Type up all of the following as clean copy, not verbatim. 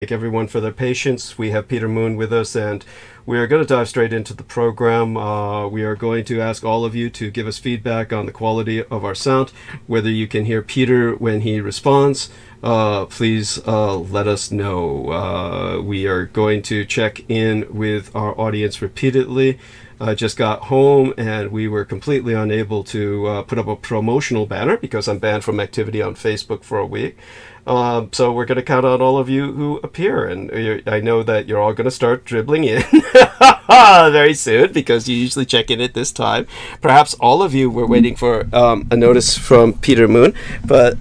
Thank everyone for their patience. We have Peter Moon with us, and we are going to dive straight into the program. We are going to ask all of you to give us feedback on the quality of our sound, whether you can hear Peter when he responds. Please let us know. We are going to check in with our audience repeatedly. I just got home and we were completely unable to put up a promotional banner because I'm banned from activity on Facebook for a week. So we're going to count on all of you who appear, and I know that you're all going to start dribbling in very soon because you usually check in at this time. Perhaps all of you were waiting for a notice from Peter Moon, but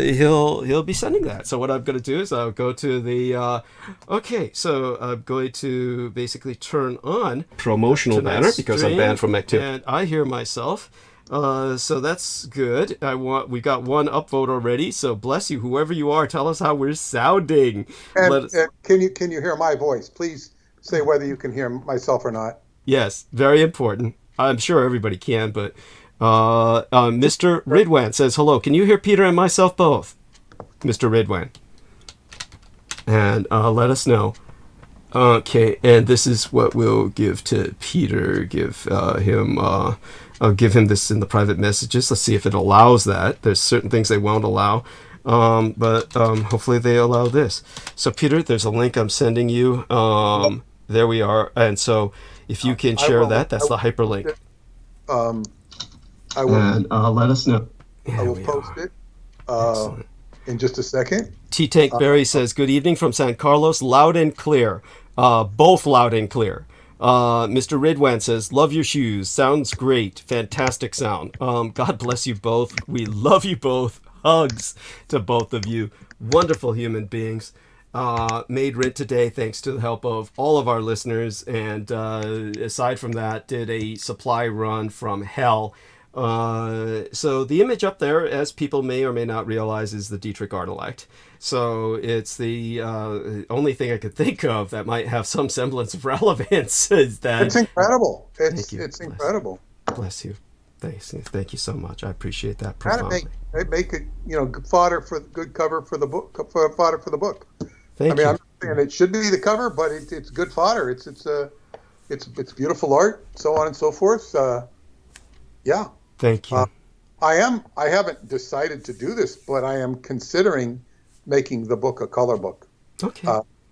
he'll be sending that. So what I'm going to do is I'll go to the okay. So I'm going to basically turn on promotional banner because I'm banned from activity, and I hear myself. So that's good. We got one upvote already. So bless you, whoever you are. Tell us how we're sounding. And can you hear my voice? Please say whether you can hear myself or not. Yes, very important. I'm sure everybody can, but Mr. Ridwan says hello. Can you hear Peter and myself both, Mr. Ridwan? And let us know. Okay, and this is what we'll give to Peter. Give him. I'll give him this in the private messages. Let's see if it allows that. There's certain things they won't allow, but hopefully they allow this. So Peter, there's a link I'm sending you. There we are. And so if you can share that, that's the hyperlink. I will. And let us know. I will post it in just a second. T-Tank Berry says, good evening from San Carlos, loud and clear. Both loud and clear. Mr. Ridwan says, love your shoes. Sounds great. Fantastic sound. God bless you both. We love you both. Hugs to both of you. Wonderful human beings. Made rent today thanks to the help of all of our listeners. And aside from that, did a supply run from hell. So the image up there, as people may or may not realize, is the Dietrich Artelact. So it's the only thing I could think of that might have some semblance of relevance is that it's incredible. It's bless incredible. Bless you. Thank you so much. I appreciate that profoundly. Make it good fodder for good cover for the book. Fodder for the book. Thank you. I'm saying it should be the cover, but it's good fodder. It's beautiful art, so on and so forth. Yeah. Thank you. I haven't decided to do this, but I am considering making the book a color book. Okay.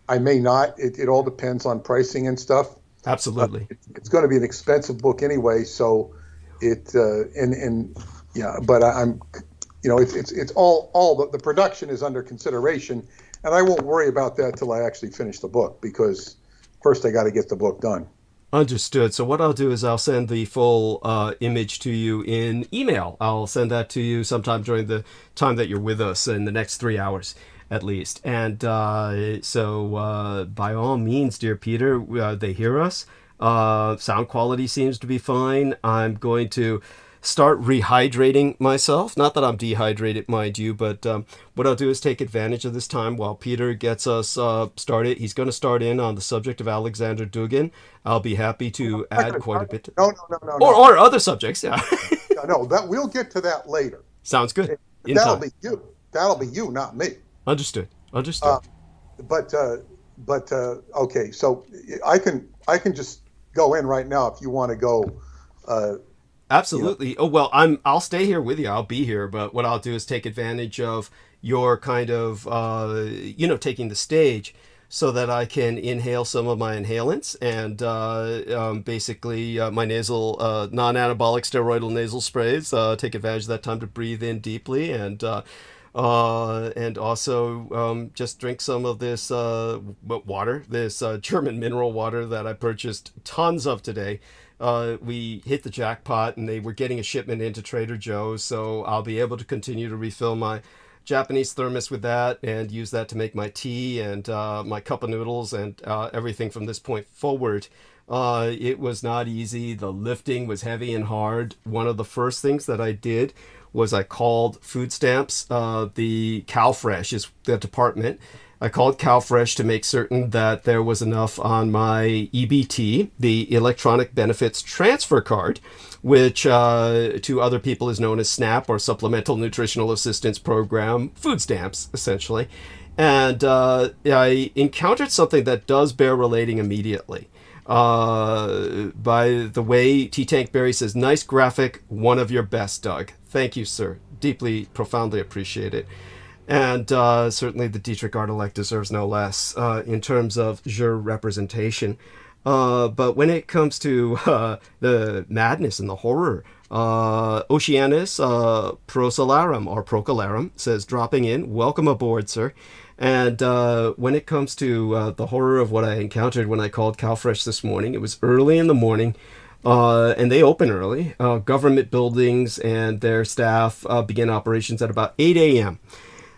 I may not. It all depends on pricing and stuff. Absolutely. It's going to be an expensive book anyway, so yeah. But I'm, it's all the production is under consideration, and I won't worry about that till I actually finish the book because first I got to get the book done. Understood. So what I'll do is I'll send the full image to you in email. I'll send that to you sometime during the time that you're with us in the next 3 hours at least. And so by all means, dear Peter, they hear us. Sound quality seems to be fine. I'm going to start rehydrating myself. Not that I'm dehydrated, mind you, but what I'll do is take advantage of this time while Peter gets us started. He's going to start in on the subject of Alexander Dugin. I'll be happy to add quite a bit. No. Or other subjects, yeah. No, that we'll get to that later. Sounds good. That'll be you. That'll be you, not me. Understood. But okay. So I can just go in right now if you want to go. Absolutely. Oh well, I'll stay here with you. I'll be here, but what I'll do is take advantage of your kind of taking the stage so that I can inhale some of my inhalants and basically my nasal non-anabolic steroidal nasal sprays. Take advantage of that time to breathe in deeply and also just drink some of this water, this German mineral water that I purchased tons of today. We hit the jackpot and they were getting a shipment into Trader Joe's, so I'll be able to continue to refill my Japanese thermos with that and use that to make my tea and my cup of noodles and everything from this point forward. It was not easy. The lifting was heavy and hard. One of the first things that I did was I called food stamps. The CalFresh is the department. I called CalFresh to make certain that there was enough on my EBT, the Electronic Benefits Transfer Card, which to other people is known as SNAP or Supplemental Nutritional Assistance Program, food stamps, essentially. And I encountered something that does bear relating immediately. By the way, T Tank Berry says, "Nice graphic, one of your best, Doug." Thank you, sir. Deeply, profoundly appreciate it. And certainly the Dietrich Artelect deserves no less in terms of juror representation. But when it comes to the madness and the horror, Oceanus Prosalarum or Procalarum says, dropping in, welcome aboard, sir. And when it comes to the horror of what I encountered when I called CalFresh this morning, it was early in the morning. And they open early. Government buildings and their staff begin operations at about 8 a.m.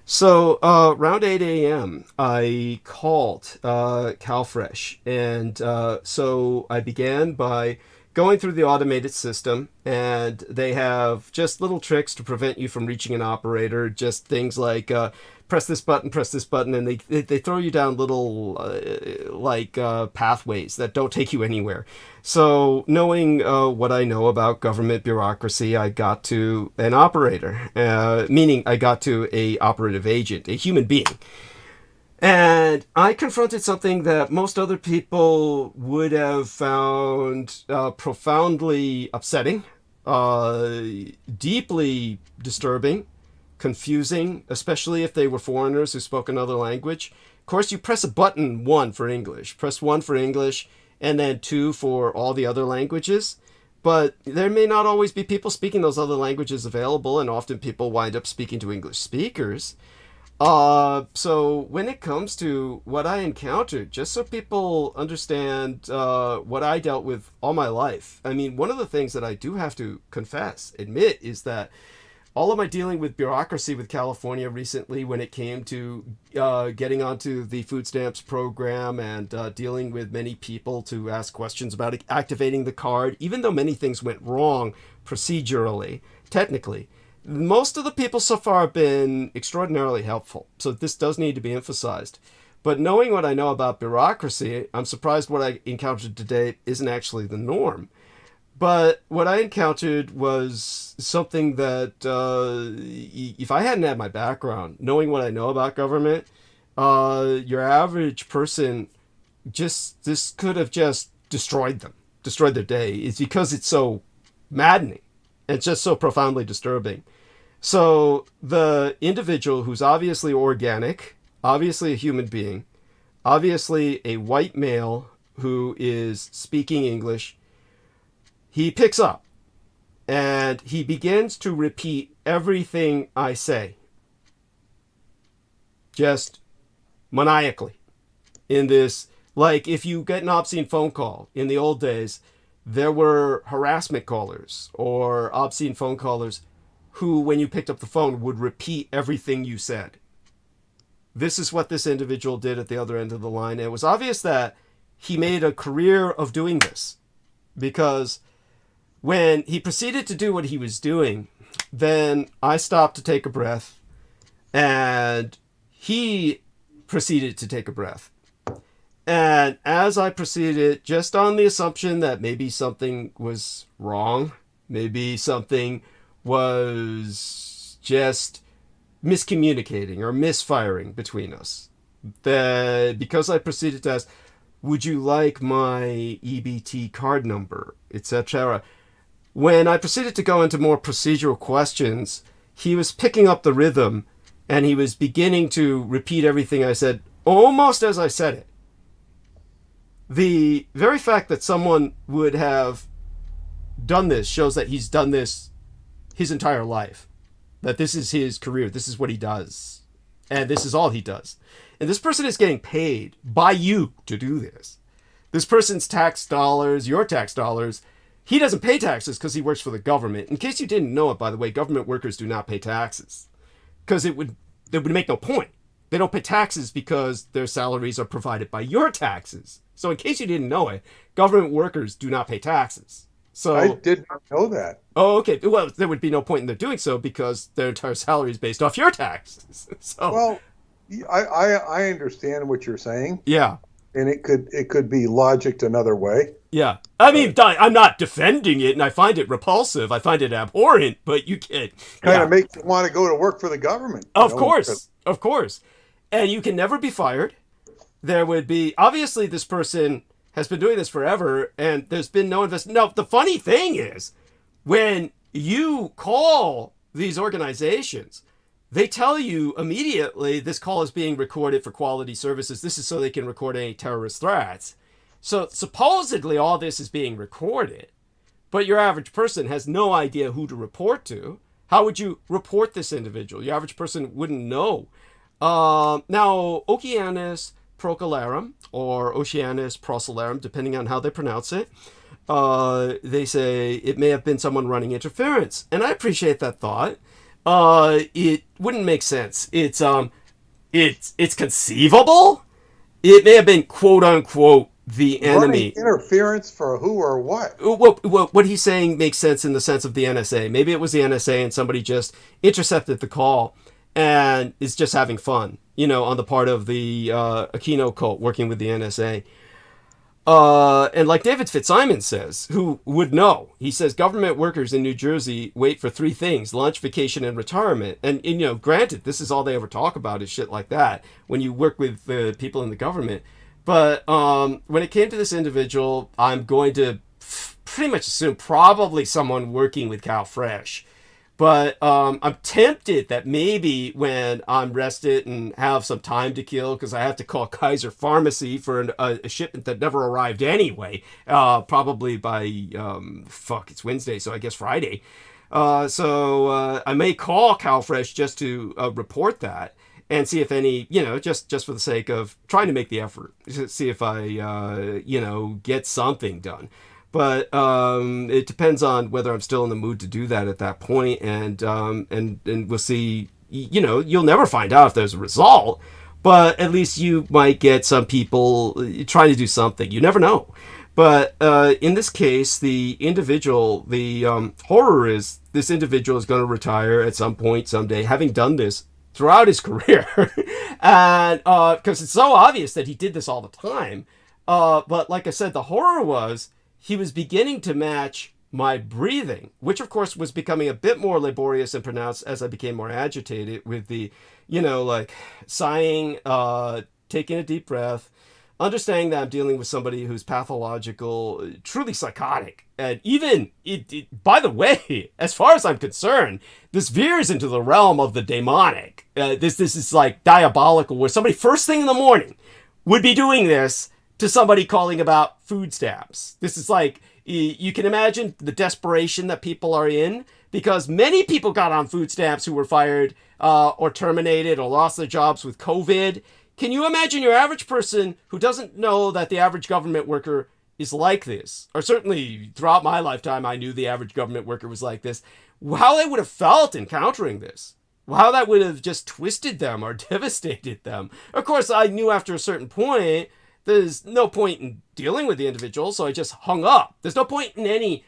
So around 8 a.m., I called CalFresh. And so I began by going through the automated system. And they have just little tricks to prevent you from reaching an operator. Just things like press this button. And they throw you down little pathways that don't take you anywhere. So knowing what I know about government bureaucracy, I got to an operator, meaning I got to a operative agent, a human being. And I confronted something that most other people would have found profoundly upsetting, deeply disturbing, confusing, especially if they were foreigners who spoke another language. Of course, you press a button, 1 for English. Press 1 for English, and then 2 for all the other languages. But there may not always be people speaking those other languages available, and often people wind up speaking to English speakers. So when it comes to what I encountered, just so people understand what I dealt with all my life, I mean, one of the things that I do have to admit, is that all of my dealing with bureaucracy with California recently, when it came to getting onto the food stamps program and dealing with many people to ask questions about activating the card, even though many things went wrong procedurally, technically, most of the people so far have been extraordinarily helpful. So this does need to be emphasized. But knowing what I know about bureaucracy, I'm surprised what I encountered today isn't actually the norm. But what I encountered was something that, if I hadn't had my background, knowing what I know about government, your average person, this could have just destroyed their day. It's because it's so maddening. And just so profoundly disturbing. So the individual who's obviously organic, obviously a human being, obviously a white male who is speaking English, he picks up and he begins to repeat everything I say. Just maniacally. In this, like if you get an obscene phone call in the old days, there were harassment callers or obscene phone callers who, when you picked up the phone, would repeat everything you said. This is what this individual did at the other end of the line. And it was obvious that he made a career of doing this, because when he proceeded to do what he was doing, then I stopped to take a breath and he proceeded to take a breath. And as I proceeded, just on the assumption that maybe something was wrong, maybe something was just miscommunicating or misfiring between us, that because I proceeded to ask, would you like my EBT card number, etc. When I proceeded to go into more procedural questions, he was picking up the rhythm and he was beginning to repeat everything I said almost as I said it. The very fact that someone would have done this shows that he's done this his entire life. That this is his career. This is what he does. And this is all he does. And this person is getting paid by you to do this. This person's tax dollars, your tax dollars, he doesn't pay taxes because he works for the government. In case you didn't know it, by the way, government workers do not pay taxes. Because it would make no point. They don't pay taxes because their salaries are provided by your taxes. So in case you didn't know it, government workers do not pay taxes. So I did not know that. Oh, okay. Well, there would be no point in their doing so because their entire salary is based off your taxes. So well, I understand what you're saying. Yeah. And it could be logicked another way. Yeah. I mean, I'm not defending it, and I find it repulsive. I find it abhorrent, but you can't. Kind of makes you want to go to work for the government. Of course. and you can never be fired. There would be, obviously, this person has been doing this forever, and there's been no investment. No, the funny thing is, when you call these organizations, they tell you immediately this call is being recorded for quality services. This is so they can record any terrorist threats. So supposedly all this is being recorded, but your average person has no idea who to report to. How would you report this individual? Your average person wouldn't know. Now, Oceanus Procularum, or Oceanus Procellarum, depending on how they pronounce it, they say it may have been someone running interference. And I appreciate that thought. It wouldn't make sense. It's conceivable. It may have been, quote unquote, the enemy. Running interference for who or what? What he's saying makes sense in the sense of the NSA. Maybe it was the NSA and somebody just intercepted the call and is just having fun, on the part of the Aquino cult working with the NSA. And like David Fitzsimons says, who would know, he says government workers in New Jersey wait for three things: lunch, vacation, and retirement. And granted, this is all they ever talk about is shit like that when you work with the people in the government. But when it came to this individual, I'm going to pretty much assume probably someone working with CalFresh. But I'm tempted that maybe when I'm rested and have some time to kill, because I have to call Kaiser Pharmacy for a shipment that never arrived anyway, probably by, it's Wednesday, so I guess Friday. So I may call CalFresh just to report that and see if any, just for the sake of trying to make the effort, see if I, get something done. But it depends on whether I'm still in the mood to do that at that point, and we'll see. You'll never find out if there's a result, but at least you might get some people trying to do something. You never know. But in this case, the individual, the horror is this individual is going to retire at some point someday, having done this throughout his career, and because it's so obvious that he did this all the time. But like I said, the horror was, he was beginning to match my breathing, which of course was becoming a bit more laborious and pronounced as I became more agitated with the, sighing, taking a deep breath, understanding that I'm dealing with somebody who's pathological, truly psychotic. And even, by the way, as far as I'm concerned, this veers into the realm of the demonic. This is like diabolical, where somebody first thing in the morning would be doing this to somebody calling about food stamps. This is like, you can imagine the desperation that people are in, because many people got on food stamps who were fired or terminated or lost their jobs with COVID. Can you imagine your average person who doesn't know that the average government worker is like this? Or certainly throughout my lifetime, I knew the average government worker was like this. How they would have felt encountering this. How that would have just twisted them or devastated them. Of course, I knew after a certain point, there's no point in dealing with the individual, so I just hung up. There's no point in any,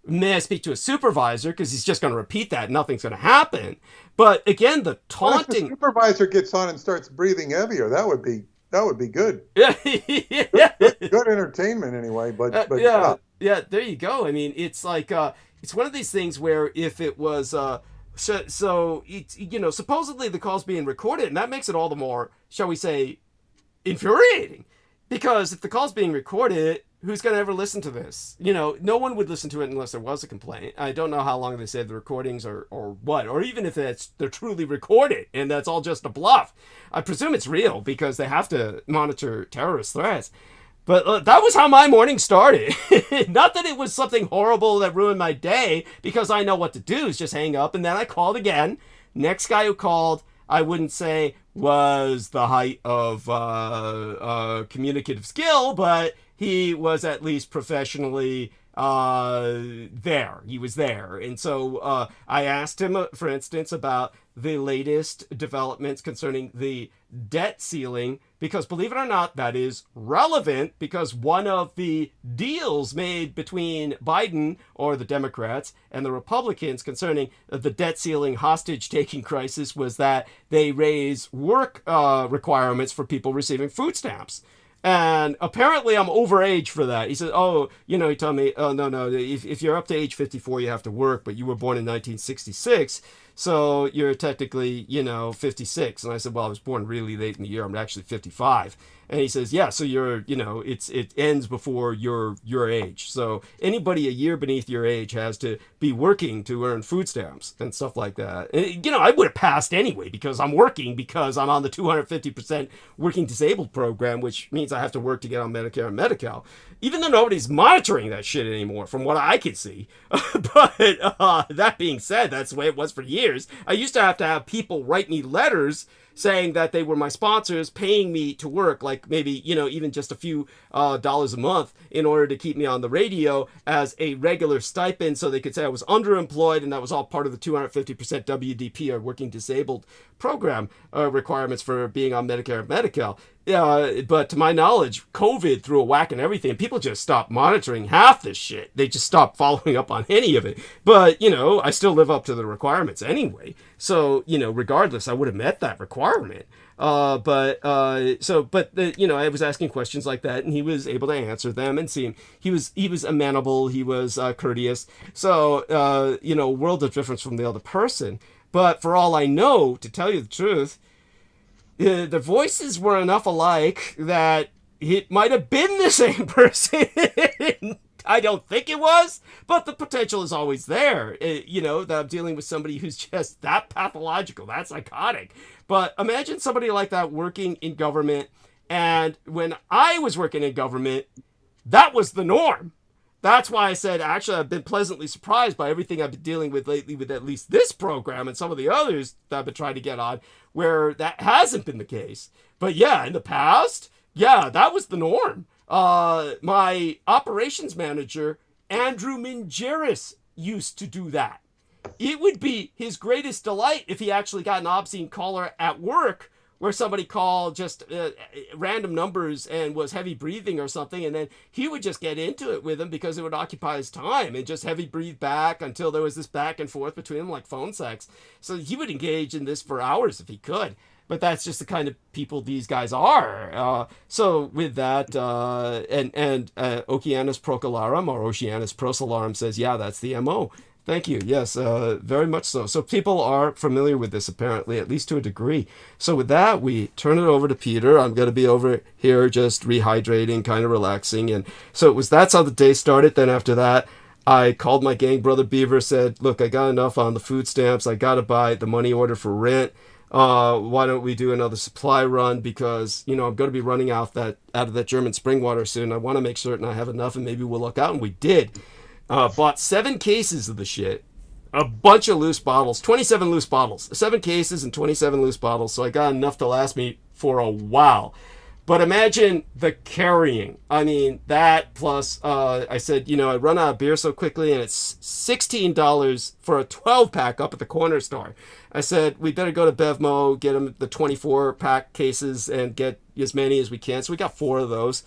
may I speak to a supervisor, because he's just going to repeat that. Nothing's going to happen. But again, the taunting. What if the supervisor gets on and starts breathing heavier? That would be good. Yeah. Good entertainment anyway. But yeah. There you go. I mean, it's like it's one of these things where if it was so it's, supposedly the call's being recorded, and that makes it all the more, shall we say, infuriating. Because if the call's being recorded, who's going to ever listen to this? No one would listen to it unless there was a complaint. I don't know how long they save the recordings or what, or even if they're truly recorded and that's all just a bluff. I presume it's real because they have to monitor terrorist threats. But that was how my morning started. Not that it was something horrible that ruined my day, because I know what to do is just hang up, and then I called again. Next guy who called, I wouldn't say was the height of communicative skill, but he was at least professionally there. He was there. And so I asked him, for instance, about the latest developments concerning the debt ceiling, because believe it or not, that is relevant, because one of the deals made between Biden, or the Democrats, and the Republicans concerning the debt ceiling hostage-taking crisis was that they raise work requirements for people receiving food stamps. And apparently I'm over age for that. He said, he told me, oh, no, if you're up to age 54, you have to work, but you were born in 1966, So you're technically, 56. And I said, well, I was born really late in the year. I'm actually 55. And he says, yeah, so you're, it ends before your age. So anybody a year beneath your age has to be working to earn food stamps and stuff like that. And, I would have passed anyway because I'm working, because I'm on the 250% working disabled program, which means I have to work to get on Medicare and Medi-Cal, even though nobody's monitoring that shit anymore from what I could see. But that being said, that's the way it was for years. I used to have people write me letters saying that they were my sponsors, paying me to work, like maybe, even just a few dollars a month in order to keep me on the radio as a regular stipend, so they could say I was underemployed, and that was all part of the 250% WDP, or working disabled program requirements for being on Medicare and Medi-Cal. But to my knowledge, COVID threw a whack and everything. People just stopped monitoring half this shit. They just stopped following up on any of it. But, I still live up to the requirements anyway. So, regardless, I would have met that requirement. I was asking questions like that, and he was able to answer them and see him. He was amenable. He was courteous. So, world of difference from the other person. But for all I know, to tell you the truth, the voices were enough alike that it might have been the same person. I don't think it was, but the potential is always there. That I'm dealing with somebody who's just that pathological, that psychotic. But imagine somebody like that working in government. And when I was working in government, that was the norm. That's why I said, actually, I've been pleasantly surprised by everything I've been dealing with lately with at least this program and some of the others that I've been trying to get on, where that hasn't been the case. But yeah, in the past, yeah, that was the norm. My operations manager, Andrew Mingeris, used to do that. It would be his greatest delight if he actually got an obscene caller at work, where somebody called just random numbers and was heavy breathing or something, and then he would just get into it with him because it would occupy his time, and just heavy breathe back until there was this back and forth between them like phone sex. So he would engage in this for hours if he could. But that's just the kind of people these guys are. So with that, Oceanus Procularum, or Oceanus Procularum, says, yeah, that's the MO. Thank you. Yes, very much so. So people are familiar with this, apparently, at least to a degree. So with that, we turn it over to Peter. I'm going to be over here just rehydrating, kind of relaxing. And so that's how the day started. Then after that, I called my gang brother Beaver, said, look, I got enough on the food stamps. I got to buy the money order for rent. Why don't we do another supply run? Because, I'm going to be running out of that German spring water soon. I want to make certain I have enough, and maybe we'll look out. And we did. Bought 7 cases of the shit, a bunch of loose bottles, 27 loose bottles, 7 cases and 27 loose bottles. So I got enough to last me for a while. But imagine the carrying. I mean, that plus, I said, I run out of beer so quickly, and it's $16 for a 12-pack up at the corner store. I said, we better go to Bevmo, get them the 24-pack cases, and get as many as we can. So we got 4 of those.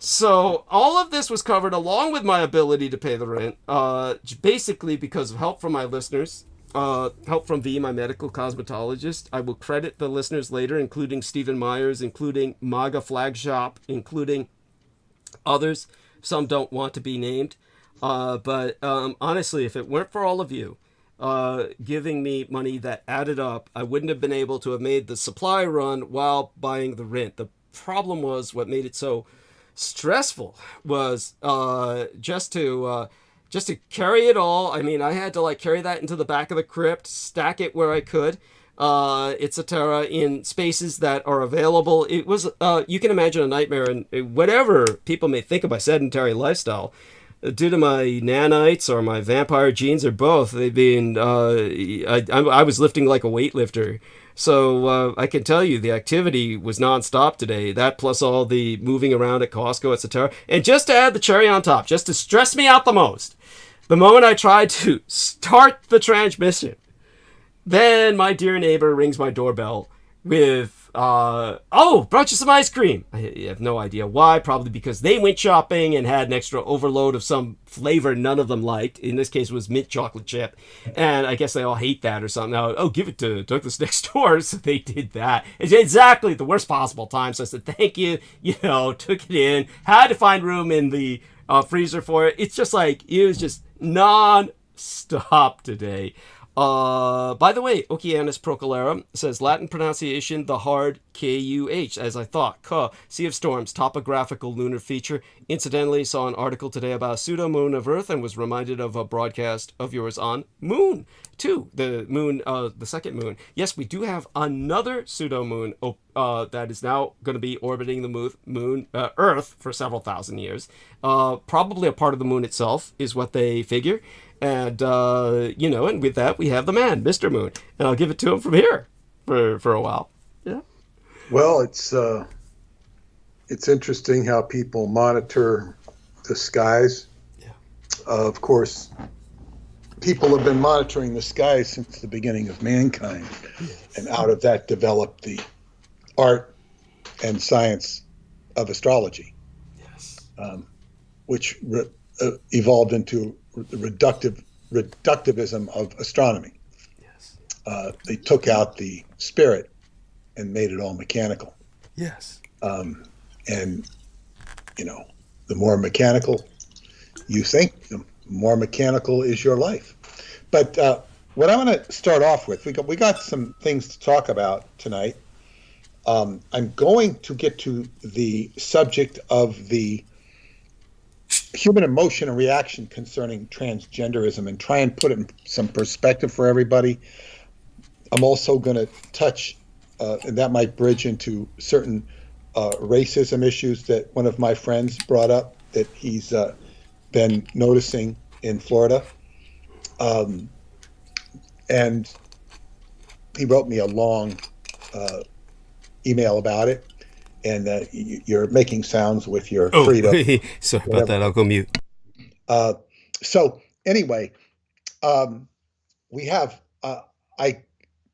So all of this was covered along with my ability to pay the rent, basically because of help from my listeners, help from V, my medical cosmetologist. I will credit the listeners later, including Stephen Myers, including MAGA Flag Shop, including others. Some don't want to be named. But honestly, if it weren't for all of you giving me money that added up, I wouldn't have been able to have made the supply run while buying the rent. The problem was, what made it so stressful was just to carry it all. I mean, I had to carry that into the back of the crypt, stack it where I could, etc., in spaces that are available. It was you can imagine a nightmare, and whatever people may think of my sedentary lifestyle, due to my nanites or my vampire genes or both, they've been I was lifting like a weightlifter. So I can tell you the activity was nonstop today. That plus all the moving around at Costco, etc. And just to add the cherry on top, just to stress me out the most, the moment I tried to start the transmission, then my dear neighbor rings my doorbell with, brought you some ice cream. I have no idea why. Probably because they went shopping and had an extra overload of some flavor none of them liked. In this case, it was mint chocolate chip. And I guess they all hate that or something. Now, give it to Douglas next door. So they did that. It's exactly the worst possible time. So I said, thank you. Took it in. Had to find room in the freezer for it. It's just it was just non-stop today. By the way, Oceanus Procalera says Latin pronunciation, the hard Kuh, as I thought. Kuh, Sea of Storms, topographical lunar feature. Incidentally, saw an article today about a pseudo moon of Earth and was reminded of a broadcast of yours on Moon, too. The moon, the second moon. Yes, we do have another pseudo moon that is now going to be orbiting the Earth for several thousand years. Probably a part of the moon itself is what they figure. And, and with that, we have the man, Mr. Moon. And I'll give it to him from here for a while. Yeah. Well, it's interesting how people monitor the skies. Yeah. Of course, people have been monitoring the skies since the beginning of mankind. Yes. And out of that developed the art and science of astrology, Yes. Which evolved into the reductivism of astronomy. Yes. They took out the spirit and made it all mechanical. Yes. And, the more mechanical you think, the more mechanical is your life. But what I want to start off with, we got some things to talk about tonight. I'm going to get to the subject of the human emotion and reaction concerning transgenderism and try and put it in some perspective for everybody. I'm also going to touch, and that might bridge into certain racism issues that one of my friends brought up that he's been noticing in Florida. And he wrote me a long email about it. And you're making sounds with your freedom. Sorry about that. I'll go mute. So anyway, we have, I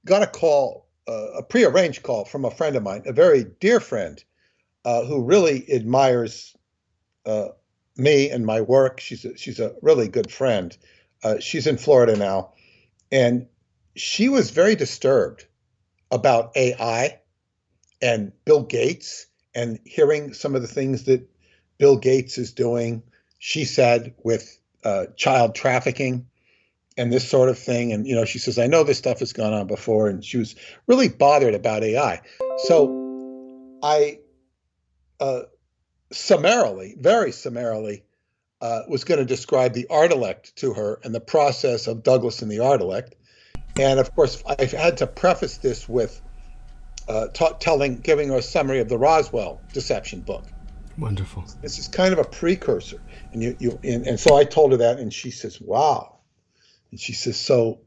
got a call, a prearranged call from a friend of mine, a very dear friend, who really admires me and my work. She's a really good friend. She's in Florida now, and she was very disturbed about AI and Bill Gates, and hearing some of the things that Bill Gates is doing, she said, with child trafficking and this sort of thing. And, she says, I know this stuff has gone on before, and she was really bothered about AI. So I very summarily, was going to describe the Art-elect to her and the process of Douglas and the Art-elect. And of course, I've had to preface this with giving her a summary of the Roswell deception book. Wonderful. This is kind of a precursor, and so I told her that, and she says, "Wow," and she says, "So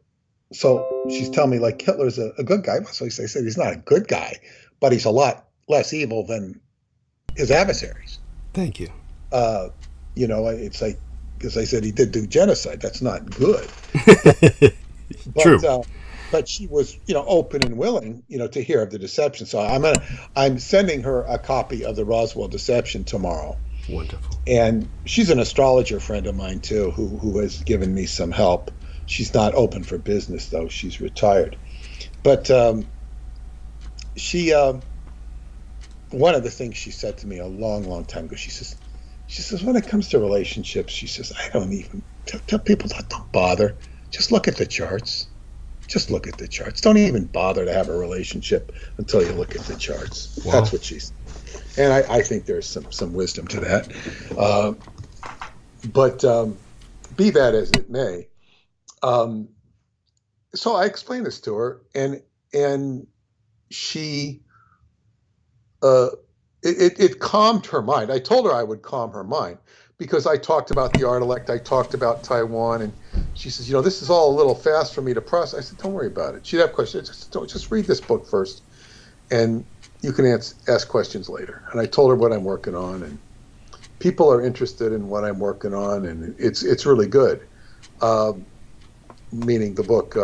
she's telling me like Hitler's a good guy." So I said, "He's not a good guy, but he's a lot less evil than his adversaries." Thank you. It's like, because I said he did do genocide. That's not good. True. But she was, open and willing, to hear of the deception. So I'm sending her a copy of the Roswell Deception tomorrow. Wonderful. And she's an astrologer friend of mine too, who has given me some help. She's not open for business though; she's retired. But she, one of the things she said to me a long, long time ago, she says, when it comes to relationships, she says, I don't even tell people don't bother. Just look at the charts. Just look at the charts. Don't even bother to have a relationship until you look at the charts. Wow. That's what she's. And I think there's some wisdom to that. But be that as it may, so I explained this to her, and she, it calmed her mind. I told her I would calm her mind, because I talked about the Art-elect, I talked about Taiwan, and she says, this is all a little fast for me to process. I said, don't worry about it. She'd have questions. Just read this book first, and you can ask questions later. And I told her what I'm working on, and people are interested in what I'm working on, and it's really good. Meaning the book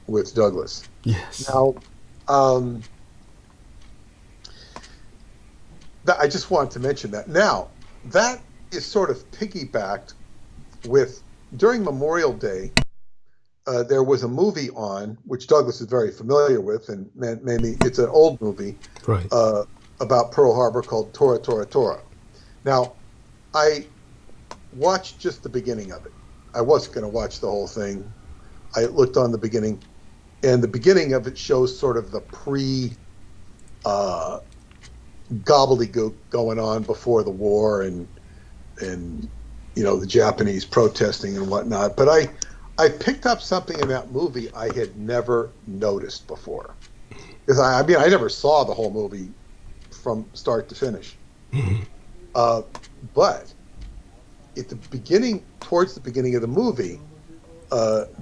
with Douglas. Yes. Now, I just wanted to mention that. Now, that is sort of piggybacked with, during Memorial Day, there was a movie on, which Douglas is very familiar with, and maybe it's an old movie, right, about Pearl Harbor, called Tora, Tora, Tora. Now, I watched just the beginning of it. I wasn't going to watch the whole thing, I looked on the beginning, and the beginning of it shows sort of the gobbledygook going on before the war, and the Japanese protesting and whatnot. But I picked up something in that movie I had never noticed before, because I never saw the whole movie from start to finish. But at the beginning, towards the beginning of the movie,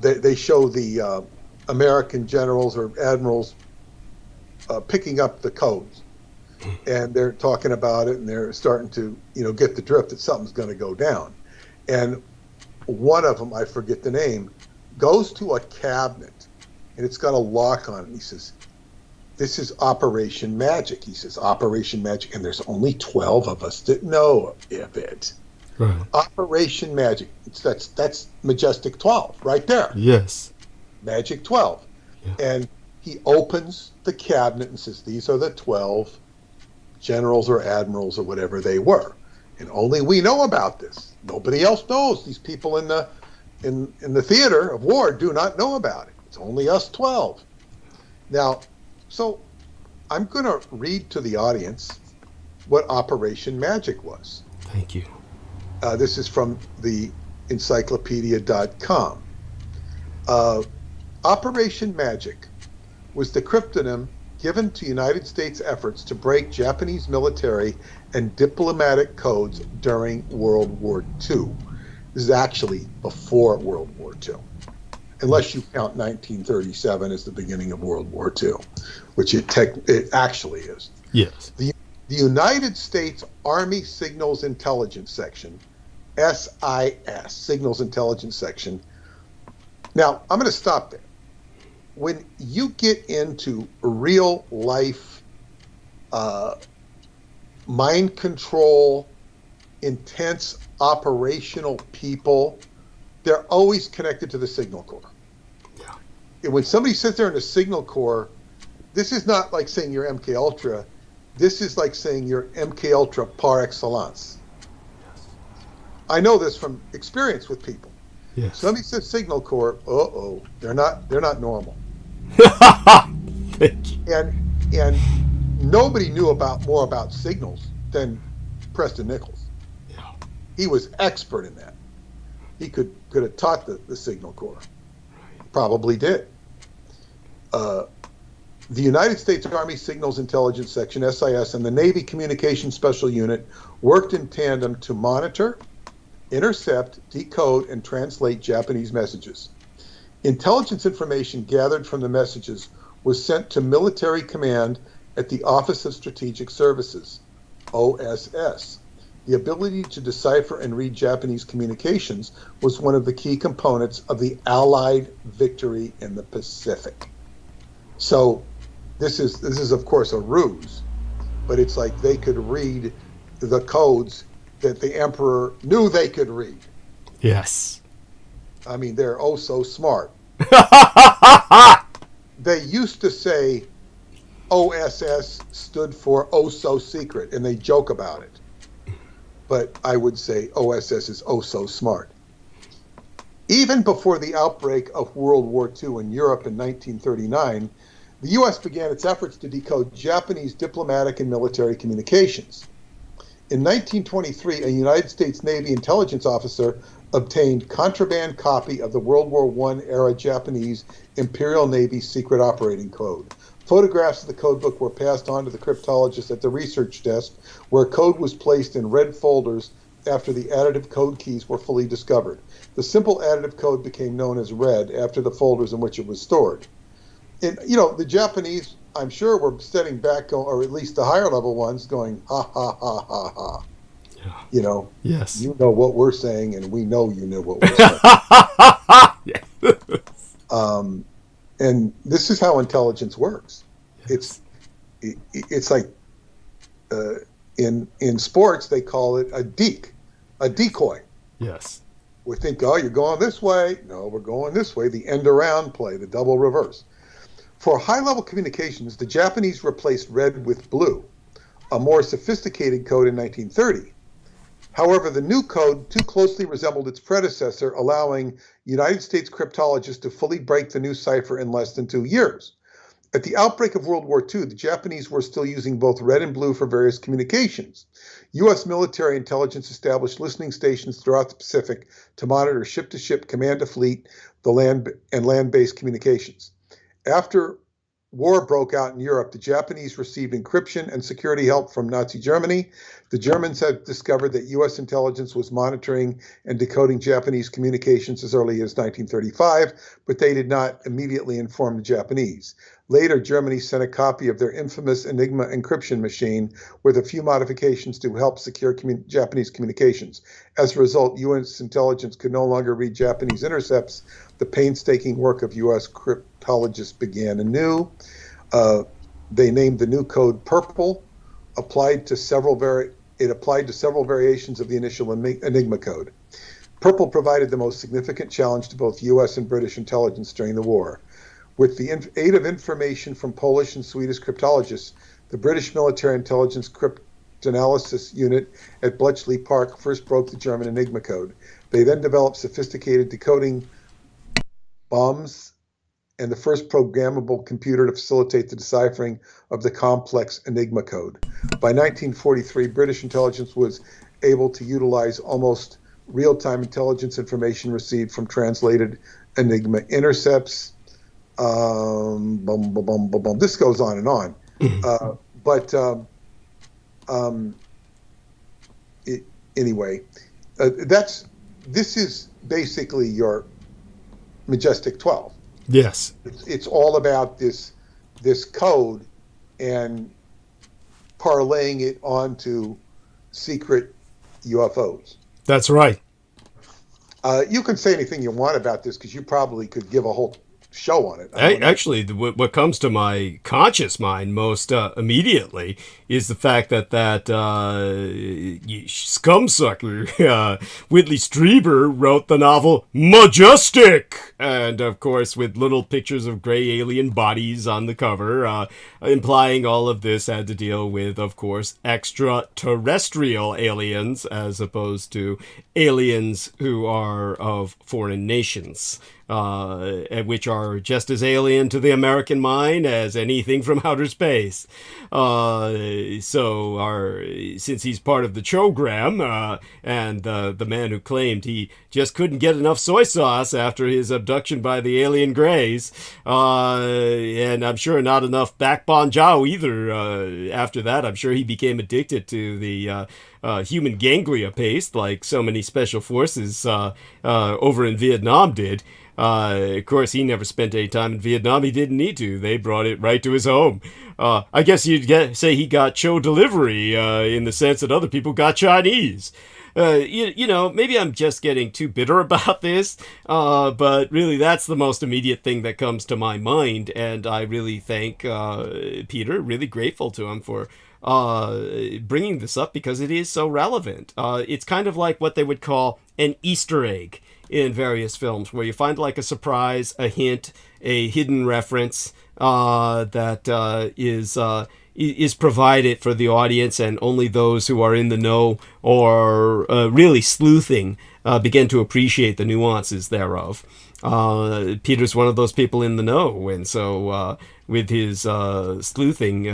they show the American generals or admirals picking up the codes, and they're talking about it, and they're starting to get the drift that something's going to go down. And one of them, I forget the name, goes to a cabinet, and it's got a lock on it. And he says, "This is Operation Magic." He says, "Operation Magic," and there's only 12 of us that know of it. Right. Operation Magic. That's Majestic 12 right there. Yes. Magic 12. Yeah. And he opens the cabinet and says, "These are the 12 generals or admirals or whatever they were. And only we know about this. Nobody else knows. These people in the theater of war do not know about it. It's only us 12. Now, so I'm going to read to the audience what Operation Magic was. Thank you. This is from the encyclopedia.com. Operation Magic was the cryptonym given to United States efforts to break Japanese military and diplomatic codes during World War II. This is actually before World War II, unless you count 1937 as the beginning of World War II, which it actually is. Yes. The United States Army Signals Intelligence Section, SIS, Signals Intelligence Section. Now, I'm going to stop there. When you get into real life mind control, intense operational people, they're always connected to the Signal Corps. Yeah. And when somebody sits there in the Signal Corps, this is not like saying you're MK Ultra. This is like saying you're MK Ultra par excellence. Yes. I know this from experience with people. Yes. Somebody says Signal Corps, they're not normal. Thank you. And nobody knew more about signals than Preston Nichols. Yeah. He was expert in that. He could have taught the Signal Corps. Probably did. The United States Army Signals Intelligence Section, SIS, and the Navy Communications Special Unit worked in tandem to monitor, intercept, decode, and translate Japanese messages. Intelligence information gathered from the messages was sent to military command at the Office of Strategic Services, OSS. The ability to decipher and read Japanese communications was one of the key components of the Allied victory in the Pacific. So this is of course a ruse, but it's like they could read the codes that the emperor knew they could read. Yes. I mean, they're oh so smart. They used to say OSS stood for oh so secret, and they joke about it. But I would say OSS is oh so smart. Even before the outbreak of World War II in Europe in 1939, the U.S. began its efforts to decode Japanese diplomatic and military communications. In 1923, a United States Navy intelligence officer obtained contraband copy of the World War I era Japanese Imperial Navy secret operating code. Photographs of the code book were passed on to the cryptologist at the research desk, where code was placed in red folders after the additive code keys were fully discovered. The simple additive code became known as red after the folders in which it was stored. And, the Japanese, I'm sure, were sitting back, or at least the higher level ones, going, ha, ha, ha, ha, ha. Yeah. Yes. You know what we're saying, and we know you know what we're saying. Yes. And this is how intelligence works. Yes. It's like in sports they call it a decoy. Yes. We think, oh, you're going this way. No, we're going this way. The end around play, the double reverse. For high-level communications, the Japanese replaced red with blue, a more sophisticated code in 1930. However, the new code too closely resembled its predecessor, allowing United States cryptologists to fully break the new cipher in less than 2 years. At the outbreak of World War II, the Japanese were still using both red and blue for various communications. U.S. military intelligence established listening stations throughout the Pacific to monitor ship-to-ship, command-to-fleet, the land-based communications. After war broke out in Europe, the Japanese received encryption and security help from Nazi Germany. The Germans had discovered that U.S. intelligence was monitoring and decoding Japanese communications as early as 1935, but they did not immediately inform the Japanese. Later, Germany sent a copy of their infamous Enigma encryption machine with a few modifications to help secure Japanese communications. As a result, U.S. intelligence could no longer read Japanese intercepts. The painstaking work of U.S. cryptologists began anew. They named the new code Purple, applied to several variations of the initial Enigma code. Purple provided the most significant challenge to both U.S. and British intelligence during the war. With the aid of information from Polish and Swedish cryptologists, the British Military Intelligence Cryptanalysis Unit at Bletchley Park first broke the German Enigma code. They then developed sophisticated decoding bombs and the first programmable computer to facilitate the deciphering of the complex Enigma code. By 1943, British intelligence was able to utilize almost real-time intelligence information received from translated Enigma intercepts. This goes on and on. Anyway, this is basically your Majestic 12. Yes. It's all about this code and parlaying it onto secret UFOs. That's right. You can say anything you want about this because you probably could give a whole show on it. Actually, what comes to my conscious mind most immediately is the fact that scumsucker Whitley Strieber wrote the novel Majestic, and of course with little pictures of gray alien bodies on the cover, implying all of this had to deal with, of course, extraterrestrial aliens as opposed to aliens who are of foreign nations. Which are just as alien to the American mind as anything from outer space. Since he's part of the Chogram, and the man who claimed he just couldn't get enough soy sauce after his abduction by the alien Greys, and I'm sure not enough Bak Bon Jow either. After that, I'm sure he became addicted to the human ganglia paste, like so many special forces over in Vietnam did. Of course, he never spent any time in Vietnam. He didn't need to. They brought it right to his home. I guess you'd say he got Cho delivery in the sense that other people got Chinese. Maybe I'm just getting too bitter about this, but really that's the most immediate thing that comes to my mind, and I really thank Peter, really grateful to him for bringing this up because it is so relevant. It's kind of like what they would call an Easter egg in various films, where you find like a surprise, a hint, a hidden reference that is provided for the audience, and only those who are in the know or really sleuthing begin to appreciate the nuances thereof. Peter's one of those people in the know, and so with his sleuthing,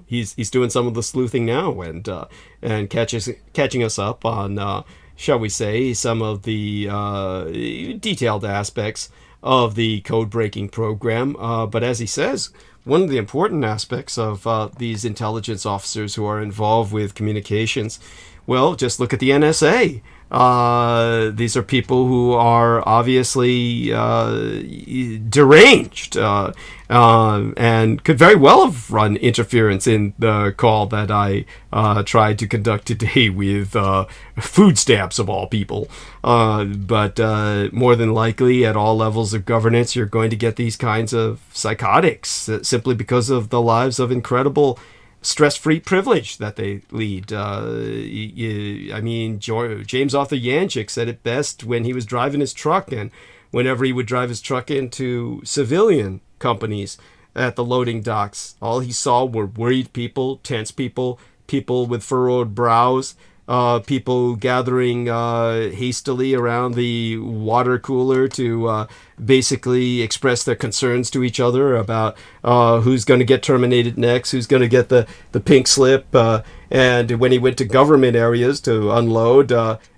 he's doing some of the sleuthing now, and catching us up on, shall we say, some of the detailed aspects of the code-breaking program. But as he says, one of the important aspects of these intelligence officers who are involved with communications, well, just look at the NSA. These are people who are obviously deranged and could very well have run interference in the call that I tried to conduct today with food stamps of all people. But more than likely, at all levels of governance, you're going to get these kinds of psychotics simply because of the lives of incredible stress-free privilege that they lead. James Arthur Yanchik said it best when he was driving his truck, and whenever he would drive his truck into civilian companies at the loading docks, all he saw were worried people, tense people, people with furrowed brows, people gathering hastily around the water cooler to basically express their concerns to each other about who's going to get terminated next, who's going to get the pink slip. And when he went to government areas to unload,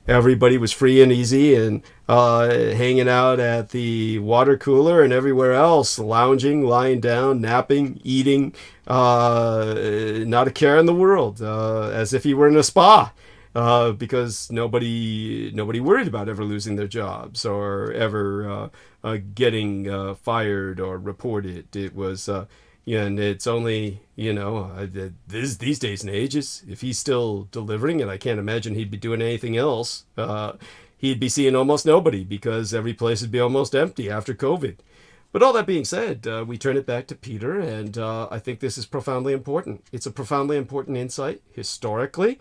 everybody was free and easy and hanging out at the water cooler, and everywhere else, lounging, lying down, napping, eating, not a care in the world, as if he were in a spa. Because nobody worried about ever losing their jobs or ever getting fired or reported. It was, and it's only, these days and ages, if he's still delivering, and I can't imagine he'd be doing anything else, he'd be seeing almost nobody because every place would be almost empty after COVID. But all that being said, we turn it back to Peter, and I think this is profoundly important. It's a profoundly important insight historically.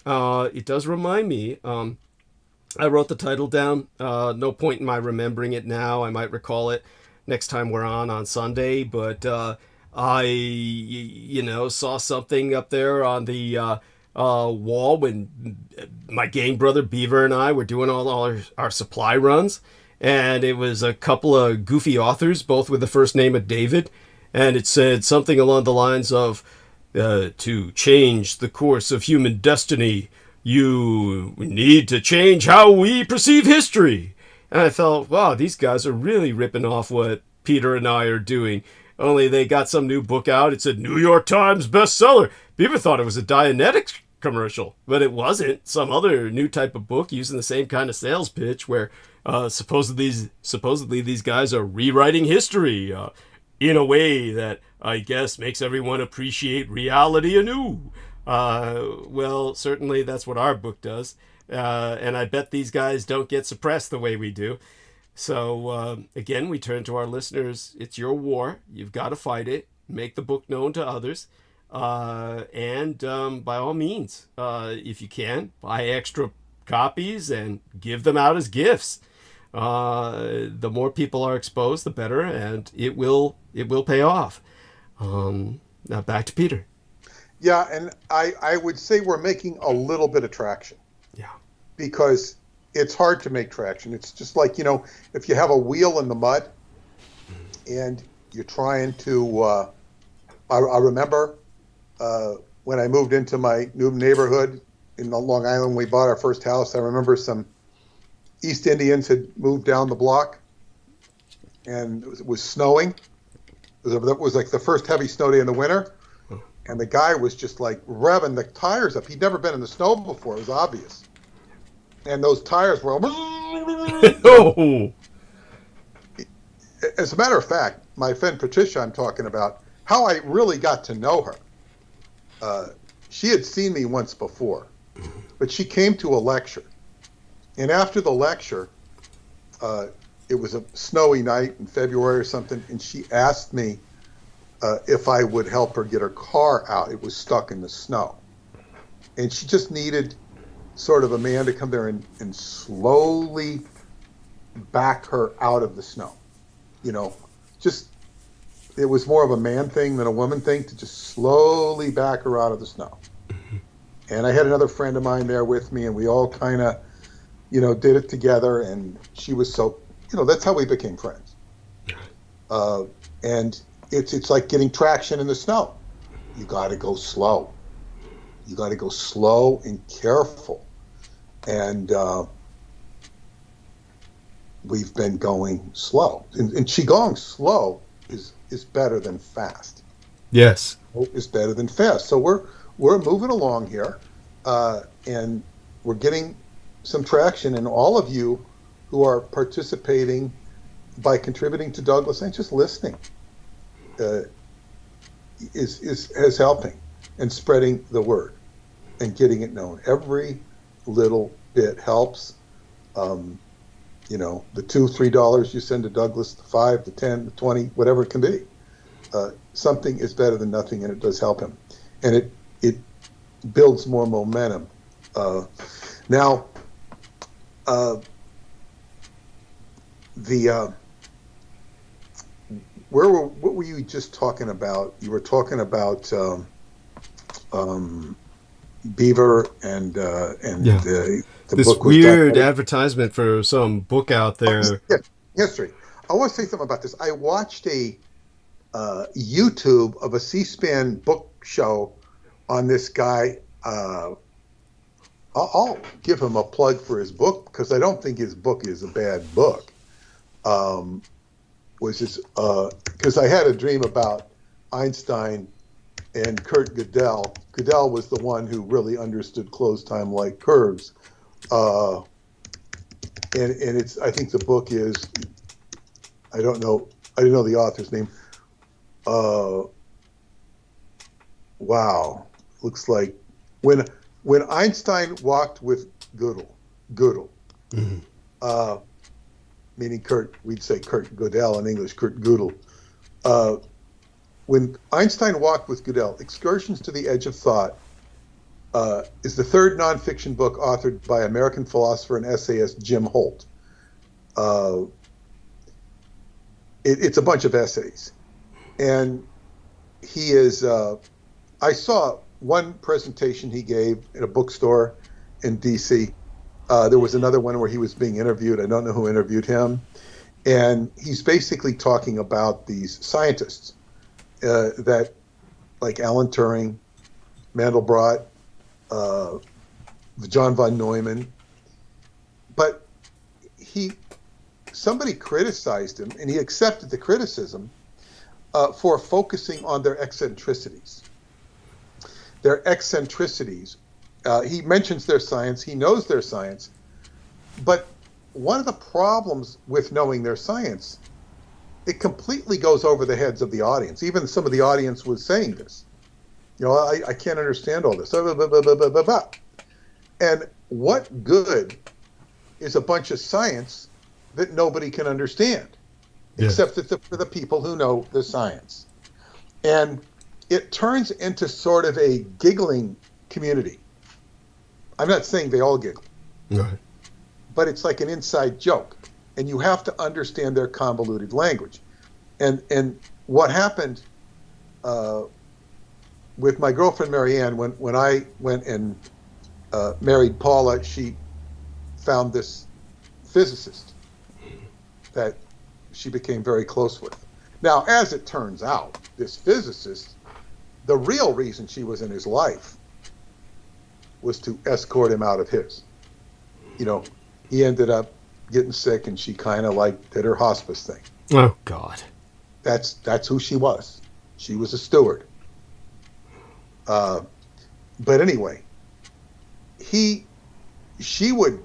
It does remind me, I wrote the title down, no point in my remembering it now. I might recall it next time we're on Sunday, but I saw something up there on the wall when my gang brother Beaver and I were doing all our supply runs, and it was a couple of goofy authors, both with the first name of David, and it said something along the lines of, to change the course of human destiny, you need to change how we perceive history. And I felt, wow, these guys are really ripping off what Peter and I are doing. Only they got some new book out. It said New York Times bestseller. People thought it was a Dianetics commercial, but it wasn't. Some other new type of book using the same kind of sales pitch where supposedly these guys are rewriting history in a way that I guess makes everyone appreciate reality anew. Well, certainly that's what our book does. And I bet these guys don't get suppressed the way we do. So, again, we turn to our listeners. It's your war. You've got to fight it. Make the book known to others. And by all means, if you can, buy extra copies and give them out as gifts. The more people are exposed, the better, and it will pay off. Now back to Peter. Yeah, and I would say we're making a little bit of traction. Yeah. Because it's hard to make traction. It's just like, if you have a wheel in the mud and you're trying to, I remember when I moved into my new neighborhood in Long Island, we bought our first house. I remember some East Indians had moved down the block, and it was snowing. That was like the first heavy snow day in the winter. And the guy was just like revving the tires up. He'd never been in the snow before. It was obvious. And those tires were... Oh. As a matter of fact, my friend Patricia I'm talking about, how I really got to know her. She had seen me once before, but she came to a lecture. And after the lecture, it was a snowy night in February or something, and she asked me if I would help her get her car out. It was stuck in the snow. And she just needed sort of a man to come there and slowly back her out of the snow. Just, it was more of a man thing than a woman thing to just slowly back her out of the snow. And I had another friend of mine there with me, and we all kind of, did it together, and she was so, that's how we became friends. And it's like getting traction in the snow. You got to go slow. You got to go slow and careful. And we've been going slow. And Qigong slow is better than fast. Yes. Is better than fast. So we're moving along here, and we're getting some traction. And all of you who are participating by contributing to Douglas and just listening is helping and spreading the word and getting it known. Every little bit helps. The $2-3 you send to Douglas, the $5, the 10, the 20, whatever it can be. Something is better than nothing, and it does help him, and it builds more momentum. Now, what were you just talking about? You were talking about Beaver, Yeah. the This book was done. weird advertisement for some book out there. Yeah, history. I want to say something about this. I watched a YouTube of a C-SPAN book show on this guy. I'll give him a plug for his book because I don't think his book is a bad book. Was his because I had a dream about Einstein and Kurt Gödel. Gödel was the one who really understood closed time-like curves. And it's, I think the book is, I didn't know the author's name. Wow, looks like when Einstein walked with Gödel, Mhm. Meaning Kurt, we'd say Kurt Gödel in English, Kurt Gödel. When Einstein walked with Gödel, Excursions to the Edge of Thought is the third nonfiction book authored by American philosopher and essayist Jim Holt. It's a bunch of essays. And he is, I saw one presentation he gave in a bookstore in DC. There was another one where he was being interviewed. I don't know who interviewed him. And he's basically talking about these scientists that, like Alan Turing, Mandelbrot, John von Neumann. But somebody criticized him, and he accepted the criticism for focusing on their eccentricities. Their eccentricities. He mentions their science. He knows their science. But one of the problems with knowing their science, it completely goes over the heads of the audience. Even some of the audience was saying this. I can't understand all this. And what good is a bunch of science that nobody can understand, except for the people who know the science? And it turns into sort of a giggling community. I'm not saying they all giggle, Right. but it's like an inside joke, and you have to understand their convoluted language. And what happened with my girlfriend Marianne, when I went and married Paula, she found this physicist that she became very close with. Now, as it turns out, this physicist, the real reason she was in his life was to escort him out of his. He ended up getting sick, and she kind of like did her hospice thing. Oh, God. That's who she was. She was a steward. But anyway, she would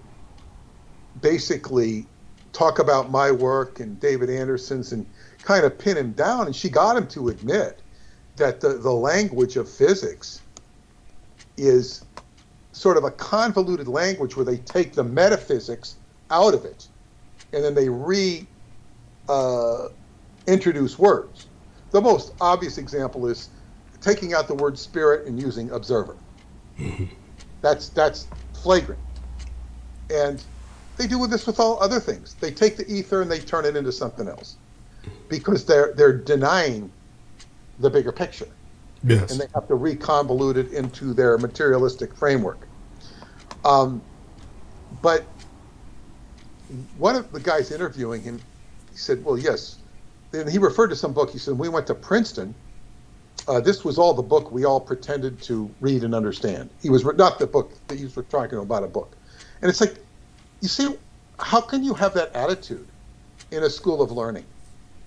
basically talk about my work and David Anderson's and kind of pin him down, and she got him to admit that the language of physics is sort of a convoluted language where they take the metaphysics out of it and then they introduce words. The most obvious example is taking out the word spirit and using observer. That's flagrant. And they do this with all other things. They take the ether and they turn it into something else because they're denying the bigger picture. Yes. And they have to reconvolute it into their materialistic framework. But one of the guys interviewing him, he said, well, yes. Then he referred to some book. He said, we went to Princeton. This was all the book we all pretended to read and understand. He was not the book that he was talking about, a book. And it's like, you see, how can you have that attitude in a school of learning?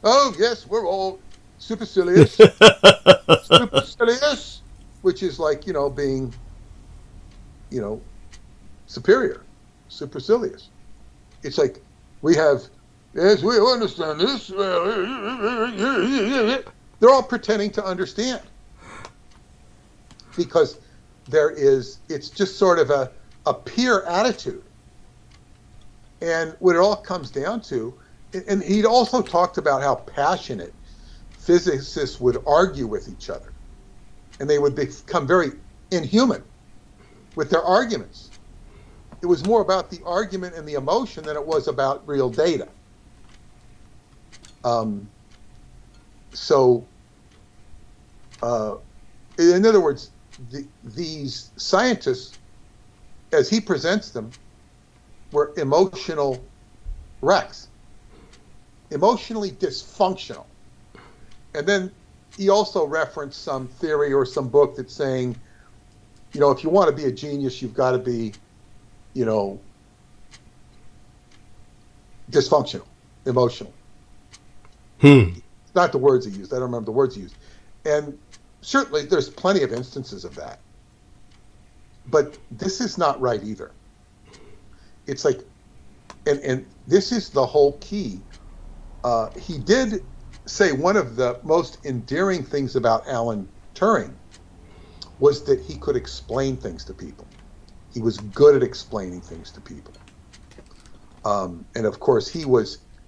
Oh, yes, we're all supercilious. Supercilious, which is like, being, superior, supercilious. It's like, we have, yes, we understand this. They're all pretending to understand because it's just sort of a peer attitude. And what it all comes down to, and he'd also talked about how passionate physicists would argue with each other, and they would become very inhuman with their arguments. It was more about the argument and the emotion than it was about real data. So, in other words, these scientists, as he presents them, were emotional wrecks, emotionally dysfunctional. And then he also referenced some theory or some book that's saying, if you want to be a genius, you've got to be, dysfunctional, emotional. Not the words he used. I don't remember the words he used. And certainly there's plenty of instances of that. But this is not right either. It's like, and this is the whole key. He did say one of the most endearing things about Alan Turing was that he could explain things to people. He was good at explaining things to people. And of course,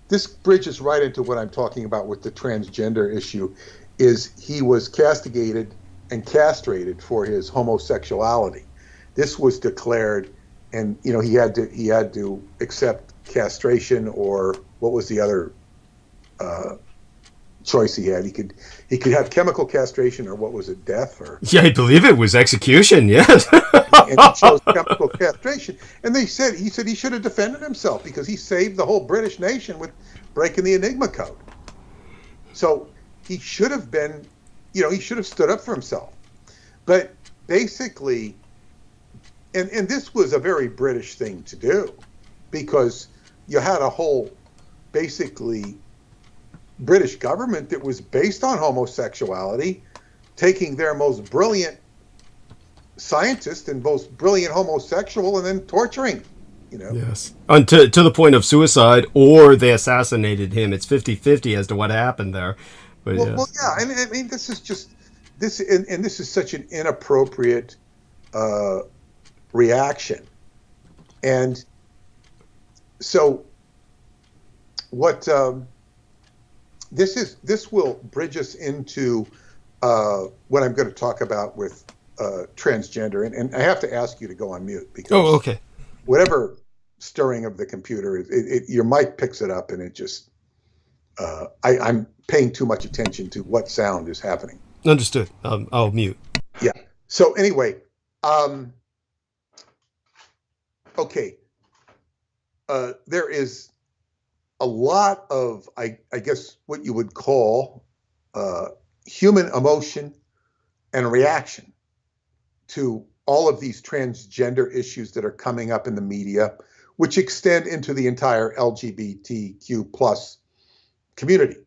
this bridges right into what I'm talking about with the transgender issue, is he was castigated and castrated for his homosexuality. This was declared, and he had to accept castration, or what was the other choice he had? He could have chemical castration, or what was it, death? Or yeah, I believe it was execution. Yes. And he chose chemical castration. And he said he should have defended himself because he saved the whole British nation with breaking the Enigma code. So he should have been, he should have stood up for himself. But basically, and this was a very British thing to do, because you had a whole, basically, British government that was based on homosexuality, taking their most brilliant scientist and most brilliant homosexual and then torturing, Yes. And to the point of suicide, or they assassinated him. It's 50-50 as to what happened there. But well, yeah. And I mean, this is just, this is such an inappropriate reaction. And so what this will bridge us into what I'm going to talk about with transgender, and I have to ask you to go on mute, because okay. Whatever stirring of the computer, your mic picks it up, and it just I'm paying too much attention to what sound is happening. Understood. I'll mute. Yeah. So anyway, okay. There is a lot of, I guess, what you would call human emotion and reaction to all of these transgender issues that are coming up in the media, which extend into the entire LGBTQ plus community.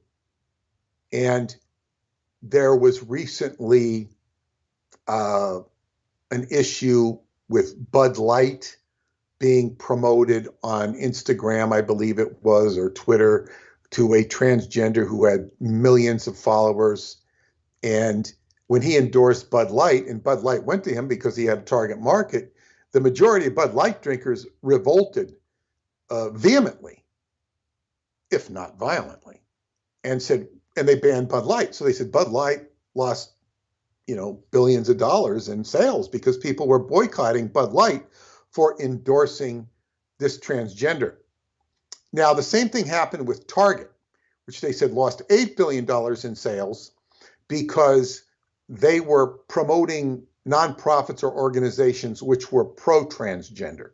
And there was recently an issue with Bud Light being promoted on Instagram, I believe it was, or Twitter, to a transgender who had millions of followers. And when he endorsed Bud Light, and Bud Light went to him because he had a target market, the majority of Bud Light drinkers revolted vehemently, if not violently, and they banned Bud Light. So they said Bud Light lost, billions of dollars in sales because people were boycotting Bud Light for endorsing this transgender. Now, the same thing happened with Target, which they said lost $8 billion in sales because they were promoting nonprofits or organizations which were pro-transgender.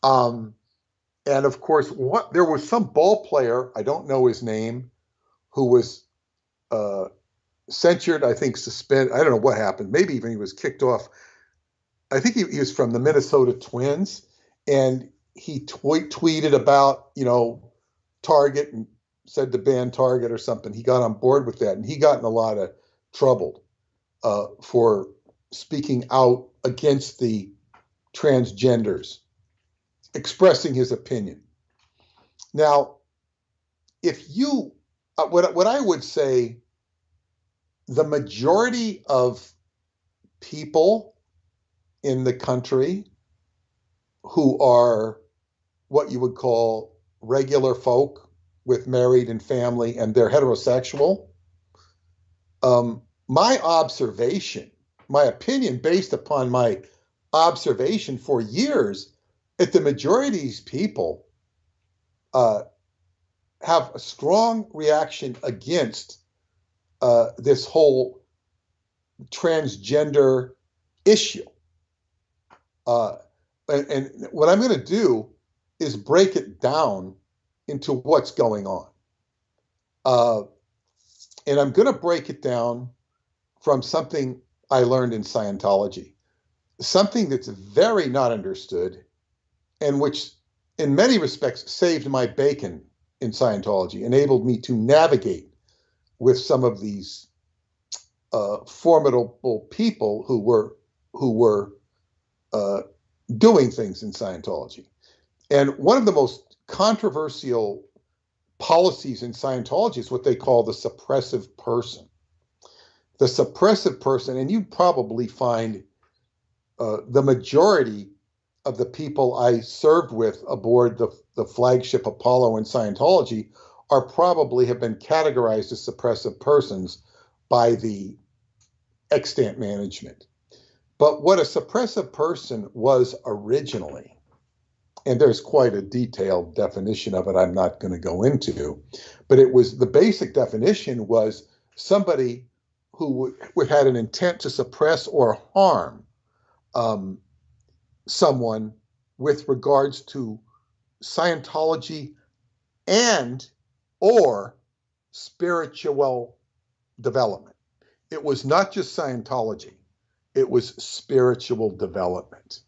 And of course, there was some ball player, I don't know his name, who was censured, I think suspended. I don't know what happened. Maybe even he was kicked off. I think he was from the Minnesota Twins, and he tweeted about, Target, and said to ban Target or something. He got on board with that, and he got in a lot of trouble for speaking out against the transgenders, expressing his opinion. Now, if you, what I would say, the majority of people in the country who are what you would call regular folk with married and family, and they're heterosexual, my observation, my opinion based upon my observation for years, that the majority of these people have a strong reaction against this whole transgender issue. And what I'm going to do is break it down into what's going on. And I'm going to break it down from something I learned in Scientology, something that's very not understood and which in many respects saved my bacon in Scientology, enabled me to navigate with some of these formidable people who were doing things in Scientology. And one of the most controversial policies in Scientology is what they call the suppressive person. The suppressive person, and you probably find the majority of the people I served with aboard the flagship Apollo in Scientology are probably have been categorized as suppressive persons by the extant management. But what a suppressive person was originally, and there's quite a detailed definition of it I'm not going to go into, but it was the basic definition was somebody who had an intent to suppress or harm someone with regards to Scientology and or spiritual development. It was not just Scientology, it was spiritual development.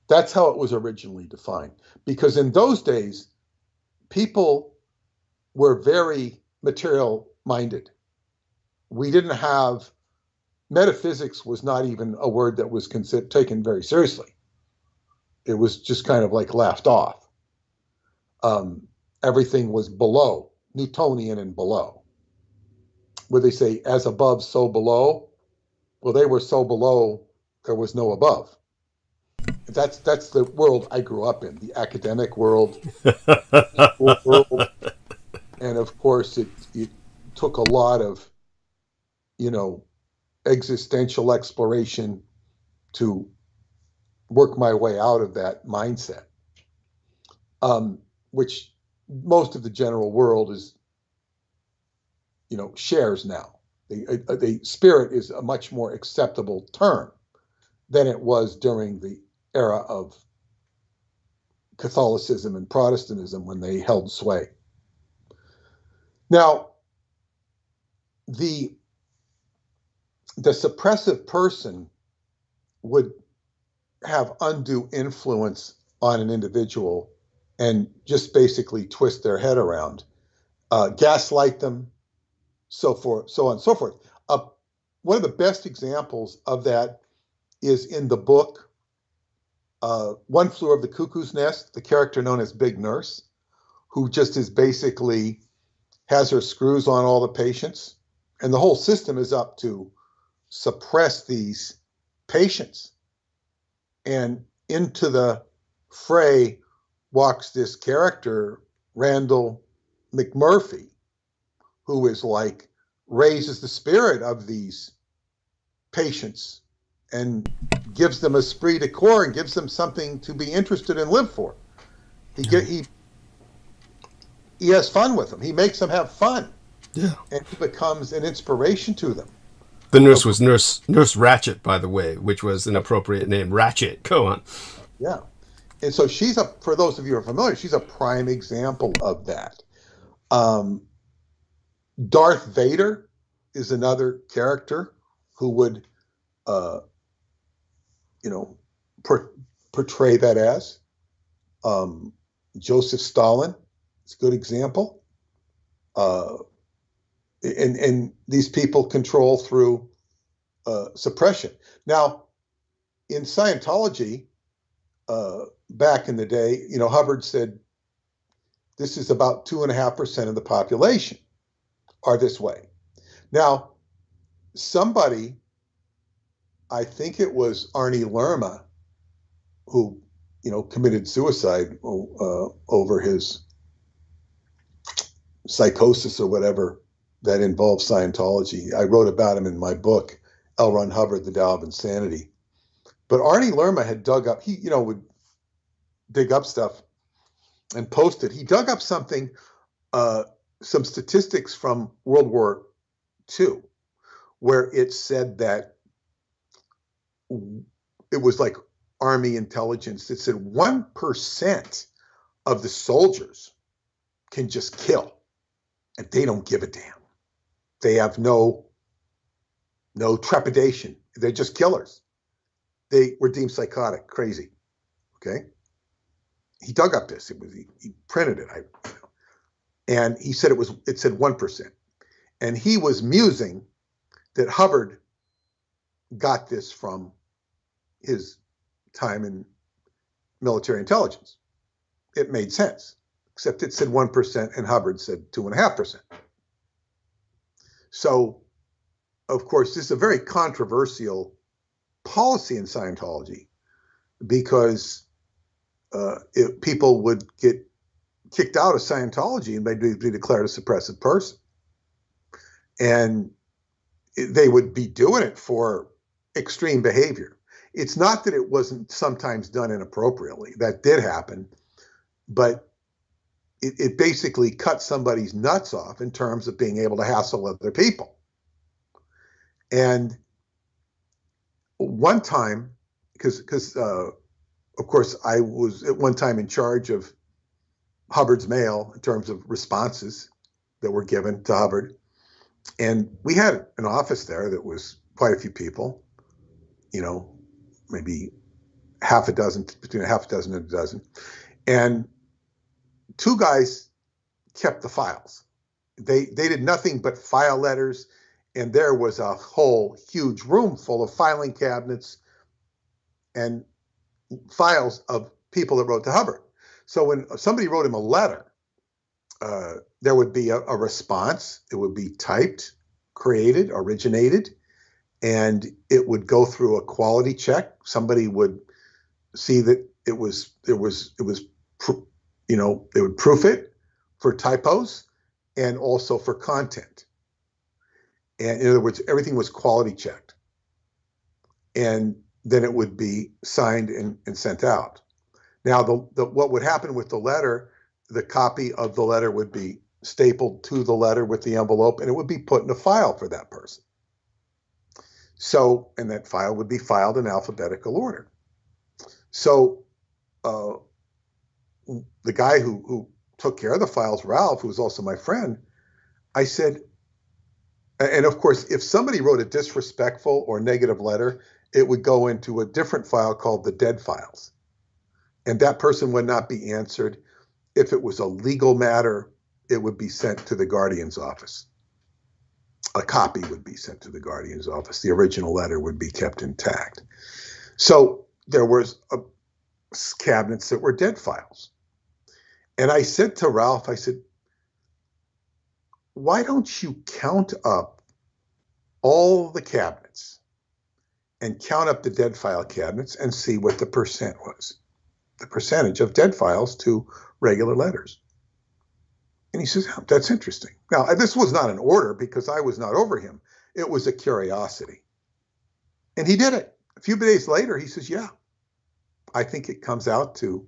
That's how it was originally defined. Because in those days, people were very material minded. We didn't have, metaphysics was not even a word that was taken very seriously. It was just kind of like laughed off. Everything was below, Newtonian and below. Where they say, as above, so below. Well, they were so below, there was no above. That's the world I grew up in, the academic world. And of course, it took a lot of, existential exploration to work my way out of that mindset, which most of the general world is, shares now. The spirit is a much more acceptable term than it was during the era of Catholicism and Protestantism when they held sway. Now, the suppressive person would have undue influence on an individual and just basically twist their head around, gaslight them, so forth, so on and so forth. One of the best examples of that is in the book, One Flew Over the Cuckoo's Nest, the character known as Big Nurse, who just is basically has her screws on all the patients. And the whole system is up to suppress these patients. And into the fray walks this character, Randall McMurphy, who is like, raises the spirit of these patients and gives them esprit de corps and gives them something to be interested and live for. He has fun with them. He makes them have fun. Yeah. And he becomes an inspiration to them. The nurse was Nurse Ratchet, by the way, which was an appropriate name. Ratchet. Go on. Yeah. And so for those of you who are familiar, she's a prime example of that. Darth Vader is another character who would, portray that as. Joseph Stalin is a good example. And these people control through suppression. Now, in Scientology, back in the day, Hubbard said this is about 2.5% of the population are this way. Now, somebody, I think it was Arnie Lerma, who committed suicide over his psychosis or whatever that involved Scientology. I wrote about him in my book, L. Ron Hubbard, The Tao of Insanity. But Arnie Lerma had dug up, he would dig up stuff and post it. He dug up some statistics from World War II, where it said that it was like Army intelligence. It said 1% of the soldiers can just kill, and they don't give a damn. They have no trepidation. They're just killers. They were deemed psychotic, crazy. Okay. He dug up this. He printed it. And he said it said 1%. And he was musing that Hubbard got this from his time in military intelligence. It made sense, except it said 1% and Hubbard said 2.5%. So, of course, this is a very controversial policy in Scientology, because people would get kicked out of Scientology and they'd be declared a suppressive person. And they would be doing it for extreme behavior. It's not that it wasn't sometimes done inappropriately. That did happen. But it basically cut somebody's nuts off in terms of being able to hassle other people. And one time, because of course I was at one time in charge of Hubbard's mail in terms of responses that were given to Hubbard. And we had an office there that was quite a few people, maybe half a dozen, between a half a dozen and a dozen. And two guys kept the files. They did nothing but file letters, and there was a whole huge room full of filing cabinets and files of people that wrote to Hubbard. So when somebody wrote him a letter, there would be a response. It would be typed, created, originated, and it would go through a quality check. Somebody would see that they would proof it for typos and also for content. And in other words, everything was quality checked. And then it would be signed and sent out. Now, what would happen with the letter, the copy of the letter would be stapled to the letter with the envelope, and it would be put in a file for that person. So, and that file would be filed in alphabetical order. So, the guy who took care of the files, Ralph, who was also my friend, I said, and of course, if somebody wrote a disrespectful or negative letter, it would go into a different file called the dead files. And that person would not be answered. If it was a legal matter, it would be sent to the guardian's office. A copy would be sent to the guardian's office. The original letter would be kept intact. So there was cabinets that were dead files. And I said to Ralph, I said, why don't you count up all the cabinets and count up the dead file cabinets and see what the percent was, the percentage of dead files to regular letters. And he says, oh, that's interesting. Now, this was not an order because I was not over him. It was a curiosity. And he did it. A few days later, he says, yeah, I think it comes out to,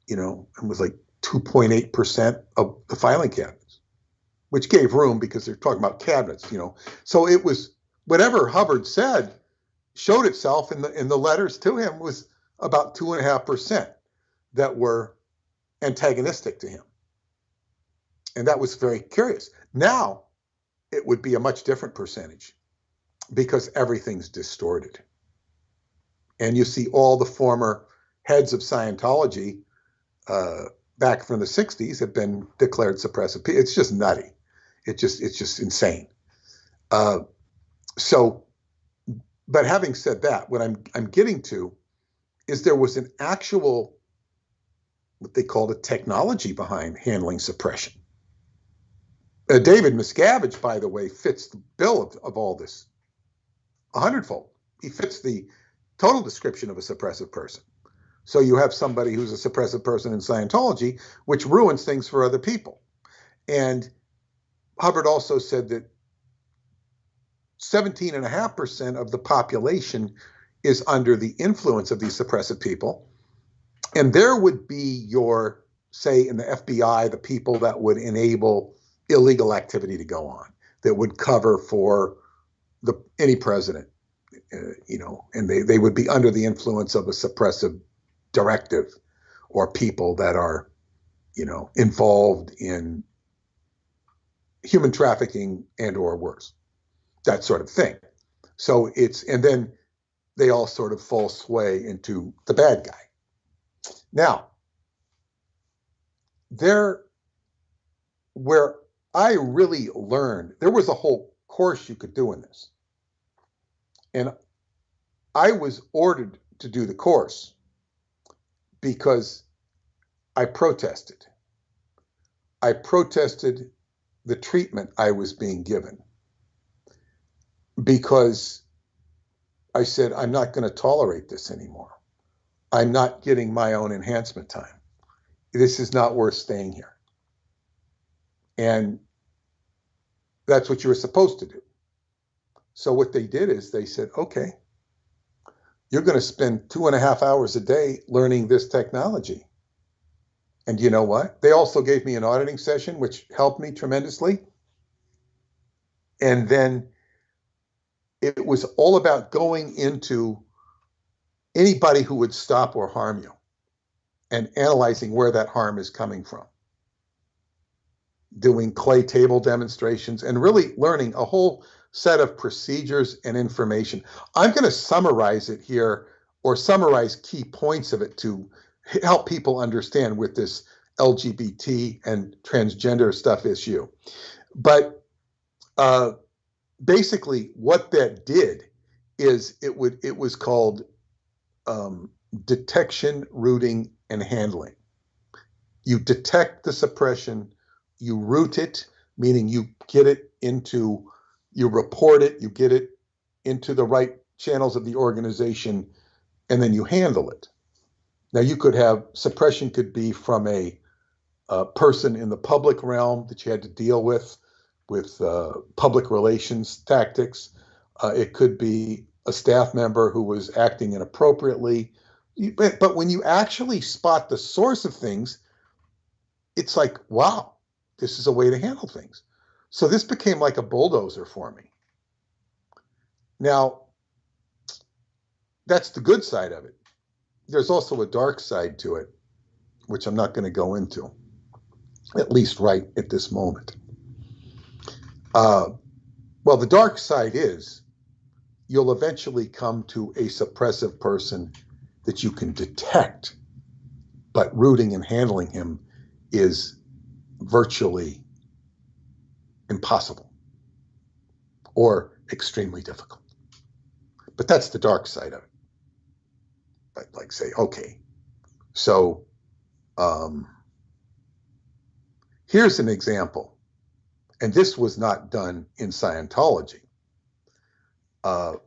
it was like 2.8% of the filing cabinets, which gave room because they're talking about cabinets, So it was whatever Hubbard said showed itself in the letters to him was about 2.5% that were antagonistic to him. And that was very curious. Now it would be a much different percentage because everything's distorted. And you see all the former heads of Scientology back from the 60s have been declared suppressive. It's just nutty. It's just insane. But having said that, what I'm getting to is there was an actual, what they called a technology behind handling suppression. David Miscavige, by the way, fits the bill of all this 100-fold. He fits the total description of a suppressive person. So you have somebody who's a suppressive person in Scientology, which ruins things for other people. And Hubbard also said that 17.5% of the population is under the influence of these suppressive people. And there would be your, say, in the FBI, the people that would enable illegal activity to go on, that would cover for any president, and they would be under the influence of a suppressive directive or people that are, involved in human trafficking and or worse, that sort of thing. So and then they all sort of fall sway into the bad guy. Now, where I really learned, there was a whole course you could do in this. And I was ordered to do the course because I protested. I protested the treatment I was being given because I said, I'm not going to tolerate this anymore. I'm not getting my own enhancement time. This is not worth staying here. And that's what you were supposed to do. So what they did is they said, okay, you're going to spend 2.5 hours a day learning this technology. And you know what? They also gave me an auditing session, which helped me tremendously. And then it was all about going into anybody who would stop or harm you and analyzing where that harm is coming from. Doing clay table demonstrations and really learning a whole set of procedures and information. I'm going to summarize it here, or summarize key points of it to help people understand with this LGBT and transgender stuff issue. But basically what that did is it was called detection, rooting, and handling. You detect the suppression, you root it, meaning you get it into, you report it, you get it into the right channels of the organization, and then you handle it. Now, you could have suppression, could be from a person in the public realm that you had to deal with public relations tactics. It could be a staff member who was acting inappropriately. But when you actually spot the source of things, it's like, wow, this is a way to handle things. So this became like a bulldozer for me. Now, that's the good side of it. There's also a dark side to it, which I'm not going to go into, at least right at this moment. Well, the dark side is you'll eventually come to a suppressive person that you can detect, but rooting and handling him is virtually impossible or extremely difficult. But that's the dark side of it. But like say, okay, so here's an example. And this was not done in Scientology. I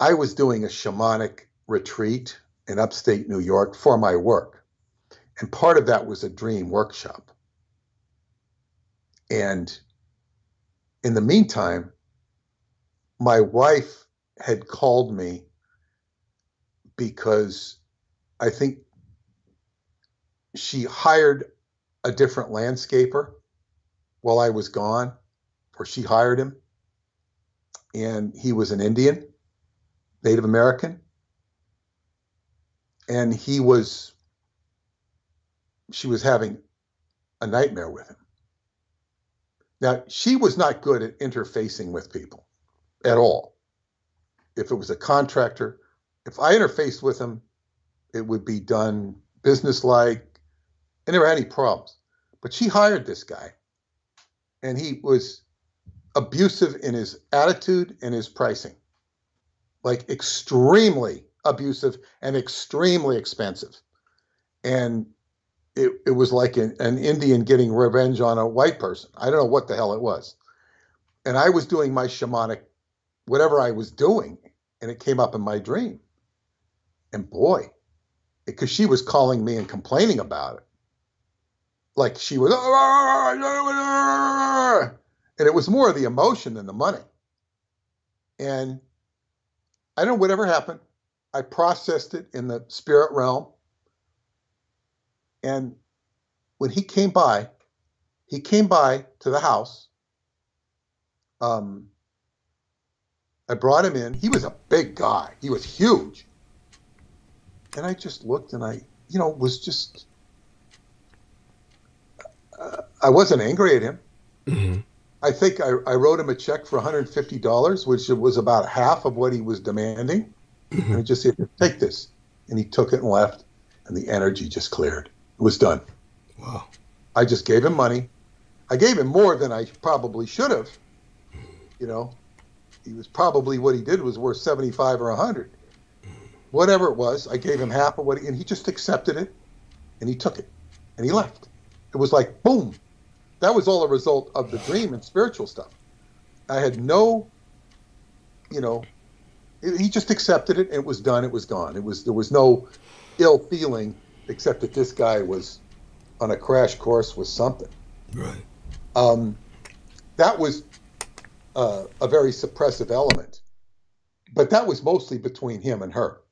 was doing a shamanic retreat in upstate New York for my work. And part of that was a dream workshop. And in the meantime, my wife had called me because I think she hired a different landscaper while I was gone, or she hired him. And he was an Indian, Native American. And she was having a nightmare with him. Now, she was not good at interfacing with people at all. If it was a contractor, if I interfaced with him, it would be done businesslike, and never had any problems. But she hired this guy, and he was abusive in his attitude and his pricing, like extremely abusive and extremely expensive. And it was like an Indian getting revenge on a white person. I don't know what the hell it was. And I was doing my shamanic, whatever I was doing, and it came up in my dream. And boy, because she was calling me and complaining about it. Like she was, and it was more of the emotion than the money. And I don't know whatever happened. I processed it in the spirit realm. And when he came by to the house. I brought him in. He was a big guy. He was huge. And I just looked and I, was just, I wasn't angry at him. Mm-hmm. I think I wrote him a check for $150, which was about half of what he was demanding. Mm-hmm. And I just said, take this. And he took it and left. And the energy just cleared. It was done. Wow. I just gave him money. I gave him more than I probably should have. He was probably, what he did was worth 75 or 100. Whatever it was, I gave him half of and he just accepted it, and he took it, and he left. It was like, boom. That was all a result of the dream and spiritual stuff. I had no, he just accepted it, and it was done. It was gone. There was no ill feeling, except that this guy was on a crash course with something. Right. That was a very suppressive element, but that was mostly between him and her.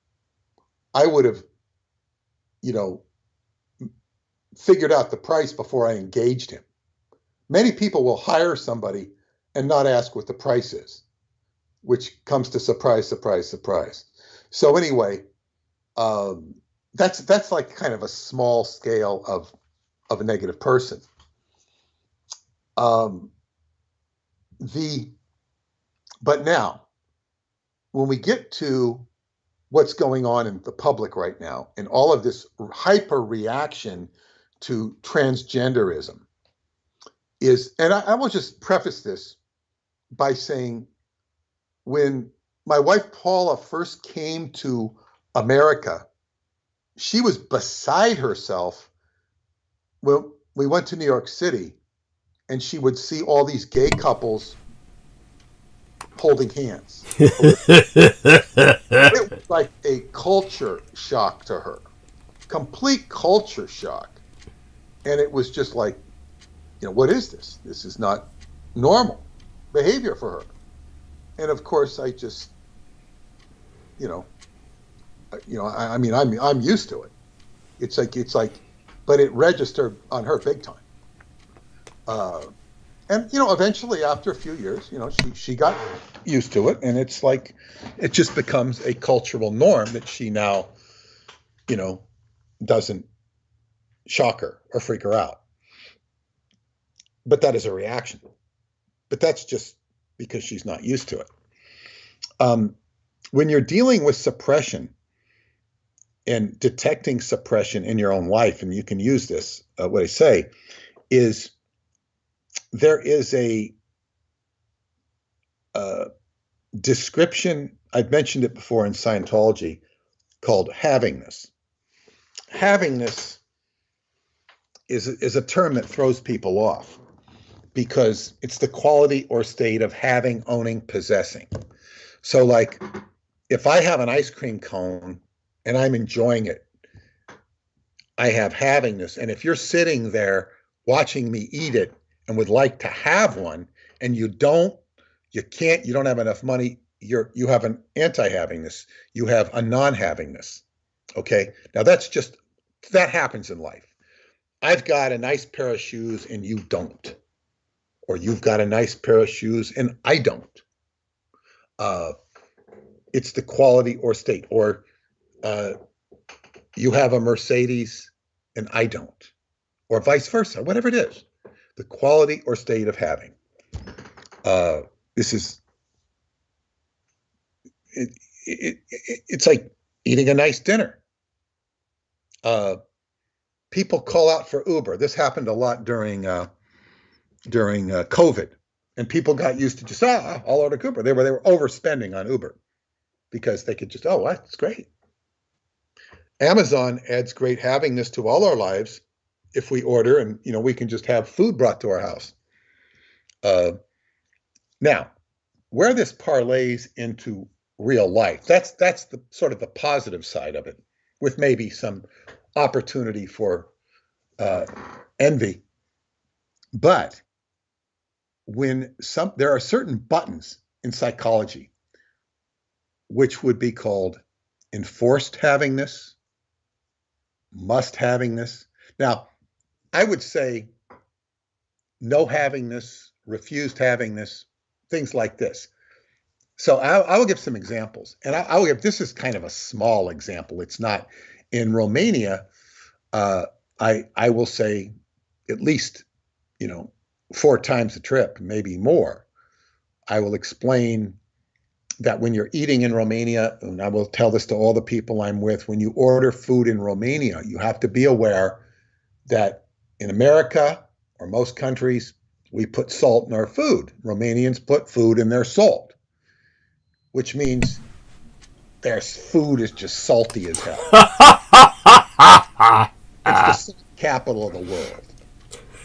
I would have, figured out the price before I engaged him. Many people will hire somebody and not ask what the price is, which comes to surprise, surprise, surprise. So anyway, that's like kind of a small scale of a negative person. But now, when we get to what's going on in the public right now, and all of this hyper reaction to transgenderism and I will just preface this by saying, when my wife Paula first came to America, she was beside herself when we went to New York City, and she would see all these gay couples holding hands. It was like a culture shock to her, complete culture shock. And it was just like, what is this? This is not normal behavior for her. And of course, I just, I mean, I'm used to it. It's like, but it registered on her big time. And eventually, after a few years, she got used to it, and it's like it just becomes a cultural norm that she now, doesn't shock her or freak her out. But that is a reaction. But that's just because she's not used to it. When you're dealing with suppression and detecting suppression in your own life, and you can use this, what I say is, there is a description, I've mentioned it before in Scientology, called havingness. Havingness is a term that throws people off, because it's the quality or state of having, owning, possessing. So like, if I have an ice cream cone and I'm enjoying it, I have havingness. And if you're sitting there watching me eat it and would like to have one, and you don't have enough money, you have an anti-havingness. You have a non-havingness. Okay. Now that happens in life. I've got a nice pair of shoes and you don't. Or you've got a nice pair of shoes and I don't. It's the quality or state. Or you have a Mercedes and I don't. Or vice versa, whatever it is. The quality or state of having. This is, it's like eating a nice dinner. People call out for Uber. This happened a lot during COVID, and people got used to just, I'll order Uber. They were overspending on Uber because they could just, that's great. Amazon adds great havingness to all our lives if we order, and we can just have food brought to our house. Now, where this parlays into real life, that's the sort of the positive side of it, with maybe some opportunity for envy. But when there are certain buttons in psychology which would be called enforced havingness, must havingness. Now, I would say no havingness, refused havingness, things like this. So I will give some examples, and I will give, this is kind of a small example. It's not in Romania. Uh, I will say at least, 4 times a trip, maybe more. I will explain that when you're eating in Romania, and I will tell this to all the people I'm with, when you order food in Romania, you have to be aware that in America or most countries, we put salt in our food. Romanians put food in their salt, which means their food is just salty as hell. It's the salt capital of the world.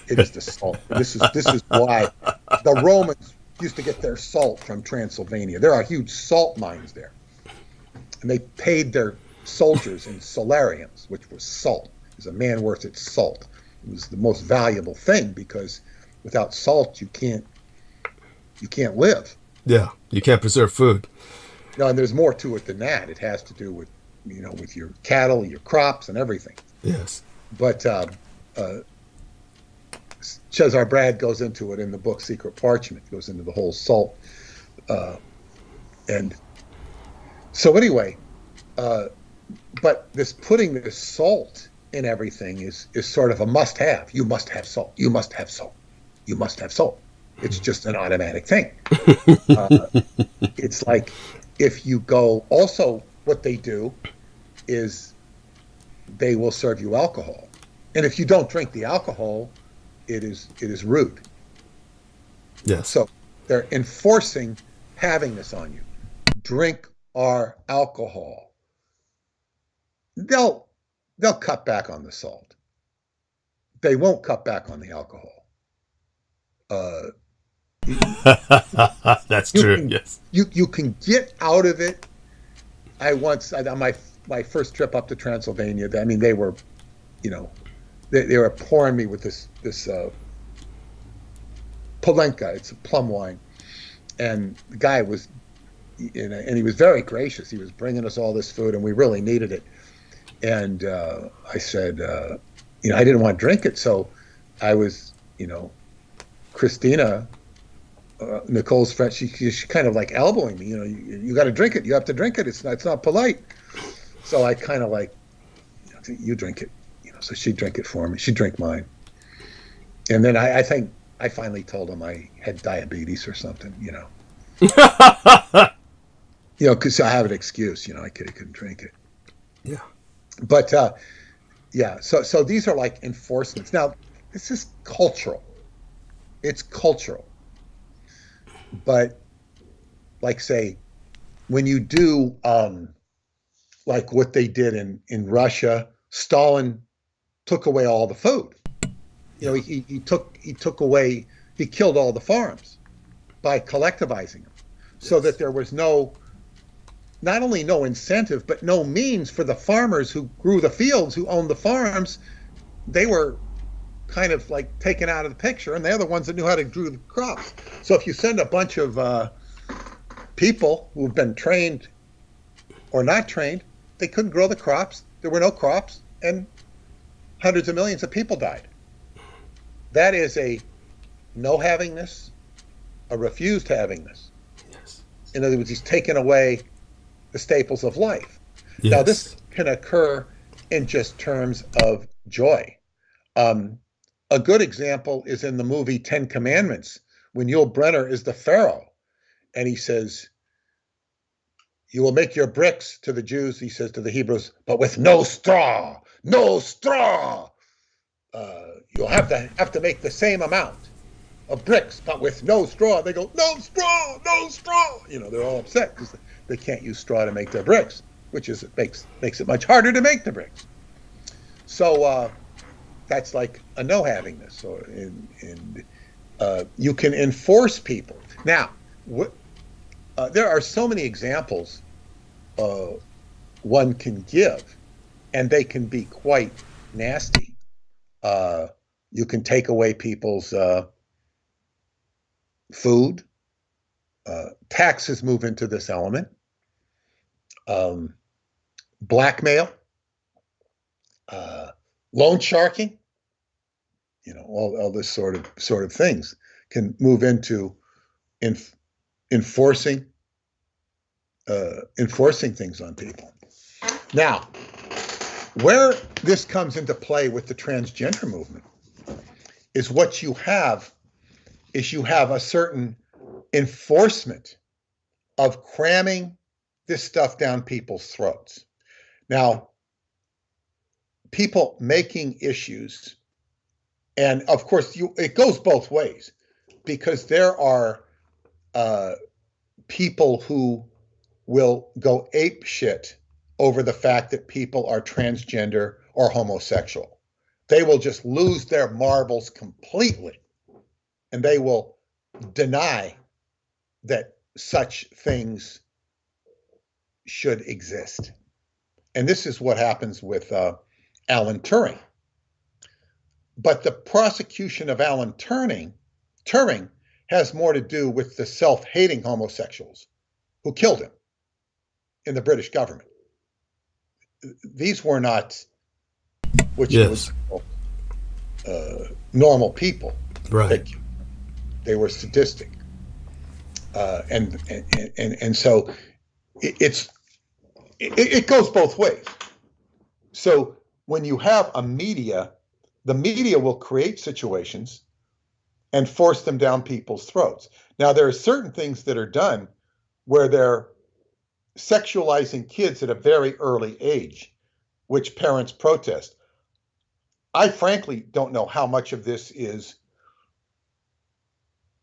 It is the salt. This is why the Romans used to get their salt from Transylvania. There are huge salt mines there, and they paid their soldiers in solariums, which was salt. It was a man worth its salt. It was the most valuable thing because without salt you can't live. Yeah, you can't preserve food. No, and there's more to it than that. It has to do with with your cattle, your crops, and everything. Yes. But Cesar Brad goes into it in the book Secret Parchment, goes into the whole salt. And so anyway, but this putting this salt in everything is sort of a must-have. You must have salt. You must have salt. You must have salt. It's just an automatic thing. It's like if you go, also what they do is they will serve you alcohol. And if you don't drink the alcohol, it is rude. Yes. So they're enforcing having this on you. Drink our alcohol. They'll cut back on the salt. They won't cut back on the alcohol. That's true. Yes. You can get out of it. On my first trip up to Transylvania, I mean, they were, they were pouring me with this Polenka. It's a plum wine, and the guy was, and he was very gracious. He was bringing us all this food, and we really needed it. And I said, I didn't want to drink it, so I was, Christina, Nicole's friend, she kind of like elbowing me. You got to drink it. You have to drink it. It's not polite. So I kind of like, you drink it. So she'd drink it for me. She'd drink mine. And then I think I finally told him I had diabetes or something. Because I have an excuse. I couldn't drink it. Yeah. But yeah. So these are like enforcements. Now this is cultural. It's cultural. But like say, when you do like what they did in Russia, Stalin took away all the food. He killed all the farms by collectivizing them, so that there was not only no incentive, but no means for the farmers who grew the fields, who owned the farms. They were kind of like taken out of the picture, and they're the ones that knew how to grow the crops. So if you send a bunch of people who've been trained or not trained, they couldn't grow the crops. There were no crops, and hundreds of millions of people died. That is a no havingness, a refused havingness. Yes. In other words, he's taken away the staples of life. Yes. Now, this can occur in just terms of joy. A good example is in the movie 10 Commandments, when Yul Brynner is the Pharaoh, and he says, you will make your bricks, to the Jews, he says to the Hebrews, but with no straw, no straw. You'll have to make the same amount of bricks, but with no straw. They go, no straw, no straw. They're all upset because they can't use straw to make their bricks, which makes it much harder to make the bricks. So that's like a no havingness. You can enforce people. Now, there are so many examples one can give, and they can be quite nasty. You can take away people's food. Taxes move into this element. Blackmail, loan sharking, all this sort of things can move into enforcing enforcing things on people. Now, where this comes into play with the transgender movement is what you have a certain enforcement of cramming this stuff down people's throats. Now, people making issues, and of course, it goes both ways, because there are people who will go ape shit over the fact that people are transgender or homosexual. They will just lose their marbles completely, and they will deny that such things should exist. And this is what happens with Alan Turing. But the prosecution of Alan Turing has more to do with the self-hating homosexuals who killed him in the British government. These were not what you would call normal people. Right. They were sadistic. And so it goes both ways. So when you have a media, the media will create situations and force them down people's throats. Now, there are certain things that are done where they're sexualizing kids at a very early age, which parents protest. I frankly don't know how much of this is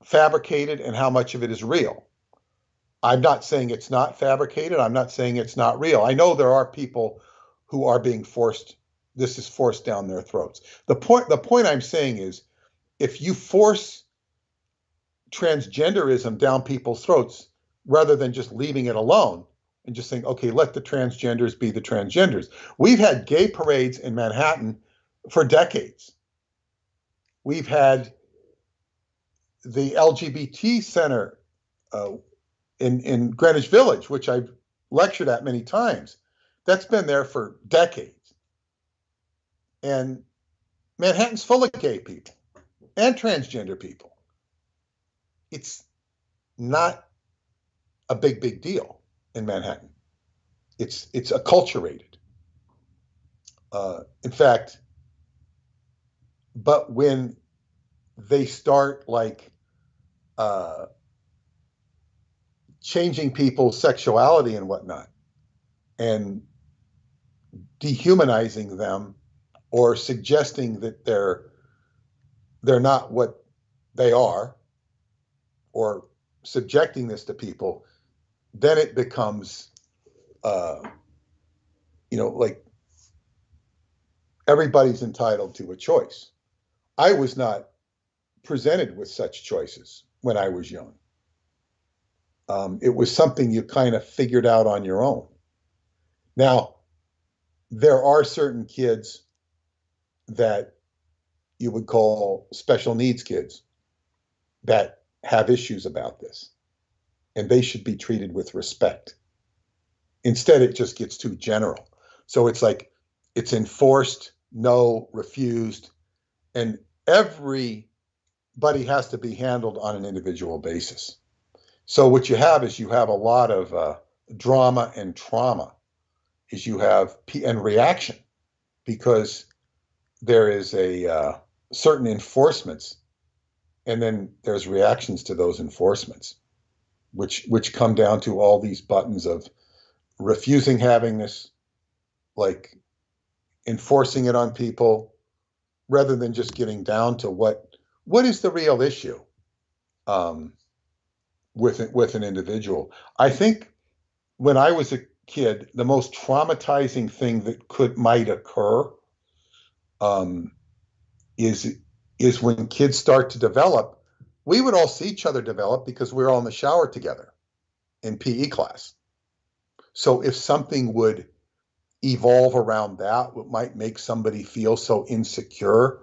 fabricated and how much of it is real. I'm not saying it's not fabricated. I'm not saying it's not real. I know there are people who are being forced, this is forced down their throats. The point I'm saying is, if you force transgenderism down people's throats, rather than just leaving it alone and just saying, okay, let the transgenders be the transgenders. We've had gay parades in Manhattan for decades. We've had the LGBT Center in Greenwich Village, which I've lectured at many times. That's been there for decades. And Manhattan's full of gay people and transgender people. It's not a big deal in Manhattan. It's acculturated. In fact, but when they start changing people's sexuality and whatnot, and dehumanizing them, or suggesting that they're not what they are, or subjecting this to people, then it becomes, like everybody's entitled to a choice. I was not presented with such choices when I was young. It was something you kind of figured out on your own. Now, there are certain kids that you would call special needs kids that have issues about this, and they should be treated with respect. Instead, it just gets too general. So it's like it's enforced, no, refused, and everybody has to be handled on an individual basis. So what you have is a lot of drama and trauma, is you have and reaction, because there is a certain enforcements, and then there's reactions to those enforcements, which come down to all these buttons of refusing having this, like enforcing it on people, rather than just getting down to what is the real issue with an individual. I think when I was a kid, the most traumatizing thing that might occur is when kids start to develop. We would all see each other develop because we were all in the shower together in PE class. So if something would evolve around that, what might make somebody feel so insecure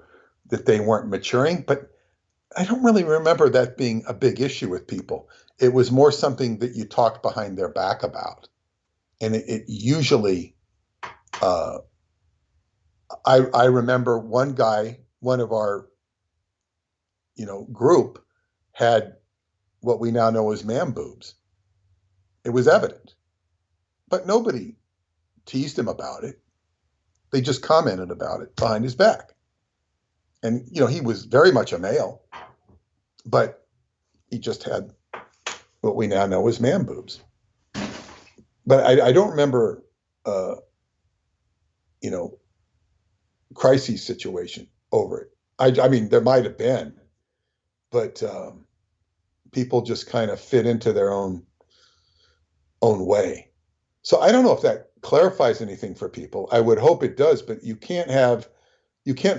that they weren't maturing. But I don't really remember that being a big issue with people. It was more something that you talked behind their back about. And it usually, I remember one guy, one of our, group, had what we now know as man boobs. It was evident. but nobody teased him about it. They just commented about it behind his back. And, he was very much a male, but he just had what we now know as man boobs. But I don't remember, crisis situation over it. I mean, there might have been, but people just kind of fit into their own way. So I don't know if that clarifies anything for people. I would hope it does, but you can't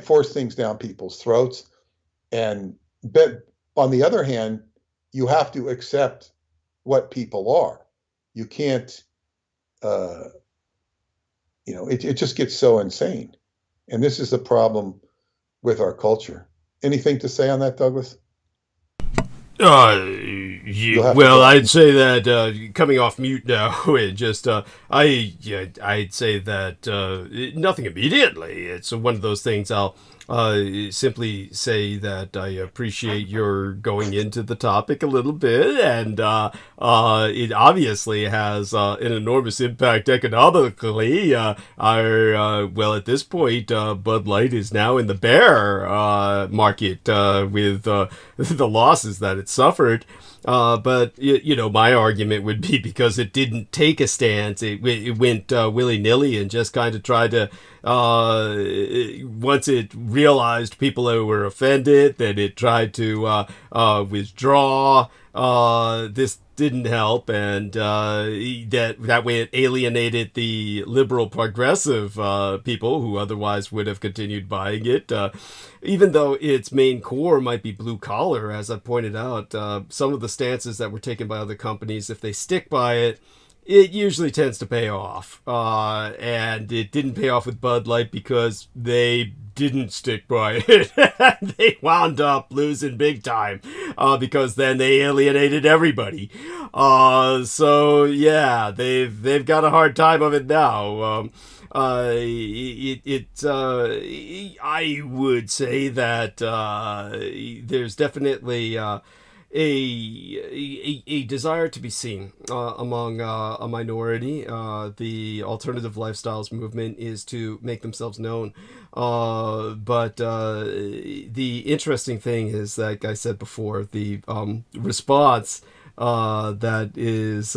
force things down people's throats. But on the other hand, you have to accept what people are. You can't, it just gets so insane. And this is the problem with our culture. Anything to say on that, Douglas? I'd say that coming off mute now, I'd say that nothing immediately. It's one of those things. I'll simply say that I appreciate your going into the topic a little bit, and it obviously has an enormous impact economically. At this point, Bud Light is now in the bear market with the losses that it suffered. But my argument would be because it didn't take a stance. It went willy-nilly and just kind of tried to, once it realized people were offended, then it tried to withdraw. This didn't help, and that way it alienated the liberal progressive people who otherwise would have continued buying it. Even though its main core might be blue collar, as I pointed out, some of the stances that were taken by other companies, if they stick by it, it usually tends to pay off. And it didn't pay off with Bud Light because they didn't stick by it. They wound up losing big time because then they alienated everybody. So yeah, they've got a hard time of it now. I would say that there's definitely a desire to be seen among a minority. The alternative lifestyles movement is to make themselves known. But the interesting thing is, like I said before, the response that is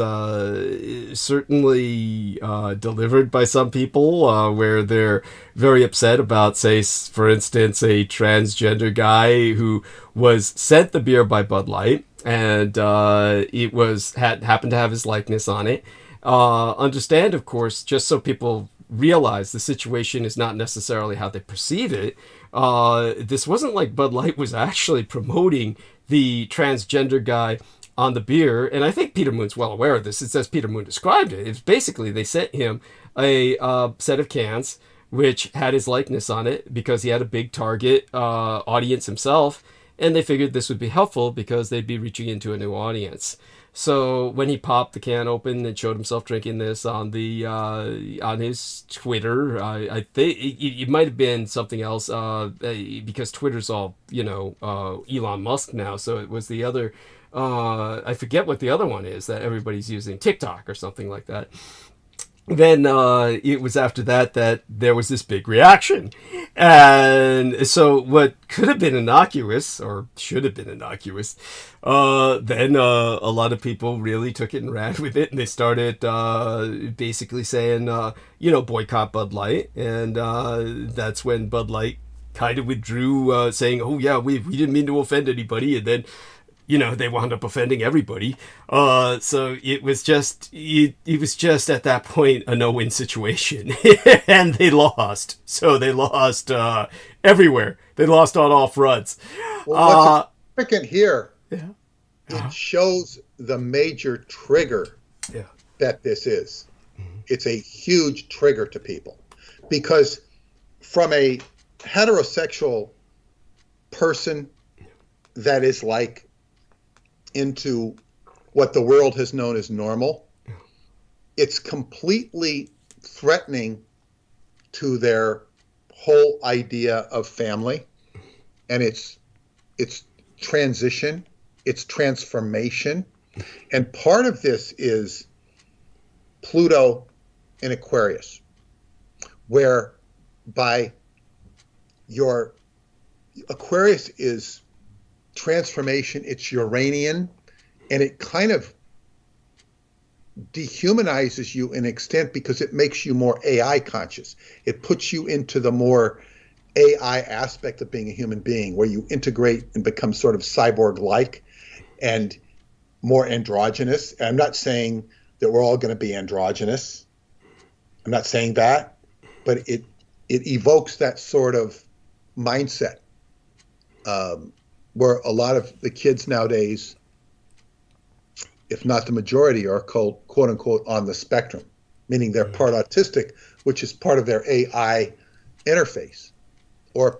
certainly delivered by some people, where they're very upset about, say, for instance, a transgender guy who was sent the beer by Bud Light, and it happened to have his likeness on it. Understand, of course, just so people realize the situation is not necessarily how they perceive it. This wasn't like Bud Light was actually promoting the transgender guy on the beer, and I think Peter Moon's well aware of this. It says Peter Moon described it. It's basically they sent him a set of cans which had his likeness on it because he had a big target audience himself, and they figured this would be helpful because they'd be reaching into a new audience. So when he popped the can open and showed himself drinking this on his Twitter, I think it might have been something else because Twitter's all Elon Musk now. So it was the other. I forget what the other one is that everybody's using, TikTok or something like that. Then it was after that there was this big reaction. And so what could have been innocuous, or should have been innocuous, then a lot of people really took it and ran with it. And they started basically saying, boycott Bud Light. And that's when Bud Light kind of withdrew, saying, oh, yeah, we didn't mean to offend anybody. And then they wound up offending everybody. So it was just at that point a no-win situation. And they lost. So they lost everywhere. They lost on all fronts. Well, what's significant here, yeah. It shows the major trigger that this is. Mm-hmm. It's a huge trigger to people. Because from a heterosexual person that is like into what the world has known as normal, it's completely threatening to their whole idea of family and its transition, its transformation. And part of this is Pluto in Aquarius, whereby your Aquarius is transformation, it's Uranian, and it kind of dehumanizes you in extent because it makes you more AI conscious. It puts you into the more AI aspect of being a human being, where you integrate and become sort of cyborg-like and more androgynous. And I'm not saying that we're all going to be androgynous. I'm not saying that, but it evokes that sort of mindset, where a lot of the kids nowadays, if not the majority, are called quote unquote on the spectrum, meaning they're part autistic, which is part of their AI interface, or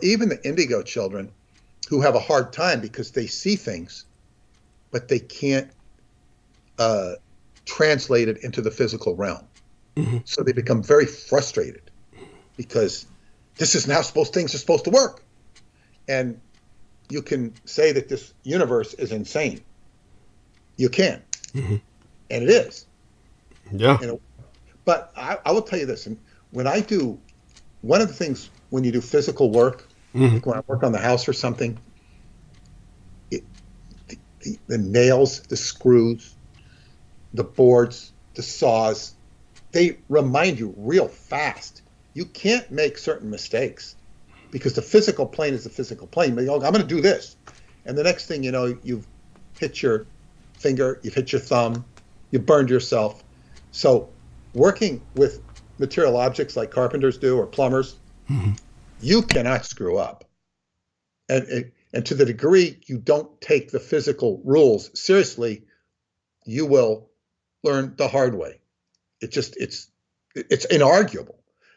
even the indigo children who have a hard time because they see things, but they can't translate it into the physical realm. Mm-hmm. So they become very frustrated because this isn't how things are supposed to work. And you can say that this universe is insane. You can. Mm-hmm. And it is. Yeah. But I will tell you this. And when I do, one of the things when you do physical work, mm-hmm. like when I work on the house or something, the nails, the screws, the boards, the saws, they remind you real fast. You can't make certain mistakes because the physical plane is the physical plane. But I'm going to do this. And the next thing you know, you've hit your finger, you've hit your thumb, you burned yourself. So working with material objects like carpenters do or plumbers, mm-hmm. you cannot screw up. And to the degree you don't take the physical rules seriously, you will learn the hard way. It's inarguable.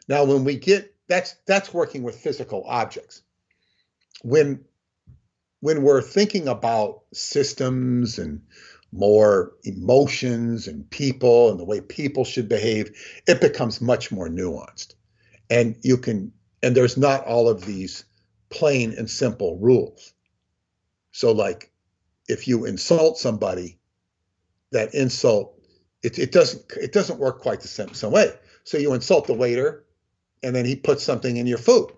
Now, when we get, that's working with physical objects. When we're thinking about systems and more emotions and people and the way people should behave, it becomes much more nuanced. And there's not all of these plain and simple rules. So like if you insult somebody, that insult, it doesn't work quite the same way. So you insult the waiter and then he puts something in your food,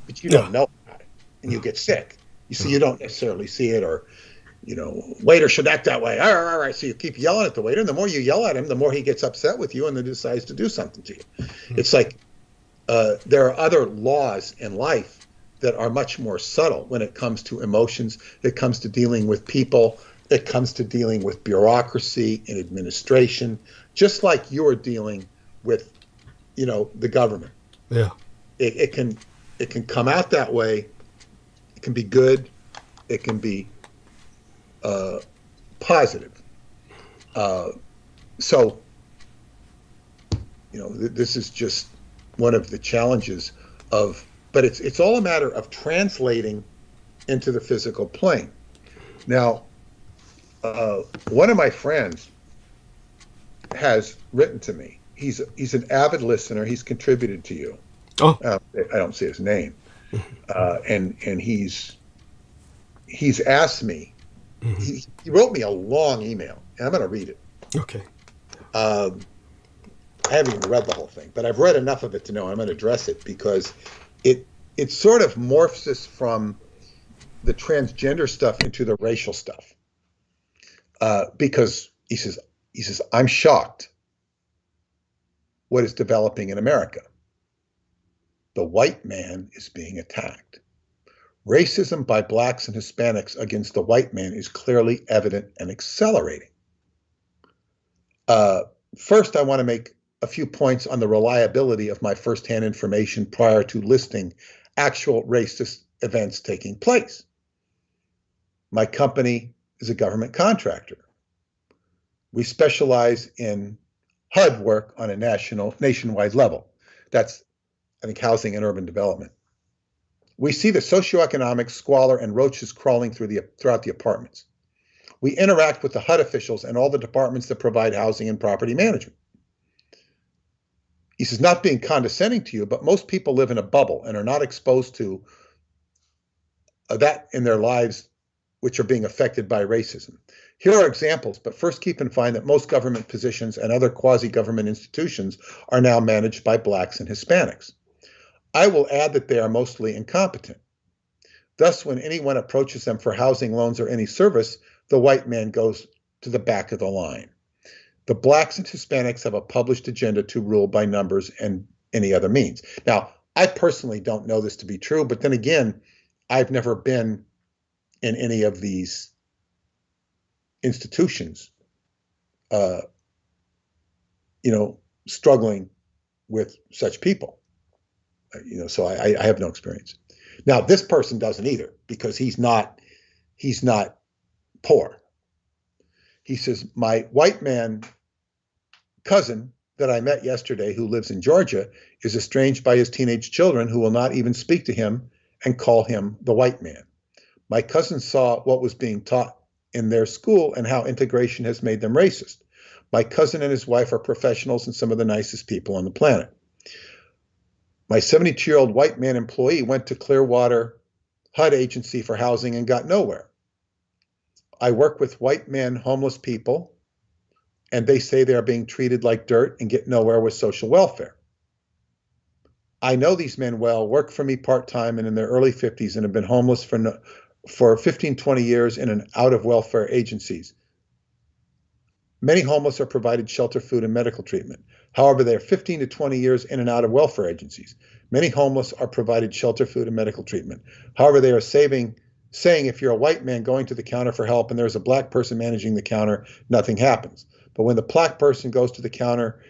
but you don't know about it and you get sick. You don't necessarily see it, or, waiter should act that way. All right. So you keep yelling at the waiter, and the more you yell at him, the more he gets upset with you and then decides to do something to you. Mm-hmm. It's like there are other laws in life that are much more subtle when it comes to emotions. It comes to dealing with people. It comes to dealing with bureaucracy and administration, just like you're dealing with, the government. Yeah. It can come out that way. It can be good. It can be positive. So, this is just one of the challenges but it's all a matter of translating into the physical plane. Now, one of my friends has written to me. He's an avid listener. He's contributed to you. Oh, I don't see his name. And he's asked me. Mm-hmm. He wrote me a long email, and I'm going to read it. Okay. I haven't even read the whole thing, but I've read enough of it to know I'm going to address it because it sort of morphs us from the transgender stuff into the racial stuff. Because he says, I'm shocked what is developing in America. The white man is being attacked. Racism by blacks and Hispanics against the white man is clearly evident and accelerating. First, I want to make a few points on the reliability of my firsthand information prior to listing actual racist events taking place. My company is a government contractor. We specialize in HUD work on a nationwide level. That's, I think, housing and urban development. We see the socioeconomic squalor and roaches crawling throughout the apartments. We interact with the HUD officials and all the departments that provide housing and property management. He says, not being condescending to you, but most people live in a bubble and are not exposed to that in their lives which are being affected by racism. Here are examples, but first keep in mind that most government positions and other quasi-government institutions are now managed by Blacks and Hispanics. I will add that they are mostly incompetent. Thus, when anyone approaches them for housing, loans, or any service, the white man goes to the back of the line. The Blacks and Hispanics have a published agenda to rule by numbers and any other means. Now, I personally don't know this to be true, but then again, I've never been in any of these institutions, struggling with such people. So I have no experience. Now, this person doesn't either, because he's not poor. He says, my white man cousin that I met yesterday, who lives in Georgia, is estranged by his teenage children who will not even speak to him and call him the white man. My cousin saw what was being taught in their school and how integration has made them racist. My cousin and his wife are professionals and some of the nicest people on the planet. My 72-year-old white man employee went to Clearwater HUD agency for housing and got nowhere. I work with white men, homeless people, and they say they are being treated like dirt and get nowhere with social welfare. I know these men well, work for me part-time and in their early 50s and have been homeless for 15, 20 years in and out of welfare agencies. Many homeless are provided shelter, food, and medical treatment. However, they are 15 to 20 years in and out of welfare agencies. Many homeless are provided shelter, food, and medical treatment. However, they are saying if you're a white man going to the counter for help and there's a black person managing the counter, nothing happens. But when the black person goes to the counter,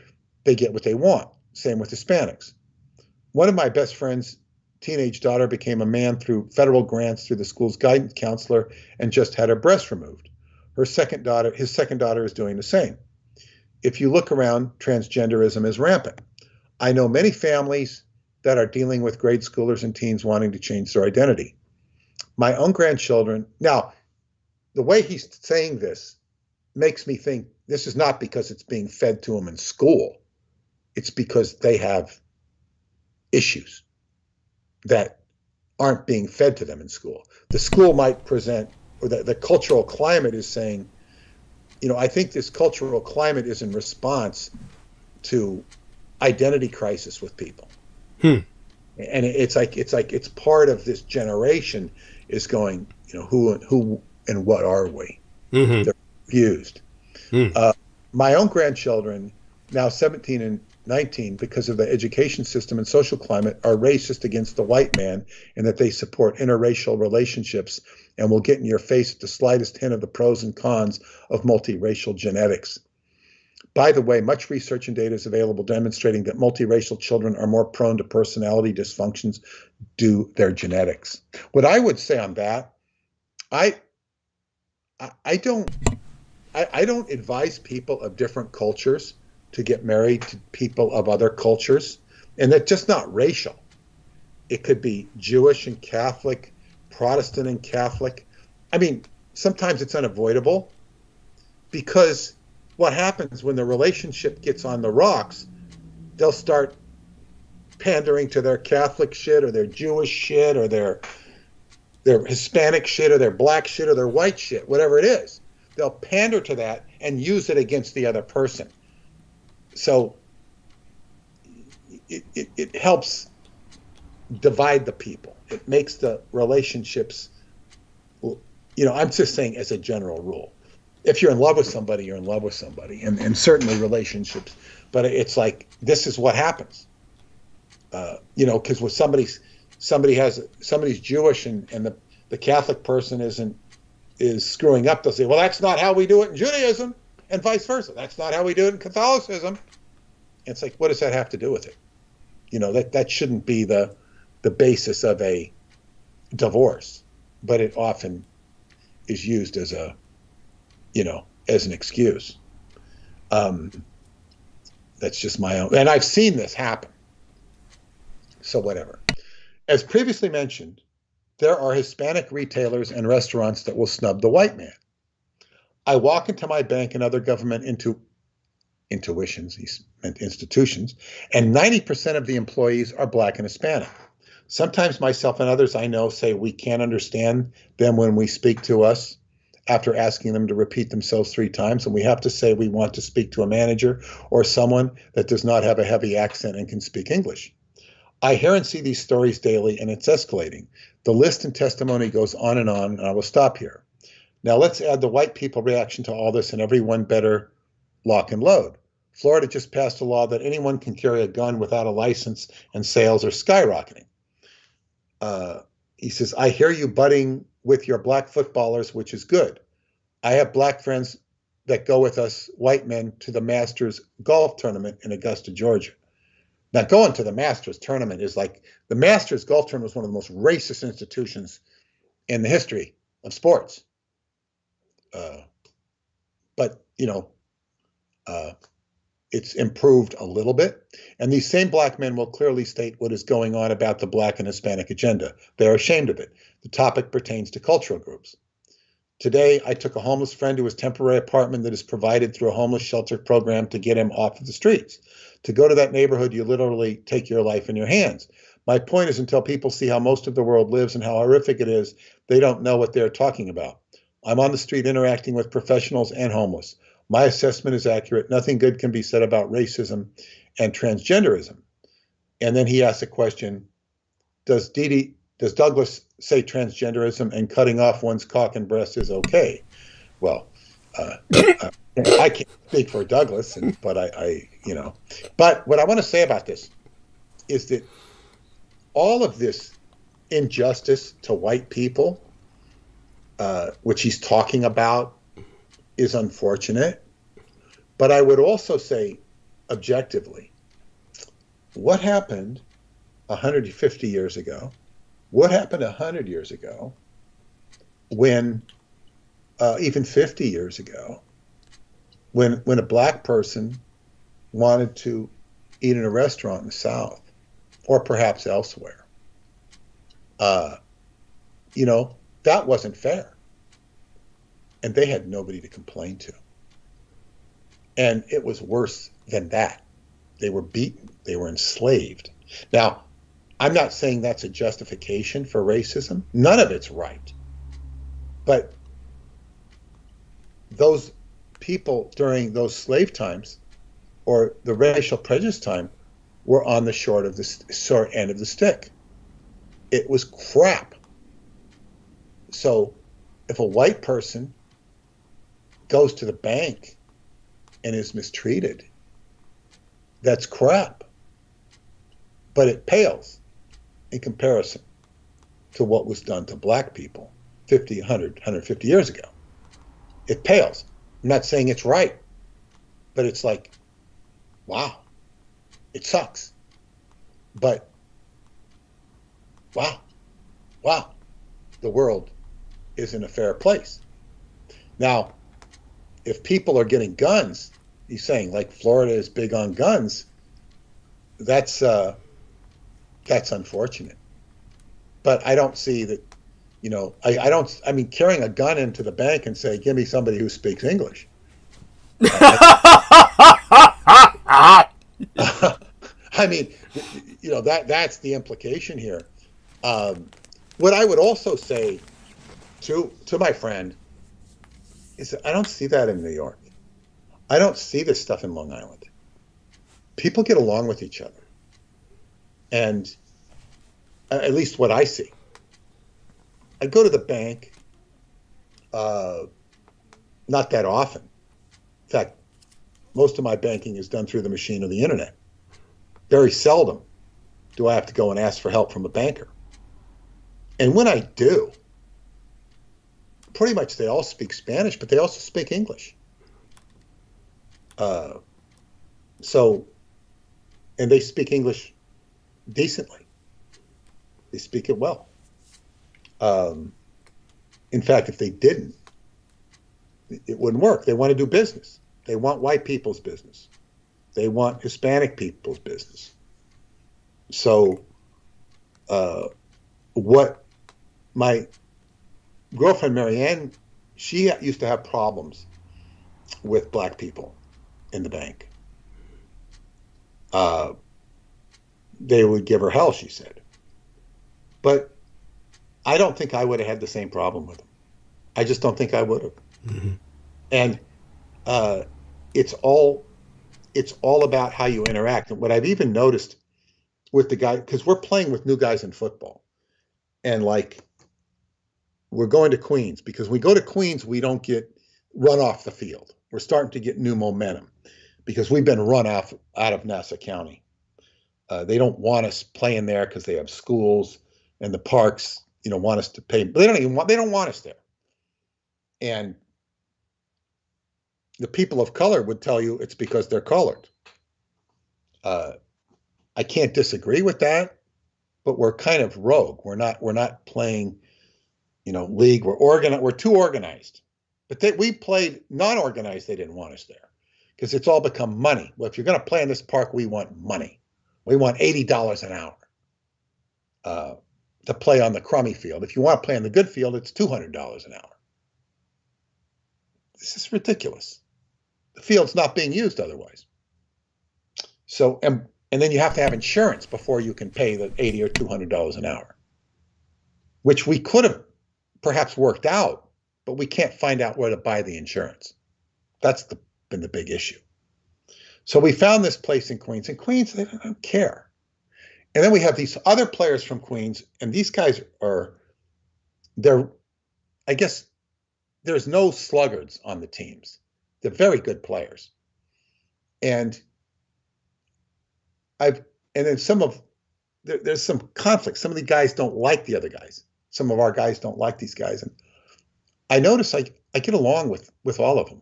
they get what they want. Same with Hispanics. One of my best friend's teenage daughter became a man through federal grants through the school's guidance counselor and just had her breast removed. His second daughter is doing the same. If you look around, transgenderism is rampant. I know many families that are dealing with grade schoolers and teens wanting to change their identity. My own grandchildren, now, the way he's saying this makes me think this is not because it's being fed to them in school. It's because they have issues that aren't being fed to them in school. The school might present, or the cultural climate is saying, I think this cultural climate is in response to identity crisis with people. And it's part of this generation is going, who and what are we? Mm-hmm. They're confused. My own grandchildren, now 17 and 19, because of the education system and social climate, are racist against the white man and that they support interracial relationships and will get in your face at the slightest hint of the pros and cons of multiracial genetics. By the way, much research and data is available demonstrating that multiracial children are more prone to personality dysfunctions due to their genetics. What I would say on that, I don't advise people of different cultures to get married to people of other cultures, and that's just not racial. It could be Jewish and Catholic, Protestant and Catholic. I mean, sometimes it's unavoidable, because what happens when the relationship gets on the rocks, they'll start pandering to their Catholic shit or their Jewish shit or their Hispanic shit or their black shit or their white shit, whatever it is. They'll pander to that and use it against the other person. So it helps divide the people. It makes the relationships, I'm just saying as a general rule. If you're in love with somebody, you're in love with somebody, and certainly relationships. But it's like, this is what happens. Because when somebody's Jewish and the Catholic person is screwing up, they'll say, well, that's not how we do it in Judaism, and vice versa. That's not how we do it in Catholicism. And it's like, what does that have to do with it? That shouldn't be the basis of a divorce, but it often is used as as an excuse. That's just my own, and I've seen this happen. So whatever. As previously mentioned, there are Hispanic retailers and restaurants that will snub the white man. I walk into my bank and other government institutions, and 90% of the employees are black and Hispanic. Sometimes myself and others I know say we can't understand them when we speak to us after asking them to repeat themselves 3 times. And we have to say we want to speak to a manager or someone that does not have a heavy accent and can speak English. I hear and see these stories daily, and it's escalating. The list and testimony goes on, and I will stop here. Now let's add the white people reaction to all this, and everyone better lock and load. Florida just passed a law that anyone can carry a gun without a license, and sales are skyrocketing. He says, I hear you butting with your black footballers, which is good. I have black friends that go with us, white men, to the Masters golf tournament in Augusta, Georgia. Now, going to the Masters tournament is like, the Masters golf tournament was one of the most racist institutions in the history of sports. But, it's improved a little bit. And these same black men will clearly state what is going on about the black and Hispanic agenda. They are ashamed of it. The topic pertains to cultural groups. Today, I took a homeless friend to his temporary apartment that is provided through a homeless shelter program to get him off of the streets. To go to that neighborhood, you literally take your life in your hands. My point is, until people see how most of the world lives and how horrific it is, they don't know what they're talking about. I'm on the street interacting with professionals and homeless. My assessment is accurate. Nothing good can be said about racism and transgenderism. And then he asks a question, does Douglas say transgenderism and cutting off one's cock and breast is okay? Well, I can't speak for Douglas, but But what I want to say about this is that all of this injustice to white people, which he's talking about, is unfortunate. But I would also say, objectively, what happened 150 years ago? What happened 100 years ago when, even 50 years ago, when a black person wanted to eat in a restaurant in the South or perhaps elsewhere? That wasn't fair. And they had nobody to complain to. And it was worse than that. They were beaten. They were enslaved. Now, I'm not saying that's a justification for racism. None of it's right. But those people during those slave times or the racial prejudice time were on the short end of the stick. It was crap. So if a white person goes to the bank and is mistreated, that's crap. But it pales in comparison to what was done to black people 50, 100, 150 years ago. It pales. I'm not saying it's right, but it's like, wow, it sucks. But wow, the world is in a fair place. Now, if people are getting guns, he's saying like Florida is big on guns, that's unfortunate. But I don't see that, I mean, carrying a gun into the bank and say, give me somebody who speaks English. I mean, that's the implication here. What I would also say to my friend is that I don't see that in New York. I don't see this stuff in Long Island. People get along with each other. And at least what I see. I go to the bank not that often. In fact, most of my banking is done through the machine or the internet. Very seldom do I have to go and ask for help from a banker. And when I do, pretty much they all speak Spanish, but they also speak English. And they speak English decently. They speak it well. In fact, if they didn't, it wouldn't work. They want to do business. They want white people's business. They want Hispanic people's business. So what my girlfriend, Marianne, she used to have problems with black people in the bank. They would give her hell, she said. But I don't think I would have had the same problem with them. I just don't think I would have. Mm-hmm. And uh, it's all it's all about how you interact. And what I've even noticed with the guy, because we're playing with new guys in football, and like we're going to Queens because we go to Queens, we don't get run off the field. We're starting to get new momentum because we've been run off out of Nassau County. They don't want us playing there because they have schools and the parks, want us to pay. But they don't want us there. And the people of color would tell you it's because they're colored. I can't disagree with that, but we're kind of rogue. We're not playing, league. We're too organized. But we played non-organized. They didn't want us there because it's all become money. Well, if you're going to play in this park, we want money. We want $80 an hour to play on the crummy field. If you want to play on the good field, it's $200 an hour. This is ridiculous. The field's not being used otherwise. So, and then you have to have insurance before you can pay the $80 or $200 an hour, which we could have perhaps worked out, but we can't find out where to buy the insurance. That's been the big issue. So we found this place in Queens. In Queens, they don't care. And then we have these other players from Queens, and these guys I guess there's no sluggards on the teams. They're very good players. And then there's some conflict. Some of the guys don't like the other guys. Some of our guys don't like these guys. And I notice I get along with all of them.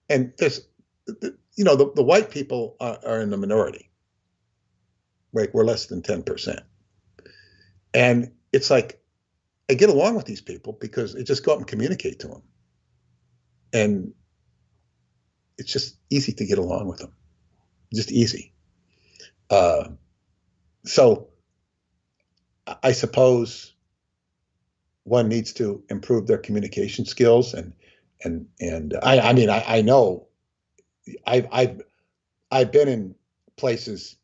And there's, the white people are in the minority. Right? We're less than 10%. And it's like, I get along with these people because I just go up and communicate to them. And it's just easy to get along with them. Just easy. So I suppose one needs to improve their communication skills, and I know I've been in places,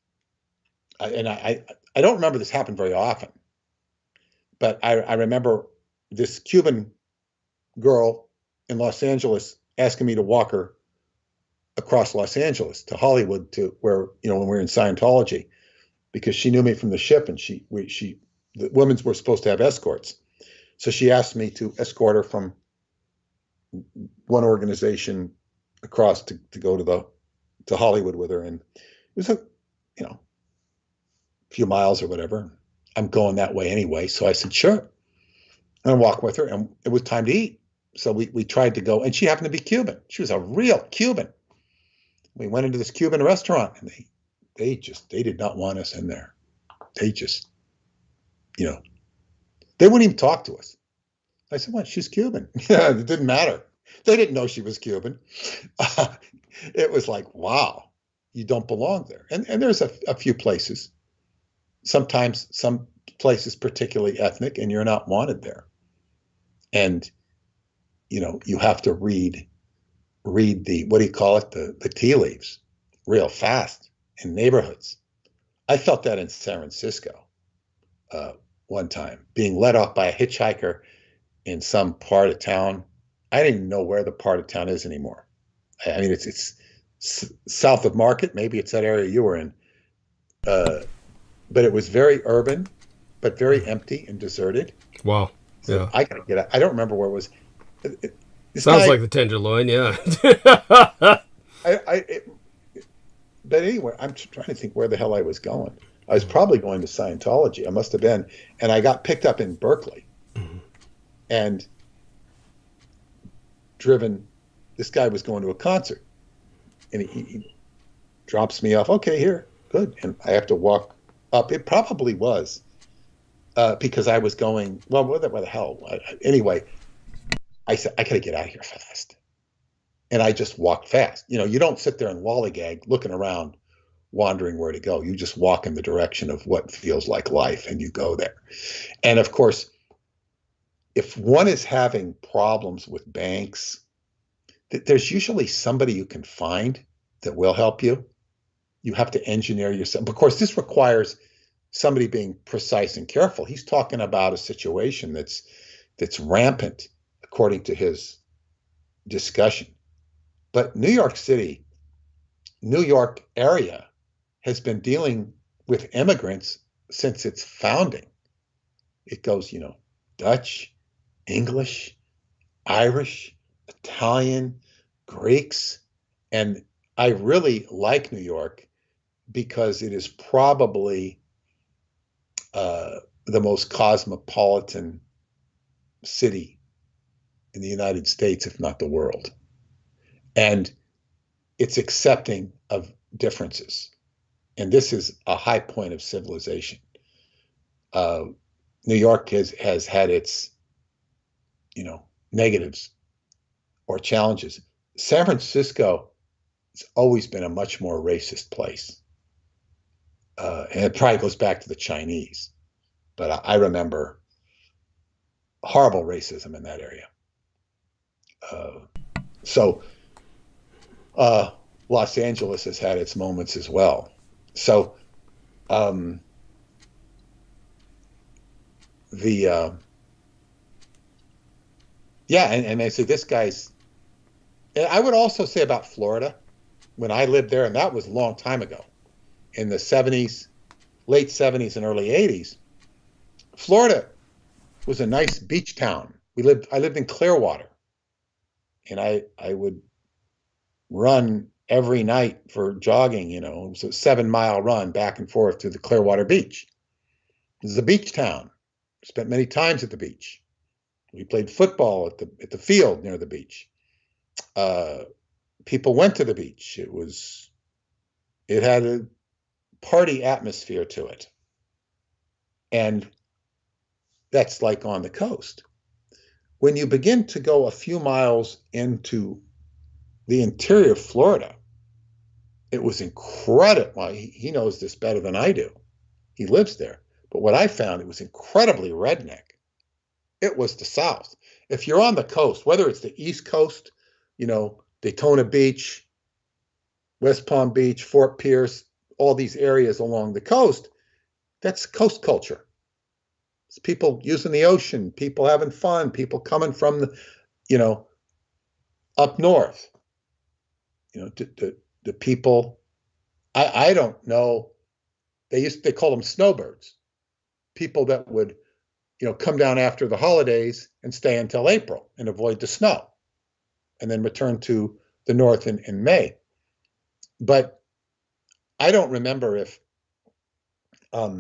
and I don't remember this happened very often, but I remember this Cuban girl in Los Angeles asking me to walk her across Los Angeles to Hollywood, to where, when we were in Scientology, because she knew me from the ship, and the women's were supposed to have escorts. So she asked me to escort her from one organization across to go to Hollywood with her. And it was a few miles or whatever. I'm going that way anyway. So I said, sure. And I walked with her, and it was time to eat. So we tried to go, and she happened to be Cuban. She was a real Cuban. We went into this Cuban restaurant, and they did not want us in there. They just, they wouldn't even talk to us. I said, "What? She's Cuban." Yeah, it didn't matter. They didn't know she was Cuban. It was like, wow, you don't belong there. And there's a few places, sometimes some places particularly ethnic, and you're not wanted there. And, you have to read the, what do you call it? The tea leaves real fast in neighborhoods. I felt that in San Francisco one time, being let off by a hitchhiker in some part of town. I didn't even know where the part of town is anymore. I mean, it's south of Market. Maybe it's that area you were in. But it was very urban, but very empty and deserted. Wow. So Yeah. I gotta get out. I don't remember where it was. Sounds like the Tenderloin, yeah. But anyway, I'm trying to think where the hell I was going. I was probably going to Scientology. I must have been. And I got picked up in Berkeley and driven. This guy was going to a concert, and he drops me off. Okay, here, good. And I have to walk up. It probably was because I was going, well, where the hell? Anyway, I said, I got to get out of here fast. And I just walked fast. You don't sit there and lollygag looking around, wondering where to go. You just walk in the direction of what feels like life, and you go there. And of course, if one is having problems with banks, there's usually somebody you can find that will help you. You have to engineer yourself. Of course, this requires somebody being precise and careful. He's talking about a situation that's rampant, according to his discussion. But New York City, New York area has been dealing with immigrants since its founding. It goes, Dutch, English, Irish, Italian, Greeks. And I really like New York because it is probably the most cosmopolitan city in the United States, if not the world. And it's accepting of differences. And this is a high point of civilization. New York has had its, negatives or challenges. San Francisco has always been a much more racist place. And it probably goes back to the Chinese. But I remember horrible racism in that area. So Los Angeles has had its moments as well. So and I say this guy's, and I would also say about Florida, when I lived there, and that was a long time ago, in the 70s, late 70s and early 80s, Florida was a nice beach town. I lived in Clearwater, and I would run every night for jogging, it was a 7-mile run back and forth to the Clearwater Beach. This is a beach town. Spent many times at the beach. We played football at the field near the beach. People went to the beach. It had a party atmosphere to it. And that's like on the coast. When you begin to go a few miles into the interior of Florida, it was incredible. Well, he knows this better than I do. He lives there. But what I found, it was incredibly redneck. It was the South. If you're on the coast, whether it's the East Coast, Daytona Beach, West Palm Beach, Fort Pierce, all these areas along the coast, that's coast culture. It's people using the ocean, people having fun, people coming from up north. The people, I don't know, they call them snowbirds. People that would, come down after the holidays and stay until April and avoid the snow, and then return to the north in May. But I don't remember if I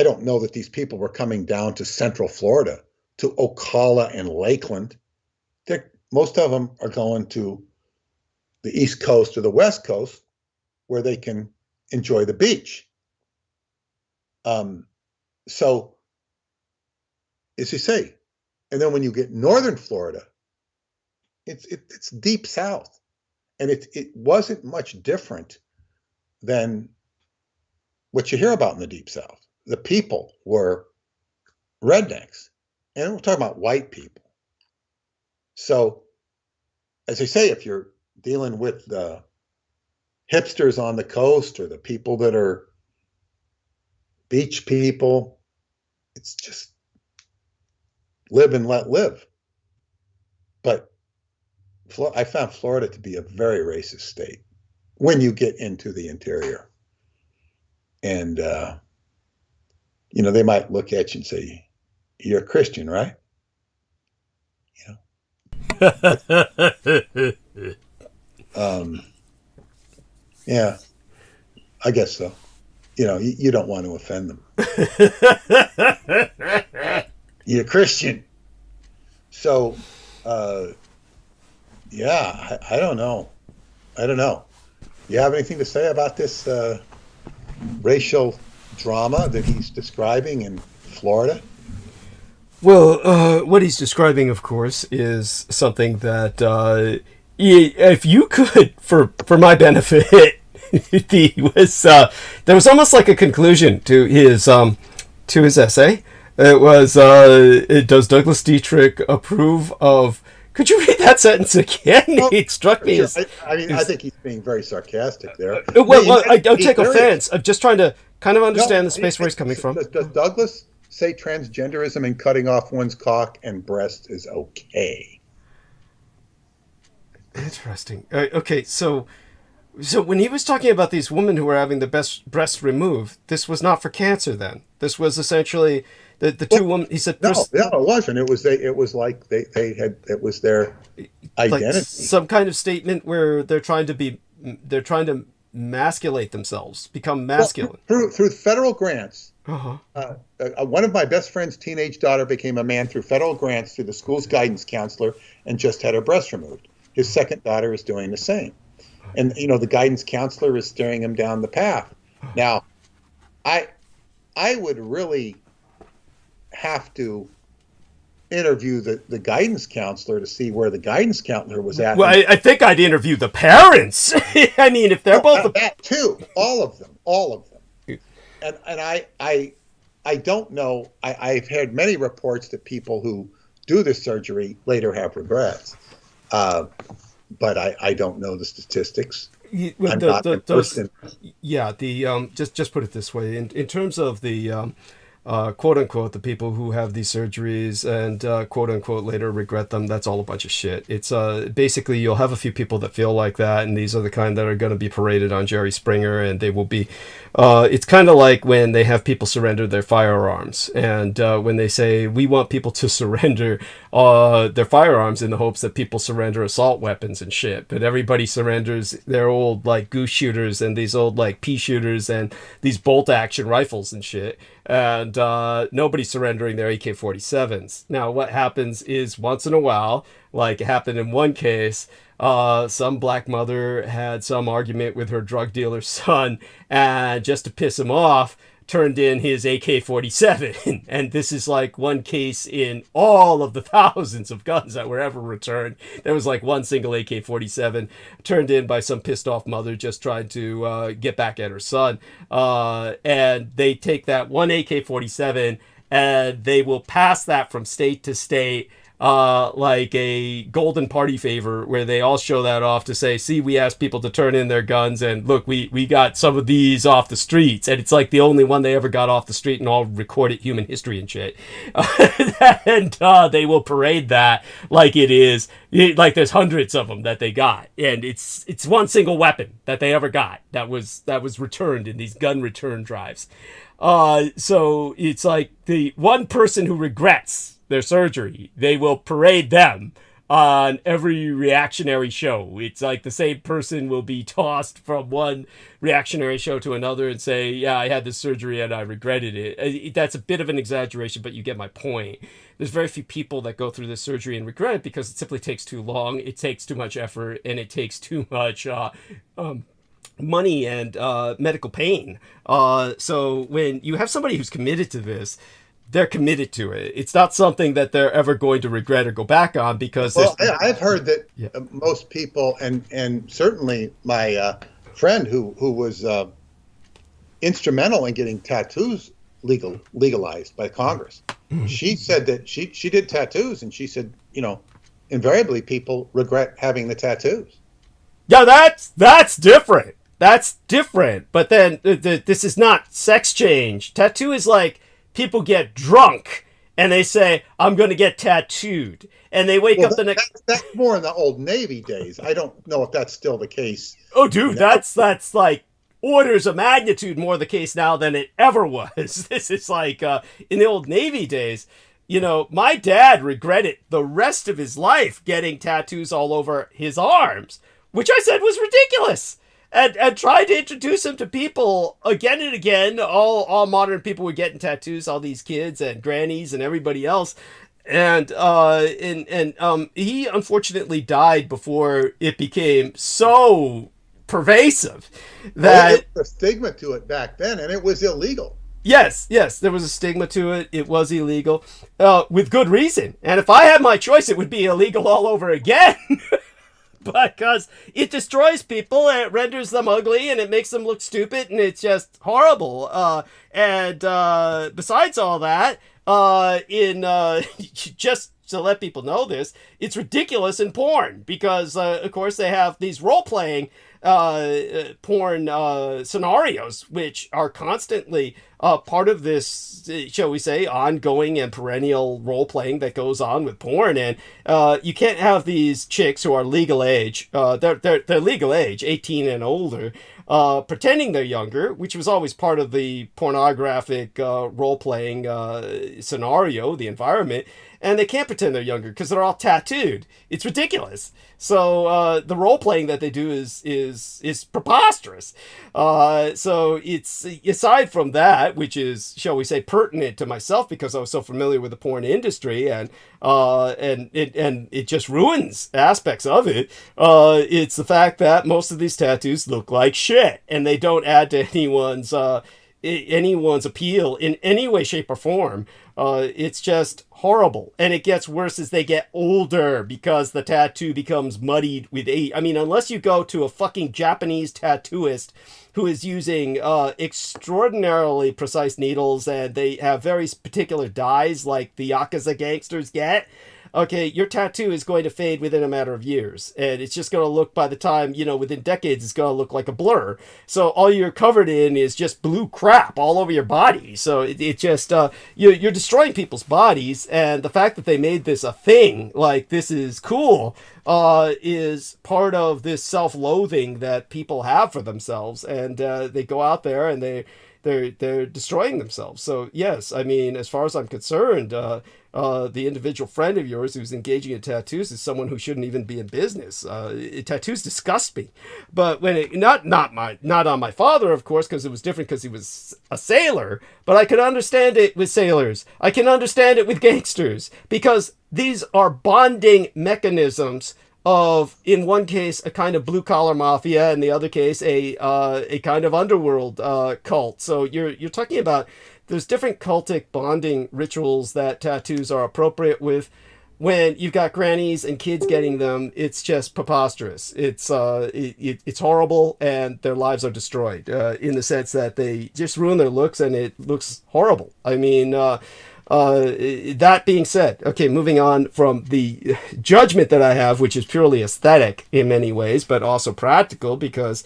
don't know that these people were coming down to Central Florida, to Ocala and Lakeland. Most of them are going to the East Coast or the West Coast, where they can enjoy the beach. So, as you say, and then when you get northern Florida, it's deep south, and it wasn't much different than what you hear about in the deep south. The people were rednecks, and we're talking about white people. So, as I say, if you're dealing with the hipsters on the coast or the people that are beach people, it's just live and let live. But I found Florida to be a very racist state when you get into the interior. And, they might look at you and say, "You're a Christian, right?" Yeah, I guess so. You don't want to offend them. You're a Christian. So, I don't know. You have anything to say about this racial drama that he's describing in Florida? Well, what he's describing, of course, is something that, if you could, for my benefit, there was almost like a conclusion to his essay. It was, does Douglas Dietrich approve of Could you read that sentence again? Well, It struck me sure. as. I mean, I think he's being very sarcastic there. Well, I don't He take very- offense. I'm just trying to kind of understand No, the space where he's coming from. Does Douglas say transgenderism and cutting off one's cock and breast is okay? Interesting. Okay, so when he was talking about these women who were having the best breasts removed, this was not for cancer. Then this was essentially the two women. He said, No, it wasn't. It was it was like they had, it was their identity. like some kind of statement where they're trying to masculate themselves, become masculine. Well, through federal grants. Uh-huh. One of my best friend's teenage daughter became a man through federal grants through the school's guidance counselor and just had her breast removed. His second daughter is doing the same. And, the guidance counselor is steering him down the path. Now, I would really have to interview the guidance counselor to see where the guidance counselor was at. Well, I think I'd interview the parents. I mean, if they're both... That too. All of them. And I don't know. I've heard many reports that people who do the surgery later have regrets. But I don't know the statistics. Well, I'm not the person. Yeah, just put it this way. In terms of the quote unquote the people who have these surgeries and quote unquote later regret them, that's all a bunch of shit. It's basically you'll have a few people that feel like that, and these are the kind that are going to be paraded on Jerry Springer, and they will be. It's kind of like when they have people surrender their firearms, and when they say we want people to surrender their firearms in the hopes that people surrender assault weapons and shit, but everybody surrenders their old like goose shooters and these old like pea shooters and these bolt action rifles and shit, and nobody's surrendering their AK-47s. Now what happens is once in a while, like it happened in one case, some black mother had some argument with her drug dealer's son, and just to piss him off, turned in his AK-47. And this is like one case in all of the thousands of guns that were ever returned. There was like one single AK-47 turned in by some pissed off mother just trying to get back at her son. And they take that one AK-47 and they will pass that from state to state, like a golden party favor, where they all show that off to say, see, we asked people to turn in their guns, and look, we got some of these off the streets, and it's like the only one they ever got off the street in all recorded human history and shit. And they will parade that like it is, like there's hundreds of them that they got, and it's one single weapon that they ever got that was returned in these gun return drives. So it's like the one person who regrets their surgery, they will parade them on every reactionary show. It's like the same person will be tossed from one reactionary show to another and say, yeah, I had this surgery and I regretted it. That's a bit of an exaggeration, but you get my point. There's very few people that go through this surgery and regret it because it simply takes too long, it takes too much effort, and it takes too much money and medical pain. So when you have somebody who's committed to this, they're committed to it. It's not something that they're ever going to regret or go back on because... Well, I've heard that most people, and certainly my friend who was instrumental in getting tattoos legalized by Congress, she said that she did tattoos, and she said, invariably people regret having the tattoos. Yeah, that's different. That's different. But then this is not sex change. Tattoo is like... people get drunk and they say, I'm going to get tattooed. And they wake up the next... That's more in the old Navy days. I don't know if that's still the case. Oh, dude, that's like orders of magnitude more the case now than it ever was. This is like in the old Navy days, my dad regretted the rest of his life getting tattoos all over his arms, which I said was ridiculous. And tried to introduce him to people again and again. All modern people were getting tattoos, all these kids and grannies and everybody else. And he unfortunately died before it became so pervasive that... there was a stigma to it back then, and it was illegal. Yes, there was a stigma to it. It was illegal, with good reason. And if I had my choice, it would be illegal all over again. Because it destroys people and it renders them ugly and it makes them look stupid and it's just horrible. And besides all that, just to let people know this, it's ridiculous in porn because, of course, they have these role-playing porn scenarios, which are constantly part of this, shall we say, ongoing and perennial role-playing that goes on with porn. And you can't have these chicks who are legal age, they're legal age, 18 and older, pretending they're younger, which was always part of the pornographic role-playing scenario, the environment. And they can't pretend they're younger because they're all tattooed. It's ridiculous. So the role playing that they do is preposterous. So it's, aside from that, which is, shall we say, pertinent to myself because I was so familiar with the porn industry, and it just ruins aspects of it. It's the fact that most of these tattoos look like shit, and they don't add to anyone's appeal in any way, shape, or form. It's just horrible. And it gets worse as they get older because the tattoo becomes muddied with age. I mean, unless you go to a fucking Japanese tattooist who is using extraordinarily precise needles and they have very particular dyes like the Yakuza gangsters get, okay, your tattoo is going to fade within a matter of years. And it's just going to look, by the time, within decades, it's going to look like a blur. So all you're covered in is just blue crap all over your body. So it just, you're destroying people's bodies. And the fact that they made this a thing, like this is cool, is part of this self-loathing that people have for themselves. And they go out there and they're destroying themselves. So yes, I mean, as far as I'm concerned, the individual friend of yours who's engaging in tattoos is someone who shouldn't even be in business. Tattoos disgust me, but when it not on my father, of course, because it was different because he was a sailor. But I could understand it with sailors. I can understand it with gangsters because these are bonding mechanisms of, in one case, a kind of blue collar mafia, in the other case, a kind of underworld cult. So you're talking about, there's different cultic bonding rituals that tattoos are appropriate with. When you've got grannies and kids getting them, it's just preposterous. It's horrible, and their lives are destroyed in the sense that they just ruin their looks, and it looks horrible. I mean, that being said, okay, moving on from the judgment that I have, which is purely aesthetic in many ways, but also practical because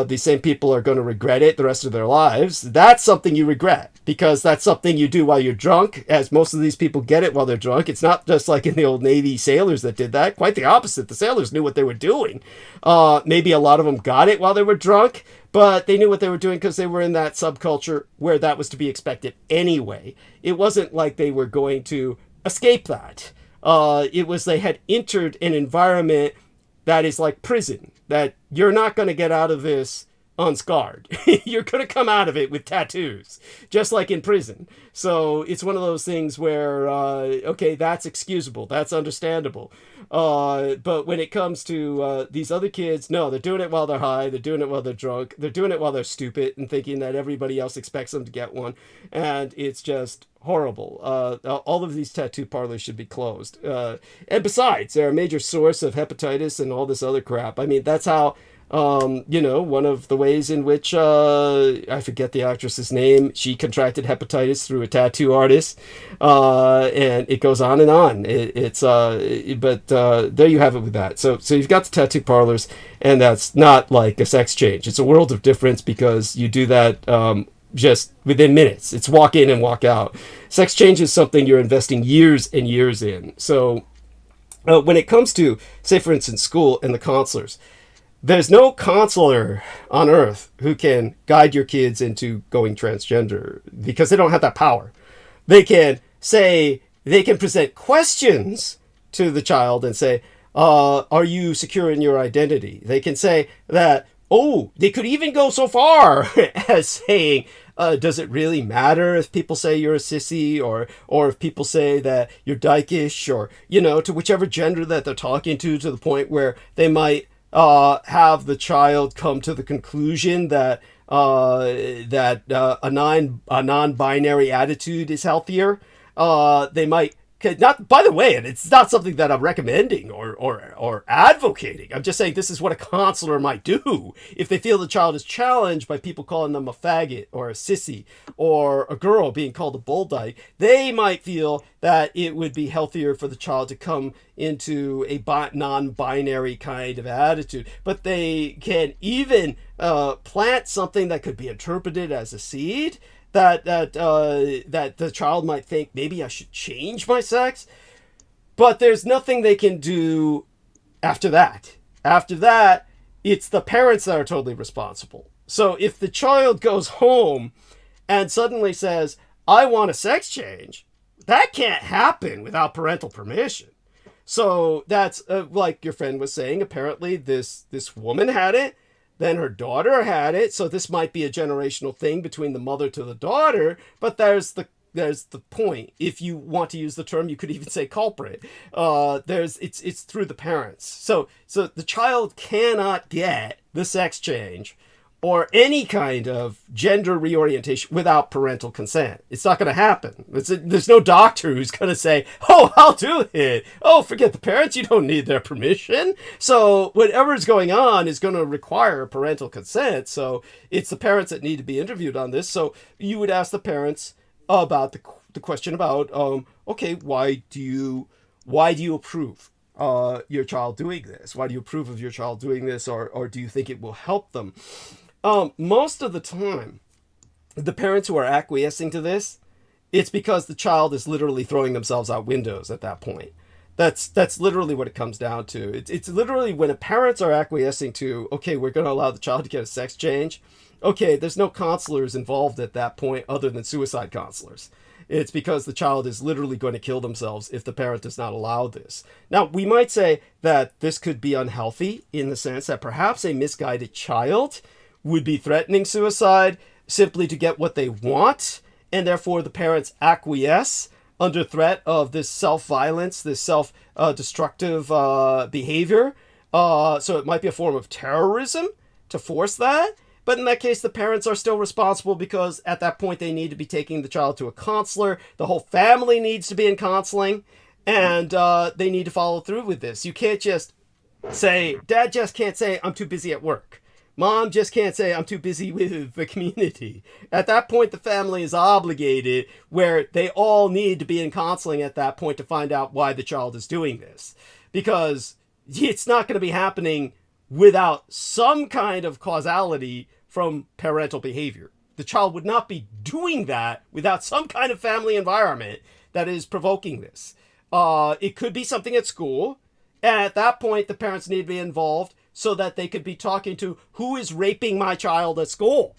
these same people are going to regret it the rest of their lives. That's something you regret because that's something you do while you're drunk, as most of these people get it while they're drunk. It's not just like in the old Navy sailors that did that. Quite the opposite. The sailors knew what they were doing. Maybe a lot of them got it while they were drunk, but they knew what they were doing because they were in that subculture where that was to be expected anyway. It wasn't like they were going to escape that. It was they had entered an environment that is like prison, that you're not going to get out of this unscarred. You're going to come out of it with tattoos, just like in prison. So it's one of those things where, okay, that's excusable. That's understandable. But when it comes to these other kids, no, they're doing it while they're high. They're doing it while they're drunk. They're doing it while they're stupid and thinking that everybody else expects them to get one. And it's just horrible. All of these tattoo parlors should be closed. And besides, they're a major source of hepatitis and all this other crap. I mean, that's how, one of the ways in which, I forget the actress's name, she contracted hepatitis through a tattoo artist. And it goes on and on. But there you have it with that. So you've got the tattoo parlors, and that's not like a sex change. It's a world of difference because you do that, just within minutes. It's walk in and walk out. Sex change is something you're investing years and years in. So when it comes to, say, for instance, school and the counselors, there's no counselor on earth who can guide your kids into going transgender because they don't have that power. They can present questions to the child and say, are you secure in your identity? They can say that, they could even go so far as saying, does it really matter if people say you're a sissy or if people say that you're dykish or, to whichever gender that they're talking to the point where they might have the child come to the conclusion that a non-binary attitude is healthier. They might Okay, not, by the way, and it's not something that I'm recommending or advocating. I'm just saying this is what a counselor might do if they feel the child is challenged by people calling them a faggot or a sissy or a girl being called a bull dyke. They might feel that it would be healthier for the child to come into a non-binary kind of attitude. But they can even plant something that could be interpreted as a seed that the child might think maybe I should change my sex, but there's nothing they can do after that. After that, it's the parents that are totally responsible. So if the child goes home and suddenly says, I want a sex change, that can't happen without parental permission. So that's like your friend was saying, apparently this woman had it. Then her daughter had it, so this might be a generational thing between the mother to the daughter, but there's the point. If you want to use the term, you could even say culprit. It's through the parents. So the child cannot get the sex change or any kind of gender reorientation without parental consent. It's not going to happen. There's no doctor who's going to say, oh, I'll do it. Oh, forget the parents. You don't need their permission. So whatever's going on is going to require parental consent. So it's the parents that need to be interviewed on this. So you would ask the parents about the question about, okay, why do you approve your child doing this? Why do you approve of your child doing this? Or do you think it will help them? Most of the time, the parents who are acquiescing to this, it's because the child is literally throwing themselves out windows at that point. That's literally what it comes down to. It's literally when parents are acquiescing to, okay, we're going to allow the child to get a sex change. Okay, there's no counselors involved at that point other than suicide counselors. It's because the child is literally going to kill themselves if the parent does not allow this. Now, we might say that this could be unhealthy in the sense that perhaps a misguided child would be threatening suicide simply to get what they want, and therefore the parents acquiesce under threat of this self-violence, this self-destructive behavior. So it might be a form of terrorism to force that. But in that case, the parents are still responsible because at that point they need to be taking the child to a counselor. The whole family needs to be in counseling, and they need to follow through with this. You can't just say, Dad just can't say, I'm too busy at work. Mom just can't say, I'm too busy with the community. At that point, the family is obligated, where they all need to be in counseling at that point to find out why the child is doing this. Because it's not going to be happening without some kind of causality from parental behavior. The child would not be doing that without some kind of family environment that is provoking this. It could be something at school. And at that point, the parents need to be involved so that they could be talking to who is raping my child at school.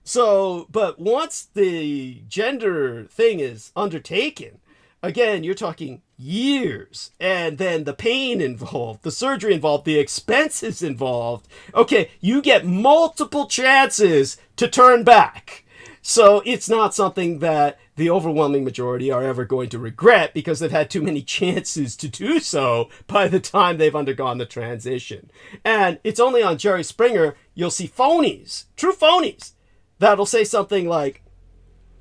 So, but once the gender thing is undertaken, again, you're talking years, and then the pain involved, the surgery involved, the expenses involved. Okay, you get multiple chances to turn back. So it's not something that the overwhelming majority are ever going to regret because they've had too many chances to do so by the time they've undergone the transition. And it's only on Jerry Springer you'll see phonies, true phonies, that'll say something like,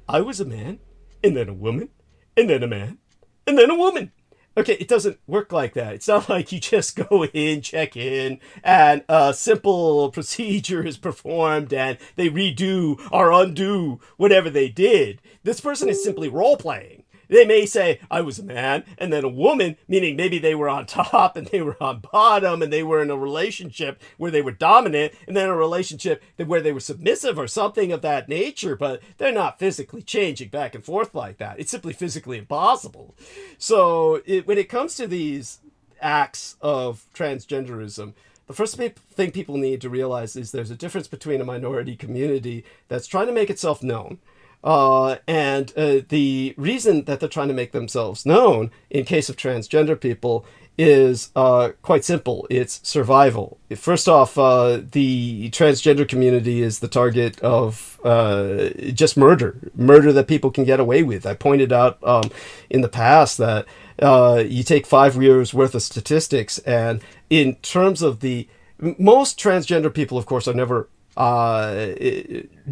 I was a man, and then a woman, and then a man, and then a woman. Okay, it doesn't work like that. It's not like you just go in, check in, and a simple procedure is performed and they redo or undo whatever they did. This person is simply role-playing. They may say, I was a man, and then a woman, meaning maybe they were on top and they were on bottom and they were in a relationship where they were dominant, and then a relationship where they were submissive or something of that nature, but they're not physically changing back and forth like that. It's simply physically impossible. So when it comes to these acts of transgenderism, the first thing people need to realize is there's a difference between a minority community that's trying to make itself known. And the reason that they're trying to make themselves known in case of transgender people is quite simple. It's survival. First off, the transgender community is the target of just murder that people can get away with. I pointed out in the past that you take 5 years worth of statistics, and in terms of most transgender people, of course, are never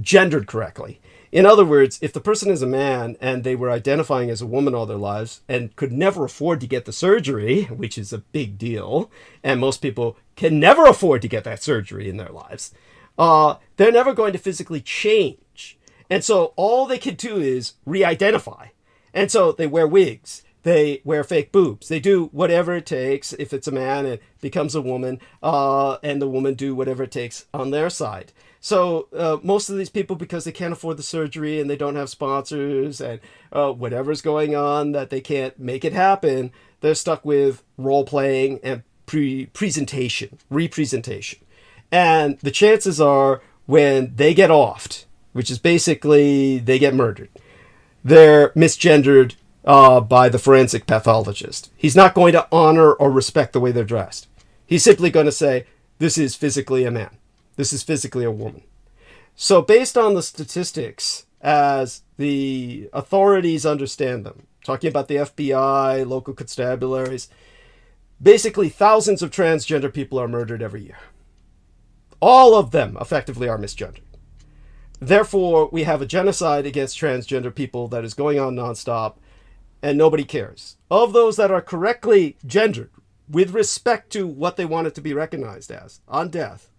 gendered correctly. In other words, if the person is a man and they were identifying as a woman all their lives and could never afford to get the surgery, which is a big deal, and most people can never afford to get that surgery in their lives, they're never going to physically change. And so all they can do is re-identify. And so they wear wigs. They wear fake boobs. They do whatever it takes. If it's a man, it becomes a woman, and the woman do whatever it takes on their side. So most of these people, because they can't afford the surgery and they don't have sponsors and whatever's going on that they can't make it happen, they're stuck with role playing and representation. And the chances are when they get offed, which is basically they get murdered, they're misgendered by the forensic pathologist. He's not going to honor or respect the way they're dressed. He's simply going to say, this is physically a man. This is physically a woman. So based on the statistics, as the authorities understand them, talking about the FBI, local constabularies, basically thousands of transgender people are murdered every year. All of them effectively are misgendered. Therefore, we have a genocide against transgender people that is going on nonstop, and nobody cares. Of those that are correctly gendered, with respect to what they want it to be recognized as, on death,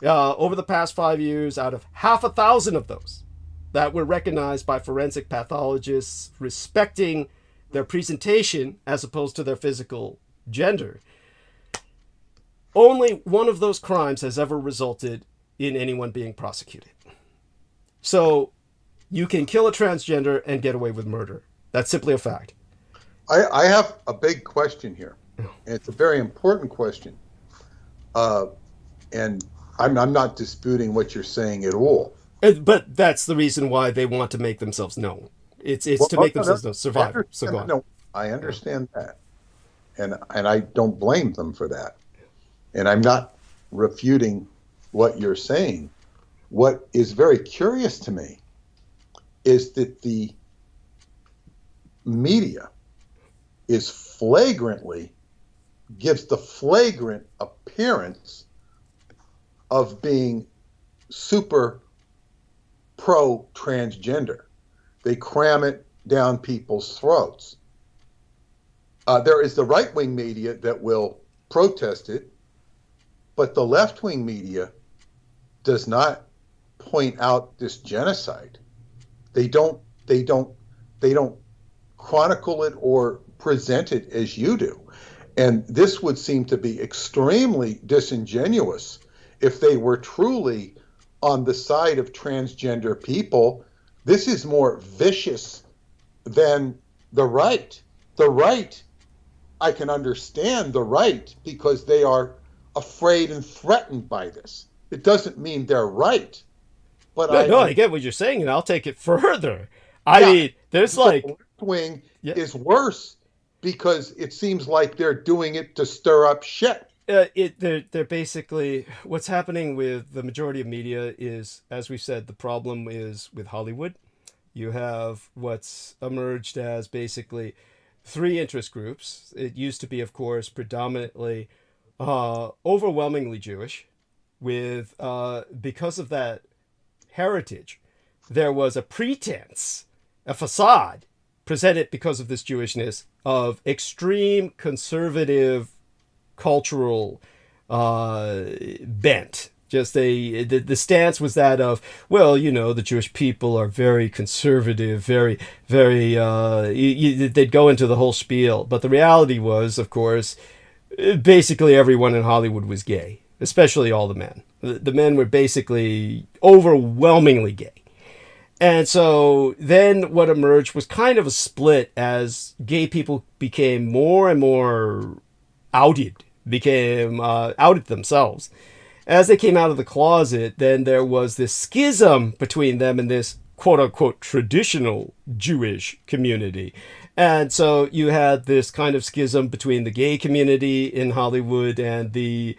over the past 5 years, out of 500,000 of those that were recognized by forensic pathologists respecting their presentation as opposed to their physical gender, only one of those crimes has ever resulted in anyone being prosecuted. So you can kill a transgender and get away with murder. That's simply a fact. I have a big question here. It's a very important question. And I'm not disputing what you're saying at all. But that's the reason why they want to make themselves known. It's to make themselves known, survive. So go on. No, I understand that. And I don't blame them for that. And I'm not refuting what you're saying. What is very curious to me is that the media gives the flagrant appearance of being super pro transgender. They cram it down people's throats. There is the right-wing media that will protest it, but the left-wing media does not point out this genocide. They don't chronicle it or present it as you do. And this would seem to be extremely disingenuous if they were truly on the side of transgender people. This is more vicious than the right. The right, I can understand the right because they are afraid and threatened by this. It doesn't mean they're right. But I get what you're saying, and I'll take it further. I mean, there's like... The left wing is worse because it seems like they're doing it to stir up shit. They're basically... What's happening with the majority of media is, as we said, the problem is with Hollywood. You have what's emerged as basically 3 interest groups. It used to be, of course, predominantly overwhelmingly Jewish. With because of that heritage, there was a pretense, a facade presented because of this Jewishness of extreme conservative cultural bent. Just the stance was that of, well, you know, the Jewish people are very conservative, very, very, they'd go into the whole spiel. But the reality was, of course, basically everyone in Hollywood was gay, especially all the men. The men were basically overwhelmingly gay. And so then what emerged was kind of a split as gay people became more and more outed themselves. As they came out of the closet, then there was this schism between them and this quote-unquote traditional Jewish community. And so you had this kind of schism between the gay community in Hollywood and the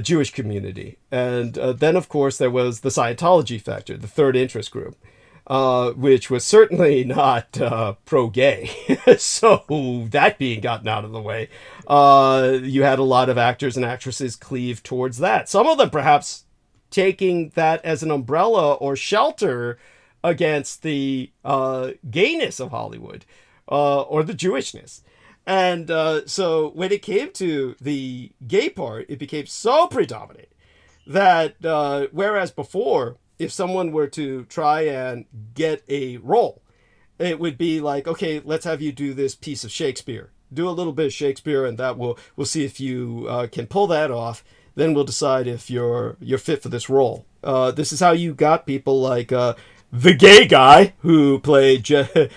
Jewish community. And then, of course, there was the Scientology factor, the third interest group, which was certainly not pro-gay. So that being gotten out of the way, you had a lot of actors and actresses cleave towards that. Some of them perhaps taking that as an umbrella or shelter against the gayness of Hollywood, or the Jewishness. And so when it came to the gay part, it became so predominant that whereas before, if someone were to try and get a role, it would be like, okay, let's have you do this piece of Shakespeare. Do a little bit of Shakespeare, and that we'll see if you can pull that off. Then we'll decide if you're fit for this role. This is how you got people like the gay guy who played Jean-Luc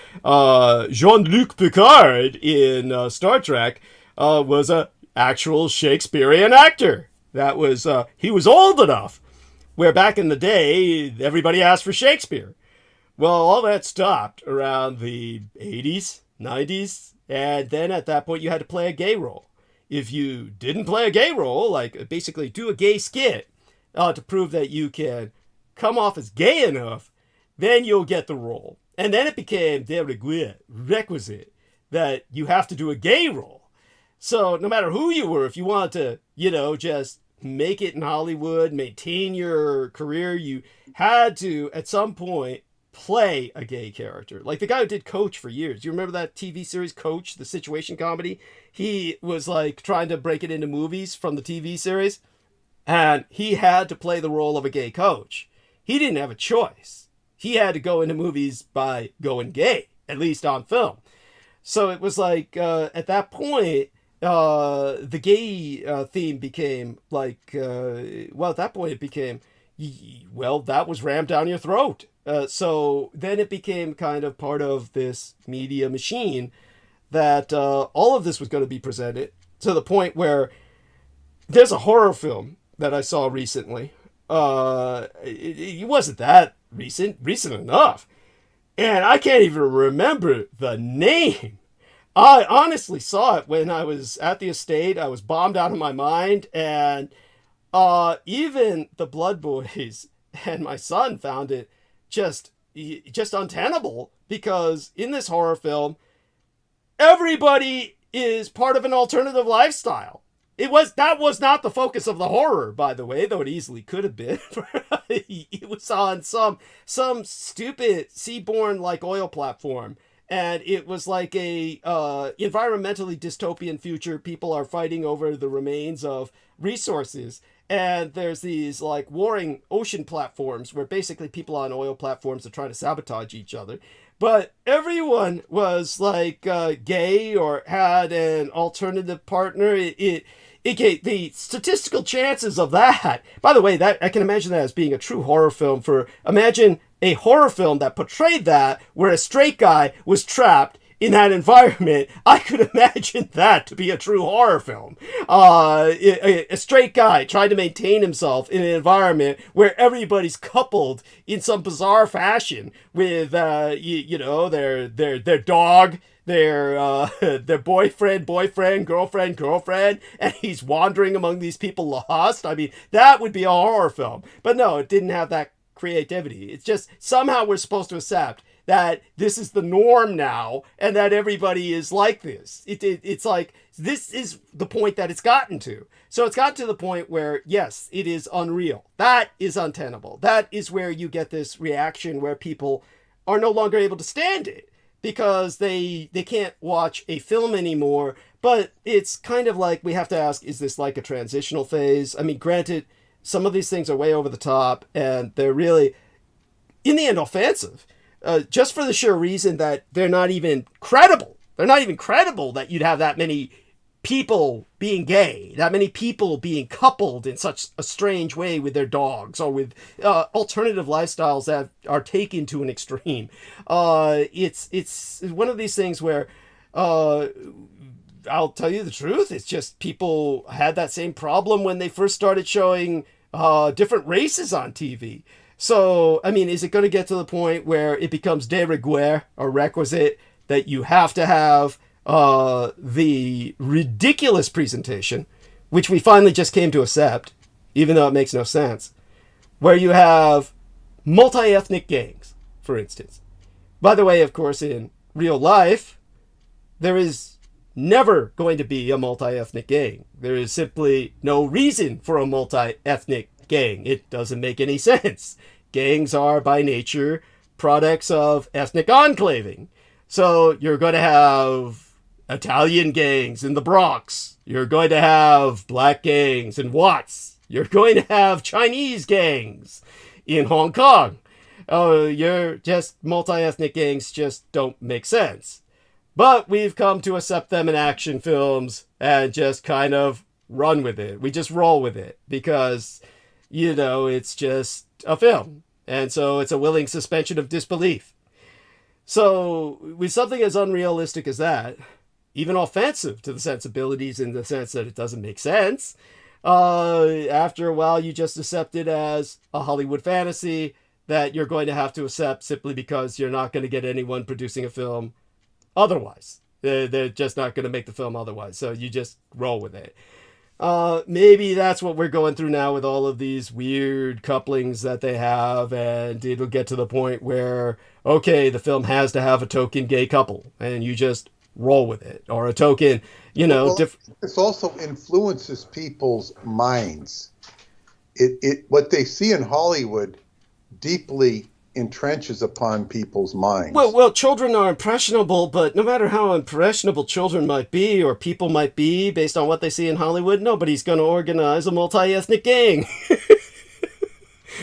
Picard in Star Trek was a actual Shakespearean actor. That was he was old enough, where back in the day everybody asked for Shakespeare. Well, all that stopped around the 80s, 90s, and then at that point you had to play a gay role. If you didn't play a gay role, like basically do a gay skit to prove that you can come off as gay enough, then you'll get the role. And then it became de rigueur, requisite, that you have to do a gay role. So no matter who you were, if you wanted to, just make it in Hollywood, maintain your career, you had to, at some point, play a gay character. Like the guy who did Coach for years. You remember that TV series Coach, the situation comedy? He was like trying to break it into movies from the TV series, and he had to play the role of a gay coach. He didn't have a choice. He had to go into movies by going gay, at least on film. So it was like at that point, the gay theme became like, at that point it became, that was rammed down your throat. So then it became kind of part of this media machine that all of this was going to be presented, to the point where there's a horror film that I saw recently. It wasn't that recent enough. And I can't even remember the name. I honestly saw it when I was at the estate. I was bombed out of my mind. And even the Blood Boys and my son found it just untenable, because in this horror film, everybody is part of an alternative lifestyle. That was not the focus of the horror, by the way, though it easily could have been. It was on some stupid seaborne like oil platform, and it was like a environmentally dystopian future. People are fighting over the remains of resources, and there's these like warring ocean platforms where basically people on oil platforms are trying to sabotage each other. But everyone was like gay or had an alternative partner. The statistical chances of that, by the way, that I can imagine that as being a true horror film. Imagine a horror film that portrayed that, where a straight guy was trapped in that environment. I could imagine that to be a true horror film. A straight guy trying to maintain himself in an environment where everybody's coupled in some bizarre fashion with, their dog, their boyfriend, girlfriend, and he's wandering among these people lost. I mean, that would be a horror film. But no, it didn't have that creativity. It's just somehow we're supposed to accept that this is the norm now, and that everybody is like this. It's like, this is the point that it's gotten to. So it's gotten to the point where, yes, it is unreal. That is untenable. That is where you get this reaction where people are no longer able to stand it, because they can't watch a film anymore. But it's kind of like, we have to ask, is this like a transitional phase? I mean, granted, some of these things are way over the top, and they're really, in the end, offensive. Just for the sheer reason that they're not even credible. They're not even credible that you'd have that many people being gay, that many people being coupled in such a strange way with their dogs, or with alternative lifestyles that are taken to an extreme. It's one of these things where, I'll tell you the truth, it's just people had that same problem when they first started showing different races on TV. So, I mean, is it going to get to the point where it becomes de rigueur, or requisite, that you have to have the ridiculous presentation, which we finally just came to accept, even though it makes no sense, where you have multi-ethnic gangs, for instance. By the way, of course, in real life, there is never going to be a multi-ethnic gang. There is simply no reason for a multi-ethnic gang. It doesn't make any sense. Gangs are by nature products of ethnic enclaving. So you're going to have Italian gangs in the Bronx. You're going to have black gangs in Watts. You're going to have Chinese gangs in Hong Kong. You're just multi-ethnic gangs just don't make sense. But we've come to accept them in action films and just kind of run with it. We just roll with it because, it's just a film. And so it's a willing suspension of disbelief. So with something as unrealistic as that, even offensive to the sensibilities in the sense that it doesn't make sense, after a while you just accept it as a Hollywood fantasy that you're going to have to accept simply because you're not going to get anyone producing a film otherwise. They're just not going to make the film otherwise. So you just roll with it. Maybe that's what we're going through now with all of these weird couplings that they have, and it'll get to the point where, okay, the film has to have a token gay couple, and you just roll with it, or a token, this also influences people's minds. It what they see in Hollywood deeply entrenches upon people's minds. Well, children are impressionable, but no matter how impressionable children might be or people might be based on what they see in Hollywood, nobody's going to organize a multi-ethnic gang.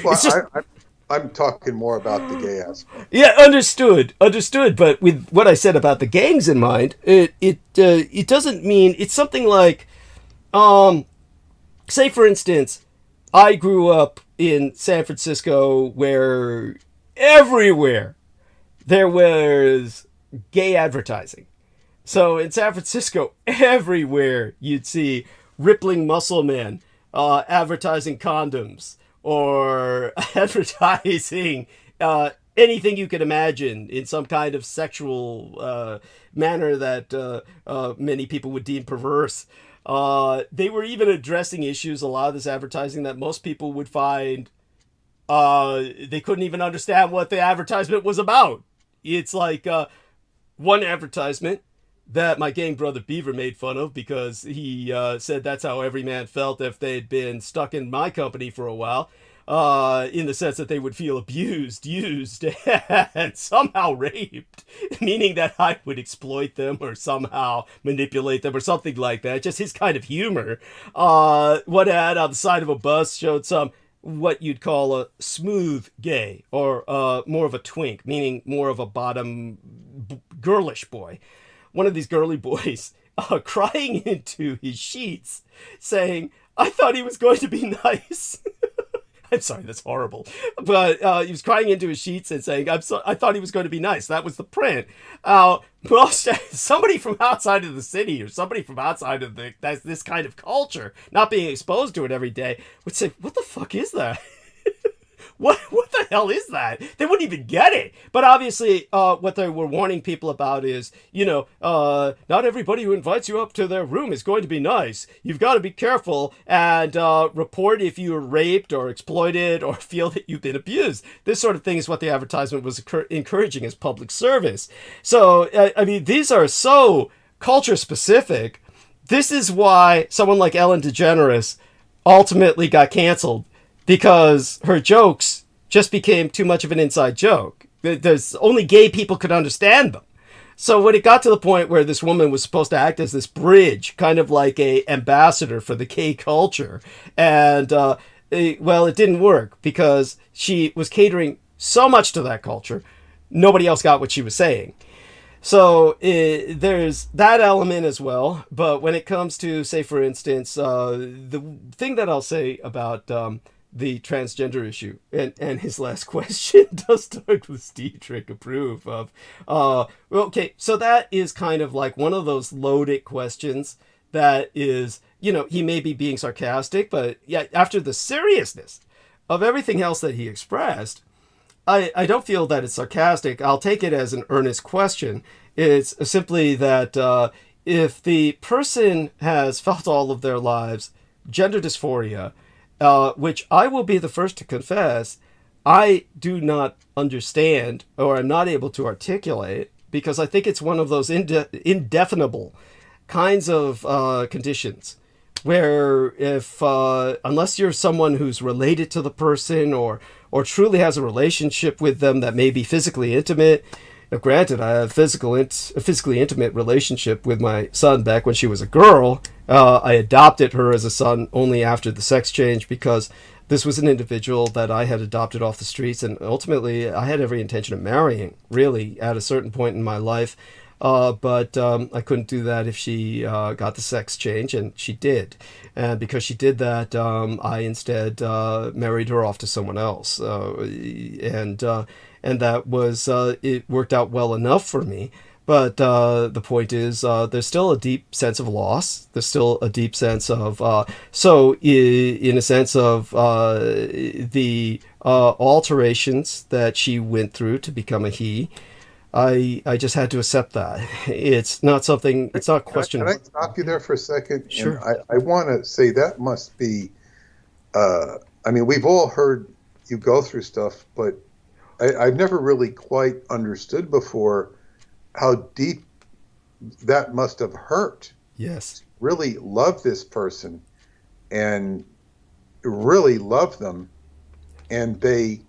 Well, I'm talking more about the gay aspect. Yeah, understood. But with what I said about the gangs in mind, it doesn't mean it's something like, say for instance, I grew up in San Francisco where everywhere there was gay advertising. So in San Francisco, everywhere you'd see rippling muscle men advertising condoms or advertising anything you could imagine in some kind of sexual manner that many people would deem perverse. They were even addressing issues, a lot of this advertising that most people would find they couldn't even understand what the advertisement was about. It's like one advertisement that my gang brother Beaver made fun of because he said that's how every man felt if they'd been stuck in my company for a while, in the sense that they would feel abused, used, and somehow raped, meaning that I would exploit them or somehow manipulate them or something like that. Just his kind of humor. One ad on the side of a bus showed some what you'd call a smooth gay, or more of a twink, meaning more of a bottom girlish boy. One of these girly boys crying into his sheets saying, I thought he was going to be nice. I'm sorry, that's horrible. But he was crying into his sheets and saying, I thought he was going to be nice. That was the print. Somebody from outside of the city or somebody from outside of this kind of culture, not being exposed to it every day, would say, what the fuck is that? What the hell is that? They wouldn't even get it. But obviously, what they were warning people about is, not everybody who invites you up to their room is going to be nice. You've got to be careful and report if you were raped or exploited or feel that you've been abused. This sort of thing is what the advertisement was encouraging as public service. So, these are so culture specific. This is why someone like Ellen DeGeneres ultimately got canceled. Because her jokes just became too much of an inside joke. There's only gay people could understand them. So when it got to the point where this woman was supposed to act as this bridge, kind of like a ambassador for the gay culture, and it didn't work because she was catering so much to that culture, nobody else got what she was saying. So there's that element as well. But when it comes to, say, for instance, the thing that I'll say about the transgender issue and his last question, does Douglas Dietrich approve of okay, so that is kind of like one of those loaded questions that is, he may be being sarcastic, but yeah, after the seriousness of everything else that he expressed, I don't feel that it's sarcastic. I'll take it as an earnest question. It's simply that if the person has felt all of their lives gender dysphoria, which I will be the first to confess, I do not understand or I'm not able to articulate, because I think it's one of those indefinable kinds of conditions where if unless you're someone who's related to the person or or truly has a relationship with them that may be physically intimate. Now, granted, I have a physically intimate relationship with my son back when she was a girl. I adopted her as a son only after the sex change because this was an individual that I had adopted off the streets, and ultimately I had every intention of marrying, really, at a certain point in my life. But I couldn't do that if she got the sex change, and she did. And because she did that, I instead married her off to someone else. And that was, it worked out well enough for me. But the point is, there's still a deep sense of loss. There's still a deep sense of, in a sense of the alterations that she went through to become a he. I just had to accept that. It's not something, it's not questionable. Can I stop you there for a second? Sure. And I want to say that must be, I mean, we've all heard you go through stuff, but I've never really quite understood before how deep that must have hurt. Yes. Really love this person and really love them, and they,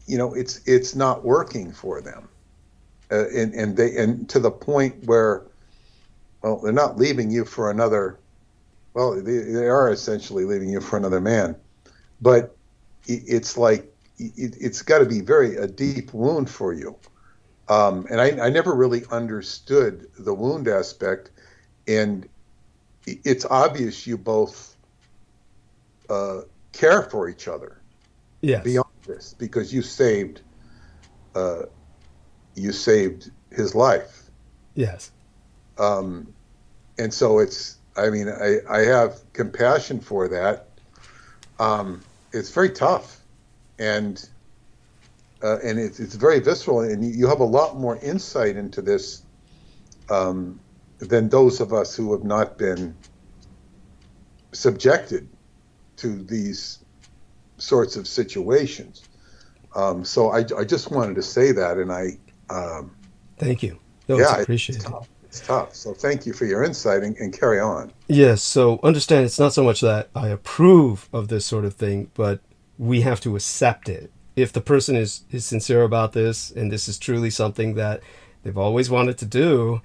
it's not working for them, and to the point where, well, they're not leaving you for another. Well, they are essentially leaving you for another man, but it's like it's got to be a deep wound for you. And I never really understood the wound aspect, and it's obvious you both care for each other. Yes. Beyond this, because you saved his life. Yes. And so it's, I mean, I have compassion for that. It's very tough, and it's very visceral, and you have a lot more insight into this than those of us who have not been subjected to these sorts of situations. So I just wanted to say that, and thank you. No, yeah, it's appreciated. It's tough. So thank you for your insight, and carry on. Yes. So understand, it's not so much that I approve of this sort of thing, but we have to accept it. If the person is sincere about this, and this is truly something that they've always wanted to do,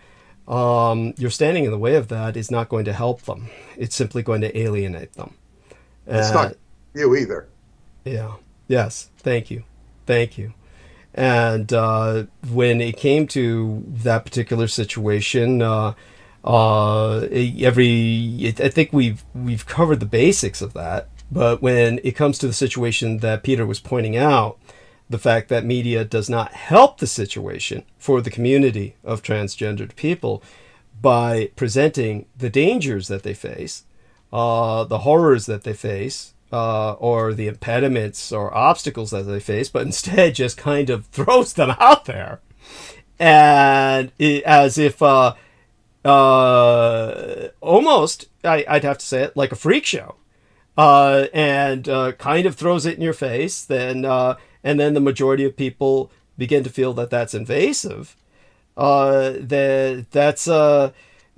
you're standing in the way of that is not going to help them. It's simply going to alienate them. It's not you either. Yeah. Yes. Thank you. Thank you. And when it came to that particular situation, I think we've covered the basics of that. But when it comes to the situation that Peter was pointing out, the fact that media does not help the situation for the community of transgendered people by presenting the dangers that they face, the horrors that they face, or the impediments or obstacles that they face, but instead just kind of throws them out there, and as if almost, I'd have to say it, like a freak show, and kind of throws it in your face, then and then the majority of people begin to feel that that's invasive. That's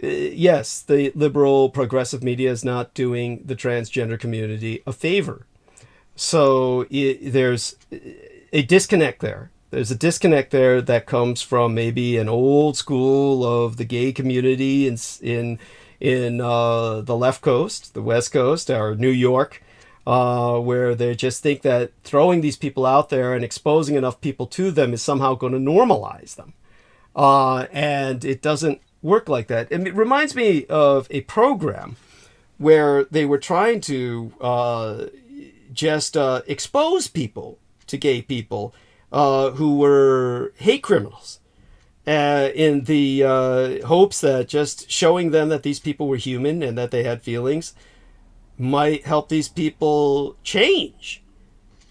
yes, the liberal progressive media is not doing the transgender community a favor. So there's a disconnect there. There's a disconnect there that comes from maybe an old school of the gay community in the left coast, the West Coast, or New York, where they just think that throwing these people out there and exposing enough people to them is somehow going to normalize them. And it doesn't work like that. And it reminds me of a program where they were trying to just expose people to gay people who were hate criminals, in the hopes that just showing them that these people were human and that they had feelings might help these people change.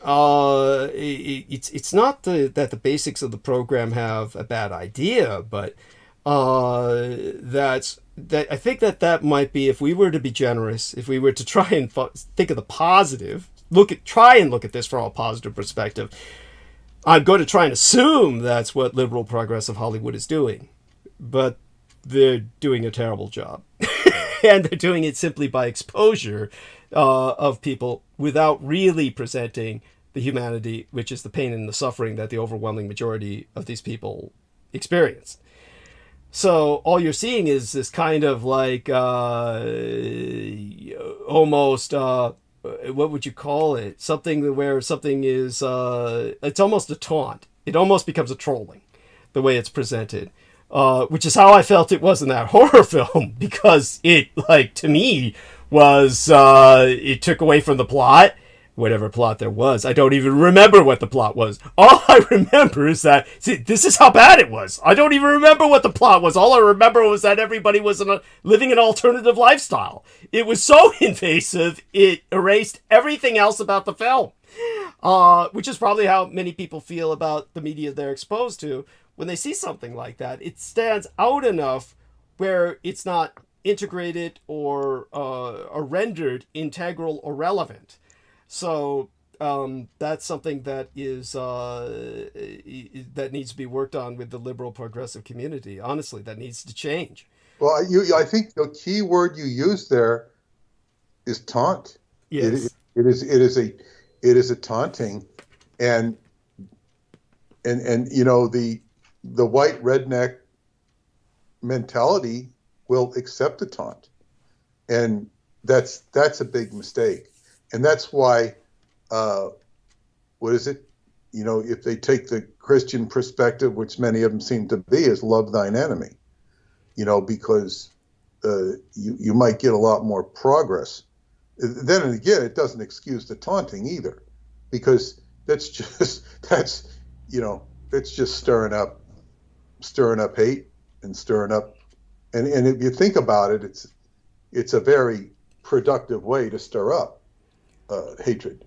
It's not that the basics of the program have a bad idea, but I think that might be, if we were to be generous, if we were to try and think of the positive, try and look at this from a positive perspective. I'm going to try and assume that's what liberal progressive Hollywood is doing, but they're doing a terrible job. And they're doing it simply by exposure of people without really presenting the humanity, which is the pain and the suffering that the overwhelming majority of these people experience. So all you're seeing is this kind of like almost what would you call it? Something where something is it's almost a taunt. It almost becomes a trolling, the way it's presented. Which is how I felt it was in that horror film, because it, like, to me, was it took away from the plot, whatever plot there was. I don't even remember what the plot was. All I remember is that, see, this is how bad it was. I don't even remember what the plot was. All I remember was that everybody was living an alternative lifestyle. It was so invasive, it erased everything else about the film, which is probably how many people feel about the media they're exposed to. When they see something like that, it stands out enough where it's not integrated or rendered integral or relevant. So that's something that is that needs to be worked on with the liberal progressive community. Honestly, that needs to change. Well, I think the key word you used there is taunt. Yes. It is a taunting, and you know, the white redneck mentality will accept the taunt, and that's a big mistake. And that's why, what is it? You know, if they take the Christian perspective, which many of them seem to be, is love thine enemy. You know, because you might get a lot more progress. Then again, it doesn't excuse the taunting either, because that's just stirring up hate and stirring up, and if you think about it, it's a very productive way to stir up hatred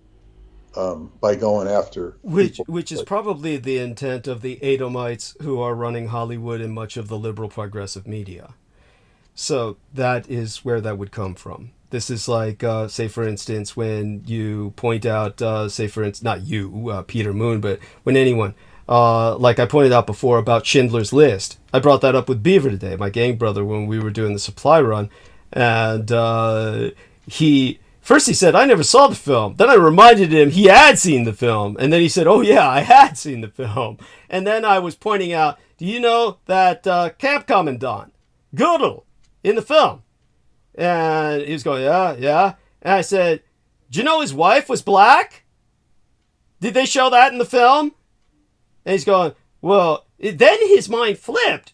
by going after which is probably the intent of the Edomites who are running Hollywood and much of the liberal progressive media. So that is where that would come from. This is like, say, for instance, when you point out, say, for instance, not you, Peter Moon, but when anyone, like I pointed out before about Schindler's List. I brought that up with Beaver today, my gang brother, when we were doing the supply run. And First he said, I never saw the film. Then I reminded him he had seen the film. And then he said, oh yeah, I had seen the film. And then I was pointing out, do you know that camp commandant, Gödel, in the film? And he was going, yeah. And I said, do you know his wife was black? Did they show that in the film? And he's going, well, then his mind flipped,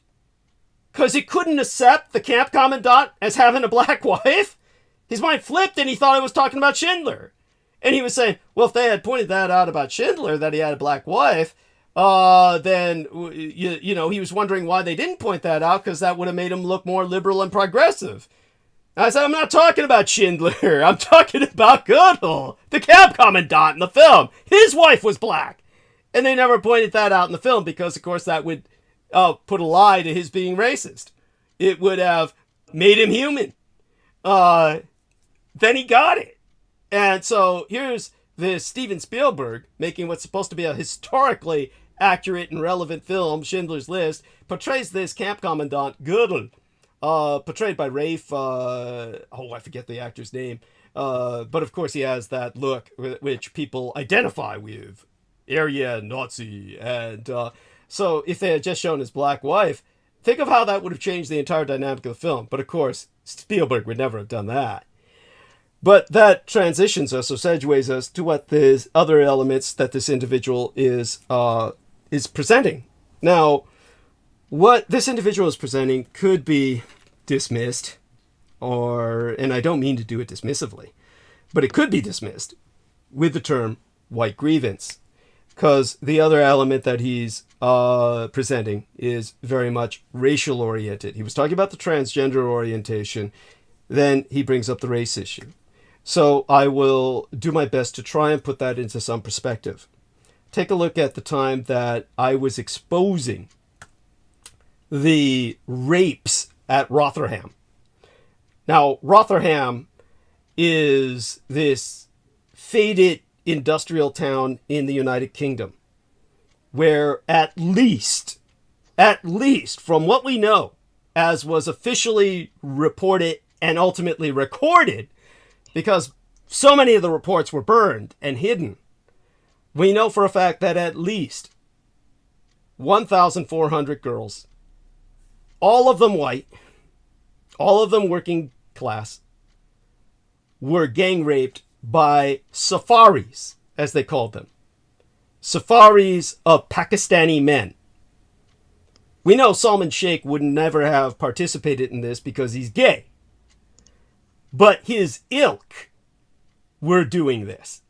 because he couldn't accept the camp commandant as having a black wife. His mind flipped and he thought I was talking about Schindler. And he was saying, well, if they had pointed that out about Schindler, that he had a black wife, then, you know, he was wondering why they didn't point that out, because that would have made him look more liberal and progressive. And I said, I'm not talking about Schindler. I'm talking about Gödel, the camp commandant in the film. His wife was black. And they never pointed that out in the film because, of course, that would put a lie to his being racist. It would have made him human. Then he got it. And so here's this Steven Spielberg making what's supposed to be a historically accurate and relevant film, Schindler's List, portrays this camp commandant, Gödel, portrayed by Rafe, I forget the actor's name, but of course he has that look which people identify with, Aryan, Nazi, and so if they had just shown his black wife, think of how that would have changed the entire dynamic of the film. But of course, Spielberg would never have done that. But that transitions us or segues us to what the other elements that this individual is presenting. Now, what this individual is presenting could be dismissed, and I don't mean to do it dismissively, but it could be dismissed with the term white grievance, because the other element that he's presenting is very much racial oriented. He was talking about the transgender orientation, then he brings up the race issue. So I will do my best to try and put that into some perspective. Take a look at the time that I was exposing the rapes at Rotherham. Now, Rotherham is this faded industrial town in the United Kingdom, where at least from what we know, as was officially reported and ultimately recorded, because so many of the reports were burned and hidden. We know for a fact that at least 1,400 girls, all of them white, all of them working class, were gang raped by safaris, as they called them. Safaris of Pakistani men. We know Salman Sheikh would never have participated in this because he's gay. But his ilk were doing this.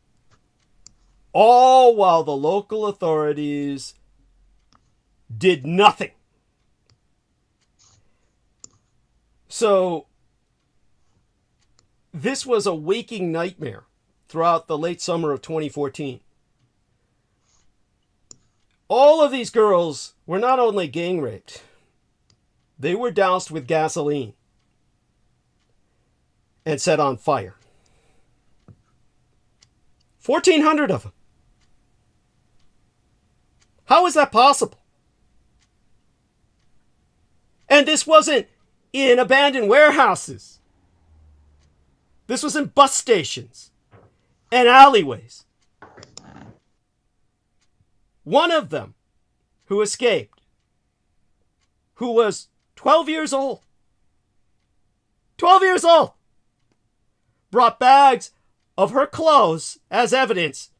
All while the local authorities did nothing. So, this was a waking nightmare throughout the late summer of 2014. All of these girls were not only gang raped, they were doused with gasoline and set on fire. 1,400 of them. How is that possible? And this wasn't in abandoned warehouses. This was in bus stations and alleyways. One of them who escaped, who was 12 years old, 12 years old, brought bags of her clothes as evidence,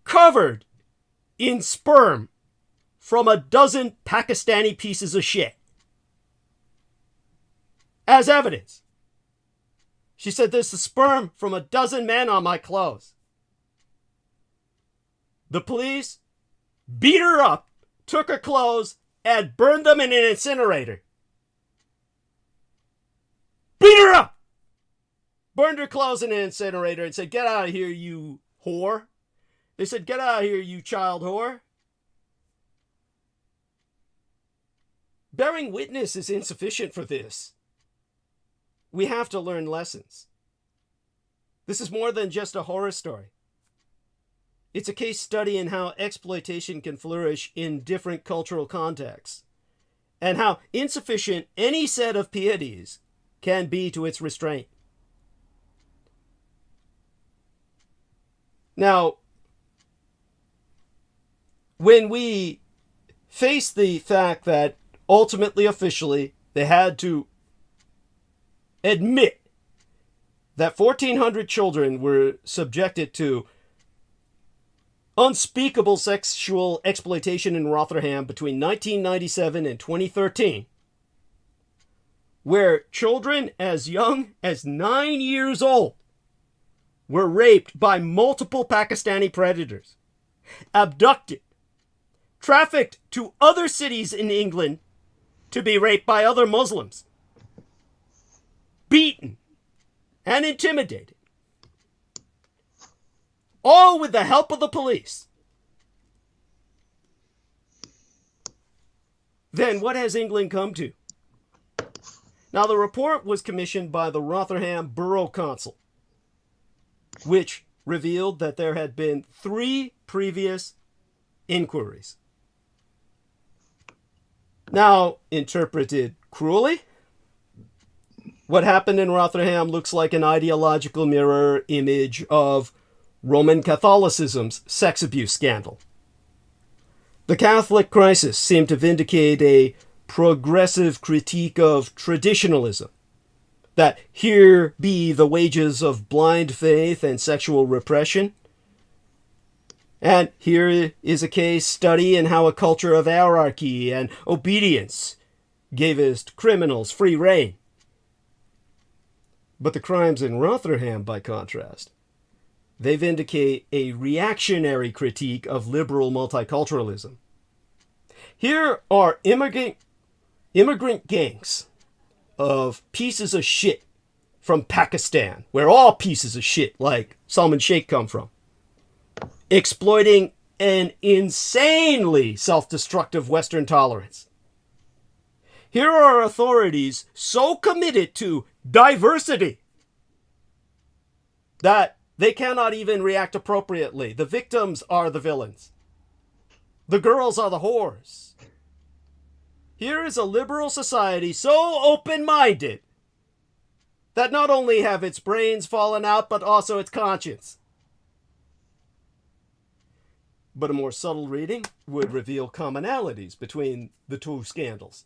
covered in sperm from a dozen Pakistani pieces of shit. As evidence. She said, there's the sperm from a dozen men on my clothes. The police beat her up, took her clothes, and burned them in an incinerator. Beat her up! Burned her clothes in an incinerator and said, get out of here, you whore. They said, get out of here, you child whore. Bearing witness is insufficient for this. We have to learn lessons. This is more than just a horror story. It's a case study in how exploitation can flourish in different cultural contexts, and how insufficient any set of pieties can be to its restraint. Now, when we face the fact that ultimately, officially, they had to admit that 1,400 children were subjected to unspeakable sexual exploitation in Rotherham between 1997 and 2013, where children as young as 9 years old were raped by multiple Pakistani predators, abducted, trafficked to other cities in England to be raped by other Muslims, beaten and intimidated, all with the help of the police. Then what has England come to? Now, the report was commissioned by the Rotherham Borough Council, which revealed that there had been 3 previous inquiries. Now, interpreted cruelly, what happened in Rotherham looks like an ideological mirror image of Roman Catholicism's sex abuse scandal. The Catholic crisis seemed to vindicate a progressive critique of traditionalism, that here be the wages of blind faith and sexual repression. And here is a case study in how a culture of hierarchy and obedience gavest criminals free rein. But the crimes in Rotherham, by contrast, they vindicate a reactionary critique of liberal multiculturalism. Here are immigrant gangs of pieces of shit from Pakistan, where all pieces of shit like Salman Sheikh come from, exploiting an insanely self-destructive Western tolerance. Here are authorities so committed to diversity that they cannot even react appropriately. The victims are the villains. The girls are the whores. Here is a liberal society so open-minded that not only have its brains fallen out, but also its conscience. But a more subtle reading would reveal commonalities between the two scandals.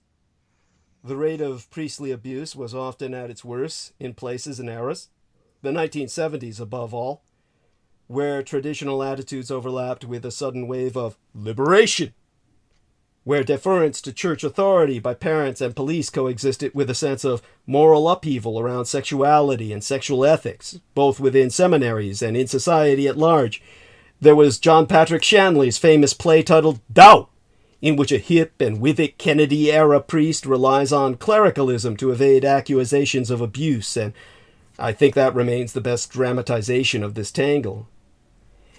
The rate of priestly abuse was often at its worst in places and eras, the 1970s above all, where traditional attitudes overlapped with a sudden wave of liberation, where deference to church authority by parents and police coexisted with a sense of moral upheaval around sexuality and sexual ethics, both within seminaries and in society at large. There was John Patrick Shanley's famous play titled Doubt, in which a hip and with it Kennedy-era priest relies on clericalism to evade accusations of abuse, and I think that remains the best dramatization of this tangle.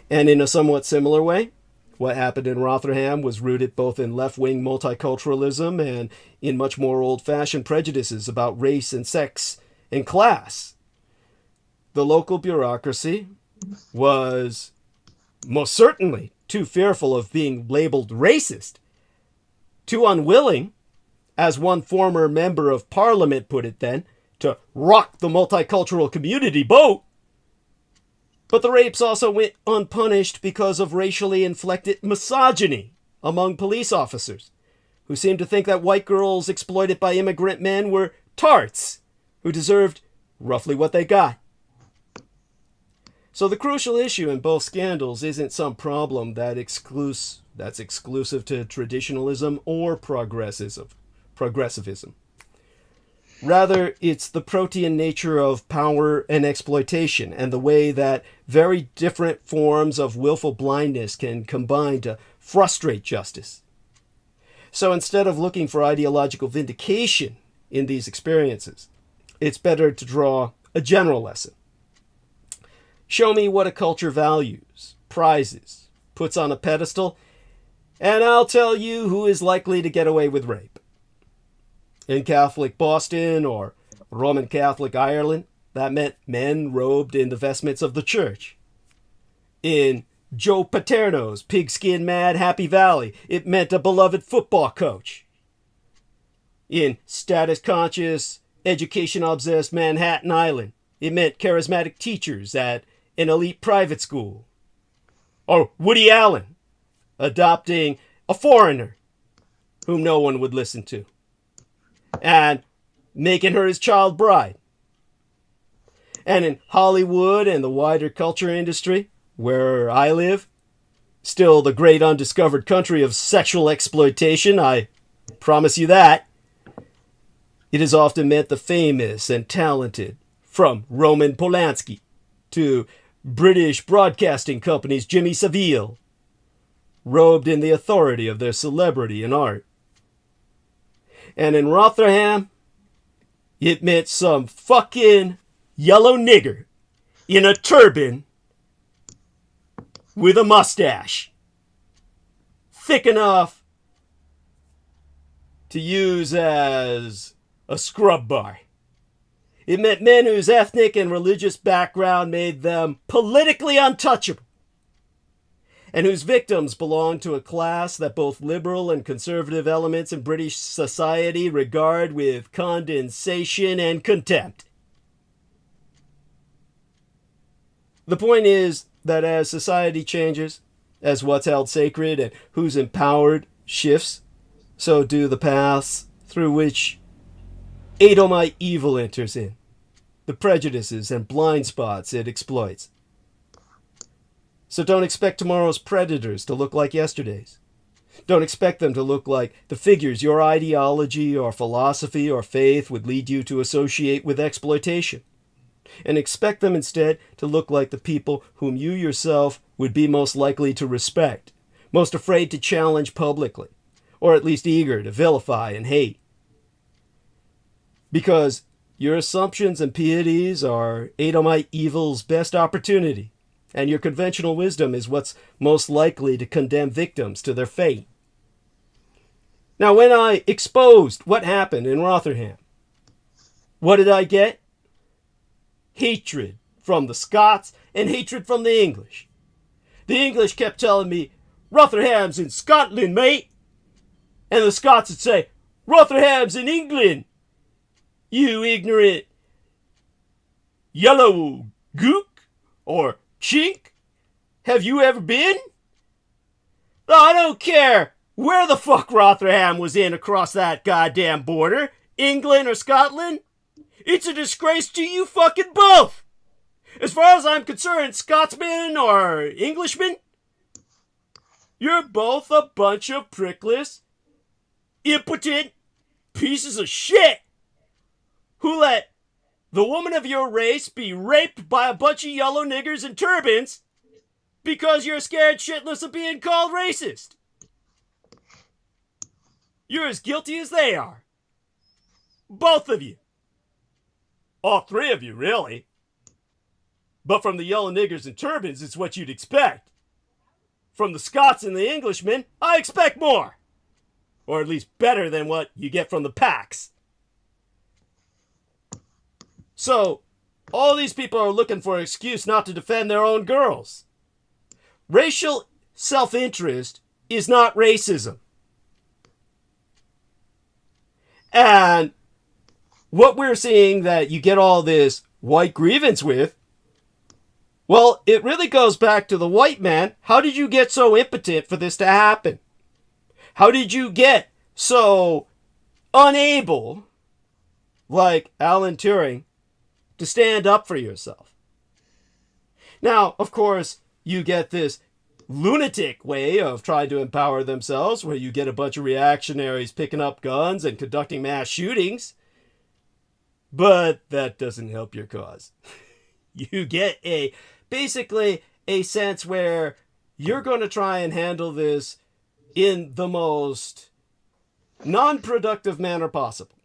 And in a somewhat similar way, what happened in Rotherham was rooted both in left-wing multiculturalism and in much more old-fashioned prejudices about race and sex and class. The local bureaucracy was most certainly too fearful of being labeled racist, too unwilling, as one former member of parliament put it then, to rock the multicultural community boat. But the rapes also went unpunished because of racially inflected misogyny among police officers, who seemed to think that white girls exploited by immigrant men were tarts, who deserved roughly what they got. So the crucial issue in both scandals isn't some problem that's exclusive to traditionalism or progressivism. Rather, it's the protean nature of power and exploitation and the way that very different forms of willful blindness can combine to frustrate justice. So instead of looking for ideological vindication in these experiences, it's better to draw a general lesson. Show me what a culture values, prizes, puts on a pedestal, and I'll tell you who is likely to get away with rape. In Catholic Boston or Roman Catholic Ireland, that meant men robed in the vestments of the church. In Joe Paterno's pigskin mad Happy Valley, it meant a beloved football coach. In status-conscious, education-obsessed Manhattan Island, it meant charismatic teachers at an elite private school. Or Woody Allen adopting a foreigner whom no one would listen to and making her his child bride. And in Hollywood and the wider culture industry, where I live, still the great undiscovered country of sexual exploitation, I promise you that, it has often meant the famous and talented, from Roman Polanski to British broadcasting company's Jimmy Savile, robed in the authority of their celebrity and art. And in Rotherham, it meant some fucking yellow nigger in a turban with a mustache, thick enough to use as a scrub bar. It meant men whose ethnic and religious background made them politically untouchable, and whose victims belonged to a class that both liberal and conservative elements in British society regard with condescension and contempt. The point is that as society changes, as what's held sacred and who's empowered shifts, so do the paths through which Edomite evil enters in, the prejudices and blind spots it exploits. So don't expect tomorrow's predators to look like yesterday's. Don't expect them to look like the figures your ideology or philosophy or faith would lead you to associate with exploitation. And expect them instead to look like the people whom you yourself would be most likely to respect, most afraid to challenge publicly, or at least eager to vilify and hate. Because your assumptions and pieties are Edomite evil's best opportunity, and your conventional wisdom is what's most likely to condemn victims to their fate. Now, when I exposed what happened in Rotherham, what did I get? Hatred from the Scots and hatred from the English. The English kept telling me, Rotherham's in Scotland, mate. And the Scots would say, Rotherham's in England. You ignorant Yellow gook or chink? Have you ever been? Oh, I don't care where the fuck Rotherham was in across that goddamn border, England or Scotland. It's a disgrace to you fucking both. As far as I'm concerned, Scotsmen or Englishmen, you're both a bunch of prickless, impotent pieces of shit who let the woman of your race be raped by a bunch of yellow niggers in turbans because you're scared shitless of being called racist. You're as guilty as they are. Both of you. All three of you, really. But from the yellow niggers in turbans, it's what you'd expect. From the Scots and the Englishmen, I expect more. Or at least better than what you get from the Packs. So, all these people are looking for an excuse not to defend their own girls. Racial self-interest is not racism. And what we're seeing that you get all this white grievance with, well, it really goes back to the white man. How did you get so impotent for this to happen? How did you get so unable, like Alan Turing, to stand up for yourself? Now, of course, you get this lunatic way of trying to empower themselves where you get a bunch of reactionaries picking up guns and conducting mass shootings. But that doesn't help your cause. You get basically a sense where you're going to try and handle this in the most non-productive manner possible.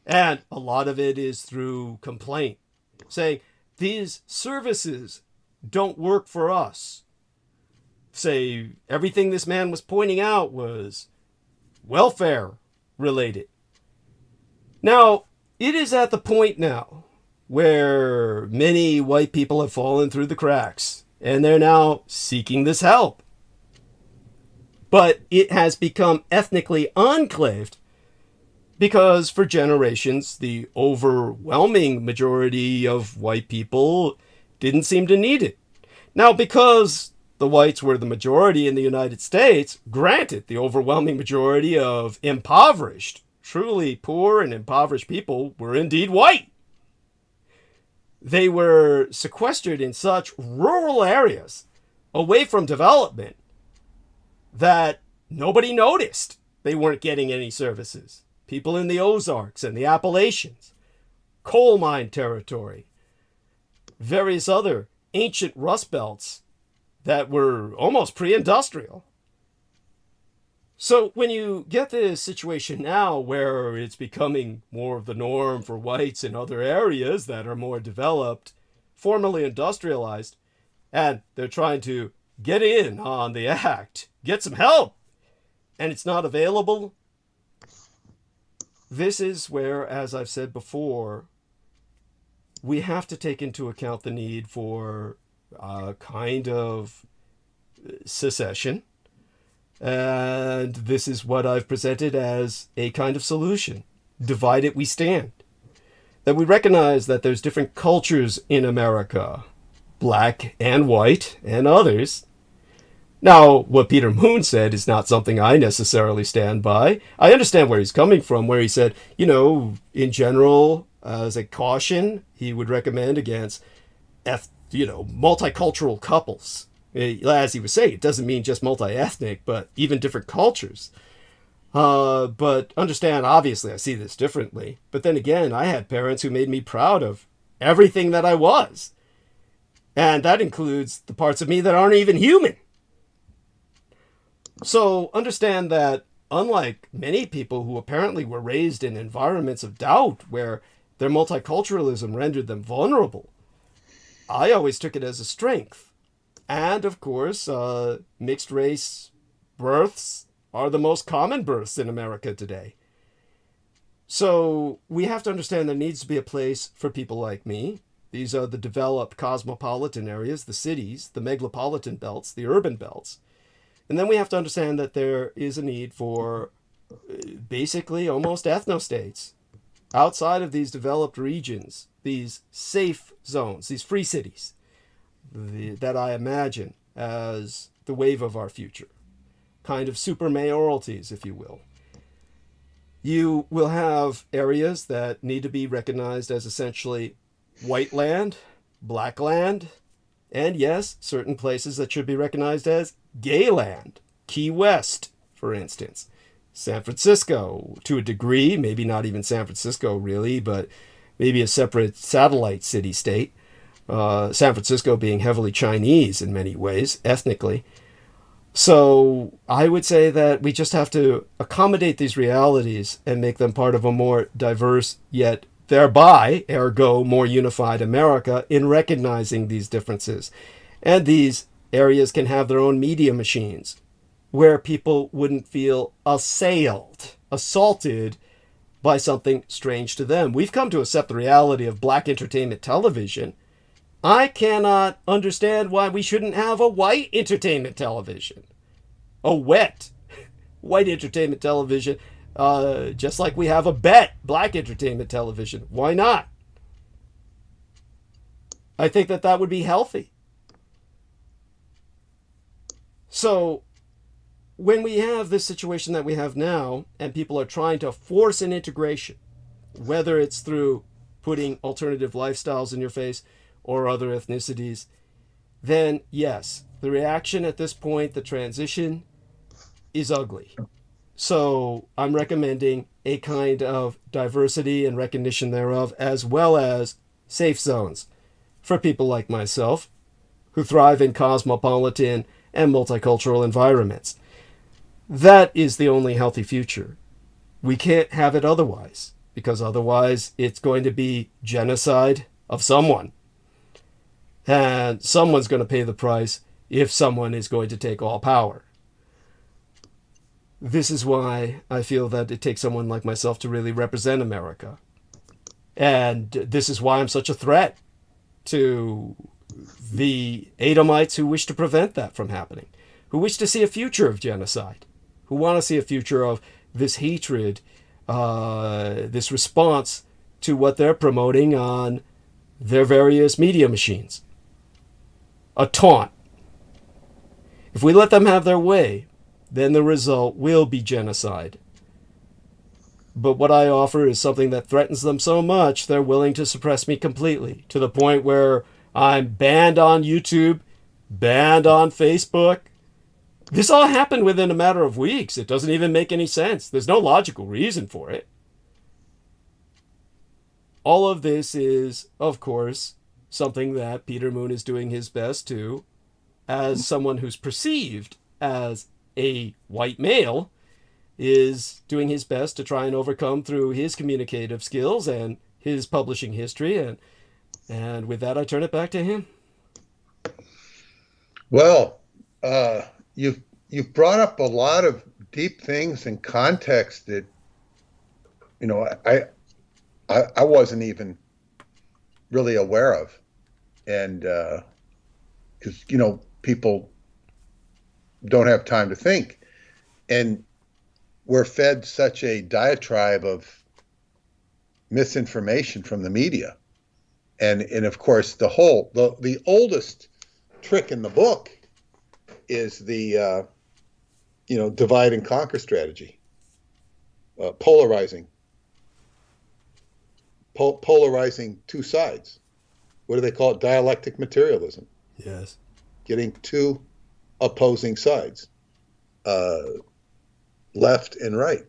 And a lot of it is through complaint, saying these services don't work for us. Say everything this man was pointing out was welfare related. Now, it is at the point now where many white people have fallen through the cracks and they're now seeking this help. But it has become ethnically enclaved because for generations, the overwhelming majority of white people didn't seem to need it. Now, because the whites were the majority in the United States, granted, the overwhelming majority of impoverished, truly poor and impoverished people were indeed white. They were sequestered in such rural areas, away from development, that nobody noticed they weren't getting any services. People in the Ozarks and the Appalachians, coal mine territory, various other ancient rust belts that were almost pre-industrial. So when you get this situation now where it's becoming more of the norm for whites in other areas that are more developed, formerly industrialized, and they're trying to get in on the act, get some help, and it's not available, this is where, as I've said before, we have to take into account the need for a kind of secession. And this is what I've presented as a kind of solution. Divided we stand. That we recognize that there's different cultures in America, black and white and others. Now, what Peter Moon said is not something I necessarily stand by. I understand where he's coming from, where he said, in general, as a caution, he would recommend against, multicultural couples. As he was saying, it doesn't mean just multi-ethnic, but even different cultures. But understand, obviously, I see this differently. But then again, I had parents who made me proud of everything that I was. And that includes the parts of me that aren't even human. So understand that unlike many people who apparently were raised in environments of doubt where their multiculturalism rendered them vulnerable, I always took it as a strength. And of course, mixed race births are the most common births in America today. So we have to understand there needs to be a place for people like me. These are the developed cosmopolitan areas, the cities, the megalopolitan belts, the urban belts. And then we have to understand that there is a need for basically almost ethnostates. outside of these developed regions, these safe zones, these free cities, that I imagine as the wave of our future, kind of super mayoralties, if you will. You will have areas that need to be recognized as essentially white land, black land, and yes, certain places that should be recognized as gay land. Key West, for instance. San Francisco, to a degree, maybe not even San Francisco really, but maybe a separate satellite city-state. San Francisco being heavily Chinese in many ways, ethnically. So I would say that we just have to accommodate these realities and make them part of a more diverse, yet thereby, ergo, more unified America in recognizing these differences. And these areas can have their own media machines where people wouldn't feel assaulted by something strange to them. We've come to accept the reality of black entertainment television. I cannot understand why we shouldn't have a white entertainment television. A wet white entertainment television, just like we have a bet black entertainment television. Why not? I think that would be healthy. So when we have this situation that we have now, and people are trying to force an integration, whether it's through putting alternative lifestyles in your face or other ethnicities, then yes, the reaction at this point, the transition, is ugly. So I'm recommending a kind of diversity and recognition thereof, as well as safe zones for people like myself who thrive in cosmopolitan and multicultural environments. That is the only healthy future. We can't have it otherwise, because otherwise it's going to be genocide of someone. And someone's going to pay the price if someone is going to take all power. This is why I feel that it takes someone like myself to really represent America. And this is why I'm such a threat to the Edomites who wish to prevent that from happening, who wish to see a future of genocide, who want to see a future of this hatred, this response to what they're promoting on their various media machines. A taunt. If we let them have their way, then the result will be genocide. But what I offer is something that threatens them so much, they're willing to suppress me completely, to the point where I'm banned on YouTube, banned on Facebook. This all happened within a matter of weeks. It doesn't even make any sense. There's no logical reason for it. All of this is, of course, something that Peter Moon is doing his best to, as someone who's perceived as a white male, is doing his best to try and overcome through his communicative skills and his publishing history. And with that, I turn it back to him. Well, you've brought up a lot of deep things and context that, I wasn't even really aware of. And because, people don't have time to think. And we're fed such a diatribe of misinformation from the media. And of course, the oldest trick in the book is the, divide and conquer strategy, polarizing two sides. What do they call it? Dialectic materialism. Yes. Getting two opposing sides, left and right,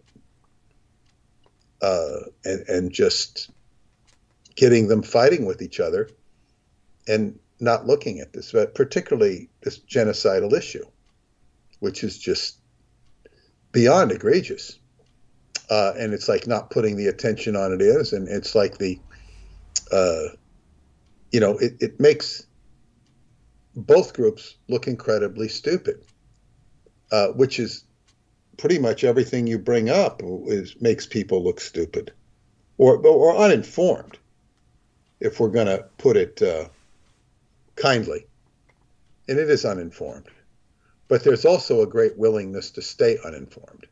and just getting them fighting with each other and not looking at this, but particularly this genocidal issue, which is just beyond egregious. And it's like not putting the attention on it is. And it's like it makes both groups look incredibly stupid, which is pretty much everything you bring up makes people look stupid or uninformed, if we're going to put it kindly. And it is uninformed. But there's also a great willingness to stay uninformed.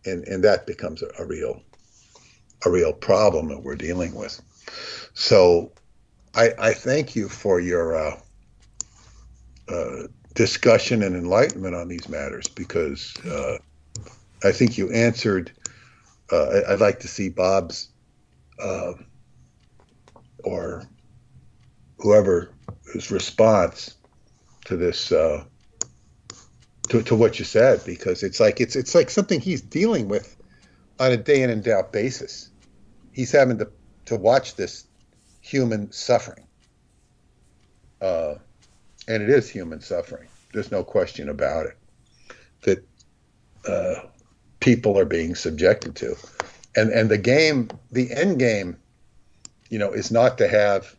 And that becomes a real a real problem that we're dealing with. So I thank you for your discussion and enlightenment on these matters, because I think you answered. I'd like to see Bob's or whoever's response to this, to what you said, because it's like something he's dealing with on a day in and day out basis. He's having to watch this human suffering, and it is human suffering. There's no question about it that people are being subjected to, and the end game, is not to have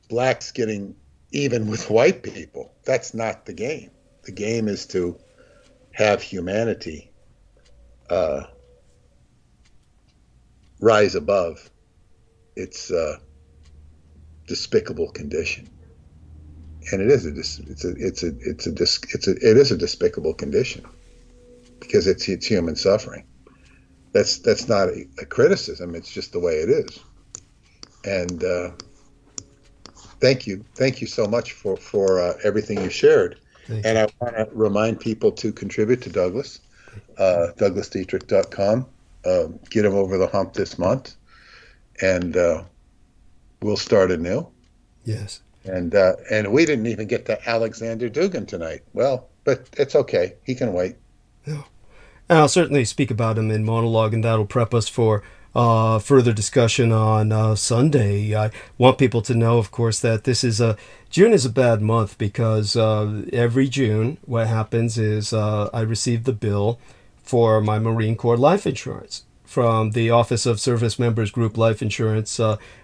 blacks getting even with white people. That's not the game. The game is to have humanity rise above its despicable condition, and it is a despicable condition, because it's human suffering. That's not a criticism. It's just the way it is. And thank you so much for everything you shared. And I want to remind people to contribute to Douglas, DouglasDietrich.com. Get him over the hump this month, and we'll start anew. Yes. And we didn't even get to Alexander Dugan tonight. Well, but it's okay. He can wait. Yeah. And I'll certainly speak about him in monologue, and that'll prep us for further discussion on Sunday. I want people to know, of course, that June is a bad month, because every June what happens is I receive the bill for my Marine Corps life insurance from the Office of Service Members Group Life Insurance,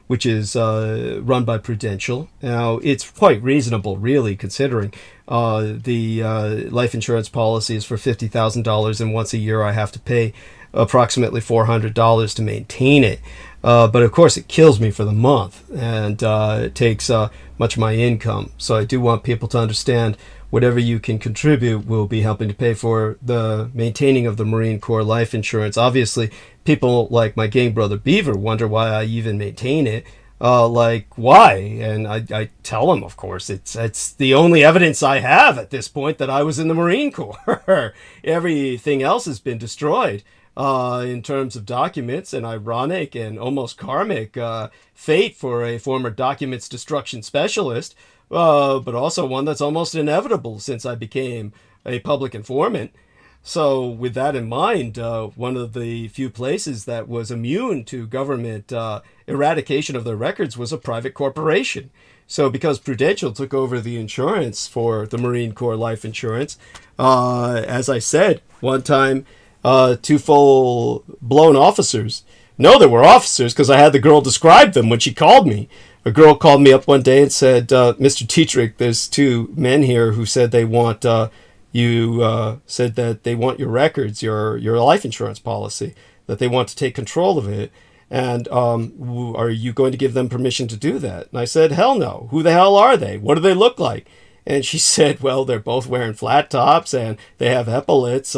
which is run by Prudential. Now, it's quite reasonable, really, considering the life insurance policy is for $50,000, and once a year I have to pay approximately $400 to maintain it. But of course, it kills me for the month, and it takes much of my income. So I do want people to understand whatever you can contribute will be helping to pay for the maintaining of the Marine Corps life insurance. Obviously, people like my gang brother Beaver wonder why I even maintain it. Like, why? And I tell them, of course, it's the only evidence I have at this point that I was in the Marine Corps. Everything else has been destroyed in terms of documents. An ironic and almost karmic fate for a former documents destruction specialist, but also one that's almost inevitable since I became a public informant. So with that in mind, one of the few places that was immune to government eradication of their records was a private corporation. So because Prudential took over the insurance for the Marine Corps life insurance, as I said, one time, two full-blown officers. No, they were officers, because I had the girl describe them when she called me. A girl called me up one day and said, Mr. Dietrich, there's two men here who said they want said that they want your records, your life insurance policy, that they want to take control of it. And are you going to give them permission to do that? And I said, hell no. Who the hell are they? What do they look like? And she said, well, they're both wearing flat tops and they have epaulets.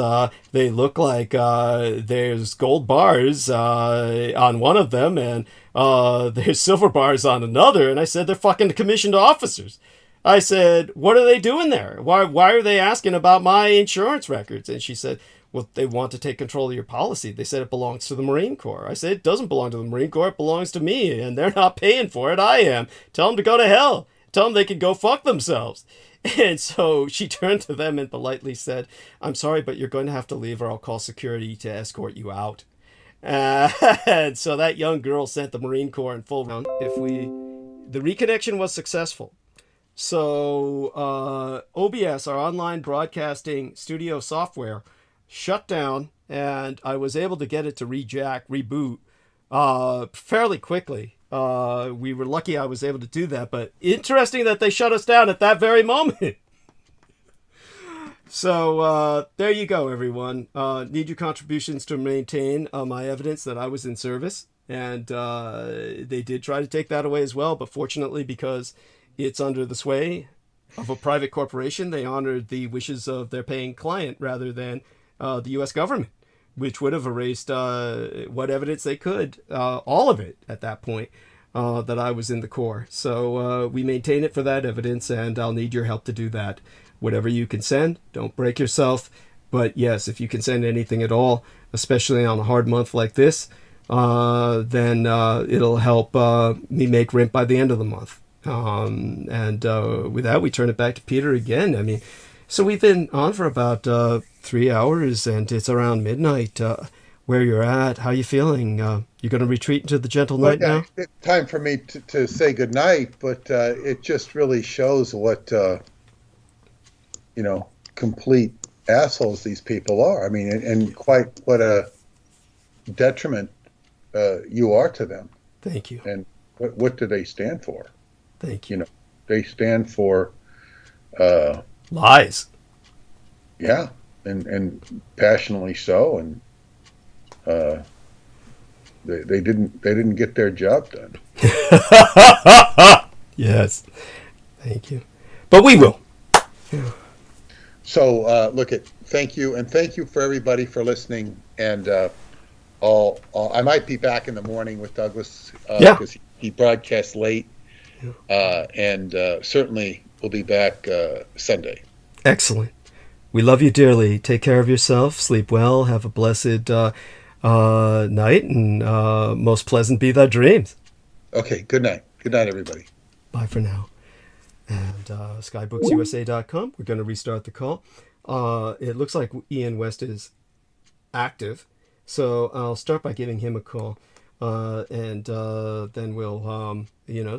They look like there's gold bars on one of them and there's silver bars on another. And I said, they're fucking commissioned officers. I said, what are they doing there? Why are they asking about my insurance records? And she said, well, they want to take control of your policy. They said it belongs to the Marine Corps. I said, it doesn't belong to the Marine Corps. It belongs to me, and they're not paying for it. I am. Tell them to go to hell. Tell them they can go fuck themselves. And so she turned to them and politely said, I'm sorry, but you're going to have to leave or I'll call security to escort you out. And so that young girl sent the Marine Corps in full round. The reconnection was successful. So OBS, our online broadcasting studio software, shut down, and I was able to get it to reboot fairly quickly. We were lucky I was able to do that, but interesting that they shut us down at that very moment. So there you go, everyone. Need your contributions to maintain my evidence that I was in service, and they did try to take that away as well, but fortunately, because it's under the sway of a private corporation, they honored the wishes of their paying client rather than the U.S. government. which would have erased what evidence they could, all of it at that point, that I was in the Corps. So we maintain it for that evidence, and I'll need your help to do that. Whatever you can send, don't break yourself. But yes, if you can send anything at all, especially on a hard month like this, then it'll help me make rent by the end of the month. And with that, we turn it back to Peter again. I mean, so we've been on for about 3 hours, and it's around midnight. Where you're at, how you feeling? You going to retreat into the gentle night now? It's time for me to say goodnight, but it just really shows what, complete assholes these people are. I mean, and quite what a detriment you are to them. Thank you. And what do they stand for? Thank you. They stand for lies. Yeah, and passionately so, and they didn't get their job done. Yes, thank you, but we will. Yeah. So thank you, and thank you for everybody for listening. And I might be back in the morning with Douglas because he broadcasts late, and certainly we'll be back Sunday. Excellent. We love you dearly. Take care of yourself. Sleep well. Have a blessed night, and most pleasant be thy dreams. Okay. Good night. Good night, everybody. Bye for now. And skybooks.usa.com. We're going to restart the call. It looks like Ian West is active, so I'll start by giving him a call, and then we'll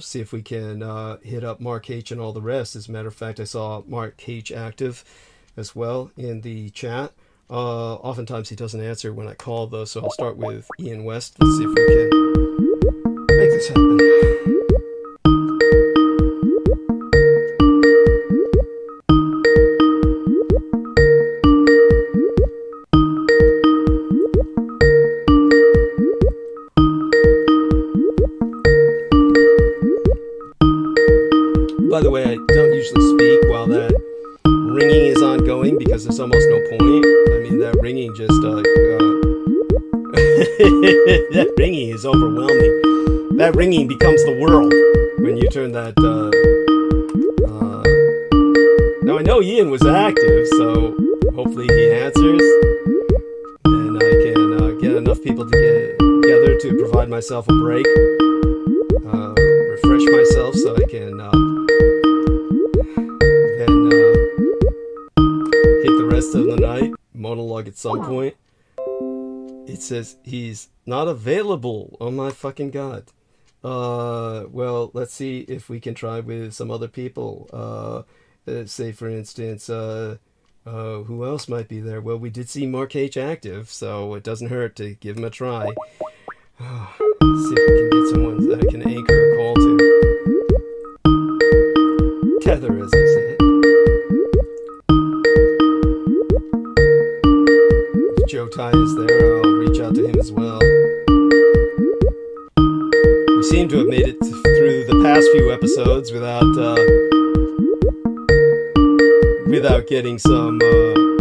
see if we can hit up Mark H and all the rest. As a matter of fact, I saw Mark H active as well in the chat. Oftentimes he doesn't answer when I call, though, so I'll start with Ian West. Let's see if we can make this happen. By the way, I don't usually speak while that ringing is ongoing because there's almost no point. I mean, that ringing just that ringing is overwhelming. That ringing becomes the world when you turn that. Now I know Ian was active, so hopefully he answers, and I can get enough people to get together to provide myself a break, refresh myself, so I can. Rest of the night monologue at some point. It says he's not available. Oh my fucking god. Well, let's see if we can try with some other people. Say for instance, who else might be there? Well, we did see Mark H active, so it doesn't hurt to give him a try. Let's see if we can get someone that I can anchor a call to. Tether, as I said. Joe Ty is there, I'll reach out to him as well. We seem to have made it through the past few episodes without getting some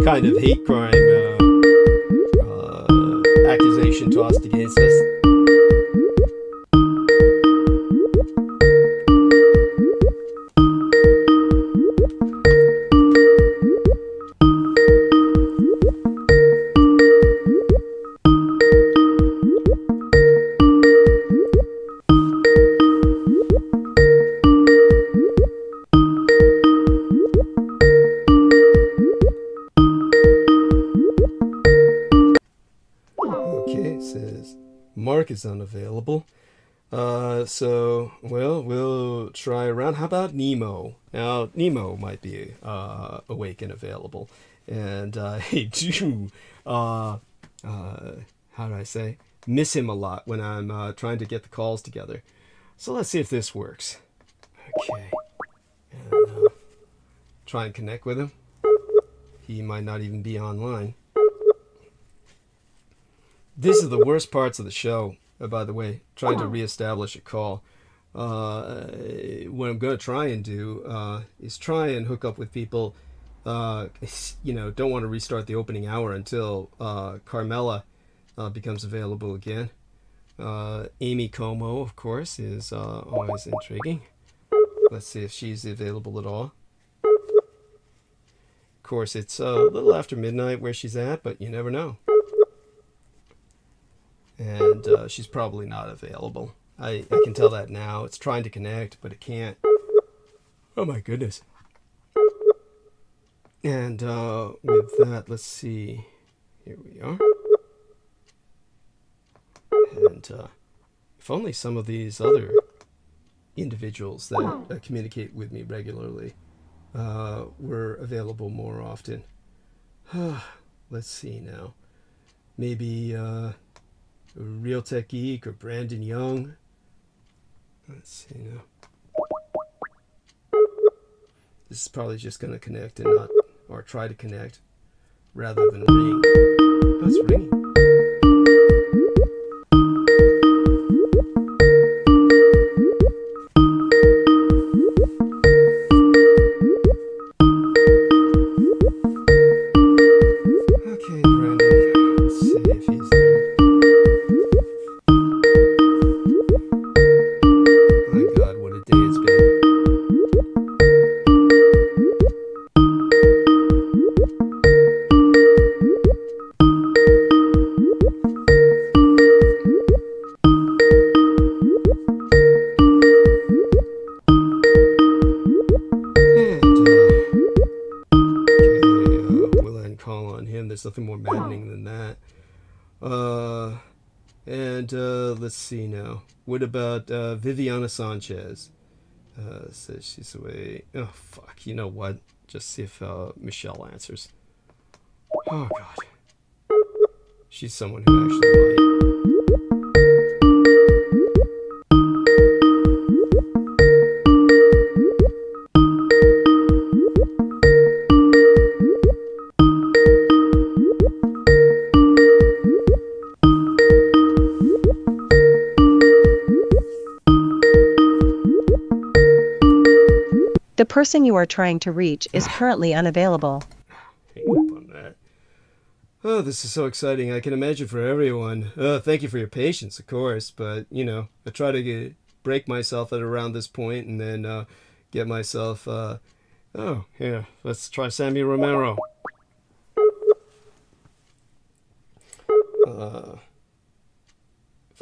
kind of hate crime accusation tossed against us. Mark is unavailable. So, well, we'll try around. How about Nemo? Now, Nemo might be awake and available. And I do, how do I say, miss him a lot when I'm trying to get the calls together. So let's see if this works. Okay. And, try and connect with him. He might not even be online. These are the worst parts of the show, by the way, trying to reestablish a call. What I'm going to try and do is try and hook up with people don't want to restart the opening hour until Carmela becomes available again. Amy Como, of course, is always intriguing. Let's see if she's available at all. Of course, it's a little after midnight where she's at, but you never know. And she's probably not available. I can tell that now. It's trying to connect, but it can't. Oh my goodness. And with that, let's see. Here we are. And if only some of these other individuals that communicate with me regularly were available more often. Let's see now. Maybe Real Tech Geek or Brandon Young. Let's see now. This is probably just going to connect and not, or try to connect, rather than ring. Oh, it's ringing. Okay, Brandon. Let's see if he's there. My God, what a day it's been. There's nothing more maddening than that. Let's see now. What about Viviana Sanchez? Says she's away. Oh, fuck. You know what? Just see if Michelle answers. Oh, God. She's someone who actually might. The person you are trying to reach is currently unavailable. Hang up on that. Oh, this is so exciting. I can imagine for everyone. Thank you for your patience, of course. But, I try to break myself at around this point and then get myself... let's try Sammy Romero. If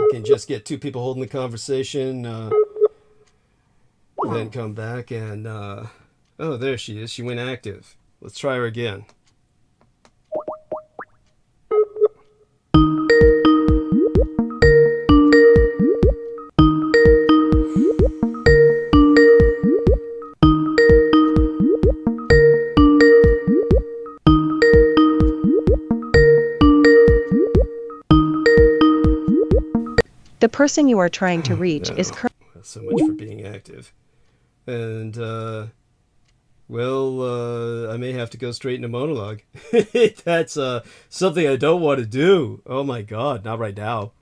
I can just get two people holding the conversation... then come back and, oh, there she is. She went active. Let's try her again. The person you are trying to reach is currently... So much for being active. And, I may have to go straight into monologue. That's something I don't want to do. Oh my God, not right now.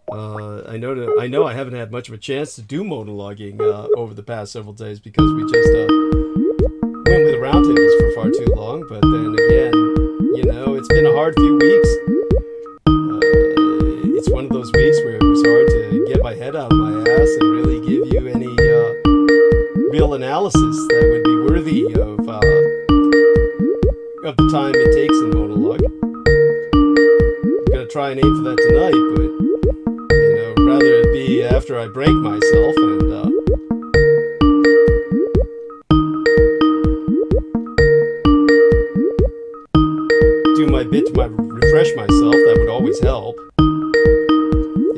I know I haven't had much of a chance to do monologuing over the past several days because we just went with roundtables for far too long. But then again, it's been a hard few weeks. It's one of those weeks where it was hard to get my head out of my ass and really give you any real analysis that would be worthy of the time it takes in monologue. I'm gonna try and aim for that tonight, but rather it be after I break myself and do my bit to refresh myself. That would always help.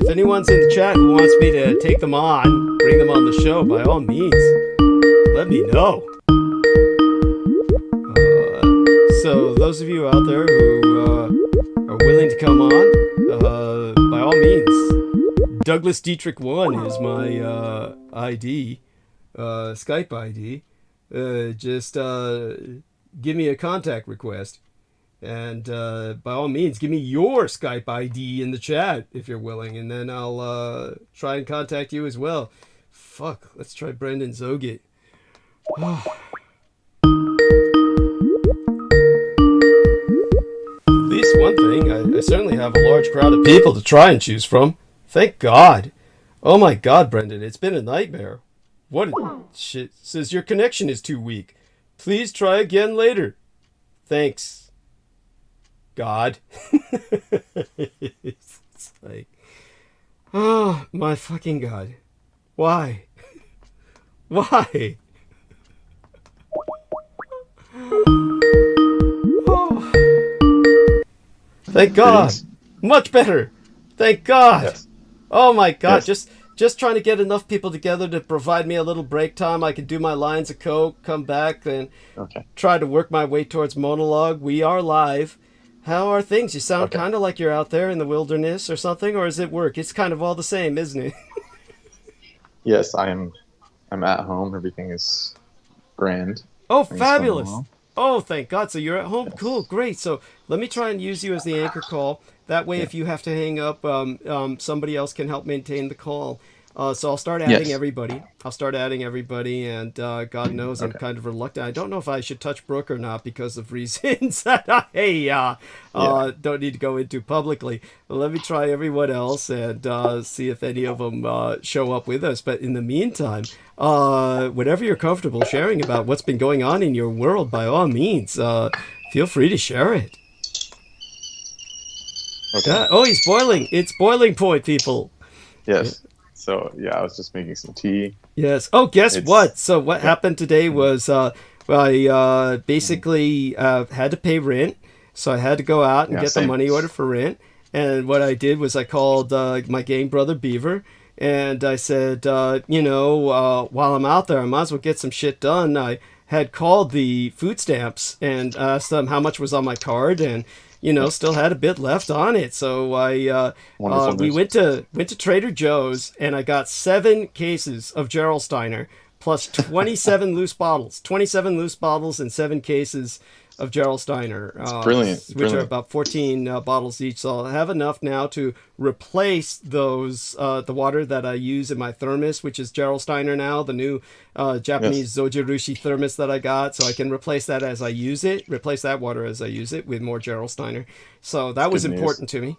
If anyone's in the chat who wants me to take them on, bring them on the show, by all means, let me know. So those of you out there who are willing to come on, by all means, Douglas Dietrich 1 is my ID, Skype ID. Just give me a contact request. And by all means, give me your Skype ID in the chat if you're willing, and then I'll try and contact you as well. Fuck, let's try Brendan Zogit. one thing. I certainly have a large crowd of people to try and choose from. Thank God. Oh my God, Brendan, it's been a nightmare. What shit? Says your connection is too weak. Please try again later. Thanks, God. It's like, oh my fucking God. Why? Why? Oh. Thank God. Much better. Thank God. Yes. Oh my God. Yes. Just trying to get enough people together to provide me a little break time. I can do my lines of coke, come back, then try to work my way towards monologue. We are live. How are things? You sound kind of like you're out there in the wilderness or something, or is it work? It's kind of all the same, isn't it? Yes, I'm at home. Everything is grand. Oh, Things fabulous. going well. Oh, thank God. So you're at home. Yes. Cool. Great. So let me try and use you as the anchor call. That way, if you have to hang up, somebody else can help maintain the call. So I'll start adding everybody. And God knows I'm kind of reluctant. I don't know if I should touch Brooke or not because of reasons that I don't need to go into publicly. But let me try everyone else and see if any of them show up with us. But in the meantime, whatever you're comfortable sharing about what's been going on in your world, by all means, feel free to share it. Okay. Oh, he's boiling. It's boiling point, people. Yes. So I was just making some tea. Yes. Oh, guess what? So what happened today was I basically had to pay rent, so I had to go out and get the money order for rent. And what I did was I called my gang brother Beaver, and I said, while I'm out there, I might as well get some shit done. I had called the food stamps and asked them how much was on my card, and still had a bit left on it. So we went to Trader Joe's, and I got 7 cases of Gerolsteiner plus 27 loose bottles. 27 loose bottles and 7 cases of Gerolsteiner. Brilliant. Which are about 14 bottles each. So I'll have enough now to replace those, the water that I use in my thermos, which is Gerolsteiner now, the new Japanese Zojirushi thermos that I got. So I can replace that as I use it, replace that water as I use it with more Gerolsteiner. So that was important to me.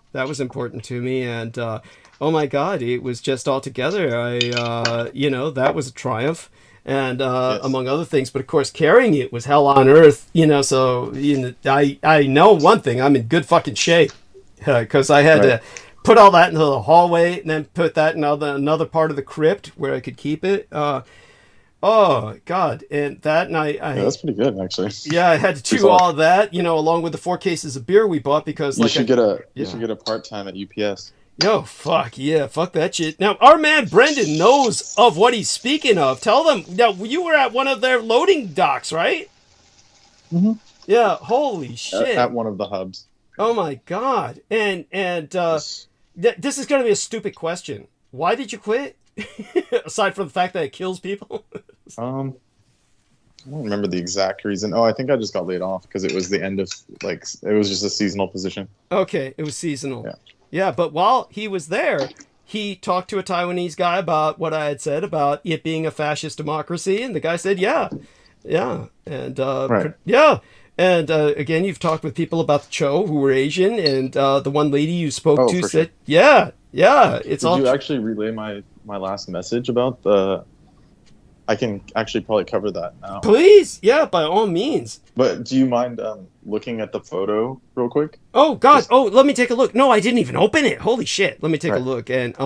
And oh my God, it was just all together. That was a triumph. And among other things, but of course carrying it was hell on earth, so I know one thing, I'm in good fucking shape because I had to put all that into the hallway and then put that in another part of the crypt where I could keep it. Oh God. And that night that's pretty good actually. Yeah, I had to chew all of that, along with the 4 cases of beer we bought because you should get a part-time at UPS. Yo, fuck that shit. Now, our man Brendan knows of what he's speaking of. Tell them, now, you were at one of their loading docks, right? Mm-hmm. Yeah, holy shit. At one of the hubs. Oh my God. And this is going to be a stupid question. Why did you quit? Aside from the fact that it kills people? I don't remember the exact reason. Oh, I think I just got laid off because it was the end of, it was just a seasonal position. Okay, it was seasonal. Yeah. Yeah, but while he was there, he talked to a Taiwanese guy about what I had said about it being a fascist democracy, and the guy said, yeah, and and again, you've talked with people about the Cho who were Asian, and the one lady you spoke to said, sure. Did you actually relay my last message about the? I can actually probably cover that now. Please, yeah, by all means. But do you mind looking at the photo real quick? Oh God! Let me take a look. No, I didn't even open it. Holy shit! Let me take a look, and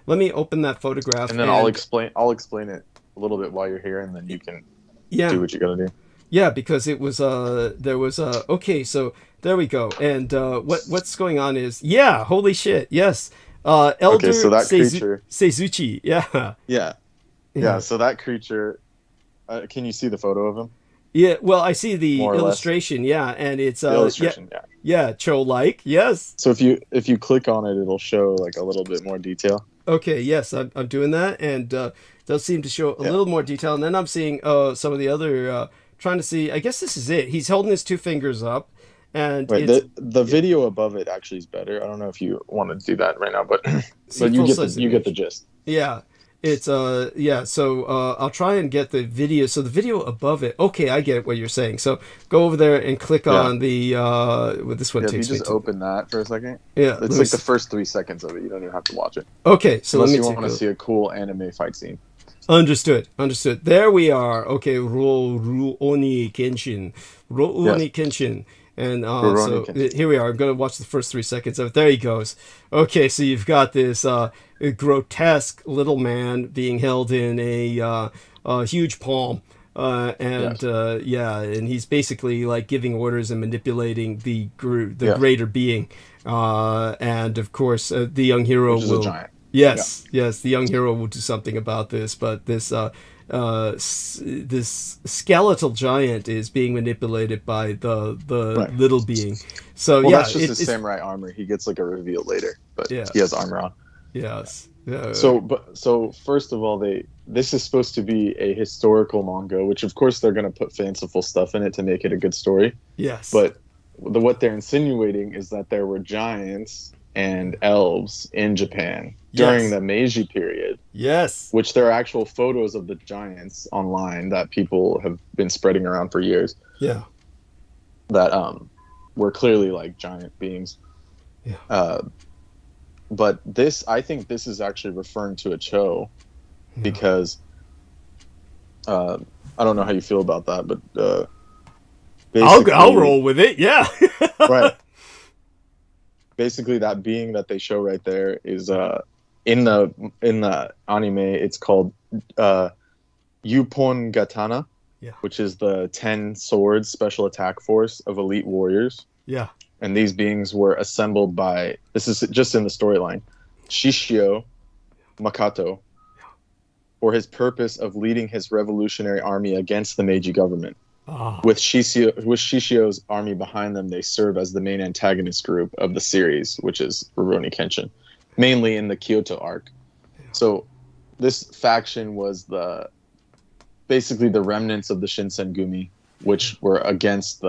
let me open that photograph. And then I'll explain it a little bit while you're here, and then you can do what you gotta do. Yeah, because it was okay. So there we go. And what's going on is holy shit, yes. Elder so that creature Seizuchi, Yeah, so that creature, can you see the photo of him? Yeah, well, I see the illustration, and it's the illustration, Cho-like, yes. So if you click on it, it'll show like a little bit more detail. Okay, yes, I'm doing that, and does seem to show a little more detail. And then I'm seeing some of the other, trying to see. I guess this is it. He's holding his 2 fingers up, and the video above it actually is better. I don't know if you want to do that right now, but you get the gist. Yeah. It's yeah. So I'll try and get the video. So the video above it. Okay, I get what you're saying. So go over there and click on the. Well, this one Yeah, if you takes me just to. open that for a second. Yeah, It's like the first 3 seconds of it. You don't even have to watch it. Okay, so Unless let you me want to take see a cool anime fight scene. Understood. Understood. There we are. Okay, Rurouni Kenshin. Rurouni Kenshin. And Rurouni so Kenshin. here we are. I'm going to watch the first 3 seconds of it. There he goes. Okay, so you've got this grotesque little man being held in a huge palm. And he's basically like giving orders and manipulating the greater being. And of course, the young hero Which is will. a giant. Yes, the young hero will do something about this, but this this skeletal giant is being manipulated by the little being. So That's just his samurai armor. He gets like a reveal later, but he has armor on. Yes. So first of all, this is supposed to be a historical manga, which of course they're going to put fanciful stuff in it to make it a good story. Yes. But what they're insinuating is that there were giants and elves in Japan during the Meiji period. Yes. Which there are actual photos of the giants online that people have been spreading around for years. Yeah. That were clearly like giant beings. Yeah. But I think this is actually referring to a Cho, because I don't know how you feel about that, but I'll roll with it. Yeah. Right. Basically, that being that they show right there is in the anime. It's called Yupon Gatana, which is the 10 swords special attack force of elite warriors. Yeah. And these beings were assembled by, this is just in the storyline, Shishio Makato, for his purpose of leading his revolutionary army against the Meiji government. With Shishio's army behind them, they serve as the main antagonist group of the series, which is Rurouni Kenshin, mainly in the Kyoto arc. So this faction was basically the remnants of the Shinsengumi, which were against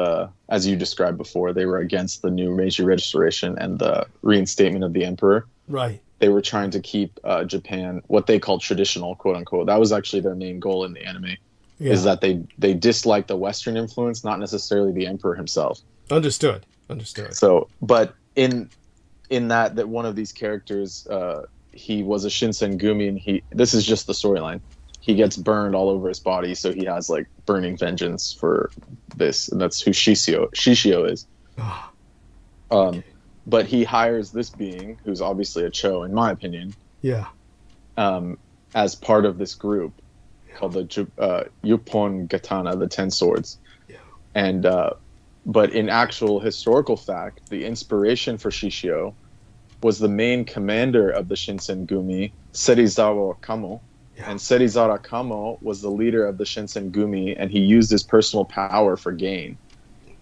as you described before, they were against the new Meiji Restoration and the reinstatement of the emperor. Right. They were trying to keep Japan, what they called traditional, quote unquote. That was actually their main goal in the anime. Is that they dislike the Western influence, not necessarily the emperor himself. Understood. So, but in that one of these characters, he was a Shinsengumi, and this is just the storyline. He gets burned all over his body, so he has like burning vengeance for this, and that's who Shishio is. Okay. But he hires this being, who's obviously a Cho, in my opinion. Yeah. As part of this group called the Yupon Gatana, the 10 swords. Yeah. And but in actual historical fact, the inspiration for Shishio was the main commander of the Shinsengumi, Serizawa Kamo. Yeah. And Serizawa Kamo was the leader of the Shinsengumi, and he used his personal power for gain.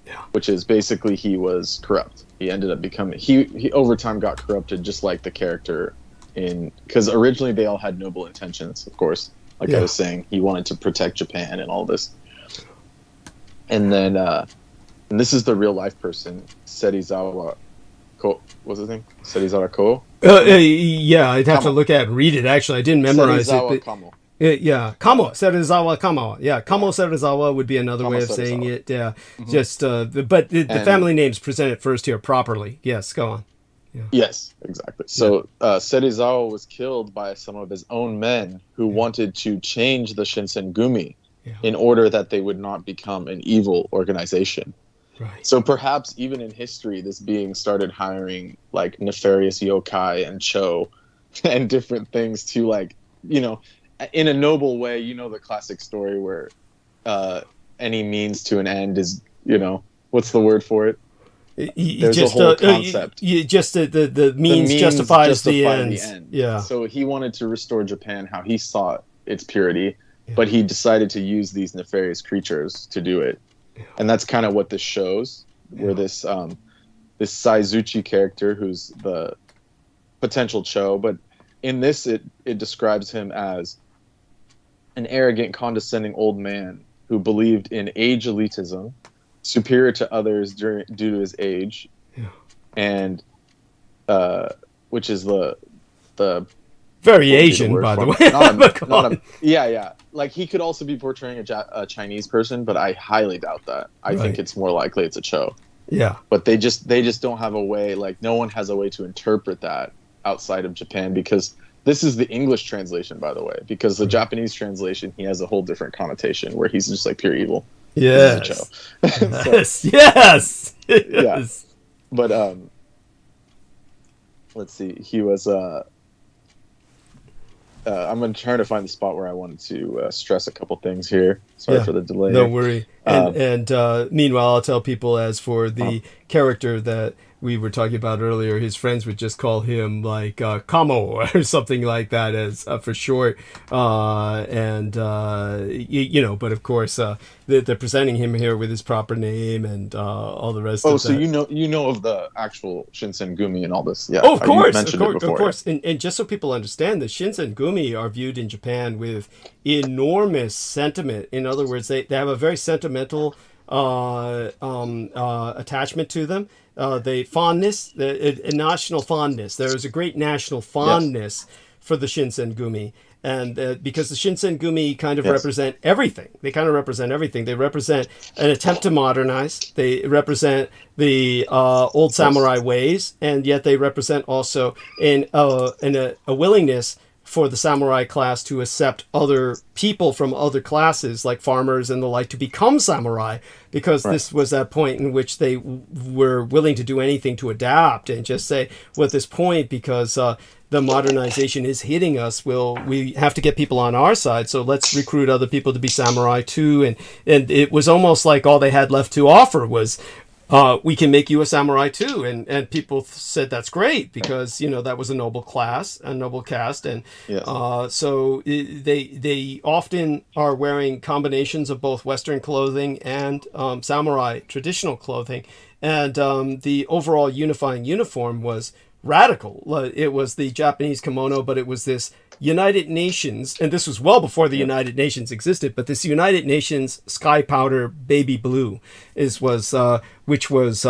Yeah. Which is basically he was corrupt. He ended up becoming he over time got corrupted, just like the character because originally they all had noble intentions, of course. Like I was saying, he wanted to protect Japan and all this. And then, and this is the real life person, Serizawa Ko. What's his name? Serizawa Ko? Yeah, I'd have to look at it and read it, actually. I didn't memorize Serizawa it. Kamo. Kamo. Serizawa Kamo. Yeah, Kamo Serizawa would be another way of saying it. Yeah. Mm-hmm. Just, but the family names presented first here properly. Yes, go on. Yeah. Yes, exactly. So Serizawa was killed by some of his own men who wanted to change the Shinsengumi in order that they would not become an evil organization. Right. So perhaps even in history, this being started hiring like nefarious yokai and Cho and different things to like, in a noble way, the classic story where any means to an end is, what's the word for it? There's a whole concept. The means justifies the end. Yeah. So he wanted to restore Japan how he saw its purity, but he decided to use these nefarious creatures to do it. Yeah. And that's kind of what this shows, where this Saizuchi character, who's the potential Cho, but in this it describes him as an arrogant, condescending old man who believed in age elitism, superior to others due to his age, and which is the Very what would be Asian, word by for the it? way. Not But a, go on. yeah. Like he could also be portraying a Chinese person, but I highly doubt that. I think Right. it's more likely it's a Cho. Yeah. But they just don't have a way. Like no one has a way to interpret that outside of Japan, because this is the English translation, by the way. Because the Japanese translation, he has a whole different connotation where he's just like pure evil. This is a Cho. Yes. Yes. Yeah. Yes. But let's see. He was I'm going to try to find the spot where I wanted to stress a couple things here. Sorry Yeah. for the delay. Don't worry. Um, And meanwhile, I'll tell people, as for the character that we were talking about earlier, his friends would just call him like Kamo or something like that, as for short. But of course, they're presenting him here with his proper name and all the rest Oh, of so that. you know of the actual Shinsengumi and all this? Yeah. Oh, of You course, mentioned it before. of course. And just so people understand, the Shinsengumi are viewed in Japan with enormous sentiment. In other words, they have a very sentimental attachment to them. A national fondness. There is a great national fondness for the Shinsengumi. And because the Shinsengumi kind of represent everything. They kind of represent everything. They represent an attempt to modernize. They represent the old samurai ways. And yet they represent also a willingness for the samurai class to accept other people from other classes, like farmers and the like, to become samurai, because this was that point in which they were willing to do anything to adapt and just say, well, at this point, because the modernization is hitting us, we have to get people on our side, so let's recruit other people to be samurai too. And it was almost like all they had left to offer was, we can make you a samurai too. And people said that's great, because that was a noble caste, and so they often are wearing combinations of both Western clothing and samurai traditional clothing, and the overall unifying uniform was radical. It was the Japanese kimono, but it was this United Nations, and this was well before the United Nations existed, but this United Nations sky powder baby blue which was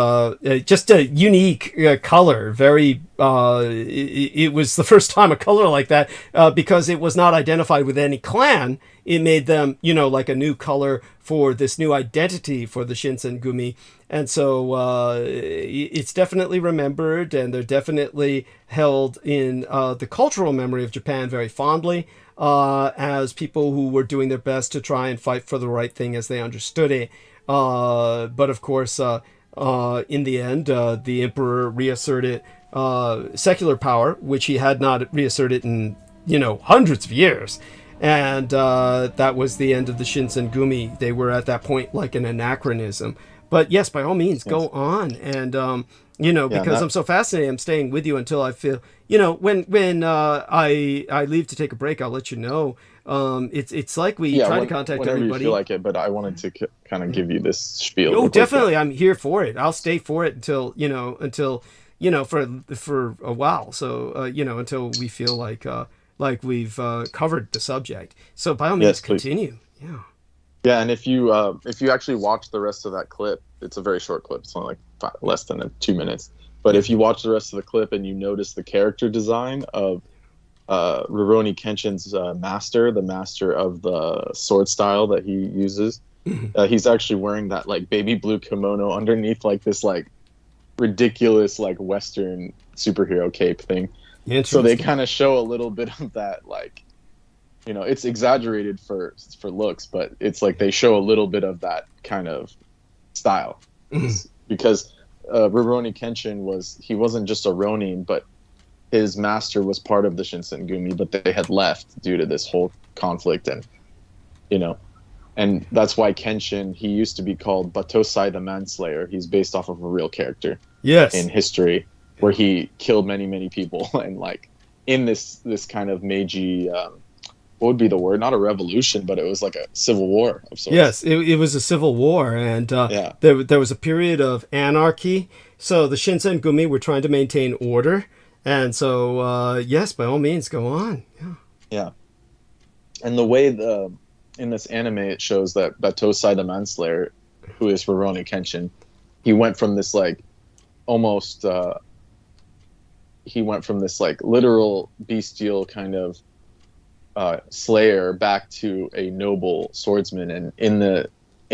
just a unique color. Very, it was the first time a color like that, because it was not identified with any clan. It made them, like a new color for this new identity for the Shinsengumi. And so it's definitely remembered, and they're definitely held in the cultural memory of Japan very fondly, as people who were doing their best to try and fight for the right thing as they understood it. But of course, in the end, the emperor reasserted secular power, which he had not reasserted in, hundreds of years. And that was the end of the Shinsengumi. They were at that point like an anachronism. But yes, by all means, go on. And, because I'm so fascinated, I'm staying with you until I feel, when I leave to take a break, I'll let you know. It's like we try to contact whenever everybody. You feel like it, but I wanted to kind of give you this spiel. Oh, definitely. I'm here for it. I'll stay for it until for a while. So, until we feel like we've covered the subject. So by all means, continue. Yeah. Yeah, and if you actually watch the rest of that clip, it's a very short clip. It's only like less than 2 minutes. But if you watch the rest of the clip and you notice the character design of Rurouni Kenshin's master, the master of the sword style that he uses, he's actually wearing that like baby blue kimono underneath like this like ridiculous like Western superhero cape thing. So they kind of show a little bit of that, like, it's exaggerated for looks, but it's like they show a little bit of that kind of style. Because Rurouni Kenshin wasn't just a Ronin, but his master was part of the Shinsengumi, but they had left due to this whole conflict, and and that's why Kenshin, he used to be called Batosai the Manslayer. He's based off of a real character in history, where he killed many, many people, and like in this kind of Meiji, what would be the word? Not a revolution, but it was like a civil war of sorts. Yes, it was a civil war, and there was a period of anarchy. So the Shinsengumi were trying to maintain order, and so yes, by all means, go on. Yeah. And the way in this anime it shows that Batosai the Manslayer, who is Rurouni Kenshin, he went from this like almost he went from this like literal bestial kind of slayer back to a noble swordsman. And in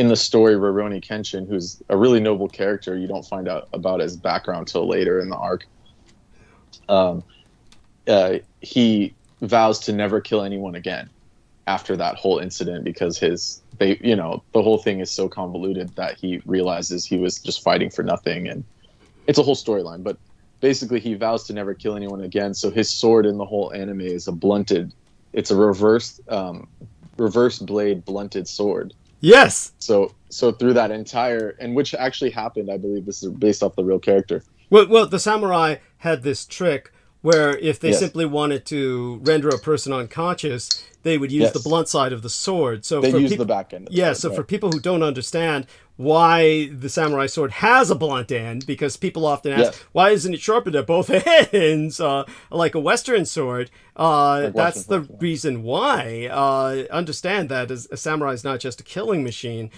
the story, Rurouni Kenshin, who's a really noble character, you don't find out about his background till later in the arc. He vows to never kill anyone again after that whole incident, because the whole thing is so convoluted that he realizes he was just fighting for nothing, and it's a whole storyline. But basically, he vows to never kill anyone again. So his sword in the whole anime is it's a reverse blade blunted sword. Yes. So through that entire, and which actually happened, I believe this is based off the real character. Well, the samurai had this trick where if they Yes. simply wanted to render a person unconscious, they would use Yes. the blunt side of the sword. So They for use peop- the back end. Of the Yeah, sword, so right. for people who don't understand why the samurai sword has a blunt end, because people often ask, Yes. why isn't it sharpened at both ends, like a Western sword? That's the Western sword, yeah. reason why. Understand that a samurai is not just a killing machine.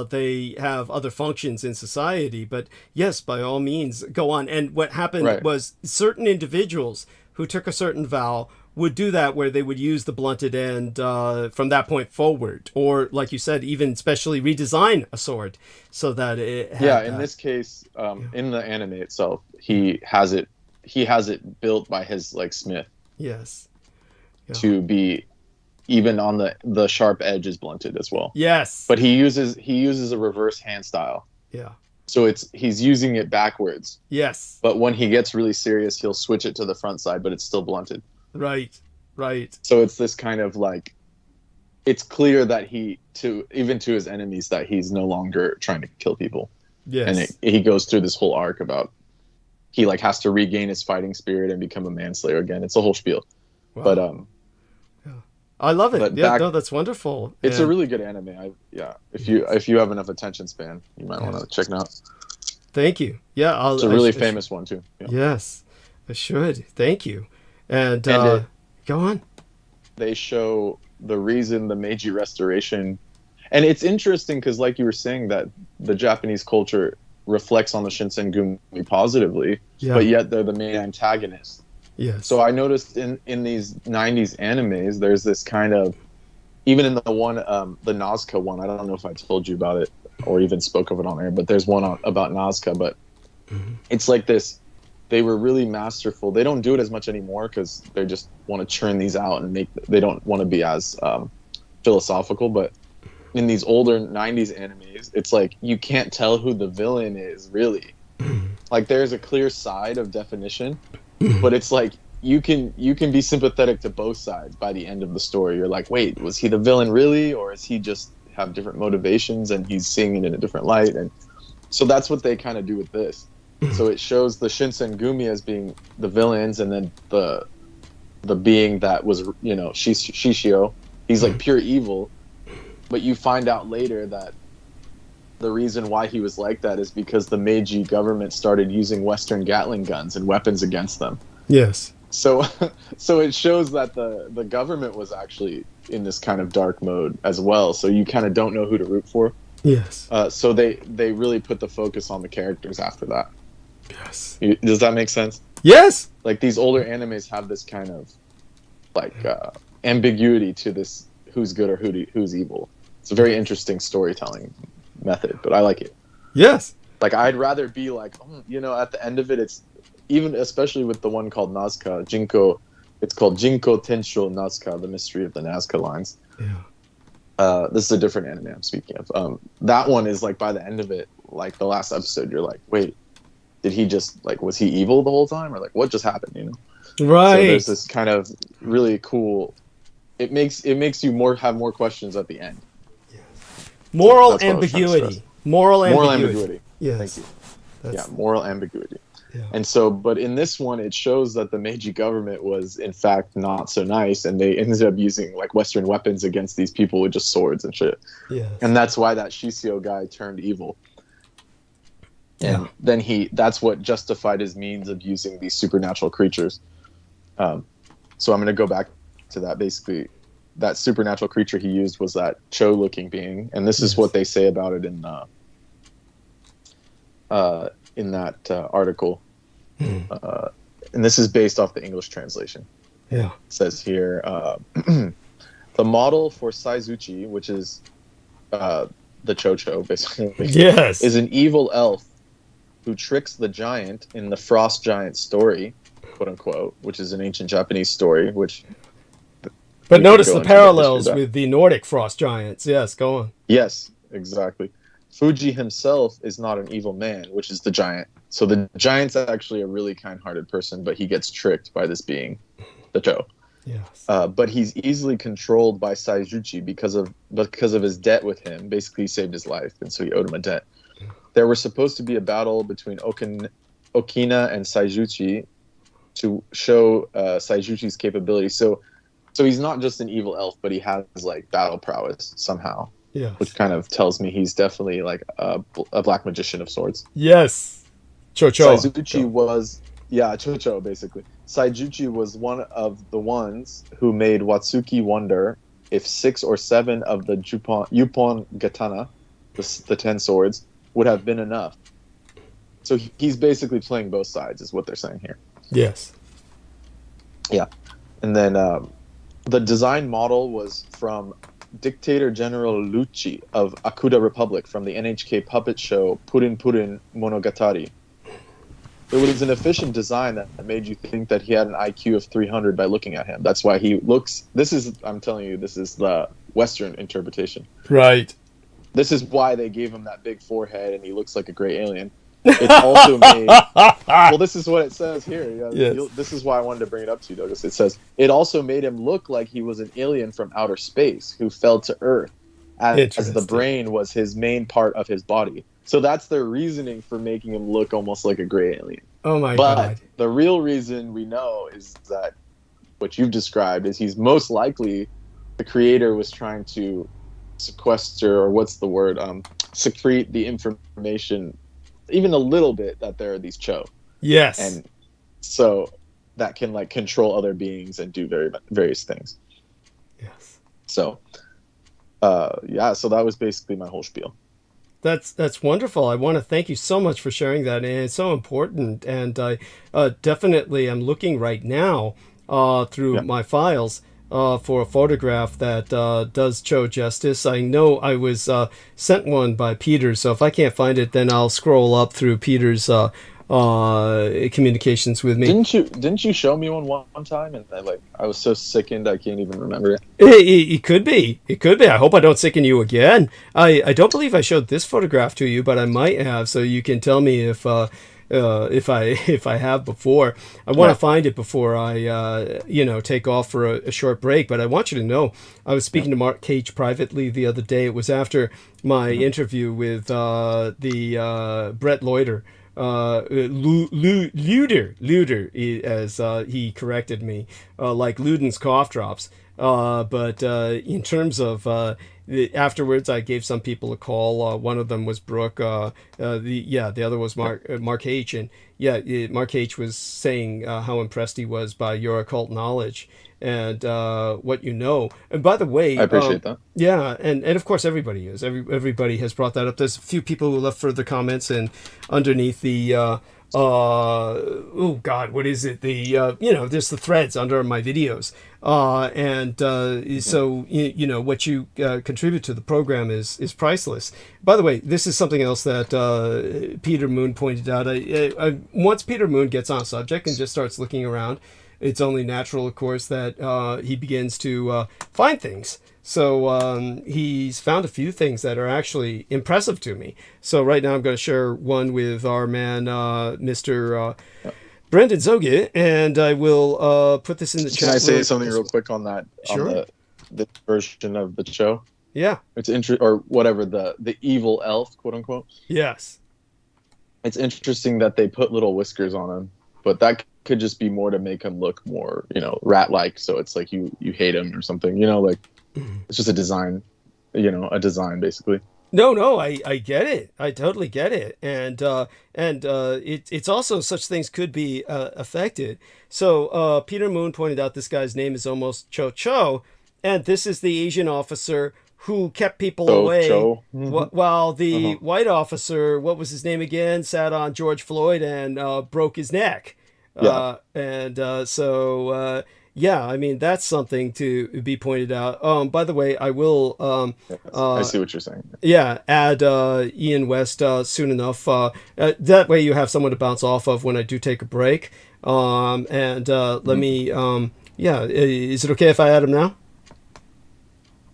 They have other functions in society. But yes, by all means, go on. And what happened Right. was certain individuals who took a certain vow would do that, where they would use the blunted end from that point forward, or like you said, even specially redesign a sword so that it had In that. this case, in the anime itself, he has it built by his like smith Yes. Yeah. to be even on the sharp edge is blunted as well. Yes. But he uses a reverse hand style. Yeah. So he's using it backwards. Yes. But when he gets really serious, he'll switch it to the front side, but it's still blunted. Right. Right. So it's this kind of like, it's clear that even to his enemies, that he's no longer trying to kill people. Yes. And he goes through this whole arc about he like has to regain his fighting spirit and become a manslayer again. It's a whole spiel. Wow. But I love it. but Yeah, back- no, that's wonderful. it's And- a really good anime. If you have enough attention span, you might want to check it out. Thank you. Yeah, It's a really famous one too. Yeah. Yes, I should. Thank you. And And go on. They show the reason the Meiji Restoration, and it's interesting because, like you were saying, that the Japanese culture reflects on the Shinsengumi positively, Yeah. but yet they're the main antagonist. Yes. So I noticed in these 90s animes, there's this kind of, even in the one, the Nazca one, I don't know if I told you about it or even spoke of it on air, but there's one about Nazca, but it's like this, they were really masterful. They don't do it as much anymore because they just want to churn these out and they don't want to be as philosophical, but in these older 90s animes, it's like you can't tell who the villain is really. Like there's a clear side of definition, but it's like you can be sympathetic to both sides by the end of the story. You're like, wait, was he the villain really, or is he just have different motivations and he's seeing it in a different light? And so that's what they kind of do with this. So it shows the Shinsengumi as being the villains, and then the being that was, Shishio, he's like pure evil. But you find out later that the reason why he was like that is because the Meiji government started using Western Gatling guns and weapons against them. Yes. So it shows that the government was actually in this kind of dark mode as well. So you kind of don't know who to root for. Yes. So they really put the focus on the characters after that. Yes. Does that make sense? Yes. Like these older animes have this kind of like ambiguity to this who's good or who's evil. It's a very interesting storytelling method, but I like it. Yes. Like I'd rather be like, at the end of it, it's even especially with the one called Nazca, Jinko. It's called Jinko Tensho Nazca, the mystery of the Nazca lines. Yeah. This is a different anime I'm speaking of. That one is like by the end of it, like the last episode, you're like, wait, did he just like, was he evil the whole time, or like what just happened? Right. So there's this kind of really cool. It makes you have more questions at the end. Moral That's what I was trying to ambiguity. stress. Moral Moral ambiguity. ambiguity. Yes. Thank you. That's, Yeah, moral ambiguity. Yeah. And so, but in this one, it shows that the Meiji government was in fact not so nice, and they ended up using like Western weapons against these people with just swords and shit. Yes. And that's why that Shishio guy turned evil. Yeah. And then that's what justified his means of using these supernatural creatures. So I'm going to go back to that. Basically, that supernatural creature he used was that Cho-looking being, and this is what they say about it in that article. and this is based off the English translation. Yeah. It says here, the model for Saizuchi, which is the Cho-Cho, basically, Yes. is an evil elf who tricks the giant in the Frost Giant story, quote unquote, which is an ancient Japanese story, which... But notice the parallels with the Nordic frost giants. Yes, go on. Yes, exactly. Fuji himself is not an evil man, which is the giant. So the giant's actually a really kind-hearted person, but he gets tricked by this being, the Cho. Yes. But he's easily controlled by Saizuchi because of his debt with him. Basically, he saved his life, and so he owed him a debt. There was supposed to be a battle between Okina and Saizuchi to show Saizuchi's capability. So he's not just an evil elf, but he has like battle prowess somehow. Yes. Which kind of tells me he's definitely like a black magician of sorts. Yes. Cho-Cho. Saizuchi was, Cho-Cho basically. Saizuchi was one of the ones who made Watsuki wonder if 6 or 7 of the Yuppon Gatana, the 10 swords, would have been enough. So he's basically playing both sides, is what they're saying here. Yes. Yeah. And then the design model was from Dictator General Lucci of Akuda Republic from the NHK puppet show Purin Purin Monogatari. It was an efficient design that made you think that he had an IQ of 300 by looking at him. That's why he looks... I'm telling you, this is the Western interpretation. Right. This is why they gave him that big forehead and he looks like a gray alien. It's also made... Well, this is what it says here. Yes. This is why I wanted to bring it up to you, Douglas. It says, it also made him look like he was an alien from outer space who fell to Earth, as the brain was his main part of his body. So that's their reasoning for making him look almost like a gray alien. Oh my God. God. The real reason we know is that what you've described is he's most likely the creator was trying to sequester, or what's the word, secrete the information even a little bit that there are these Cho. Yes. And so that can like control other beings and do various things. Yes. So so that was basically my whole spiel. That's wonderful. I want to thank you so much for sharing that, and it's so important. And I definitely am looking right now through my files for a photograph that does Cho justice. I know I was sent one by Peter, so if I can't find it, then I'll scroll up through Peter's communications with me. Didn't you show me one time, and I was so sickened I can't even remember it. It could be. It could be. I hope I don't sicken you again. I don't believe I showed this photograph to you, but I might have, so you can tell me if I have before. I want to find it before I take off for a short break. But I want you to know, I was speaking to Mark Cage privately the other day. It was after my interview with the Brett Loiter. Luder, as he corrected me, like Luden's cough drops. But in terms of afterwards, I gave some people a call. One of them was Brooke. The other was Mark H. And Mark H. was saying how impressed he was by your occult knowledge and what you know. And by the way, I appreciate that. Yeah, and of course everybody is. Everybody has brought that up. There's a few people who left further comments, and underneath the oh God, what is it? There's the threads under my videos, so what you contribute to the program is priceless. By the way, this is something else that Peter Moon pointed out. Once Peter Moon gets on a subject and just starts looking around, it's only natural, of course, that he begins to find things. So he's found a few things that are actually impressive to me. So right now I'm going to share one with our man, Mr. Brendan Zoge, and I will put this in the chat. Can I say something real quick on that? Sure. On the version of the show? Yeah. It's or whatever, the evil elf, quote unquote. Yes. It's interesting that they put little whiskers on him, but that could just be more to make him look more, rat-like. So it's like you hate him or something, it's just a design, basically. No, I get it. I totally get it. And it's also such things could be affected. So Peter Moon pointed out this guy's name is almost Cho-Cho, and this is the Asian officer who kept people away. While the white officer, what was his name again, sat on George Floyd and broke his neck. Yeah, I mean, that's something to be pointed out. By the way, I will, I see what you're saying. yeah, add Ian West soon enough. That way you have someone to bounce off of when I do take a break. Let me, yeah, is it okay if I add him now?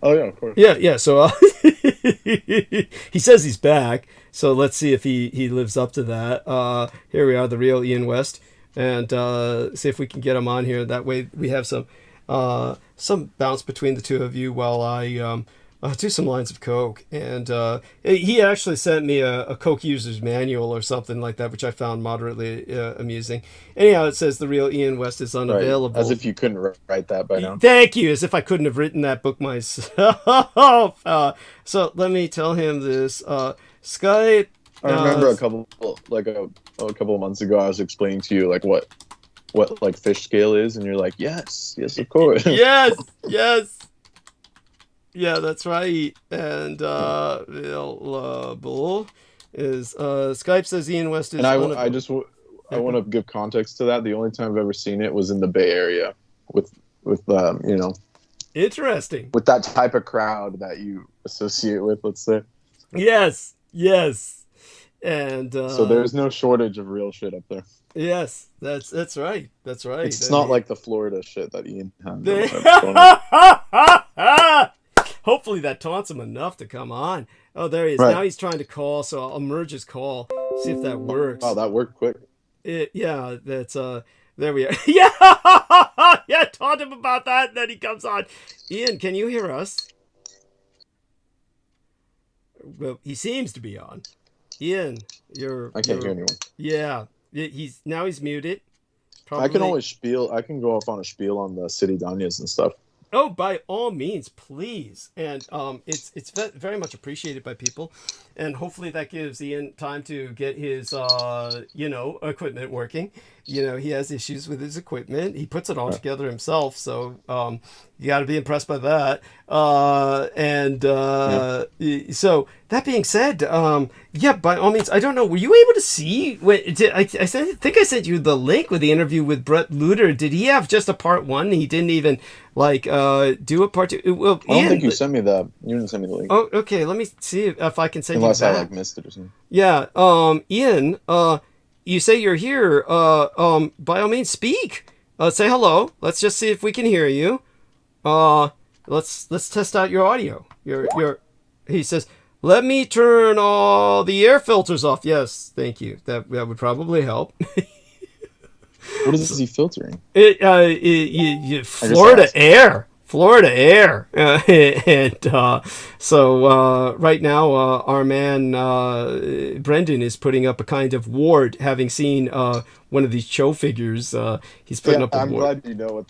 Oh yeah, of course. Yeah. So he says he's back. So let's see if he lives up to that. Here we are, the real Ian West, and see if we can get him on here. That way we have some bounce between the two of you while I do some lines of coke. And he actually sent me a coke user's manual or something like that, which I found moderately amusing. Anyhow, it says the real Ian West is unavailable. Right. As if you couldn't write that by now. Thank you. As if I couldn't have written that book myself. So let me tell him this. Skype. I remember a couple of months ago, I was explaining to you like what like fish scale is, and you're like, yes, of course. yes. Yeah, that's right. And available is Skype says Ian West is. And I want to give context to that. The only time I've ever seen it was in the Bay Area with interesting, with that type of crowd that you associate with, let's say. Yes. And so there's no shortage of real shit up there. Yes, that's right. That's right. It's not like the Florida shit that Ian had. Hopefully that taunts him enough to come on. Oh, there he is. Right. Now he's trying to call, so I'll merge his call, see if that works. Wow, that worked quick. Yeah, that's there we are. Yeah, taunt him about that, and then he comes on. Ian, can you hear us? Well, he seems to be on. Ian, I can't hear anyone. Yeah, he's muted. Probably. I can always spiel. I can go off on a spiel on the city Danyas and stuff. Oh, by all means, please. And it's very much appreciated by people, and hopefully that gives Ian time to get his equipment working. He has issues with his equipment. He puts it all together himself, so you got to be impressed by that. So that being said, yeah, by all means, I don't know. Were you able to see? I think I sent you the link with the interview with Brett Luter. Did he have just a part one? He didn't even do a part two. Well, I don't think you sent me that. You didn't send me the link. Oh, okay. Let me see if I can send Unless you that. I missed it or something. Yeah. Ian. You say you're here. By all means, speak. Say hello. Let's just see if we can hear you. Let's test out your audio. He says, let me turn all the air filters off. Yes, thank you. That would probably help. What is he filtering? Florida air. So right now, our man Brendan is putting up a kind of ward, having seen one of these show figures. He's putting up a I'm ward. glad you know what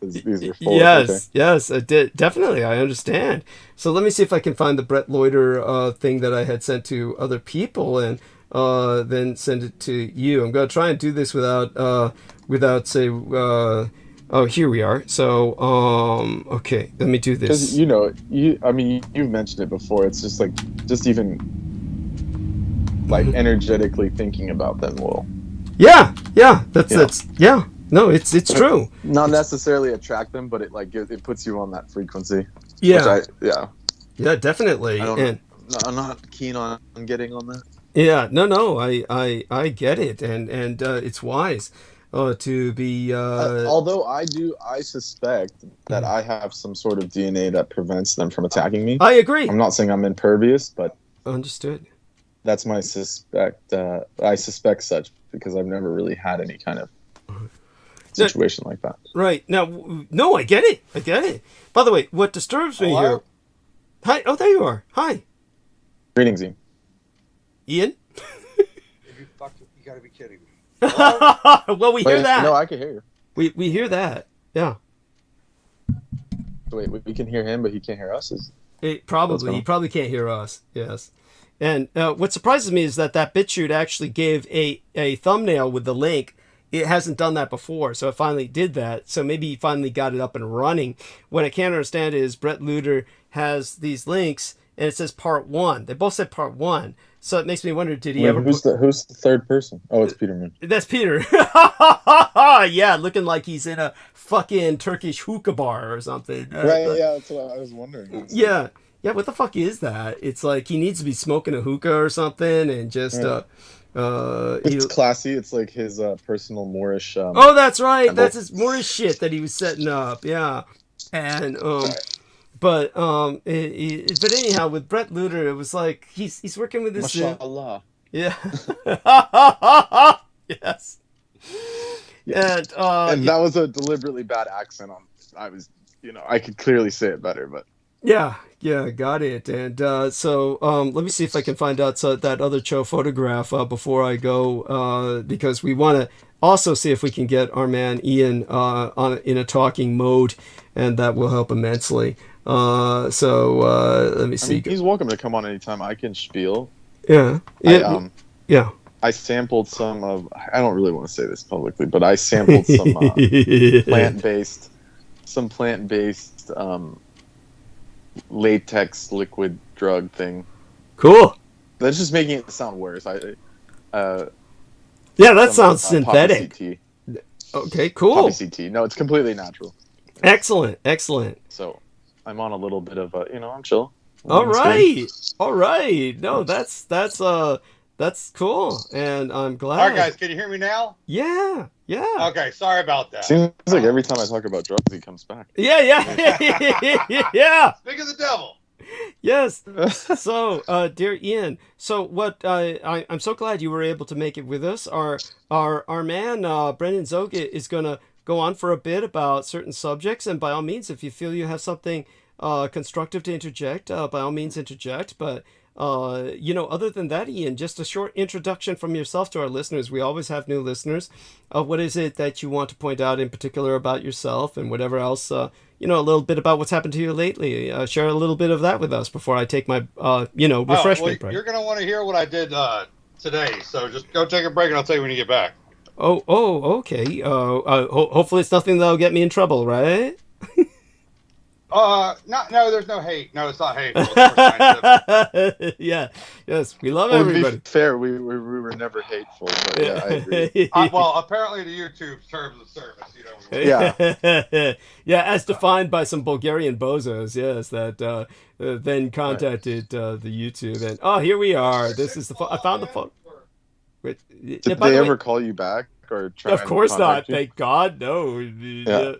these are for. Yes, definitely, I understand. So let me see if I can find the Brett Loiter thing that I had sent to other people, and then send it to you. I'm going to try and do this without say. Oh, here we are. So, okay, let me do this. Because you've mentioned it before. It's just even energetically thinking about them will. Yeah. That's yeah. No, it's true. Not necessarily attract them, but it puts you on that frequency. Yeah. Yeah, definitely. I'm not keen on getting on that. Yeah, no, I get it, and it's wise. To be although I suspect that I have some sort of DNA that prevents them from attacking me. I agree. I'm not saying I'm impervious, but understood. That's my suspect. I suspect such because I've never really had any kind of situation like that. Right. Now, no, I get it. By the way, what disturbs me here... Hi. Oh, there you are. Hi. Greetings, Ian. Ian? You gotta be kidding me. Well, we hear that. No, I can hear you. We hear that. Yeah. Wait, we can hear him, but he can't hear us? He probably can't hear us. Yes. And what surprises me is that BitChute actually gave a thumbnail with the link. It hasn't done that before, so it finally did that. So maybe he finally got it up and running. What I can't understand is Brett Luter has these links, and it says part 1. They both said part 1. So it makes me wonder, did he Wait, ever? who's the third person? Oh, it's Peter Moon. That's Peter. Yeah, looking like he's in a fucking Turkish hookah bar or something. Right, yeah, that's what I was wondering. Yeah. Yeah, what the fuck is that? It's like he needs to be smoking a hookah or something and just Yeah. It's classy. It's like his personal Moorish. Oh, that's right. temple. That's his Moorish shit that he was setting up. Yeah. And Right. but but anyhow, with Brett Luter, it was like he's working with this Mashallah. yeah. Yes. Yeah. And And that was a deliberately bad accent. I could clearly say it better, but yeah, got it. And so let me see if I can find out that other Cho photograph before I go, because we want to also see if we can get our man Ian in a talking mode, and that will help immensely. So let me I see. mean, he's welcome to come on anytime. I can spiel. Yeah, yeah. I sampled some of. I don't really want to say this publicly, but I sampled some plant-based latex liquid drug thing. Cool. That's just making it sound worse. Yeah, that sounds synthetic. Poppy CT. Okay, cool. Poppy CT. No, it's completely natural. Excellent. So I'm on a little bit of I'm chill. All right. No, that's cool, and I'm glad. All right, guys, can you hear me now? Yeah. Okay, sorry about that. Seems like every time I talk about drugs, he comes back. Yeah. Yeah. Speak of the devil. Yes. So, dear Ian, so what I'm so glad you were able to make it with us. Our man Brendan Zoget is gonna go on for a bit about certain subjects, and by all means, if you feel you have something constructive to interject, by all means interject. But other than that, Ian, just a short introduction from yourself to our listeners. We always have new listeners. What is it that you want to point out in particular about yourself, and whatever else, a little bit about what's happened to you lately. Share a little bit of that with us before I take my, refreshment break. You're going to want to hear what I did today, so just go take a break and I'll tell you when you get back. Oh, okay. Hopefully it's nothing that'll get me in trouble, right? No, there's no hate. No, it's not hateful. It's more scientific. Yeah, yes, we love Well, to everybody. be fair, we were never hateful, but yeah, I agree. Well, apparently the YouTube terms of service, Yeah. Yeah, as defined by some Bulgarian bozos, yes, that then contacted the YouTube, and here we are. This is the I found the photo. Wait, Did they ever call you back or try? Of course and not. contact you? Thank God, no.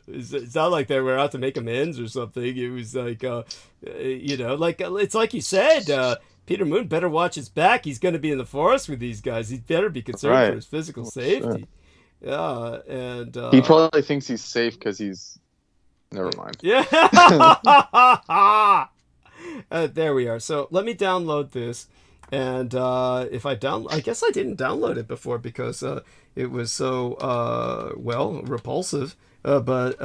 It's not like they were out to make amends or something. It was like, it's like you said. Peter Moon better watch his back. He's going to be in the forest with these guys. He better be concerned for his physical safety. Sure. Yeah, and He probably thinks he's safe because he's. Never mind. Yeah. There we are. So let me download this. And if I I guess I didn't download it before because it was so repulsive. But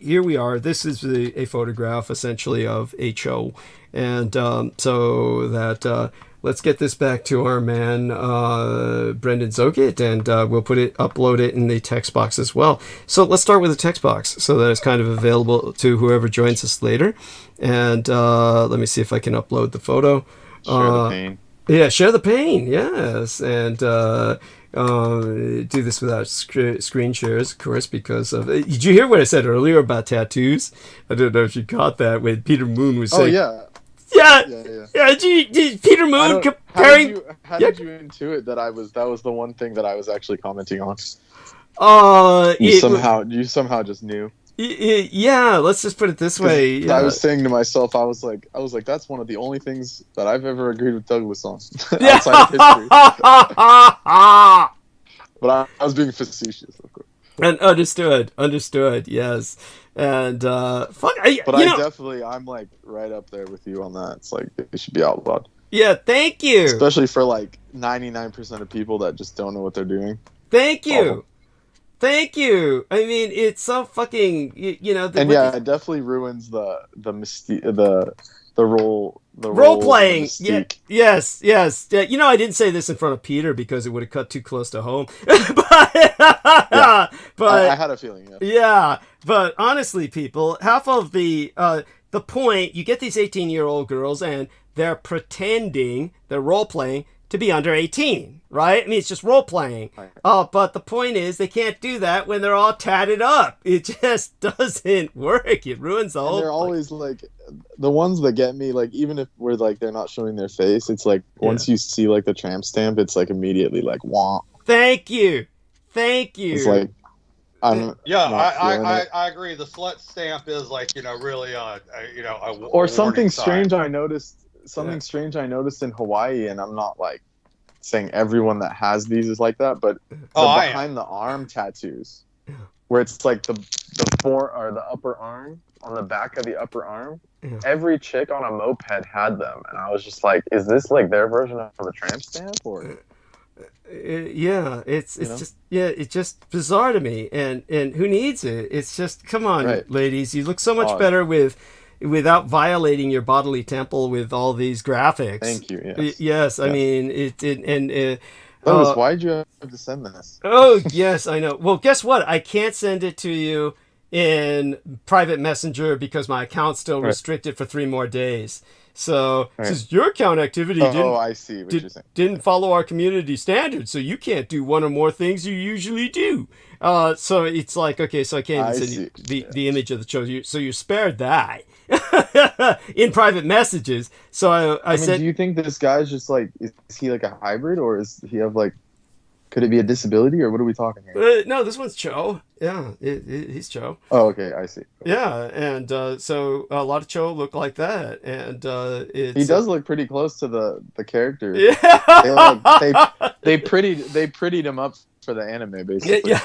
here we are. This is a photograph essentially of HO, and so that let's get this back to our man Brendan Zoget, and we'll upload it in the text box as well. So let's start with the text box so that it's kind of available to whoever joins us later. And let me see if I can upload the photo. Share the pain. Yeah, share the pain. Yes, and do this without screen shares, of course, because of. Did you hear what I said earlier about tattoos? I don't know if you caught that when Peter Moon was saying. Oh yeah. yeah. Did Peter Moon comparing? How did you intuit that that was the one thing that I was actually commenting on? You somehow just knew. Yeah, let's just put it this way. Yeah. I was saying to myself, I was like, that's one of the only things that I've ever agreed with Douglas on outside of history. But I was being facetious, of course. And understood. Yes, and I'm like right up there with you on that. It's like it should be outlawed. Yeah, thank you. Especially for like 99% of people that just don't know what they're doing. Thank you. Thank you. I mean, it's so fucking, it definitely ruins the mystique, the role playing. Yeah, yes. Yeah, I didn't say this in front of Peter because it would have cut too close to home. but I had a feeling. Yeah, but honestly, people, half of the point, you get these 18-year-old girls, and they're pretending, they're role-playing to be under 18, right? I mean, it's just role-playing. But the point is, they can't do that when they're all tatted up. It just doesn't work. It ruins the whole And they're always like, the ones that get me, like, even if we're like, they're not showing their face, it's like, once you see like the tramp stamp, it's like immediately like, wah. Thank you. It's like, I agree. The slut stamp is like, really, or something strange sign. I noticed. Something strange I noticed in Hawaii, and I'm not like saying everyone that has these is like that, but the behind the arm tattoos, where it's like the upper arm on the back of the upper arm. Every chick on a moped had them, and I was just like, is this like their version of a tramp stamp, or? It's just bizarre to me, and who needs it? It's just, come on, ladies, you look so much better without violating your bodily temple with all these graphics. Thank you. Yes, I mean Lois, why'd you have to send this? Oh yes, I know. Well, guess what? I can't send it to you in private messenger because my account's still restricted for 3 more days. So it says your account activity didn't follow our community standards, so you can't do one or more things you usually do. So it's like, okay, so I can't even send you the image of the show. So you're spared that in private messages. So I said, do you think this guy's just like, is he like a hybrid, or is he have like, could it be a disability, or what are we talking here? No, this one's Cho. Yeah, he's Cho. Oh, okay, I see. Yeah, and so a lot of Cho look like that, and he does look pretty close to the character. Yeah, they prettied him up for the anime, basically. Yeah.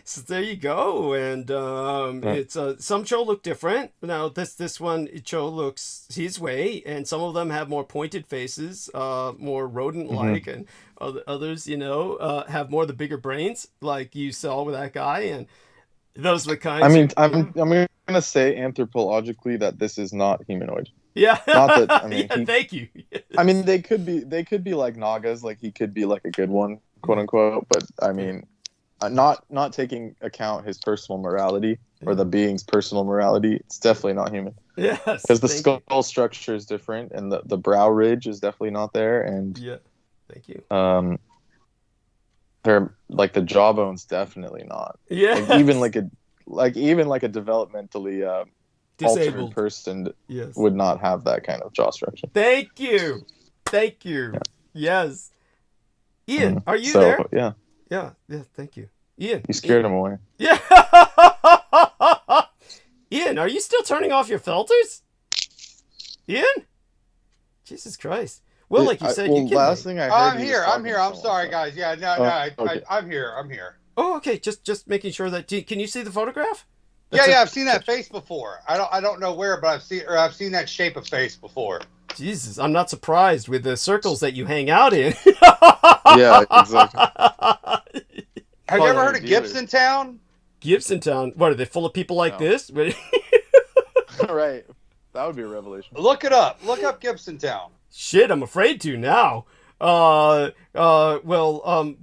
So there you go, and it's some Cho look different. Now this one Cho looks his way, and some of them have more pointed faces, more rodent-like, and others, have more of the bigger brains, like you saw with that guy, and those are the kinds. I mean, I'm gonna say anthropologically that this is not humanoid. Yeah. Not that. I mean, thank you. I mean, they could be like Nagas, like he could be like a good one, quote unquote. But I mean, not taking account his personal morality or the being's personal morality, it's definitely not human. Yes. Because the skull structure is different, and the brow ridge is definitely not there, and thank you. They're like the jawbone's definitely not. Yeah. Like, even like a developmentally disabled altered person would not have that kind of jaw structure. Thank you. Yeah. Yes. Ian, are you there? Yeah, thank you. Ian. You scared him away. Yeah. Ian, are you still turning off your filters? Ian? Jesus Christ. Well, like you said, you can. Last thing I heard, I'm here. I'm sorry, guys. Yeah, okay. I'm here. Oh, okay. Just making sure that. Can you see the photograph? I've seen that face before. I don't know where, but I've seen that shape of face before. Jesus, I'm not surprised with the circles that you hang out in. Yeah, exactly. Have you ever heard of Gibson Town? Gibson Town? What, are they full of people like this? Right. That would be a revelation. Look it up. Look up Gibson Town. Shit, I'm afraid to now. We'll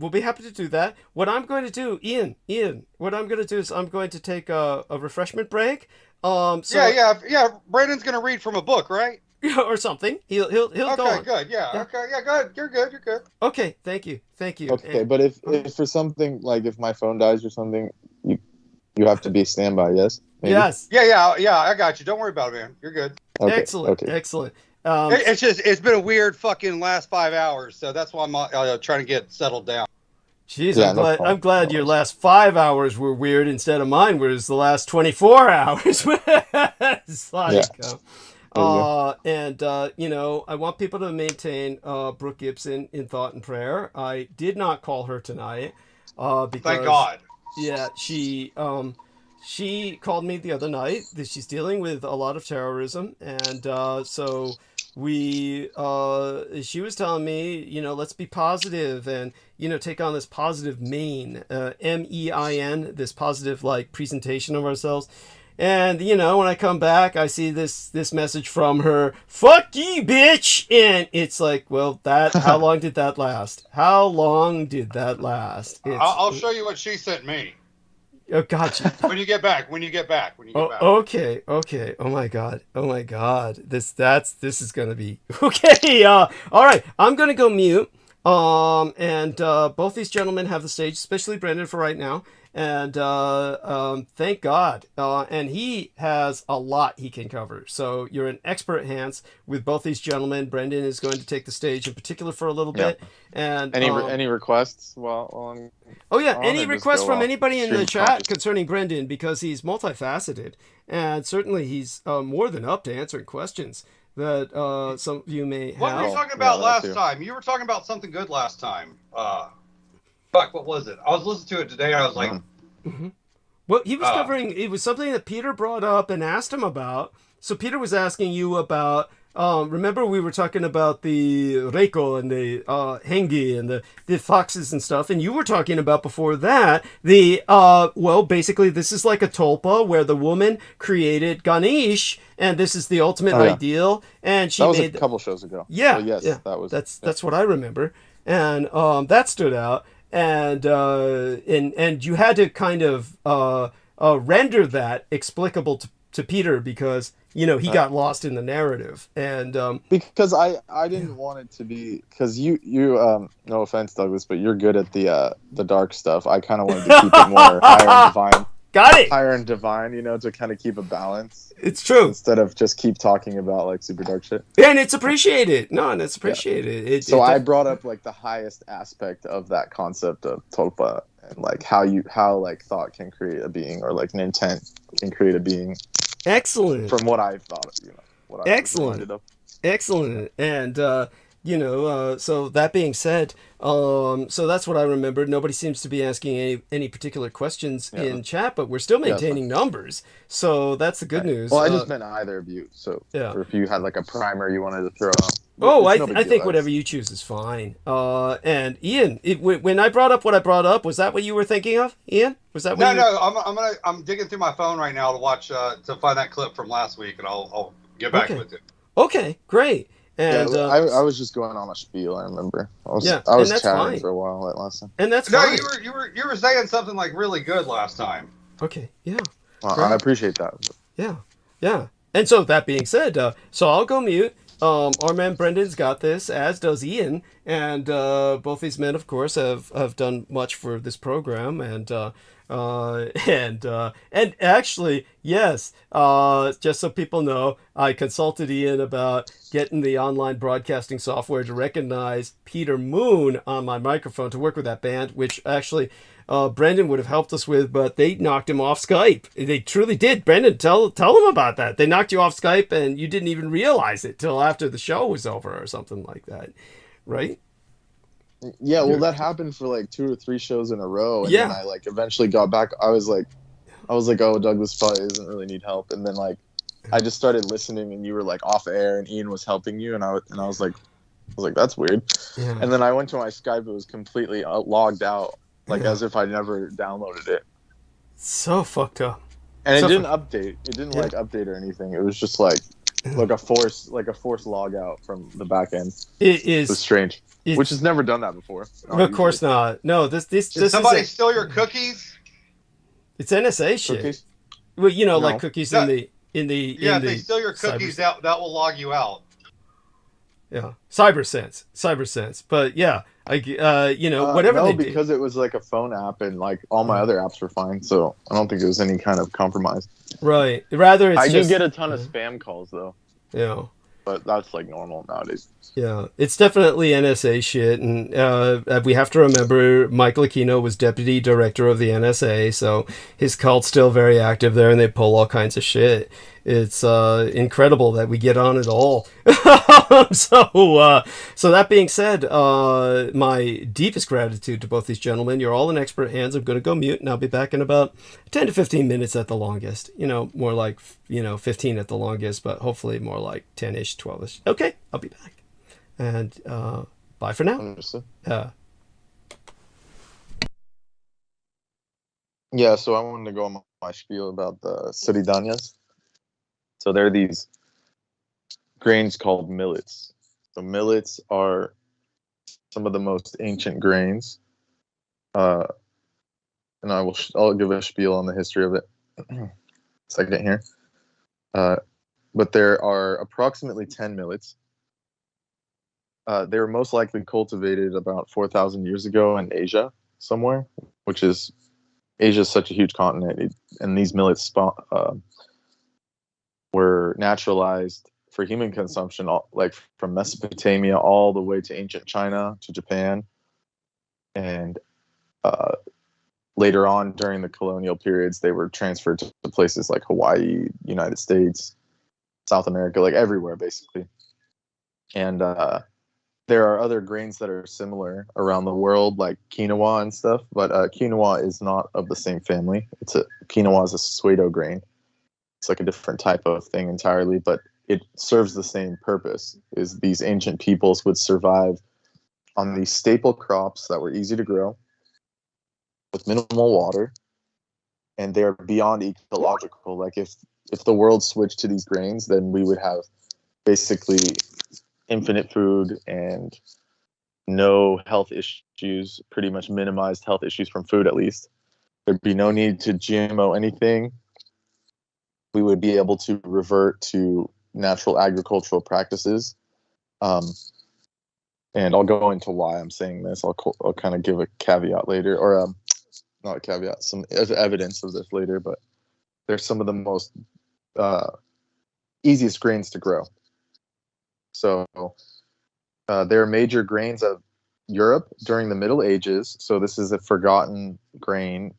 be happy to do that. What I'm going to do, Ian, what I'm going to do is I'm going to take a refreshment break. Yeah. Brandon's going to read from a book, right? Or something. He'll go on. Okay, good. Yeah. Okay. Yeah, good. You're good. Okay. Thank you. Okay, but if for something, like if my phone dies or something, you have to be standby. Yes. Maybe? Yes. Yeah. I got you. Don't worry about it, man. You're good. Okay. Excellent. It's been a weird fucking last 5 hours, so that's why I'm trying to get settled down. Jeez, I'm glad your last 5 hours were weird instead of mine was the last 24 hours. It's like, I want people to maintain Brooke Gibson in thought and prayer. I did not call her tonight because, thank God. Yeah, she called me the other night. She's dealing with a lot of terrorism, and so she was telling me, let's be positive and take on this positive MEIN, MEIN, this positive like presentation of ourselves. And when I come back, I see this message from her, "Fuck you, bitch," and it's like, well, how long did that last? I'll show you what she sent me. Oh, gotcha. When you get back. Oh, okay. Oh my God. This is gonna be okay. All right. I'm gonna go mute. And both these gentlemen have the stage, especially Brendan for right now. And thank God. And he has a lot he can cover. So you're in expert hands with both these gentlemen. Brendan is going to take the stage in particular for a little bit. And any requests? oh yeah, any just requests go from off. anybody in the Stream chat conscious. concerning Brendan, because he's multifaceted and certainly he's more than up to answering questions that some of you may have. What were you talking about last time? You were talking about something good last time. Fuck, what was it? I was listening to it today. I was like, Well, he was covering. It was something that Peter brought up and asked him about. So Peter was asking you about. Remember, we were talking about the Reiko and the Hengi and the foxes and stuff, and you were talking about before that the well, basically this is like a tulpa where the woman created Ganesh, and this is the ultimate ideal, and she that was made a couple shows ago. Yeah, so yes, yeah, that was that's what I remember, and that stood out, and you had to kind of render that explicable to Peter because he got lost in the narrative, and because I didn't want it to be because you no offense Douglas, but you're good at the dark stuff. I kind of wanted to keep it more higher and divine. Got it. Higher and divine, to kind of keep a balance. It's true. Instead of just keep talking about like super dark shit. And it's appreciated. No, and it's appreciated. So I brought up like the highest aspect of that concept of tulpa and like how like thought can create a being or like an intent can create a being. Excellent. From what I thought, what I excellent. And so that being said, so that's what I remembered. Nobody seems to be asking any particular questions in chat, but we're still maintaining numbers. So that's the good news. Well, I just meant either of you. So or if you had like a primer you wanted to throw out. I think whatever you choose is fine. And Ian, when I brought up what I brought up, was that what you were thinking of, Ian? Was that what I'm digging through my phone right now to watch to find that clip from last week, and I'll get back with it. Okay, great. And I was just going on a spiel. I remember. I was chatting fine. For a while that last time. And that's fine. You were saying something like really good last time. Okay, yeah. Well, I appreciate that. Yeah. And so that being said, so I'll go mute. Our man Brendan's got this, as does Ian, and both these men, of course, have done much for this program, and actually, yes, just so people know, I consulted Ian about getting the online broadcasting software to recognize Peter Moon on my microphone to work with that band, which actually Brendan would have helped us with, but they knocked him off Skype. They truly did. Brendan, tell them about that. They knocked you off Skype, and you didn't even realize it till after the show was over or something like that, right? Yeah, well, that happened for like 2 or 3 shows in a row, and then I like eventually got back. I was like, oh, Douglas probably doesn't really need help, and then like I just started listening, and you were like off air, and Ian was helping you, and I was like, that's weird. Yeah. And then I went to my Skype; it was completely logged out. Like as if I never downloaded it. So fucked up. And it didn't update. It didn't like update or anything. It was just like a force log out from the back end. It was strange. Which has never done that before. Of course not. No, this Did somebody steal your cookies? It's NSA shit. Cookies? Well, like cookies in the if they steal your cookies, that will log you out. Yeah, CyberSense. But yeah, whatever they did. Because it was like a phone app, and like all my other apps were fine, so I don't think it was any kind of compromise. Right. Rather, it's I do get a ton of spam calls though. Yeah. But that's like normal nowadays. Yeah, it's definitely NSA shit, and we have to remember Michael Aquino was deputy director of the NSA, so his cult's still very active there, and they pull all kinds of shit. It's incredible that we get on it all. So that being said, my deepest gratitude to both these gentlemen. You're all in expert hands. I'm going to go mute, and I'll be back in about 10 to 15 minutes at the longest. More like 15 at the longest, but hopefully more like 10-ish, 12-ish. Okay, I'll be back. And bye for now. Yeah, so I wanted to go on my spiel about the Siridanias. So there are these grains called millets. So millets are some of the most ancient grains. And and I'll give a spiel on the history of it. Second here. But there are approximately 10 millets. They were most likely cultivated about 4,000 years ago in Asia somewhere, which is Asia is such a huge continent, and these millets were naturalized for human consumption, like from Mesopotamia all the way to ancient China to Japan, and later on during the colonial periods, they were transferred to places like Hawaii, United States, South America, like everywhere basically. And there are other grains that are similar around the world, like quinoa and stuff, but quinoa is not of the same family. Quinoa is a pseudo grain. It's like a different type of thing entirely, but it serves the same purpose. Is these ancient peoples would survive on these staple crops that were easy to grow with minimal water, and they're beyond ecological. Like if the world switched to these grains, then we would have basically infinite food and no health issues, pretty much minimized health issues from food at least. There'd be no need to GMO anything. We would be able to revert to natural agricultural practices. And I'll go into why I'm saying this. I'll kind of give a caveat later, or not a caveat, some evidence of this later, but they're some of the most easiest grains to grow. So they're major grains of Europe during the Middle Ages. So this is a forgotten grain.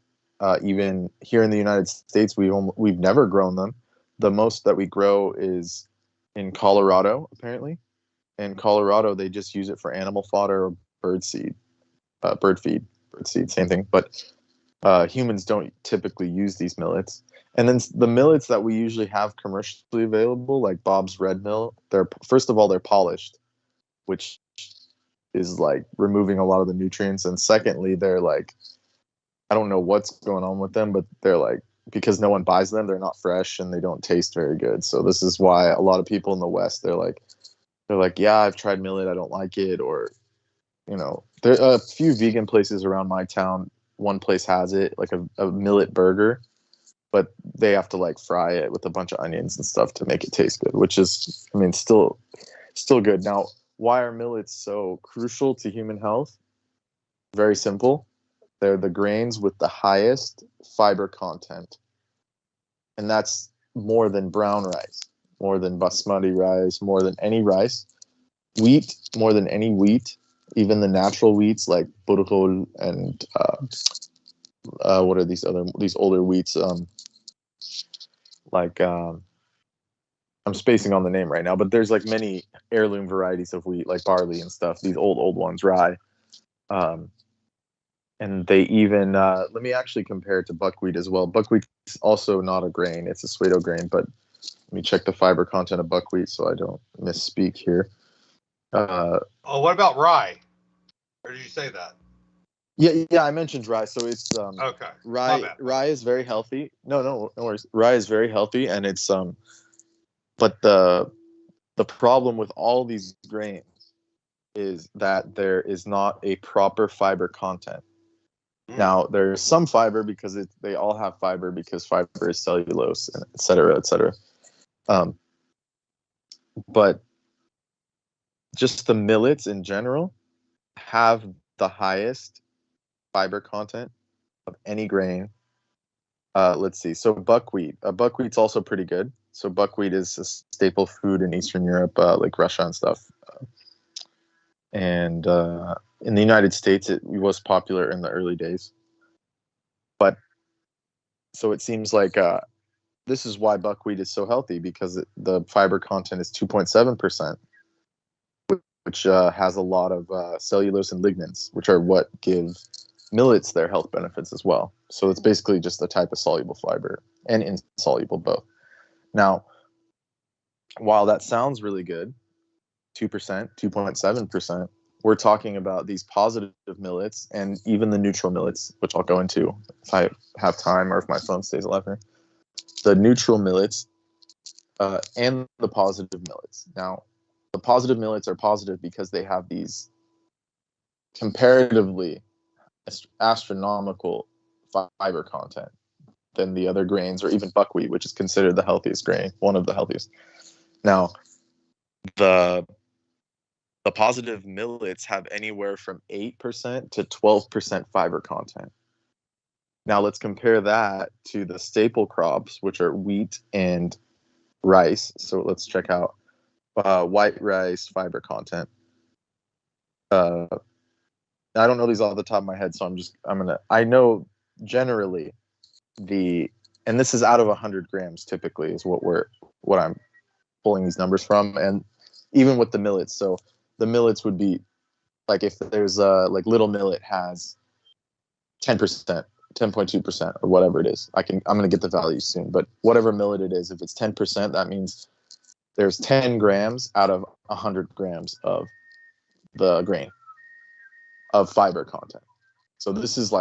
Even here in the United States, we've never grown them. The most that we grow is in Colorado, apparently. In Colorado, they just use it for animal fodder or bird seed, bird feed, same thing. But humans don't typically use these millets. And then the millets that we usually have commercially available, like Bob's Red Mill, first of all, they're polished, which is like removing a lot of the nutrients. And secondly, they're like, I don't know what's going on with them, but they're like, because no one buys them, they're not fresh and they don't taste very good. So this is why a lot of people in the West, they're like, yeah, I've tried millet, I don't like it. Or, there are a few vegan places around my town. One place has it, like a millet burger, but they have to like fry it with a bunch of onions and stuff to make it taste good, which is, still good. Now, why are millets so crucial to human health? Very simple. They're the grains with the highest fiber content. And that's more than brown rice, more than basmati rice, more than any rice. Wheat, more than any wheat. Even the natural wheats like burgol and what are these older wheats? I'm spacing on the name right now, but there's like many heirloom varieties of wheat, like barley and stuff. These old ones, rye. And they even let me actually compare it to buckwheat as well. Buckwheat is also not a grain; it's a pseudo grain. But let me check the fiber content of buckwheat so I don't misspeak here. What about rye? Or did you say that? Yeah, I mentioned rye. So it's okay. Rye is very healthy. No worries. Rye is very healthy, and it's but the problem with all these grains is that there is not a proper fiber content. Now, there's some fiber because they all have fiber because fiber is cellulose, and et cetera, et cetera. But just the millets in general have the highest fiber content of any grain. Let's see. So buckwheat. Buckwheat's also pretty good. So buckwheat is a staple food in Eastern Europe, like Russia and stuff. And in the United States, it was popular in the early days. But so it seems like this is why buckwheat is so healthy, because the fiber content is 2.7%, which has a lot of cellulose and lignans, which are what give millets their health benefits as well. So it's basically just a type of soluble fiber and insoluble both. Now, while that sounds really good, 2%, 2.7%, we're talking about these positive millets and even the neutral millets, which I'll go into if I have time or if my phone stays alive here. The neutral millets and the positive millets. Now, the positive millets are positive because they have these comparatively astronomical fiber content than the other grains, or even buckwheat, which is considered the healthiest grain, one of the healthiest. Now, the positive millets have anywhere from 8% to 12% fiber content. Now let's compare that to the staple crops, which are wheat and rice. So let's check out white rice fiber content. I don't know these off the top of my head, so I know generally and this is out of 100 grams typically is what I'm pulling these numbers from, and even with the millets. So the millets would be like, if there's like little millet has 10%, 10.2%, or whatever it is. I'm going to get the values soon, but whatever millet it is, if it's 10%, that means there's 10 grams out of 100 grams of the grain of fiber content. So this is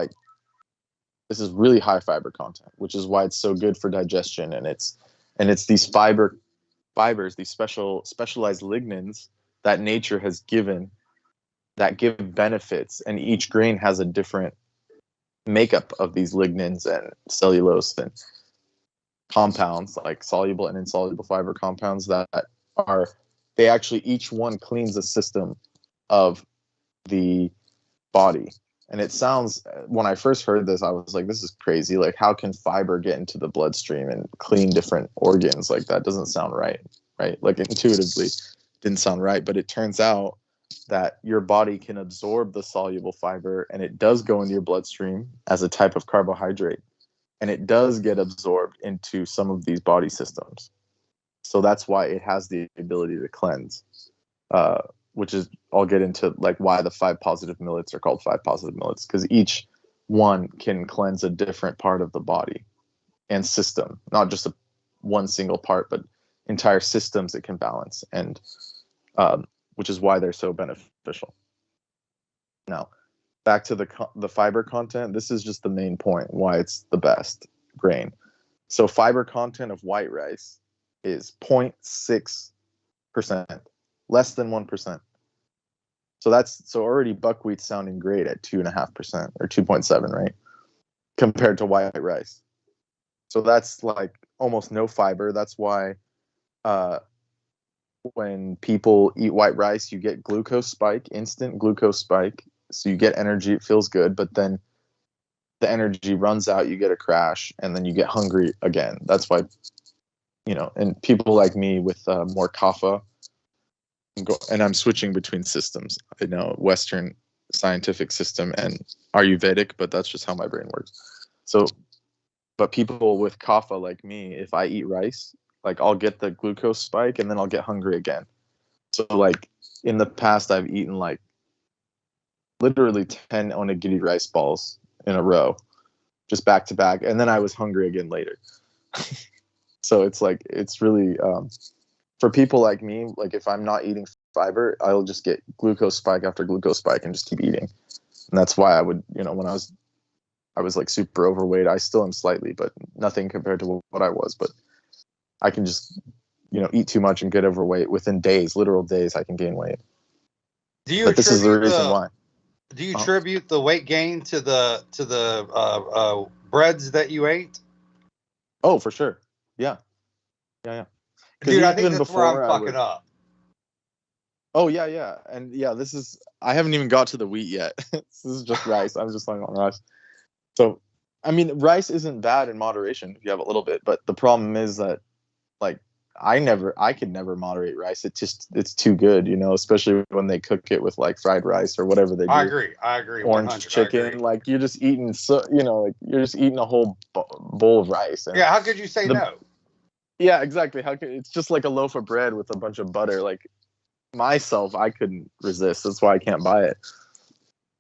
really high fiber content, which is why it's so good for digestion. And it's these fibers, these specialized lignins that nature has given that give benefits, and each grain has a different makeup of these lignins and cellulose and compounds, like soluble and insoluble fiber compounds they actually, each one cleans a system of the body. And it sounds, when I first heard this, I was like, this is crazy. Like, how can fiber get into the bloodstream and clean different organs? Like, that doesn't sound right? Like, intuitively didn't sound right. But it turns out that your body can absorb the soluble fiber, and it does go into your bloodstream as a type of carbohydrate, and it does get absorbed into some of these body systems. So that's why it has the ability to cleanse, which is, I'll get into like why the 5 positive millets are called 5 positive millets, because each one can cleanse a different part of the body and system, not just one single part, but entire systems it can balance, and which is why they're so beneficial. Now, back to the fiber content. This is just the main point why it's the best grain. So fiber content of white rice is 0.6%, less than 1%. So already buckwheat's sounding great at 2.5% or 2.7, right? Compared to white rice. So that's like almost no fiber. That's why when people eat white rice, you get glucose spike, instant glucose spike. So you get energy, it feels good, but then the energy runs out, you get a crash, and then you get hungry again. That's why, and people like me with more kapha, and I'm switching between systems, Western scientific system and Ayurvedic, but that's just how my brain works. So, but people with kapha like me, if I eat rice, like I'll get the glucose spike and then I'll get hungry again. So like in the past, I've eaten like literally 10 onigiri rice balls in a row, just back to back, and then I was hungry again later. So it's like, it's really for people like me, like if I'm not eating fiber, I'll just get glucose spike after glucose spike and just keep eating. And that's why I would, when I was like super overweight. I still am slightly, but nothing compared to what I was. But I can just, eat too much and get overweight within days, literal days. I can gain weight. But this is the reason why. Do you attribute the weight gain to the breads that you ate? Oh, for sure. Yeah. Dude, I think that's where I'm fucking up. Oh, yeah. And yeah, I haven't even got to the wheat yet. This is just rice. I'm just talking on rice. So, I mean, rice isn't bad in moderation if you have a little bit, but the problem is that, like, I could never moderate rice. It's too good, especially when they cook it with like fried rice or whatever they do. I agree. Orange chicken, like you're just eating, you're just eating a whole bowl of rice. And yeah, how could you say no? Yeah, exactly. It's just like a loaf of bread with a bunch of butter. Like myself, I couldn't resist. That's why I can't buy it.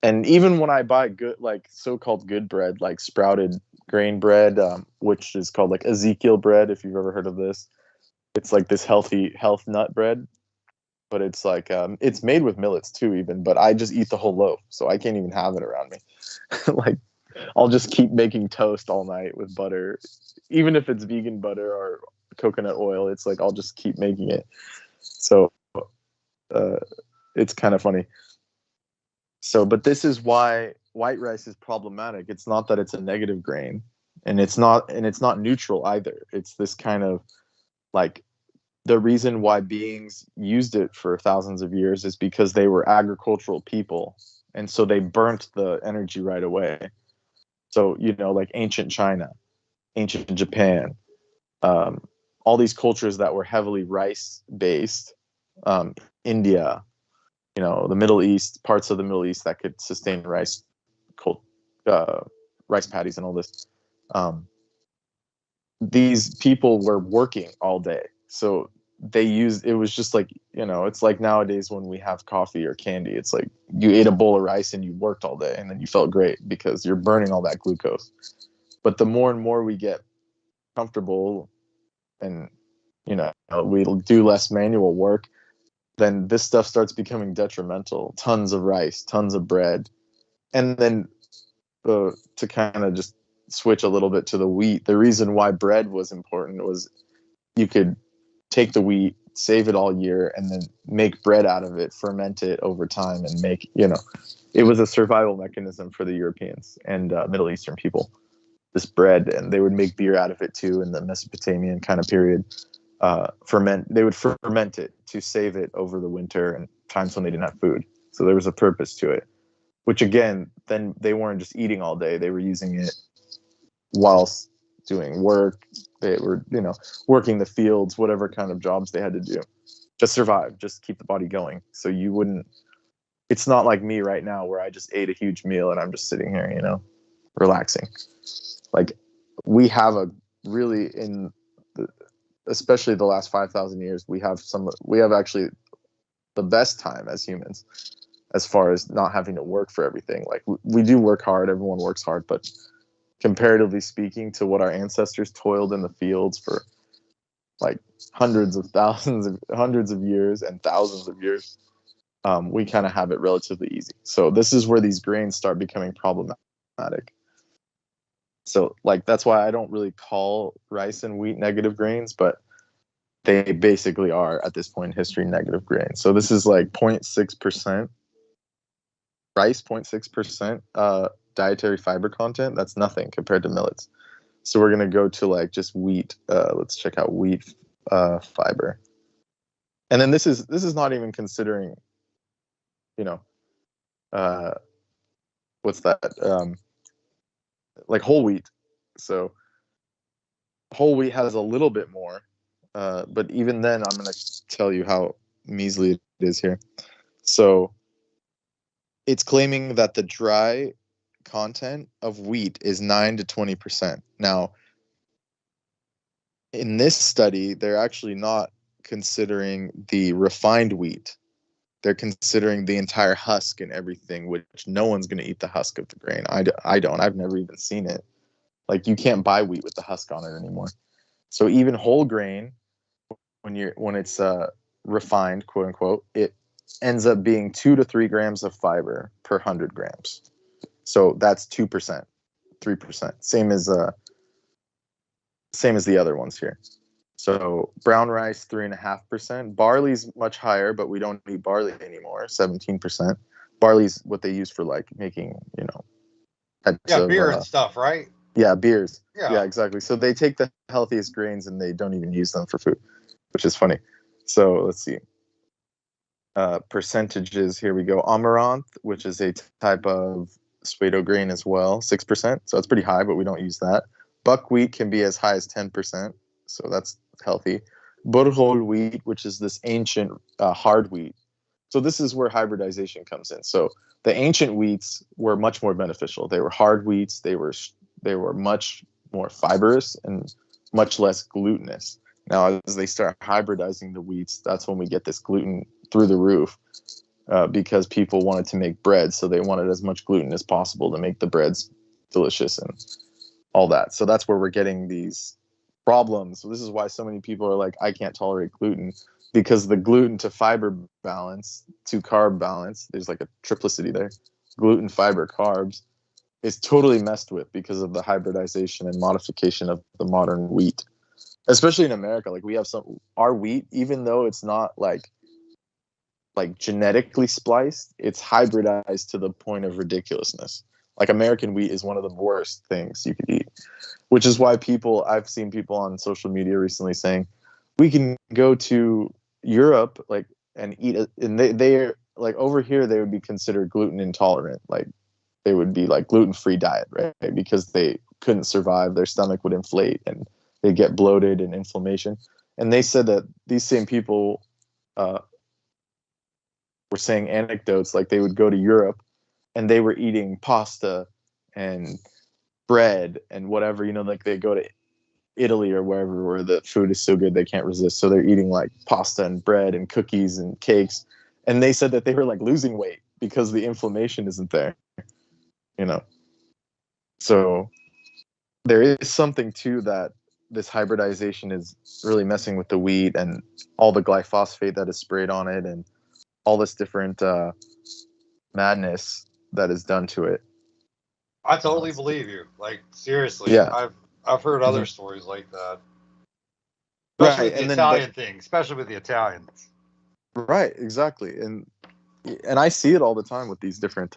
And even when I buy good, like so-called good bread, like sprouted grain bread, which is called like Ezekiel bread, if you've ever heard of this. It's like this health nut bread, but it's like it's made with millets too, even. But I just eat the whole loaf, so I can't even have it around me. Like I'll just keep making toast all night with butter, even if it's vegan butter or coconut oil. It's like I'll just keep making it. So it's kind of funny. So, but this is why white rice is problematic. It's not that it's a negative grain, and it's not neutral either. It's this kind of like, the reason why beings used it for thousands of years is because they were agricultural people, and so they burnt the energy right away. So, like ancient China, ancient Japan, all these cultures that were heavily rice based, India, the Middle East, parts of the Middle East that could sustain rice, rice paddies and all this. These people were working all day. So it was just like, it's like nowadays when we have coffee or candy, it's like you ate a bowl of rice and you worked all day and then you felt great because you're burning all that glucose. But the more and more we get comfortable and, we'll do less manual work, then this stuff starts becoming detrimental. Tons of rice, tons of bread. And then to kind of just switch a little bit to the wheat, the reason why bread was important was you could take the wheat, save it all year, and then make bread out of it, ferment it over time, and make, it was a survival mechanism for the Europeans and Middle Eastern people, this bread. And they would make beer out of it too in the Mesopotamian kind of period. They would ferment it to save it over the winter and times when they didn't have food. So there was a purpose to it, which again, then they weren't just eating all day. They were using it whilst doing work. They were, working the fields, whatever kind of jobs they had to do to survive, just keep the body going. So it's not like me right now where I just ate a huge meal and I'm just sitting here, relaxing. Like, we have especially the last 5,000 years, we have actually the best time as humans, as far as not having to work for everything. Like, we do work hard. Everyone works hard, but comparatively speaking to what our ancestors toiled in the fields for like hundreds of years and thousands of years, we kind of have it relatively easy. So this is where these grains start becoming problematic. So like, that's why I don't really call rice and wheat negative grains, but they basically are at this point in history negative grains. So this is like 0.6% rice, 0.6% dietary fiber content. That's nothing compared to millets. So we're going to go to like just wheat. Let's check out wheat fiber. And then this is not even considering, what's that? Like whole wheat. So whole wheat has a little bit more, but even then, I'm going to tell you how measly it is here. So it's claiming that the dry content of wheat is 9 to 20%. Now, in this study, they're actually not considering the refined wheat. They're considering the entire husk and everything, which no one's going to eat the husk of the grain. I don't. I've never even seen it. Like, you can't buy wheat with the husk on it anymore. So even whole grain, when it's refined, quote unquote, it ends up being 2 to 3 grams of fiber per 100 grams. So that's 2%, 3%. Same as the other ones here. So brown rice, 3.5%. Barley's much higher, but we don't eat barley anymore, 17%. Barley's what they use for like making, beer and stuff, right? Yeah, beers. Yeah. Yeah, exactly. So they take the healthiest grains and they don't even use them for food, which is funny. So let's see. Percentages, here we go. Amaranth, which is a type of pseudo grain as well, 6%. So it's pretty high, but we don't use that. Buckwheat can be as high as 10%. So that's healthy. Burghol wheat, which is this ancient hard wheat. So this is where hybridization comes in. So the ancient wheats were much more beneficial. They were hard wheats. They were much more fibrous and much less glutinous. Now, as they start hybridizing the wheats, that's when we get this gluten through the roof, because people wanted to make bread. So they wanted as much gluten as possible to make the breads delicious and all that. So that's where we're getting these problems. So this is why so many people are like, I can't tolerate gluten, because the gluten to fiber balance, to carb balance, there's like a triplicity there. Gluten, fiber, carbs is totally messed with because of the hybridization and modification of the modern wheat, especially in America. Like, we have our wheat, even though it's not like genetically spliced, it's hybridized to the point of ridiculousness. Like American wheat is one of the worst things you could eat, which is why I've seen people on social media recently saying we can go to Europe like and eat it, and they're like over here they would be considered gluten intolerant, like they would be like gluten-free diet, right? Because they couldn't survive, their stomach would inflate and they'd get bloated and inflammation. And they said that these same people were saying anecdotes like they would go to Europe and they were eating pasta and bread and whatever, like they go to Italy or wherever where the food is so good they can't resist. So they're eating like pasta and bread and cookies and cakes. And they said that they were like losing weight because the inflammation isn't there, So there is something to that. This hybridization is really messing with the wheat and all the glyphosate that is sprayed on it and all this different madness that is done to it. I totally believe you. Like, seriously. Yeah. I've heard other stories like that. Right. Especially with the Italian thing. Especially with the Italians. Right, exactly. And I see it all the time with these different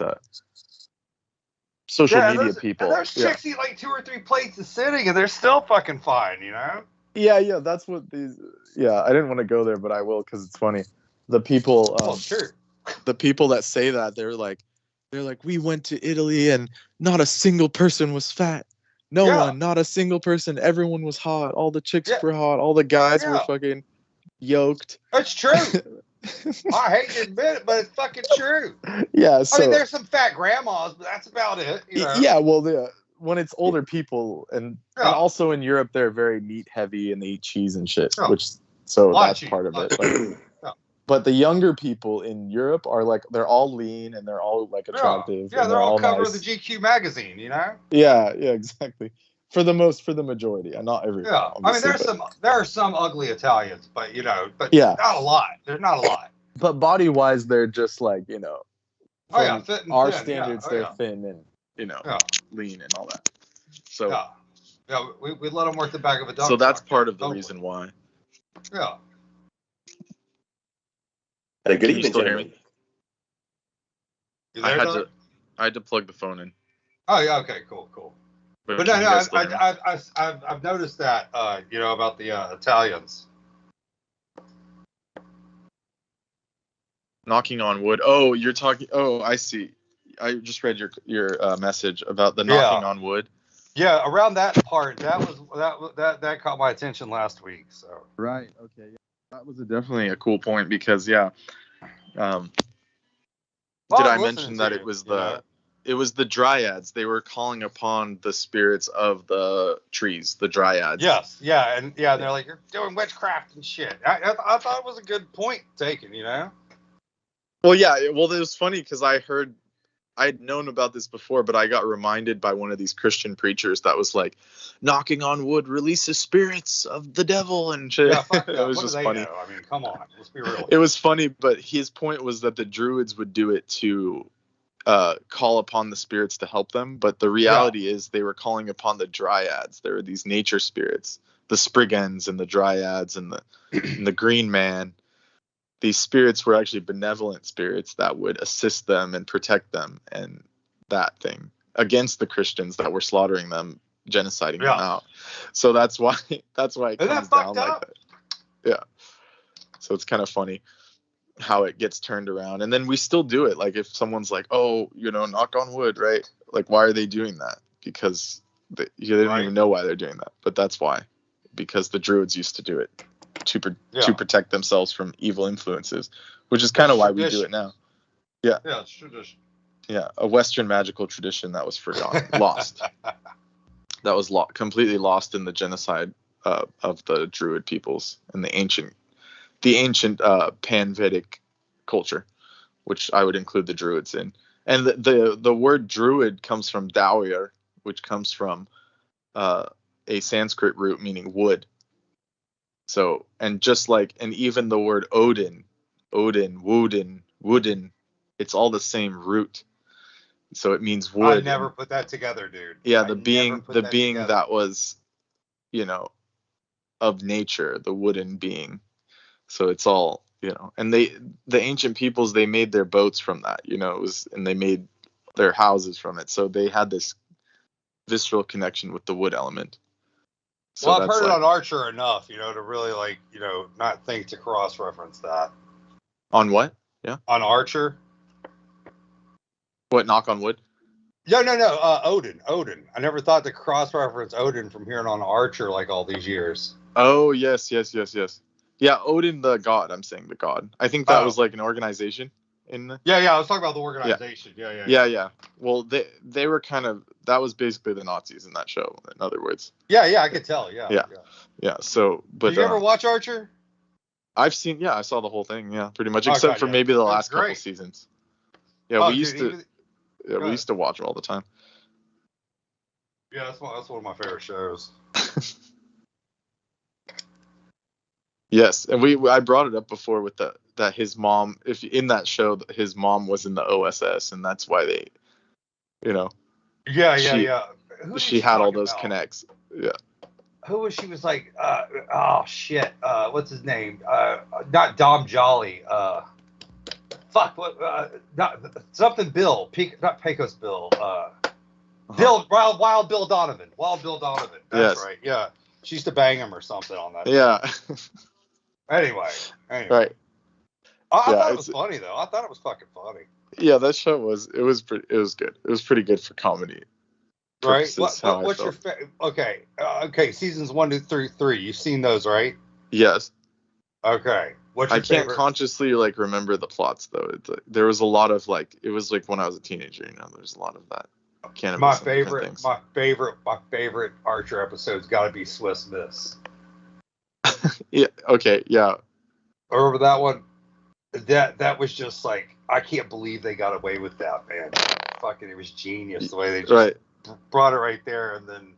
social media people. And those chicks eat like 2 or 3 plates a sitting and they're still fucking fine, Yeah, that's what these... Yeah, I didn't want to go there, but I will because it's funny. The people... sure. The people that say that, they're like, we went to Italy and not a single person was fat. No one, not a single person. Everyone was hot. All the chicks were hot. All the guys were fucking yoked. It's true. I hate to admit it, but it's fucking true. Yeah, so... I mean, there's some fat grandmas, but that's about it. Yeah, well, when it's older people, and also in Europe, they're very meat heavy and they eat cheese and shit, so that's part of it. But the younger people in Europe are like, they're all lean and they're all like attractive. Yeah, they're all cover of the GQ magazine, Yeah, exactly. For the majority, and not everyone. Yeah, I mean, there are some ugly Italians, but not a lot. There's not a lot. But body wise, they're just like fit and our thin. standards, they're thin and lean and all that. So we let them work the back of a duck. So that's part of the reason why. Yeah. Good evening, gentlemen. You there, I had to plug the phone in. Oh yeah, okay, cool. But no, I've noticed that about the Italians. Knocking on wood. Oh, you're talking. Oh, I see. I just read your message about the knocking on wood. Yeah, around that part, that caught my attention last week. So right, okay, yeah. That was definitely a cool point because did I mention that it was the dryads? They were calling upon the spirits of the trees, the dryads. Yes, yeah, and they're like, you're doing witchcraft and shit. I thought it was a good point taken, Well, yeah, it was funny because I'd known about this before, but I got reminded by one of these Christian preachers that was like, knocking on wood releases spirits of the devil and shit. Yeah, fuck it that. was What just do they funny. know? I mean, come on, let's be real. It was funny, but his point was that the Druids would do it to call upon the spirits to help them. But the reality is they were calling upon the dryads. There were these nature spirits, the Spriggans and the dryads and the green man. These spirits were actually benevolent spirits that would assist them and protect them and that thing against the Christians that were slaughtering them, genociding them out. So that's why it comes down like that. Yeah. So it's kind of funny how it gets turned around. And then we still do it. Like if someone's like, oh, knock on wood, right? Like, why are they doing that? Because they don't even know why they're doing that. But that's why. Because the Druids used to do it. To protect themselves from evil influences, which is kind of why we do it now. Yeah. Yeah, it's tradition. Yeah, a Western magical tradition that was forgotten, lost. That was completely lost in the genocide of the Druid peoples and the ancient Pan-Vedic culture, which I would include the Druids in. And the word Druid comes from Dawir, which comes from a Sanskrit root meaning wood. So, and even the word Odin, wooden, it's all the same root. So it means wood. I never put that together, dude. Yeah, the being that was, of nature, the wooden being. So it's all, and the ancient peoples, they made their boats from that, and they made their houses from it. So they had this visceral connection with the wood element. So well, I've heard it on Archer enough, to really not think to cross-reference that. On what? Yeah. On Archer. What? Knock on wood? No. Odin. I never thought to cross-reference Odin from hearing on Archer like all these years. Oh, yes. Yeah, Odin the god. I'm saying the god. I think that was like an organization. Yeah. I was talking about the organization. Yeah. Well, they were kind of, that was basically the Nazis in that show. In other words. Yeah. I could tell. Yeah. So, but did you ever watch Archer? I've seen. Yeah, I saw the whole thing. Yeah, pretty much, except for maybe the last couple seasons. Yeah, we used to watch it all the time. Yeah, that's one of my favorite shows. Yes, and I brought it up before with that his mom, if in that show, his mom was in the OSS, and that's why they, Yeah. She had all those connects. Yeah. Who was she? Was like, oh shit, what's his name? Not Dom Jolly. Fuck, what? Not something Bill. Not Pecos Bill. Bill Wild Bill Donovan. That's right. Yeah, she used to bang him or something on that. Yeah. Anyway. Right. I thought it was funny though. I thought it was fucking funny. Yeah, that show was good. It was pretty good for comedy. Right. What's your okay? Seasons 1 to 3. You've seen those, right? Yes. Okay. What's your I can't favorite? consciously remember the plots though. It's there was a lot of it was like when I was a teenager. There's a lot of that. My favorite Archer episode's got to be Swiss Miss. Yeah. Okay. Yeah. Remember that one? That was just like, I can't believe they got away with that, man. Fucking, it was genius the way they just brought it right there, and then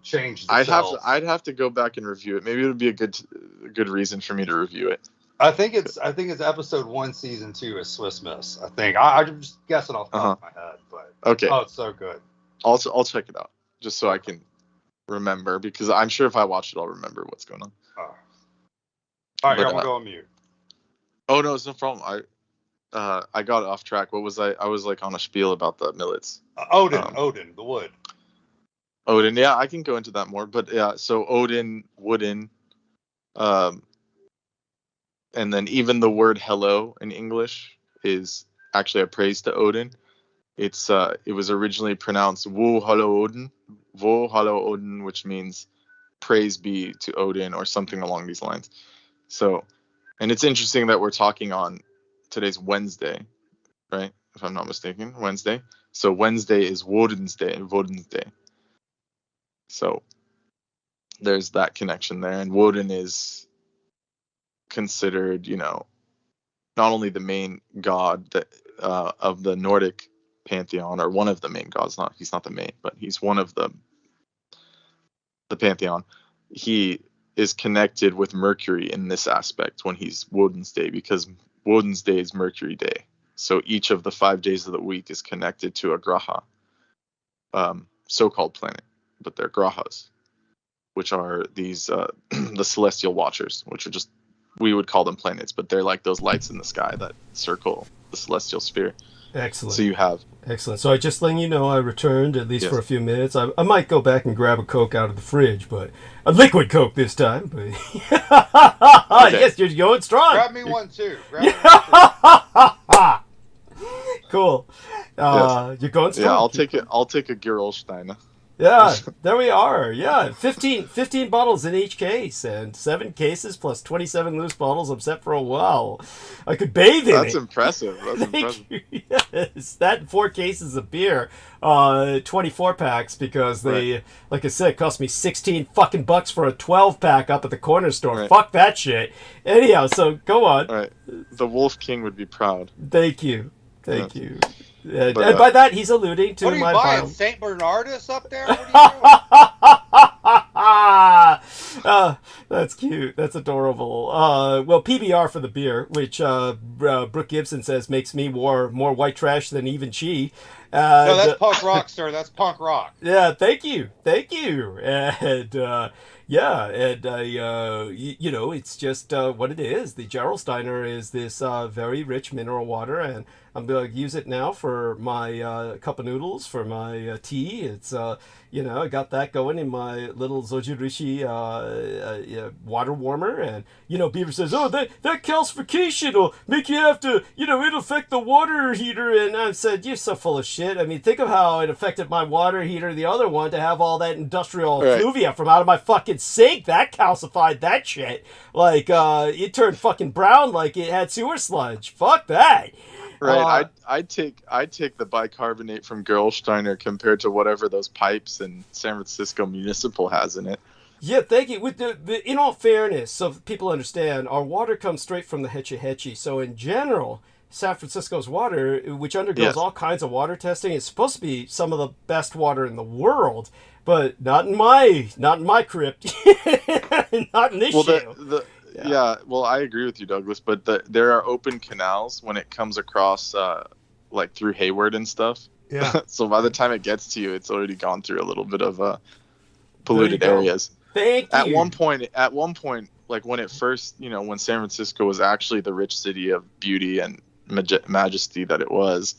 changed the cells. I'd have to go back and review it. Maybe it would be a good reason for me to review it. I think it's episode 1, season 2 is Swiss Miss. I think I'm just guessing off the top of my head, but okay. Oh, it's so good. I'll check it out just so I can remember, because I'm sure if I watch it, I'll remember what's going on. All right, I'm gonna go on mute. Oh no, it's no problem. I got off track. What was I? I was on a spiel about the millets. Odin, the wood. Odin, yeah, I can go into that more, but yeah, so Odin, wooden, and then even the word hello in English is actually a praise to Odin. It was originally pronounced wo hello Odin, which means praise be to Odin or something along these lines. So, and it's interesting that we're talking on today's Wednesday, right? If I'm not mistaken, Wednesday. So Wednesday is Woden's Day. So there's that connection there, and Woden is considered, not only the main god of the Nordic pantheon, or one of the main gods. He's not the main, but he's one of the pantheon. He is connected with Mercury in this aspect when he's Woden's Day, because Woden's Day is Mercury Day. So each of the 5 days of the week is connected to a graha, so-called planet, but they're grahas, which are these the celestial watchers, which are just, we would call them planets, but they're like those lights in the sky that circle the celestial sphere. Excellent. So you have... Excellent. So I just letting you know I returned, at least for a few minutes. I might go back and grab a Coke out of the fridge, but a liquid Coke this time. But yes, you're going strong. Grab me one too. Cool. You're going strong. Yeah, I'll take a Gerolsteiner. Yeah, there we are. Yeah, 15 bottles in each case, and 7 cases plus 27 loose bottles. I'm set for a while. I could bathe in That's it. Impressive. Yes, that and 4 cases of beer, 24 packs, because they, like I said, cost me 16 fucking bucks for a 12 pack up at the corner store. Right. Fuck that shit. Anyhow, so go on. All right, the Wolf King would be proud. Thank you. And by that, he's alluding to what are you my buying? Saint Bernardus up there? What are you doing? That's cute. That's adorable. Well, PBR for the beer, which Brooke Gibson says makes me more white trash than even she. No, that's punk rock, sir. That's punk rock. Yeah, thank you. And Yeah, and you know, it's just what it is. The Gerolsteiner is this very rich mineral water, and I'm going to use it now for my cup of noodles, for my tea. It's, you know, I got that going in my little Zojirishi water warmer. And, you know, Beaver says, oh, that calcification will make you have to, you know, it'll affect the water heater. And I said, you're so full of shit. I mean, think of how it affected my water heater, the other one, to have all that industrial effluvia from out of my fucking sink. That calcified that shit. Like, it turned fucking brown like it had sewer sludge. Fuck that. Right, I take the bicarbonate from Gerolsteiner compared to whatever those pipes in San Francisco Municipal has in it. Yeah, thank you. With the in all fairness, so people understand, our water comes straight from the Hetchy Hetchy. So in general, San Francisco's water, which undergoes all kinds of water testing, is supposed to be some of the best water in the world. But not in my crypt, not in this show. Yeah, well, I agree with you, Douglas. But there are open canals when it comes across, like through Hayward and stuff. Yeah. So by the time it gets to you, it's already gone through a little bit of polluted areas. Thank you. At one point, like when it first, you know, when San Francisco was actually the rich city of beauty and majesty that it was,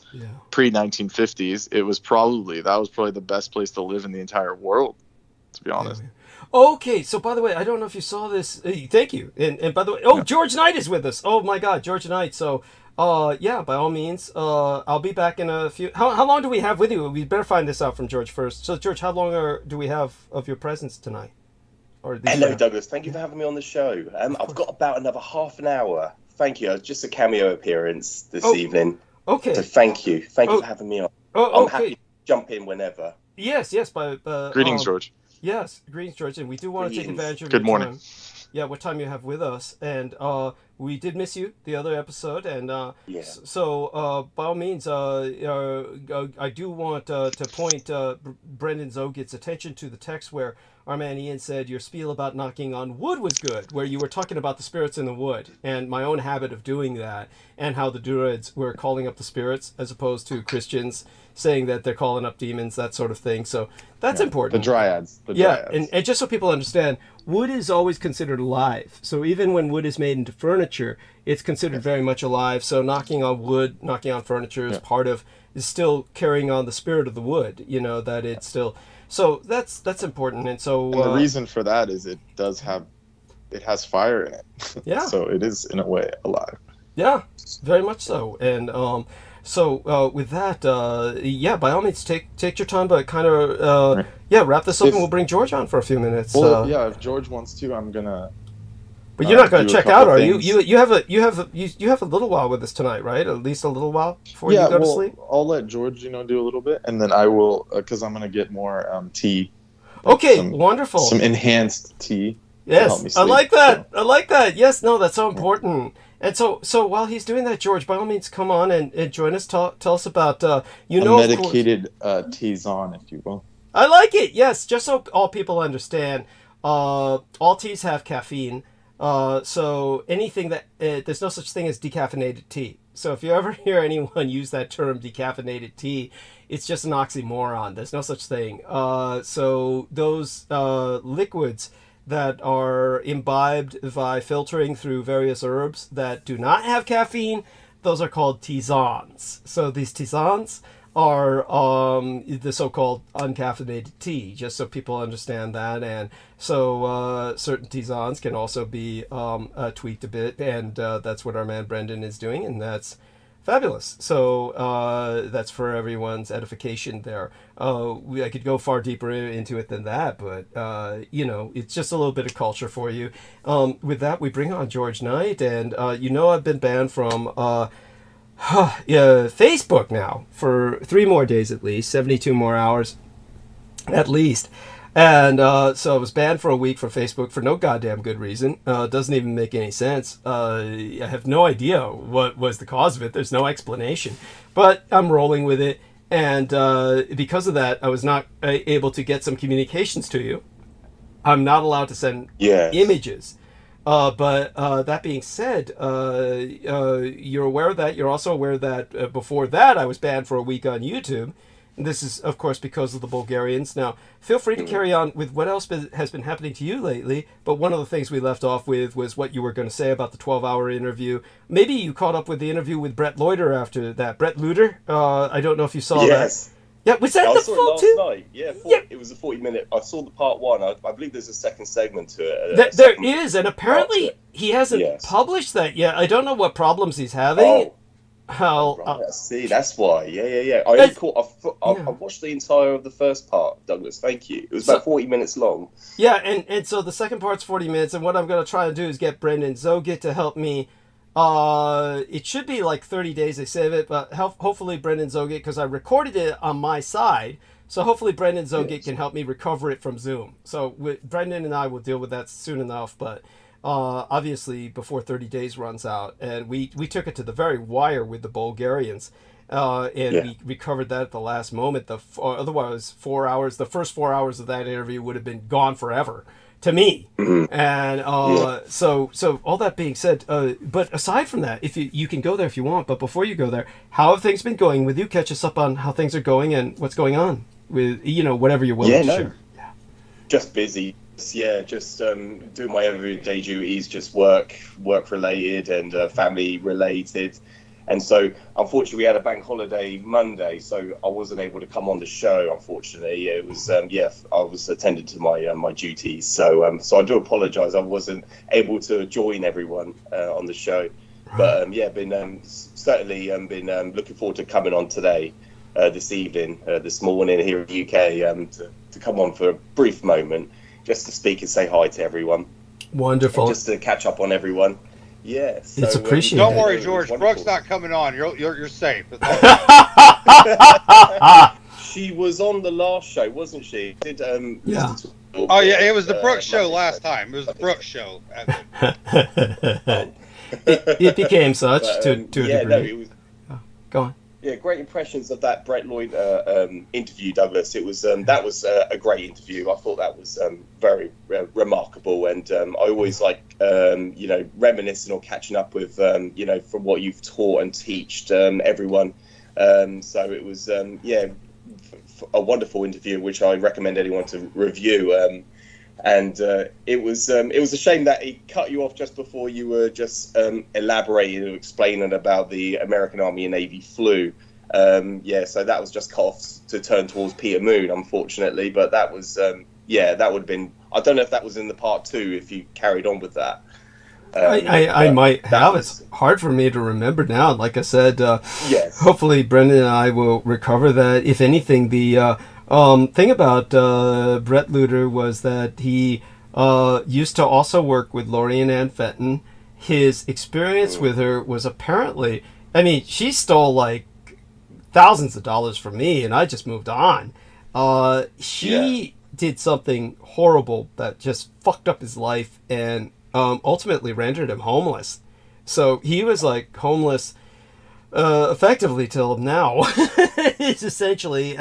pre-1950s, that was probably the best place to live in the entire world, to be honest. Yeah. Okay, so by the way, I don't know if you saw this. Thank you. And by the way, George Knight is with us. Oh my God, George Knight. So, yeah, by all means, I'll be back in a few. How long do we have with you? We better find this out from George first. So, George, how long do we have of your presence tonight? Hello, Douglas. Thank you for having me on the show. I've got about another half an hour. Thank you. Just a cameo appearance this evening. Okay. So thank you. Thank you for having me on. I'm happy to jump in whenever. Yes. Greetings, George. Yes, greetings, George, and we do want to take advantage of Good your morning. time. Yeah, what time you have with us, and we did miss you the other episode, and so by all means, I do want to point Brendan Zogit's attention to the text where our man Ian said your spiel about knocking on wood was good, where you were talking about the spirits in the wood, and my own habit of doing that, and how the Druids were calling up the spirits as opposed to Christians saying that they're calling up demons, that sort of thing. So that's important. The dryads. And just so people understand, wood is always considered alive. So even when wood is made into furniture, it's considered very much alive. So knocking on wood, knocking on furniture is is still carrying on the spirit of the wood, you know, that it's still... So that's important. And so... And the reason for that is it has fire in it. Yeah. So it is, in a way, alive. Yeah, very much so. And so with that, by all means, take your time, but kind of wrap this up, and we'll bring George on for a few minutes. Well, if George wants to, I'm gonna. But you're not gonna check out, are you? You have a little while with us tonight, right? At least a little while before you go to sleep. I'll let George, do a little bit, and then I will, because I'm gonna get more tea. Okay, wonderful. Some enhanced tea. Yes, I like that. I like that. Yes, no, that's so important. And so while he's doing that, George, by all means, come on and join us. Tell us about a medicated Tisane, if you will. I like it. Yes, just so all people understand, all teas have caffeine. So anything that there's no such thing as decaffeinated tea. So if you ever hear anyone use that term decaffeinated tea, it's just an oxymoron. There's no such thing. So those liquids that are imbibed by filtering through various herbs that do not have caffeine, those are called tisanes. So these tisanes are the so-called uncaffeinated tea, just so people understand that. And so certain tisanes can also be tweaked a bit, and that's what our man Brendan is doing, and that's fabulous. So that's for everyone's edification there. I could go far deeper into it than that, but it's just a little bit of culture for you. With that, we bring on George Knight, and I've been banned from Facebook now for 3 more days at least, 72 more hours at least. And so I was banned for a week from Facebook for no goddamn good reason. It doesn't even make any sense. I have no idea what was the cause of it. There's no explanation. But I'm rolling with it. And because of that, I was not able to get some communications to you. I'm not allowed to send images. But that being said, you're aware of that. You're also aware that before that, I was banned for a week on YouTube. This is, of course, because of the Bulgarians. Now, feel free to carry on with what else has been happening to you lately, but one of the things we left off with was what you were going to say about the 12-hour interview. Maybe you caught up with the interview with Brett Leuter after that. Brett Leuter? I don't know if you saw Yes. that. Yeah, was that I the saw full it last two? night. Yeah, it was a 40-minute. I saw the part one. I believe there's a second segment to it. There is, and apparently he hasn't Yes. published that yet. I don't know what problems he's having. Oh, right. I see. That's why. Yeah. I only I watched the entire of the first part, Douglas. Thank you. It was about 40 minutes long. Yeah, and so the second part's 40 minutes, and what I'm going to try to do is get Brendan Zogit to help me. It should be like 30 days they save it, but hopefully Brendan Zogit, because I recorded it on my side, so hopefully Brendan Zogit can help me recover it from Zoom. So Brendan and I will deal with that soon enough, but obviously before 30 days runs out, and we took it to the very wire with the Bulgarians, we recovered that at the last moment. Otherwise, 4 hours, the first 4 hours of that interview would have been gone forever to me. And so all that being said, but aside from that, if you can go there if you want, but before you go there, how have things been going with you? Catch us up on how things are going and what's going on with, whatever you're willing to share. Just busy. Yeah, just doing my everyday duties, just work related and family related. And so, unfortunately, we had a bank holiday Monday, so I wasn't able to come on the show. Unfortunately, it was I was attending to my duties. So I do apologise. I wasn't able to join everyone on the show, but been certainly been looking forward to coming on today, this evening, this morning here in the UK, to come on for a brief moment, just to speak and say hi to everyone. Wonderful. And just to catch up on everyone. Yeah, so, it's appreciated. Don't worry, George. Brooke's not coming on. You're safe. She was on the last show, wasn't she? Did yeah. Oh yeah, it was the Brooke show last time. It was the Brooke show. It became such to a degree. No, it was. Go on. Yeah, great impressions of that Brett Lloyd interview, Douglas. It was that was a great interview. I thought that was very remarkable, and I always like reminiscing or catching up with from what you've taught and teached everyone. So it was a wonderful interview, which I recommend anyone to review. And it was a shame that he cut you off just before you were just elaborating and explaining about the American Army and Navy flu. So that was just cut off to turn towards Peter Moon, unfortunately. But that was that would have been. I don't know if that was in the part 2. If you carried on with that. I might have. It's hard for me to remember now. Like I said, yes. Hopefully Brendan and I will recover that. If anything, the thing about Brett Leuter was that he used to also work with Lorian Ann Fenton. His experience with her was apparently, she stole like thousands of dollars from me, and I just moved on. She did something horrible that just fucked up his life and ultimately rendered him homeless. So he was like homeless effectively till now. It's essentially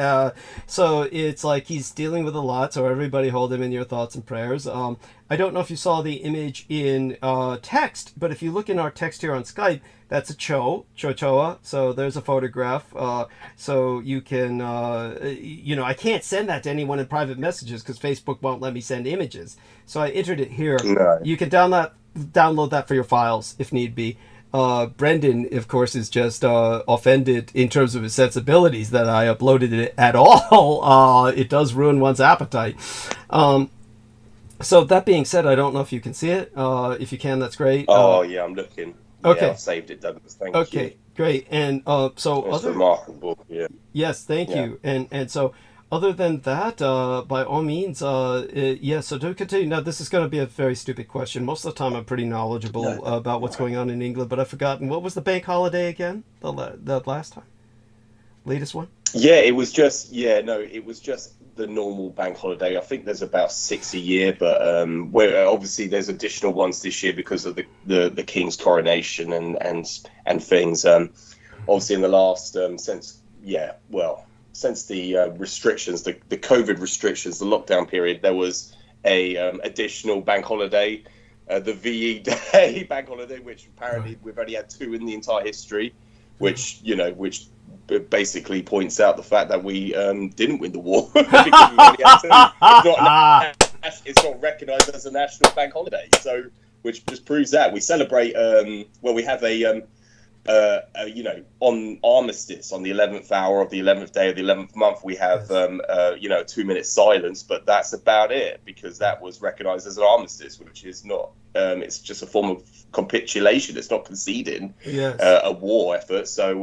so it's like he's dealing with a lot, so everybody hold him in your thoughts and prayers. I don't know if you saw the image in text, but if you look in our text here on Skype, that's a chochoa, so there's a photograph, so you can I can't send that to anyone in private messages because Facebook won't let me send images, so I entered it here. No. You can download that for your files if need be. Brendan, of course, is just offended in terms of his sensibilities that I uploaded it at all. It does ruin one's appetite. So that being said, I don't know if you can see it. If you can, that's great. I'm looking. Okay. Yeah, I've saved it, Douglas. Thank you. Okay, great. And so it's remarkable. Yeah. Yes, thank you. And so other than that, by all means, so do continue. Now, this is going to be a very stupid question. Most of the time, I'm pretty knowledgeable about what's going on in England, but I've forgotten. What was the bank holiday again? The last time? Latest one? Yeah, it was just the normal bank holiday. I think there's about 6 a year, but where obviously there's additional ones this year because of the King's coronation and things. Obviously, in the last since the restrictions, the COVID restrictions, the lockdown period, there was a additional bank holiday, the VE Day bank holiday, which apparently we've only had 2 in the entire history, which basically points out the fact that we didn't win the war because we only had two. It's not recognised as a national bank holiday, so which just proves that we celebrate. We have on armistice on the 11th hour of the 11th day of the 11th month, we have a 2-minute silence, but that's about it, because that was recognised as an armistice, which is not. It's just a form of capitulation. It's not conceding a war effort. So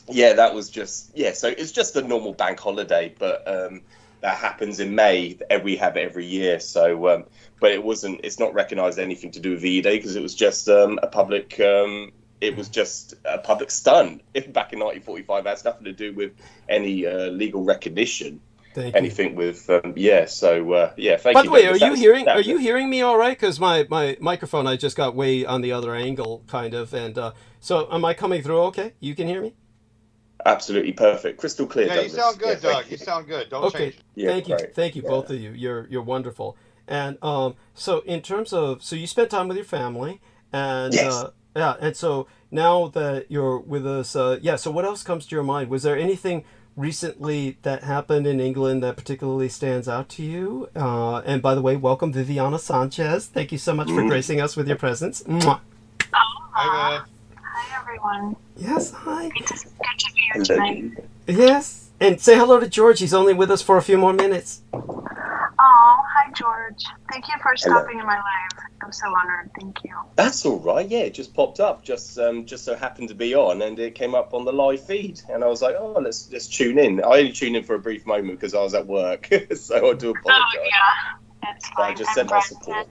that was just So it's just a normal bank holiday, but that happens in May. We have it every year. So, but it wasn't. It's not recognised anything to do with V-Day, because it was just a public. It was just a public stunt. Back in 1945, it has nothing to do with any legal recognition. Anything with Thank you. By the way, are you hearing me all right? Because my microphone, I just got way on the other angle, kind of, and so am I coming through? Okay, you can hear me. Absolutely perfect, crystal clear. Yeah, Douglas. you sound good, Doug. You sound good. Don't change it. Yeah, thank you, both of you. You're wonderful. And so in terms of, so you spent time with your family, and and so now that you're with us, so what else comes to your mind? Was there anything recently that happened in England that particularly stands out to you? And by the way, welcome Viviana Sanchez. Thank you so much for gracing us with your presence. Mwah. Hi, Viv. Hi, everyone. Yes, hi. Good to be here tonight. Yes, and say hello to George. He's only with us for a few more minutes. Oh, hi, George. Thank you for stopping in my life. I'm so honored. Thank you. That's all right. Yeah, it just popped up. Just so happened to be on, and it came up on the live feed, and I was like, oh, let's tune in. I only tuned in for a brief moment because I was at work, so I do apologise. Oh, yeah. It's fine. But I just sent my support.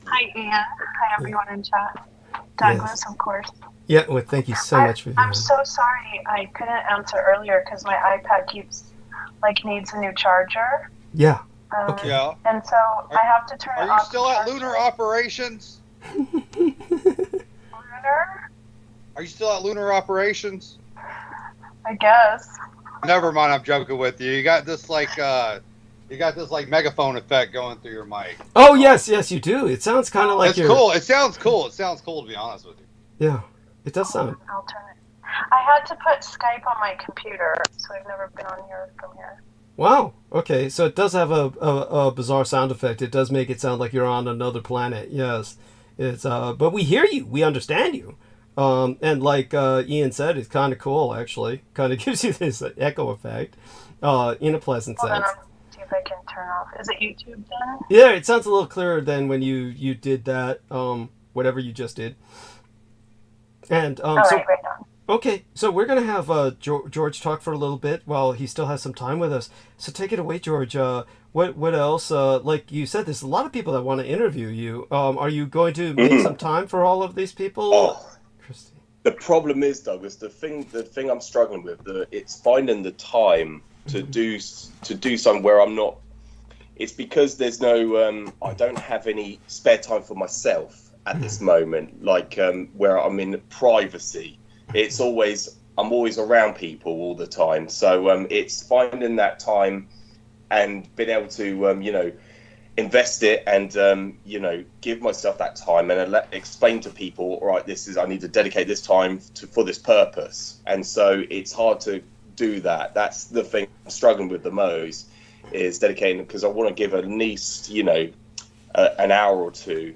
Hi, Ian. Hi, everyone in chat. Douglas, of course. Yeah, well, thank you so much, Viviana. I'm so sorry I couldn't answer earlier because my iPad needs a new charger. Yeah. Okay. Yeah. And so I have to turn it off. Are you still at Lunar Operations? Lunar? Are you still at Lunar Operations? I guess. Never mind, I'm joking with you. You got this megaphone effect going through your mic. Oh yes, you do. It sounds kind of like it's cool. It sounds cool. It sounds cool, to be honest with you. Yeah, it does sound. I'll turn it. I had to put Skype on my computer, so I've never been on here from here. Wow. Okay, so it does have a bizarre sound effect. It does make it sound like you're on another planet. Yes, it's but we hear you. We understand you. And like Ian said, it's kind of cool actually. Kind of gives you this echo effect, in a pleasant sense. See if I can turn off. Is it YouTube then? Yeah, it sounds a little clearer than when you did that. Whatever you just did. And right on. Okay, so we're going to have George talk for a little bit while he still has some time with us. So take it away, George. What else? Like you said, there's a lot of people that want to interview you. Are you going to make some time for all of these people? Oh, Christy. The problem is, Douglas, the thing I'm struggling with, it's finding the time to do something where I'm not. It's because there's no. I don't have any spare time for myself at this moment. Like where I'm in privacy. I'm always around people all the time. So it's finding that time and being able to, invest it and, give myself that time and explain to people, all right, I need to dedicate this time for this purpose. And so it's hard to do that. That's the thing I'm struggling with the most, is dedicating, because I want to give at least, an hour or two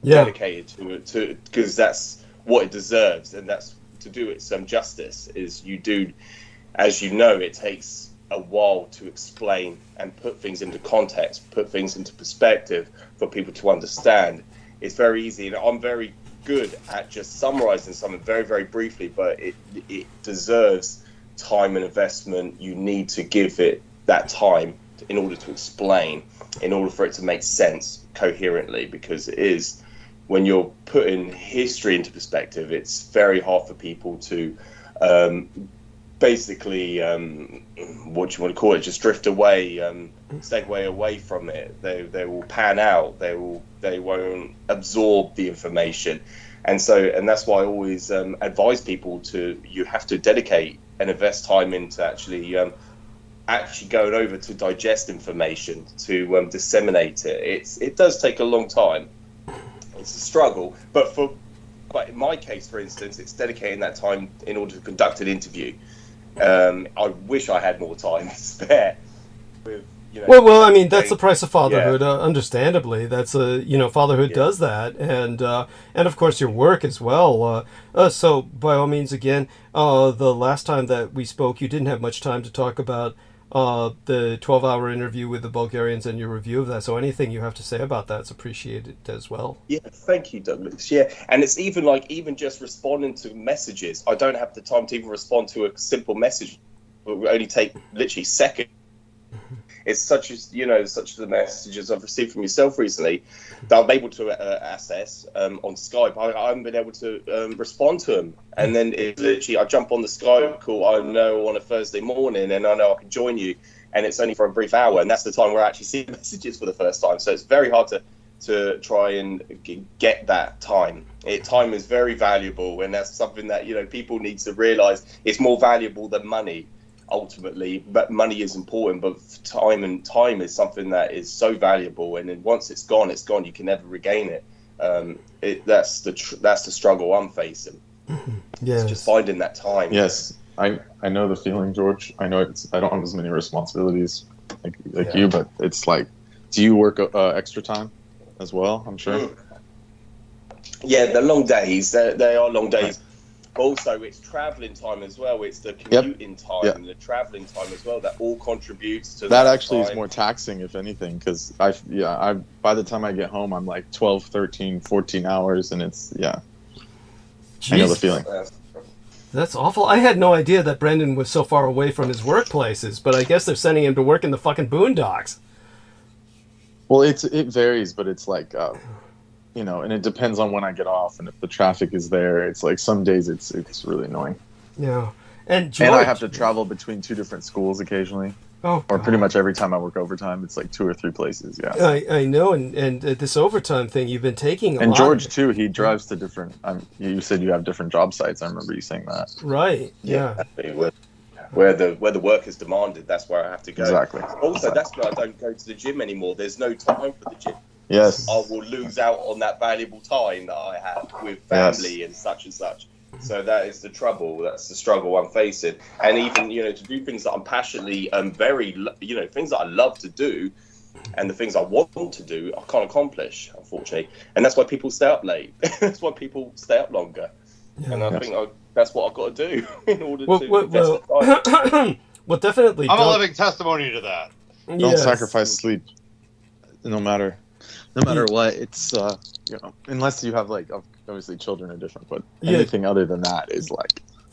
dedicated to it, because that's what it deserves. And that's, to do it some justice, is as you know, it takes a while to explain and put things into context, put things into perspective for people to understand. It's very easy, and I'm very good at just summarizing something very, very briefly, but it deserves time and investment. You need to give it that time in order to explain, in order for it to make sense coherently, because it is, when you're putting history into perspective, it's very hard for people to basically, what you want to call it, just drift away, segue away from it. They will pan out. They won't absorb the information, and that's why I always advise people you have to dedicate and invest time into actually going over to digest information, to disseminate it. It does take a long time. It's a struggle, but for but in my case, for instance, it's dedicating that time in order to conduct an interview. I wish I had more time to spare. With, well, I mean, that's the price of fatherhood. Understandably, that's fatherhood does that, and of course your work as well. So by all means, again, the last time that we spoke, you didn't have much time to talk about the 12-hour interview with the Bulgarians and your review of that. So anything you have to say about that's appreciated as well. Yeah, thank you, Douglas. Yeah, and it's even just responding to messages. I don't have the time to even respond to a simple message. It will only take literally seconds. It's such as such the messages I've received from yourself recently that I'm able to access on Skype. I haven't been able to respond to them, and then I jump on the Skype call. I know on a Thursday morning, and I know I can join you, and it's only for a brief hour, and that's the time where I actually see messages for the first time. So it's very hard to try and get that time. Time is very valuable, and that's something that people need to realise. It's more valuable than money. Ultimately, but money is important, but time is something that is so valuable, and then once it's gone, you can never regain it. That's the struggle I'm facing. It's just finding that time. Yes, I know the feeling, George. I know I don't have as many responsibilities like you, but it's like, do you work extra time as well? I'm sure. Yeah, the long days. They are long days. Also, it's traveling time as well. It's the commuting time and the traveling time as well that all contributes to that. Actually time. Is more taxing, if anything, because I by the time I get home, I'm like 12, 13, 14 hours, and it's Jeez. I know the feeling. That's awful. I had no idea that Brendan was so far away from his workplaces, but I guess they're sending him to work in the fucking boondocks. Well, it varies, but it's like. And it depends on when I get off, and if the traffic is there, it's like some days it's really annoying. Yeah, and George, I have to travel between two different schools occasionally. Oh, or pretty much every time I work overtime, it's like 2 or 3 places. Yeah, I know, and this overtime thing you've been taking a lot. And George too, he drives to different. You said you have different job sites. I remember you saying that. Right. Yeah. Where the work is demanded, that's where I have to go. Exactly. Also, that's why I don't go to the gym anymore. There's no time for the gym. Yes. I will lose out on that valuable time that I have with family and such and such. So that is the trouble. That's the struggle I'm facing. And even, to do things that I'm passionately things that I love to do and the things I want to do, I can't accomplish, unfortunately. And that's why people stay up late. That's why people stay up longer. Yeah. And I think that's what I've got to do in order to well, definitely. I'm a living testimony to that. Don't sacrifice sleep, no matter what. It's unless you have obviously children are different, but anything other than that is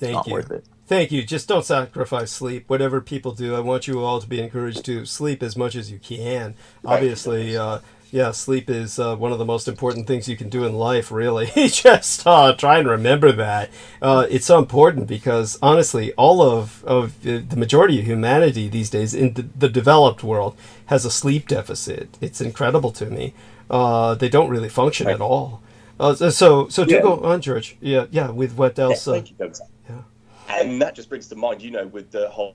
not worth it. Thank you. Just don't sacrifice sleep. Whatever people do, I want you all to be encouraged to sleep as much as you can. Obviously, sleep is one of the most important things you can do in life, really. Just try and remember that. It's so important because, honestly, all of the majority of humanity these days in the developed world has a sleep deficit. It's incredible to me. They don't really function at all. So do go on, George. Yeah, with what else? Thank you, Doug. Yeah. And that just brings to mind, with the whole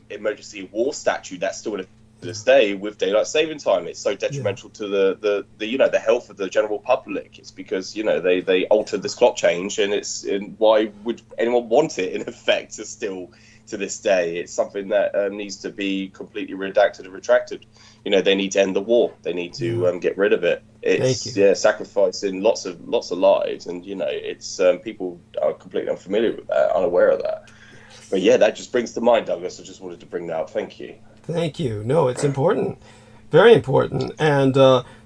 emergency war statute that's still in to this day with daylight saving time. It's so detrimental to the health of the general public. It's because they altered this clock change, and why would anyone want it in effect to this day? It's something that needs to be completely redacted and retracted. They need to end the war. They need to get rid of it. It's sacrificing lots of lives, and it's people are completely unfamiliar with that, unaware of that. But that just brings to mind, Douglas. I just wanted to bring that up. Thank you. Thank you. No, it's important, very important. And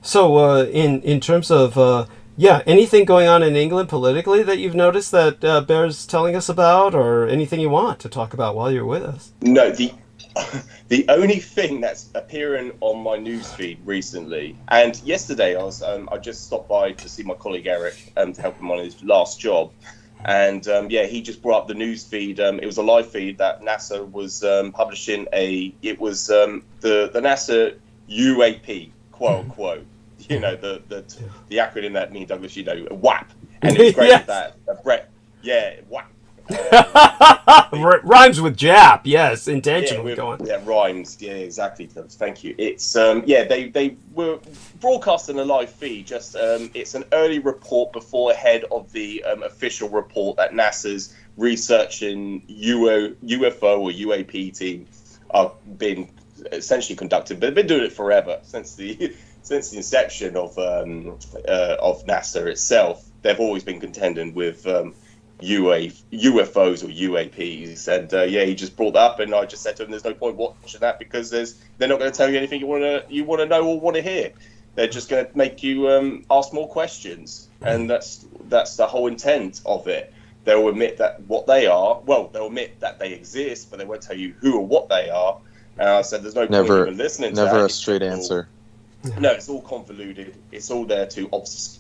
so in terms of anything going on in England politically that you've noticed that bears telling us about, or anything you want to talk about while you're with us? No, the only thing that's appearing on my newsfeed recently, and yesterday I just stopped by to see my colleague Eric to help him on his last job. And he just brought up the news feed. It was a live feed that NASA was publishing. It was the NASA UAP, quote unquote. The acronym that me and Douglas, WAP. And it was great with that. WAP. Rhymes with Jap, yes, intentionally going. Yeah, rhymes. Yeah, exactly. Thank you. It's they were broadcasting a live feed. Just it's an early report before ahead of the official report that NASA's researching UFO or UAP team are being essentially conducted, but they've been doing it forever since the inception of NASA itself. They've always been contending with UFOs or UAPs, and he just brought that up, and I just said to him, "There's no point watching that because they're not going to tell you anything you want to know or want to hear. They're just going to make you ask more questions, and that's the whole intent of it. They'll admit that what they are. Well, they'll admit that they exist, but they won't tell you who or what they are." And I said, "There's no point even listening to that. Never a straight answer. No, it's all convoluted. It's all there to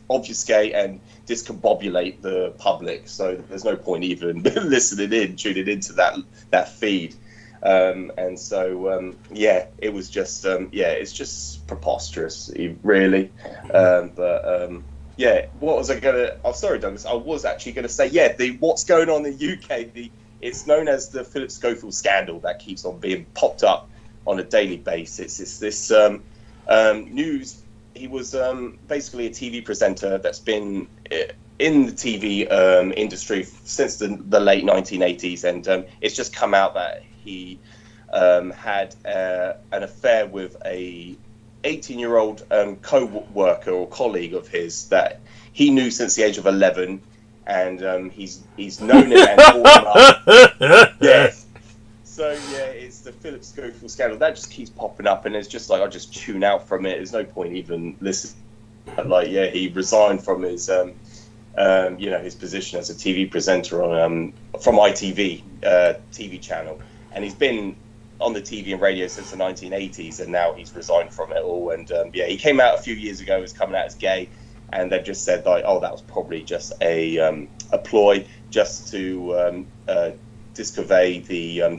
obfuscate and discombobulate the public. So there's no point even tuning into that feed. And so, it was just, it's just preposterous, really. What was I gonna? Oh, sorry, Douglas. I was actually gonna say, what's going on in the UK? It's known as the Philip Schofield scandal that keeps on being popped up on a daily basis. It's this news. He was basically a TV presenter that's been in the TV industry since the late 1980s, and it's just come out that he had an affair with a 18-year-old co-worker or colleague of his that he knew since the age of 11, and he's known it and brought him up. Yes. So it's the Philip Schofield scandal that just keeps popping up, and it's just like I just tune out from it. There's no point even listening. He resigned from his his position as a TV presenter on from ITV TV channel, and he's been on the TV and radio since the 1980s, and now he's resigned from it all. And he came out a few years ago as coming out as gay, and they've just said that was probably just a ploy just to disconvey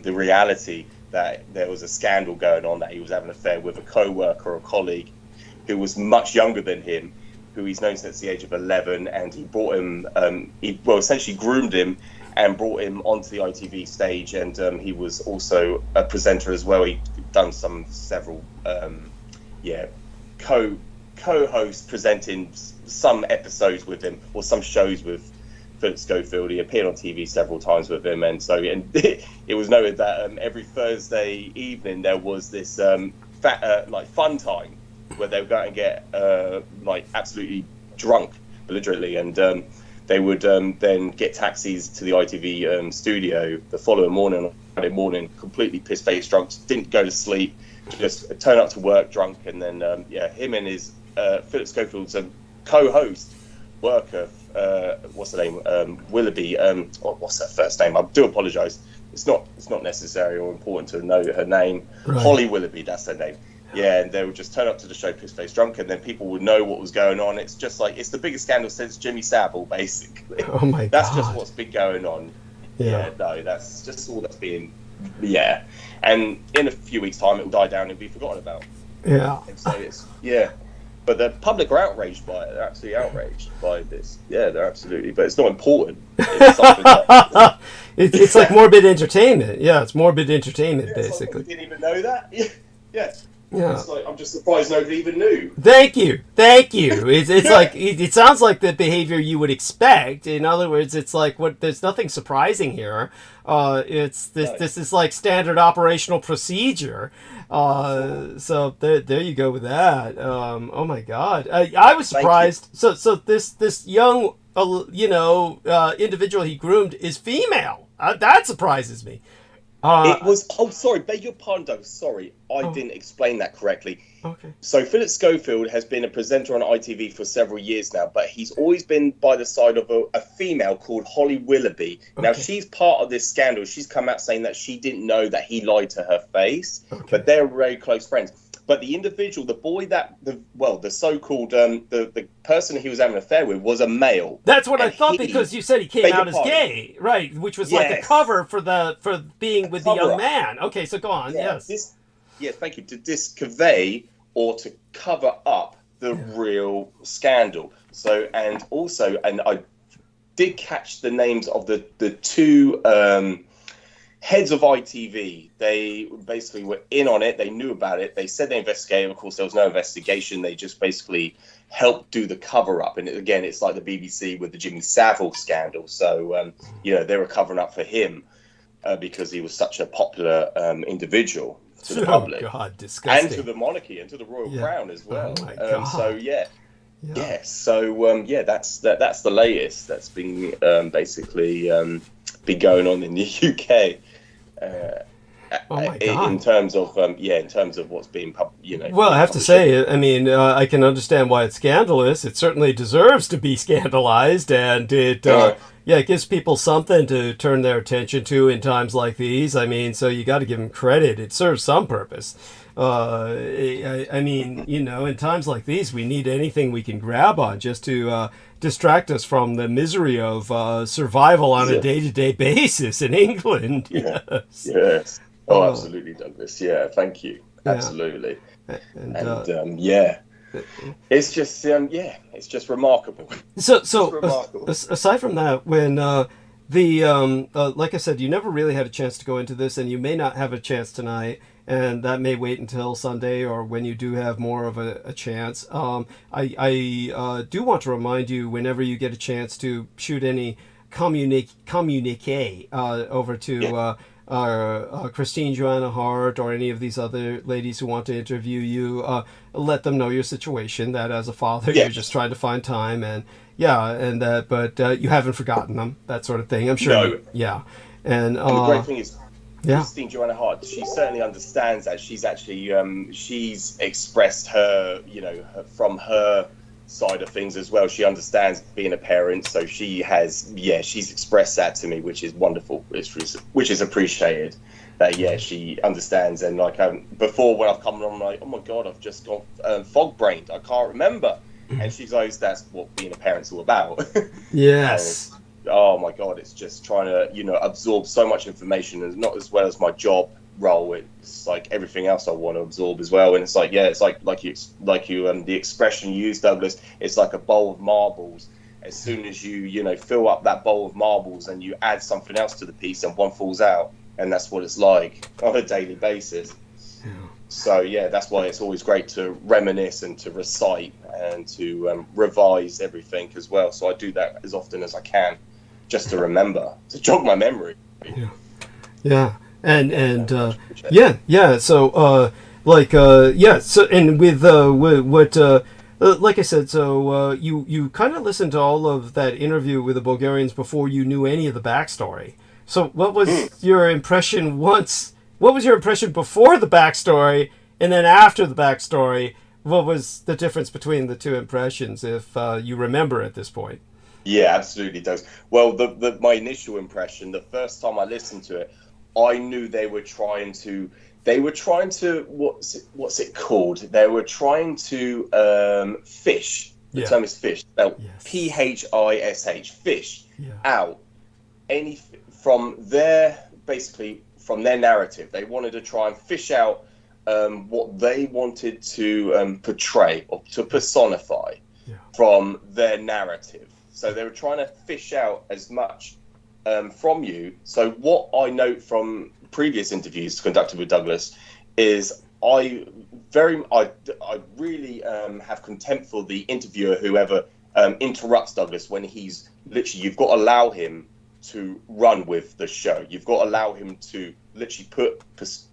the reality that there was a scandal going on, that he was having an affair with a co-worker or a colleague who was much younger than him, who he's known since the age of 11, and he brought him, essentially groomed him and brought him onto the ITV stage, and he was also a presenter as well. He'd done several co-hosts presenting some episodes with him, or some shows with Philip Schofield. He appeared on TV several times with him, and it was noted that every Thursday evening there was this fun time where they would go and get absolutely drunk, belligerently, and they would then get taxis to the ITV studio the following morning, Friday morning, completely piss-faced drunk, didn't go to sleep, just turn up to work drunk, and then him and his Philip Schofield's co-host worker, what's her name, Willoughby, what's her first name? I do apologise. It's not necessary or important to know her name. Right. Holly Willoughby, that's her name. Yeah, and they would just turn up to the show piss-faced drunk, and then people would know what was going on. It's just like, it's the biggest scandal since Jimmy Savile, basically. Oh my God. That's just what's been going on. Yeah, no, that's just all that's being, and in a few weeks' time it will die down and it'll be forgotten about. Yeah. And so it's, but the public are outraged by it. They're absolutely outraged by this. Yeah, they're absolutely, but it's not important. It's something that, it's like morbid entertainment. Yeah, it's morbid entertainment, basically. You didn't even know that? Yeah. It's like, I'm just surprised nobody even knew. Thank you. It's like it sounds like the behavior you would expect. In other words, it's like there's nothing surprising here. This is like standard operational procedure. So there you go with that. Oh my God, I was surprised. So this young individual he groomed is female. That surprises me. It was. Oh, sorry. Beg your pardon, Doug. Sorry, I didn't explain that correctly. Okay. So Philip Schofield has been a presenter on ITV for several years now, but he's always been by the side of a female called Holly Willoughby. Okay. Now she's part of this scandal. She's come out saying that she didn't know that he lied to her face, but they're very close friends. But the individual, the boy the so-called, the person he was having an affair with was a male. That's what I thought, because you said he came out as gay, right? Which was like a cover for being with the young man. Okay, so go on. Yes. Thank you. To disconvey or to cover up the real scandal. So, and I did catch the names of the two heads of ITV. They basically were in on it. They knew about it. They said they investigated. Of course, there was no investigation. They just basically helped do the cover up. And again, it's like the BBC with the Jimmy Savile scandal. So, they were covering up for him because he was such a popular individual to the public. Oh, God, disgusting. And to the monarchy and to the royal crown as well. Oh, my God. That's the latest that's been basically been going on in the UK. In terms of what's being Well, I have to say, I mean, I can understand why it's scandalous. It certainly deserves to be scandalized, and it gives people something to turn their attention to in times like these. I mean, so you got to give them credit. It serves some purpose. I mean, in times like these, we need anything we can grab on just to distract us from the misery of survival on a day-to-day basis in England. Yes. Oh, absolutely, Douglas. Yeah, thank you. Absolutely. It's just it's just remarkable. So remarkable. Aside from that, when like I said, you never really had a chance to go into this, and you may not have a chance tonight, and that may wait until Sunday or when you do have more of a chance. I do want to remind you, whenever you get a chance, to shoot any communique over to Christine Joanna Hart or any of these other ladies who want to interview you. Let them know your situation, that as a father you're just trying to find time, and but you haven't forgotten them, that sort of thing. I'm sure. No. And the great thing is, Christine Joanna Hart, she certainly understands that. She's actually she's expressed her, from her side of things as well. She understands being a parent, so she's expressed that to me, which is wonderful, which is appreciated. That she understands. And before, when I've come on, I'm like, oh my God, I've just gone fog brained, I can't remember. And she goes, that's what being a parent's all about. Yes. Oh my God, it's just trying to absorb so much information, and not as well as my job role. It's like everything else I want to absorb as well. And it's like the expression you used, Douglas, it's like a bowl of marbles. As soon as you fill up that bowl of marbles and you add something else to the piece, and one falls out. And that's what it's like on a daily basis. So that's why it's always great to reminisce and to recite and to revise everything as well. So I do that as often as I can, just to remember, to jog my memory. So and with what like I said, so you kind of listened to all of that interview with the Bulgarians before you knew any of the backstory. So what was your impression what was your impression before the backstory, and then after the backstory? What was the difference between the two impressions, if you remember at this point? Yeah, absolutely does. Well, my initial impression, the first time I listened to it, I knew they were trying to what's it called? They were trying to fish. The term is fish. Spelled PHISH. Fish out from their narrative. They wanted to try and fish out what they wanted to portray or to personify from their narrative. So they were trying to fish out as much from you. So what I note from previous interviews conducted with Douglas is I really have contempt for the interviewer, whoever interrupts Douglas when he's literally, you've got to allow him to run with the show. You've got to allow him to literally put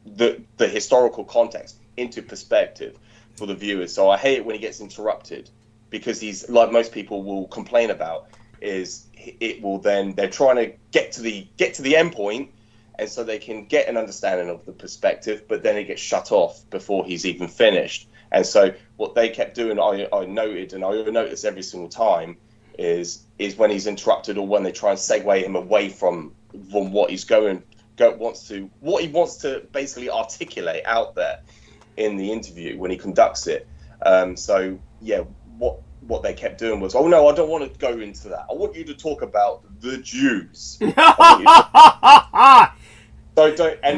the historical context into perspective for the viewers. So I hate it when he gets interrupted, because he's, like most people will complain about, is it will then, they're trying to get to the end point, and so they can get an understanding of the perspective, but then it gets shut off before he's even finished. And so what they kept doing, I noted, and I notice every single time, is when he's interrupted, or when they try and segue him away from what he's what he wants to basically articulate out there in the interview when he conducts it. What they kept doing was, oh no, I don't want to go into that. I want you to talk about the Jews. And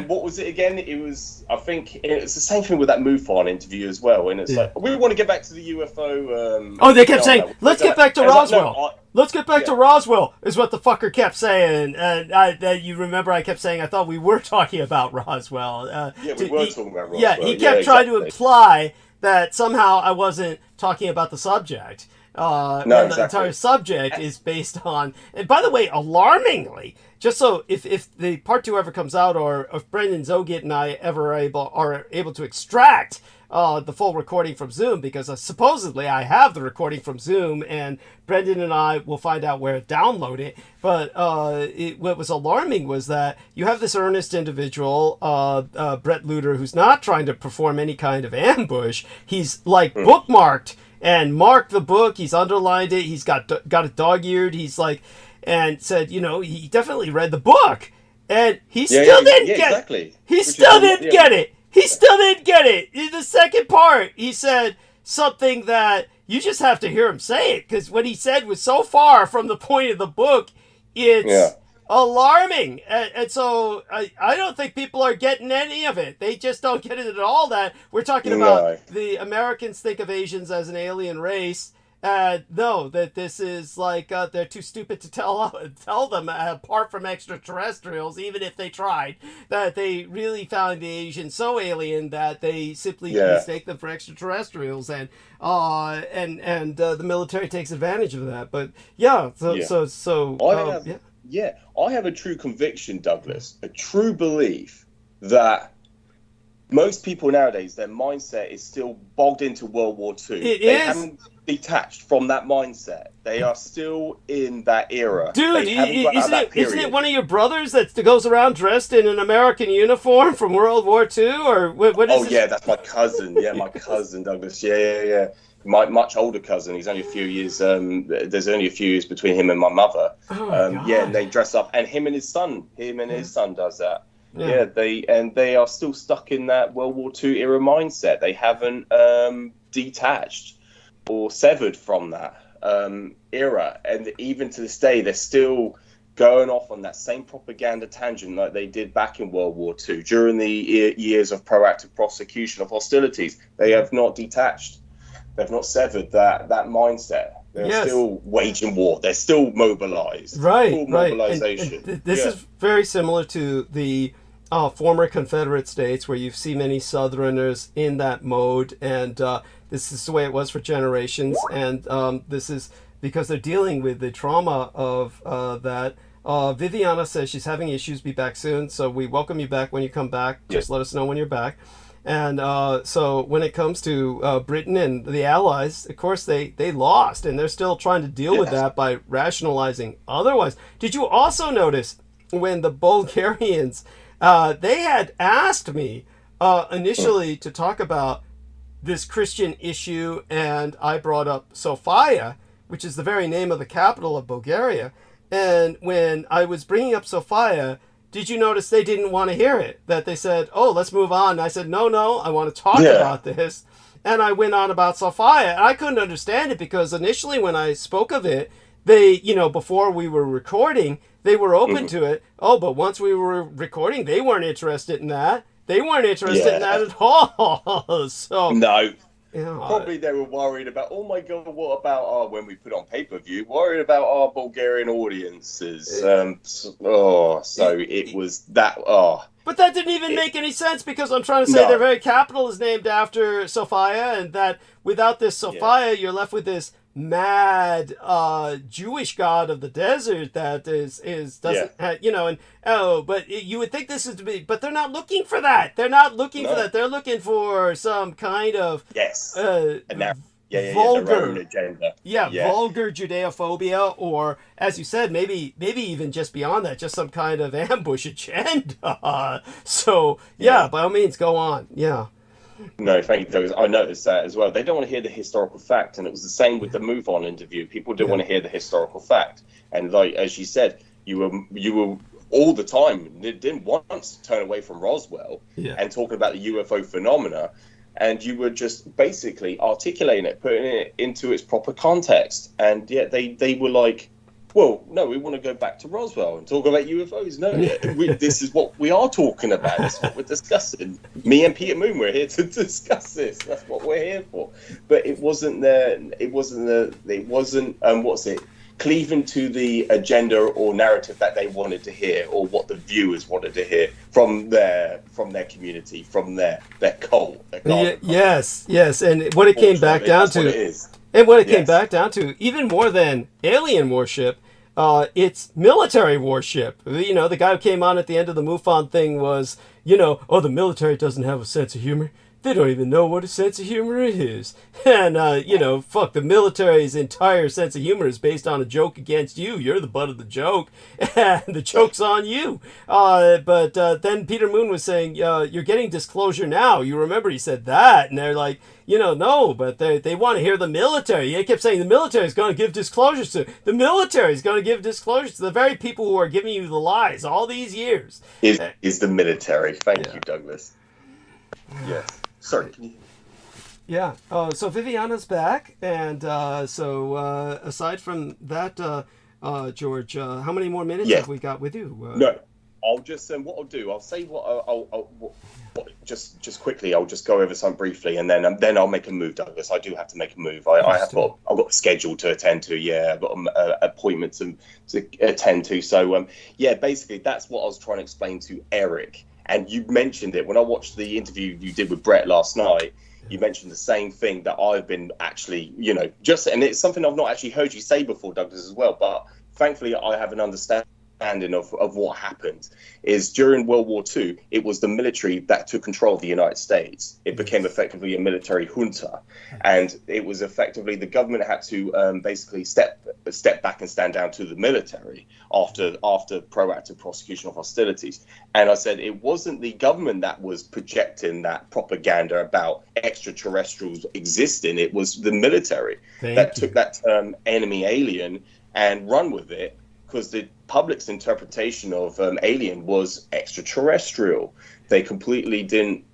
what was it again? It was, I think, it's the same thing with that MUFON interview as well. And it's like, we want to get back to the UFO. They kept saying, let's get back to Roswell. let's get back to Roswell, is what the fucker kept saying. And you remember I kept saying I thought we were talking about Roswell. We were talking about Roswell. Yeah, he kept trying to imply that somehow I wasn't talking about the subject. The entire subject is based on, and by the way, alarmingly, just so if the part 2 ever comes out, or if Brendan Zogit and I ever are able to extract the full recording from Zoom, because supposedly I have the recording from Zoom, and Brendan and I will find out where to download it. But what was alarming was that you have this earnest individual, Brett Luter, who's not trying to perform any kind of ambush. He's like bookmarked and marked the book. He's underlined it. He's got it dog-eared. He's like, and said, he definitely read the book, and he still didn't get it. He still didn't get it. He still didn't get it. In the second part, he said something that you just have to hear him say it, because what he said was so far from the point of the book, it's alarming. And so I don't think people are getting any of it. They just don't get it at all, that we're talking about the Americans think of Asians as an alien race. No, that this is like they're too stupid to tell them apart from extraterrestrials, even if they tried, that they really found the Asians so alien that they simply mistake them for extraterrestrials, and the military takes advantage of that. But I have a true conviction, Douglas, a true belief that most people nowadays, their mindset is still bogged into World War II. They haven't detached from that mindset. They are still in that era. Dude, isn't it one of your brothers that goes around dressed in an American uniform from World War II? Or what is it? That's my cousin. Yeah, my cousin, Douglas. Yeah. My much older cousin. He's only a few years. There's only a few years between him and my mother. And they dress up. And him and his son does that. Yeah, they are still stuck in that World War II era mindset. They haven't detached or severed from that era, and even to this day, they're still going off on that same propaganda tangent like they did back in World War II during the years of proactive prosecution of hostilities. They have not detached. They've not severed that mindset. They're still waging war. They're still mobilized. Full mobilization. And this is very similar to the former Confederate states, where you see many Southerners in that mode, and this is the way it was for generations, and this is because they're dealing with the trauma of that. Viviana says she's having issues, be back soon, so we welcome you back when you come back. Just let us know when you're back. And so when it comes to Britain and the Allies, of course, they lost, and they're still trying to deal with that by rationalizing otherwise. Did you also notice when the Bulgarians, they had asked me initially to talk about this Christian issue, and I brought up Sofia, which is the very name of the capital of Bulgaria. And when I was bringing up Sofia, did you notice they didn't want to hear it? That they said, "Oh, let's move on." And I said, "No, I want to talk about this." And I went on about Sofia, and I couldn't understand it, because initially when I spoke of it, they, before we were recording, they were open to it. Oh, but once we were recording, they weren't interested in that. They weren't interested in that at all. So no. Probably they were worried about, oh my God, what about when we put on pay-per-view, worried about our Bulgarian audiences. So it was that. But that didn't even make any sense, because I'm trying to say their very capital is named after Sofia, and that without this Sofia, you're left with this mad Jewish god of the desert that doesn't have, but you would think this is to be, but they're not looking for that. They're not looking for that. They're looking for some kind of vulgar their own agenda. Vulgar Judeophobia, or as you said, maybe even just beyond that, just some kind of ambush agenda. So by all means, go on. No, thank you, Douglas. I noticed that as well. They don't want to hear the historical fact, and it was the same with the Move On interview. People didn't want to hear the historical fact, and like as you said, you were all the time didn't want to turn away from Roswell and talking about the UFO phenomena, and you were just basically articulating it, putting it into its proper context, and yet they were like, well, no, we want to go back to Roswell and talk about UFOs. No, this is what we are talking about. That's what we're discussing. Me and Peter Moon, we're here to discuss this. That's what we're here for. But it wasn't cleaving to the agenda or narrative that they wanted to hear, or what the viewers wanted to hear from their community, from their cult. Yes, and what it came back down to, even more than alien worship, it's military worship. You know, the guy who came on at the end of the MUFON thing was, the military doesn't have a sense of humor. They don't even know what a sense of humor is. And, the military's entire sense of humor is based on a joke against you. You're the butt of the joke, and the joke's on you. But then Peter Moon was saying, you're getting disclosure now. You remember he said that, and they're like, no, but they want to hear the military. He kept saying the military is going to give disclosures to. The military is going to give disclosures to the very people who are giving you the lies all these years. Is the military. Thank you, Douglas. Yes. Sorry. Yeah. So Viviana's back, and aside from that, George, how many more minutes have we got with you? No, I'll just what I'll do. I'll say just quickly. I'll just go over some briefly, and then I'll make a move, Douglas. I do have to make a move. I've got a schedule to attend to. Yeah, I've got appointments to attend to. So basically that's what I was trying to explain to Eric. And you mentioned it when I watched the interview you did with Brett last night. You mentioned the same thing that I've been actually, and it's something I've not actually heard you say before, Douglas, as well. But thankfully, I have an understanding of what happened. Is during World War II, it was the military that took control of the United States. It became effectively a military junta, and it was effectively the government had to basically step back and stand down to the military after proactive prosecution of hostilities. And I said it wasn't the government that was projecting that propaganda about extraterrestrials existing. It was the military took that term enemy alien and run with it, because the public's interpretation of alien was extraterrestrial. They completely didn't,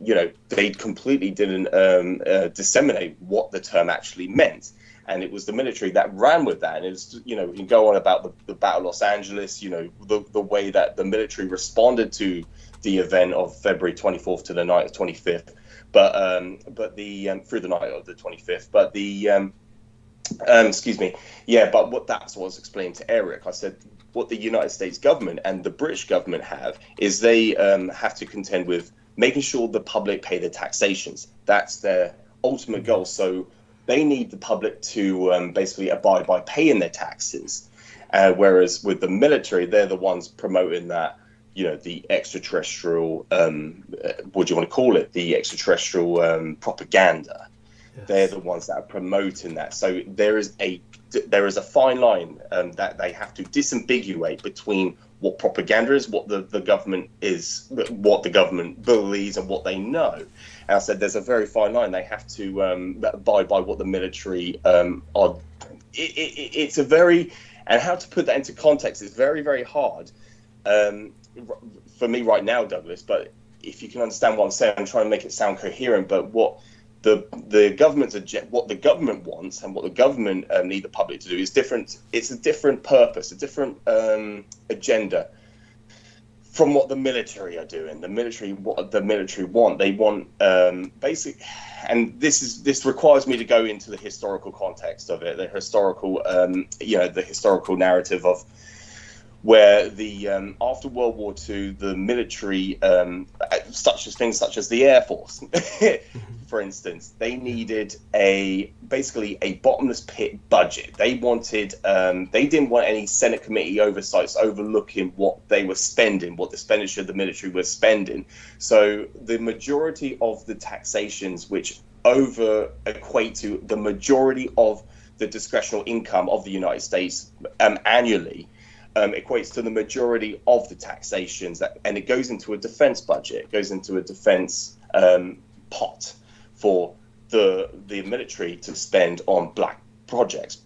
disseminate what the term actually meant. And it was the military that ran with that. And it's, we can go on about the Battle of Los Angeles, the way that the military responded to the event of February 24th to the night of 25th, but through the night of the 25th. But but that's what I was explaining to Eric. I said what the United States government and the British government have is they have to contend with making sure the public pay their taxations. That's their ultimate goal. So they need the public to basically abide by paying their taxes. Whereas with the military, they're the ones promoting that, the extraterrestrial, what do you want to call it? The extraterrestrial propaganda. Yes. They're the ones that are promoting that. So there is a fine line that they have to disambiguate between what propaganda is, what the government is, what the government believes, and what they know. And I said there's a very fine line. They have to abide by what the military are. It's a very, and how to put that into context is very, very hard for me right now, Douglas. But if you can understand what I'm saying, I'm trying to make it sound coherent. But what the government's what the government wants and what the government need the public to do is different. It's a different purpose, a different agenda from what the military are doing. What the military want, they want basic, and this requires me to go into the historical context of it, the historical the historical narrative of where the after World War II, the military, such as the Air Force, for instance, they needed basically a bottomless pit budget. They wanted, they didn't want any Senate committee oversights overlooking what they were spending, what the expenditure of the military was spending. So the majority of the taxations, which equate to the majority of the discretionary income of the United States annually, equates to the majority of the taxations, and it goes into a defense budget. It goes into a defense pot for the military to spend on black projects.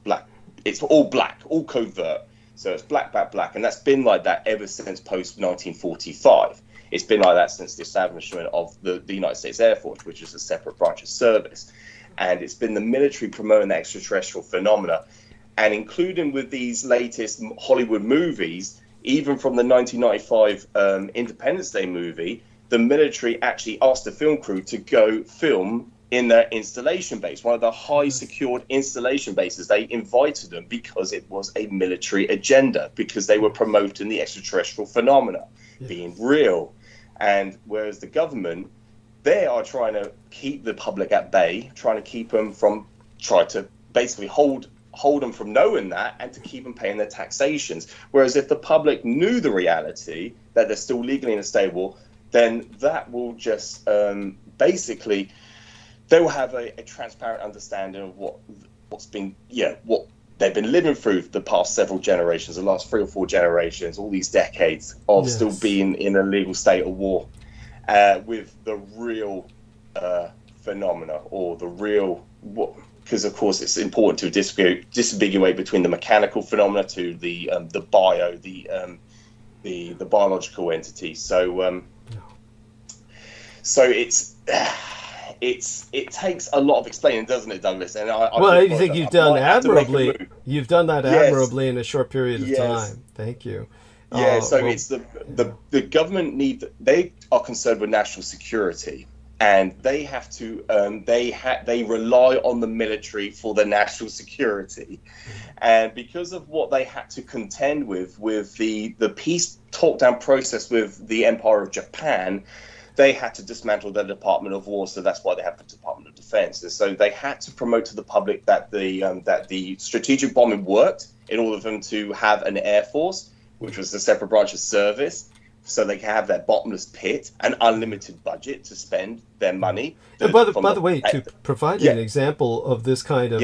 It's all black, all covert. So it's black, and that's been like that ever since post 1945. It's been like that since the establishment of the United States Air Force, which is a separate branch of service, and it's been the military promoting the extraterrestrial phenomena. And including with these latest Hollywood movies, even from the 1995 Independence Day movie, the military actually asked the film crew to go film in their installation base, one of the high secured installation bases. They invited them because it was a military agenda, because they were promoting the extraterrestrial phenomena being real. And whereas the government, they are trying to keep the public at bay, trying to keep them from, try to basically hold them from knowing that, and to keep them paying their taxations. Whereas if the public knew the reality that they're still legally unstable, then that will just basically, they will have a transparent understanding of what's been, what they've been living through the past several generations, the last 3 or 4 generations, all these decades of still being in a legal state of war, with the real phenomena, or the real, because of course it's important to disambiguate between the mechanical phenomena to the biological entity. So it takes a lot of explaining, doesn't it, Douglas? And I think you've done admirably. You've done that admirably in a short period of time. Thank you. Yeah, it's the government they are concerned with national security, and they have to they rely on the military for their national security, and because of what they had to contend with the peace talk down process with the Empire of Japan, they had to dismantle the Department of War. So that's why they have the Department of Defense. And so they had to promote to the public that the strategic bombing worked, in order for them to have an air force, which was a separate branch of service, so they can have that bottomless pit, an unlimited budget to spend their money. By the way, to provide an example of this kind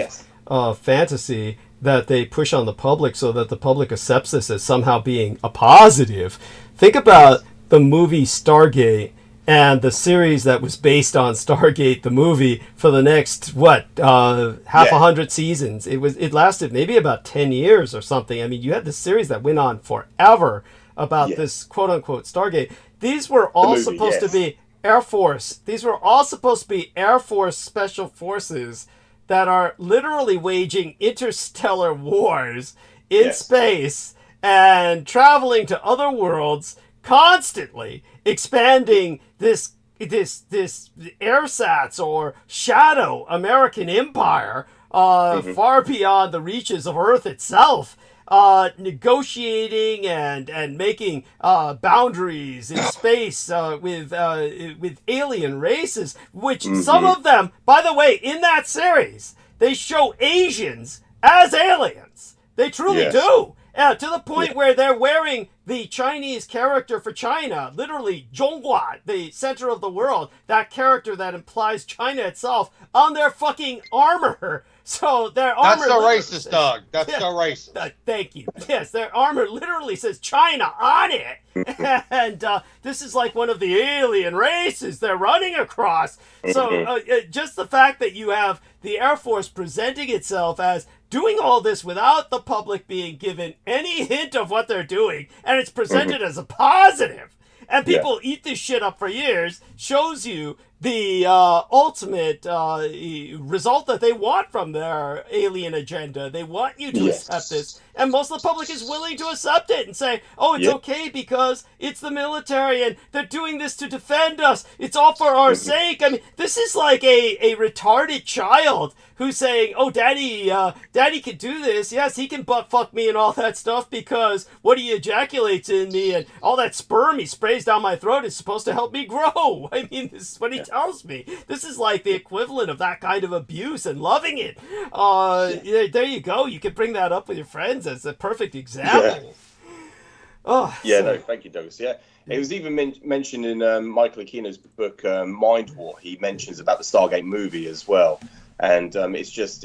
of fantasy that they push on the public so that the public accepts this as somehow being a positive, think about the movie Stargate and the series that was based on Stargate, the movie, for the next, half 100 seasons. It lasted maybe about 10 years or something. I mean, you had this series that went on forever about this quote-unquote Stargate. These were all supposed to be Air Force. These were all supposed to be Air Force Special Forces that are literally waging interstellar wars in space and traveling to other worlds, constantly expanding this airsats or shadow American empire far beyond the reaches of Earth itself, negotiating and making boundaries in space with alien races, which some of them, by the way, in that series, they show Asians as aliens. They truly do. To the point where they're wearing the Chinese character for China, literally Zhonghua, the center of the world, that character that implies China itself, on their fucking armor. So their armor... That's so racist, Doug. That's so racist. Thank you. Yes, their armor literally says China on it. And this is like one of the alien races they're running across. So just the fact that you have the Air Force presenting itself as doing all this without the public being given any hint of what they're doing, and it's presented as a positive, and people eat this shit up for years, shows you the ultimate result that they want from their alien agenda. They want you to accept this, and most of the public is willing to accept it and say, oh, it's okay because it's the military and they're doing this to defend us. It's all for our sake. I mean, this is like a retarded child who's saying, oh, daddy can do this. Yes, he can butt fuck me and all that stuff because what he ejaculates in me and all that sperm he sprays down my throat is supposed to help me grow. I mean, this is what he tells me. This is like the equivalent of that kind of abuse and loving it. There you go. You can bring that up with your friends as a perfect example. No, thank you, Douglas. Yeah. It was even mentioned in Michael Aquino's book, Mind War. He mentions about the Stargate movie as well. And it's just,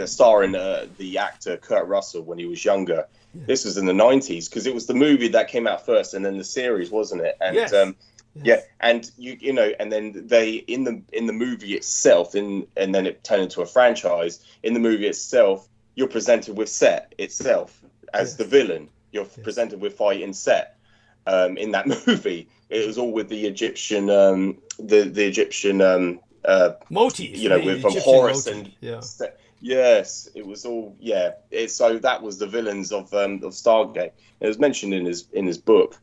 starring the actor Kurt Russell when he was younger. This was in the 90s because it was the movie that came out first and then the series, wasn't it? And and and then they in the movie itself, and then it turned into a franchise. In the movie itself, you're presented with Set itself as the villain. You're presented with fighting Set. In that movie, it was all with the Egyptian, the Egyptian motif, with from Horus motif. And yes, it was all so that was the villains of Stargate. It was mentioned in his book.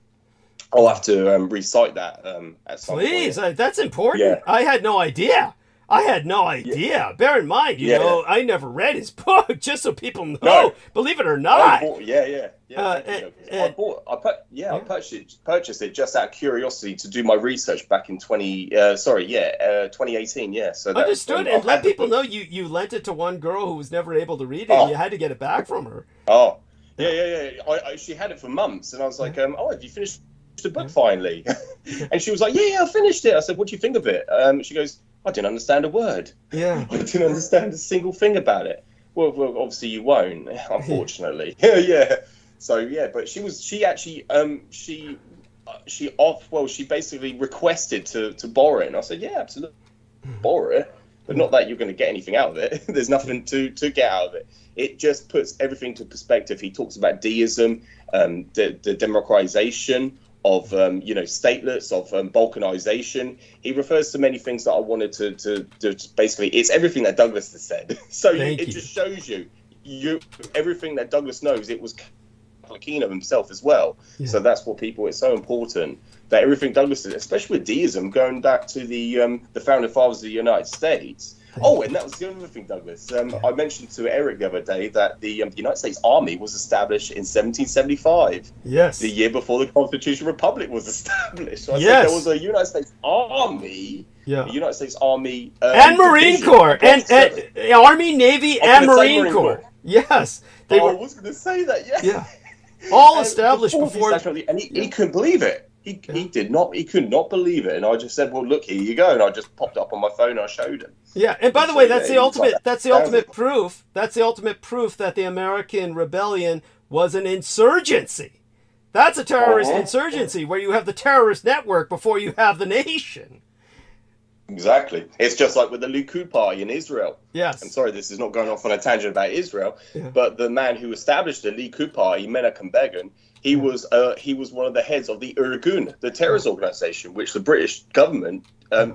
I'll have to recite that at some point. Please, that's important. I had no idea. I had no idea. Bear in mind, you Yeah. know, I never read his book, just so people know. No. Believe it or not. I purchased it just out of curiosity to do my research back in 2018. Yeah, so that, Understood. And let people know you lent it to one girl who was never able to read it. And you had to get it back from her. Oh, yeah. She had it for months, and I was like, have you finished the book finally? And she was like, yeah, I finished it. I said, what do you think of it? She goes, I didn't understand a word. Yeah. I didn't understand a single thing about it. Well, obviously you won't, unfortunately. Yeah. So yeah, but she basically requested to borrow it, and I said, yeah, absolutely, borrow it, but not that you're going to get anything out of it. There's nothing to get out of it. It just puts everything to perspective. He talks about deism, the democratization of statelets, of balkanization. He refers to many things that I wanted to basically, it's everything that Douglas has said. So it just shows you everything that Douglas knows. It was keen of himself as well. Yeah. So that's what it's so important that everything Douglas did, especially with deism, going back to the founding fathers of the United States. And that was the other thing, Douglas. I mentioned to Eric the other day that the United States Army was established in 1775. Yes. The year before the Constitutional Republic was established. So I said there was a United States Army. Yeah. A United States Army and Marine Corps and Army, Navy, and Marine Corps. Yes. I was going to say that. Yeah. Yeah. All established before. And he couldn't believe it. He could not believe it, and I just said, "Well, look, here you go," and I just popped it up on my phone and I showed him. Yeah, and by the way, that's the ultimate proof. That's the ultimate proof that the American rebellion was an insurgency. That's a terrorist insurgency where you have the terrorist network before you have the nation. Exactly. It's just like with the Likud party in Israel. Yes. I'm sorry, this is not going off on a tangent about Israel, but the man who established the Likud party, Menachem Begin, he was one of the heads of the Irgun, the terrorist organization, which the British government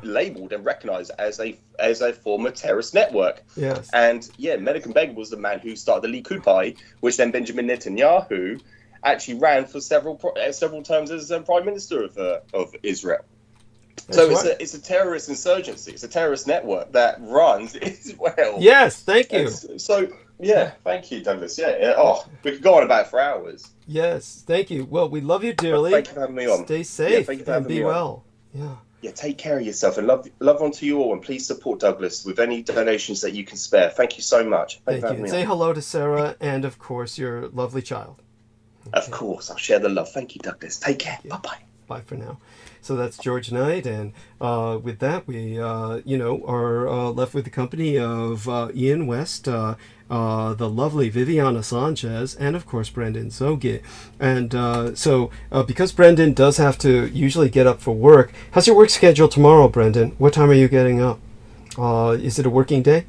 labeled and recognized as a former terrorist network. Yes. And Menachem Begin was the man who started the Likud party, which then Benjamin Netanyahu actually ran for several terms as prime minister of Israel. It's a terrorist insurgency. It's a terrorist network that runs Israel. Yes, thank you. Thank you, Douglas. We could go on about it for hours. Yes, thank you. Well, we love you dearly. Thank you for having me on. Stay safe and be well. Yeah. Yeah, take care of yourself and love on to you all, and please support Douglas with any donations that you can spare. Thank you so much. Thank you. Say hello to Sarah and, of course, your lovely child. Okay. Of course, I'll share the love. Thank you, Douglas. Take care. Bye-bye. Bye for now. So that's George Knight, and with that, we are left with the company of Ian West, the lovely Viviana Sanchez, and of course Brendan Zoget. And because Brendan does have to usually get up for work, how's your work schedule tomorrow, Brendan? What time are you getting up? Is it a working day?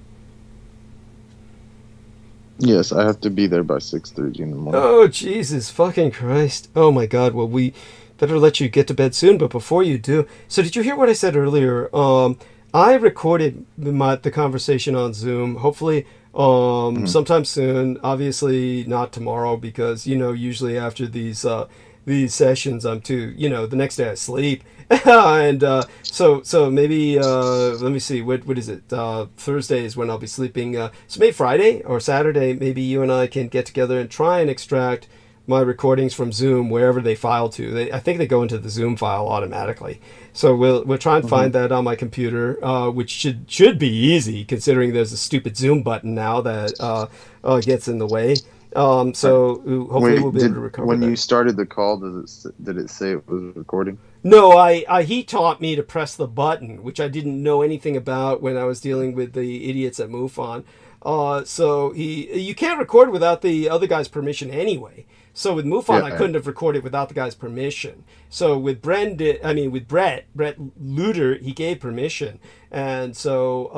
Yes, I have to be there by 6:30 in the morning. Oh, Jesus fucking Christ. Oh my God. Well, we better let you get to bed soon, but before you do, so did you hear what I said earlier? I recorded the conversation on Zoom, hopefully sometime soon, obviously not tomorrow, because, usually after these sessions, I'm too, the next day I sleep. And so maybe, let me see, what is it? Thursday is when I'll be sleeping. So maybe Friday or Saturday, maybe you and I can get together and try and extract my recordings from Zoom wherever they file to. I think they go into the Zoom file automatically. So we'll try and find that on my computer, which should be easy considering there's a stupid Zoom button now that gets in the way. So hopefully we'll be able to recover when that. you started the call, did it say it was recording? No, he taught me to press the button, which I didn't know anything about when I was dealing with the idiots at MUFON. So you can't record without the other guy's permission anyway. So with MUFON, I couldn't have recorded without the guy's permission. So with Brett Luter, he gave permission, and so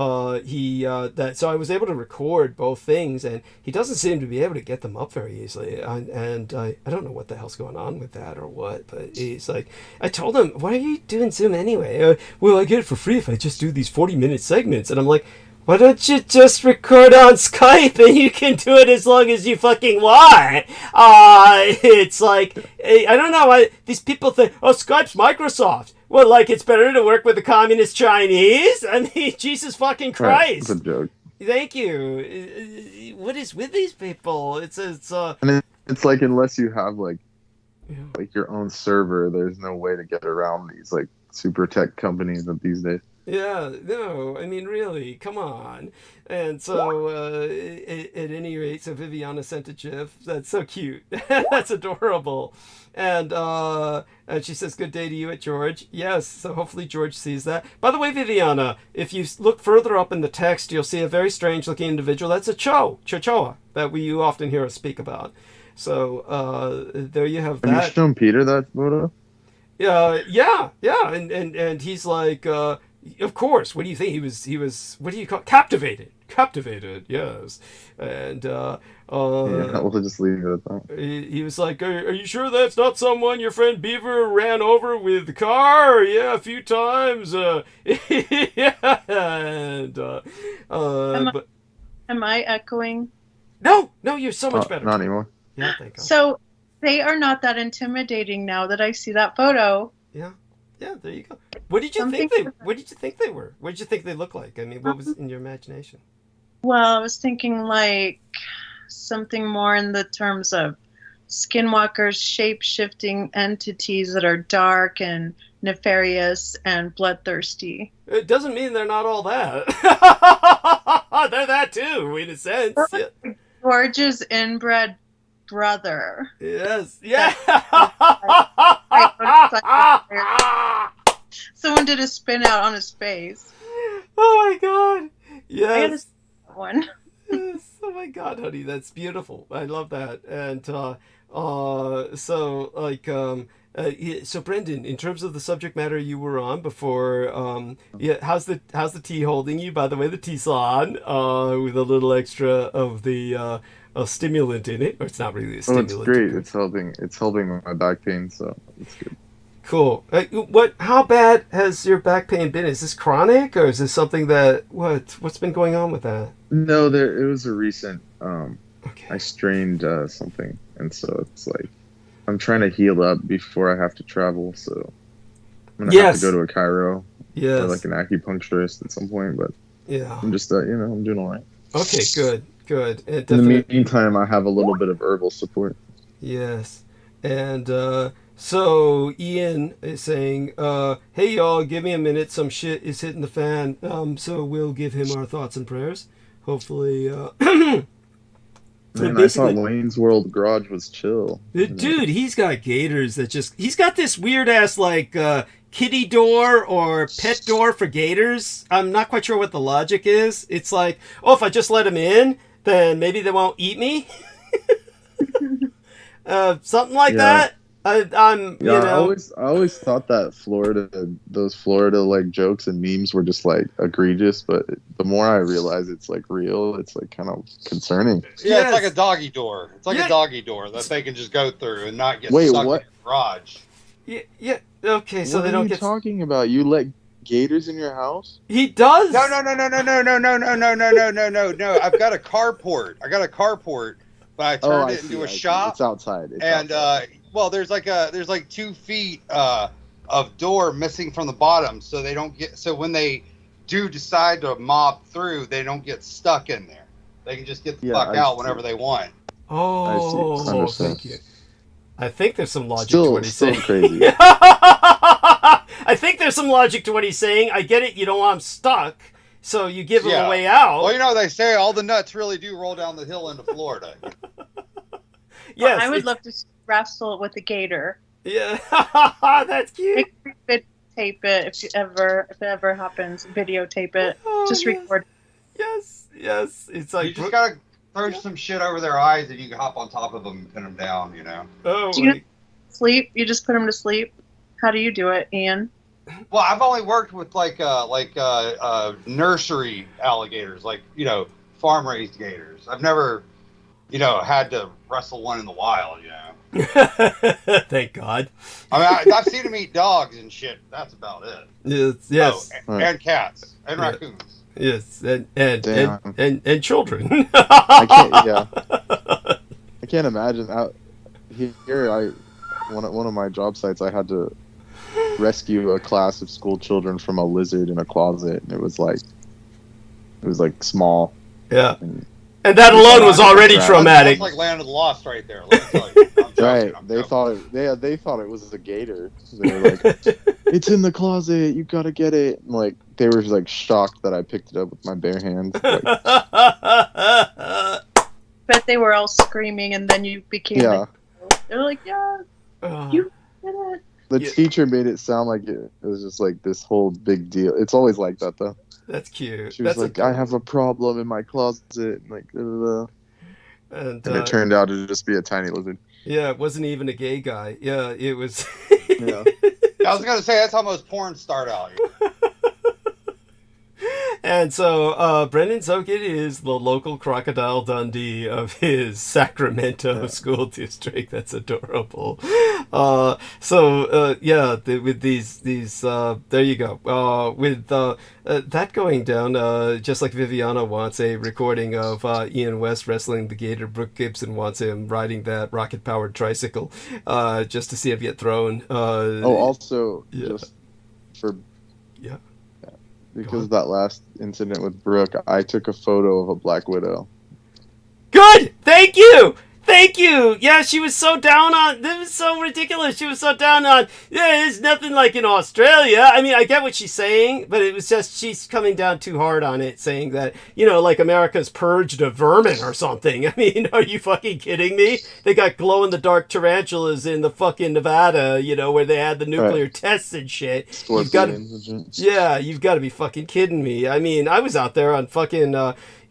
so I was able to record both things, and he doesn't seem to be able to get them up very easily. And I don't know what the hell's going on with that or what, but he's like, I told him, why are you doing Zoom anyway? Well, I get it for free if I just do these 40-minute segments, and I'm like, why don't you just record on Skype and you can do it as long as you fucking want? It's like, I don't know, these people think, oh, Skype's Microsoft. Well, like, it's better to work with the communist Chinese? I mean, Jesus fucking Christ. It's a joke. Thank you. What is with these people? And it's like, unless you have like your own server, there's no way to get around these like super tech companies of these days. Yeah, no, I mean, really, come on. And so, at any rate, so Viviana sent a GIF. That's so cute. That's adorable. And she says, good day to you at George. Yes, so hopefully George sees that. By the way, Viviana, if you look further up in the text, you'll see a very strange-looking individual. That's a Chochoa that you often hear us speak about. So, there you have that. Have you shown Peter that photo? Yeah, and he's like, of course. What do you think? He was. What do you call it? Captivated? Yes. And we'll just leave it at that. he was like, are you sure that's not someone your friend Beaver ran over with the car? Yeah, a few times. Yeah. And am I echoing? No, you're so much better. Not anymore. Yeah, thank God. So they are not that intimidating now that I see that photo. Yeah, there you go. What did you think they were? What did you think they looked like? I mean, what was in your imagination? Well, I was thinking like something more in the terms of skinwalkers, shape-shifting entities that are dark and nefarious and bloodthirsty. It doesn't mean they're not all that. They're that too, in a sense. Yeah. George's inbred brother. Yes. Yeah. Someone did a spin out on his face. Oh my God. Yes. I gotta see that one. Yes. Oh my God, honey, that's beautiful. I love that. And so Brendan, in terms of the subject matter you were on before, how's the tea holding you? By the way, the tea's on with a little extra of the stimulant in it, or it's not really a stimulant. Oh, it's great. It's helping my back pain, so it's good. Cool. How bad has your back pain been? Is this chronic, or is this something that what's been going on with that? No, it was a recent. Okay. I strained something, and so it's like I'm trying to heal up before I have to travel. So I'm gonna have to go to a chiro, or like an acupuncturist at some point. But I'm just I'm doing all right. Okay, good. In the meantime, I have a little bit of herbal support. Yes, and so Ian is saying, "Hey y'all, give me a minute. Some shit is hitting the fan. So we'll give him our thoughts and prayers. Hopefully." Man, I thought Wayne's World Garage was chill. Dude, he's got gators he's got this weird ass like kitty door or pet door for gators. I'm not quite sure what the logic is. It's like, oh, if I just let them in, then maybe they won't eat me. Something like that. I always thought that those Florida like jokes and memes were just like egregious, but the more I realize it's like real, it's like kind of concerning. Yeah, it's like a doggy door. It's like a doggy door that they can just go through and not get stuck in the garage. Yeah. Okay, so what they don't get. What are you talking about? You let gators in your house? He does. No. I've got a carport. But I turned it into a shop. It's outside. There's like 2 feet of door missing from the bottom, so they don't get. So when they do decide to mob through, they don't get stuck in there. They can just get the fuck out whenever they want. Oh, thank you. I think there's some logic to what he's saying. Crazy. I think there's some logic to what he's saying. I get it. You don't want them stuck. So you give them a way out. Well, they say all the nuts really do roll down the hill into Florida. Yes, I would love to wrestle with a gator. Yeah, that's cute. Tape it if it ever happens. Videotape it. Just record. Yes. It's like you just gotta throw some shit over their eyes, and you can hop on top of them and pin them down. Oh. Do you sleep? You just put them to sleep. How do you do it, Ian? Well, I've only worked with like nursery alligators, like farm raised gators. I've never, had to wrestle one in the wild. Thank God. I mean, I've seen them eat dogs and shit. That's about it. Yes. And cats and raccoons. Yes, and Damn. and children. I can't. Yeah, I can't imagine out here. One of my job sites, I had to rescue a class of school children from a lizard in a closet, and it was like small. Yeah. And that alone was already That's traumatic. That's like Land of the Lost right there. Let me tell you. I'm joking, right, I'm they joking. thought it was a gator. They were like, "It's in the closet. You gotta get it." And, like, they were like shocked that I picked it up with my bare hands. Like, Bet they were all screaming, and then you became. yeah, They're like, yeah, you did it. the Yeah. teacher made it sound like it was just like this whole big deal. It's always like that though. That's cute. She was That's like, "I have a problem in my closet," and like, and it turned out to just be a tiny lizard. yeah, it wasn't even a gay guy. Yeah, it was. Yeah. I was gonna say that's how most porn start out. And so Brendan Zokit is the local Crocodile Dundee of his Sacramento school district. That's adorable. With these there you go. With that going down, just like Viviana wants a recording of Ian West wrestling the Gator, Brooke Gibson wants him riding that rocket-powered tricycle just to see him get thrown. Also, yeah. just for Yeah. because of that last incident with Brooke, I took a photo of a black widow. Good! Thank you! Thank you! Yeah, she was so down on... This was so ridiculous. She was so down on... Yeah, it's nothing like in Australia. I mean, I get what she's saying, but it was just... She's coming down too hard on it, saying that, like America's purged of vermin or something. I mean, are you fucking kidding me? They got glow-in-the-dark tarantulas in the fucking Nevada, where they had the nuclear tests and shit. You've got to be fucking kidding me. I mean, I was out there on fucking...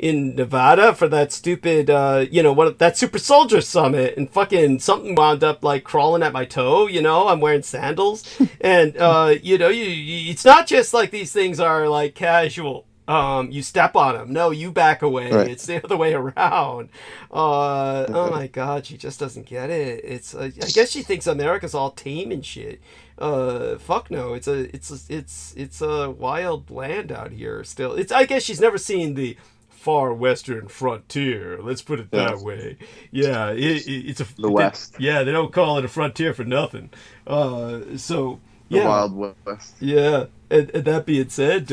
in Nevada for that stupid, that Super Soldier Summit, and fucking something wound up like crawling at my toe. I'm wearing sandals, and it's not just like these things are like casual. You step on them. No, you back away. Right. It's the other way around. Oh my God, she just doesn't get it. It's I guess she thinks America's all tame and shit. Fuck no. It's a wild land out here still. I guess she's never seen the far western frontier, let's put it that way. Yeah, it's the West. Yeah, they don't call it a frontier for nothing. The Wild West. Yeah, and that being said,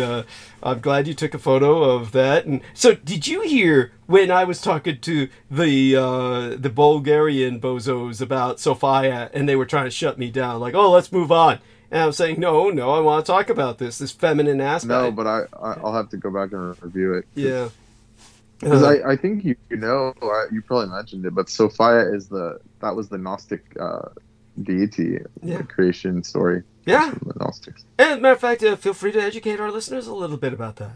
I'm glad you took a photo of that. And so, did you hear when I was talking to the Bulgarian bozos about Sofia, and they were trying to shut me down, like, oh, let's move on. And I was saying, no, I want to talk about this feminine aspect. No, but I'll have to go back and review it. Yeah. Because I think you probably mentioned it, but Sophia that was the Gnostic deity, the creation story. Yeah. From the Gnostics. And as a matter of fact, feel free to educate our listeners a little bit about that.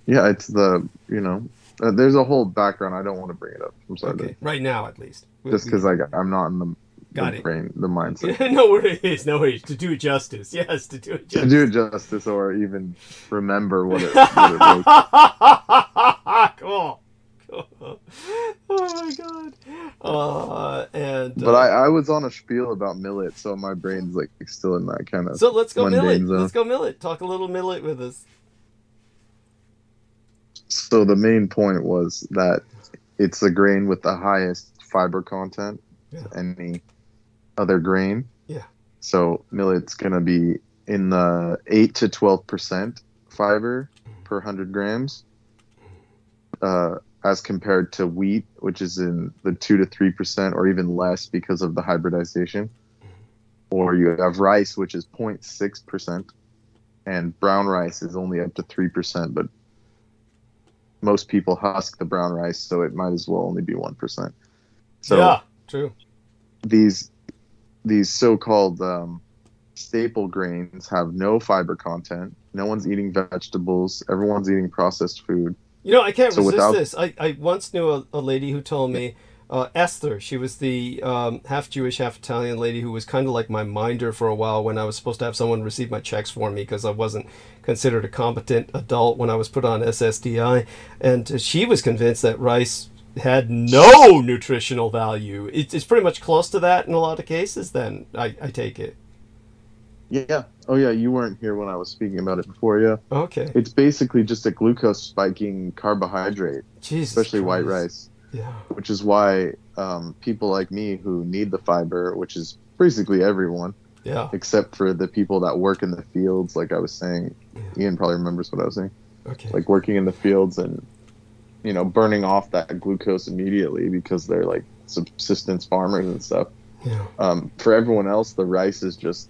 Yeah, it's there's a whole background. I don't want to bring it up. I'm sorry. Okay. Right now, at least. Just because I'm not in the brain, the mindset. No worries. To do it justice. Yes, to do it justice. To do it justice, or even remember what it was. Cool. Oh my God. But I was on a spiel about millet, so my brain's like still in that kind of. So let's go millet. Zone. Let's go millet. Talk a little millet with us. So the main point was that it's the grain with the highest fiber content of any other grain. Yeah. So millet's gonna be in the 8 to 12% fiber per 100 grams, as compared to wheat, which is in the 2 to 3% or even less because of the hybridization. Or you have rice, which is 0.6%, and brown rice is only up to 3%, but most people husk the brown rice, so it might as well only be 1%. So yeah, true. These so-called staple grains have no fiber content. No one's eating vegetables. Everyone's eating processed food. I can't resist this. I once knew a lady who told me, Esther, she was the half Jewish, half Italian lady who was kind of like my minder for a while when I was supposed to have someone receive my checks for me because I wasn't considered a competent adult when I was put on SSDI. And she was convinced that rice had no nutritional value. It's pretty much close to that in a lot of cases, then, I take it. Yeah. Oh, yeah. You weren't here when I was speaking about it before. Yeah. Okay. It's basically just a glucose spiking carbohydrate, Jesus especially white Christ. rice, Yeah. which is why people like me who need the fiber, which is basically everyone, Yeah. except for the people that work in the fields, like I was saying. Ian probably remembers what I was saying. Okay. Like working in the fields and, burning off that glucose immediately because they're like subsistence farmers and stuff. Yeah. For everyone else, the rice is just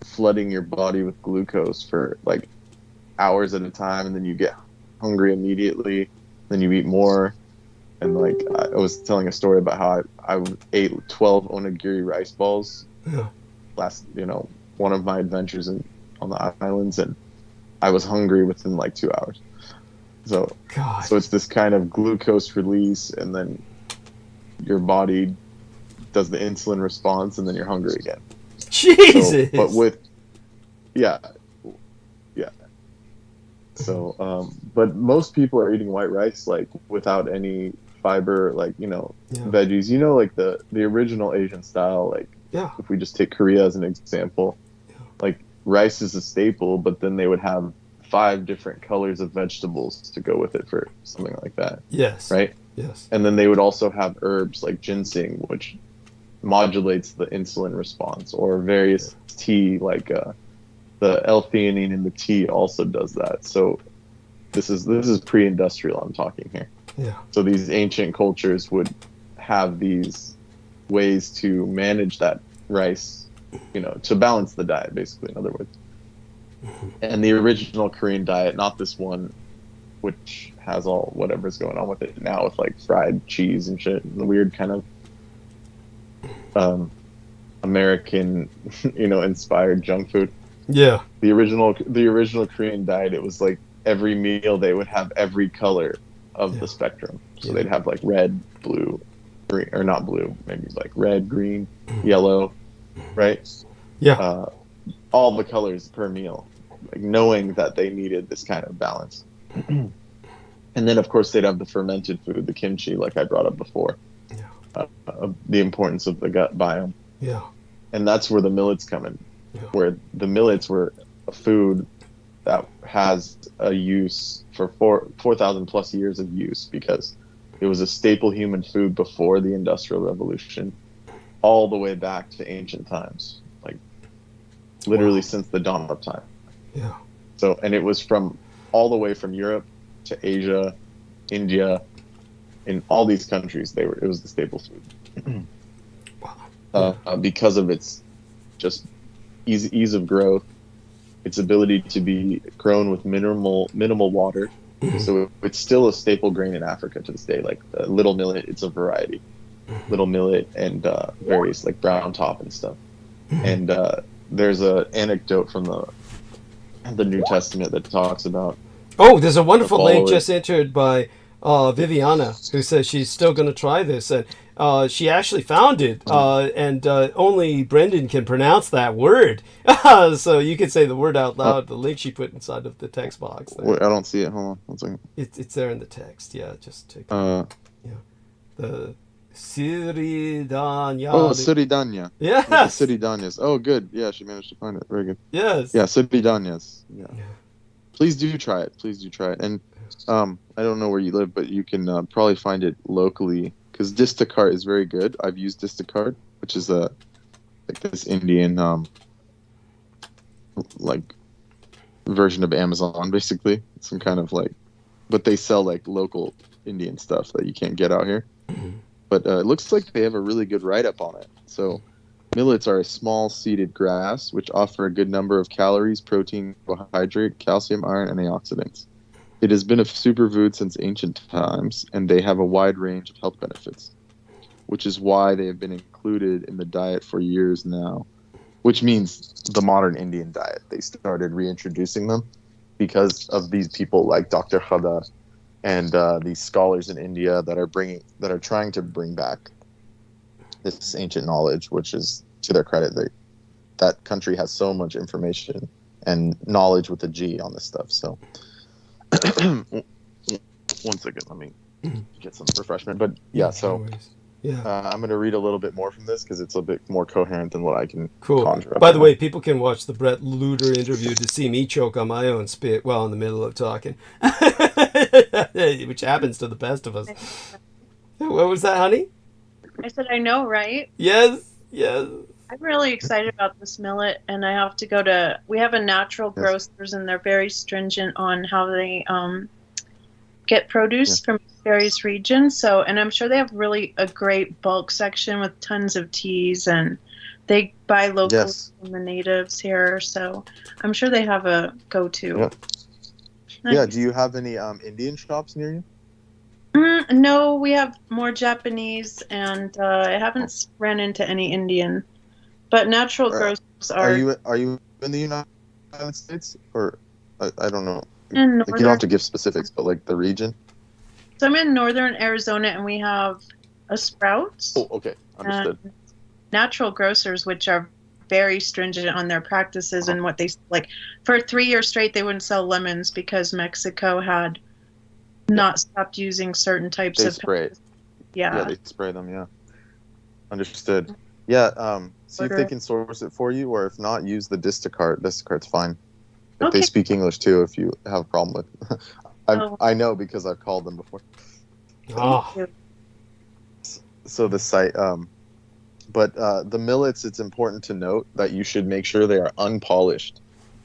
flooding your body with glucose for like hours at a time, and then you get hungry immediately. Then you eat more, and like I was telling a story about how I ate 12 onigiri rice balls Yeah. last, one of my adventures on the islands, and I was hungry within like 2 hours. So God. it's this kind of glucose release, and then your body does the insulin response, and then you're hungry again. Jesus. Yeah. So, but most people are eating white rice like without any fiber, like veggies. Like the original Asian style. Like, if we just take Korea as an example, like rice is a staple, but then they would have 5 different colors of vegetables to go with it for something like that. Yes. Right. Yes. And then they would also have herbs like ginseng, which modulates the insulin response, or various tea, like the L-theanine in the tea also does that. So this is pre-industrial I'm talking here. Yeah. So these ancient cultures would have these ways to manage that rice, to balance the diet, basically, in other words. And the original Korean diet, not this one, which has all whatever's going on with it now with like fried cheese and shit, and the weird kind of American, inspired junk food. Yeah. The original Korean diet, it was like every meal they would have every color of the spectrum. So they'd have like red, blue, green, or not blue, maybe like red, green, yellow, right? Yeah. All the colors per meal, like knowing that they needed this kind of balance. And then of course they'd have the fermented food, the kimchi, like I brought up before. The importance of the gut biome. Yeah. And that's where the millets come in. Yeah. Where the millets were a food that has a use for 4,000 plus years of use, because it was a staple human food before the Industrial Revolution, all the way back to ancient times, like literally since the dawn of time. Yeah. So, and it was from all the way from Europe to Asia, India, in all these countries, it was the staple food. Because of its just ease of growth, its ability to be grown with minimal water. So it's still a staple grain in Africa to this day. Like the little millet, it's a variety. Little millet and various like brown top and stuff. And there's an anecdote from the New Testament that talks about. Oh, there's a wonderful link just entered by Viviana, who says she's still going to try this, and she actually found it, and only Brendan can pronounce that word. So you can say the word out loud. The link she put inside of the text box. Wait, I don't see it. Hold on, 1 second. It's there in the text. Yeah, just take the Siridanya. Oh, Siridanya. Yes. Siridanyas. Oh, good. Yeah, she managed to find it. Very good. Yes. Yeah, Siridanyas. Yeah. Please do try it. Please do try it. And I don't know where you live, but you can probably find it locally, because Distacart is very good. I've used Distacart, which is like this Indian like version of Amazon, basically. Some kind of like, but they sell like local Indian stuff that you can't get out here. But it looks like they have a really good write-up on it. So millets are a small seeded grass which offer a good number of calories, protein, carbohydrate, calcium, iron, and antioxidants. It has been a superfood since ancient times, and they have a wide range of health benefits, which is why they have been included in the diet for years now, which means the modern Indian diet. They started reintroducing them because of these people like Dr. Khadar and these scholars in India that are trying to bring back this ancient knowledge, which is, to their credit, that country has so much information and knowledge with a G on this stuff. So 1 second, let me get some refreshment. But yeah, so Yeah. I'm going to read a little bit more from this because it's a bit more coherent than what I can Cool. conjure up. By the way, people can watch the Brett Luder interview to see me choke on my own spit while in the middle of talking, which happens to the best of us. What was that, honey? I said, I know, right? Yes, yes. I'm really excited about this millet, and I have to go to. We have a natural grocers, and they're very stringent on how they get produce from various regions. So, and I'm sure they have really a great bulk section with tons of teas, and they buy locally from the natives here. So, I'm sure they have a go-to. Yeah. Nice. Yeah. Do you have any Indian shops near you? No, we have more Japanese, and I haven't ran into any Indian. But natural grocers are. Are you in the United States, or I don't know? In like, you don't have to give specifics, but like the region. So I'm in northern Arizona, and we have a Sprouts. Oh, okay, understood. Natural grocers, which are very stringent on their practices and what they like. For 3 years straight, they wouldn't sell lemons because Mexico had not stopped using certain types of. Spray it. Yeah, they spray them. Yeah, understood. Yeah, see if they can source it for you, or if not, use the Distaccart. Distacart's fine. If they speak English too, if you have a problem with. I know because I've called them before. Oh. So the site, but the millets, it's important to note that you should make sure they are unpolished,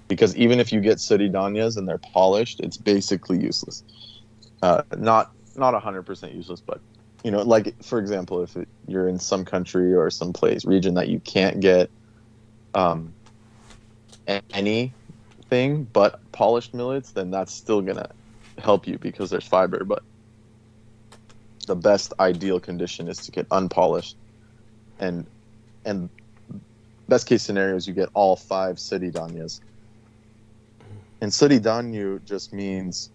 because even if you get sooty danyas and they're polished, it's basically useless. Not 100% useless, but you know, like for example, if you're in some country or some region that you can't get anything but polished millets, then that's still gonna help you because there's fiber. But the best ideal condition is to get unpolished, and best case scenario is you get all 5 sooty danyas. And sooty danyu just means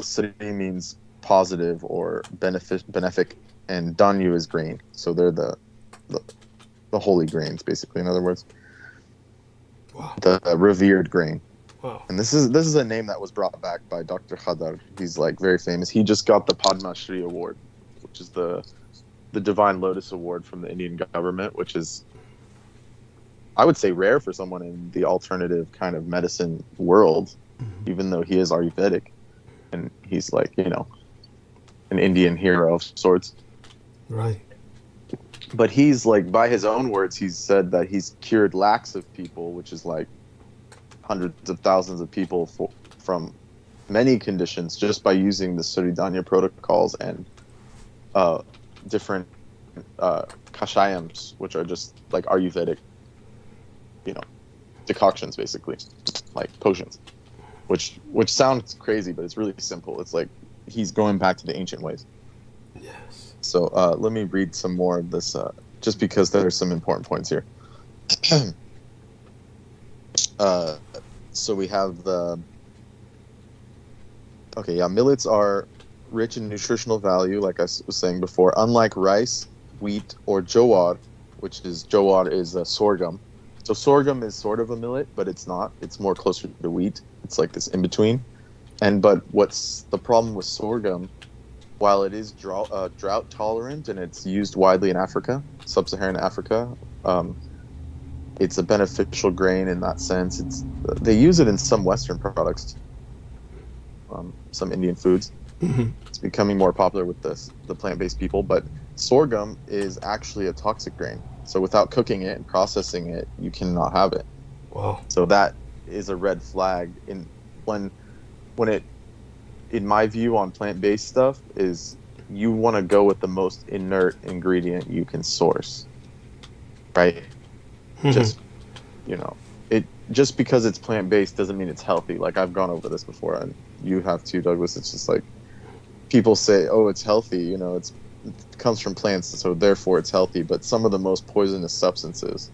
sooty means positive or benefic, and danyu is grain, so they're the holy grains, basically, in other words. Wow. The revered grain. Wow. And this is a name that was brought back by Dr. Khadar. He's like very famous. He just got the Padma Shri Award, which is the Divine Lotus Award from the Indian government, which is, I would say, rare for someone in the alternative kind of medicine world, even though he is Ayurvedic, and he's like, you know, an Indian hero of sorts. Right. But he's like, by his own words, he's said that he's cured lakhs of people, which is like hundreds of thousands of people from many conditions just by using the Suridanya protocols and different kashayams, which are just like Ayurvedic, you know, decoctions, basically, like potions, which sounds crazy, but it's really simple. It's like he's going back to the ancient ways. Yes. So let me read some more of this, just because there are some important points here. So we have millets are rich in nutritional value, like I was saying before. Unlike rice, wheat, or jowar, jowar is sorghum. So sorghum is sort of a millet, but it's not. It's more closer to wheat. It's like this in between. But what's the problem with sorghum? While it is drought tolerant and it's used widely in Africa, sub-Saharan Africa, it's a beneficial grain in that sense. They use it in some Western products, some Indian foods. Mm-hmm. It's becoming more popular with the plant-based people. But sorghum is actually a toxic grain. So without cooking it and processing it, you cannot have it. Wow. So that is a red flag when it. In my view on plant-based stuff is you want to go with the most inert ingredient you can source, right? Mm-hmm. Just, you know, just because it's plant-based doesn't mean it's healthy. Like I've gone over this before, and you have too, Douglas. It's just like people say, oh, it's healthy, you know, it comes from plants, so therefore it's healthy. But some of the most poisonous substances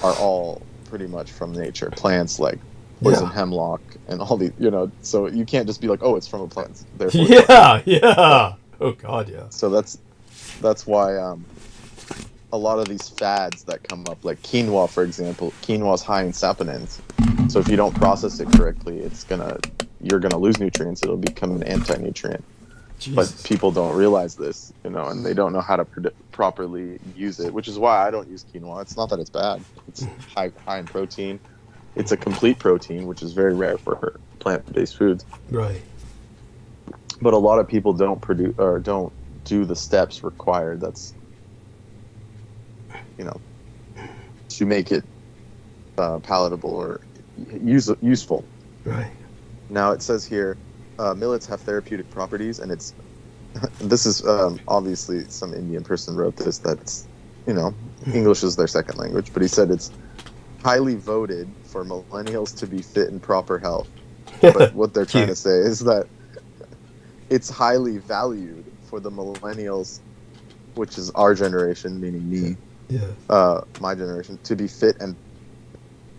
are all pretty much from nature. Plants like poison hemlock and all these, you know, so you can't just be like, oh, it's from a plant. Yeah. Oh God, yeah. So that's why a lot of these fads that come up, like quinoa, for example, quinoa is high in saponins. So if you don't process it correctly, you're gonna lose nutrients. It'll become an anti-nutrient. but people don't realize this, and they don't know how to properly use it, which is why I don't use quinoa. It's not that it's bad. It's high in protein. It's a complete protein, which is very rare for plant-based foods. Right. But a lot of people don't do the steps required. That's, to make it palatable or useful. Right. Now it says here, millets have therapeutic properties, and this is obviously some Indian person wrote this. That's English is their second language, but he said it's highly voted for millennials to be fit in proper health. But what they're trying to say is that it's highly valued for the millennials, which is our generation, meaning me, my generation, to be fit and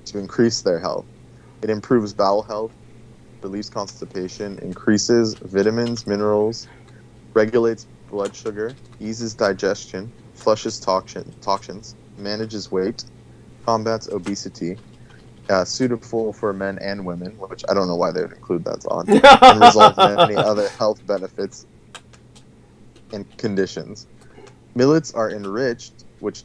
to increase their health. It improves bowel health, relieves constipation, increases vitamins, minerals, regulates blood sugar, eases digestion, flushes toxins, manages weight, combats obesity, suitable for men and women, which I don't know why they would include that on, and results in any other health benefits and conditions. Millets are enriched, which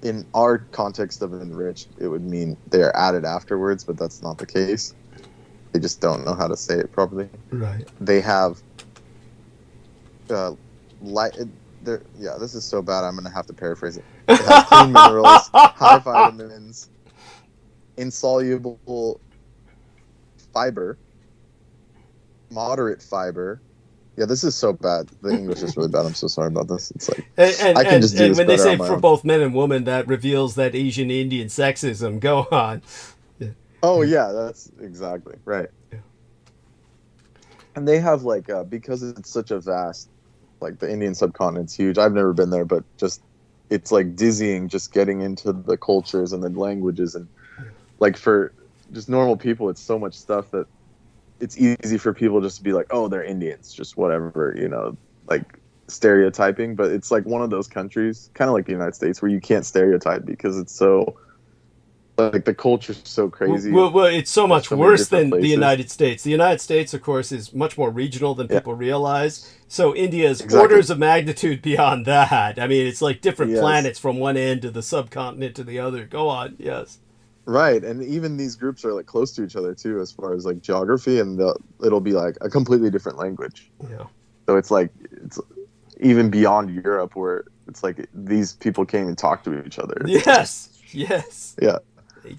in our context of enriched, it would mean they are added afterwards, but that's not the case. They just don't know how to say it properly. Right. They have this is so bad I'm going to have to paraphrase it. It has clean minerals, high vitamins, insoluble fiber, moderate fiber. Yeah, this is so bad. The English is really bad. I'm so sorry about this. It's like I can just do this when they better say on my for own. both men and women, that reveals that Asian Indian sexism. Go on. Oh yeah, that's exactly right. Yeah. And they have because it's such a vast, the Indian subcontinent's huge. I've never been there, but just it's dizzying just getting into the cultures and the languages, and for just normal people, it's so much stuff that it's easy for people just to be like, oh, they're Indians, just whatever, stereotyping. But it's one of those countries, kind of like the United States, where you can't stereotype because it's so the culture's so crazy. Well, it's so much worse than places. the United States. The United States, of course, is much more regional than people realize. So India is orders of magnitude beyond that. I mean, it's like different planets from one end of the subcontinent to the other. Go on, yes. Right, and even these groups are close to each other too, as far as geography, and it'll be a completely different language. Yeah. So it's even beyond Europe, where it's these people can't even talk to each other. Yes. Yes. Yeah.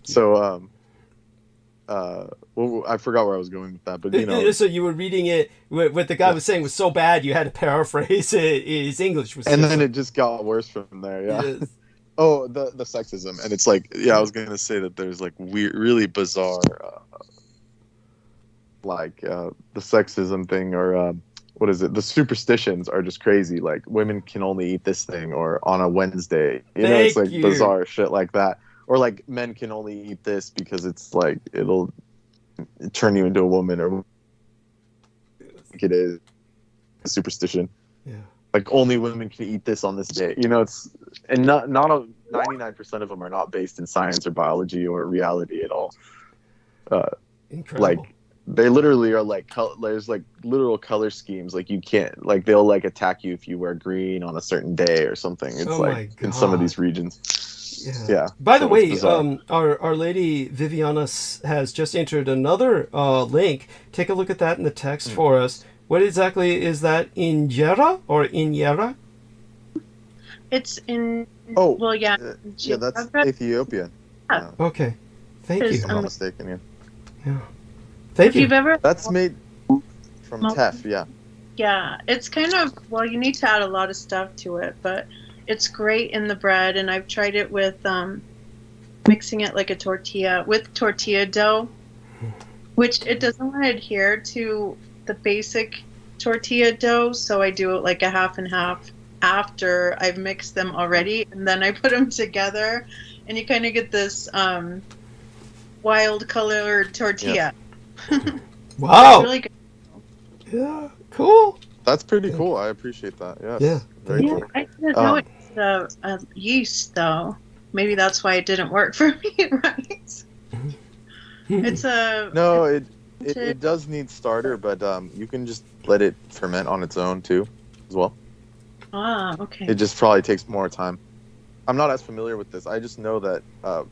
So well, I forgot where I was going with that, but So you were reading it. What the guy was saying was so bad, you had to paraphrase it. His English was. And then it just got worse from there. Yeah. Yes. Oh, the sexism, and it's I was gonna say that there's weird, really bizarre, the sexism thing, or what is it? The superstitions are just crazy. Women can only eat this thing, or on a Wednesday, it's bizarre shit like that. Or men can only eat this because it's it'll turn you into a woman, or it is a superstition. Yeah. Only women can eat this on this day. It's and not 99% of them are not based in science or biology or reality at all. Incredible. They literally are there's literal color schemes. You can't they'll attack you if you wear green on a certain day or something. It's in some of these regions. Yeah. By the way, our lady Viviana has just entered another link. Take a look at that in the text for us. What exactly is that? Injera or Inyera? It's in. Oh, well, yeah. Yeah, that's Ethiopian. Yeah. Okay, thank you. If I'm not mistaken, yeah. Thank if you. you've ever. That's made from teff. Yeah. Yeah, it's kind of you need to add a lot of stuff to it, but it's great in the bread, and I've tried it with mixing it like a tortilla with tortilla dough, which it doesn't want to adhere to the basic tortilla dough, so I do it a half and half after I've mixed them already, and then I put them together, and you kind of get this wild colored tortilla. Yeah. Wow. It's really good. Yeah, cool. That's pretty cool. I appreciate that. Yes. Yeah. Very cool. I didn't know it's yeast, though. Maybe that's why it didn't work for me, right? It's a... No, it does need starter, but you can just let it ferment on its own too, as well. Ah, okay. It just probably takes more time. I'm not as familiar with this. I just know that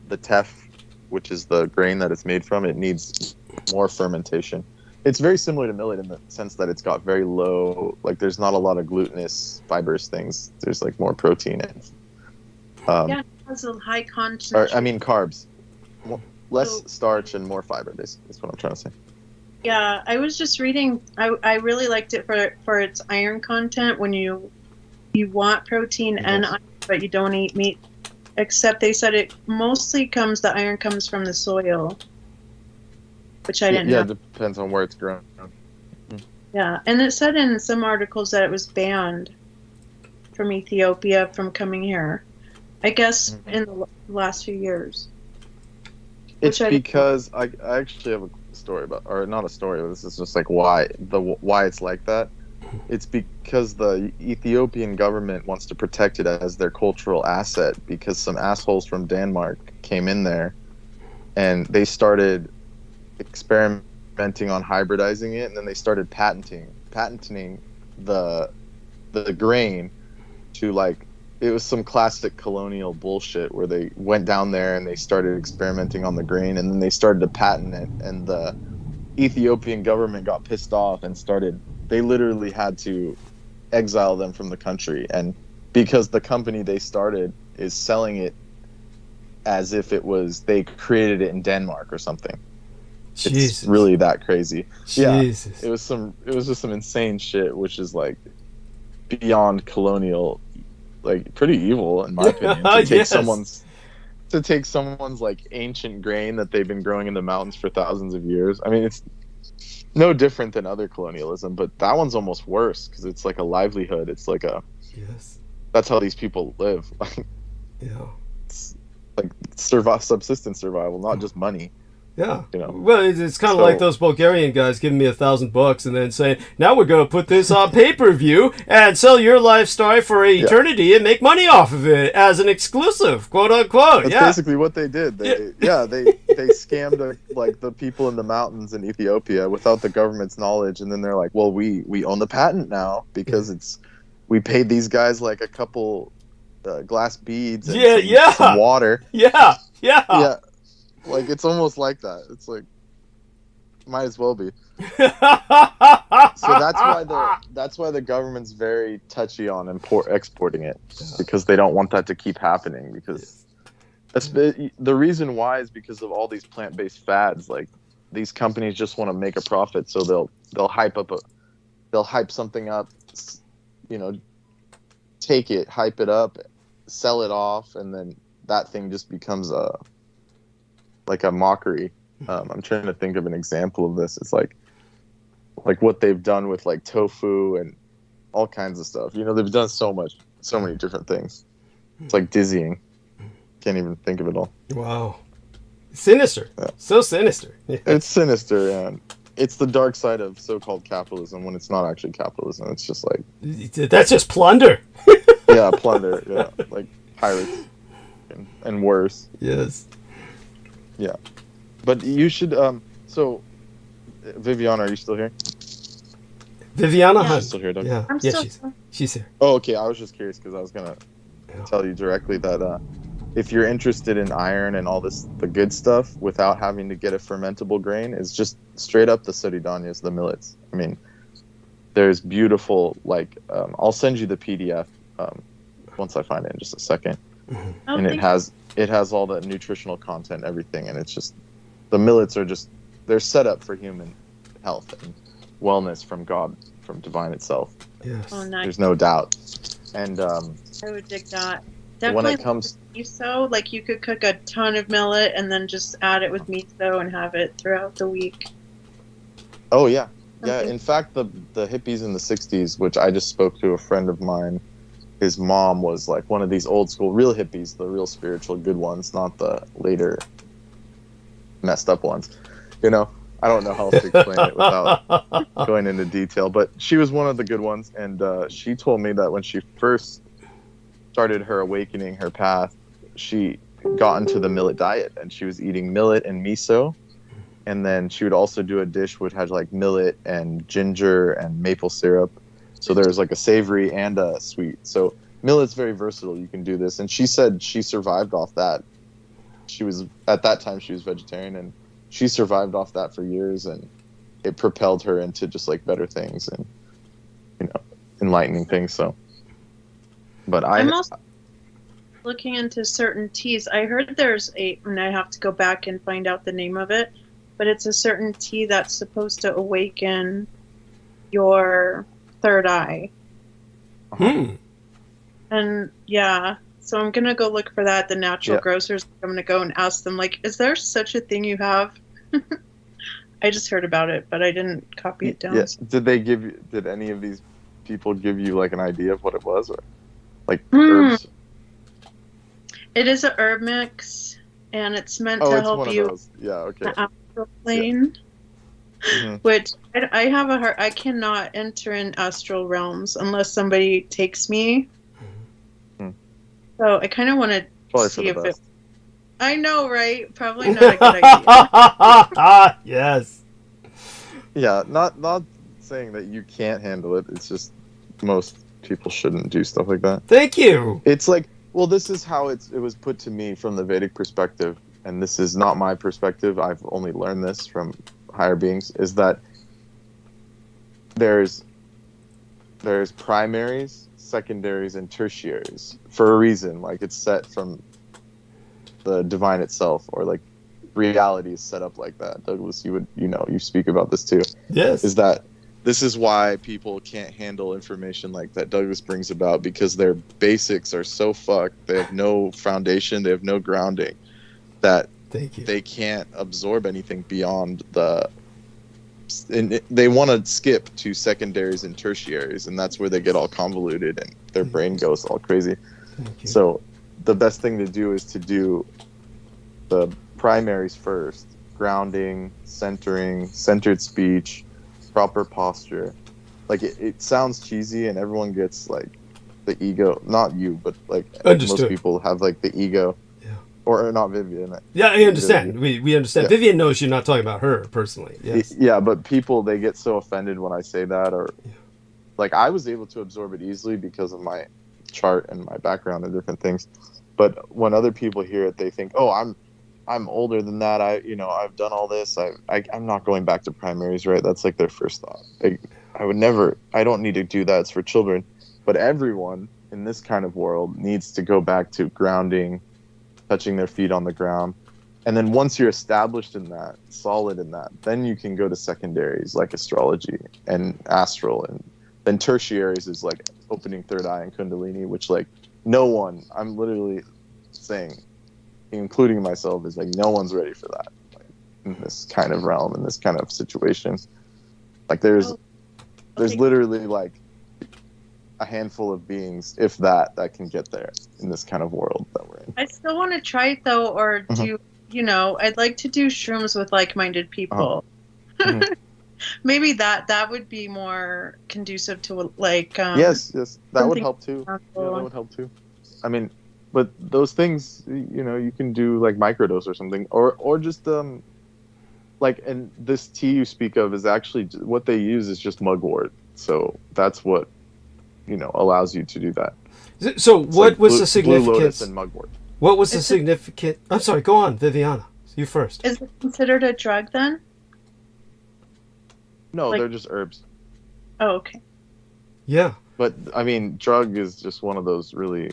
the teff, which is the grain that it's made from, it needs more fermentation. It's very similar to millet in the sense that it's got very low, like there's not a lot of glutinous fibrous things. There's like more protein and Yeah, it has a high concentration. carbs. Less Oh. starch and more fiber. That's what I'm trying to say. Yeah, I was just reading. I really liked it for its iron content. When you want protein and iron, but you don't eat meat. Except they said it mostly the iron comes from the soil, which I didn't know. Yeah, it depends on where it's grown. Yeah, and it said in some articles that it was banned from Ethiopia from coming here. I guess in the last few years. It's Which I didn't because I actually have a story about, or not a story, but this is just like why it's like that. It's because the Ethiopian government wants to protect it as their cultural asset, because some assholes from Denmark came in there and they started experimenting on hybridizing it, and then they started patenting the grain to, like, it was some classic colonial bullshit where they went down there and they started experimenting on the grain, and then they started to patent it, and the Ethiopian government got pissed off and they literally had to exile them from the country, and because the company they started is selling it as if they created it in Denmark or something. Jesus. It's really that crazy. Jesus. Yeah, it was just some insane shit, which is like beyond colonial, like pretty evil in my opinion. To take someone's like ancient grain that they've been growing in the mountains for thousands of years. I mean, it's no different than other colonialism, but that one's almost worse because it's like a livelihood. It's like that's how these people live. Yeah. It's like subsistence survival, not just money. Yeah. You know. Well, it's kind of like those Bulgarian guys giving me $1,000 and then saying, "Now we're going to put this on pay-per-view and sell your life story for eternity and make money off of it as an exclusive, quote unquote." That's basically what they did. They scammed like the people in the mountains in Ethiopia without the government's knowledge, and then they're like, "Well, we own the patent now because we paid these guys like a couple glass beads and some water." Yeah. Like, it's almost like that. It's like, might as well be. So that's why the government's very touchy on exporting it, because they don't want that to keep happening. Because the reason why is because of all these plant-based fads. Like, these companies just want to make a profit, so they'll hype something up, you know, take it, hype it up, sell it off, and then that thing just becomes like a mockery. I'm trying to think of an example of this. It's like what they've done with like tofu and all kinds of stuff. You know, they've done so many different things. It's like dizzying. Can't even think of it all. Wow. Sinister. Yeah. So sinister. It's sinister, and it's the dark side of so-called capitalism when it's not actually capitalism. It's just like... That's just plunder. Yeah, plunder. Yeah, like pirates and worse. Yes. Yeah, but you should. So, Viviana, are you still here? Viviana, Hunt. Still here, yeah, I'm yeah, still she's here. Oh, okay. I was just curious because I was gonna tell you directly that if you're interested in iron and all this, the good stuff, without having to get a fermentable grain, is just straight up the Sodidanias, the millets. I mean, there's beautiful. Like, I'll send you the PDF once I find it in just a second, and it has all the nutritional content, everything, and it's just, the millets are just, they're set up for human health and wellness from God, from divine itself. Yes. Oh, nice. There's no doubt. And I would dig that. when Definitely it comes, miso, like you could cook a ton of millet and then just add it with miso and have it throughout the week. oh yeah, yeah. Okay. In fact, the hippies in the '60s, which I just spoke to a friend of mine. His mom was like one of these old school real hippies, the real spiritual good ones, not the later messed up ones. You know, I don't know how else to explain it without going into detail, but she was one of the good ones, and she told me that when she first started her awakening, her path, she got into the millet diet, and she was eating millet and miso, And then she would also do a dish which had like millet and ginger and maple syrup. So there's like a savory and a sweet. So millet's very versatile. You can do this. And she said she survived off that. She was, at that time, she was vegetarian, and she survived off that for years, and it propelled her into just like better things and, you know, enlightening things. So, but I'm also looking into certain teas. I heard there's and I have to go back and find out the name of it, but it's a certain tea that's supposed to awaken your third eye. And yeah, so I'm gonna go look for that at the natural grocers. I'm gonna go and ask them, like, is there such a thing you have? I just heard about it, but I didn't copy it down. Yeah. Did any of these people give you like an idea of what it was, or like herbs? It is a herb mix, and it's meant to it's help one of you. those. Yeah, okay. The astral plane, which I have a hard. I cannot enter in astral realms unless somebody takes me. So I kind of want to see if it. I know, right? Probably not a good idea. Yes. Yeah, not saying that you can't handle it. It's just most people shouldn't do stuff like that. Thank you. It's like, well, this is how it was put to me from the Vedic perspective, and this is not my perspective. I've only learned this from higher beings. Is that there's primaries, secondaries, and tertiaries for a reason. Like, it's set from the divine itself, or like reality is set up like that. Douglas, you speak about this too. Yes. Is that this is why people can't handle information like that Douglas brings about, because their basics are so fucked. They have no foundation, they have no grounding, that they can't absorb anything beyond they want to skip to secondaries and tertiaries, and that's where they get all convoluted and their brain goes all crazy. So the best thing to do is to do the primaries first: grounding, centering, centered speech, proper posture. Like, it sounds cheesy, and everyone gets like the ego. Not you, but like most people have like the ego. Or not Vivian. Yeah, I understand. We understand. Yeah. Vivian knows you're not talking about her personally. Yes. Yeah, but people, they get so offended when I say that, or like, I was able to absorb it easily because of my chart and my background and different things. But when other people hear it, they think, "Oh, I'm older than that. I've done all this. I'm not going back to primaries, right?" That's like their first thought. I would never. I don't need to do that. It's for children. But everyone in this kind of world needs to go back to grounding, touching their feet on the ground. And then once you're established in that, solid in that, then you can go to secondaries like astrology and astral. And then tertiaries is like opening third eye and kundalini, which like no one, I'm literally saying, including myself, is like no one's ready for that, like, in this kind of realm, in this kind of situation. Like there's literally like a handful of beings, if that can get there in this kind of world that we're in. I still want to try it though, or do I'd like to do shrooms with like-minded people. Maybe that would be more conducive to like. Yes, that would help too. Yeah, that would help too. I mean, but those things, you can do like microdose or something, or just like, and this tea you speak of is actually what they use is just mugwort, so that's what allows you to do that. So what was the significance? Blue lotus and mugwort. What was the significant? I'm sorry. Go on, Viviana. You first. Is it considered a drug then? No, they're just herbs. Oh, okay. Yeah. But I mean, drug is just one of those really.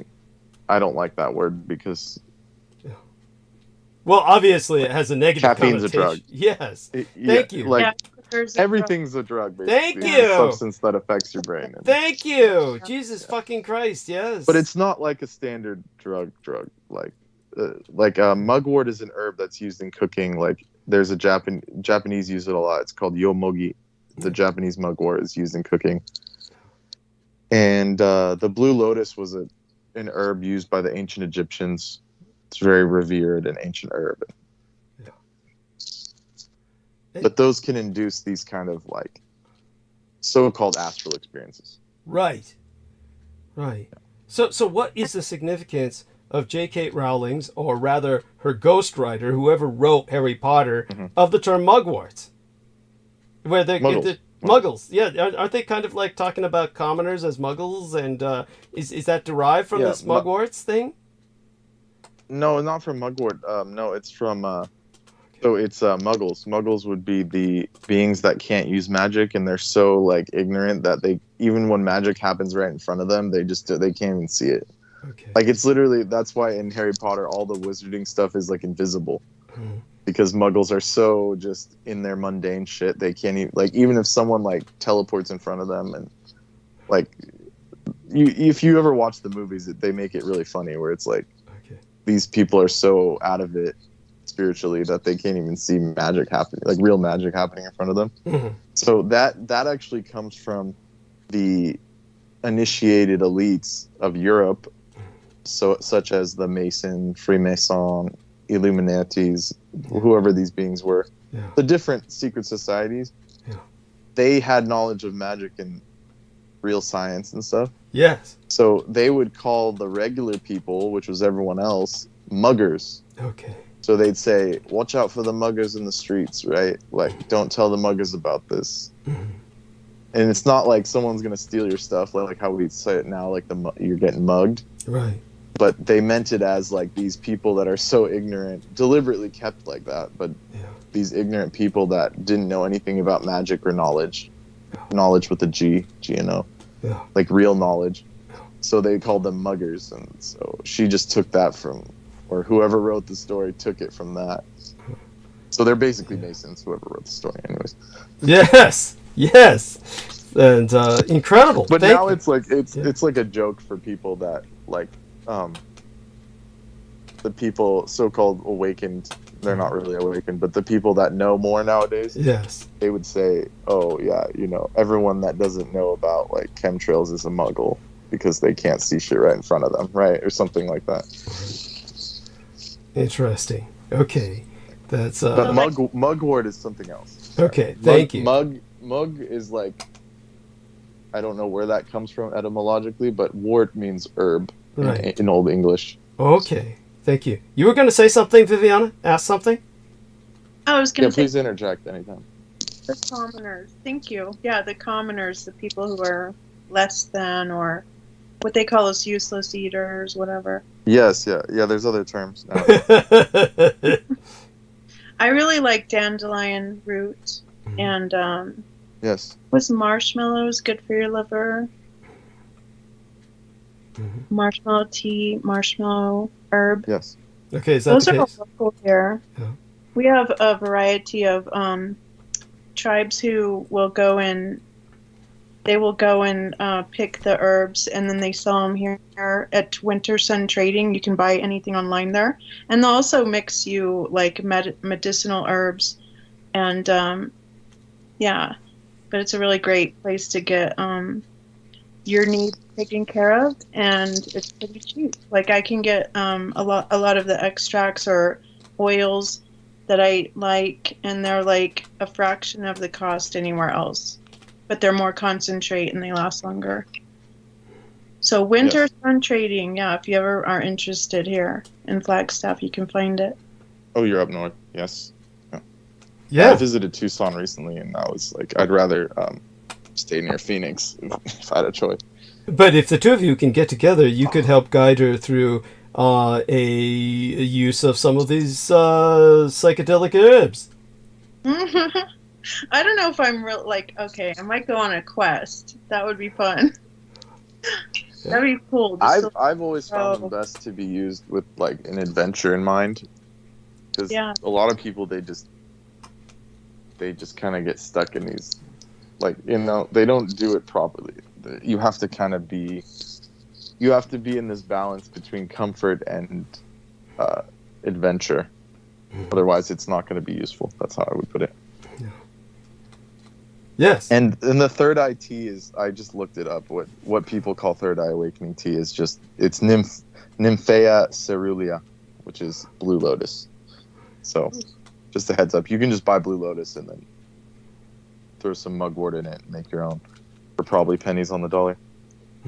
I don't like that word because. Well, obviously, it has a negative caffeine's connotation. a drug. Yes. Thank you. Like, everything's a drug, basically. Thank you. It's a substance that affects your brain. Thank you. Jesus fucking Christ, yes. But it's not like a standard drug. Like mugwort is an herb that's used in cooking. Like, there's a Japanese use it a lot. It's called yomogi. The Japanese mugwort is used in cooking. And the blue lotus was an herb used by the ancient Egyptians. It's very revered and ancient herb. Yeah. But those can induce these kind of like so-called astral experiences. Right. So what is the significance of J.K. Rowling's, or rather her ghostwriter, whoever wrote Harry Potter, of the term mugworts? Where they Muggles, yeah, aren't they kind of like talking about commoners as muggles, and is that derived from this mugworts thing? No, not from mugwort. No, it's from. So it's muggles. Muggles would be the beings that can't use magic, and they're so like ignorant that they, even when magic happens right in front of them, they can't even see it. Okay. Like it's literally, that's why in Harry Potter all the wizarding stuff is like invisible. Because muggles are so just in their mundane shit, they can't even, like, even if someone like teleports in front of them, and like if you ever watch the movies, they make it really funny where it's like these people are so out of it spiritually that they can't even see magic happening, like real magic happening in front of them. So that actually comes from the initiated elites of Europe, so such as the Mason, Freemason, Illuminatis, whoever these beings were, the different secret societies, they had knowledge of magic and real science and stuff. Yes. So they would call the regular people, which was everyone else, muggers. Okay. So they'd say, watch out for the muggers in the streets, right? Like, don't tell the muggers about this. And it's not like someone's going to steal your stuff, like how we say it now, like you're getting mugged. Right. But they meant it as like these people that are so ignorant, deliberately kept like that, but these ignorant people that didn't know anything about magic or knowledge with a G-N-O, like real knowledge. So they called them muggers, and so she just took that from, or whoever wrote the story took it from that. So they're basically Masons, whoever wrote the story, anyways. Yes, and incredible. But now it's like it's like a joke for people that like. The people so-called awakened, they're not really awakened, but the people that know more nowadays, they would say, oh yeah, everyone that doesn't know about like chemtrails is a muggle because they can't see shit right in front of them, right? Or something like that. Interesting. Okay. That's but mugwort is something else. Okay, thank you. Mug is like, I don't know where that comes from etymologically, but wart means herb. Right. In Old English. Okay, thank you. You were going to say something, Viviana? Ask something? I was going to say... please interject anytime. The commoners. Thank you. Yeah, the commoners, the people who are less than, or what they call us useless eaters, whatever. Yes, yeah, there's other terms now. I really like dandelion root, and yes. Was marshmallows good for your liver? Marshmallow tea, marshmallow herb. Yes. Okay, is that those the case? Those are local here. Yeah. We have a variety of tribes who will go and pick the herbs, and then they sell them here at Winter Sun Trading. You can buy anything online there, and they'll also mix you like medicinal herbs, and but it's a really great place to get your needs taken care of, and it's pretty cheap. Like I can get a lot of the extracts or oils that I like, and they're like a fraction of the cost anywhere else, but they're more concentrate and they last longer. So Winter Sun Trading, if you ever are interested here in Flagstaff, you can find it. Oh, you're up north. Yes. Yeah. I visited Tucson recently, and I was like, I'd rather stay near Phoenix if I had a choice. But if the two of you can get together, you could help guide her through a use of some of these psychedelic herbs. I don't know if I'm okay, I might go on a quest. That would be fun. That'd be cool. I've always found them best to be used with like an adventure in mind, because a lot of people they just kind of get stuck in these, like, they don't do it properly. You have to kind of be in this balance between comfort and adventure. Otherwise, it's not going to be useful. That's how I would put it. Yeah. Yes. And the third eye tea is, I just looked it up. What people call third eye awakening tea is it's Nymphaea cerulea, which is blue lotus. So, just a heads up. You can just buy blue lotus and then throw some mugwort in it and make your own for probably pennies on the dollar.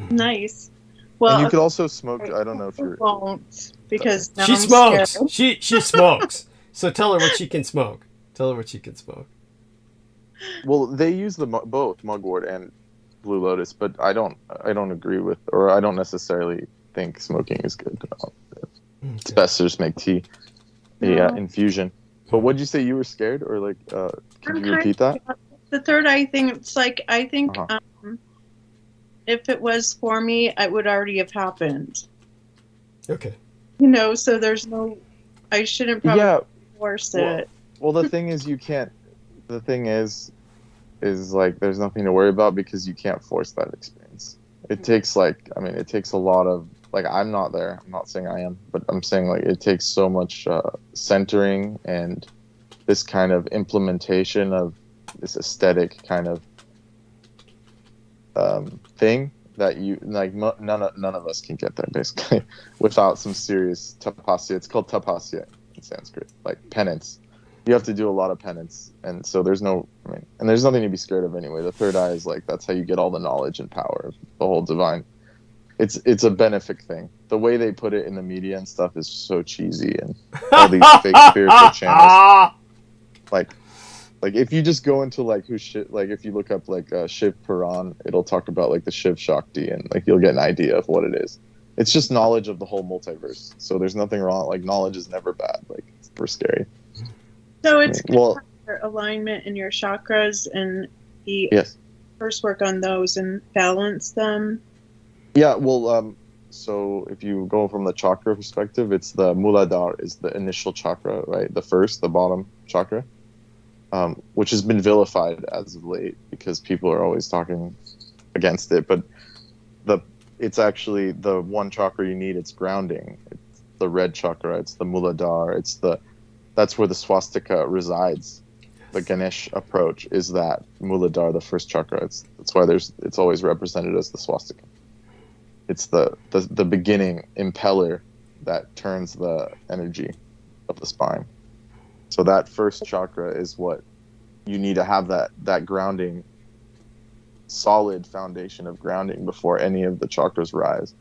Nice. Well, and you could also smoke. I don't know if I you're. won't because now She I'm smokes. scared. She smokes. So tell her what she can smoke. Tell her what she can smoke. Well, they use both mugwort and blue lotus, but I don't agree with, or I don't necessarily think smoking is good. It's best to just make tea, infusion. But what did you say? You were scared, or like? Could you repeat that? The third eye thing. It's like I think Uh-huh. if it was for me, it would already have happened. Okay. So there's no. I shouldn't probably force it. Well, the thing is, you can't. The thing is like there's nothing to worry about because you can't force that experience. It takes it takes a lot of I'm not there. I'm not saying I am, but I'm saying it takes so much centering and this kind of implementation of this aesthetic kind of thing that you none of us can get there basically without some serious tapasya. It's called tapasya in Sanskrit, like penance. You have to do a lot of penance, and so there's nothing to be scared of anyway. The third eye is that's how you get all the knowledge and power of the whole divine. It's a benefic thing. The way they put it in the media and stuff is so cheesy, and all these fake spiritual channels. Like if you just go into if you look up Shiv Puran, it'll talk about the Shiv Shakti, and you'll get an idea of what it is. It's just knowledge of the whole multiverse. So there's nothing wrong. Knowledge is never bad. It's super scary. So it's your alignment in your chakras and first work on those and balance them. Yeah, well, so if you go from the chakra perspective, it's the Muladhara is the initial chakra, right? The bottom chakra, which has been vilified as of late because people are always talking against it. But it's actually the one chakra you need. It's grounding. It's the red chakra. It's the Muladhara. That's where the swastika resides. The Ganesh approach is that Muladhara, the first chakra. That's why it's always represented as the swastika. It's the beginning impeller that turns the energy of the spine. So that first chakra is what you need to have that grounding, solid foundation of grounding before any of the chakras rise.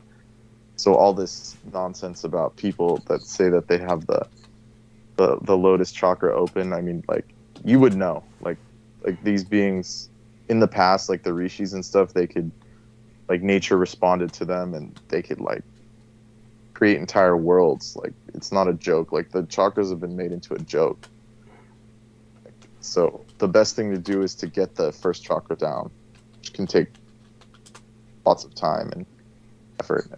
So all this nonsense about people that say that they have the lotus chakra open, you would know, these beings in the past, the rishis and stuff, they could, nature responded to them and they could create entire worlds. It's not a joke. The chakras have been made into a joke. So the best thing to do is to get the first chakra down, which can take lots of time and effort.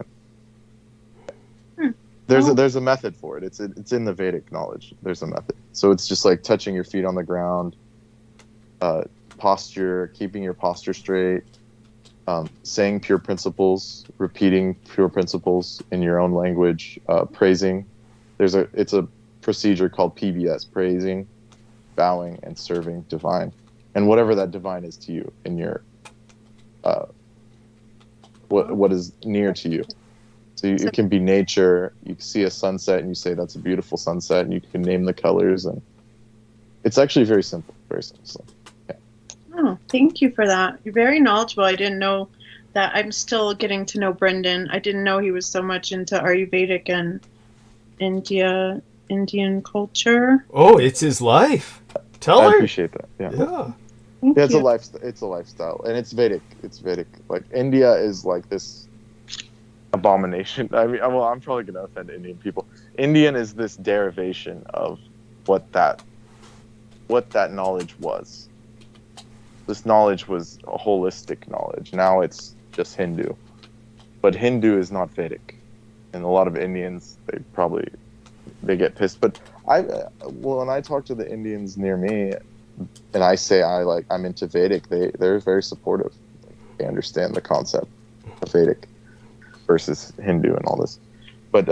There's a method for it. It's in the Vedic knowledge. There's a method. So it's just touching your feet on the ground, posture, keeping your posture straight, saying pure principles, repeating pure principles in your own language, praising. It's a procedure called PBS: praising, bowing, and serving divine, and whatever that divine is to you in your what is near to you. So it can be nature. You can see a sunset and you say that's a beautiful sunset, and you can name the colors, and it's actually very simple. Very simple. So, yeah. Oh, thank you for that. You're very knowledgeable. I didn't know that. I'm still getting to know Brendan. I didn't know he was so much into Ayurvedic and Indian culture. Oh, it's his life. Tell her. I appreciate that. Yeah. Thank It's you. a lifestyle. It's a lifestyle, and it's Vedic. It's Vedic. India is this abomination. I'm probably gonna offend Indian people. Indian is this derivation of what that knowledge was. This knowledge was a holistic knowledge. Now it's just Hindu, but Hindu is not Vedic, and a lot of Indians they get pissed. But when I talk to the Indians near me, and I say I'm into Vedic, they're very supportive. They understand the concept of Vedic versus Hindu and all this. But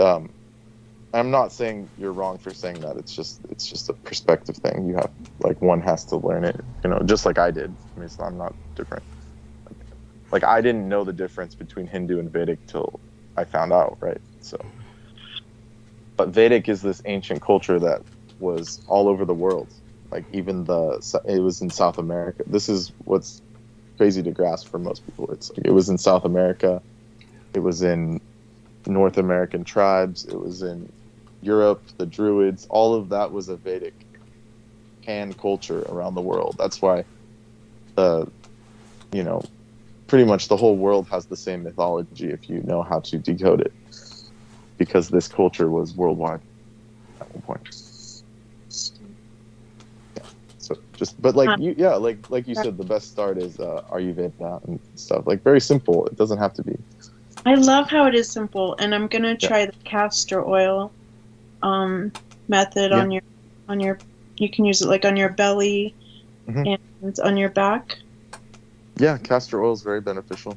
I'm not saying you're wrong for saying that. It's just a perspective thing. You have one has to learn it, just like I did. I'm not different. I didn't know the difference between Hindu and Vedic till I found out, right? So, but Vedic is this ancient culture that was all over the world. Even it was in South America. This is what's crazy to grasp for most people. It was in South America. It was in North American tribes. It was in Europe, the Druids. All of that was a Vedic pan culture around the world. That's why you know, pretty much the whole world has the same mythology if you know how to decode it, because this culture was worldwide at one point. Yeah. So just, but like you, yeah, like you said, the best start is Ayurveda and stuff. Like very simple. It doesn't have to be. I love how it is simple, and I'm gonna try the castor oil method on your. You can use it like on your belly and on your back. Yeah, castor oil is very beneficial.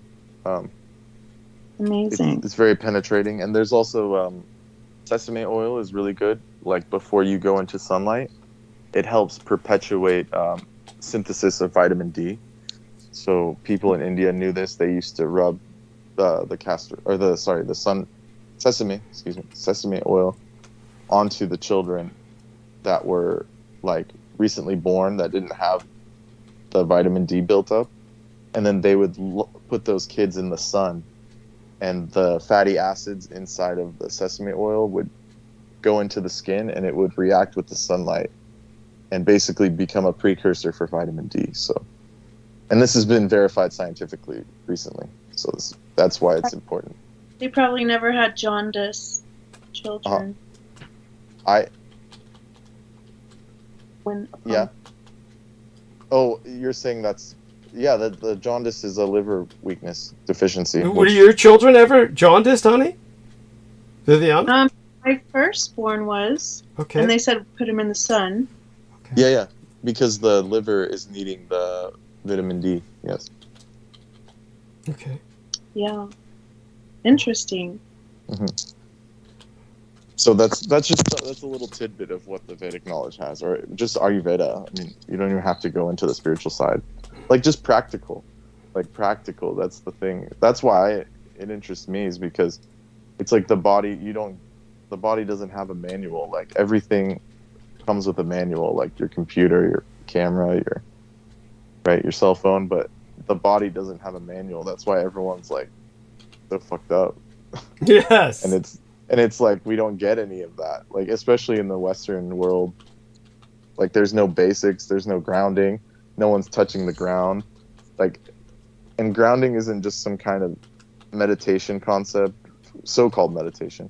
Amazing. It's very penetrating, and there's also sesame oil is really good. Like before you go into sunlight, it helps perpetuate synthesis of vitamin D. So people in India knew this. They used to rub sesame oil onto the children that were like recently born that didn't have the vitamin D built up, and then they would put those kids in the sun, and the fatty acids inside of the sesame oil would go into the skin, and it would react with the sunlight and basically become a precursor for vitamin D. So, and this has been verified scientifically recently. So that's why it's important. They probably never had jaundice children. Yeah. Oh, you're saying that's... Yeah, the jaundice is a liver weakness deficiency. Were your children ever jaundiced, honey? Viviana? My firstborn was. Okay. And they said put him in the sun. Okay. Yeah, because the liver is needing the vitamin D. Yes. Okay. Yeah. Interesting. Mm-hmm. So that's a little tidbit of what the Vedic knowledge has, or just Ayurveda. I mean, you don't even have to go into the spiritual side. Like just practical. That's the thing. That's why it interests me, is because it's like the body doesn't have a manual. Like everything comes with a manual, like your computer, your camera, your cell phone, but the body doesn't have a manual. That's why everyone's like so fucked up. Yes. And it's like we don't get any of that. Like especially in the Western world, like there's no basics, there's no grounding, no one's touching the ground. Like, and grounding isn't just some kind of meditation concept, so-called meditation.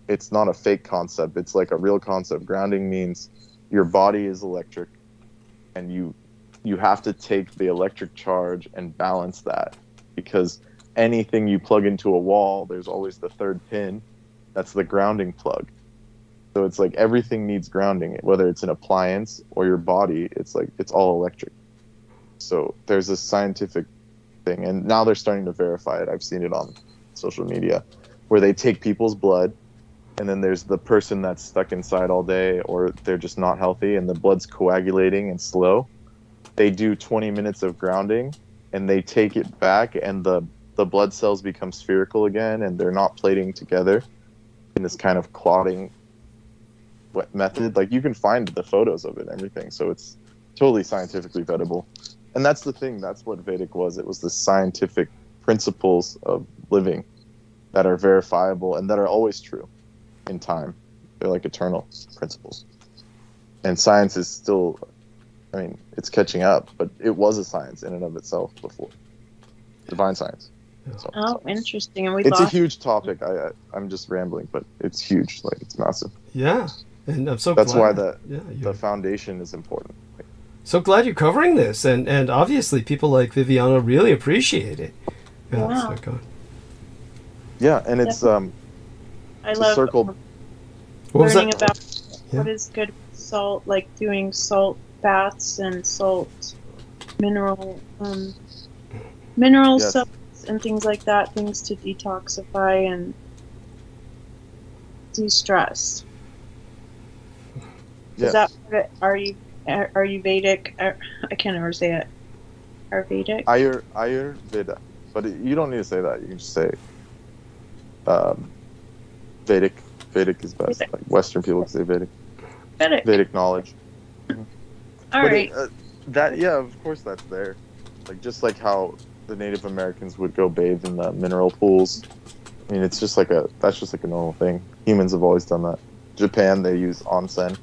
It's not a fake concept. It's like a real concept. Grounding means your body is electric, and you have to take the electric charge and balance that, because anything you plug into a wall, there's always the third pin. That's the grounding plug. So it's like everything needs grounding, whether it's an appliance or your body. It's like it's all electric. So there's a scientific thing, and now they're starting to verify it. I've seen it on social media, where they take people's blood, and then there's the person that's stuck inside all day, or they're just not healthy, and the blood's coagulating and slow. They do 20 minutes of grounding, and they take it back, and the blood cells become spherical again, and they're not plating together in this kind of clotting method. Like you can find the photos of it and everything, so it's totally scientifically vetable. And that's the thing, that's what Vedic was. It was the scientific principles of living that are verifiable and that are always true in time. They're like eternal principles. And science is still, I mean, it's catching up, but it was a science in and of itself before. Divine science. So, interesting. And it's a huge topic. I'm just rambling, but it's huge. Like it's massive. Yeah, and I'm so that's glad. why the foundation is important. So glad you're covering this, and obviously people like Viviana really appreciate it. Yeah, wow. Yeah, and it's I love learning about what is good salt, like doing salt baths and salt mineral yes. salts and things like that, things to detoxify and de-stress. Yes. Is that are you Vedic? I can't ever say it. Ayurvedic? Ayurveda, but you don't need to say that. You can just say Vedic. Vedic is best. Like Western people say Vedic. Vedic knowledge. All right. That of course that's there. Like just like how the Native Americans would go bathe in the mineral pools. I mean, that's just like a normal thing. Humans have always done that. Japan, they use onsen,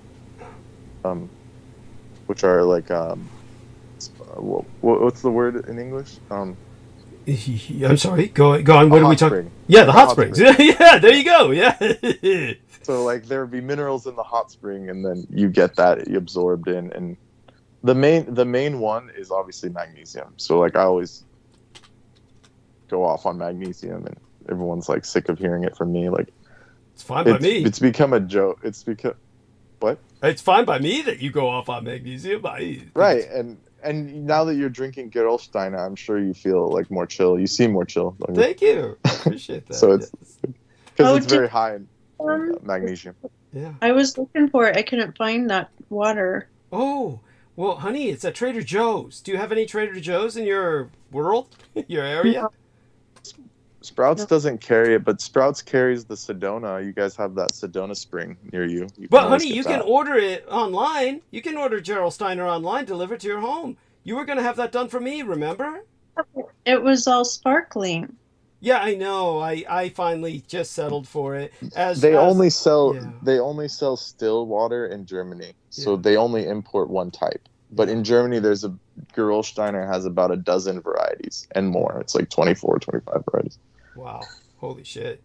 which are like what's the word in English? I'm sorry. Go on. What are we talking? Spring. Yeah, the hot springs. Yeah, there you go. Yeah. So like there would be minerals in the hot spring, and then you get that absorbed in. And the main one is obviously magnesium. So like I always go off on magnesium, and everyone's like sick of hearing it from me. Like it's fine by me. It's become a joke. It's become what? It's fine by me that you go off on magnesium. Right, and now that you're drinking Gerolsteiner, I'm sure you feel like more chill. You seem more chill. Thank you. I appreciate that. So it's because it's very high in Um, magnesium. Yeah. I was looking for it. I couldn't find that water. Oh, well, honey, it's at Trader Joe's. Do you have any Trader Joe's in your world, your area? Sprouts doesn't carry it, but Sprouts carries the Sedona. You guys have that Sedona spring near you. But honey, you can order it online. You can order Gerald Steiner online, delivered to your home. You were going to have that done for me, remember? It was all sparkling. Yeah, I know. I finally just settled for it. They only sell still water in Germany, so they only import one type. But in Germany, there's a Gerolsteiner has about a dozen varieties and more. It's like 24, 25 varieties. Wow, holy shit!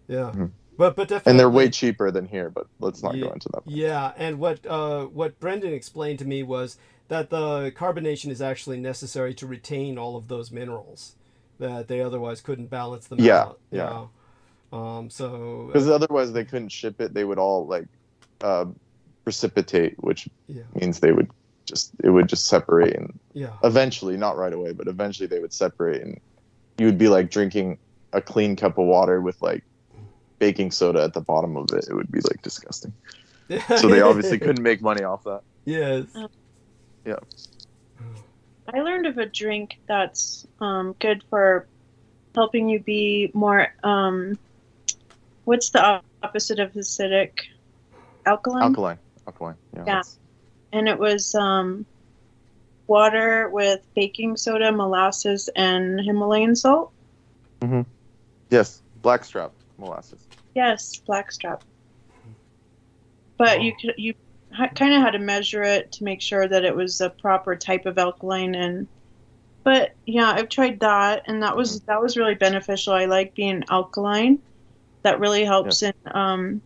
Yeah, Mm-hmm. but definitely, and they're way cheaper than here. But let's not go into that. Yeah, and what Brendan explained to me was that the carbonation is actually necessary to retain all of those minerals that they otherwise couldn't balance them out. Yeah. So because otherwise they couldn't ship it. They would all like precipitate, which means it would just separate and eventually, not right away, but eventually they would separate, and you would be like drinking a clean cup of water with like baking soda at the bottom of it. It would be like disgusting. So they obviously couldn't make money off that. Yes. Yeah. I learned of a drink that's good for helping you be more. What's the opposite of acidic? Alkaline. Alkaline. Yeah. And it was water with baking soda, molasses, and Himalayan salt. Mm-hmm. Yes, blackstrap molasses. Yes, blackstrap. But you kind of had to measure it to make sure that it was a proper type of alkaline. But yeah, I've tried that, and that was really beneficial. I like being alkaline. That really helps in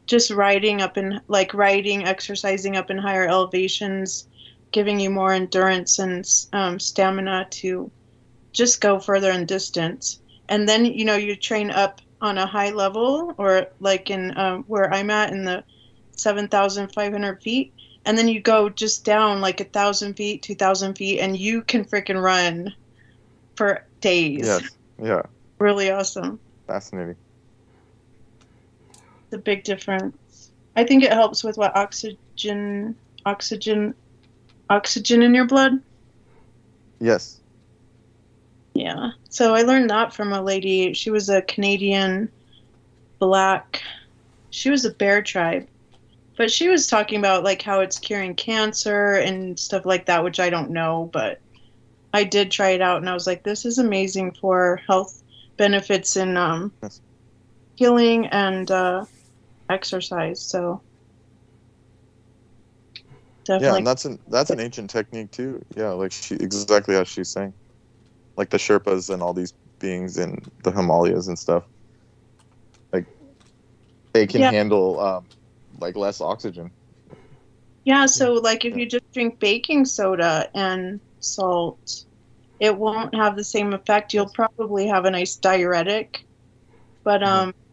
just riding, exercising up in higher elevations, giving you more endurance and stamina to just go further in distance. And then, you train up on a high level, or like in where I'm at in the 7,500 feet. And then you go just down like 1,000 feet, 2,000 feet, and you can freaking run for days. Yes. Yeah. Really awesome. Fascinating. The big difference. I think it helps with what oxygen in your blood. Yes. Yeah. So I learned that from a lady. She was a Canadian black. She was a bear tribe. But she was talking about like how it's curing cancer and stuff like that, which I don't know, but I did try it out and I was like, this is amazing for health benefits in healing and exercise. So definitely. Yeah, and that's an ancient technique too. Yeah, like exactly as she's saying. Like the Sherpas and all these beings in the Himalayas and stuff. Like they can handle like less oxygen. Yeah, so like if you just drink baking soda and salt, it won't have the same effect. You'll probably have a nice diuretic, but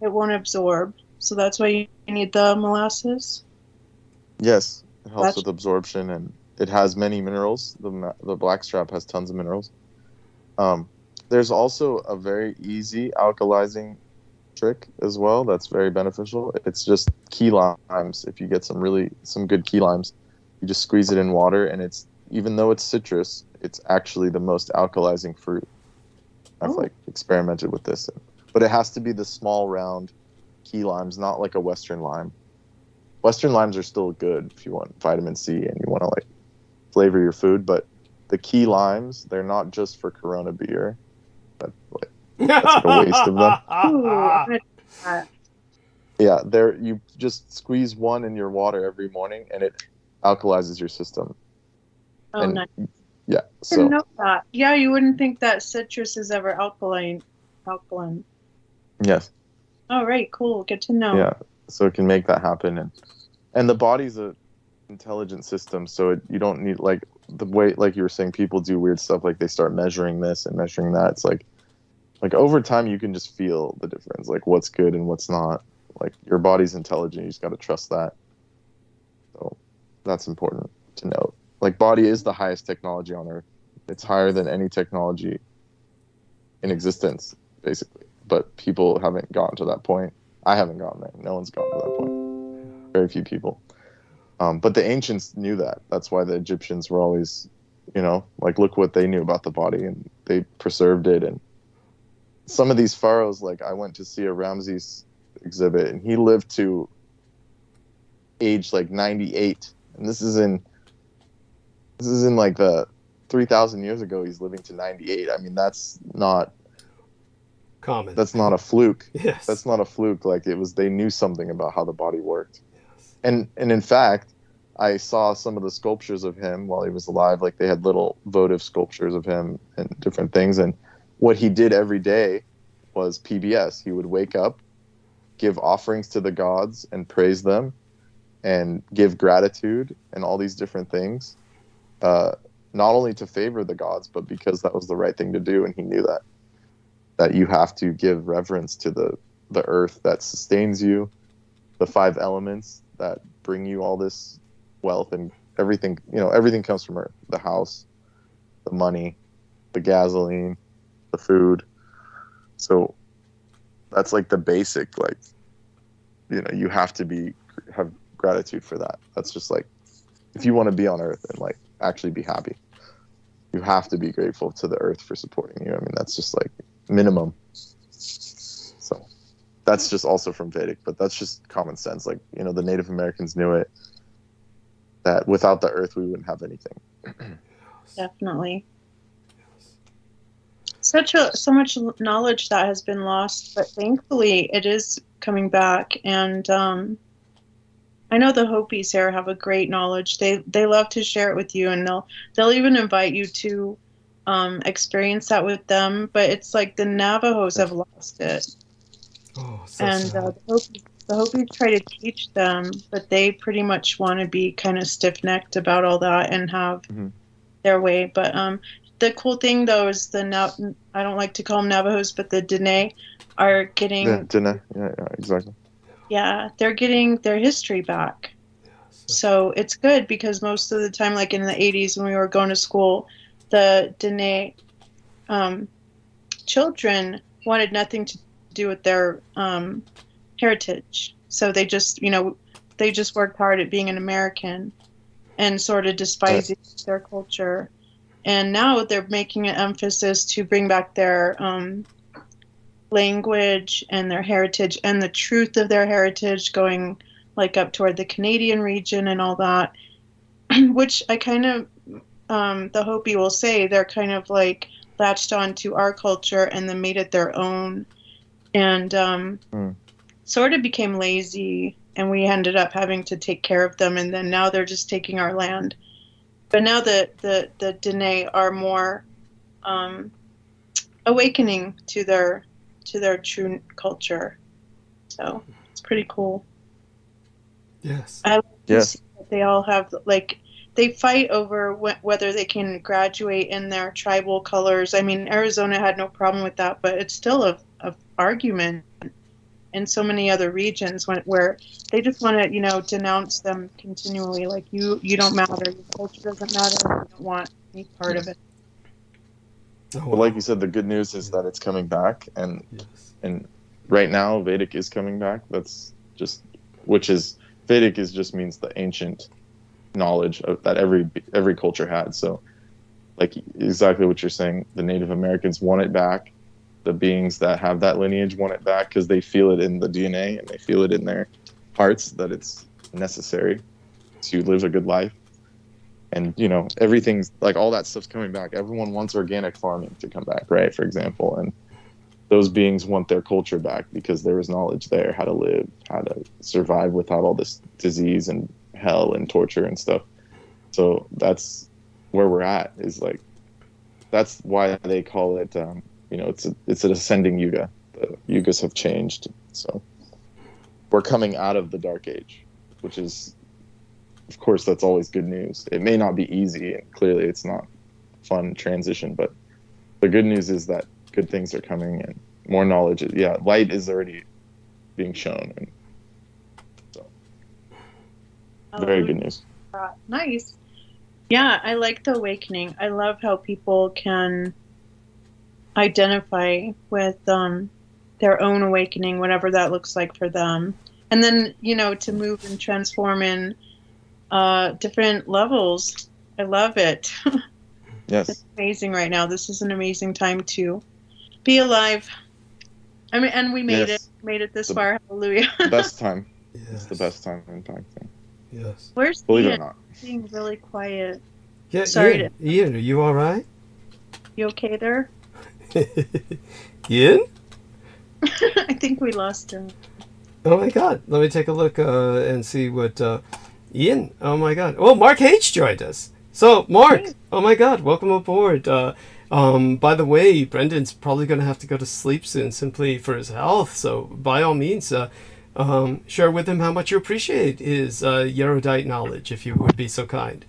it won't absorb. So that's why you need the molasses. Yes, it helps with absorption, and it has many minerals. The blackstrap has tons of minerals. There's also a very easy alkalizing trick as well that's very beneficial. It's just key limes. If you get some good key limes, you just squeeze it in water, and even though it's citrus, it's actually the most alkalizing fruit. I've experimented with this, but it has to be the small round key limes, not like a Western lime. Western limes are still good if you want vitamin C and you want to flavor your food, but the key limes, they're not just for Corona beer. That's like a waste of them. Ooh, I'm gonna try that. Yeah, you just squeeze one in your water every morning, and it alkalizes your system. Oh, And nice. yeah, I so didn't know that. Yeah, you wouldn't think that citrus is ever alkaline. yes, Oh, right, cool. Good to know. yeah, so it can make that happen, and the body's a intelligent system, so you don't need like the way, like you were saying, people do weird stuff, like they start measuring this and measuring that. It's like over time you can just feel the difference, like what's good and what's not. Like your body's intelligent, you just got to trust that. So that's important to note. Like body is the highest technology on earth. It's higher than any technology in existence, basically, but people haven't gotten to that point. I haven't gotten there. No one's gotten to that point. Very few people. But the ancients knew that. That's why the Egyptians were always, like, look what they knew about the body, and they preserved it. And some of these pharaohs, like I went to see a Ramses exhibit, and he lived to age like 98. And this is in like the 3,000 years ago. He's living to 98. I mean, that's not Common. That's not a fluke. Yes. That's not a fluke. Like they knew something about how the body worked. Yes. And in fact, I saw some of the sculptures of him while he was alive. Like they had little votive sculptures of him and different things. And what he did every day was PBS. He would wake up, give offerings to the gods and praise them, and give gratitude and all these different things, not only to favor the gods, but because that was the right thing to do. And he knew that you have to give reverence to the earth that sustains you, the 5 elements that bring you all this wealth and everything. Everything comes from earth: the house, the money, the gasoline, the food. So that's like the basic, like, you have to have gratitude for that. That's just like, if you want to be on earth and like actually be happy, you have to be grateful to the earth for supporting you. I mean, that's just like minimum. So that's just also from Vedic, but that's just common sense. Like, the Native Americans knew it, that without the earth we wouldn't have anything. Definitely. So much knowledge that has been lost, but thankfully it is coming back. And I know the Hopis here have a great knowledge. They love to share it with you, and they'll even invite you to experience that with them. But it's like the Navajos have lost it. Oh, so And sad. the Hopis try to teach them, but they pretty much want to be kind of stiff-necked about all that and have their way. But the cool thing, though, is I don't like to call them Navajos, but the Dene are getting... Yeah, Dene. Yeah, exactly. Yeah, they're getting their history back. So it's good, because most of the time, like in the 80s when we were going to school, the Dene children wanted nothing to do with their heritage. So they just worked hard at being an American and sort of despising their culture. And now they're making an emphasis to bring back their language and their heritage and the truth of their heritage, going like up toward the Canadian region and all that, which I kind of, the Hopi will say they're kind of like latched on to our culture and then made it their own, and sort of became lazy, and we ended up having to take care of them, and then now they're just taking our land. But now the Dene are more awakening to their true culture. So it's pretty cool. Yes. I like to see that they all have, like, they fight over whether they can graduate in their tribal colors. I mean, Arizona had no problem with that, but it's still a argument in so many other regions where they just want to, denounce them continually. Like, you don't matter, your culture doesn't matter, you don't want any part of it. But like you said, the good news is that it's coming back, and right now Vedic is coming back. That's just, Vedic just means the ancient knowledge that every culture had. So, like, exactly what you're saying, the Native Americans want it back. The beings that have that lineage want it back because they feel it in the DNA and they feel it in their hearts that it's necessary to live a good life. and everything's like all that stuff's coming back. Everyone wants organic farming to come back, right? For example, and those beings want their culture back because there was knowledge there, how to live, how to survive without all this disease and hell and torture and stuff. So that's where we're at, is like, that's why they call it, it's an ascending yuga. The yugas have changed. So we're coming out of the dark age, which is, of course, that's always good news. It may not be easy, and clearly it's not a fun transition, but the good news is that good things are coming and more knowledge. Light is already being shown, and so very good news. Nice. Yeah, I like the awakening. I love how people can identify with their own awakening, whatever that looks like for them, and then to move and transform in different levels. I love it. Yes. It's amazing right now. This is an amazing time to be alive. I mean, and we made it this far. Hallelujah. Best time. Yes. It's the best time in fact. Yes. Where's Believe it Ian? or not. Being really quiet. Yeah, Sorry Ian, are you all right? You okay there? Ian? I think we lost him. Oh my God! Let me take a look and see what Ian. Oh my God! Oh, Mark H joined us. So, Mark, oh my God, welcome aboard. By the way, Brendan's probably going to have to go to sleep soon, simply for his health. So, by all means, share with him how much you appreciate his erudite knowledge, if you would be so kind.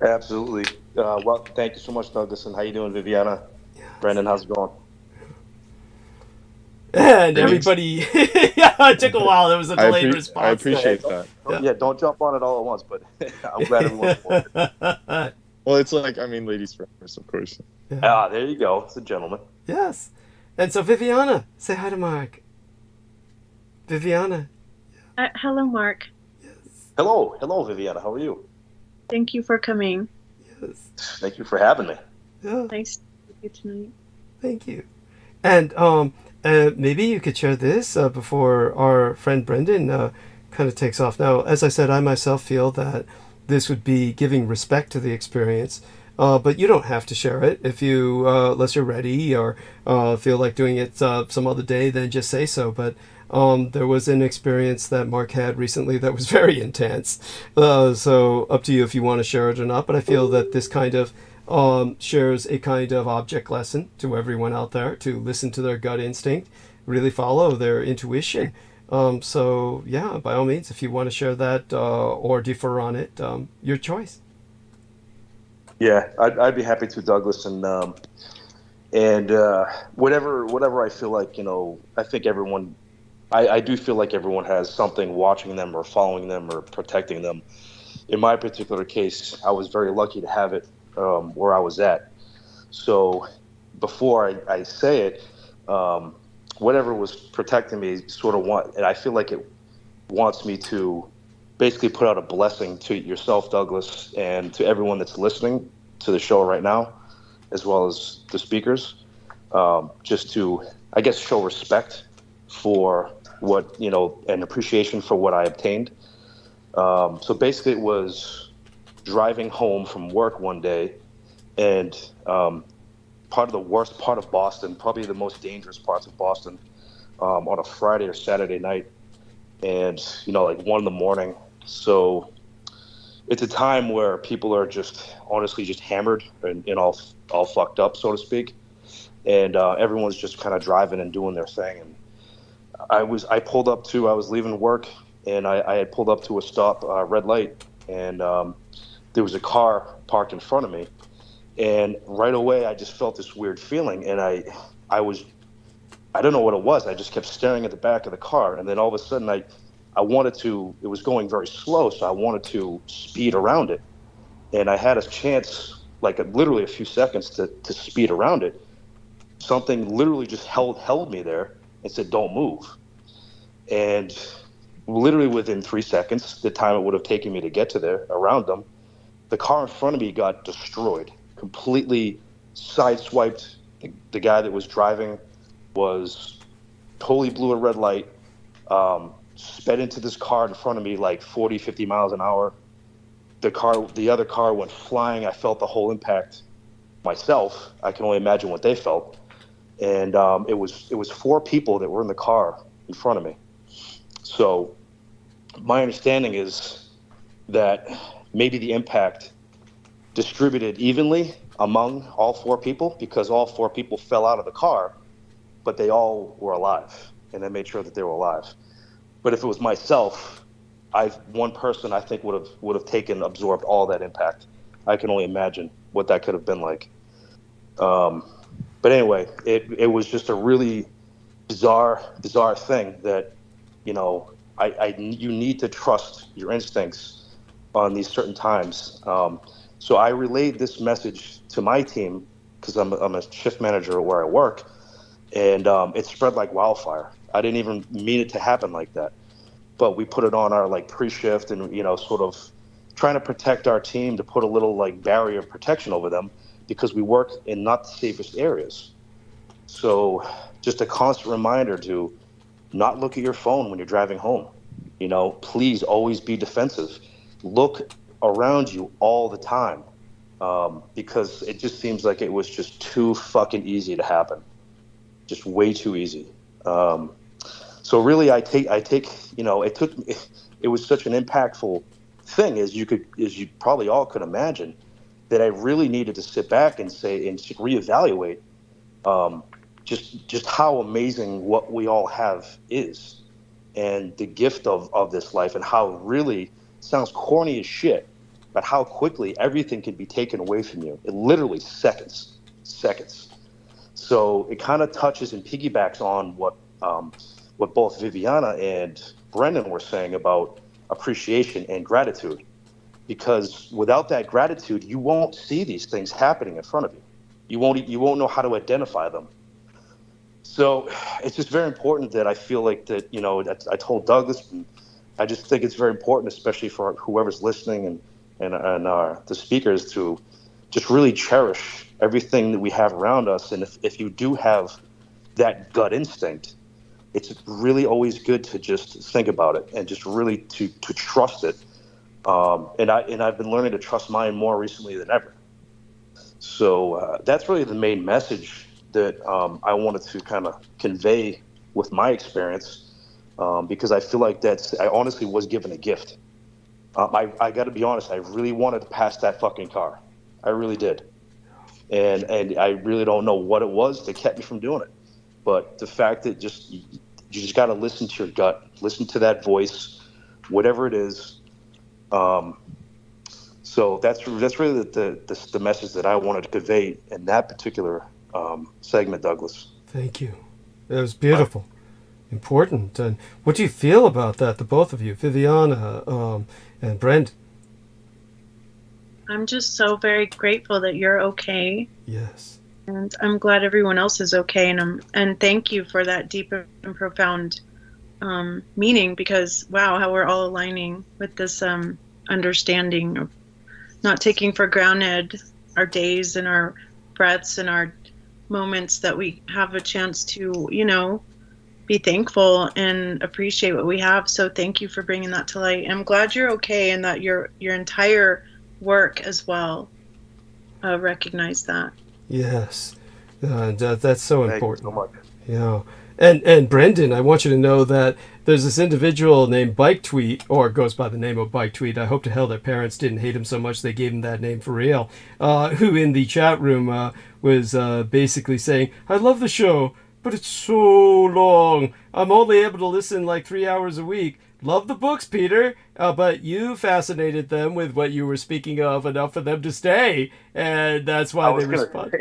Absolutely. Well, thank you so much, Douglas. And how you doing, Viviana? Brendan, how's it going? And everybody, it took a while. There was a delayed response. I appreciate that. Yeah, don't jump on it all at once, but I'm glad everyone's for it. Well, it's like, ladies first, of course. Ah, there you go. It's a gentleman. Yes. And so, Viviana, say hi to Mark. Viviana. Hello, Mark. Hello, Viviana. How are you? Thank you for coming. Yes. Thank you for having me. Yeah. Nice to meet you tonight. Thank you. And maybe you could share this before our friend Brendan kind of takes off. Now, as I said, I myself feel that this would be giving respect to the experience, but you don't have to share it. If you, unless you're ready or feel like doing it some other day, then just say so. But there was an experience that Mark had recently that was very intense. So up to you if you want to share it or not. But I feel that this kind of shares a kind of object lesson to everyone out there to listen to their gut instinct, really follow their intuition. So yeah, by all means, if you want to share that or defer on it, your choice. Yeah, I'd be happy to, Douglas, and whatever I feel like, I think everyone, I do feel like everyone has something watching them or following them or protecting them. In my particular case, I was very lucky to have it where I was at. So before I say it, whatever was protecting me and I feel like it wants me to basically put out a blessing to yourself, Douglas, and to everyone that's listening to the show right now, as well as the speakers, just to, I guess, show respect for what, and appreciation for what I obtained. So basically it was driving home from work one day, and part of the worst part of Boston, probably the most dangerous parts of Boston, on a Friday or Saturday night, and like 1 a.m. So it's a time where people are just honestly just hammered and all fucked up, so to speak, and everyone's just kind of driving and doing their thing. And I pulled up to, I was leaving work, and I had pulled up to a stop, red light, and there was a car parked in front of me, and right away I just felt this weird feeling, and I don't know what it was. I just kept staring at the back of the car, and then all of a sudden I wanted to, it was going very slow, so I wanted to speed around it, and I had a chance, like literally a few seconds to speed around it. Something literally just held me there and said, "Don't move." And literally within 3 seconds, the time it would have taken me to get to there, around them, the car in front of me got destroyed, completely sideswiped. The guy that was driving was totally blew a red light, sped into this car in front of me like 40, 50 miles an hour, the other car went flying. I felt the whole impact myself. I can only imagine what they felt. And it was 4 people that were in the car in front of me. So my understanding is that maybe the impact distributed evenly among all 4 people, because all 4 people fell out of the car, but they all were alive, and I made sure that they were alive. But if it was myself, one person I think would have absorbed all that impact. I can only imagine what that could have been like. But anyway, it was just a really bizarre thing that, you know, you need to trust your instincts on these certain times. So I relayed this message to my team, because I'm a shift manager where I work, and it spread like wildfire. I didn't even mean it to happen like that, but we put it on our like pre-shift, and, you know, sort of trying to protect our team, to put a little like barrier of protection over them, because we work in not the safest areas. So just a constant reminder to not look at your phone when you're driving home. You know, please always be defensive. Look around you all the time, because it just seems like it was just too fucking easy to happen. Just way too easy. So really, I take, you know, it was such an impactful thing, as you probably all could imagine, that I really needed to sit back and say, and reevaluate, just how amazing what we all have is, and the gift of this life, and how it really sounds corny as shit, but how quickly everything can be taken away from you. It literally seconds. So it kind of touches and piggybacks on what both Viviana and Brendan were saying about appreciation and gratitude. Because without that gratitude, you won't see these things happening in front of you. You won't know how to identify them. So it's just very important that I feel like that, you know, I told Douglas, and I just think it's very important, especially for whoever's listening and the speakers, to just really cherish everything that we have around us. And if you do have that gut instinct, it's really always good to just think about it and just really to trust it. And I've been learning to trust mine more recently than ever. So that's really the main message that I wanted to kind of convey with my experience, because I feel like I honestly was given a gift. I got to be honest, I really wanted to pass that fucking car. I really did. And I really don't know what it was that kept me from doing it. But the fact that you just got to listen to your gut, listen to that voice, whatever it is. So that's really the message that I wanted to convey in that particular segment, Douglas. Thank you. That was beautiful. Important. And what do you feel about that, the both of you, Viviana and Brent? I'm just so very grateful that you're okay. Yes. And I'm glad everyone else is okay. And thank you for that deep and profound meaning, because wow, how we're all aligning with this understanding of not taking for granted our days and our breaths and our moments, that we have a chance to, you know, be thankful and appreciate what we have. So thank you for bringing that to light. I'm glad you're okay, and that your entire work as well recognize that. Yes, that's so important. Thank you so much. Yeah, and Brendan, I want you to know that there's this individual named Bike Tweet, or goes by the name of Bike Tweet. I hope to hell their parents didn't hate him so much they gave him that name for real. Who in the chat room was basically saying, "I love the show, but it's so long. I'm only able to listen like 3 hours a week. Love the books, Peter, but you fascinated them with what you were speaking of enough for them to stay, and that's why they respond."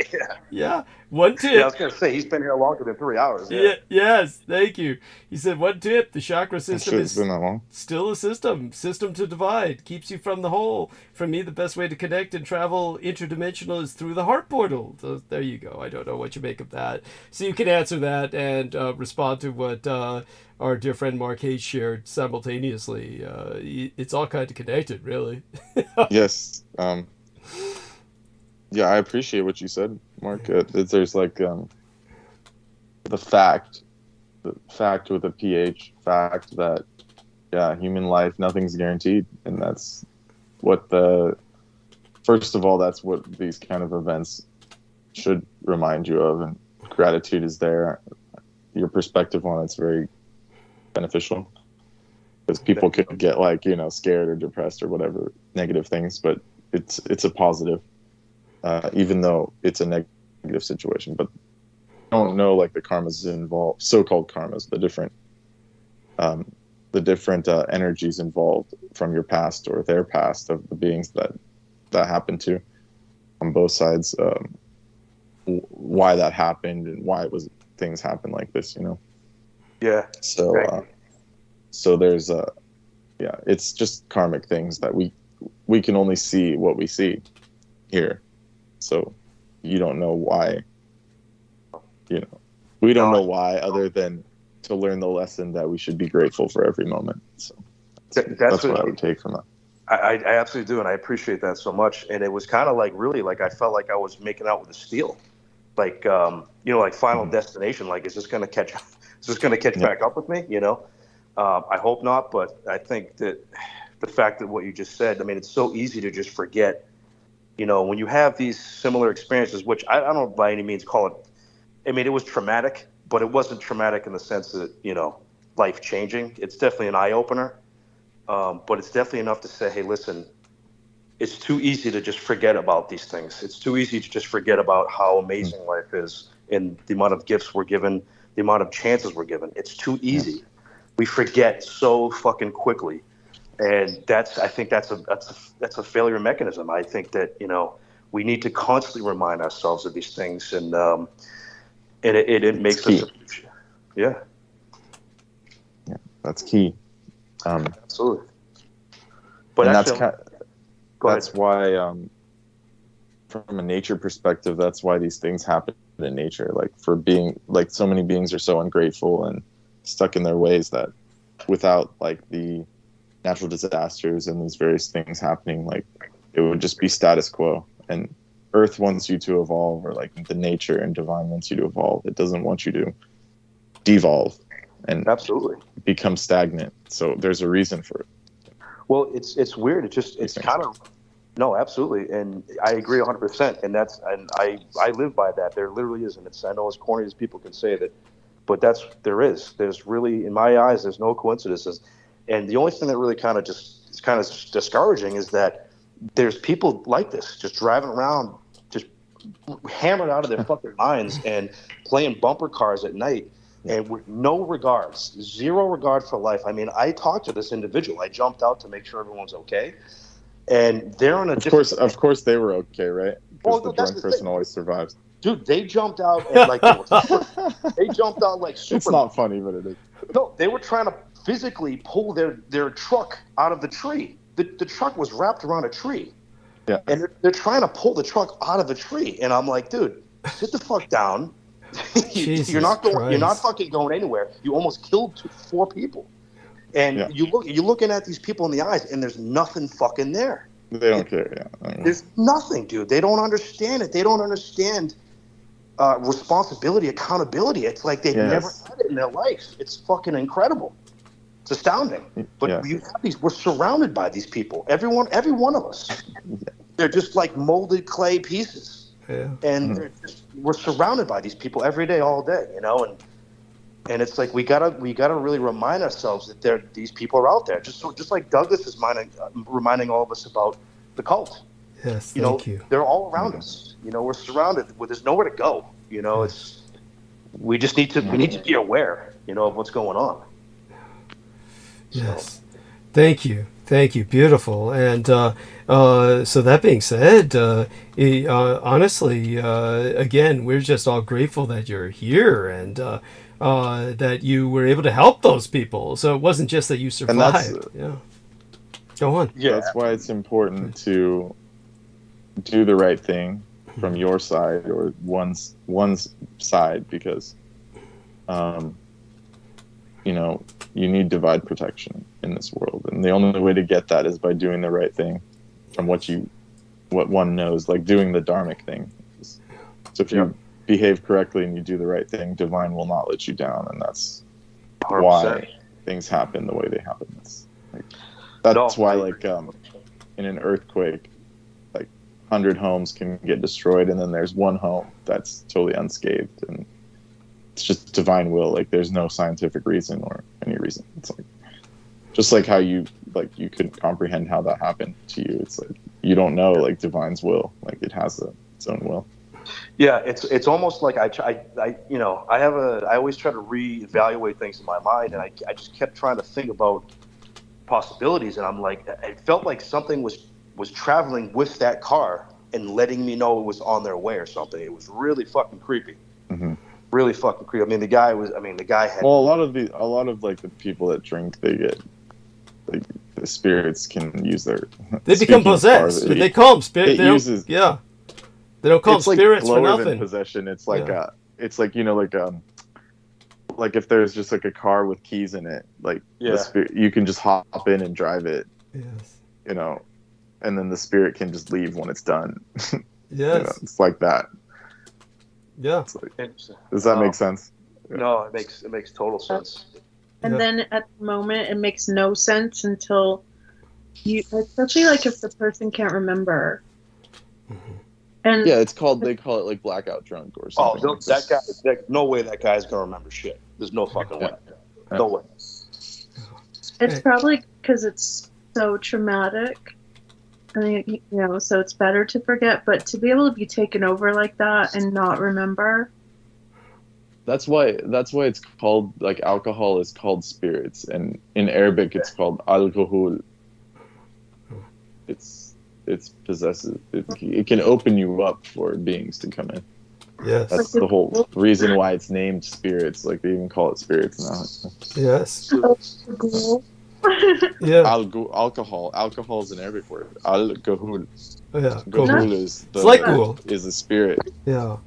Yeah, one tip. Yeah, I was going to say, he's been here longer than 3 hours. Yeah. Yes, thank you. He said, one tip, the chakra system It's been that long. still a system to divide, keeps you from the whole. For me, the best way to connect and travel interdimensional is through the heart portal. So there you go. I don't know what you make of that. So you can answer that and respond to what our dear friend Mark Hayes shared simultaneously. It's all kind of connected, really. Yes. Yeah, I appreciate what you said, Mark. There's like the fact with a PH, fact that, yeah, human life, nothing's guaranteed. And that's what the first of all, that's what these kind of events should remind you of, and gratitude is there. Your perspective on it's very beneficial, because people could get like, you know, scared or depressed or whatever negative things, but it's a positive, even though it's a negative situation. But I don't know, like, the karmas involved, so-called karmas, the different energies involved from your past or their past of the beings that happened to on both sides, why that happened and why things happen like this, you know. Yeah. So there's it's just karmic things that we can only see what we see here. So you don't know why, you know, we don't know why, other than to learn the lesson that we should be grateful for every moment. So that's what I would take from that. I absolutely do, and I appreciate that so much. And it was kind of like, really, like, I felt like I was making out with a steel, like, you know, like Final Destination. Like, is this going to catch back up with me? You know, I hope not, but I think that the fact that what you just said, I mean, it's so easy to just forget. You know, when you have these similar experiences, which I don't by any means call it. I mean, it was traumatic, but it wasn't traumatic in the sense that, you know, life changing. It's definitely an eye opener. But it's definitely enough to say, hey, listen, it's too easy to just forget about these things. It's too easy to just forget about how amazing life is and the amount of gifts we're given, the amount of chances we're given. It's too easy. We forget so fucking quickly. And I think that's a failure mechanism. I think that, you know, we need to constantly remind ourselves of these things, and it makes us, yeah, that's key. Absolutely. But and actually, that's why, from a nature perspective, that's why these things happen in nature. Like, so many beings are so ungrateful and stuck in their ways that without, like, the natural disasters and these various things happening, like, it would just be status quo. And Earth wants you to evolve, or like the nature and divine wants you to evolve. It doesn't want you to devolve and absolutely become stagnant. So there's a reason for it. Well, it's weird. It's kind of, no, absolutely, and I agree 100%. And I live by that. There literally is, and I know as corny as people can say that, but there's really, in my eyes, there's no coincidences. And the only thing that really kind of discouraging is that there's people like this just driving around, just hammered out of their fucking minds and playing bumper cars at night. And with no regards, zero regard for life. I mean, I talked to this individual. I jumped out to make sure everyone's okay. And they're on a different... Of course they were okay, right? Because the drunk person always survives. Dude, they jumped out and like they jumped out like super. It's not funny, but it is. No, they were trying to physically pull their truck out of the tree. The truck was wrapped around a tree. Yeah. And they're trying to pull the truck out of the tree. And I'm like, dude, sit the fuck down. You're not fucking going anywhere. You almost killed 4 people, and you're looking at these people in the eyes, and there's nothing fucking there. They don't care. Yeah, there's nothing, dude. They don't understand it. They don't understand responsibility, accountability. It's like they've never had it in their life. It's fucking incredible. It's astounding. But you have these. We're surrounded by these people. Every one of us. They're just like molded clay pieces. Yeah. And we're surrounded by these people every day, all day, you know, and it's like we gotta really remind ourselves that these people are out there, just like Douglas is reminding all of us about the cult. Yes, thank you. They're all around us. You know, we're surrounded. There's nowhere to go. You know, we just need to be aware, you know, of what's going on. Yes, thank you. Beautiful. And so that being said, honestly, again, we're just all grateful that you're here and that you were able to help those people. So it wasn't just that you survived. Go on. Yeah, that's why it's important to do the right thing from your side or one's side, because you know, you need divine protection in this world, and the only way to get that is by doing the right thing from what one knows, like doing the dharmic thing. So if you behave correctly and you do the right thing, divine will not let you down, and that's 100%. Why things happen the way they happen. That's why, like, in an earthquake, like 100 homes can get destroyed, and then there's one home that's totally unscathed, and it's just divine will. Like there's no scientific reason or any reason. It's like just like how you couldn't comprehend how that happened to you. It's like you don't know, like divine's will. Like it has its own will. Yeah, it's almost like I always try to reevaluate things in my mind, and I just kept trying to think about possibilities, and I'm like, it felt like something was traveling with that car and letting me know it was on their way or something. It was really fucking creepy. Mm-hmm. Really fucking creepy. I mean, the guy had. Well, a lot of like the people that drink, they get like the spirits can use their. They become possessed. They call them spirits. Yeah. They don't call them spirits for nothing. Than possession. It's like it's like like if there's just like a car with keys in it, like you can just hop in and drive it. Yes. And then the spirit can just leave when it's done. Yes. It's like that. Yeah. Does that make sense? Yeah. No, it makes total sense. And then at the moment, it makes no sense until especially like if the person can't remember. Mm-hmm. And they call it like blackout drunk or something. Oh, no way that guy's gonna remember shit. There's no fucking way. No way. It's probably because it's so traumatic. I mean, so it's better to forget, but to be able to be taken over like that and not remember. That's why it's called, like, alcohol is called spirits, and in Arabic it's called alcohol. It's possessive. It can open you up for beings to come in. Yes. That's the whole reason why it's named spirits. Like they even call it spirits now. Yes. Yeah. Alcohol. Alcohol is an Arabic word. Al-Gahul. Yeah. Gahul is a spirit. Yeah.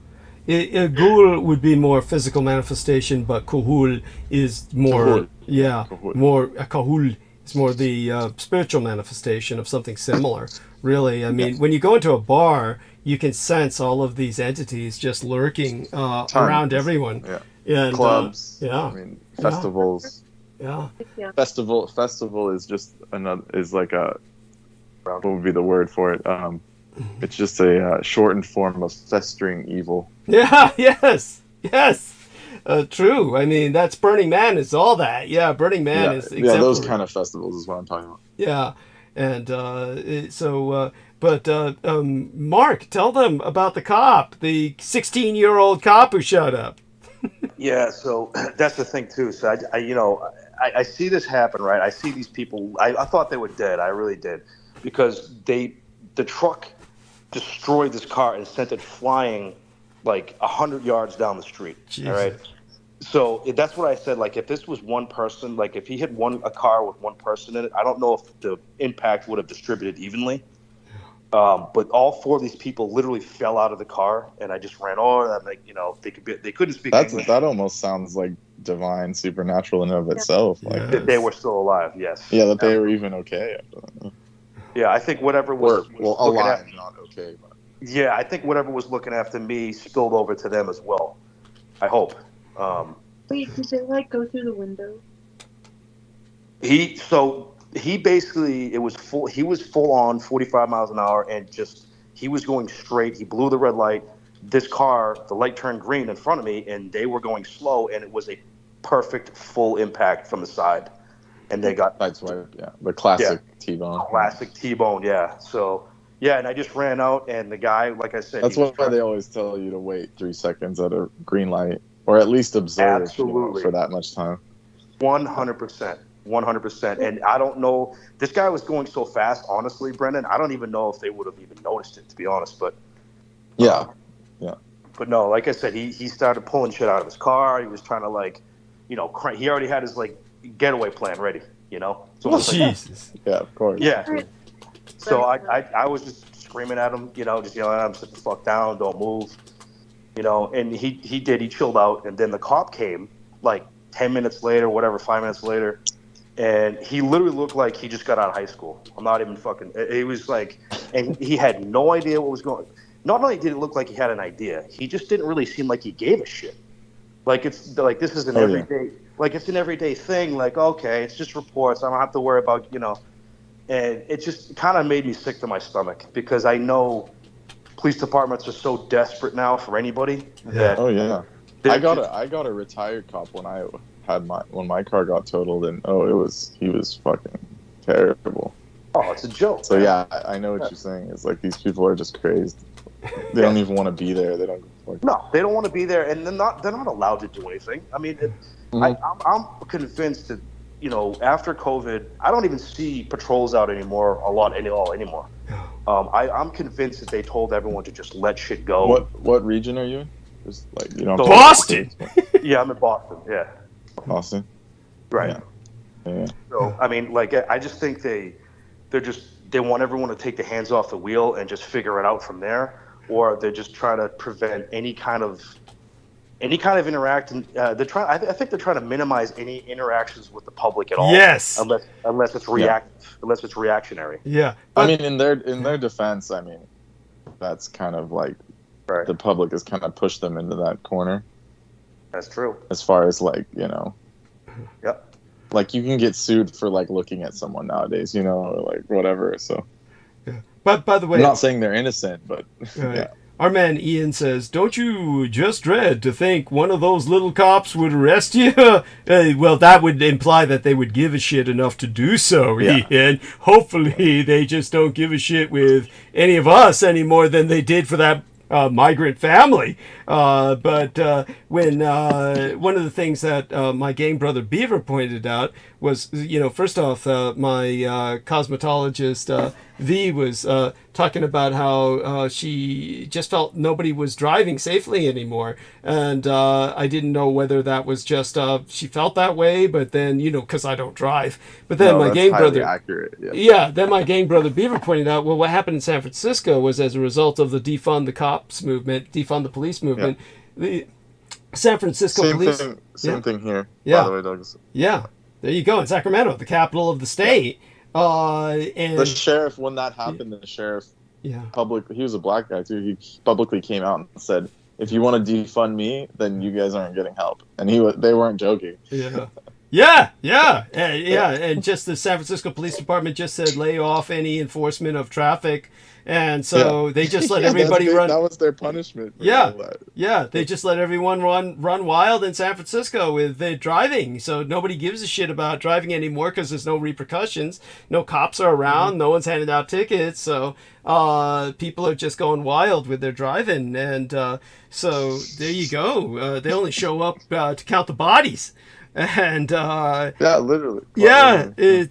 Ghoul would be more physical manifestation, but Kuhul is more. Kahul. Yeah. Kahul. More. Kahul is more the spiritual manifestation of something similar. Really, I mean, when you go into a bar, you can sense all of these entities just lurking around everyone. Yeah. And, clubs. I mean, festivals. Yeah. Festival is just like a. What would be the word for it? It's just a shortened form of festering evil. Yeah. Yes. True. I mean, that's Burning Man is all that. Yeah, Burning Man is exemplary. Yeah, those kind of festivals is what I'm talking about. Yeah, and Mark, tell them about the cop, the 16-year-old cop who showed up. Yeah, so that's the thing too. So I see this happen, right? I see these people. I thought they were dead. I really did, because the truck destroyed this car and sent it flying like 100 yards down the street. Jesus. All right. So that's what I said. Like, if this was one person, like if he hit a car with one person in it, I don't know if the impact would have distributed evenly. But all four of these people literally fell out of the car, and I just ran over. I'm like, they couldn't speak English. That almost sounds like divine, supernatural in and of itself. Like they were still alive. Yes. Yeah, that they were even okay after that. Yeah, I think whatever was alive, not okay. But. Yeah, I think whatever was looking after me spilled over to them as well. I hope. Wait, did they go through the window? He basically, he was full on 45 miles an hour, and he was going straight. He blew the red light. This car, the light turned green in front of me, and they were going slow, and it was a perfect full impact from the side. And they got sideswiped. Yeah, the classic T-bone. Classic T-bone, yeah. So, yeah, and I just ran out, and the guy, like I said, that's why they always tell you to wait 3 seconds at a green light, or at least observe for that much time. 100%. 100%. And I don't know, this guy was going so fast, honestly, Brendan, I don't even know if they would have even noticed it, to be honest. But yeah. But no, like I said, he started pulling shit out of his car. He was trying to he already had his getaway plan ready, So Jesus. Yeah, of course. Yeah. So I was just screaming at him, just yelling at him, sit the fuck down, don't move, and he chilled out. And then the cop came 10 minutes later, 5 minutes later, and he literally looked like he just got out of high school. I'm not even fucking, it was and he had no idea what was going on. Not only did it look like he had an idea, he just didn't really seem like he gave a shit. This is an everyday, it's an everyday thing. Okay, it's just reports. I don't have to worry about, And it just kind of made me sick to my stomach because I know police departments are so desperate now for anybody that Oh yeah. they're I got a retired cop when my car got totaled, and he was fucking terrible. Oh, it's a joke. So man. yeah, I know what you're saying. It's like these people are just crazed. They don't even want to be there. They don't. No, they don't want to be there, and they're not allowed to do anything. I mean, I'm convinced that after COVID, I don't even see patrols out anymore anymore. I'm convinced that they told everyone to just let shit go. What region are you in? Just like Boston. Yeah, I'm in Boston. Yeah. Boston. Right. Yeah. So I mean, like, I just think they want everyone to take the hands off the wheel and just figure it out from there, or they're just trying to prevent any kind of interaction. I think they're trying to minimize any interactions with the public at all. Yes. Unless it's reactive, unless it's reactionary. Yeah. I mean, in their defense, I mean, that's kind of like the public has kind of pushed them into that corner. That's true. As far as like, Yep. Like you can get sued for like looking at someone nowadays, or like whatever. So. Yeah. But by the way, I'm not saying they're innocent, but right. Yeah. Our man Ian says, "Don't you just dread to think one of those little cops would arrest you?" Well, that would imply that they would give a shit enough to do so, Yeah. Ian. Hopefully, they just don't give a shit with any of us any more than they did for that migrant family. But when one of the things that my gang brother Beaver pointed out was, first off, my cosmetologist V was talking about how she just felt nobody was driving safely anymore. And I didn't know whether that was just she felt that way, but then, because I don't drive. But then my gang brother... accurate. Yeah, then my gang brother Beaver pointed out, well, what happened in San Francisco was as a result of the defund the cops movement, defund the police movement. The San Francisco police... Same thing here, yeah. by the way, Douglas. Yeah, there you go, in Sacramento, the capital of the state. And the sheriff, when that happened, the sheriff he was a black guy too, he publicly came out and said, if you want to defund me, then you guys aren't getting help. And they weren't joking. Yeah. And just the San Francisco Police Department just said lay off any enforcement of traffic. And so they just let everybody run. That was their punishment. They just let everyone run wild in San Francisco with their driving. So nobody gives a shit about driving anymore because there's no repercussions. No cops are around. No one's handing out tickets. So people are just going wild with their driving. And so there you go. They only show up to count the bodies. And literally.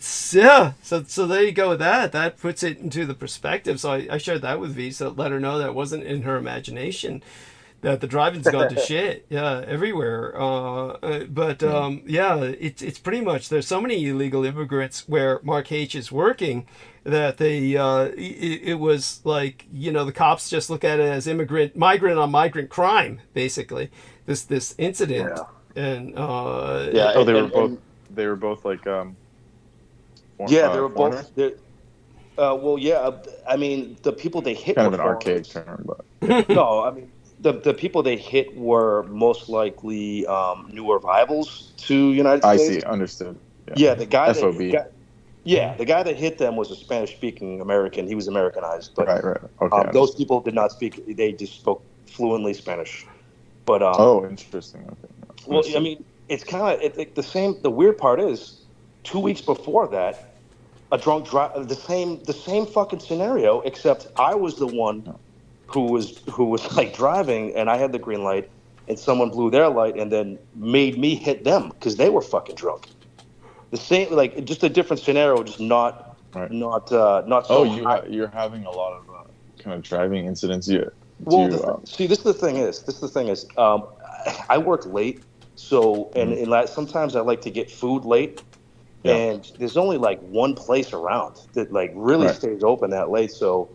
So there you go with that. That puts it into the perspective. So I shared that with V, so let her know that wasn't in her imagination, that the driving's gone to shit. Yeah, everywhere. It's pretty much, there's so many illegal immigrants where Mark H is working that they it was like, the cops just look at it as migrant on migrant crime, basically. This incident. Yeah. And they were both like they were both. I mean, the people they hit kind were of an archaic term, but no, I mean the people they hit were most likely new arrivals to United States. I see, understood. The guy FOB. the guy that hit them was a Spanish-speaking American. He was Americanized, but right. Okay, those people did not speak. They just spoke fluently Spanish. But interesting. Okay. Well, I mean, it's kind of the same. The weird part is, 2 weeks before that, a drunk driver, the same fucking scenario, except I was the one who was like driving, and I had the green light, and someone blew their light, and then made me hit them because they were fucking drunk. The same, like, just a different scenario, just not so. You're having a lot of kind of driving incidents. See, this is the thing is. I work late, so sometimes I like to get food late, and there's only like one place around that like really stays open that late. So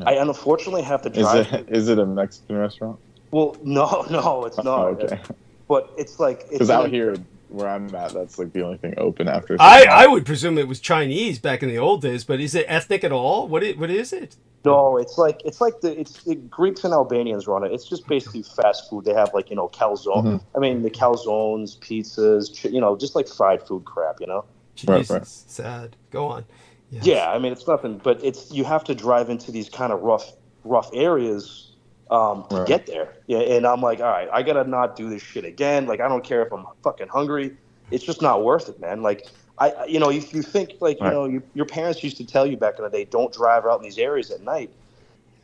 I unfortunately have to drive. Is it a Mexican restaurant? Well, no, it's not. Okay. But it's like because out here where I'm at, that's like the only thing open after. I would presume it was Chinese back in the old days, but is it ethnic at all? What is it? No, it's the Greeks and Albanians run it. It's just basically fast food. They have like calzone. Mm-hmm. I mean the calzones, pizzas, just like fried food crap. Jesus, sad. Go on. Yes. Yeah, I mean it's nothing, but it's you have to drive into these kind of rough areas to get there. Yeah, and I'm like, all right, I gotta not do this shit again. Like I don't care if I'm fucking hungry. It's just not worth it, man. Like you know, if you think like you Right. know, your parents used to tell you back in the day, don't drive out in these areas at night,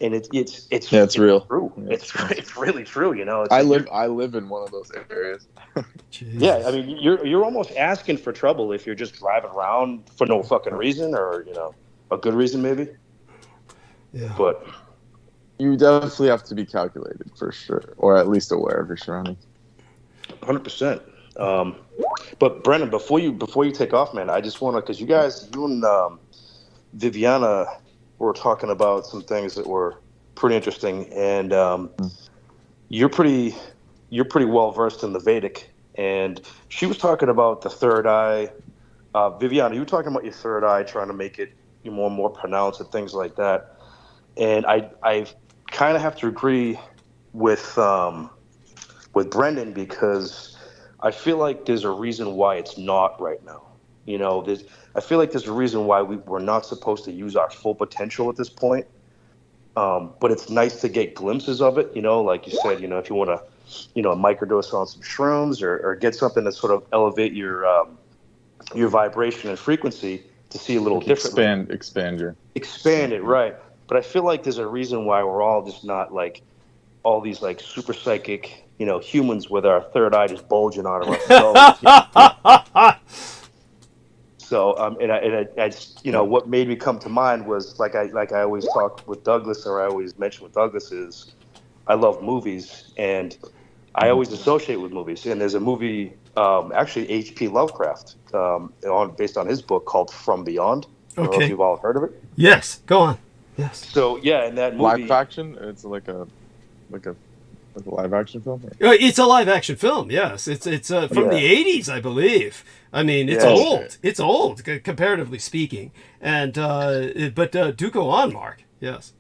and it's Yeah, it's real. true. Yeah, It's really true. You know, it's I like live in one of those areas. yeah, I mean, you're almost asking for trouble if you're just driving around for no fucking reason, or you know, a good reason maybe. Yeah. But You definitely have to be calculated for sure, or at least aware of your surroundings. 100%. But Brennan, before you take off, man, I just want to because you and Viviana were talking about some things that were pretty interesting, and you're pretty well versed in the Vedic, and she was talking about the third eye. Viviana, you were talking about your third eye, trying to make it more and more pronounced and things like that. And I kind of have to agree with Brendan because I feel like there's a reason why it's not right now. You know, I feel like there's a reason why we're not supposed to use our full potential at this point. But it's nice to get glimpses of it. You know, like you said, you know, if you want to, you know, microdose on some shrooms or get something to sort of elevate your vibration and frequency to see a little Like differently. expand It, right? But I feel like there's a reason why we're all just not like all these like super psychic, you know, humans with our third eye just bulging out of our skulls. So, I just, you know, what made me come to mind was like I always talk with Douglas, or I always mention with Douglas is I love movies, and I always associate with movies. And there's a movie, actually H.P. Lovecraft, based on his book called From Beyond. I don't know if you've all heard of it. Yes. Go on. Yes. So yeah, in that movie, Live action? It's like a live action film? It's a live action film. Yes, it's from the 80s, I believe. I mean, it's old. Okay. It's old, comparatively speaking. And but do go on, Mark. Yes.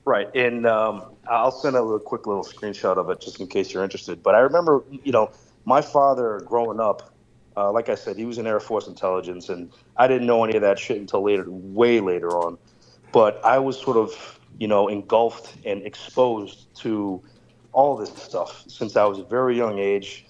right, and I'll send a quick little screenshot of it just in case you're interested. But I remember, you know, my father growing up, like I said, he was in Air Force intelligence, and I didn't know any of that shit until later, way later on. But I was sort of, you know, engulfed and exposed to all this stuff since I was a very young age.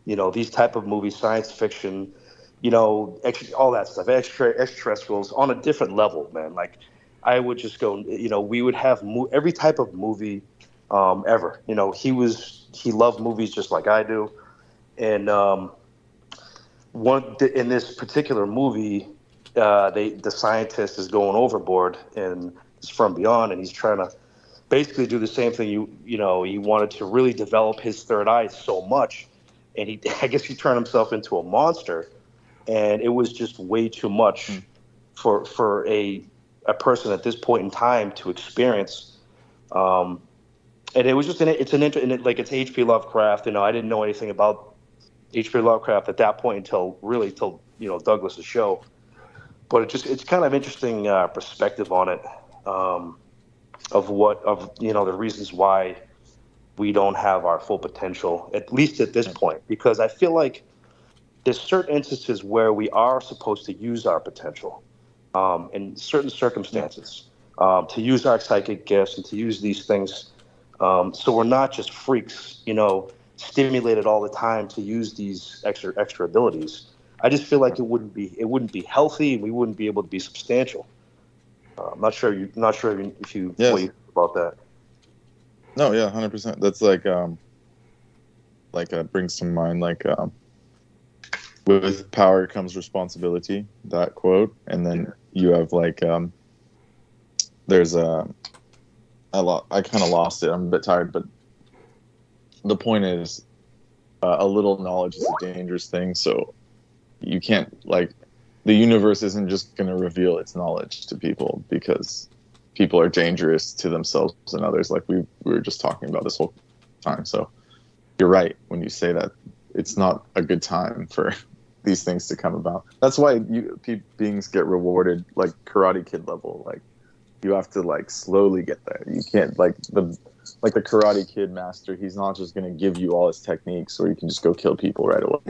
You know, these type of movies, science fiction, you know, all that stuff, extraterrestrials on a different level, man. Like I would just go, you know, we would have every type of movie ever. You know, he loved movies just like I do, and in this particular movie, the scientist is going overboard and it's From Beyond, and he's trying to basically do the same thing. You know, he wanted to really develop his third eye so much, and I guess he turned himself into a monster, and it was just way too much for a person at this point in time to experience. And it was just it's H.P. Lovecraft. You know, I didn't know anything about H.P. Lovecraft at that point until you know Douglas's show. But it's kind of interesting perspective on it, of you know the reasons why we don't have our full potential, at least at this point, because I feel like there's certain instances where we are supposed to use our potential in certain circumstances, to use our psychic gifts and to use these things, so we're not just freaks, you know, stimulated all the time to use these extra abilities. I just feel like it wouldn't be healthy, and we wouldn't be able to be substantial. I'm not sure if you Yes. what you think about that. No, yeah, 100%. That's brings to mind with power comes responsibility, that quote, and then you have there's I kind of lost it. I'm a bit tired, but the point is, a little knowledge is a dangerous thing. So you can't the universe isn't just going to reveal its knowledge to people because people are dangerous to themselves and others, like we were just talking about this whole time. So you're right when you say that it's not a good time for these things to come about. That's why beings get rewarded like Karate Kid level. Like you have to slowly get there. You can't the Karate Kid master. He's not just going to give you all his techniques, or you can just go kill people right away.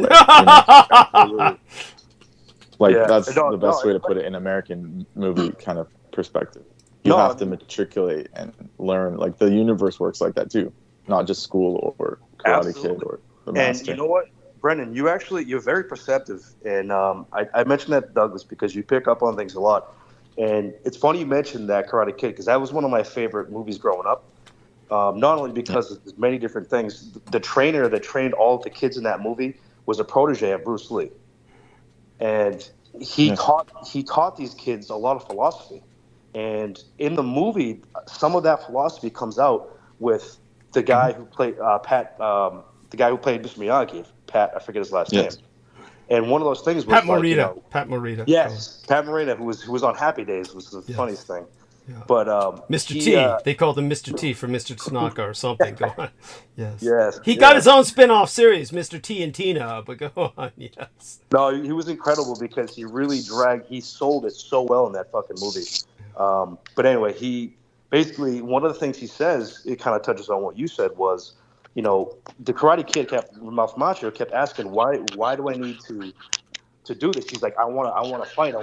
Like Yeah. that's No, the best no, way to put it in American movie kind of perspective. You No, have to matriculate and learn. Like the universe works like that too, not just school or Karate Absolutely. Kid or the And Master. you know what, Brendan, you're very perceptive, and I mentioned that to Douglas because you pick up on things a lot. And it's funny you mentioned that Karate Kid because that was one of my favorite movies growing up. Not only because of many different things, the trainer that trained all of the kids in that movie was a protege of Bruce Lee, and he taught these kids a lot of philosophy. And in the movie, some of that philosophy comes out with the guy who played Pat, the guy who played Mr. Miyagi, Pat. I forget his last name. And one of those things was Pat like, Morita. you know, Pat Morita. yes, Pat Morita, who was on Happy Days, was the funniest thing. Yeah. But Mr. T. They called him Mr. T for Mr. Tanaka or something. Go on. Yes. Yes. He got his own spin-off series, Mr. T and Tina, but go on. Yes. No, he was incredible because he sold it so well in that fucking movie. But anyway, he basically, one of the things he says, it kind of touches on what you said was, you know, the Karate Kid Ralph Macchio kept asking, why do I need to do this? He's like, I want to fight.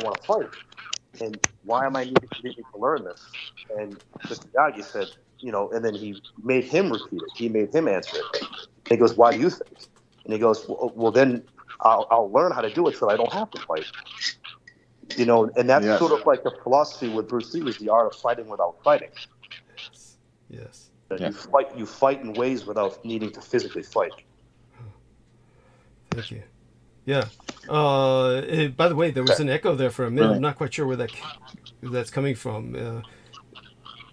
And why am I needing to learn this? And Mr. Miyagi said, you know, and then he made him repeat it. He made him answer it. And he goes, why do you think? And he goes, well then I'll learn how to do it so I don't have to fight. You know, and that's sort of like the philosophy with Bruce Lee was the art of fighting without fighting. Yes. You fight in ways without needing to physically fight. Thank you. Yeah. By the way, there was an echo there for a minute. Really? I'm not quite sure where that's coming from.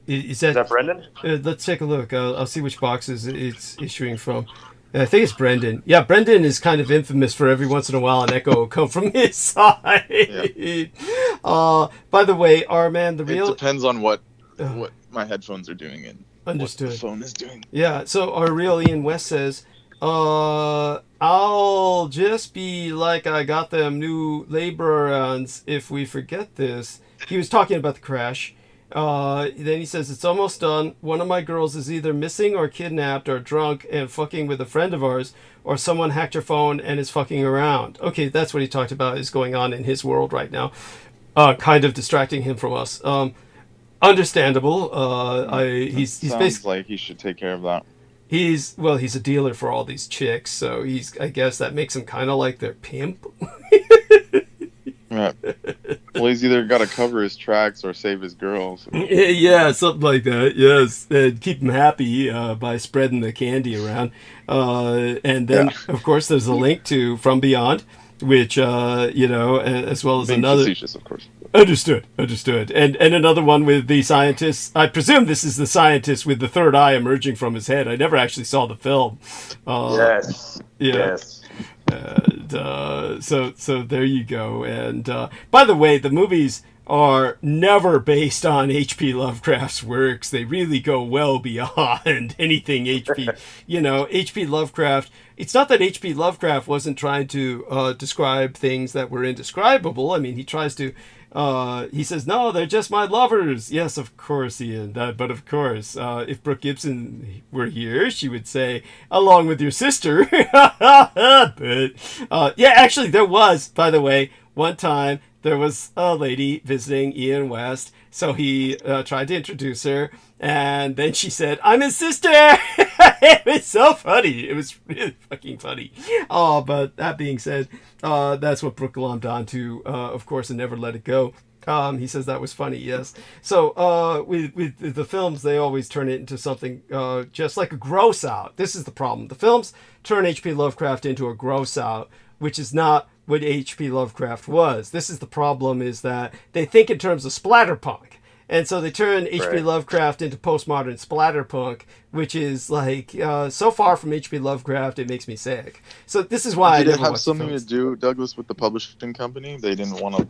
Is that Brendan? Let's take a look. I'll see which boxes it's issuing from. I think it's Brendan. Yeah, Brendan is kind of infamous for every once in a while an echo will come from his side. Yeah. By the way, it depends on what my headphones are doing and understood. What the phone is doing. Yeah, so our real Ian West says, I'll just be like I got them new laborers if we forget this. He was talking about the crash. Then he says, it's almost done. One of my girls is either missing or kidnapped or drunk and fucking with a friend of ours, or someone hacked her phone and is fucking around. Okay, that's what he talked about is going on in his world right now. Kind of distracting him from us. Understandable. He's basically like he should take care of that. He's a dealer for all these chicks, so I guess that makes him kind of like their pimp. Yeah. Well, he's either got to cover his tracks or save his girls. Yeah, something like that. Yes, and keep him happy by spreading the candy around. And then, of course, there's a link to From Beyond, which as well as being another. Facetious, of course. Understood. And another one with the scientist. I presume this is the scientist with the third eye emerging from his head. I never actually saw the film. Yes. Yeah. Yes. And so there you go. And by the way, the movies are never based on H.P. Lovecraft's works. They really go well beyond anything H.P. H.P. Lovecraft. It's not that H.P. Lovecraft wasn't trying to describe things that were indescribable. I mean, he tries to. He says, no, they're just my lovers. Yes, of course, Ian. But of course, if Brooke Gibson were here, she would say, along with your sister. But, actually, there was, by the way, one time there was a lady visiting Ian West. So he tried to introduce her. And then she said, I'm his sister. It was so funny. It was really fucking funny. But that being said, that's what Brooke glommed onto, of course, and never let it go. He says that was funny, yes. So with the films, they always turn it into something just like a gross out. This is the problem. The films turn H.P. Lovecraft into a gross out, which is not what H.P. Lovecraft was. This is the problem, is that they think in terms of splatterpunk. And so they turn H.P. Lovecraft into postmodern splatterpunk, which is like so far from H.P. Lovecraft, it makes me sick. So this is why Did it have something to do, Douglas, with the publishing company? They didn't want to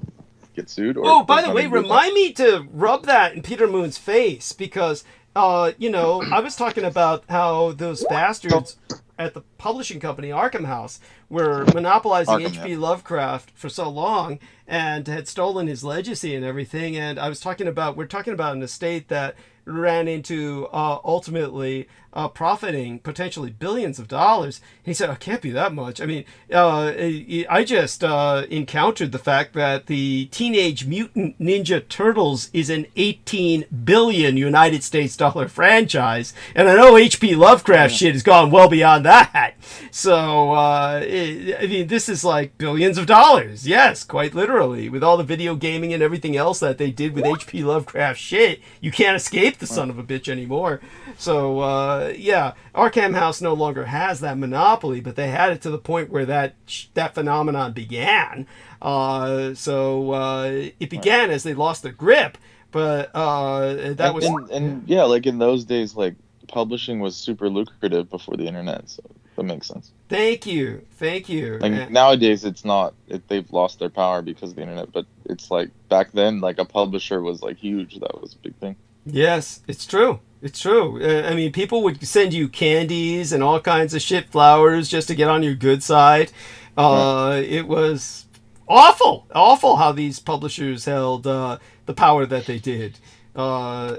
get sued? Oh, by the way, remind me to rub that in Peter Moon's face, because, I was talking about how those bastards at the publishing company, Arkham House, were monopolizing Arkham, H.P. Lovecraft for so long and had stolen his legacy and everything. And we're talking about an estate that ran into ultimately profiting potentially billions of dollars. He said, "It can't be that much." I mean, I just encountered the fact that the Teenage Mutant Ninja Turtles is an 18 billion United States dollar franchise, and I know H.P. Lovecraft shit has gone well beyond that. So I mean, this is like billions of dollars. Yes, quite literally, with all the video gaming and everything else that they did with H.P. Lovecraft shit. You can't escape the son of a bitch anymore. So yeah, Arkham House no longer has that monopoly, but they had it to the point where that phenomenon began. It began as they lost their grip, but that was yeah, like in those days, like publishing was super lucrative before the internet, so that makes sense. Thank you. Like nowadays, it's not. They've lost their power because of the internet, but it's like back then, like a publisher was like huge. That was a big thing. Yes, it's true. It's true. I mean, people would send you candies and all kinds of shit, flowers, just to get on your good side. It was awful how these publishers held the power that they did. So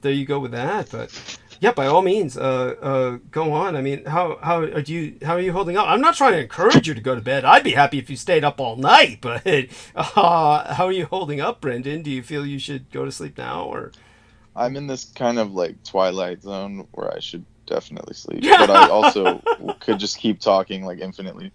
there you go with that. But yeah, by all means, go on. I mean, how are you holding up? I'm not trying to encourage you to go to bed. I'd be happy if you stayed up all night. But how are you holding up, Brendan? Do you feel you should go to sleep now, or? I'm in this kind of like twilight zone where I should definitely sleep, but I also could just keep talking like infinitely.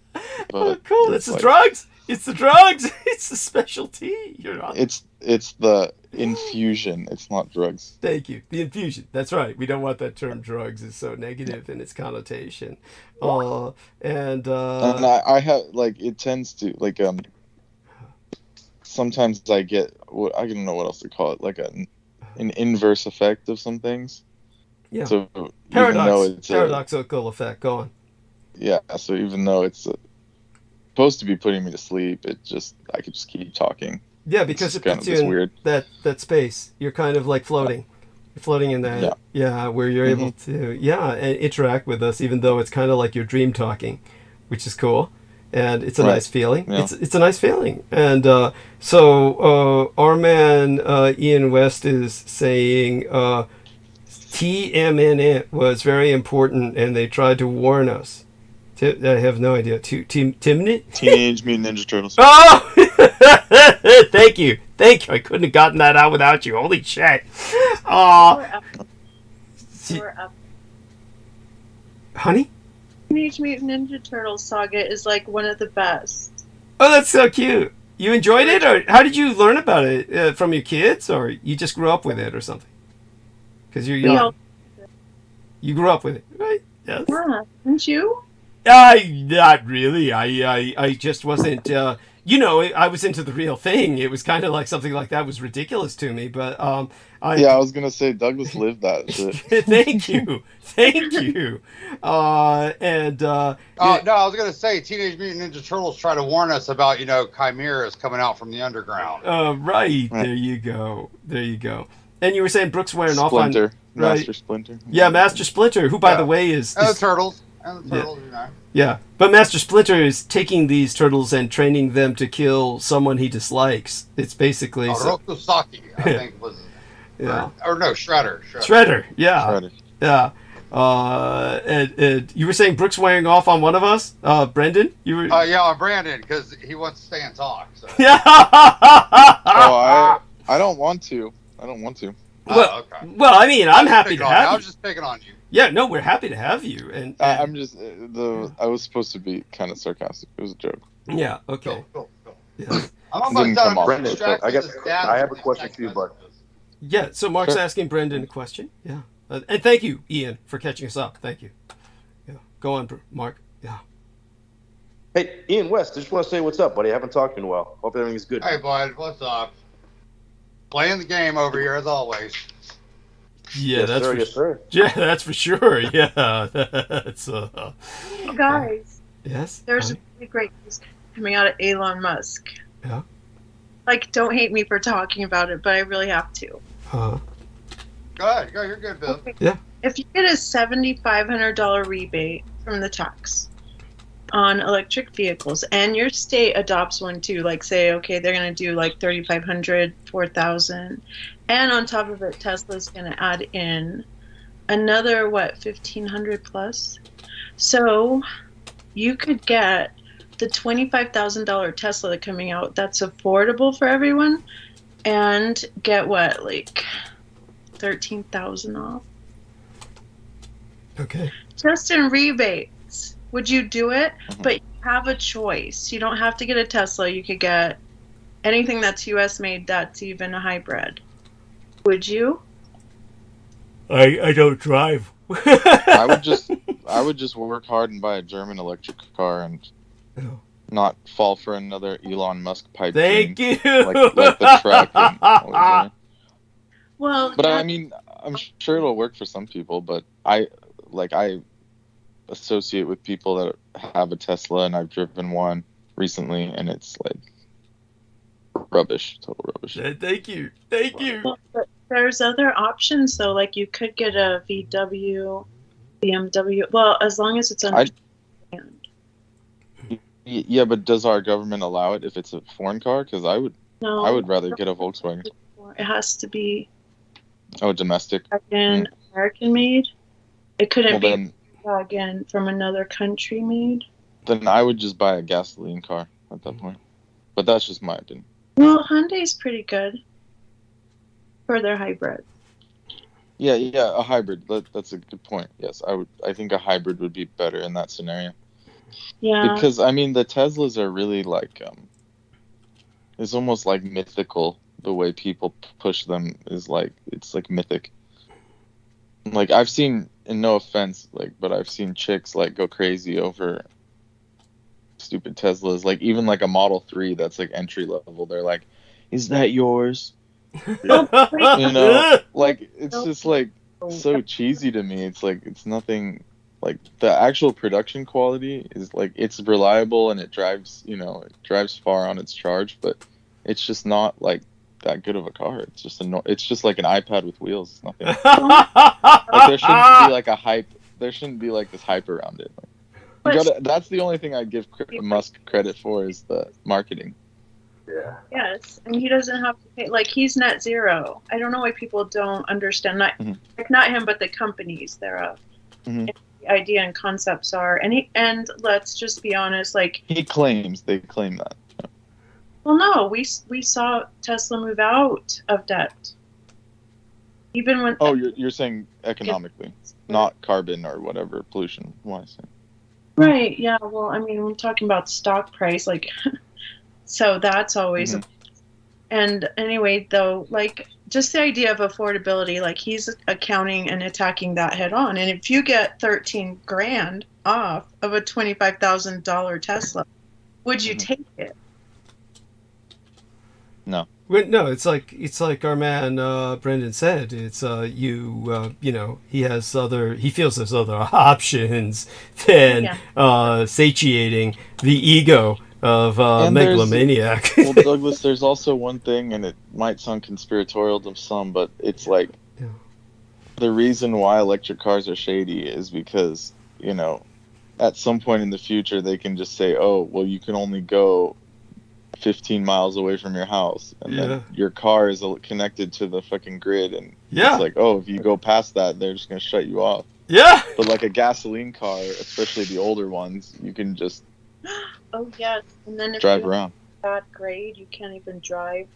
But cool. It's the drugs. It's the drugs. It's the specialty. You're not. It's the infusion. It's not drugs. Thank you. The infusion. That's right. We don't want that term drugs. It's so negative in its connotation. And I have like it tends to like sometimes I get I don't know what else to call it, like an inverse effect of some things. Yeah. So paradoxical effect. Go on. Yeah. So even though it's supposed to be putting me to sleep, I could just keep talking. Yeah, because it puts you in that space. You're kind of like floating. You're floating in that. Yeah, where you're able to and interact with us, even though it's kind of like your dream talking, which is cool. And it's a nice feeling. Yeah. It's a nice feeling. And so our man Ian West is saying TMN was very important, and they tried to warn us. I have no idea. Teenage Mutant Ninja Turtles. Oh! Thank you. I couldn't have gotten that out without you. Holy shit. Honey? Teenage Mutant Ninja Turtles saga is like one of the best. Oh, that's so cute. You enjoyed it, or how did you learn about it? From your kids, or you just grew up with it or something? Because you're young. You grew up with it, right? Yes. Yeah. Didn't you? Not really. I just wasn't. I was into the real thing. It was kind of like something like that was ridiculous to me. But I was gonna say Douglas lived that shit. Thank you. No, I was gonna say Teenage Mutant Ninja Turtles try to warn us about chimeras coming out from the underground. Right. There you go. And you were saying Brooks wearing off on Master Splinter. Yeah, Master Splinter, who by the way is the Turtles. Yeah, but Master Splinter is taking these turtles and training them to kill someone he dislikes. It's basically Rokusaki, I think was. Yeah. Or no, Shredder. Shredder. Yeah. Yeah. And you were saying Brooks wearing off on one of us, Brendan. You were. On Brandon because he wants to stay and talk. So. Yeah. I don't want to. Well, I mean, I'm happy to have you. I was just picking on you. Yeah, no, we're happy to have you. And I'm just I was supposed to be kind of sarcastic. It was a joke. Yeah. Okay. Cool. Yeah. I'm almost done. Brendan, so I guess I have a question for you, bud. Yeah. So Mark's asking Brendan a question. Yeah. And thank you, Ian, for catching us up. Thank you. Yeah. Go on, Mark. Yeah. Hey, Ian West, I just want to say what's up, buddy. I haven't talked in a while. Hope everything's good. Hey, bud. What's up? Playing the game over here as always. Yeah, yes, sir. Yeah, that's for sure. Yeah, that's. Guys. Yes. There's a really great news coming out of Elon Musk. Yeah. Like, don't hate me for talking about it, but I really have to. Go ahead. You're good, Bill. Okay. Yeah. if you get a $7,500 rebate from the tax on electric vehicles, and your state adopts one too, like say, okay, they're going to do like 3,500, 4,000, and on top of it, Tesla's going to add in another 1,500 plus. So you could get the $25,000 Tesla coming out that's affordable for everyone, and get what, like 13,000 off. Okay. Just in rebates. Would you do it? But you have a choice. You don't have to get a Tesla. You could get anything that's US made that's even a hybrid. Would you? I don't drive. I would just work hard and buy a German electric car and not fall for another Elon Musk pipe Thank dream, you. like the truck. And, well, but I mean, I'm sure it'll work for some people. But I associate with people that have a Tesla, and I've driven one recently, and it's like rubbish, total rubbish. Thank you. Well, but there's other options though. Like you could get a VW, BMW. Well, as long as it's under. Yeah, but does our government allow it if it's a foreign car? Because I would rather get a Volkswagen. It has to be. Oh, domestic. American made. It couldn't Well, be again from another country made. Then I would just buy a gasoline car at that point. But that's just my opinion. Well, Hyundai's pretty good for their hybrid. Yeah, a hybrid. That's a good point. Yes, I think a hybrid would be better in that scenario. Yeah. Because I mean, the Teslas are really like it's almost like mythical. The way people push them is like it's like mythic. Like I've seen, and no offense, like, but I've seen chicks like go crazy over stupid Teslas. Like even like a Model 3 that's like entry level. They're like, "Is that yours?" You know, like it's just like so cheesy to me. It's like it's nothing. Like the actual production quality is like it's reliable and it drives, it drives far on its charge, but it's just not like that good of a car. It's just it's just like an iPad with wheels. It's nothing. Like there shouldn't be like a hype. There shouldn't be like this hype around it. Like, that's the only thing I give Musk credit for is the marketing. Yeah. Yes, and he doesn't have to pay. Like he's net zero. I don't know why people don't understand. Not him, but the companies thereof. Mm-hmm. The idea and concepts are, and let's just be honest. Like they claim that. Well, no, we saw Tesla move out of debt. Even when. Oh, you're saying economically, not carbon or whatever pollution wise. Right. Yeah. Well, I mean, we're talking about stock price, like, so that's always. And anyway, though, like just the idea of affordability, like he's accounting and attacking that head on. And if you get 13 grand off of a $25,000 Tesla, would you take it? No. No, it's like our man Brendan said. It's he feels there's other options than satiating the ego of megalomaniac. Well, Douglas, there's also one thing, and it might sound conspiratorial to some, but it's like the reason why electric cars are shady is because at some point in the future they can just say, oh, well, you can only go 15 miles away from your house, and then your car is connected to the fucking grid, and it's like, oh, if you go past that, they're just gonna shut you off. Yeah. But like a gasoline car, especially the older ones, you can just yes, and then if drive around. Bad grade, you can't even drive.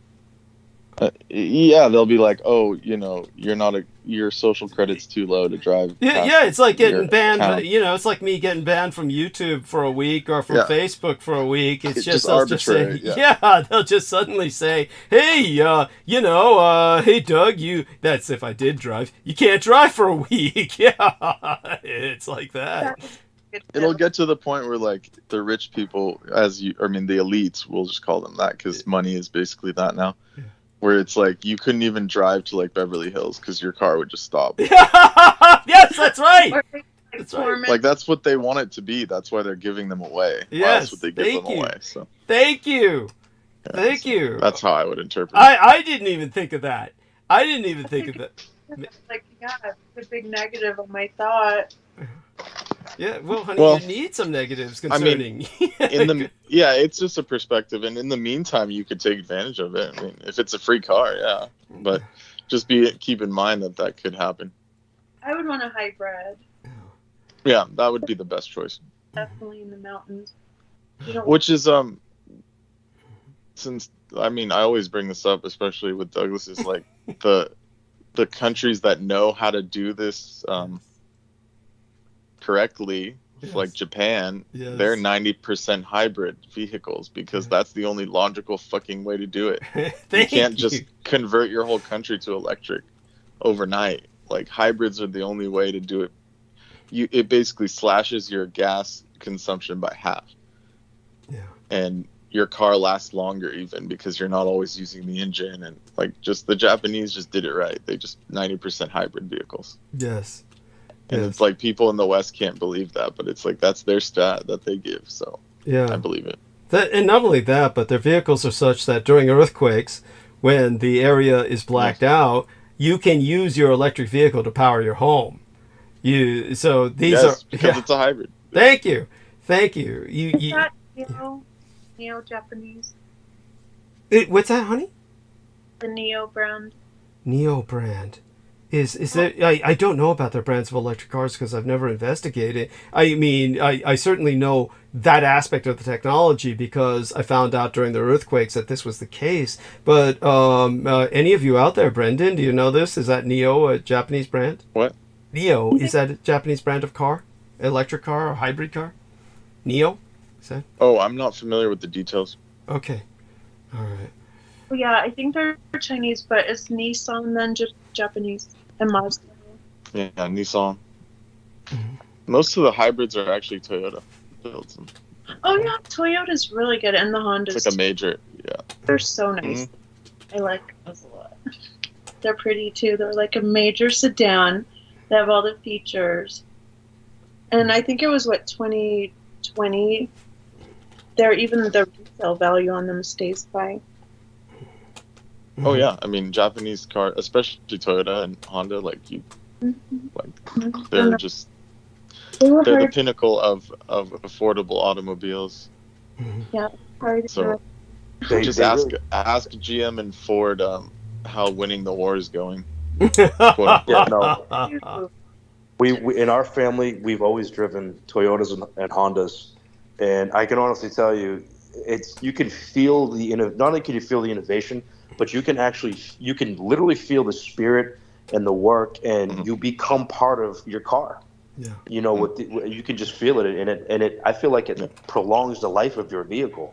They'll be like, oh, your social credit's too low to drive. It's like getting banned. Town. It's like me getting banned from YouTube for a week or from Facebook for a week. It's just arbitrary. They'll just suddenly say, hey, hey Doug, that's if I did drive. You can't drive for a week. Yeah, it's like that. It'll get to the point where like the rich people, the elites, we'll just call them that because money is basically that now. Yeah. Where it's like you couldn't even drive to like Beverly Hills because your car would just stop. Yes, that's right. That's right. Like that's what they want it to be. That's why they're giving them away. Yes, that's what they give them away. So thank you. Thank you. That's how I would interpret it. I didn't even think of that. Like, yeah, it's a big negative on my thought. Yeah, well, honey, Well, you need some negatives I mean, concerning. it's just a perspective, and in the meantime, you could take advantage of it. I mean, if it's a free car, yeah, but just keep in mind that could happen. I would want a hybrid. Yeah, that would be the best choice. Definitely in the mountains. You don't Which is since I mean I always bring this up, especially with Douglas, is like the countries that know how to do this correctly, like Japan, they're 90% hybrid vehicles because that's the only logical fucking way to do it. You can't just convert your whole country to electric overnight. Like hybrids are the only way to do it. It basically slashes your gas consumption by half. Yeah. And your car lasts longer even because you're not always using the engine, and like just the Japanese just did it right. They just 90% hybrid vehicles. Yes. And it's like people in the West can't believe that, but it's like that's their stat that they give. So yeah, I believe it. And not only that, but their vehicles are such that during earthquakes, when the area is blacked out, you can use your electric vehicle to power your home. So these are because it's a hybrid. Thank you. You Neo Japanese. What's that, honey? The Neo brand. Neo brand. Is there? I don't know about their brands of electric cars because I've never investigated. I mean, I certainly know that aspect of the technology because I found out during the earthquakes that this was the case. But any of you out there, Brendan, do you know this? Is that Neo a Japanese brand? What? Neo, is that a Japanese brand of car? Electric car or hybrid car? Neo? Is that? Oh, I'm not familiar with the details. Okay. All right. Well, yeah, I think they're Chinese, but it's Nissan then Japanese and Mazda. Yeah, Nissan. Most of the hybrids are actually Toyota builds them. Oh yeah, Toyota's really good, and the Hondas. It's like a major, yeah. They're so nice. I like those a lot. They're pretty too. They're like a major sedan. They have all the features. And I think it was 2020. Even the resale value on them stays high. Oh yeah, I mean Japanese car, especially Toyota and Honda, they're just they're the pinnacle of affordable automobials. Yeah, so just ask GM and Ford how winning the war is going. Yeah, no. We in our family we've always driven Toyotas and Hondas, and I can honestly tell you, you can feel not only can you feel the innovation, but you can literally feel the spirit and the work, and you become part of your car. Yeah. You know, you can just feel it, and it. I feel like it prolongs the life of your vehicle.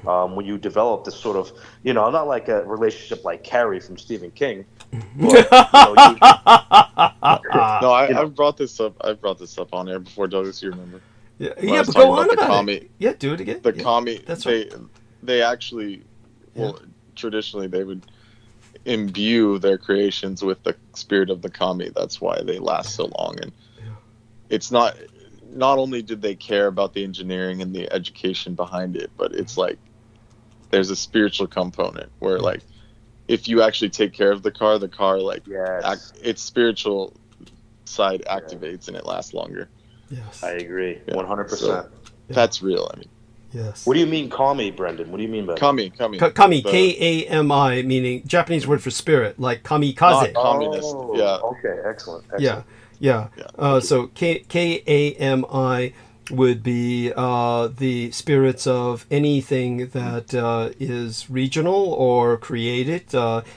When you develop this sort of, not like a relationship like Carrie from Stephen King. But, I've brought this up. I've brought this up on air before, Douglas. You remember? Yeah, but go on about it. Yeah, do it again. The kami. That's right. They actually, traditionally they would imbue their creations with the spirit of the kami. That's why they last so long. And it's not only did they care about the engineering and the education behind it, but it's like there's a spiritual component where like if you actually take care of the car its spiritual side activates and it lasts longer. Yes, I agree, 100%. So that's real. I mean, yes. What do you mean kami, Brendan? What do you mean by kami? Kami, Kami, meaning Japanese word for spirit, like kamikaze. Not communist. Yeah. Okay. Excellent. Yeah. So Kami would be the spirits of anything that is regional or created.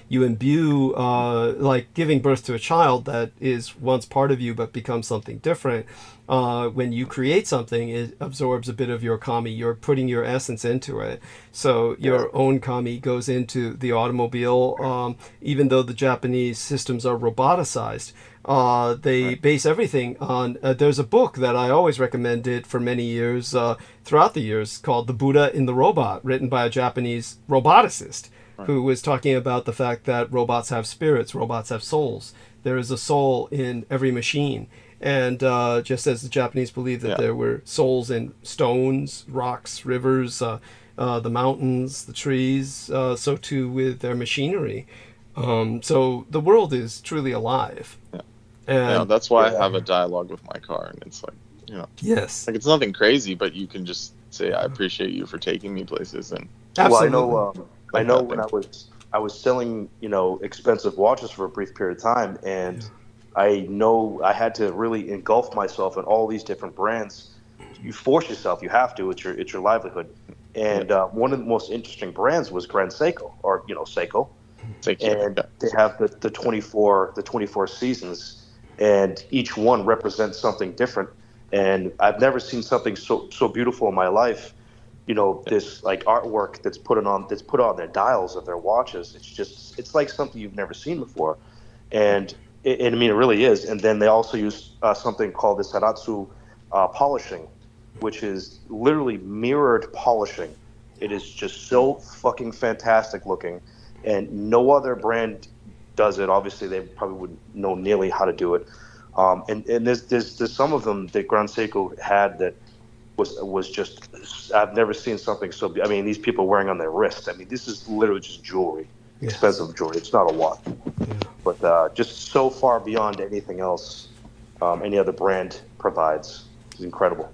You imbue, like giving birth to a child that is once part of you but becomes something different. When you create something, it absorbs a bit of your kami. You're putting your essence into it. So your own kami goes into the automobile. Even though the Japanese systems are roboticized, they base everything on. There's a book that I always recommended for many years, throughout the years, called The Buddha in the Robot, written by a Japanese roboticist who was talking about the fact that robots have spirits, robots have souls. There is a soul in every machine. And just as the Japanese believed that there were souls in stones, rocks, rivers, the mountains, the trees, so too with their machinery. So the world is truly alive. Yeah. And that's why I have a dialogue with my car, and it's like, yes, like it's nothing crazy, but you can just say, I appreciate you for taking me places. And absolutely. Well, I know when I was selling, expensive watches for a brief period of time, and I know I had to really engulf myself in all these different brands. You force yourself, you have to. It's your livelihood. And one of the most interesting brands was Grand Seiko, or Seiko. And they have the 24 seasons, and each one represents something different. And I've never seen something so beautiful in my life. This like artwork that's put on their dials of their watches. It's like something you've never seen before, and I mean it really is. And then they also use something called the Saratsu polishing, which is literally mirrored polishing. It is just so fucking fantastic looking, and no other brand does it. Obviously, they probably wouldn't know nearly how to do it. And there's some of them that Grand Seiko had that was just, I've never seen something so. I mean, these people wearing on their wrist. I mean, this is literally just jewelry, expensive jewelry. It's not a watch, but just so far beyond anything else any other brand provides. It's incredible.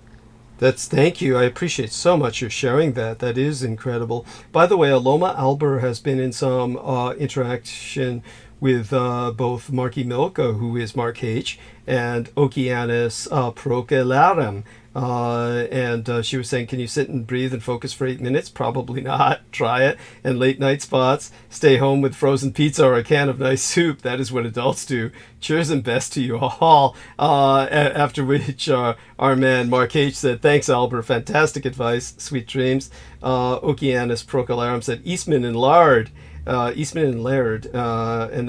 Thank you. I appreciate so much your sharing that. That is incredible. By the way, Aloma Alber has been in some interaction with both Marky Milka, who is Mark H., and Okeanis Procelarum. And she was saying, can you sit and breathe and focus for 8 minutes? Probably not. Try it. And late night spots, stay home with frozen pizza or a can of nice soup. That is what adults do. Cheers and best to you all. After which our man Mark H. said, thanks, Albert. Fantastic advice. Sweet dreams. Okeanis Procelarum said, Eastman and Laird. And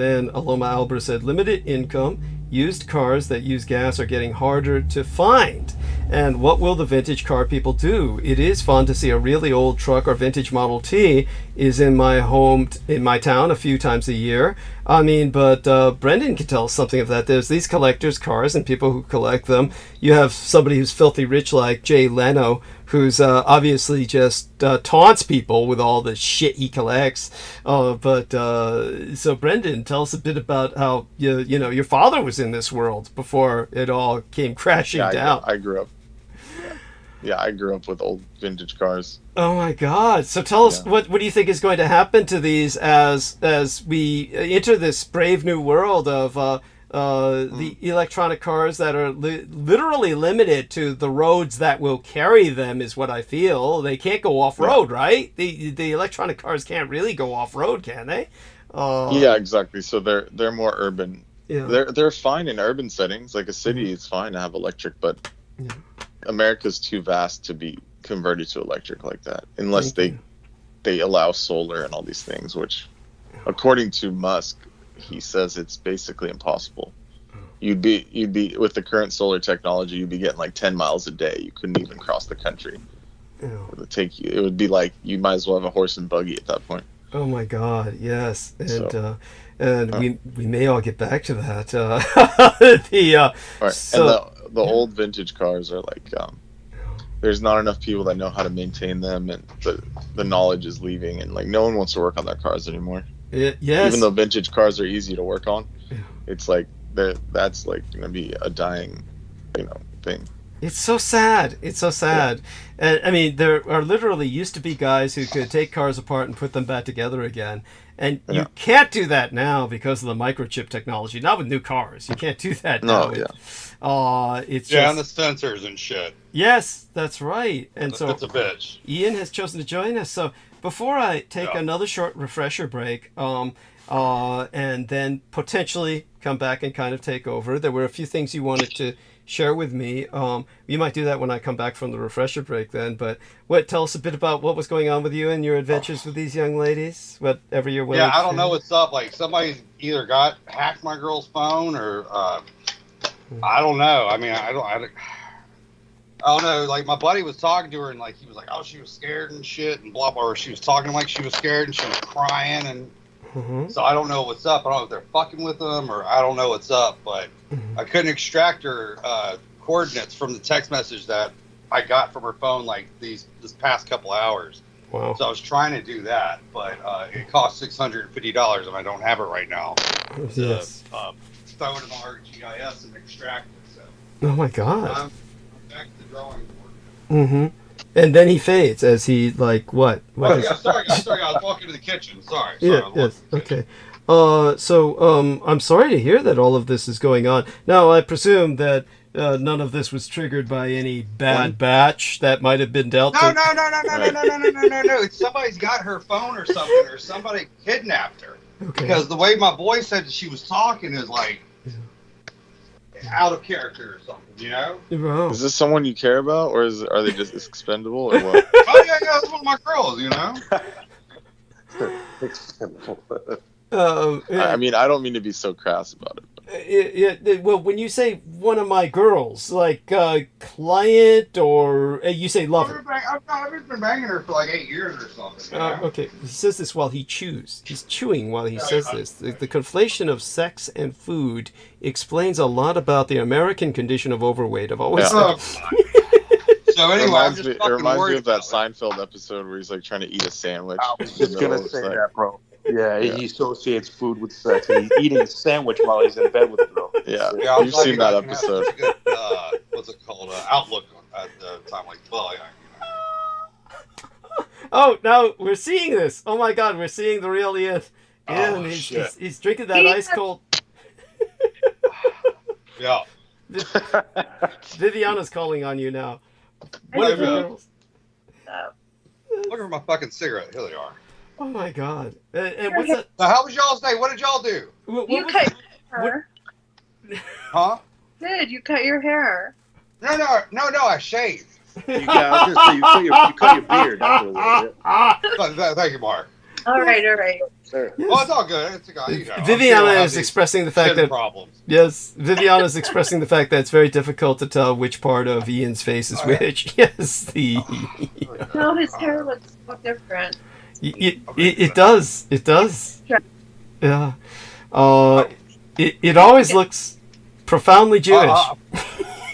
then Aloma Albert said, limited income, used cars that use gas are getting harder to find. And what will the vintage car people do? It is fun to see a really old truck or vintage Model T is in my town a few times a year. I mean, but Brendan can tell us something of that. There's these collectors' cars and people who collect them. You have somebody who's filthy rich like Jay Leno, who's obviously just taunts people with all the shit he collects. So Brendan, tell us a bit about how your father was in this world before it all came crashing down. I grew up. Yeah, I grew up with old vintage cars. Oh my God! So tell us, what do you think is going to happen to these as we enter this brave new world of the electronic cars that are literally limited to the roads that will carry them, is what I feel. They can't go off-road, right? The electronic cars can't really go off-road, can they? Yeah, exactly. So they're more urban. Yeah. They're fine in urban settings. Like a city, it's fine to have electric, but America's too vast to be converted to electric like that, unless they allow solar and all these things, which, according to Musk, he says it's basically impossible. You'd be with the current solar technology, you'd be getting like 10 miles a day. You couldn't even cross the country. It would be like you might as well have a horse and buggy at that point. Oh my God, yes, and we may all get back to that. The old vintage cars are like, there's not enough people that know how to maintain them, and the knowledge is leaving, and like no one wants to work on their cars anymore. Yes. Even though vintage cars are easy to work on, it's like that's like going to be a dying, thing. It's so sad. And I mean, there are literally used to be guys who could take cars apart and put them back together again. And you can't do that now because of the microchip technology. Not with new cars. You can't do that now. It's and the sensors and shit. Yes, that's right. And so it's a bitch. Ian has chosen to join us. So before I take another short refresher break, and then potentially come back and kind of take over, there were a few things you wanted to share with me. You might do that when I come back from the refresher break then, but tell us a bit about what was going on with you and your adventures with these young ladies, whatever you're willing I don't know what's up. Like somebody's either hacked my girl's phone or I don't know. I mean, I don't know. Like my buddy was talking to her and like he was like, oh, she was scared and shit and blah blah, or she was talking like she was scared and she was crying and so I don't know what's up. I don't know if they're fucking with them or I don't know what's up, but I couldn't extract her coordinates from the text message that I got from her phone like this past couple hours. Wow. So I was trying to do that, but it cost $650, and I don't have it right now. Yes. Throw it in ArcGIS and extract it. So Oh my God. I'm back to the drawing board. Mm-hmm. And then he fades as he what? Oh, yeah, sorry, I was walking to the kitchen. Sorry. Yeah. Yes. Okay. So I'm sorry to hear that all of this is going on. Now, I presume that none of this was triggered by any bad batch that might have been dealt. No. It's somebody's got her phone or something, or somebody kidnapped her. Okay. Because the way my boy said she was talking is like out of character or something, you know? Wow. Is this someone you care about, or are they just expendable, or what? Oh yeah, that's one of my girls, you know? I mean, I don't mean to be so crass about it. Well, when you say one of my girls, like client or you say lover. I've been banging her for like 8 years or something. You know? Okay, he says this while he chews. He's chewing while he says this. The conflation of sex and food explains a lot about the American condition of overweight. I've always said. So anyway, it reminds me of that Seinfeld episode where he's like trying to eat a sandwich. I was just gonna say that, bro. Yeah, he associates food with sex, and he's eating a sandwich while he's in bed with the girl. Yeah, you've seen that episode. Good, what's it called? Outlook at the time, like, well, yeah. Oh, now we're seeing this. Oh my God, we're seeing the real Ian. Ian, he's drinking that ice cold. Yeah. Viviana's calling on you now. What are the girls? Looking for my fucking cigarette. Here they are. Oh my God. And what's that? Now, how was y'all's day? What did y'all do? You cut your hair. Huh? Did you cut your hair? No, I shaved. You cut your beard. That's what it is. Thank you, Mark. All right. Sure. Well, it's all good. It's, you know, Viviana is expressing the fact that problems. Yes, Viviana is expressing the fact that it's very difficult to tell which part of Ian's face is which. Yes, No, his hair looks so different. It does. It does. Yeah. It always looks profoundly Jewish.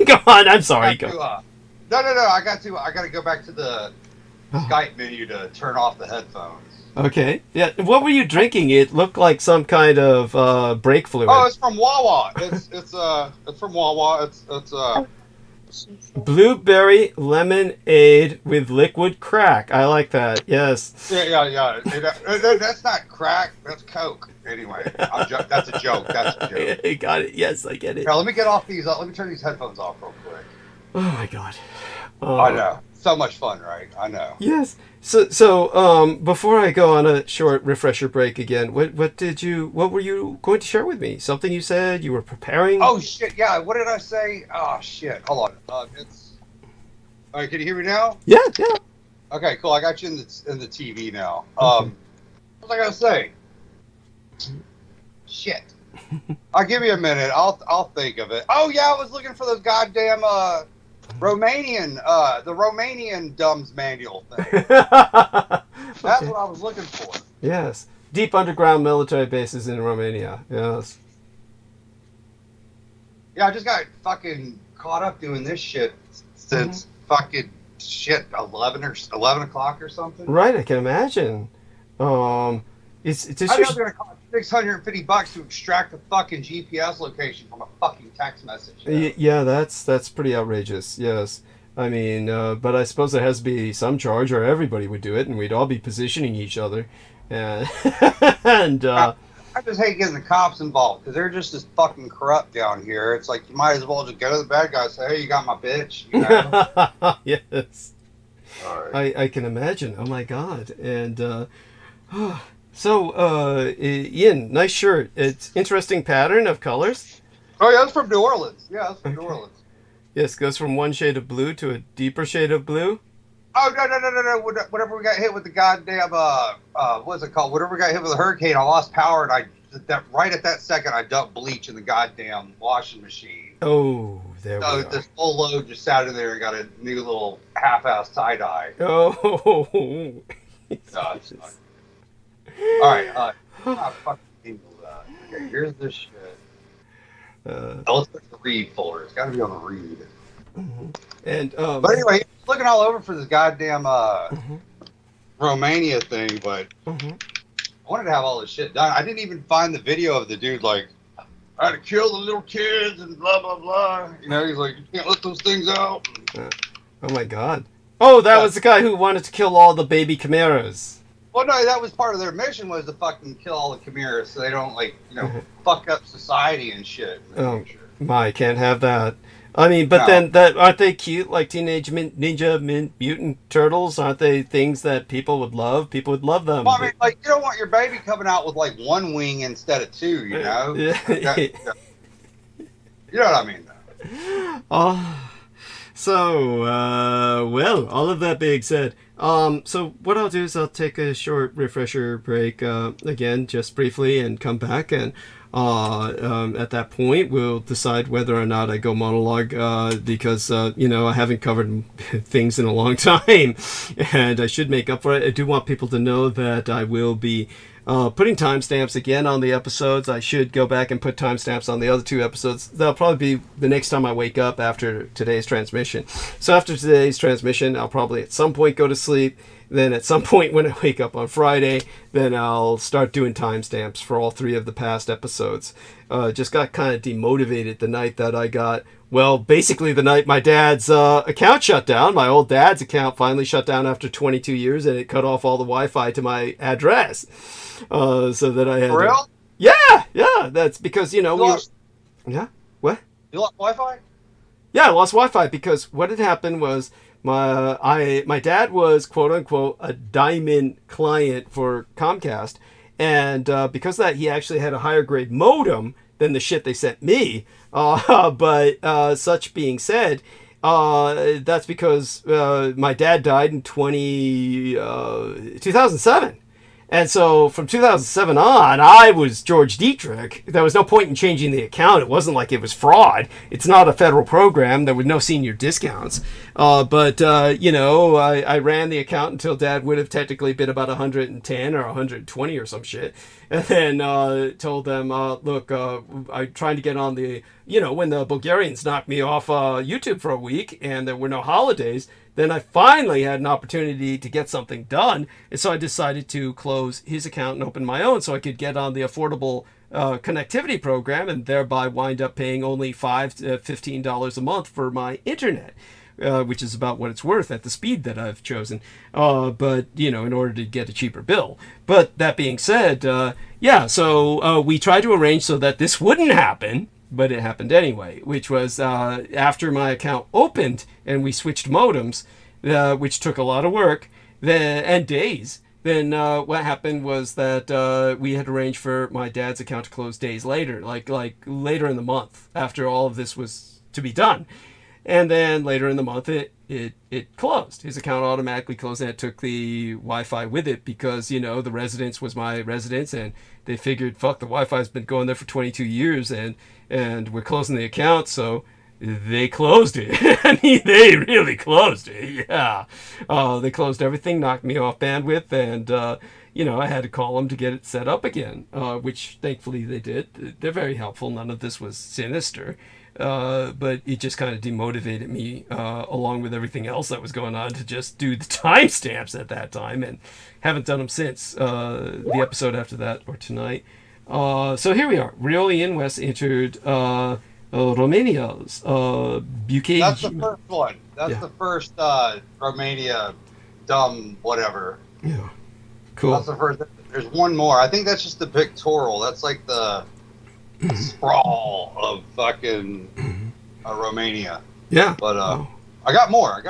Go on. I'm sorry. Go. No. I got to go back to the Skype menu to turn off the headphones. Okay. Yeah. What were you drinking? It looked like some kind of brake fluid. Oh, it's from Wawa. It's from Wawa. It's blueberry lemonade with liquid crack. I like that. Yes. Yeah. That's not crack. That's Coke. Anyway, that's a joke. That's a joke. I got it. Yes, I get it. Now, let me get off these. Let me turn these headphones off real quick. Oh my God. I know. So much fun, right? I know. Yes. So before I go on a short refresher break again, what were you going to share with me? Something you said you were preparing? Oh shit! Yeah. What did I say? Oh shit! Hold on. It's. All right. Can you hear me now? Yeah. Okay. Cool. I got you in the TV now. What was I gonna say? Shit. I'll give you a minute. I'll think of it. Oh yeah, I was looking for those goddamn the Romanian dumbs manual thing. That's what I was looking for. Yes. Deep underground military bases in Romania. Yes. Yeah, I just got fucking caught up doing this shit since fucking 11 o'clock or something. Right, I can imagine. It's just gonna cost $650 to extract a fucking GPS location from a fucking text message. Yeah, that's pretty outrageous. Yes. I mean, but I suppose there has to be some charge, or everybody would do it, and we'd all be positioning each other. And I just hate getting the cops involved because they're just as fucking corrupt down here. It's like you might as well just go to the bad guy and say, "Hey, you got my bitch." You know? Yes. Right. I can imagine. Oh my God. And so Ian, nice shirt. It's interesting pattern of colors. Oh yeah, that's from New Orleans. Yeah, that's from New Orleans. Yes, goes from one shade of blue to a deeper shade of blue. Oh no! Whenever we got hit with the goddamn what's it called? Whenever we got hit with a hurricane, I lost power, and right at that second, I dumped bleach in the goddamn washing machine. Oh, there we are. So this full load just sat in there and got a new little half-ass tie-dye. Oh. All right. Okay, here's this shit. Let's put the read folder. It's got to be on the read. And but anyway, looking all over for this goddamn Romania thing, but Mhm. I wanted to have all this shit done. I didn't even find the video of the dude like, I had to kill the little kids and blah blah blah. You know, he's like, you can't let those things out. Oh my God. Oh, that was the guy who wanted to kill all the baby chimeras. Well, no, that was part of their mission, was to fucking kill all the chimeras so they don't, like, you know, fuck up society and shit. Oh, my, can't have that. I mean, but then aren't they cute, like Teenage Ninja Mutant Turtles? Aren't they things that people would love? People would love them. Well, I mean, like, you don't want your baby coming out with, like, one wing instead of two, you know? You know what I mean, though. Oh. So, well, all of that being said, so what I'll do is I'll take a short refresher break, again, just briefly, and come back, and at that point, we'll decide whether or not I go monologue, because, you know, I haven't covered things in a long time, and I should make up for it. I do want people to know that I will be putting timestamps again on the episodes. I should go back and put timestamps on the other two episodes. That'll probably be the next time I wake up after today's transmission. So after today's transmission, I'll probably at some point go to sleep. Then at some point when I wake up on Friday, then I'll start doing timestamps for all three of the past episodes. Just got kind of demotivated the night that I got, well, basically the night my dad's account shut down. My old dad's account finally shut down after 22 years, and it cut off all the Wi-Fi to my address. So that I had. For real? Yeah. That's because, you know, yeah. What? You lost Wi-Fi? Yeah, I lost Wi-Fi because what had happened was my dad was quote unquote a diamond client for Comcast, and because of that he actually had a higher grade modem than the shit they sent me. But such being said, that's because my dad died in 2007. And so from 2007 on, I was George Dietrich. There was no point in changing the account. It wasn't like it was fraud. It's not a federal program. There were no senior discounts. But you know, I ran the account until Dad would have technically been about 110 or 120 or some shit. And then told them, look, I'm trying to get on the, you know, when the Bulgarians knocked me off YouTube for a week and there were no holidays, then I finally had an opportunity to get something done. And so I decided to close his account and open my own so I could get on the affordable connectivity program and thereby wind up paying only $5 to $15 a month for my internet. Which is about what it's worth at the speed that I've chosen. But, you know, in order to get a cheaper bill. But that being said, yeah, so we tried to arrange so that this wouldn't happen, but it happened anyway, which was after my account opened and we switched modems, which took a lot of work and days. Then what happened was that we had arranged for my dad's account to close days later, like later in the month after all of this was to be done. And then later in the month, it closed. His account automatically closed, and it took the Wi-Fi with it because, you know, the residence was my residence, and they figured, fuck, the Wi-Fi's been going there for 22 years, and we're closing the account, so they closed it. I mean, they really closed it, yeah. They closed everything, knocked me off bandwidth, and, you know, I had to call them to get it set up again, which thankfully they did. They're very helpful. None of this was sinister. But it just kind of demotivated me, along with everything else that was going on, to just do the timestamps at that time, and haven't done them since the episode after that or tonight. So here we are. Real Ian West entered Romania's UK. That's the first one. That's the first Romania dumb whatever. Yeah. Cool. That's the first. There's one more. I think that's just the pictorial. That's like the sprawl of fucking Romania. Yeah. But I got more.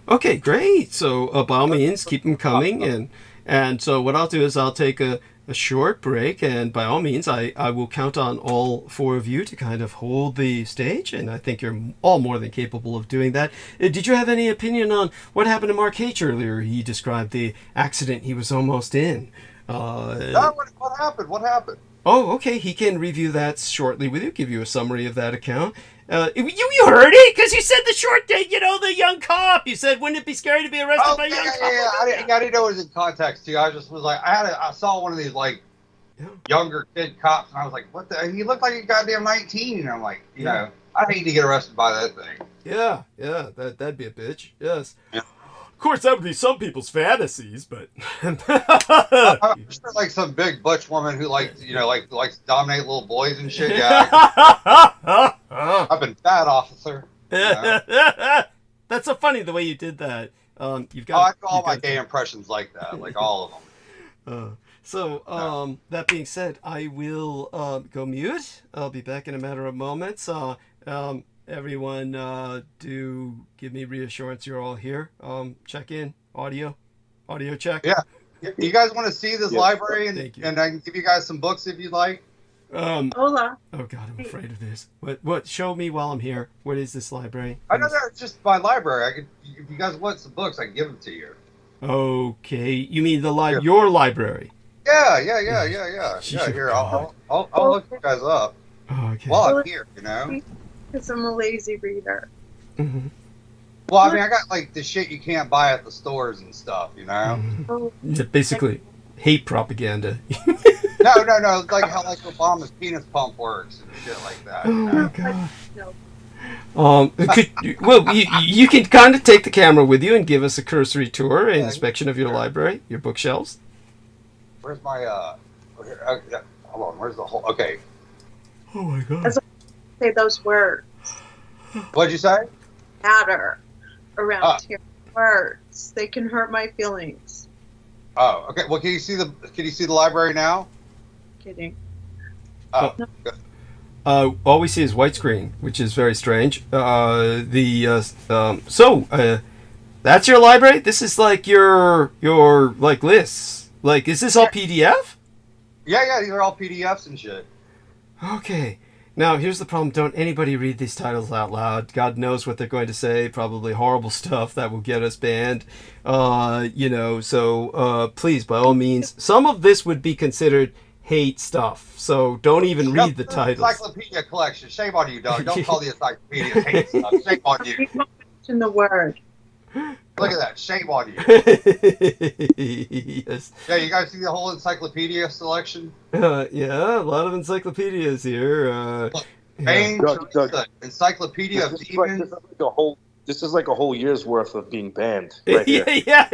Okay, great. So by all means, keep them coming. And so what I'll do is I'll take a short break. And by all means, I will count on all four of you to kind of hold the stage. And I think you're all more than capable of doing that. Did you have any opinion on what happened to Mark H. earlier? He described the accident he was almost in. What happened? What happened? Oh, okay. He can review that shortly with you, give you a summary of that account. You heard it? Because you said the short date, you know, the young cop. You said, wouldn't it be scary to be arrested by a young cop? Yeah. I didn't know it was in context, too. I just was like, I saw one of these, like, younger kid cops, and I was like, what the? He looked like he goddamn 19. And I'm like, you know, I hate to get arrested by that thing. Yeah, that'd be a bitch. Yes. Yeah. course, that would be some people's fantasies, but I'm sure like some big butch woman who likes to dominate little boys and shit. Yeah, I've been that officer. You know? That's so funny the way you did that. You've I got do all my gay impressions like that, like all of them. That being said, I will go mute. I'll be back in a matter of moments. Everyone, do give me reassurance you're all here. Check in. Audio check. Yeah. You guys want to see this library, Thank you. and I can give you guys some books if you'd like. Hola. Oh God, I'm afraid of this. What? Show me while I'm here. What is this library? I know that's just my library. I could, if you guys want some books, I can give them to you. Okay, you mean your library? Yeah. Yeah, here, I'll look you guys up. Okay. While I'm here, you know. Because I'm a lazy reader. Mm-hmm. Well, I mean, I got like the shit you can't buy at the stores and stuff, you know. Mm-hmm. Basically, hate propaganda. No, like how like Obama's penis pump works and shit like that. Oh You know? my God. You can kind of take the camera with you and give us a cursory tour and inspection of your library, your bookshelves. Where's my hold on, where's the whole? Okay. Oh my God. Say those words. What'd you say? Matter around here. Words. They can hurt my feelings. Oh, okay. Well, can you see the library now? Kidding. Oh. All we see is white screen, which is very strange. That's your library? This is like your like lists. Like, is this all PDF? Yeah, these are all PDFs and shit. Okay. Now, here's the problem. Don't anybody read these titles out loud. God knows what they're going to say. Probably horrible stuff that will get us banned. So please, by all means, some of this would be considered hate stuff. So don't even read the titles. Encyclopedia collection. Shame on you, Doug. Don't call the encyclopedia hate stuff. Shame on you. In the word. Look at that. Shame on you. Yes. Yeah, you guys see the whole encyclopedia selection? Yeah, a lot of encyclopedias here. Encyclopedia of Demons. This is like a whole year's worth of being banned. Right here. Yeah.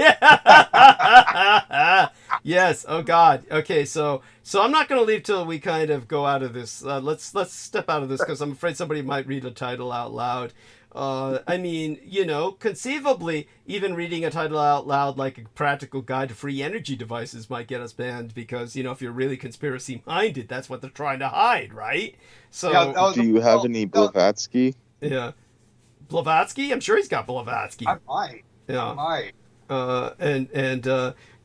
Yes. Oh God. Okay. So I'm not going to leave till we kind of go out of this. Let's step out of this because I'm afraid somebody might read a title out loud. I mean, conceivably, even reading a title out loud like A Practical Guide to Free Energy Devices might get us banned because, if you're really conspiracy-minded, that's what they're trying to hide, right? So, do you have any Blavatsky? Yeah. Blavatsky? I'm sure he's got Blavatsky. I might. Yeah. I might.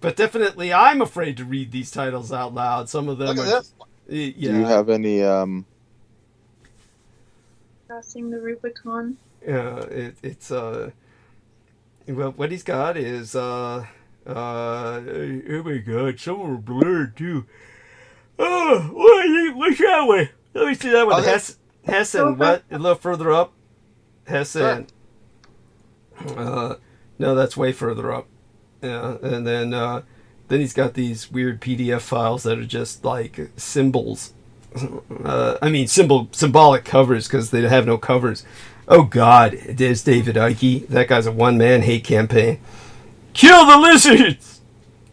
But definitely I'm afraid to read these titles out loud. Some of them Look are... at this one. Yeah. Do you have any, Crossing the Rubicon. It's well, what he's got is oh my God, some are blurred too. Oh, what's that way? Let me see that one. Hess and what? A little further up. Hess and no, that's way further up. Yeah, and then he's got these weird PDF files that are just like symbols. Symbolic covers because they have no covers. Oh God, there's David Icke. That guy's a one-man hate campaign. Kill the lizards!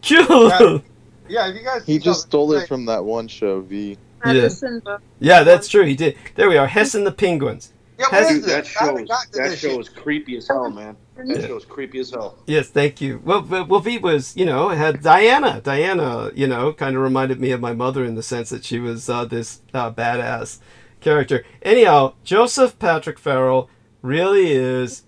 Kill them! Yeah, if you guys... He just stole it from that one show, V. Yeah, that's true. He did. There we are. Hess and the Penguins. Yeah, that show is creepy as hell, man. That show is creepy as hell. Yes, thank you. Well, V was, had Diana. Diana, kind of reminded me of my mother in the sense that she was this badass character. Anyhow, Joseph Patrick Farrell really is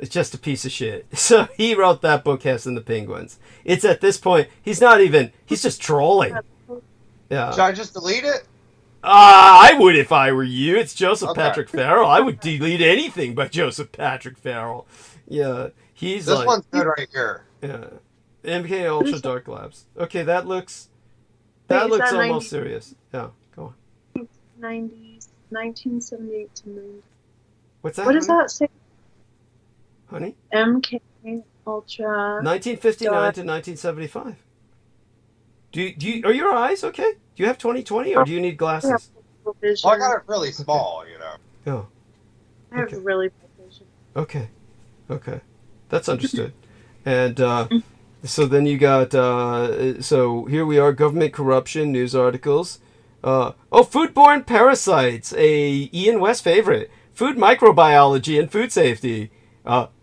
just a piece of shit. So he wrote that book, Hess and the Penguins. It's at this point, he's just trolling. Yeah. Should I just delete it? I would if I were you. It's Joseph Patrick Farrell. I would delete anything by Joseph Patrick Farrell. Yeah, he's this one's good right here. Yeah, MK Ultra Dark Labs. Okay, that looks almost 90, serious. Yeah, go on. 1978 to 90. What's that? What does that say? Honey? MK Ultra. 1959 to 1975. Do you are your eyes okay? Do you have 20/20 or do you need glasses? Well, I got it really small, Oh. I have really bad vision. Okay. That's understood. And so then you got, so here we are, government corruption, news articles. Foodborne parasites, a Ian West favorite. Food microbiology and food safety.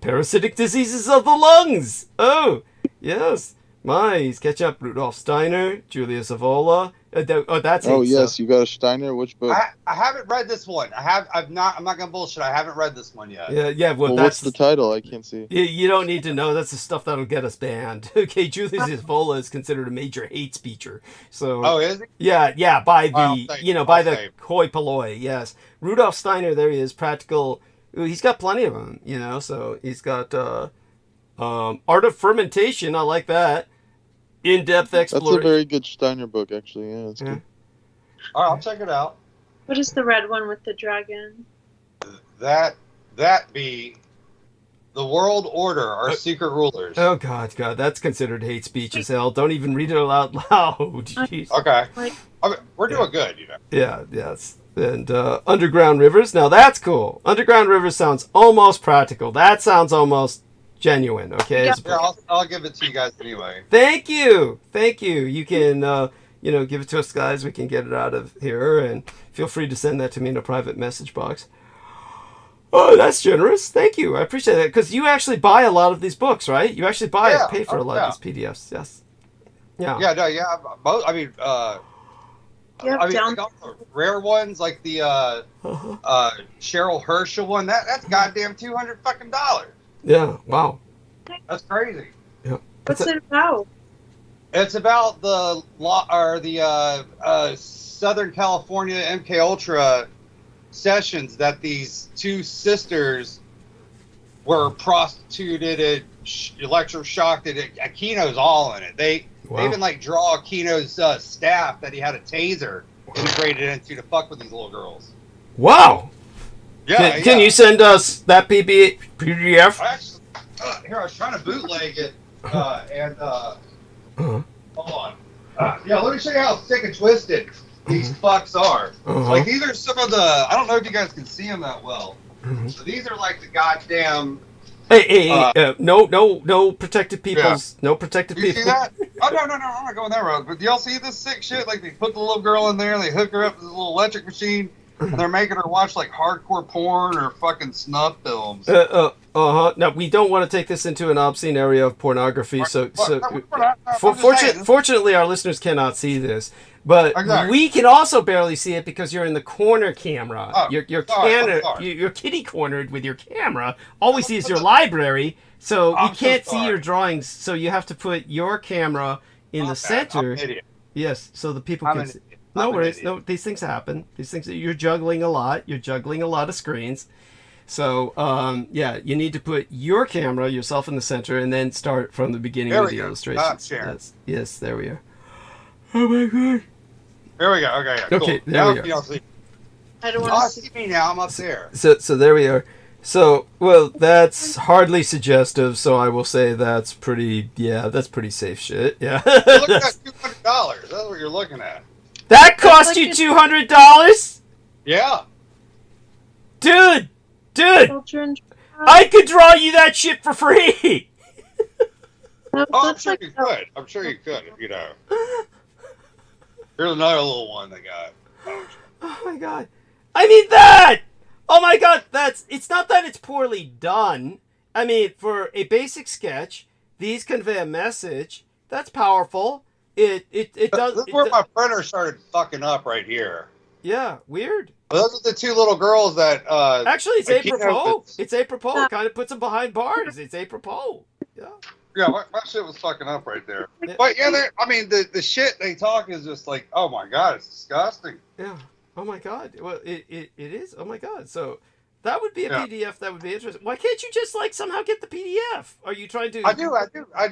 Parasitic diseases of the lungs. Oh, yes. He's Ketchup, Rudolf Steiner, Julius Evola. That's Oh yes, you got a Steiner. Which book? I haven't read this one. I'm not gonna bullshit. I haven't read this one yet. Yeah. Well, What's the title? I can't see. You don't need to know. That's the stuff that'll get us banned. Okay, Julius Evola is considered a major hate speecher. So. Oh, is he? Yeah. By the by the save. hoi polloi. Yes, Rudolf Steiner. There he is. Practical. He's got plenty of them. So he's got Art of Fermentation. I like that. In-depth exploration. That's a very good Steiner book, actually. Yeah, it's good. All right, I'll check it out. What is the red one with the dragon? That be the world order, our secret rulers. Oh God, that's considered hate speech as hell. Don't even read it out loud. Jeez. Okay, we're doing good, Yeah, yes. And Underground Rivers. Now that's cool. Underground Rivers sounds almost practical. That sounds almost genuine. Okay. Yeah, I'll give it to you guys anyway. Thank you. You can give it to us, guys. We can get it out of here, and feel free to send that to me in a private message box. Oh, that's generous. Thank you. I appreciate that, because you actually buy a lot of these books, right? You actually pay for a lot of these PDFs. Yes. Yeah. Yeah. Both. I mean, like all the rare ones, like the Cheryl Herschel one. That's goddamn $200 fucking. Yeah. Wow. That's crazy. Yeah. What's it about? It's about the Southern California MK Ultra sessions that these two sisters were prostituted and electroshocked. Aquino's all in it. They even draw Aquino's staff that he had a taser integrated into to fuck with these little girls. Wow. Yeah. Can you send us that PDF? Actually, here, I was trying to bootleg it, and hold on. Let me show you how sick and twisted these fucks are. Like, these are some of the, I don't know if you guys can see them that well. So these are like the goddamn. Hey, no protected peoples. Yeah. No protected people. You see that? Oh, no, I'm not going that road. But do y'all see this sick shit? Like, they put the little girl in there, they hook her up to this little electric machine, and they're making her watch like hardcore porn or fucking snuff films. Now, we don't want to take this into an obscene area of pornography. Fortunately, our listeners cannot see this, but we can also barely see it because you're in the corner camera. You're kitty cornered with your camera. All we see is your librry, so we can't see your drawings. So you have to put your camera in the center. I'm an idiot. Yes, so the people can see. No worries. No, these things happen. These things, you're juggling a lot. You're juggling a lot of screens. So, you need to put your camera, yourself in the center, and then start from the beginning of the illustrations. Yes, there we are. Oh my God. There we go. Okay, cool. Okay, there we are. I don't want to see me now. I'm up there. So there we are. So, well, that's hardly suggestive, so I will say that's pretty safe shit. Yeah. You're looking at $200. That's what you're looking at. That cost you $200? Yeah. Dude, I could draw you that shit for free. I'm sure you could. Here's another little one they got. Oh my God. I mean that! Oh my God, it's not that it's poorly done. I mean, for a basic sketch, these convey a message. That's powerful. It does. This is where my printer started fucking up right here. Yeah, weird. Those are the two little girls that. Actually, it's apropos. It's apropos. It kind of puts them behind bars. It's apropos. Yeah. Yeah, my shit was fucking up right there. But yeah, I mean, the shit they talk is just like, oh my God, it's disgusting. Yeah. Oh my God. Well, it is. Oh my God. So that would be a PDF that would be interesting. Why can't you just somehow get the PDF? Are you trying to? I do.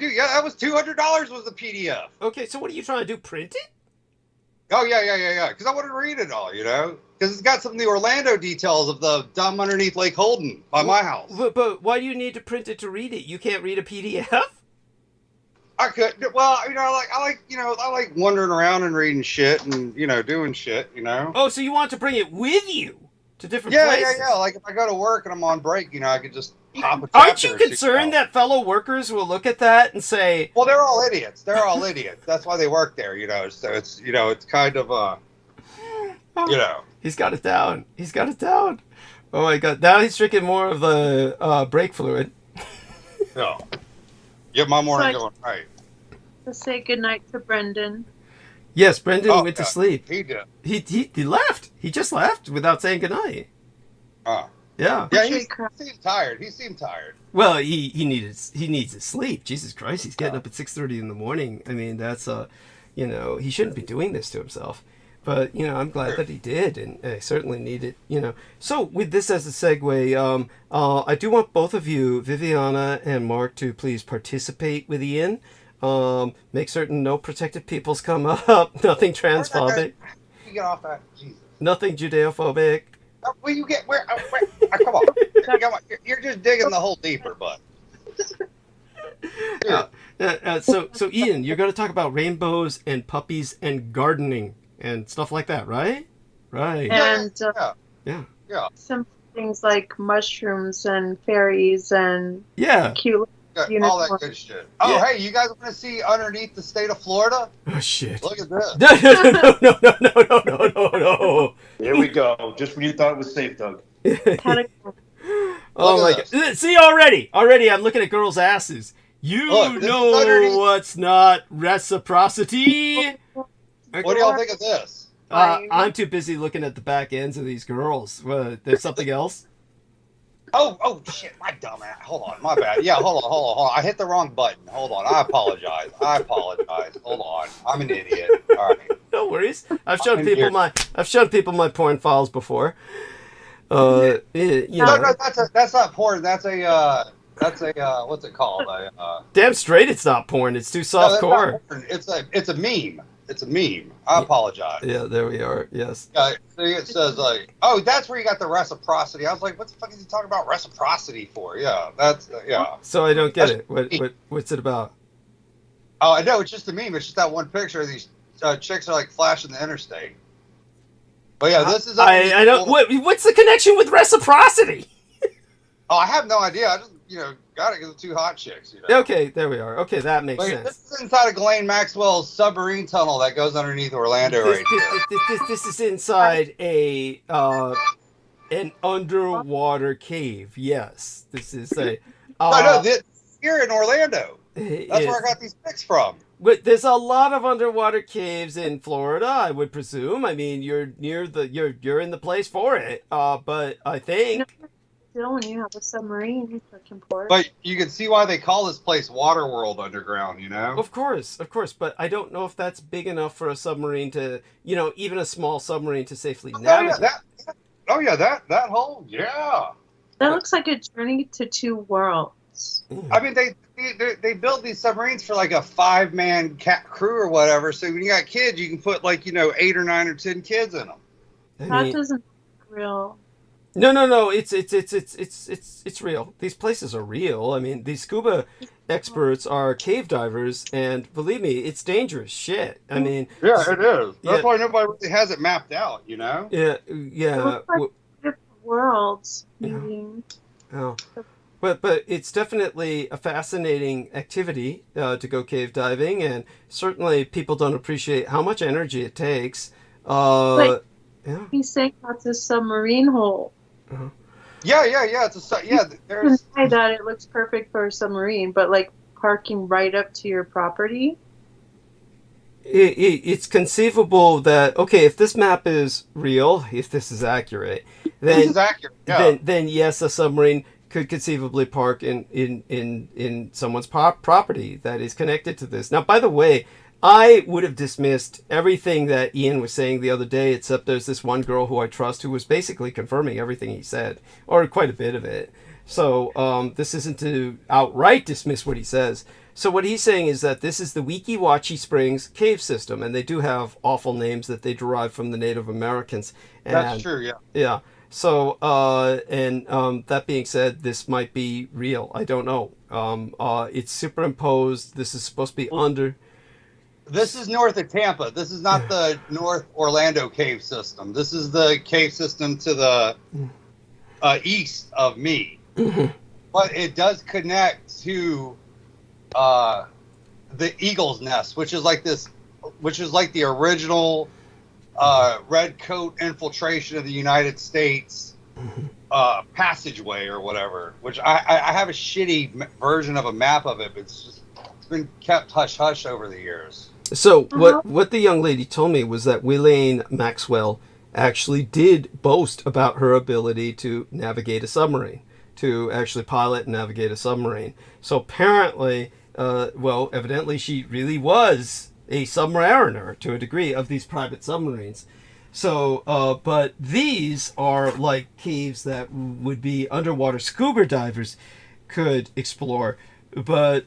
Yeah, that was $200 was the PDF. Okay, so what are you trying to do? Print it? Oh yeah. Because I want to read it all, Because it's got some of the Orlando details of the dumb underneath Lake Holden by my house. But why do you need to print it to read it? You can't read a PDF? I could. Well, I like wandering around and reading shit and doing shit. Oh, so you want to bring it with you to different Yeah, places. yeah. Like if I go to work and I'm on break, I could just hop a Aren't you chapter or two concerned out. that fellow workers will look at that and say, Well, they're all idiots. They're all idiots. That's why they work there, So it's it's kind of he's got it down. He's got it down. Oh my God! Now he's drinking more of the brake fluid. No. Get my morning So going right. To say goodnight to Brendan. Yes, Brendan Oh, went to yeah, sleep. He did. He left. He just left without saying goodnight. Yeah. Yeah, he seemed tired. He seemed tired. Well, he needs his sleep. Jesus Christ, he's getting up at 6:30 in the morning. I mean, that's he shouldn't be doing this to himself. But I'm glad that he did, and I certainly need it. So with this as a segue, I do want both of you, Viviana and Mark, to please participate with Ian. Make certain no protected peoples come up. Nothing transphobic. You get off that, Jesus. Nothing Judeophobic. Where you get where? Come on. You're just digging the hole deeper, bud. So Ian, you're going to talk about rainbows and puppies and gardening and stuff like that, right? Right. And Yeah. some things like mushrooms and fairies and cute All unicorns. that good shit. Oh, hey, you guys want to see underneath the state of Florida? Oh shit! Look at this. No. Here we go. Just when you thought it was safe, Doug. Oh my God! See already, I'm looking at girls' asses. You know what's not reciprocity? What do y'all think of this? I'm too busy looking at the back ends of these girls. There's something else? Oh shit, my dumb ass. Hold on, my bad. Yeah, hold on. I hit the wrong button. Hold on, I apologize. Hold on, I'm an idiot. All right. No worries. I've shown people my porn files before. No, that's not porn. That's a what's it called? Damn straight, it's not porn. It's too softcore. It's a meme. It's a meme. I apologize. Yeah, there we are. Yes. See, it says that's where you got the reciprocity. I was like, what the fuck is he talking about reciprocity for? Yeah, that's So I don't get it. What's it about? Oh, I know. It's just a meme. It's just that one picture of these chicks are like flashing the interstate. But yeah, this is. I don't. What's the connection with reciprocity? Oh, I have no idea. I just got it because of two hot chicks. Okay, there we are. Okay, that makes sense. This is inside of Ghislaine Maxwell's submarine tunnel that goes underneath Orlando right here. This is inside an underwater cave. Yes, this is a. Here in Orlando. That's where I got these pics from. But there's a lot of underwater caves in Florida, I would presume. I mean, you're you're in the place for it. But I think. Still, when you have a submarine, it's important. But you can see why they call this place Waterworld Underground, Of course. But I don't know if that's big enough for a submarine to, even a small submarine to safely navigate. That hole, yeah. That looks like a journey to two worlds. I mean, they build these submarines for like a 5-man crew or whatever. So when you got kids, you can put 8 or 9 or 10 kids in them. That doesn't look real. No. It's real. These places are real. I mean, these scuba experts are cave divers, and believe me, it's dangerous shit. I mean, yeah, it is. That's why nobody really has it mapped out. Yeah. It looks like different worlds meeting. Oh. But it's definitely a fascinating activity to go cave diving, and certainly people don't appreciate how much energy it takes. He's saying that's a submarine hole. Uh-huh. Yeah. There's that it looks perfect for a submarine, but parking right up to your property. It's conceivable that if this map is real, if this is accurate, then then yes, a submarine could conceivably park in someone's property that is connected to this. Now, by the way, I would have dismissed everything that Ian was saying the other day, except there's this one girl who I trust who was basically confirming everything he said, or quite a bit of it. So this isn't to outright dismiss what he says. So what he's saying is that this is the Weeki Wachee Springs cave system, and they do have awful names that they derive from the Native Americans. And, that's true, yeah. Yeah. So, that being said, this might be real. I don't know. It's superimposed. This is supposed to be under... This is north of Tampa. This is not the North Orlando cave system. This is the cave system to the east of me. But it does connect to the Eagle's Nest, which is like the original red coat infiltration of the United States passageway or whatever. Which I have a shitty version of a map of it, but it's been kept hush hush over the years. So what the young lady told me was that Willaine Maxwell actually did boast about her ability to navigate a submarine, to actually pilot and navigate a submarine. So apparently, evidently she really was a submariner to a degree of these private submarines. So, but these are like caves that would be underwater scuba divers could explore. But,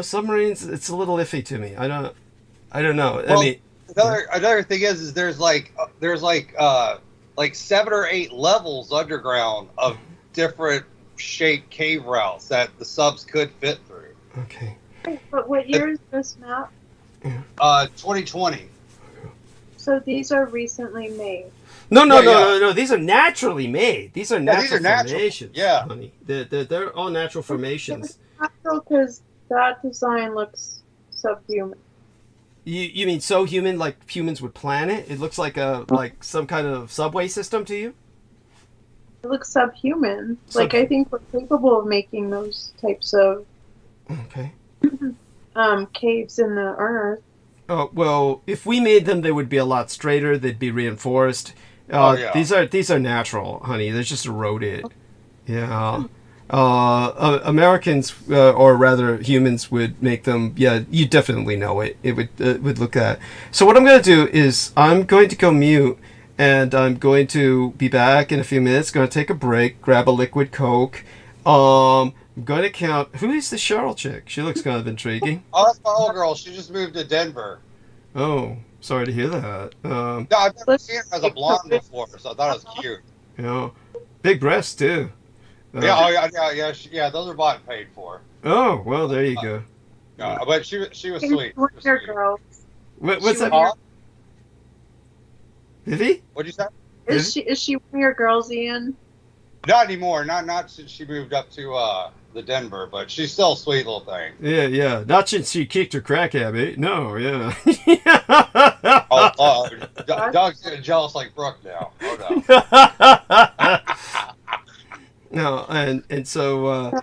submarines, it's a little iffy to me. I don't know. Well, I mean, another thing is there's like 7 or 8 levels underground of different shaped cave routes that the subs could fit through. Okay. But what year is this map? 2020. So these are recently made. No. These are naturally made. These are natural formations. Yeah. Honey. They're all natural formations. Natural because that design looks subhuman. You mean so human, like humans would plan it? It looks like like some kind of subway system to you? It looks subhuman. Like, I think we're capable of making those types of caves in the earth. Oh, well, if we made them, they would be a lot straighter. They'd be reinforced. These are natural, honey. They're just eroded. Yeah. Americans, or rather humans, would make them. Yeah, you definitely know it. It would look at. So what I'm going to do is I'm going to go mute, and I'm going to be back in a few minutes. Going to take a break, grab a liquid Coke. I'm going to count. Who is the Cheryl chick? She looks kind of intriguing. Oh, that's my old girl. She just moved to Denver. Oh, sorry to hear that. No, I've never seen her as a blonde before, so I thought it was cute. Big breasts too. Yeah. Those are bought and paid for. Oh, well, there you go. But she was sweet. Girls. What's that? Vivi? What'd you say? Is she one of your girls, Ian? Not anymore. Not since she moved up to the Denver, but she's still a sweet little thing. Yeah. Not since she kicked her crack habit. No, yeah. Doug's getting jealous like Brooke now. Oh no. No, and so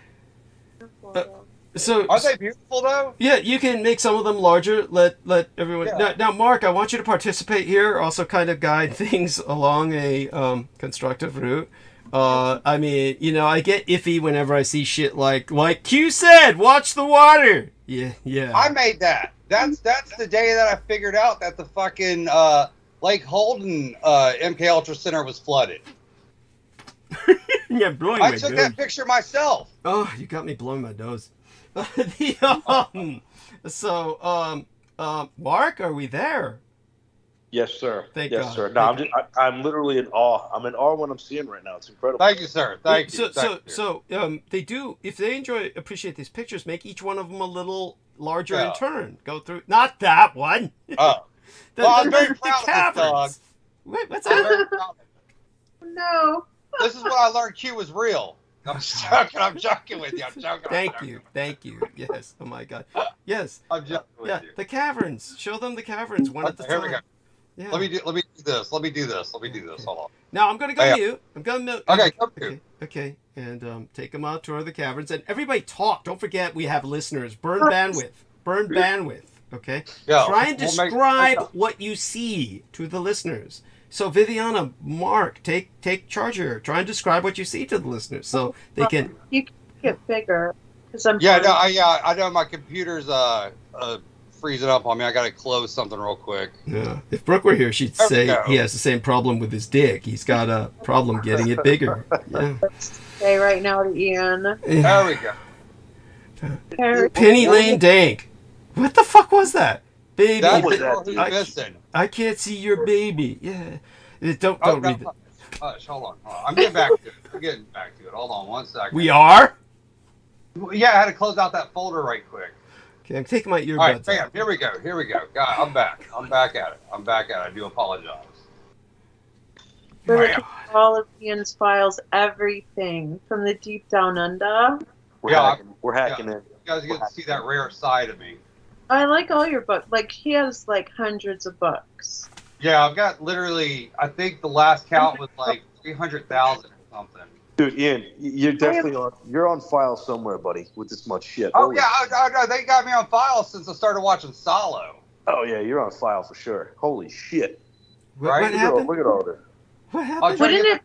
so are they beautiful though? Yeah, you can make some of them larger. Let everyone now, Mark, I want you to participate here. Also, kind of guide things along a constructive route. I mean, I get iffy whenever I see shit like Q said, watch the water. Yeah. I made that. That's the day that I figured out that the fucking Lake Holden MK Ultra Center was flooded. Yeah, blowing I my took nose. that picture myself. Oh, you got me blowing my nose. Mark, are we there? Yes, sir. Thank yes, God. sir. No, I'm literally in awe. I'm in awe what I'm seeing right now. It's incredible. Thank you, sir. Thank you. So they do, if they appreciate these pictures, make each one of them a little larger in turn. Go through, not that one. Oh. I'm very proud of this dog. Wait, what's that? No. This is what I learned Q was real. I'm joking with you. Thank you. Yes. Oh my God. Yes. I'm joking with you. The caverns. Show them the caverns one at the time. Here we go. Yeah. Let me do this. Hold on. Now I'm gonna go mute. I'm gonna mute. Okay, come mute. Okay. And take them on tour of the caverns. And everybody talk. Don't forget we have listeners. Burn bandwidth. Okay. Try and describe what you see to the listeners. So Viviana, Mark, take charge here. Try and describe what you see to the listeners, so they can. You can get bigger. I'm I know my computer's freezing up on me. I gotta close something real quick. Yeah. If Brooke were here, she'd say he has the same problem with his dick. He's got a problem getting it bigger. Yeah. Say right now to Ian. There we go. Penny Lane Dank. What the fuck was that? Baby, I can't see your baby. Yeah. Don't read it. Hold on. I'm getting back to it. Hold on one second. We are? Yeah, I had to close out that folder right quick. Okay, I'm taking my earbuds All right, off. bam. Here we go. God, I'm back. I'm back at it. I do apologize. We're Bam. looking at all of Ian's files, everything from the deep down under. We're hacking in. You guys get to see that rare side of me. I like all your books. Like, he has like hundreds of books. Yeah, I've got literally. I think the last count was like 300,000 or something. Dude, Ian, you're definitely you're on file somewhere, buddy, with this much shit. Oh yeah, they got me on file since I started watching Solo. Oh yeah, you're on file for sure. Holy shit! What happened? Look at all this. What happened? Wouldn't it,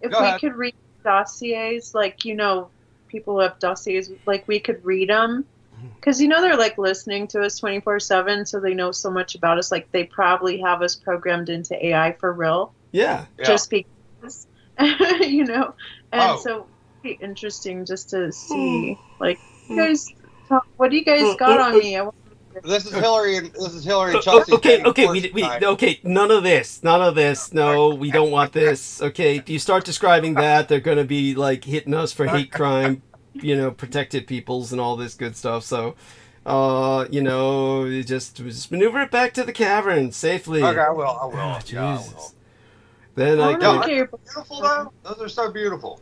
if Go we ahead. could read dossiers, like, you know, people who have dossiers, like, we could read them? Because, you know, they're, like, listening to us 24/7, so they know so much about us. Like, they probably have us programmed into AI for real. Yeah. Just because, you know? And Oh. so it'd be interesting just to see, like, you guys, what do you guys got on me? I want This is Hillary and Chelsea. Okay, none of this. No, we don't want this. Okay, if you start describing that, they're going to be like hitting us for hate crime, you know, protected peoples and all this good stuff. So, you know, just maneuver it back to the cavern safely. Okay, I will. Oh, Yeah, I will. Jesus. Then I I wanna can. look at your Beautiful though. Those are so beautiful.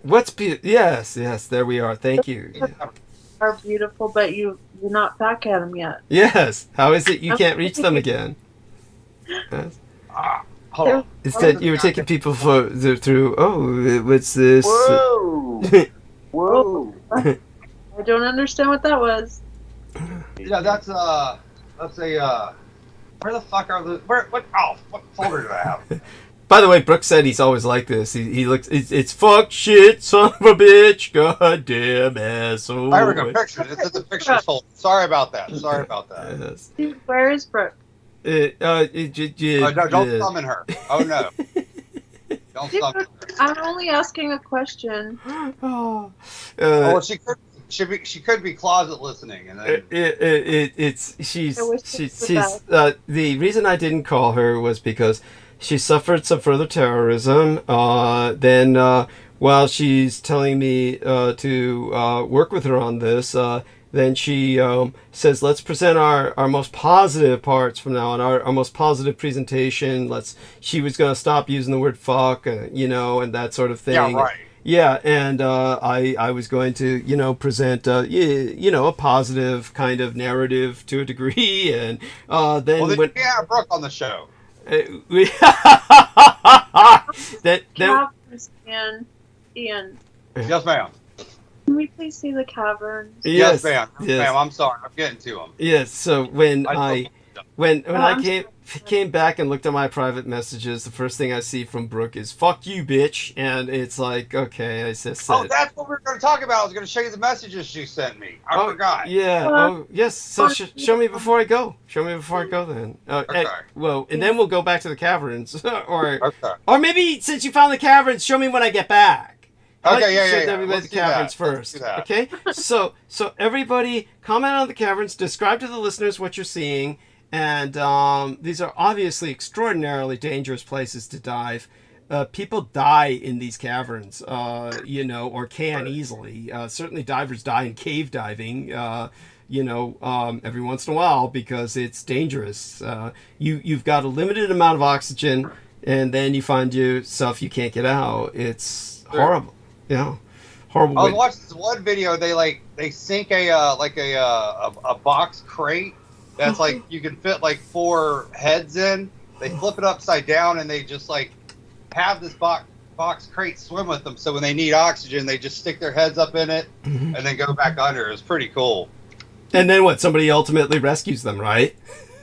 Yes, there we are. Thank you. are beautiful, but you're not back at them yet. Yes. How is it you can't reach them again? Yes. Hold on. Instead, you were taking people through. Oh, what's this? Whoa! Whoa! I don't understand what that was. Yeah, that's a. Where the fuck are the? What folder do I have? By the way, Brooks said he's always like this. He looks. It's fuck shit, son of a bitch, goddamn asshole. I have a picture. It's in the pictures folder. Sorry about that. Yes. Dude, where is Brooke? No, don't summon her. Oh no. Don't summon her. I'm only asking a question. Oh, Well, she could be closet listening, and then she's I wish she's the reason I didn't call her was because she suffered some further terrorism. Then while she's telling me to work with her on this, then she says, let's present our most positive parts from now on, our most positive presentation. She was going to stop using the word fuck, you know, and that sort of thing. yeah, right. Yeah, and I was going to, you know, present, you know, a positive kind of narrative to a degree, and then Well, then when you can't have Brooke on the show. Caverns, Ian. Yes, ma'am. Can we please see the caverns? Yes, ma'am. yes. Ma'am, I'm sorry. I'm getting to them. Yes. So when I I'm came back and looked at my private messages, the first thing I see from Brooke is "fuck you, bitch," and it's like, okay, I just said. Oh, that's what we were going to talk about. I was going to show you the messages she sent me. I forgot. Yeah. Oh, yes. So show me before I go. Show me before I go then. Okay. Well, and then we'll go back to the caverns, or Okay. or maybe since you found the caverns, show me when I get back. Okay, yeah. Everybody Let's the do caverns that. Let's first. do that. Okay. So everybody comment on the caverns. Describe to the listeners what you're seeing. And these are obviously extraordinarily dangerous places to dive. People die in these caverns, you know, or can easily. Certainly divers die in cave diving, you know, every once in a while because it's dangerous. You've got a limited amount of oxygen, and then you find yourself you can't get out. It's horrible. Yeah. Horrible. I was watching this one video. They sink a box crate that's like you can fit like 4 heads in. They flip it upside down and they just like have this box crate swim with them. So when they need oxygen, they just stick their heads up in it and then go back under. It's pretty cool. And then what? Somebody ultimately rescues them, right?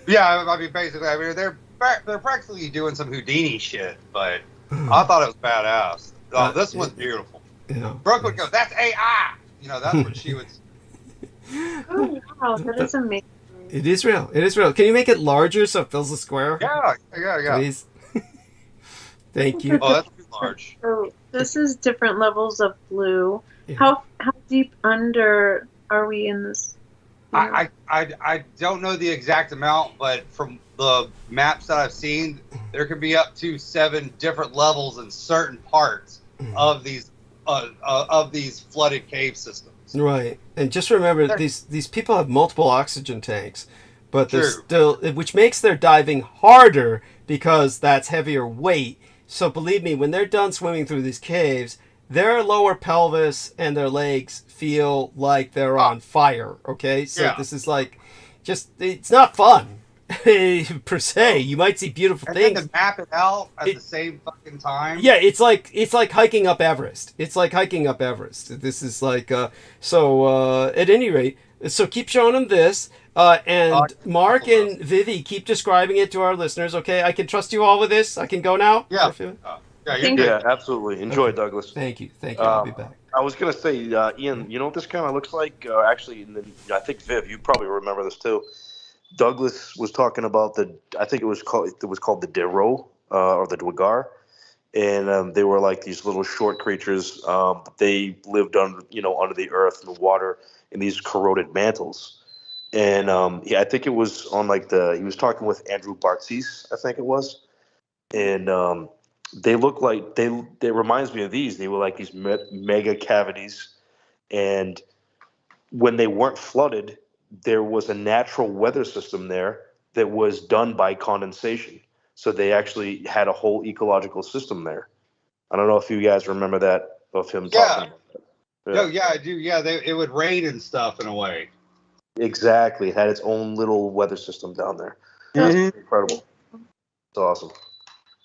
Yeah, I mean basically, they're practically doing some Houdini shit, but I thought it was badass. Oh, this one's beautiful. Yeah. Brooke would go, "That's AI." You know, that's what she would. Oh, wow, that is amazing. It is real. It is real. Can you make it larger so it fills the square? Yeah. Please. Thank you. Oh, that's too large. So this is different levels of blue. Yeah. How deep under are we in this? I don't know the exact amount, but from the maps that I've seen, there could be up to 7 different levels in certain parts of these flooded cave systems. Right, and just remember these people have multiple oxygen tanks, but they're still, which makes their diving harder because that's heavier weight. So believe me, when they're done swimming through these caves, their lower pelvis and their legs feel like they're on fire. Okay, so this is like, just it's not fun per se. You might see beautiful things. And then to map it out at the same fucking time. Yeah, it's like hiking up Everest. It's like hiking up Everest. This is like at any rate, so keep showing them this. And Mark and Vivi, keep describing it to our listeners. Okay, I can trust you all with this. I can go now. Yeah. Yeah, absolutely. Enjoy, okay. Douglas. Thank you. I'll be back. I was gonna say, Ian, you know what this kind of looks like? Actually, I think Viv, you probably remember this too. Douglas was talking about I think it was called the Dero or the Dwagar, and they were like these little short creatures. They lived under the earth and the water in these corroded mantles. And I think it was on he was talking with Andrew Bartzis, I think it was, and they look like they reminds me of these. They were like these mega cavities, and when they weren't flooded, there was a natural weather system there that was done by condensation. So they actually had a whole ecological system there. I don't know if you guys remember that of him talking about that. No, yeah, I do. Yeah, it would rain and stuff in a way. Exactly. It had its own little weather system down there. Mm-hmm. It's incredible. It's awesome.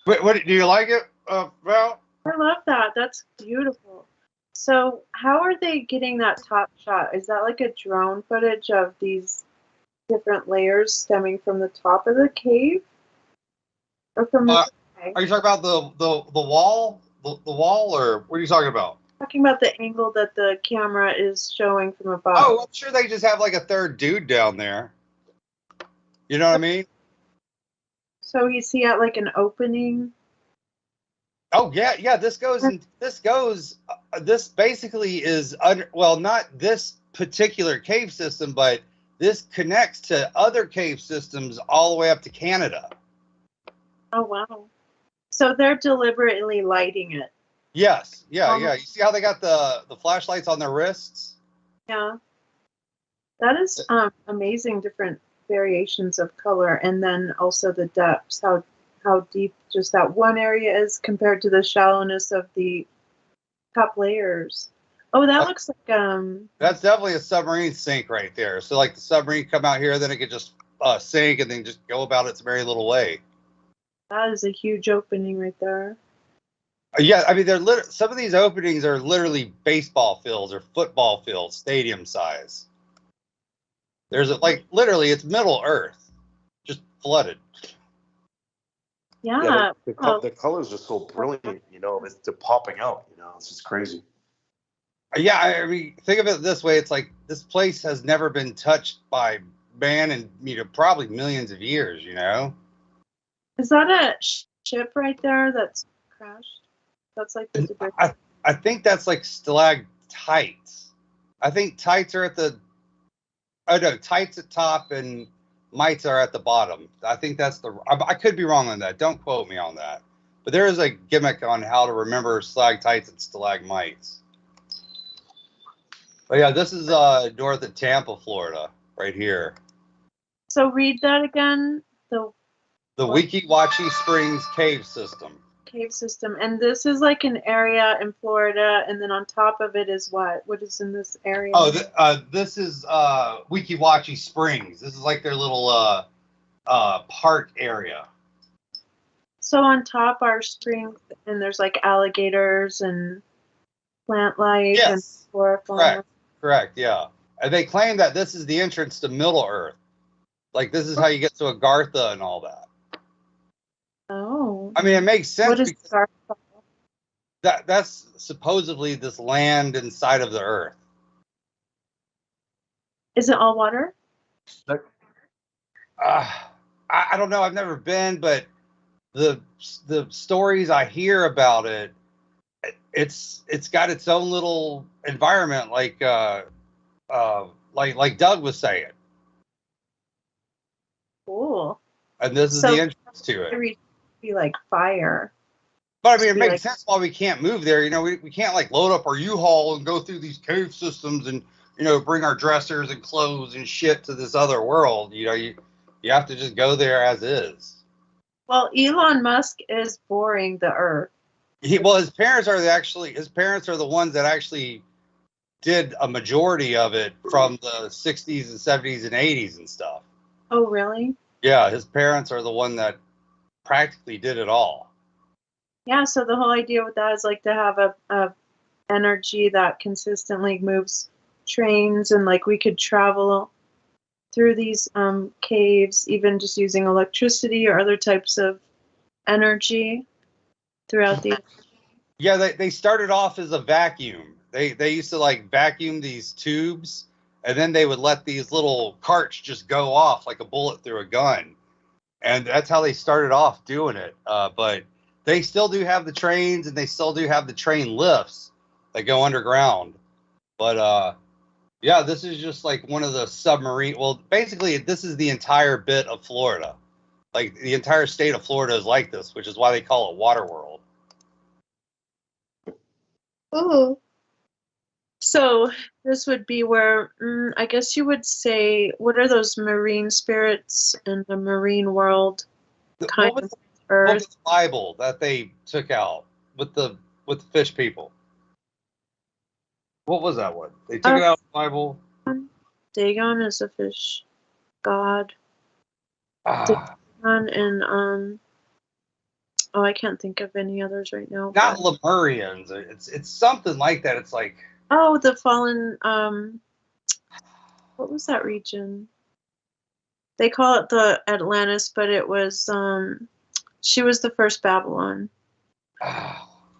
What do you like it, Val? I love that. That's beautiful. So how are they getting that top shot? Is that like a drone footage of these different layers stemming from the top of the cave? Or from the Are you talking about the wall? The wall, or what are you talking about? Talking about the angle that the camera is showing from above. Oh, I'm sure they just have like a third dude down there. You know what I mean? So is he at like an opening? Oh yeah. This basically is not this particular cave system, but this connects to other cave systems all the way up to Canada. Oh wow! So they're deliberately lighting it. Yes, yeah. You see how they got the flashlights on their wrists? Yeah, that is amazing. Different variations of color, and then also the depths. How deep just that one area is compared to the shallowness of the top layers. Oh, that looks like That's definitely a submarine sink right there. So like the submarine come out here, then it could just sink and then just go about its merry little way. That is a huge opening right there. Yeah, I mean some of these openings are literally baseball fields or football fields, stadium size. There's literally it's Middle Earth, just flooded. Yeah. The colors are so brilliant, they're popping out, it's just crazy. Yeah, I mean, think of it this way. It's like this place has never been touched by man in probably millions of years, Is that a ship right there that's crashed? That's like the debris. I think that's like stalactites. I think tights are tights at top and mites are at the bottom. I think that's I could be wrong on that. Don't quote me on that. But there is a gimmick on how to remember stalactites and stalagmites. But yeah, this is north of Tampa, Florida, right here. So read that again. The Weeki Wachee Springs cave system. Cave system. And this is like an area in Florida, and then on top of it is what? What is in this area? Oh, this is Weeki Wachee Springs. This is like their little park area. So on top are springs, and there's like alligators and plant life and flora fauna. Correct, yeah. And they claim that this is the entrance to Middle Earth. Like this is how you get to Agartha and all that. Oh. I mean, it makes sense. What is Agartha? That's supposedly this land inside of the Earth. Is it all water? I don't know. I've never been, but the stories I hear about it, it's got its own little environment, like Doug was saying. Cool. And this is the entrance to it. Be like fire. But I mean, it be makes like, sense why we can't move there. You know, we can't like load up our U-Haul and go through these cave systems and, you know, bring our dressers and clothes and shit to this other world. You know, you have to just go there as is. well, Elon Musk is boring the Earth. Well, his parents are the ones that actually did a majority of it from the 60s and 70s and 80s and stuff. Oh, really? Yeah, his parents are the one that practically did it all. Yeah, so the whole idea with that is like to have a energy that consistently moves trains, and like we could travel through these caves even just using electricity or other types of energy throughout the. Yeah, they started off as a vacuum. They used to like vacuum these tubes, and then they would let these little carts just go off like a bullet through a gun. And that's how they started off doing it. But they still do have the trains, and they still do have the train lifts that go underground. But yeah, this is just like one of the submarine. Well, basically, this is the entire bit of Florida. Like the entire state of Florida is like this, which is why they call it Waterworld. Oh. So this would be where I guess you would say, what are those marine spirits in the marine world? Kind of What Earth. was the Bible that they took out with the fish people? What was that one? They took it out of the Bible. Dagon is a fish god. Ah, Dagon and oh, I can't think of any others right now. not but- Lemurians. It's something like that. It's like Oh, the fallen what was that region? They call it the Atlantis, but it was she was the first Babylon.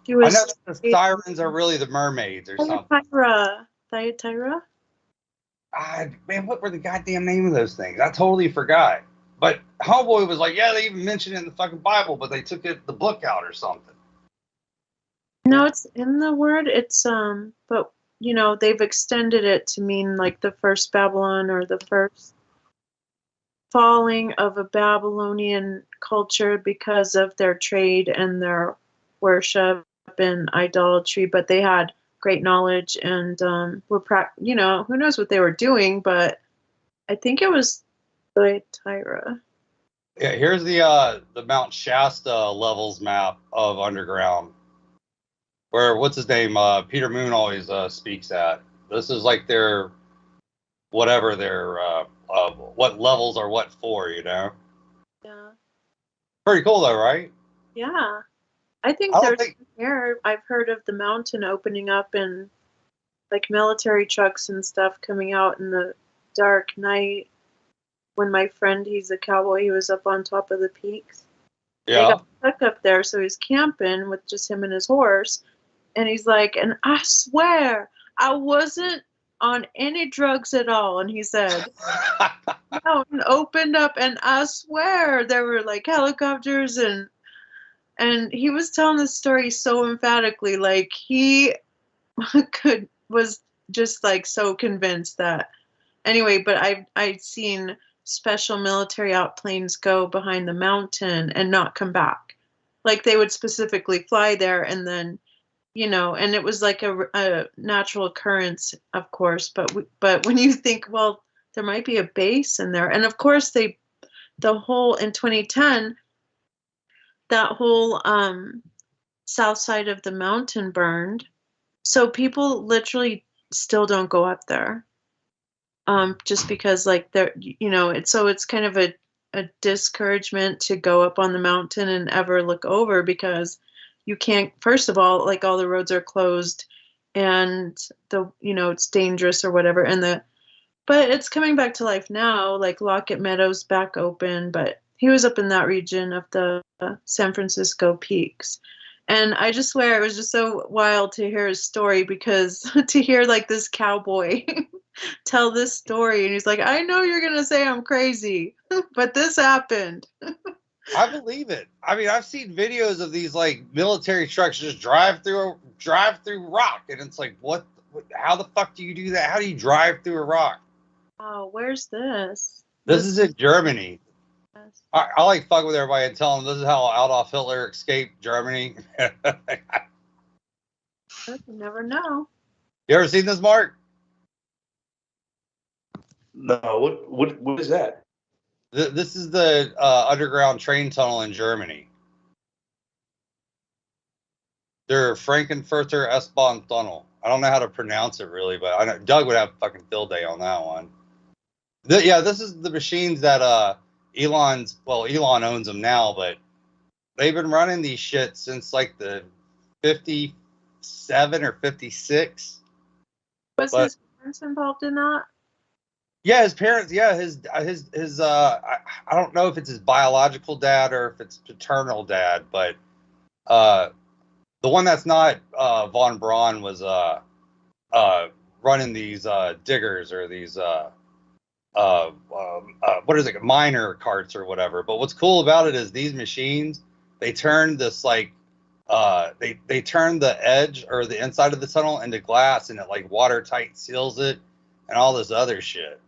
She I was know that the sirens are really the mermaids or something. Thyatira? Man, what were the goddamn name of those things? I totally forgot. But Homeboy was like, yeah, they even mentioned it in the fucking Bible, but they took the book out or something. No, it's in the word. It's but you know, they've extended it to mean like the first Babylon or the first falling of a Babylonian culture because of their trade and their worship and idolatry, but they had great knowledge and you know, who knows what they were doing, but I think it was Thyatira. Yeah, here's the Mount Shasta levels map of underground, where what's his name? Peter Moon always speaks at. This is like their whatever their what levels are what for, you know? Yeah. Pretty cool though, right? Yeah. I think I don't there's here. I've heard of the mountain opening up and like military trucks and stuff coming out in the dark night. When my friend, he's a cowboy, he was up on top of the peaks. They Yeah. got stuck up there, so he's camping with just him and his horse. And he's like, and I swear I wasn't on any drugs at all. And he said, the mountain opened up, and I swear there were like helicopters and he was telling the story so emphatically, like he was just like so convinced that anyway. But I'd seen special military outplanes go behind the mountain and not come back. Like they would specifically fly there and then, you know, and it was like a natural occurrence, of course. But when you think, well, there might be a base in there, and of course the whole in 2010. That whole south side of the mountain burned. So people literally still don't go up there. Just because like they're, you know, it's kind of a discouragement to go up on the mountain and ever look over because you can't, first of all, like all the roads are closed and you know, it's dangerous or whatever. But it's coming back to life now, like Lockett Meadows back open, but he was up in that region of the San Francisco peaks. And I just swear it was just so wild to hear his story because to hear like this cowboy tell this story and he's like, I know you're going to say I'm crazy, but this happened. I believe it. I mean, I've seen videos of these like military trucks just drive through rock, and it's like, what? How the fuck do you do that? How do you drive through a rock? Oh, where's this? This is in Germany. I like fuck with everybody and tell them this is how Adolf Hitler escaped Germany. You never know. You ever seen this, Mark? No, what is that? This is the underground train tunnel in Germany. Der Frankenfurter S-Bahn Tunnel. I don't know how to pronounce it really, but I know Doug would have a fucking field day on that one. This is the machines that Elon owns them now, but they've been running these shit since like the 57 or 56. Was his parents involved in that? Yeah, his parents. Yeah, his. I don't know if it's his biological dad or if it's paternal dad, but the one that's not von Braun was running these diggers or these what is it, miner carts or whatever. But what's cool about it is these machines, they turn this like they turn the edge or the inside of the tunnel into glass, and it like watertight seals it and all this other shit.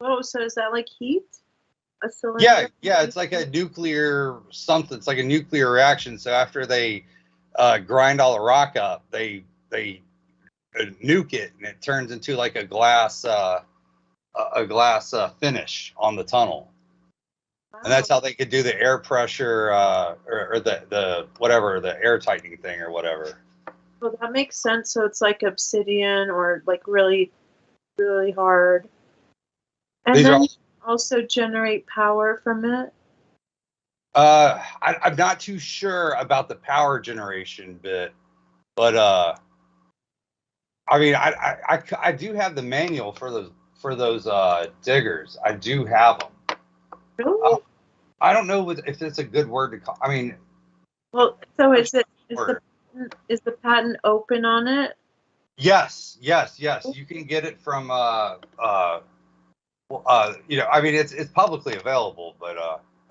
Oh, so is that like heat? A cylinder? Yeah, it's like a nuclear something. It's like a nuclear reaction. So after they grind all the rock up, they nuke it, and it turns into like a glass finish on the tunnel. Wow. And that's how they could do the air pressure or the whatever, the air tightening thing or whatever. Well, that makes sense. So it's like obsidian or like really, really hard. And These then you also generate power from it? I'm not too sure about the power generation bit, but I mean, I do have the manual for those diggers. I do have them. Really? I don't know if it's a good word to call. I mean, well, so is the patent open on it? Yes. You can get it from I mean, it's publicly available, but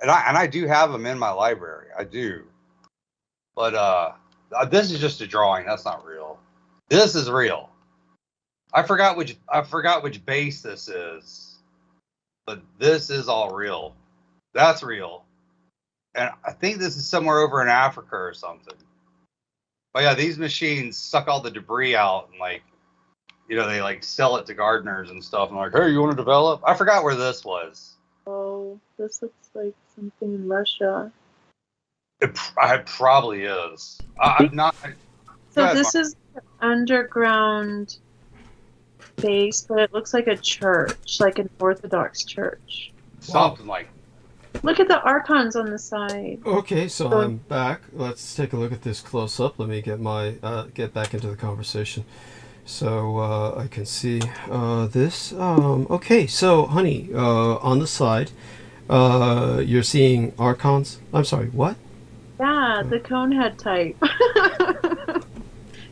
and I do have them in my library. I do, but this is just a drawing. That's not real. This is real. I forgot which base this is, but this is all real. That's real, and I think this is somewhere over in Africa or something. But yeah, these machines suck all the debris out and like. They like sell it to gardeners and stuff. And like, hey, you want to develop? I forgot where this was. Oh, this looks like something in Russia. It probably is. I'm not. So this is an underground base, but it looks like a church, like an Orthodox church. Something like. Look at the archons on the side. Okay, so I'm back. Let's take a look at this close up. Let me get get back into the conversation. So I can see this. Okay, so honey, on the side, you're seeing archons. I'm sorry, what? Yeah, the cone head type.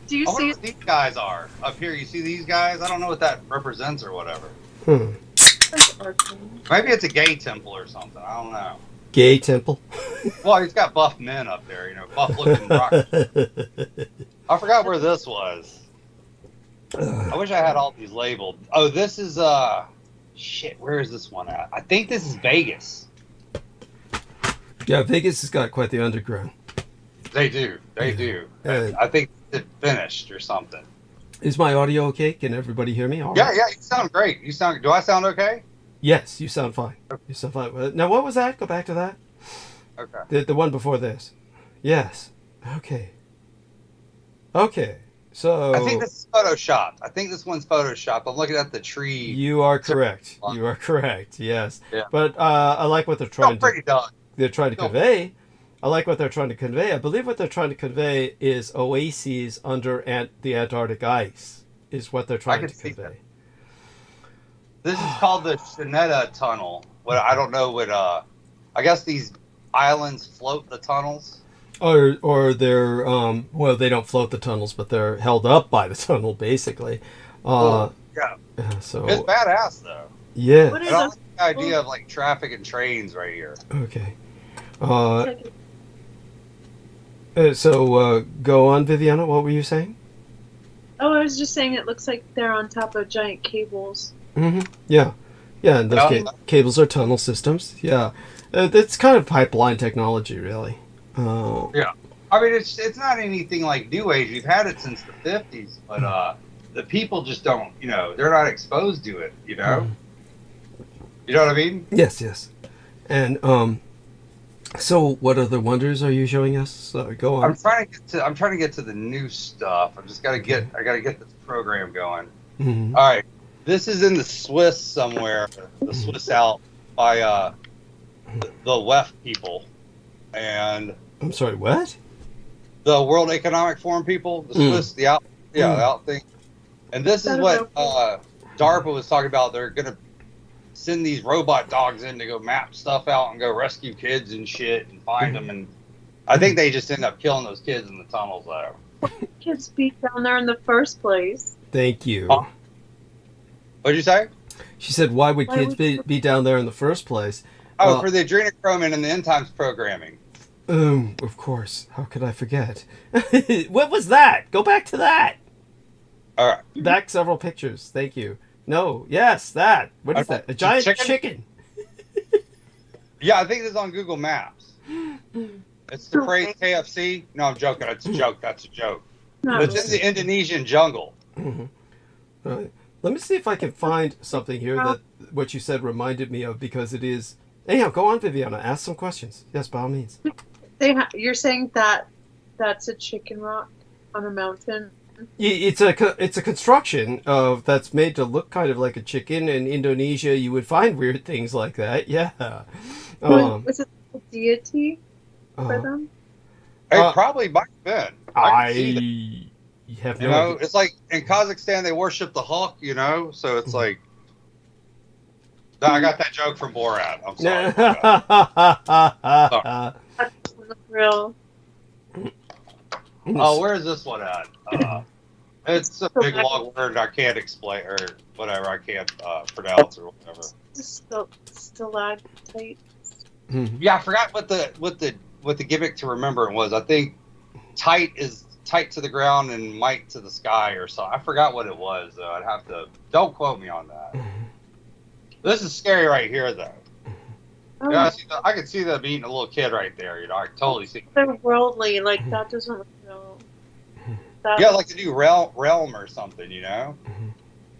Do you see what these guys are up here? You see these guys? I don't know what that represents or whatever. Maybe it's a gay temple or something. I don't know. Gay temple? Well, he's got buff men up there, buff looking rockers. I forgot where this was. I wish I had all these labeled. Oh, this is shit. Where is this one at? I think this is Vegas. Yeah, Vegas has got quite the underground. They do. I think it's finished or something. Is my audio okay? Can everybody hear me? All yeah, right. Yeah. You sound great. Do I sound okay? Yes, you sound fine. You sound fine. Now, what was that? Go back to that. Okay. The one before this. Yes. Okay. So I think this is photoshopped. I think this one's photoshopped. I'm looking at the tree. You are correct. You are correct. Yes. Yeah. But I like what they're trying to. They're trying to convey. I like what they're trying to convey. I believe what they're trying to convey is oases under the Antarctic ice. Is what they're trying to convey. That. This is called the Sheneta Tunnel. I don't know what. I guess these islands float the tunnels. Or they're well, they don't float the tunnels, but they're held up by the tunnel basically. Yeah. So it's badass though. Yeah. I don't like the idea of like traffic and trains right here. Okay. So go on, Viviana. What were you saying? Oh, I was just saying it looks like they're on top of giant cables. Mm-hmm. Yeah. Yeah, and those cables are tunnel systems. Yeah, it's kind of pipeline technology, really. Yeah, I mean it's not anything like New Age. We've had it since the 50s, but the people just don't. They're not exposed to it. You know what I mean? Yes, yes. And so what other wonders are you showing us? Go on. I'm trying to get to the new stuff. I gotta get this program going. Mm-hmm. All right, this is in the Swiss somewhere. The Swiss Alps by the WEF people, and I'm sorry, what? The World Economic Forum people, the Swiss, the Alp, the Alp thing. And this is what DARPA was talking about. They're gonna send these robot dogs in to go map stuff out and go rescue kids and shit and find them. And I think they just end up killing those kids in the tunnels though. Kids be down there in the first place. Thank you. What'd you say? She said, why would kids be down there in the first place? For the adrenochrome and the end times programming. Of course. How could I forget? What was that? Go back to that. All right. Back several pictures. Thank you. No. Yes, that. What is that? A giant chicken? Yeah, I think this is on Google Maps. It's the phrase KFC. No, I'm joking. It's a joke. That's a joke. No. It's in the Indonesian jungle. Mm-hmm. All right. Let me see if I can find something here that what you said reminded me of, because it is... Anyhow, go on, Viviana. Ask some questions. Yes, by all means. You're saying that's a chicken rock on a mountain? It's a construction that's made to look kind of like a chicken. In Indonesia, you would find weird things like that. Yeah. Was it a deity for them? It probably might have been. I have no idea. It's like in Kazakhstan they worship the hawk. So it's like. No, I got that joke from Borat. I'm sorry. That's real. Oh, where is this one at? It's a big long word I can't explain or whatever. I can't pronounce or whatever. Stalactites. Yeah, I forgot what the gimmick to remember it was. I think tight is tight to the ground and might to the sky or so. I forgot what it was though. I'd have to. Don't quote me on that. This is scary right here though. Oh. I can see them eating a little kid right there. I can totally see. They're worldly, like that doesn't. Yeah, like the new realm or something.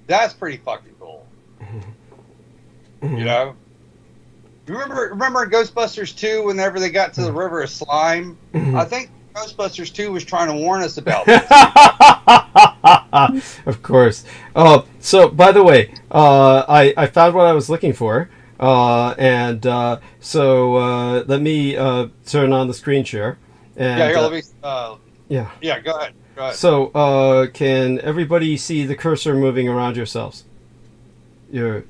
That's pretty fucking cool. Remember in Ghostbusters 2, whenever they got to the river of slime? I think Ghostbusters 2 was trying to warn us about this. Of course. So by the way, I found what I was looking for. So let me turn on the screen share. And, let me. Yeah, go ahead. So, can everybody see the cursor moving around yourselves? Your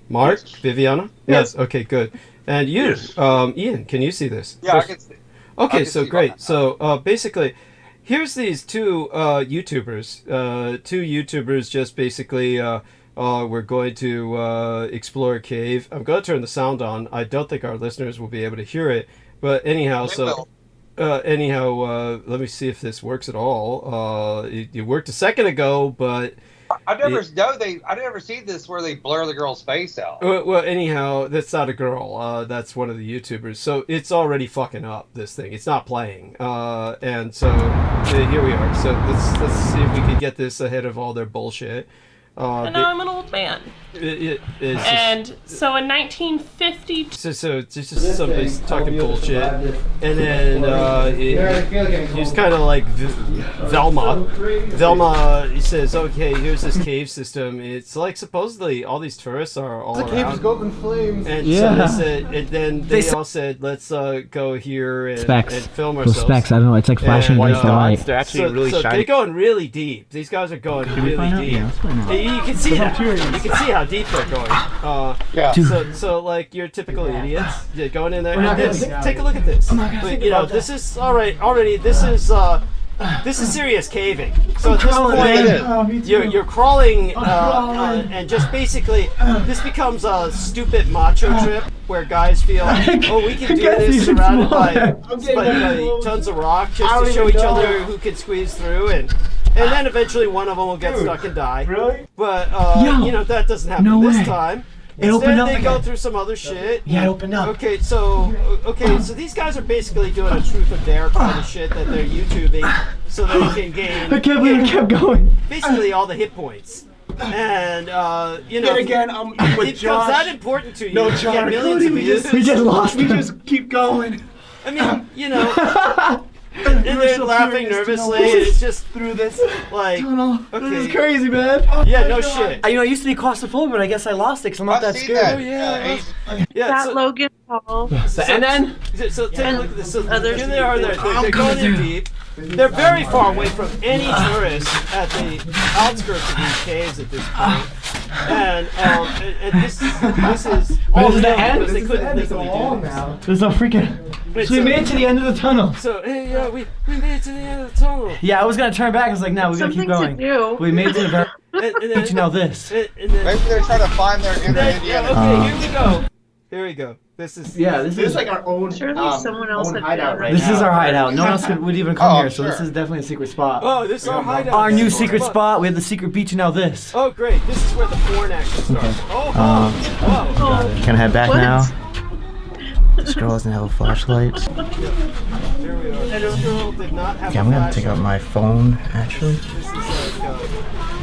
Mark, yes. Viviana? Yes. Okay, good. And you, Ian, can you see this? Yeah, I can see. Okay, so great. So, basically, here's these two YouTubers just basically... we're going to explore a cave. I'm going to turn the sound on. I don't think our listeners will be able to hear it. But anyhow, let me see if this works at all. It worked a second ago, but... I never see this where they blur the girl's face out. Well, anyhow, that's not a girl. That's one of the YouTubers. So it's already fucking up, this thing. It's not playing. And so here we are. So let's see if we can get this ahead of all their bullshit. And now I'm an old man. So in 1950... So it's just somebody's talking bullshit. And then he was kind of like Velma. Velma, he says, okay, here's this cave system. It's like supposedly all these tourists are all around. The cave is going in flames. And so they said, and then they all said, let's go here and film ourselves. Specs, I don't know, it's like flashing against the light. They're actually really shiny. They're going really deep. These guys are going really deep. Yeah, you can see that. You can see how deep they're going. So like your typical idiots, you're going in there. And take a look at this. This is all right. Already, this is serious caving. So at this point, you're crawling, and just basically, this becomes a stupid macho trip where guys feel, we can do this surrounded by tons of rock just to show each other who can squeeze through and then eventually one of them will get stuck and die. Really? But, that doesn't happen this time. It opened up They go again. through some other shit. Yeah, it opened up. Okay, so these guys are basically doing a truth or dare kind of shit that they're YouTubing so they can gain. I can't believe it kept going. Basically, all the hit points. And you know, Yet again, I'm with it Josh. becomes that important to you. No, to John, get millions of views. we just lost. We him. just keep going. I mean, you know, and they're so laughing curious to know nervously. And it's just through this like, tunnel. okay, This is crazy, man. Yeah, no shit. I used to be claustrophobic, but I guess I lost it because I'm not that scared. Oh yeah, that so, Logan Paul. And then? So take a look at this. So Others- here they are. They're going in deep. They're very far away from any tourists at the outskirts of these caves at this point. And this is all This is the end? because they This is couldn't the end. It's legally all do this. now. There's no freaking. Wait, So we made it to the end of the tunnel. So hey, yeah, we made it to the end of the tunnel. Yeah, I was gonna turn back. I was like, no, we gotta keep Something going. to do. We made it to the very. And But you know this. And then, Maybe they're trying to find their inner Indiana. okay, here we go. Here we go. This is This is like our own. Surely someone else own had hideout done right This now. is our hideout. No one else would even come Oh, here, so this sure. is definitely a secret spot. Oh, this is our hideout. Our new secret spot. We have the secret beach, and now this. Oh, great. This is where the porn action starts. Oh, whoa. Can I head back What? now? This girl doesn't have a flashlight. Here we are. This girl did not have Okay, a I'm gonna take flashlight. out my phone, actually.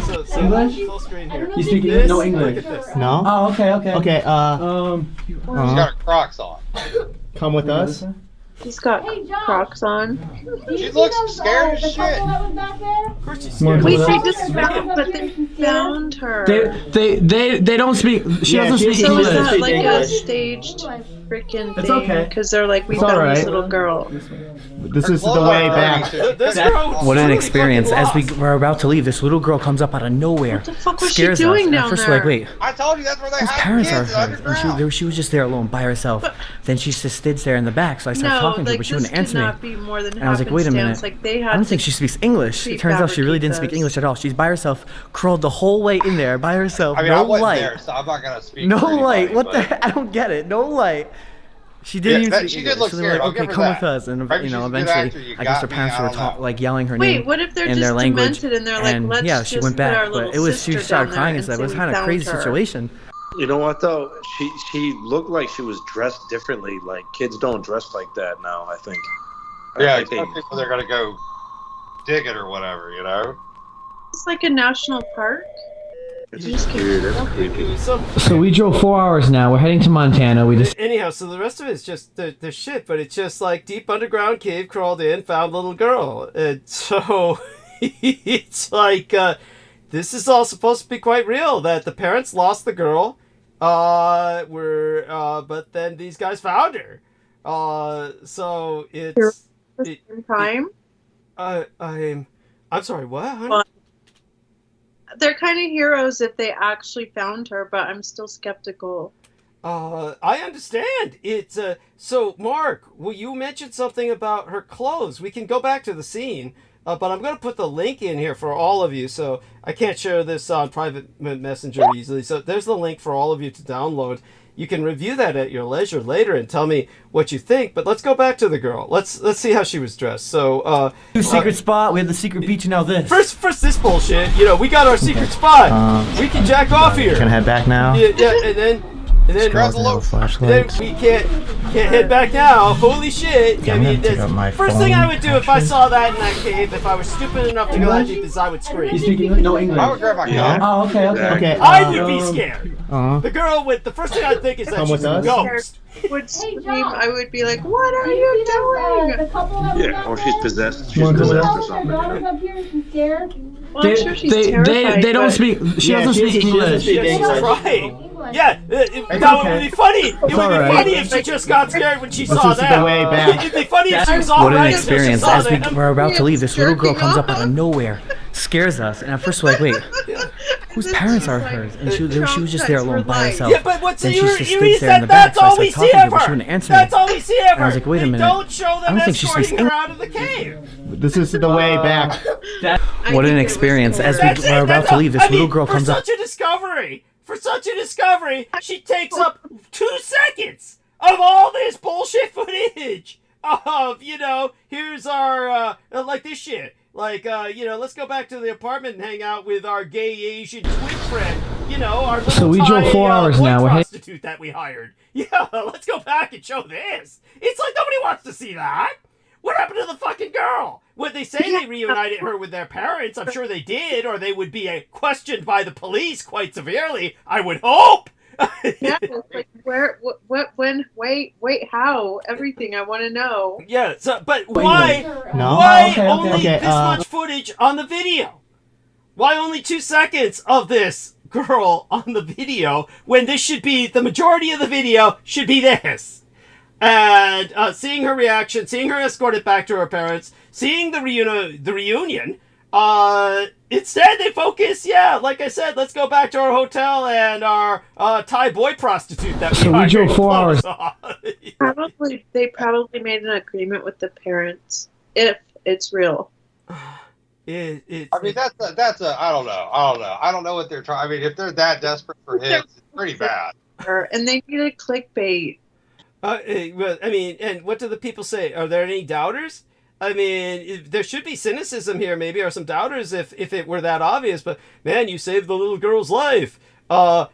This is like, English? full screen here. You speak This, no look English. at this. No? Oh, okay. Okay, She's got her Crocs on. come with us. He's got Crocs on. She looks scared as shit. Of course she's More scared. Wait, Well, they just found, but they found her. They don't speak. She Yeah, doesn't she- speak So is English. that like a English. staged freaking It's thing? okay. Because they're like, we It's found alright. this little girl. This is the way back. This girl was What an truly experience. fucking As we lost. were about to leave, this little girl comes up out of nowhere. What the fuck was she Scares doing us. And down at first there? we're like, wait, I told you that's where they whose have parents are kids hers? And underground. she was just there alone by herself. Then she just stood there in the back, so I started No, talking to her, like but she this wouldn't could answer me. not be more than And I was like, wait a minute. happenstance. Like they had I don't think she speaks English. It turns out she really didn't speak prefabricate English this. at all. She's by herself, crawled the whole way in there by herself. I mean, I No wasn't light. there, so I'm not gonna speak. No for anybody, light. What the but- heck? I don't get it. No light. She didn't Yeah, even that- speak she English. did look so they were scared, I'll like, okay, give her come that. with us. And Maybe you know, she's a good eventually, actor, you I guess her got me, parents I were don't know. like yelling her Wait, name what if they're in just their language. demented and they're like, And let's yeah, she just went put our back. little But it was she sister started down crying there and said it and was say kind we of crazy found her. situation. You know what though? She looked like she was dressed differently. Like kids don't dress like that now. I think. Yeah, I think especially when they're gonna go dig it or whatever, you know. It's like a national park. it's weird. That's creepy. So we drove 4 hours now. We're heading to Montana. We just Anyhow, so the rest of it is just the shit, but it's just like deep underground cave, crawled in, found little girl. And so it's like this is all supposed to be quite real. That the parents lost the girl, but then these guys found her. So it's At the same time, I'm sorry. What? Honey? Well, they're kind of heroes if they actually found her, but I'm still skeptical. I understand. It's so Mark, well, you mentioned something about her clothes. We can go back to the scene, but I'm going to put the link in here for all of you. So I can't share this on private messenger easily. So there's the link for all of you to download. You can review that at your leisure later and tell me what you think. But let's go back to the girl. Let's see how she was dressed. So New secret spot. We have the secret beach, and now this. first this bullshit. You know, we got our secret spot. We can jack off here. can I head back now. Yeah, and then This girl doesn't have a then flashlight. we can't head back now. Holy shit! Yeah, I'm gonna take out my first thing I phone, would do if I saw that in that cave, if I was stupid enough to go that deep, is I would You scream. speak English? No English. I would grab my Yeah. gun. Oh, okay. Okay. I would be scared. Uh-huh. The girl with the first thing I'd think is that Come she's with a us? ghost. Would scream, I would be like, what are you doing? Yeah, or she's possessed. She's Wanna come with possessed us? or something. Well, I'm sure she's terrified. they don't but- speak. She Yeah, doesn't she speak doesn't English. speak She's English. trying. Yeah, that okay. would be funny. It would be alright. funny if she just got scared when she saw is the that. way back. It'd be funny if she was all What an right until she experience. saw As we them. were about to leave, this little girl Jerking comes up out off. of nowhere, scares us, and at first we're like, wait, whose This parents is are like hers? And she was just there traumatized alone for by life. herself. Yeah, but what's Then you she just stood said there in the back, that's so I all we started see talking of to her, but she her. wouldn't answer me. That's all we see of And I her. was like, wait a They minute. don't show I them don't think she escorting speaks her out of the cave. This is the way back. I What think an it was experience. cool. As we That's were it. about That's to all- leave, this I mean, little girl comes for up. such a discovery, she takes up 2 seconds of all this bullshit footage of, you know, here's our, like this shit. Like, you know, let's go back to the apartment and hang out with our gay Asian twin friend. you know, our little So we drove 4 hours boy now. We're heading. prostitute that we hired. Yeah, let's go back and show this. It's like nobody wants to see that. What happened to the fucking girl? Would they say they reunited her with their parents? I'm sure they did, or they would be questioned by the police quite severely. I would hope. Yeah, it's like where, what, when, wait, how? Everything I want to know. Yeah, so, but why? No? Why Okay, only okay, this much footage on the video? Why only 2 seconds of this girl on the video when this should be the majority of the video should be this? And seeing her reaction, seeing her escorted back to her parents, seeing the reunion. Instead, they focus. Yeah, like I said, let's go back to our hotel and our Thai boy prostitute that we So we hired. drove 4 hours. They probably made an agreement with the parents if it's real. I mean, that's a I don't know. I don't know what they're trying. I mean, if they're that desperate for hits, it's pretty bad. And they needed clickbait. Well, I mean, and what do the people say? Are there any doubters? I mean, there should be cynicism here, maybe, or some doubters if it were that obvious. But man, you saved the little girl's life.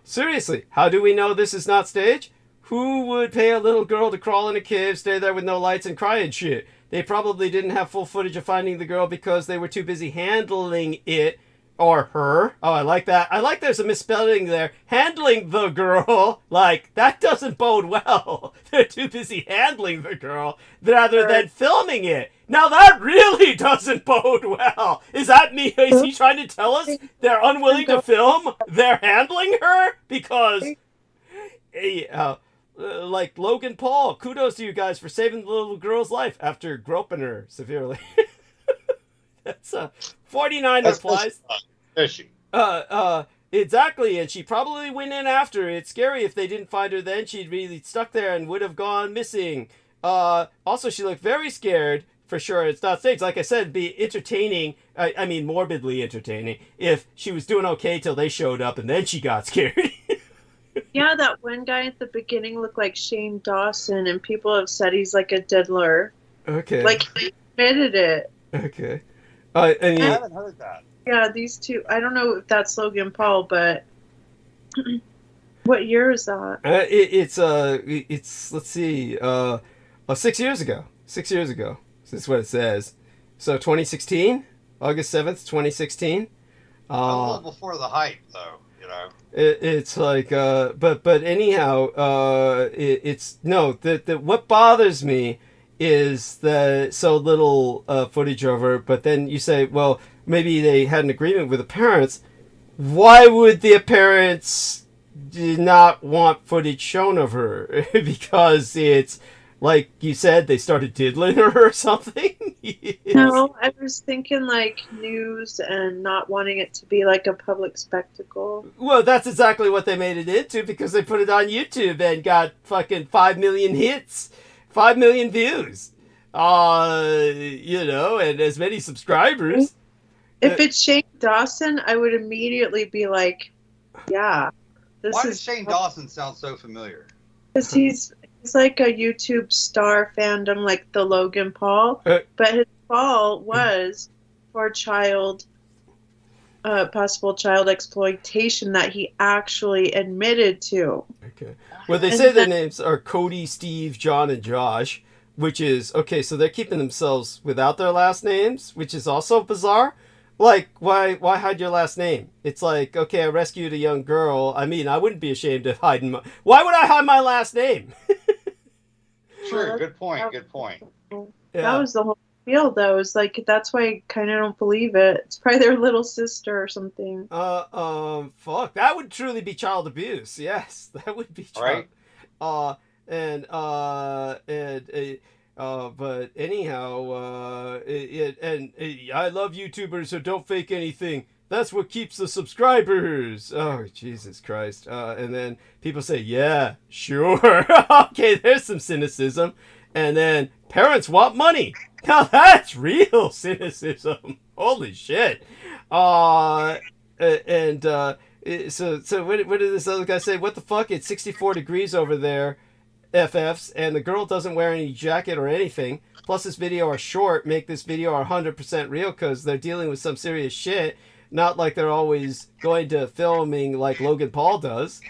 Seriously, how do we know this is not staged? Who would pay a little girl to crawl in a cave, stay there with no lights, and cry and shit? They probably didn't have full footage of finding the girl because they were too busy handling it. Or her. Oh, I like that. I like there's a misspelling there. Handling the girl. Like, that doesn't bode well. They're too busy handling the girl rather than filming it. Now, that really doesn't bode well. Is that me? Is he trying to tell us they're unwilling to film? They're handling her? Because, like Logan Paul, kudos to you guys for saving the little girl's life after groping her severely. That's 49 replies. Fishy. Exactly, and she probably went in after. It's scary if they didn't find her then. She'd really stuck there and would have gone missing. Also, she looked very scared, for sure. It's not staged. Like I said, it'd be entertaining, I mean morbidly entertaining, if she was doing okay till they showed up and then she got scared. Yeah, that one guy at the beginning looked like Shane Dawson, and people have said he's like a diddler. Okay. Like, he admitted it. Okay. I mean, I haven't heard that. Yeah, these two. I don't know if that's Logan Paul, but what year is that? it's let's see, 6 years ago. 6 years ago. That's what it says. So 2016, August 7th, 2016. A little before the hype, though. You know. It's like, but anyhow, it's no. The what bothers me is the so little footage of her. But then you say, well, maybe they had an agreement with the parents. Why would the parents not want footage shown of her? Because it's like you said, they started diddling her or something. No, I was thinking like news and not wanting it to be like a public spectacle. Well, that's exactly what they made it into because they put it on YouTube and got fucking 5 million hits, 5 million views, you know, and as many subscribers. If it's Shane Dawson, I would immediately be like, yeah. Why does Shane Dawson sound so familiar? Because he's like a YouTube star fandom like the Logan Paul, but his fall was for possible child exploitation that he actually admitted to. Okay. Well, they say their names are Cody, Steve, John, and Josh, which is, okay, so they're keeping themselves without their last names, which is also bizarre. Like, why hide your last name? It's like, okay, I rescued a young girl. I mean, I wouldn't be ashamed of hiding my... Why would I hide my last name? Sure, good point, good point. Yeah. That was the whole deal, though. It's like, that's why I kind of don't believe it. It's probably their little sister or something. Fuck. That would truly be child abuse. Yes, that would be child. Right. But anyhow, I love YouTubers who don't fake anything. That's what keeps the subscribers. Oh, Jesus Christ. And then people say, yeah, sure. Okay, there's some cynicism. And then parents want money. Now that's real cynicism. Holy shit. So what did this other guy say? What the fuck? It's 64 degrees over there. FFs, and the girl doesn't wear any jacket or anything. Plus, this video are short. Make this video 100% real because they're dealing with some serious shit. not like they're always going to filming like Logan Paul does.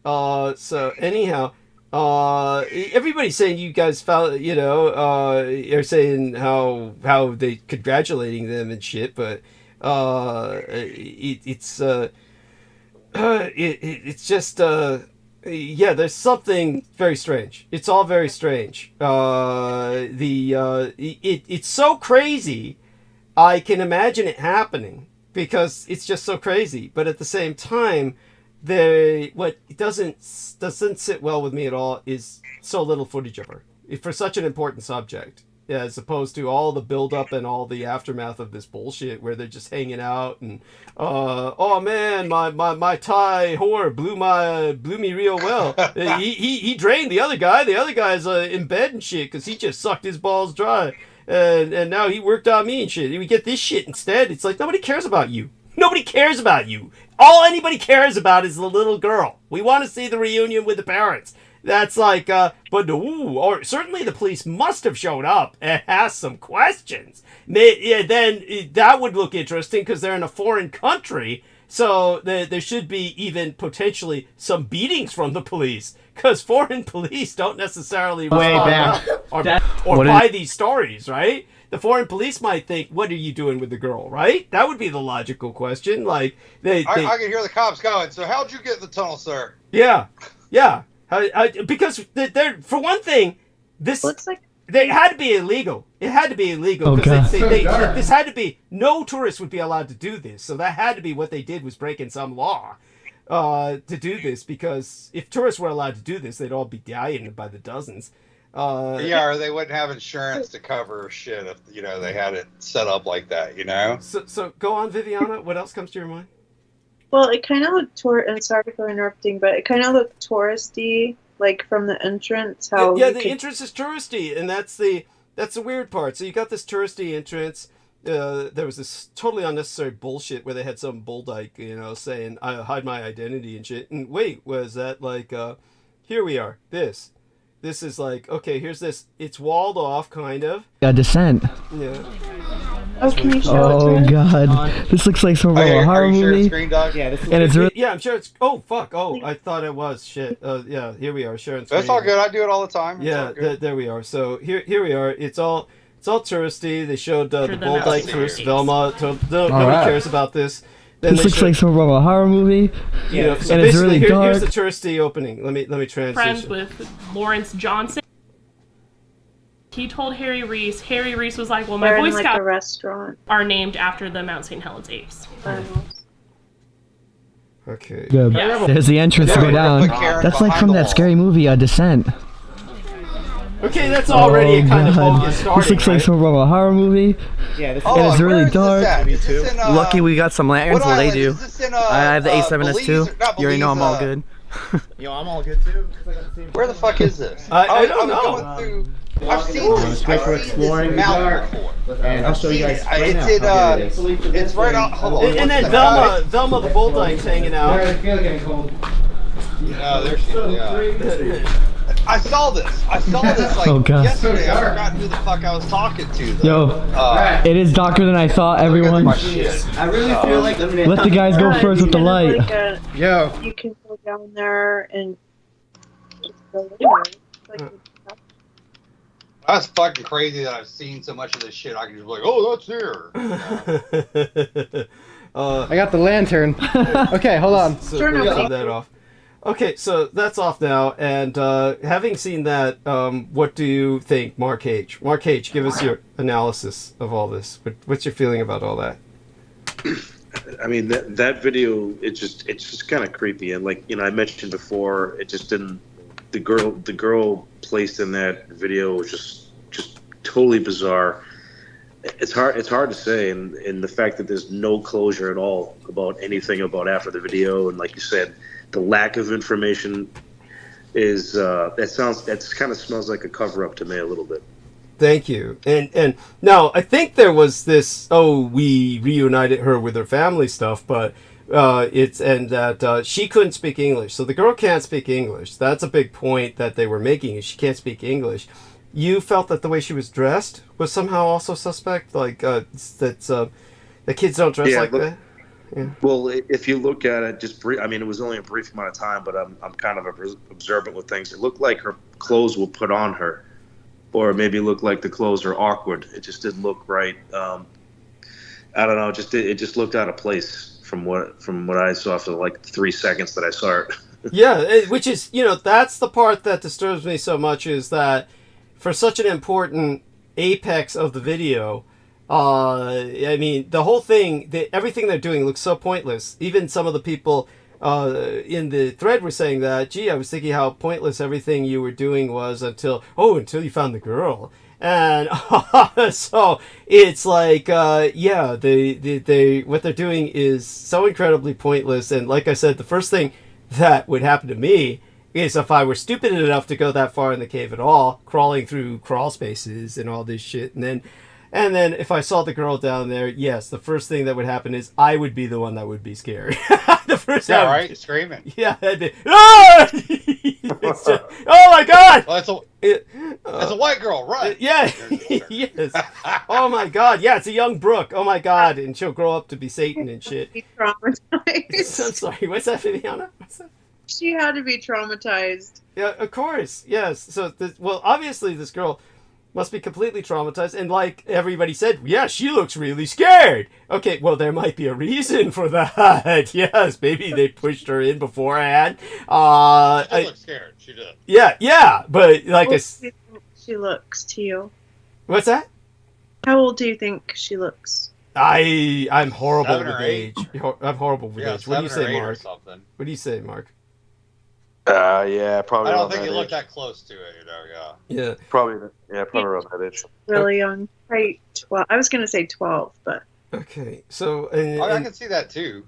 So anyhow, everybody's saying you guys found, are saying how they congratulating them and shit, but it's just yeah, there's something very strange. It's all very strange. It's so crazy. I can imagine it happening because it's just so crazy. But at the same time, what doesn't sit well with me at all is so little footage of her for such an important subject, as opposed to all the buildup and all the aftermath of this bullshit where they're just hanging out and oh man, my Thai whore blew me real well. he drained the other guy. The other guy's in bed and shit because he just sucked his balls dry. And now he worked on me and shit. We get this shit instead. It's like nobody cares about you. Nobody cares about you. All anybody cares about is the little girl. We want to see the reunion with the parents. That's like, or certainly the police must have shown up and asked some questions. Then that would look interesting because they're in a foreign country. So there should be even potentially some beatings from the police because foreign police don't necessarily respond or buy these stories, right? The foreign police might think, "What are you doing with the girl?" Right? That would be the logical question. Like I can hear the cops going. So how'd you get in the tunnel, sir? Yeah. Because they're for one thing, this looks like they had to be illegal. It had to be illegal because this had to be no tourist would be allowed to do this. So that had to be what they did was breaking some law to do this. Because if tourists were allowed to do this, they'd all be dying by the dozens. Yeah, or they wouldn't have insurance to cover shit if they had it set up like that. So go on, Viviana. What else comes to your mind? Well, it kind of looked and sorry for interrupting, but it kind of looked touristy, like from the entrance. The entrance is touristy, and that's the weird part. So you got this touristy entrance. There was this totally unnecessary bullshit ware they had some bull dyke, saying I hide my identity and shit. And wait, was that like here we are? This is like, okay, here's this. It's walled off, kind of. A descent. Yeah. Oh, can you show it to me? God, this looks like some horror movie. Yeah, I'm sure it's. Oh fuck! Oh, I thought it was shit. Yeah, here we are sharing screen. That's all good. I do it all the time. Yeah, there we are. So here we are. It's all touristy. They showed the bull dyke first. Velma. Nobody cares about this. Then this looks like some horror movie. So and it's really dark. Here's the touristy opening. Let me transition. Friends with Lawrence Johnson. He told Harry Reese was like, well, my Boy Scouts restaurant are named after the Mount St. Helens apes. Okay. Good. Yeah. There's the entrance to go down. That's like from that scary movie, Descent. Okay, that's already a kind of bogus starting, This looks like some horror movie. Yeah, this and it's really dark. Me too. Lucky we got some lanterns. Well, they do. I have the A7S too. You already know I'm all good. Yo, I'm all good too. Where the fuck is this? I don't know. I've seen this. Great for exploring the dark. And I'll show you guys right now. It's right on. Hold on. And then Velma the bull dyke's hanging out. Getting cold. There she is. I saw this like yesterday. I forgot who the fuck I was talking to. Though. Yo, it is darker than I thought, everyone. I really feel like let the guys go first with the light. Yo. You can go down there and just go in there. That's fucking crazy that I've seen so much of this shit. I can just be like, oh, that's here. I got the lantern. Okay, hold on. Turn that off. Okay, so that's off now. And having seen that, what do you think, Mark H? Mark H, give us your analysis of all this. What's your feeling about all that? I mean, that video, it's just kind of creepy. And like, I mentioned before, it just didn't. The girl placed in that video was just totally bizarre. It's hard to say, and the fact that there's no closure at all about anything about after the video, and like you said, the lack of information is that kind of smells like a cover up to me a little bit. Thank you. And now I think there was this. We reunited her with her family stuff, but. She couldn't speak English, so the girl can't speak English. That's a big point that they were making. Is she can't speak English. You felt that the way she was dressed was somehow also suspect, like the kids don't dress like that. Well, if you look at it, just brief. I mean, it was only a brief amount of time, but I'm kind of observant with things. It looked like her clothes were put on her, or maybe it looked like the clothes are awkward. It just didn't look right. I don't know. It just looked out of place from what I saw for like 3 seconds that I saw it. Yeah, which is, that's the part that disturbs me so much, is that for such an important apex of the video, I mean, the whole thing, everything they're doing looks so pointless. Even some of the people in the thread were saying that, gee, I was thinking how pointless everything you were doing was until you found the girl. And so it's like, they what they're doing is so incredibly pointless. And like I said, the first thing that would happen to me is if I were stupid enough to go that far in the cave at all, crawling through crawl spaces and all this shit, and then if I saw the girl down there, yes, the first thing that would happen is I would be the one that would be scared. The first yeah, right, screaming. Yeah, I'd be, oh! Oh my God! Well, it's a white girl, right? Yeah, yes. Oh my God, yeah, it's a young Brooke. Oh my God, and she'll grow up to be Satan and shit. Be traumatized. I'm sorry, what's that, Viviana? What's that? She had to be traumatized. Yeah, of course, yes. So, obviously this girl must be completely traumatized, and like everybody said, yeah, she looks really scared. Okay, well, there might be a reason for that. Yes, maybe they pushed her in beforehand. She looked scared. She did. Yeah, but like How old do you think she looks to you? What's that? How old do you think she looks? I'm horrible 7 with or age. 8. I'm horrible with age. What do you 7 or say, 8 or Mark? something. What do you say, Mark? Yeah, probably. I don't around think that you age. look that close to it, yeah. Yeah. Probably around that age. Really young. Right, 12. I was going to say 12, but... Okay, so... I can see that, too.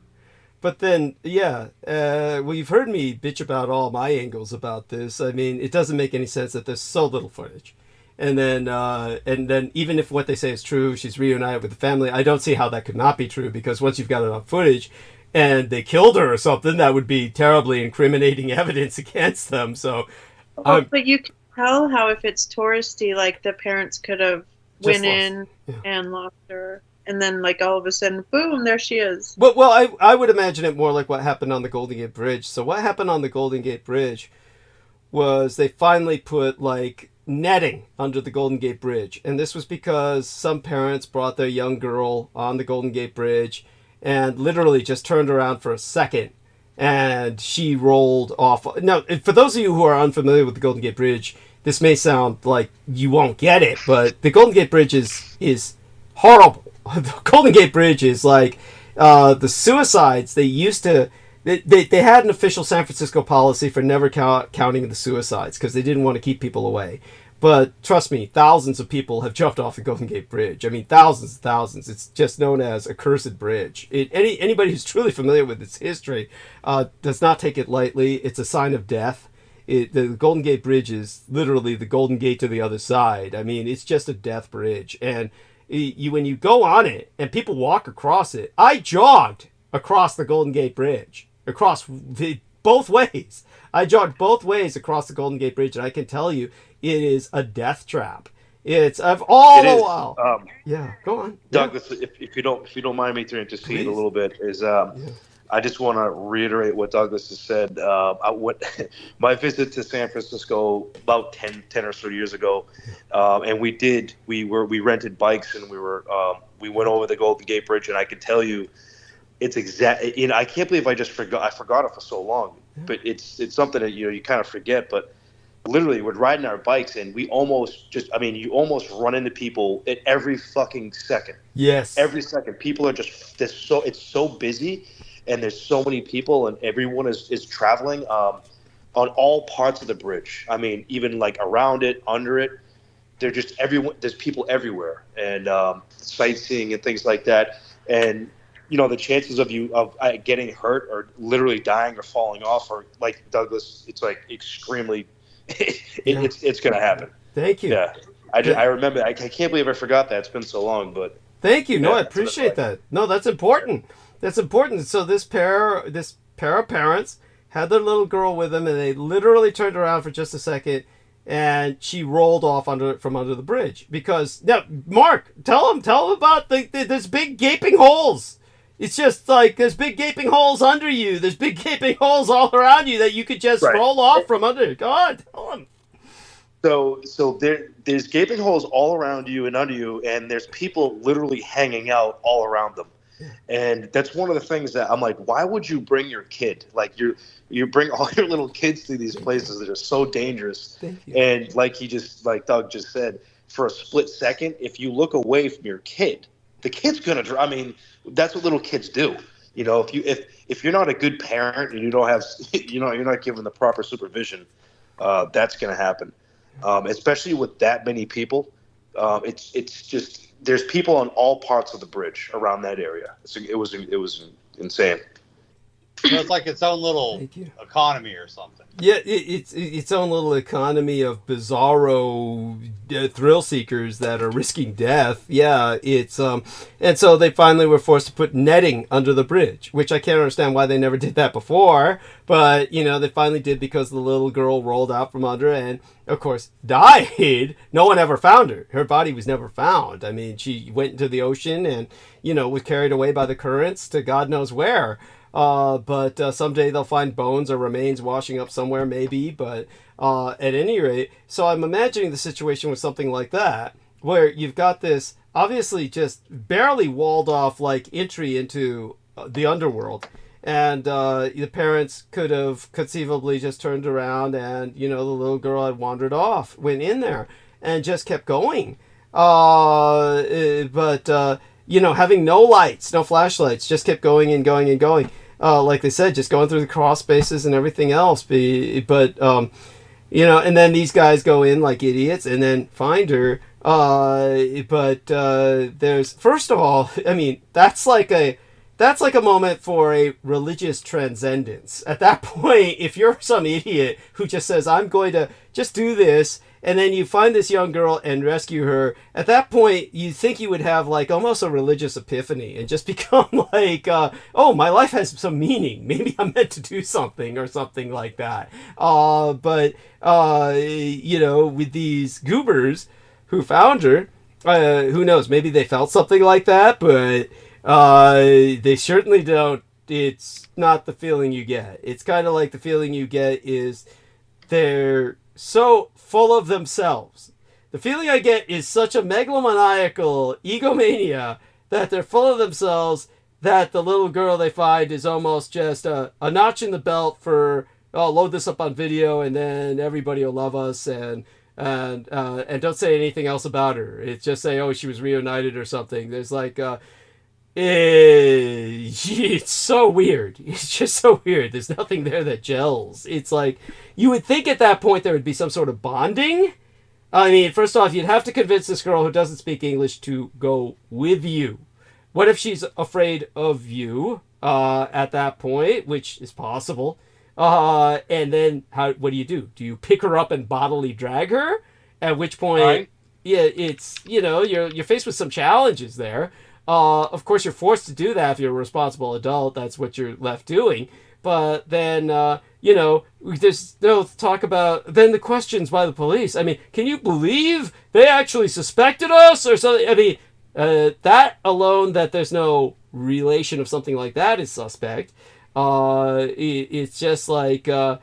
But then, well, you've heard me bitch about all my angles about this. I mean, it doesn't make any sense that there's so little footage. And then even if what they say is true, she's reunited with the family, I don't see how that could not be true, because once you've got enough footage and they killed her or something, that would be terribly incriminating evidence against them. So, but you can tell how if it's touristy, like the parents could have went in and lost her, and then like all of a sudden, boom, there she is. Well, I would imagine it more like what happened on the Golden Gate Bridge. So what happened on the Golden Gate Bridge was they finally put like netting under the Golden Gate Bridge, and this was because some parents brought their young girl on the Golden Gate Bridge and literally just turned around for a second and she rolled off. Now, for those of you who are unfamiliar with the Golden Gate Bridge, this may sound like you won't get it, but the Golden Gate Bridge is horrible. The Golden Gate Bridge is like the suicides. They used to they had an official San Francisco policy for never counting the suicides because they didn't want to keep people away. But trust me, thousands of people have jumped off the Golden Gate Bridge. I mean, thousands and thousands. It's just known as a cursed bridge. Anybody who's truly familiar with its history does not take it lightly. It's a sign of death. The Golden Gate Bridge is literally the Golden Gate to the other side. I mean, it's just a death bridge. And when you go on it and people walk across it, I jogged across the Golden Gate Bridge, both ways. I jogged both ways across the Golden Gate Bridge, and I can tell you, it is a death trap. It's of all the while. Yeah, go on, Douglas. If you don't mind me to intercede a little bit, I just want to reiterate what Douglas has said. My visit to San Francisco about 10 or so years ago, and we rented bikes and we went over the Golden Gate Bridge, and I can tell you, it's I can't believe I forgot it for so long, but it's something that you kind of forget, but. Literally, we're riding our bikes, and we you almost run into people at every fucking second. Yes. Every second. People are it's so busy, and there's so many people, and everyone is traveling on all parts of the bridge. I mean, even like around it, under it, there's people everywhere, and sightseeing and things like that. And, the chances of getting hurt or literally dying or falling off are, like Douglas, it's like extremely... It's gonna happen. Thank you. Yeah, I remember. I can't believe I forgot that. It's been so long, but thank you. No, I appreciate that. No, that's important. That's important. So this pair of parents had their little girl with them, and they literally turned around for just a second, and she rolled off from under the bridge. Because now, Mark, tell them about there's big gaping holes It's just like there's big gaping holes under you. There's big gaping holes all around you that you could just roll off from under. God, tell him. So there's gaping holes all around you and under you, and there's people literally hanging out all around them. And that's one of the things that I'm like, why would you bring your kid? Like you bring all your little kids to these places that are so dangerous. And like Doug just said, for a split second, if you look away from your kid, the kid's gonna. I mean, that's what little kids do. You know, if you're not a good parent and you don't have, you're not given the proper supervision, that's gonna happen. Especially with that many people, it's just. There's people on all parts of the bridge around that area. It was insane. So it's like its own little economy or something. Yeah, it's its own little economy of bizarro thrill seekers that are risking death. Yeah, it's and so they finally were forced to put netting under the bridge, which I can't understand why they never did that before. But they finally did because the little girl rolled out from under and, of course, died. No one ever found her. Her body was never found. I mean, she went into the ocean and was carried away by the currents to God knows where. But someday they'll find bones or remains washing up somewhere, maybe. But at any rate, so I'm imagining the situation with something like that, where you've got this obviously just barely walled off like entry into the underworld. And the parents could have conceivably just turned around and, the little girl had wandered off, went in there and just kept going. But having no lights, no flashlights, just kept going and going and going. Like they said, just going through the crawl spaces and everything else. But and then these guys go in like idiots and then find her. But there's, first of all, I mean, that's like a moment for a religious transcendence. At that point, if you're some idiot who just says, I'm going to just do this, and then you find this young girl and rescue her, at that point, you think you would have like almost a religious epiphany and just become like, oh, my life has some meaning. Maybe I'm meant to do something or something like that. But with these goobers who found her, who knows, maybe they felt something like that, but they certainly don't. It's not the feeling you get. It's kind of like the feeling you get is they're so full of themselves. The feeling I get is such a megalomaniacal egomania that they're full of themselves that the little girl they find is almost just a notch in the belt for, load this up on video and then everybody will love us and don't say anything else about her. It's just say, she was reunited or something. There's like, it's so weird. It's just so weird. There's nothing there that gels. It's like, you would think at that point there would be some sort of bonding. I mean, first off, you'd have to convince this girl who doesn't speak English to go with you. What if she's afraid of you at that point, which is possible? And then what do you do? Do you pick her up and bodily drag her? At which point, it's, you're faced with some challenges there. Of course, you're forced to do that if you're a responsible adult. That's what you're left doing. But then, there's no talk about then the questions by the police. I mean, can you believe they actually suspected us or something? I mean, that alone, that there's no relation of something like that is suspect. It's just like, or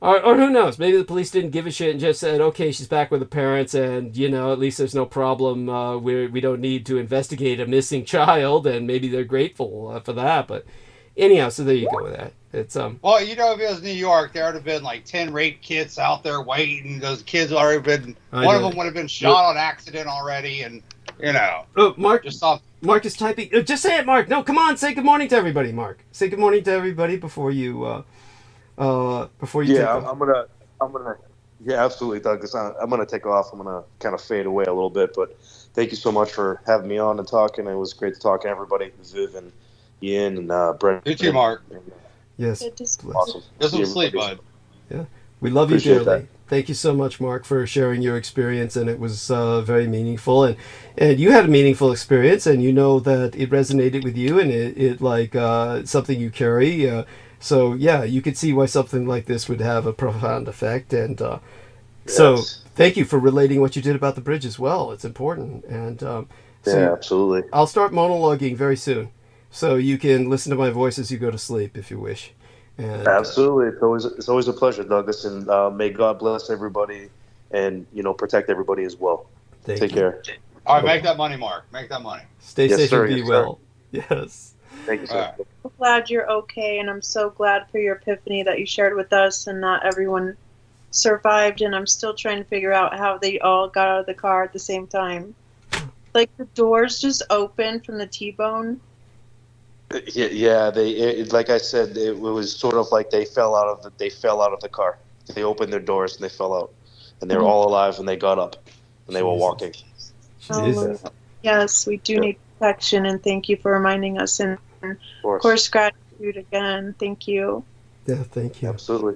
who knows? Maybe the police didn't give a shit and just said, okay, she's back with the parents, and at least there's no problem. We don't need to investigate a missing child, and maybe they're grateful for that. But anyhow, so there you go with that. It's Well, if it was New York, there would have been like 10 rape kits out there waiting. Those kids would already been. One of them would have been shot on accident already, and Oh, Mark. Mark is typing. Just say it, Mark. No, come on. Say good morning to everybody, Mark. Say good morning to everybody before you. Before you. Yeah, I'm gonna. Yeah, absolutely, Doug. I'm gonna take off. I'm gonna kind of fade away a little bit, but thank you so much for having me on and talking. It was great to talk to everybody, Viv and Ian and Brent. You too, Mark. Yes. Awesome. Get some sleep, bud. Yeah, we love you Appreciate dearly. that. Thank you so much, Mark, for sharing your experience, and it was very meaningful. And you had a meaningful experience, and that it resonated with you, and it like something you carry. So yeah, you could see why something like this would have a profound effect. And so thank you for relating what you did about the bridge as well. It's important. And so yeah, absolutely. I'll start monologuing very soon. so you can listen to my voice as you go to sleep if you wish. And, Absolutely, it's always a pleasure, Douglas, and may God bless everybody, and protect everybody as well. Take care. All right, make that money, Mark. Make that money. Stay Yes, safe sir, and be yes, sir. well. Yes. Thank you, sir. I'm glad you're okay, and I'm so glad for your epiphany that you shared with us, and not everyone survived, and I'm still trying to figure out how they all got out of the car at the same time. Like the doors just opened from the T-bone. Yeah. Like I said, it was sort of like they fell out of the car. They opened their doors and they fell out, and they were all alive and they got up and they were walking. Hallelujah. Yes, we do need protection, and thank you for reminding us. And of course, gratitude again. Thank you. Yeah, thank you. Absolutely.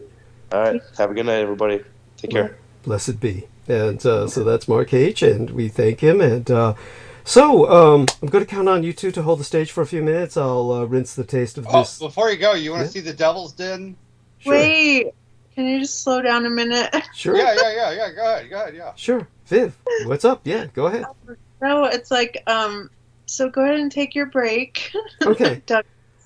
All right. Have a good night, everybody. Take care. Blessed be. And so that's Mark H., and we thank him. And I'm going to count on you two to hold the stage for a few minutes. I'll rinse the taste of this. Before you go, you want to see the Devil's Den? Sure. Wait, can you just slow down a minute? Sure. Yeah. Go ahead. Yeah. Sure. Viv, what's up? Yeah, go ahead. No, it's like, so go ahead and take your break. Okay.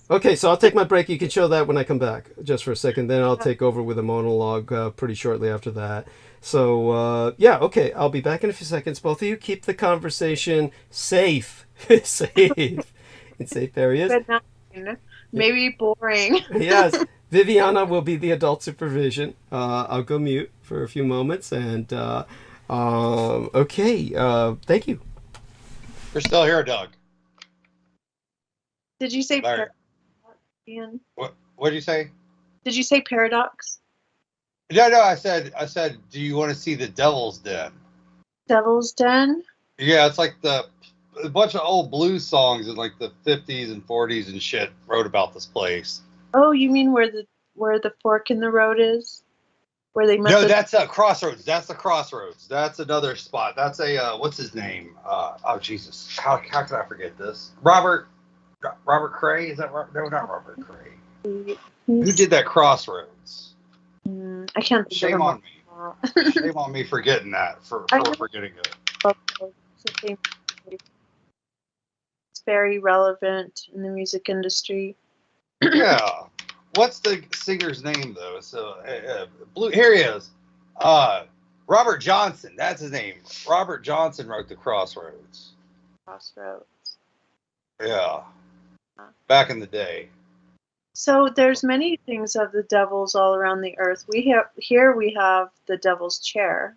Okay, so I'll take my break. You can show that when I come back, just for a second. Then I'll take over with a monologue pretty shortly after that. So, okay, I'll be back in a few seconds. Both of you keep the conversation safe. safe. In safe areas. Maybe boring. Yes. Viviana will be the adult supervision. I'll go mute for a few moments. And, thank you. You're still here, Doug. Did you say Larry. Ian? What did you say? Did you say paradox? No, I said, do you want to see the Devil's Den? Devil's Den? Yeah, it's like a bunch of old blues songs in like the 50s and 40s and shit wrote about this place. Oh, you mean where the fork in the road is? Where they met? No, that's a Crossroads. That's the Crossroads. That's another spot. That's a what's his name? Oh Jesus, how could I forget this? Robert Cray? Is that right? No, not Robert Cray. Who did that Crossroads? I can't think Shame of on me. Shame on me for getting that. For forgetting it. It's very relevant in the music industry. Yeah. What's the singer's name though? So here he is. Robert Johnson. That's his name. Robert Johnson wrote the Crossroads. Yeah. Back in the day. So there's many things of the devils all around the earth. We have the devil's chair,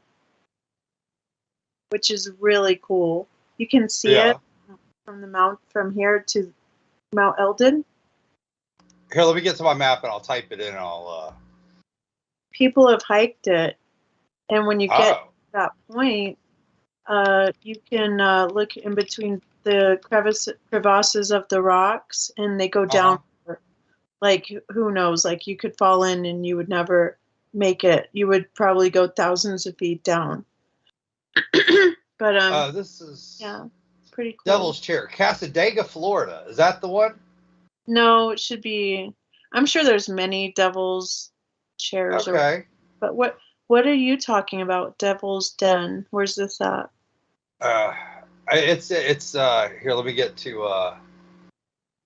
which is really cool. You can see it from here to Mount Eldon. Here, let me get to my map and I'll type it in and I'll People have hiked it, and when you get to that point, you can look in between the crevasses of the rocks, and they go down. Like, who knows? Like, you could fall in and you would never make it. You would probably go thousands of feet down. But this is pretty cool. Devil's Chair, Casadega, Florida. Is that the one? No, it should be. I'm sure there's many devil's chairs. Okay. But what are you talking about? Devil's Den. Where's this at? It's here. Let me get to.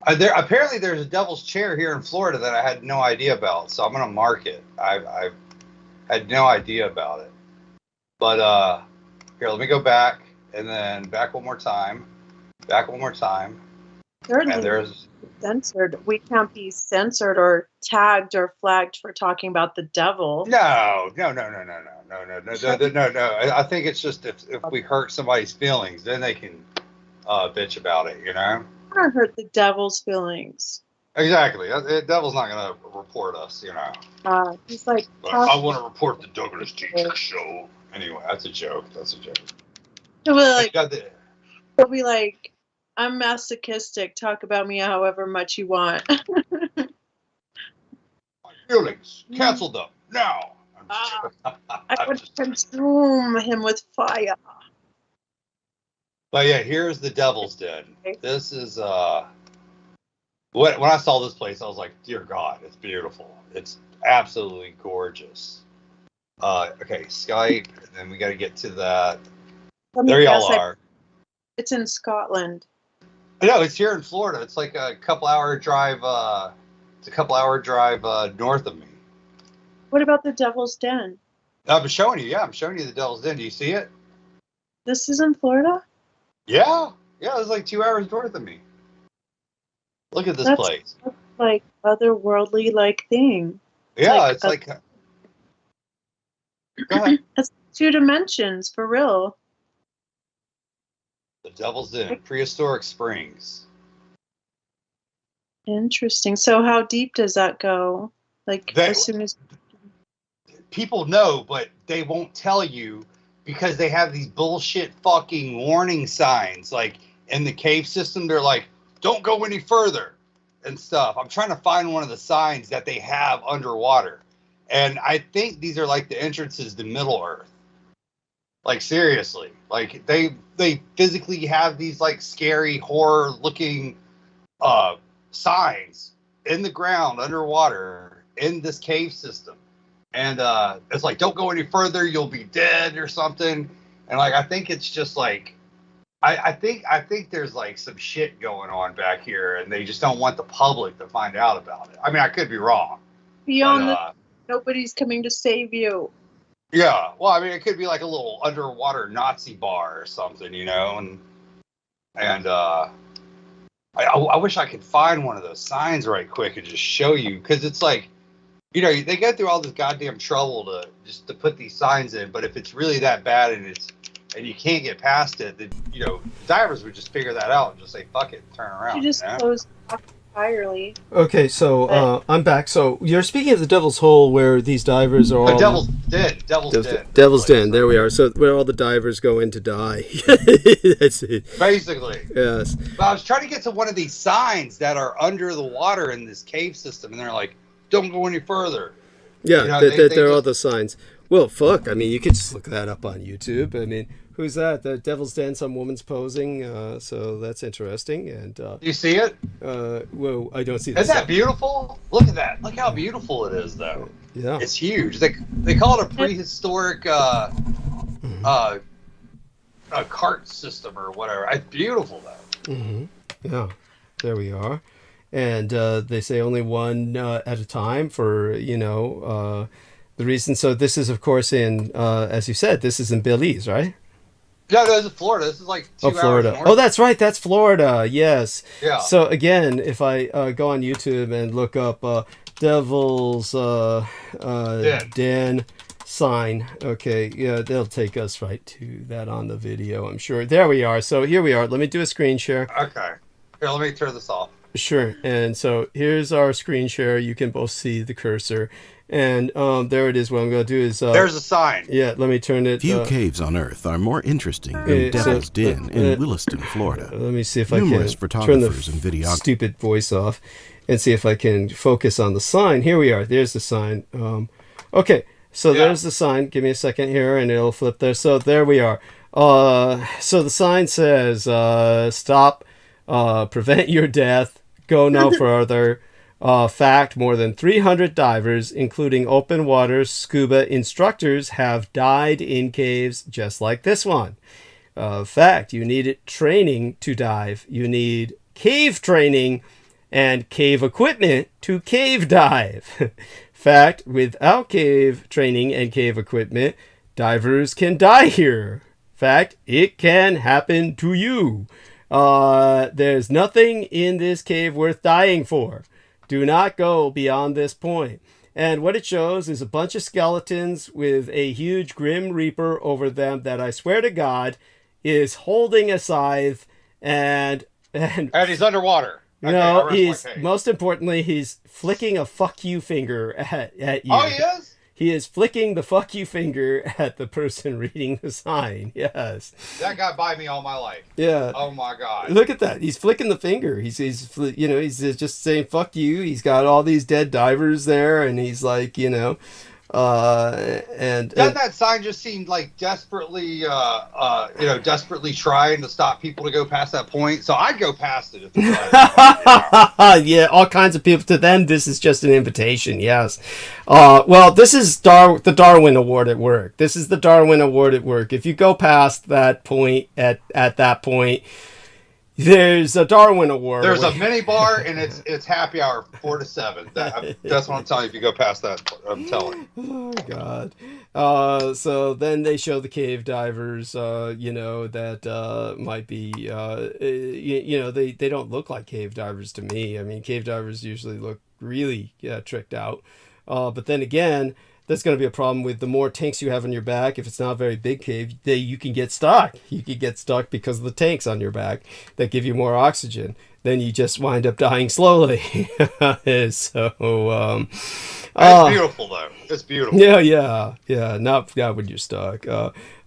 Apparently there's a Devil's Chair here in Florida that I had no idea about, so I'm gonna mark it. I had no idea about it. But here, let me go back and then back one more time. Certainly. And there's censored. We can't be censored or tagged or flagged for talking about the devil. No. I think it's just if we hurt somebody's feelings, then they can bitch about it, you know? I don't hurt the devil's feelings. Exactly. The devil's not going to report us, you know? He's like... I want to report the Douglas Dietrich show. Anyway, that's a joke. He'll be like, I'm masochistic. Talk about me however much you want. My feelings. Cancel them. Now. I would consume him with fire. But yeah, here's the Devil's Den. This is when I saw this place, I was like, dear God, it's beautiful. It's absolutely gorgeous. Okay, Skype, and then we got to get to that. There y'all are. It's in Scotland. No, it's here in Florida. It's like a couple hour drive. It's a couple hour drive north of me. What about the Devil's Den? I'm showing you. Yeah, I'm showing you the Devil's Den. Do you see it? This is in Florida? Yeah. Yeah, it's like 2 hours north of me. Look at this That's place. like otherworldly like thing. Yeah, it's like. Go ahead. It's 2 dimensions for real. The Devil's Den, Prehistoric Springs. Interesting. So how deep does that go? Like as soon as people know, but they won't tell you because they have these bullshit fucking warning signs. Like in the cave system, they're like, don't go any further and stuff. I'm trying to find one of the signs that they have underwater. And I think these are like the entrances to Middle Earth. Like seriously, like they physically have these like scary horror looking signs in the ground underwater in this cave system. And it's like, don't go any further, you'll be dead or something. And like, I think it's just like, I think there's like some shit going on back here, and they just don't want the public to find out about it. I mean, I could be wrong. beyond nobody's coming to save you. Yeah, well, I mean, it could be like a little underwater Nazi bar or something, you know, and I wish I could find one of those signs right quick and just show you, because it's like, you know, they go through all this goddamn trouble to put these signs in, but if it's really that bad and you can't get past it, then, you know, divers would just figure that out and just say fuck it, and turn around. You just close off entirely. Okay, so I'm back. So you're speaking of the Devil's Hole, where these divers are all Devil's Den. Devil's Den. There we are. So where all the divers go in to die. That's it. Basically. Yes. But I was trying to get to one of these signs that are under the water in this cave system, and they're like, "Don't go any further." Yeah, you know, they're all the signs. Well, fuck. I mean, you could just look that up on YouTube. I mean, who's that? The Devil's Den. Some woman's posing. So that's interesting. And you see it? Well, I don't see. Isn't that beautiful? Look at that. Look how beautiful it is, though. Yeah. It's huge. They call it a prehistoric a cart system or whatever. It's beautiful, though. Mm-hmm. Yeah. There we are. And they say only one at a time for, you know, the reason. So this is, of course, in, as you said, this is in Belize, right? Yeah, this is Florida. This is like 2 hours Florida. north. Oh, that's right. That's Florida. Yes. Yeah. So again, if I go on YouTube and look up Devil's Den sign, okay, yeah, they'll take us right to that on the video, I'm sure. There we are. So here we are. Let me do a screen share. Okay. Here, let me turn this off. Sure. And so here's our screen share. You can both see the cursor. And there it is. What I'm going to do is... there's a sign. Yeah, let me turn it... Few caves on Earth are more interesting than Devil's Den in Williston, Florida. Let me see if I Numerous can photographers turn and the videographers. stupid voice off and see if I can focus on the sign. Here we are. There's the sign. Okay, so there's the sign. Give me a second here and it'll flip there. So there we are. So the sign says, stop, prevent your death, go no further. Fact, more than 300 divers, including open water scuba instructors, have died in caves just like this one. Fact, you need training to dive. You need cave training and cave equipment to cave dive. Fact, without cave training and cave equipment, divers can die here. Fact, it can happen to you. There's nothing in this cave worth dying for. Do not go beyond this point. And what it shows is a bunch of skeletons with a huge Grim Reaper over them that I swear to God is holding a scythe and he's underwater. No, he's most importantly, he's flicking a fuck you finger at you. Oh, he is? He is flicking the fuck you finger at the person reading the sign. Yes. That got by me all my life. Yeah. Oh my God. Look at that. He's flicking the finger. He's you know, he's just saying fuck you. He's got all these dead divers there, and he's like, you know, doesn't that sign just seem like desperately desperately trying to stop people to go past that point? So I'd go past it if the sign yeah, all kinds of people. To them, this is just an invitation. Yes. Well, this is the Darwin Award at work. This is the Darwin Award at work. If you go past that point at that point, There's a Darwin Award. There's a mini bar, and it's happy hour 4 to 7. That's what I'm telling you. If you go past that, I'm telling you. Oh God. So then they show the cave divers. That might be. They don't look like cave divers to me. I mean, cave divers usually look really tricked out. But then again, that's going to be a problem with the more tanks you have on your back. If it's not a very big cave, you can get stuck. You can get stuck because of the tanks on your back that give you more oxygen. Then you just wind up dying slowly. It's beautiful, though. It's beautiful. Yeah. Not when you're stuck.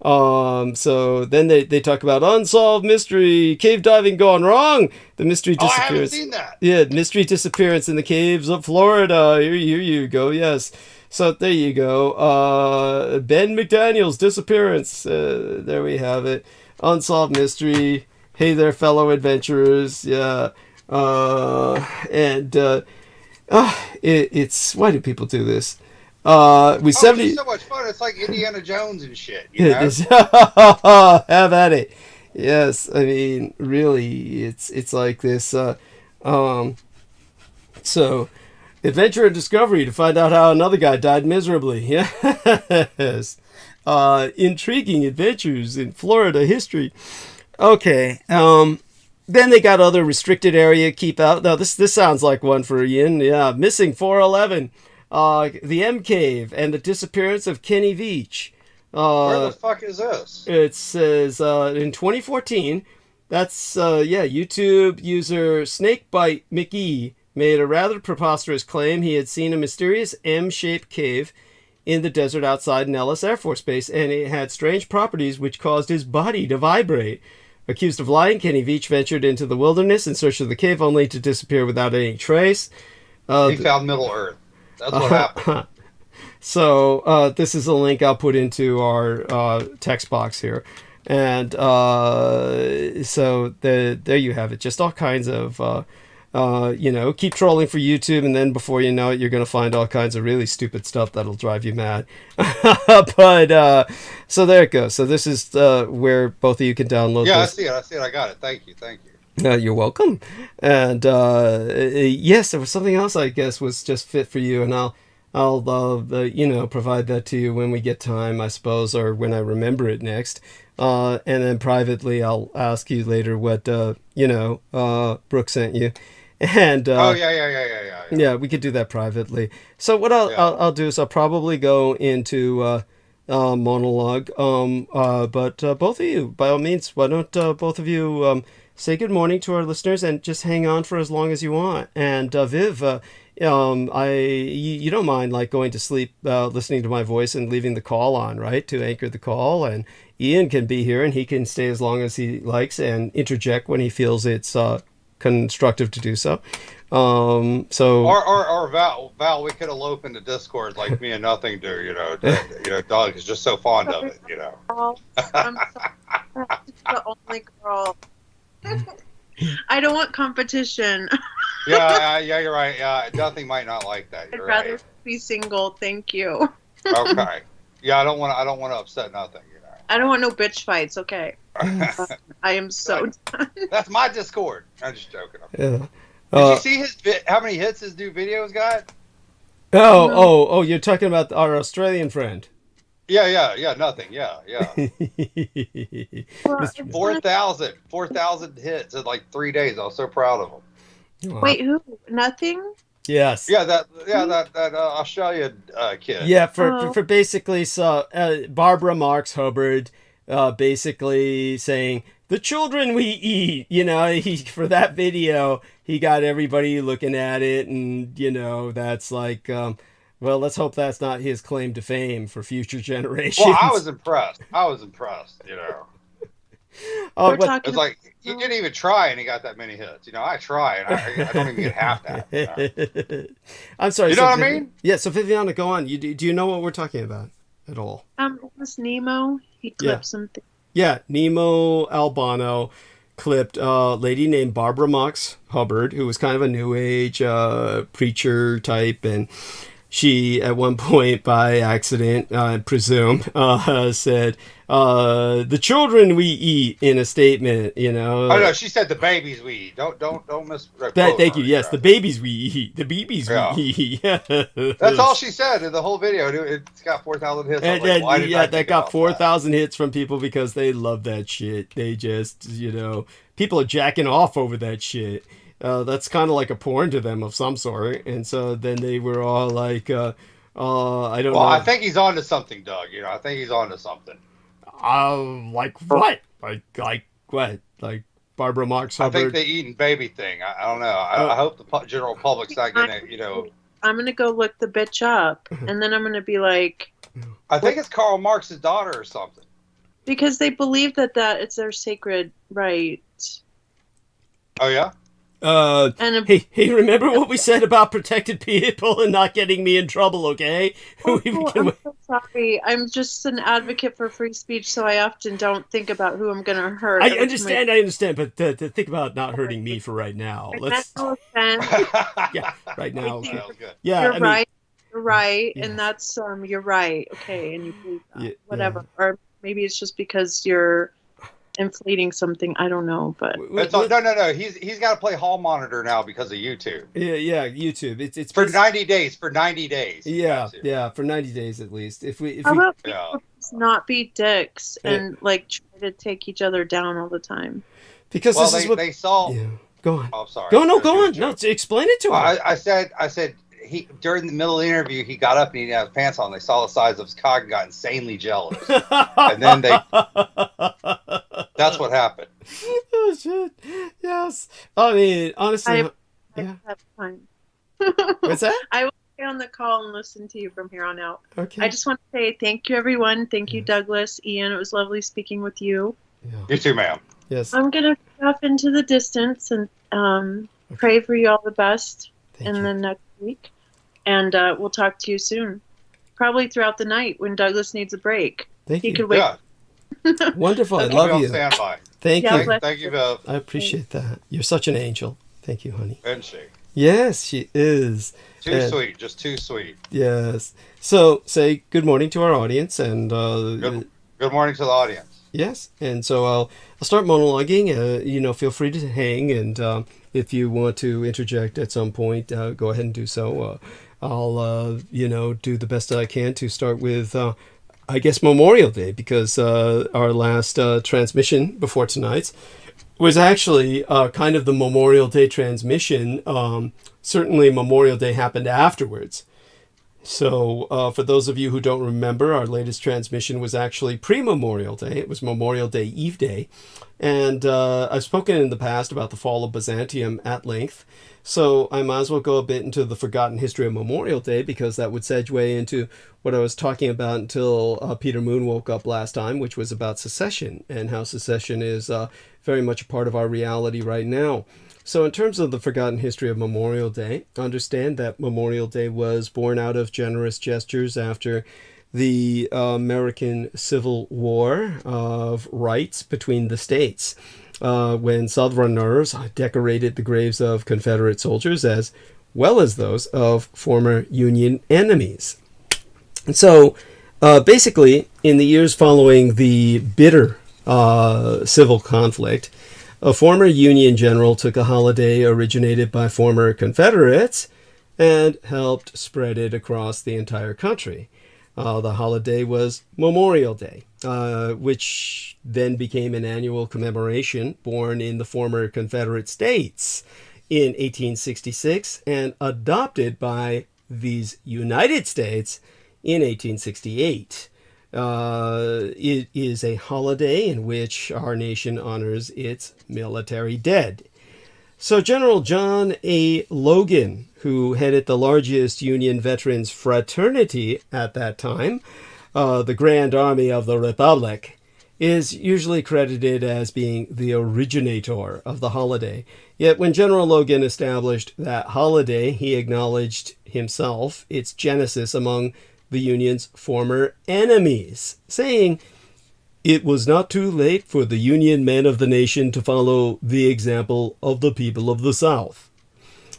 So then they talk about unsolved mystery, cave diving gone wrong. The mystery disappearance. I haven't seen that. Yeah, mystery disappearance in the caves of Florida. Here you go. Yes. So there you go. Ben McDaniel's disappearance. There we have it. Unsolved mystery. Hey there, fellow adventurers. Yeah. It's why do people do this? It's so much fun. It's like Indiana Jones and shit. You know? Have at it. Yes, I mean, really, it's like this. So, adventure and discovery to find out how another guy died miserably. Yes. Intriguing adventures in Florida history. Okay. Then they got other restricted area keep out. Now this sounds like one for Ian. Yeah. Missing 411. The M Cave and the disappearance of Kenny Veach. Where the fuck is this? It says in 2014. That's YouTube user Snakebite McGee made a rather preposterous claim. He had seen a mysterious M-shaped cave in the desert outside Nellis Air Force Base, and it had strange properties which caused his body to vibrate. Accused of lying, Kenny Veach ventured into the wilderness in search of the cave, only to disappear without any trace. He found Middle Earth. That's what happened. So this is a link I'll put into our text box here. And so there you have it. Just all kinds of, keep trolling for YouTube, and then before you know it, you're going to find all kinds of really stupid stuff that'll drive you mad. But so there it goes. So this is where both of you can download this. Yeah, I see it. I got it. Thank you. You're welcome. And yes, there was something else I guess was just fit for you, and I'll provide that to you when we get time, I suppose, or when I remember it next. And then privately, I'll ask you later what Brooke sent you. And yeah, we could do that privately. So what I'll do is I'll probably go into monologue. But both of you, by all means, why don't both of you say good morning to our listeners and just hang on for as long as you want. And Viv, you don't mind like going to sleep listening to my voice and leaving the call on, right, to anchor the call. And Ian can be here and he can stay as long as he likes and interject when he feels it's constructive to do so. Or Val, we could elope into Discord like me and Nothing do. Doug is just so fond of it. I'm the only girl. I don't want competition. Yeah, you're right. Yeah, Nothing might not like that. I'd rather be single. Thank you. Okay. Yeah, I don't want to upset Nothing. I don't want no bitch fights. Okay. I am so done. That's my Discord. I'm just joking. Yeah. Did you see how many hits his new videos got? Oh! You're talking about our Australian friend. Yeah, Nothing. Yeah. 4,000 hits in like 3 days. I was so proud of him. Wow. Wait, who? Nothing? Yes. Yeah, that Australian kid. Yeah, for basically Barbara Marx Hubbard, basically saying the children we eat. He for that video he got everybody looking at it, and that's like. Well, let's hope that's not his claim to fame for future generations. Well, I was impressed. It's like he didn't even try, and he got that many hits. I try, and I don't even get half that. I'm sorry. You know what I mean? Yeah. So Viviana, go on. Do you know what we're talking about at all? Was Nemo? He clipped something. Yeah, Nemo Albano clipped a lady named Barbara Marx Hubbard, who was kind of a new age preacher type, and she at one point by accident, I presume, said, "The children we eat," in a statement. You know. Oh no, she said the babies we eat. Don't miss. Thank you. Yes, the babies we eat. The babies we eat. That's all she said in the whole video. It's got 4,000 hits. That got 4,000 hits from people because they love that shit. They just, people are jacking off over that shit. That's kind of like a porn to them of some sort. And so then they were all like, I don't know. Well, I think he's on to something, Doug. I think he's on to something. Like what? Like what? Like Barbara Marx Hubbard? I think the eating baby thing. I don't know. I hope the general public's not going to, I'm going to go look the bitch up, and then I'm going to be like... I think it's Karl Marx's daughter or something. Because they believe that it's their sacred right. Oh, yeah? Hey, remember what we said about protected people and not getting me in trouble, okay? I'm so sorry. I'm just an advocate for free speech, so I often don't think about who I'm going to hurt. I understand, but to think about not hurting me for right now. Let's. Yeah, right now. Okay. Yeah, You're right, and that's you're right. Okay, and you believe that. Whatever, or maybe it's just because you're inflating something. I don't know, but no. He's got to play hall monitor now because of YouTube. Yeah, YouTube. It's for 90 days. For 90 days. Yeah, for 90 days at least. How about people not be dicks and like try to take each other down all the time? Because this is what they saw. Yeah. Go on. Oh, sorry. Go on. No, explain it to him. I said. He during the middle of the interview he got up and he didn't have his pants on. They saw the size of his cock and got insanely jealous. And then that's what happened. Oh shit! Yes, I mean honestly, That's fine. What's that? I will stay on the call and listen to you from here on out. Okay. I just want to say thank you, everyone. Thank you, Douglas, Ian. It was lovely speaking with you. Yeah. You too, ma'am. Yes. I'm gonna go off into the distance and pray for you all the best in the next week. And we'll talk to you soon. Probably throughout the night when Douglas needs a break. Thank you. He could wait. Yeah. Wonderful. I love you. Standby. Thank you. Thank you, Bev. I appreciate that. You're such an angel. Thank you, honey. Isn't she? Yes, she is. Sweet. Just too sweet. Yes. So say good morning to our audience and good morning to the audience. Yes. And so I'll start monologuing. Feel free to hang, and if you want to interject at some point, go ahead and do so. I'll do the best I can to start with I guess Memorial Day, because our last transmission before tonight's was actually kind of the Memorial Day transmission. Certainly Memorial Day happened afterwards. So for those of you who don't remember, our latest transmission was actually pre-Memorial Day. It was Memorial Day Eve Day. And I've spoken in the past about the fall of Byzantium at length. So I might as well go a bit into the forgotten history of Memorial Day, because that would segue into what I was talking about until Peter Moon woke up last time, which was about secession and how secession is very much a part of our reality right now. So in terms of the forgotten history of Memorial Day, understand that Memorial Day was born out of generous gestures after the American Civil War of rights between the states, when Southerners decorated the graves of Confederate soldiers as well as those of former Union enemies. And so basically, in the years following the bitter civil conflict, a former Union general took a holiday originated by former Confederates and helped spread it across the entire country. The holiday was Memorial Day, which then became an annual commemoration born in the former Confederate States in 1866 and adopted by these United States in 1868. It is a holiday in which our nation honors its military dead. So General John A. Logan, who headed the largest Union veterans fraternity at that time, the Grand Army of the Republic, is usually credited as being the originator of the holiday. Yet when General Logan established that holiday, he acknowledged himself its genesis among the Union's former enemies, saying, "It was not too late for the Union men of the nation to follow the example of the people of the South."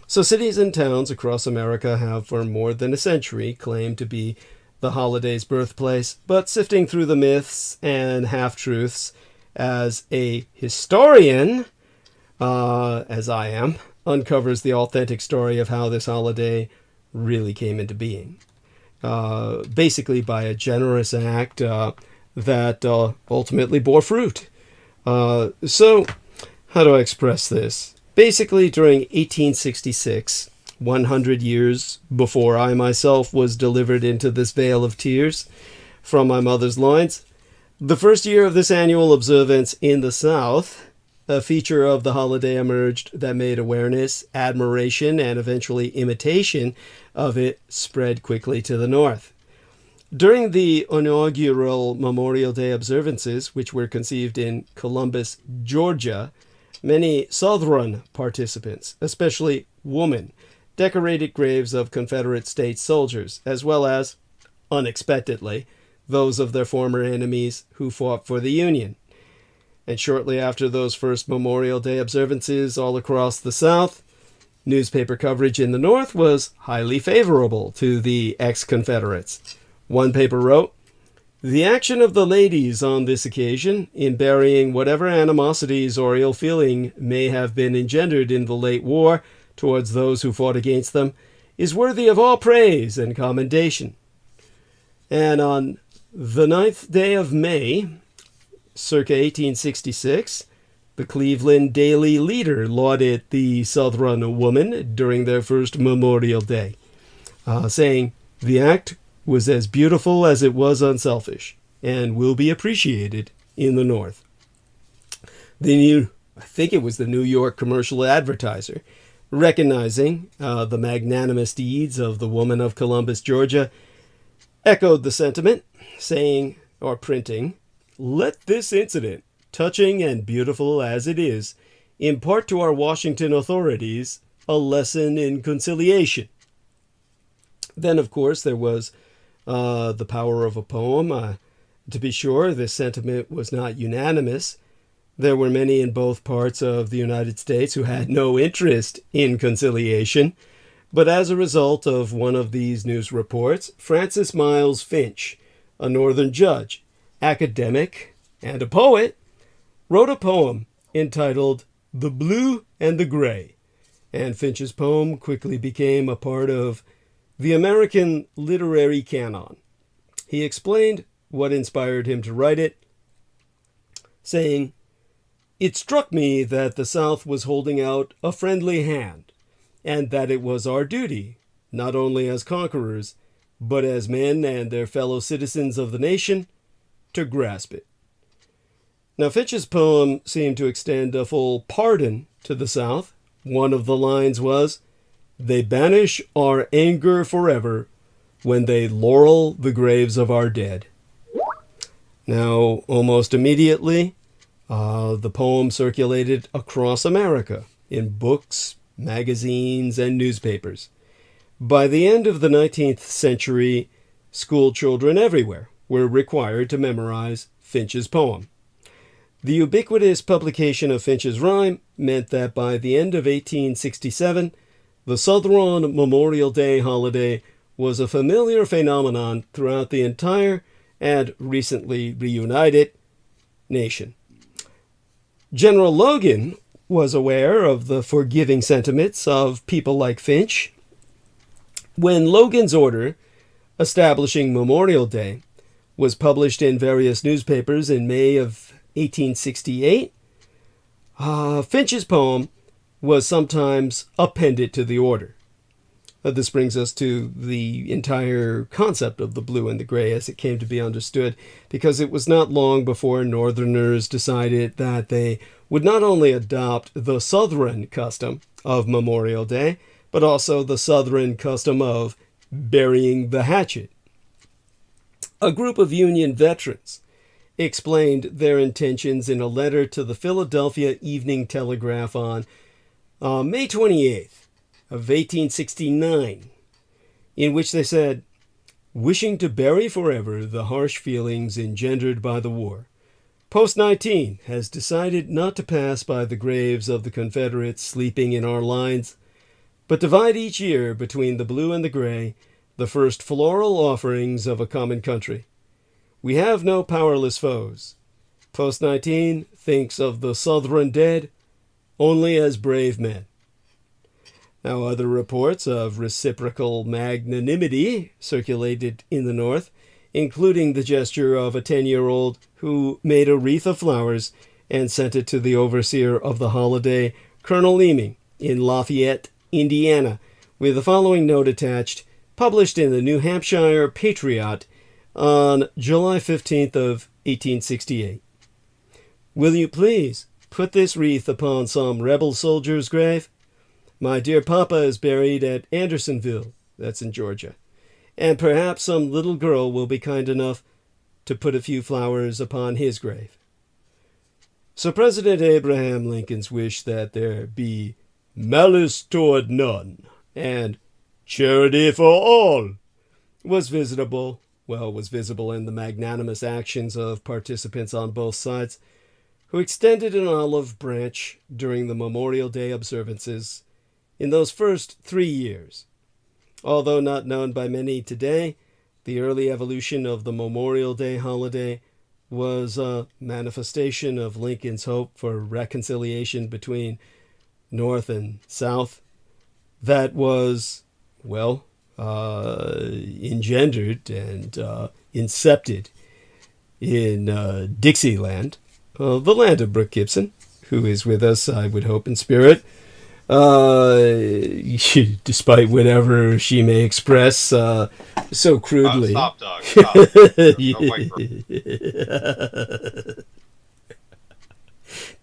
So cities and towns across America have for more than a century claimed to be the holiday's birthplace, but sifting through the myths and half-truths as a historian, as I am, uncovers the authentic story of how this holiday really came into being. Basically by a generous act that ultimately bore fruit. So, how do I express this? Basically, during 1866, 100 years before I myself was delivered into this vale of tears from my mother's loins, the first year of this annual observance in the South, a feature of the holiday emerged that made awareness, admiration, and eventually imitation of it spread quickly to the North. During the inaugural Memorial Day observances, which were conceived in Columbus, Georgia, many Southern participants, especially women, decorated graves of Confederate States soldiers, as well as, unexpectedly, those of their former enemies who fought for the Union. And shortly after those first Memorial Day observances all across the South, newspaper coverage in the North was highly favorable to the ex-Confederates. One paper wrote, "The action of the ladies on this occasion, in burying whatever animosities or ill feeling may have been engendered in the late war towards those who fought against them, is worthy of all praise and commendation." And on the 9th day of May, circa 1866, the Cleveland Daily Leader lauded the Southern woman during their first Memorial Day, saying, "The act was as beautiful as it was unselfish, and will be appreciated in the North." I think it was the New York Commercial Advertiser, recognizing the magnanimous deeds of the woman of Columbus, Georgia, echoed the sentiment, saying, or printing, "Let this incident, touching and beautiful as it is, impart to our Washington authorities a lesson in conciliation." Then, of course, there was the power of a poem. To be sure, this sentiment was not unanimous. There were many in both parts of the United States who had no interest in conciliation. But as a result of one of these news reports, Francis Miles Finch, a Northern judge, academic, and a poet, wrote a poem entitled "The Blue and the Gray," and Finch's poem quickly became a part of the American literary canon. He explained what inspired him to write it, saying, "It struck me that the South was holding out a friendly hand, and that it was our duty, not only as conquerors, but as men and their fellow citizens of the nation, to grasp it." Now, Finch's poem seemed to extend a full pardon to the South. One of the lines was, "They banish our anger forever when they laurel the graves of our dead." Now, almost immediately, the poem circulated across America in books, magazines, and newspapers. By the end of the 19th century, school children everywhere were required to memorize Finch's poem. The ubiquitous publication of Finch's rhyme meant that by the end of 1867, the Southern Memorial Day holiday was a familiar phenomenon throughout the entire and recently reunited nation. General Logan was aware of the forgiving sentiments of people like Finch. When Logan's order establishing Memorial Day was published in various newspapers in May of 1868, Finch's poem was sometimes appended to the order. This brings us to the entire concept of the blue and the gray as it came to be understood, because it was not long before Northerners decided that they would not only adopt the Southern custom of Memorial Day, but also the Southern custom of burying the hatchet. A group of Union veterans explained their intentions in a letter to the Philadelphia Evening Telegraph on May 28th of 1869, in which they said, "Wishing to bury forever the harsh feelings engendered by the war, Post 19 has decided not to pass by the graves of the Confederates sleeping in our lines, but divide each year between the blue and the gray, the first floral offerings of a common country. We have no powerless foes. Post 19 thinks of the Southron dead only as brave men. Now, other reports of reciprocal magnanimity circulated in the North, including the gesture of a 10-year-old who made a wreath of flowers and sent it to the overseer of the holiday, Colonel Leeming, in Lafayette, Indiana, with the following note attached, published in the New Hampshire Patriot on July 15th of 1868. Will you please put this wreath upon some rebel soldier's grave? My dear papa is buried at Andersonville, that's in Georgia, and perhaps some little girl will be kind enough to put a few flowers upon his grave. So President Abraham Lincoln's wish that there be malice toward none and charity for all was visible in the magnanimous actions of participants on both sides, who extended an olive branch during the Memorial Day observances in those first 3 years. Although not known by many today, the early evolution of the Memorial Day holiday was a manifestation of Lincoln's hope for reconciliation between North and South that was, engendered and incepted in Dixieland, the land of Brooke Gibson, who is with us, I would hope, in spirit. Despite whatever she may express so crudely. Stop, dog. Stop. No, wait for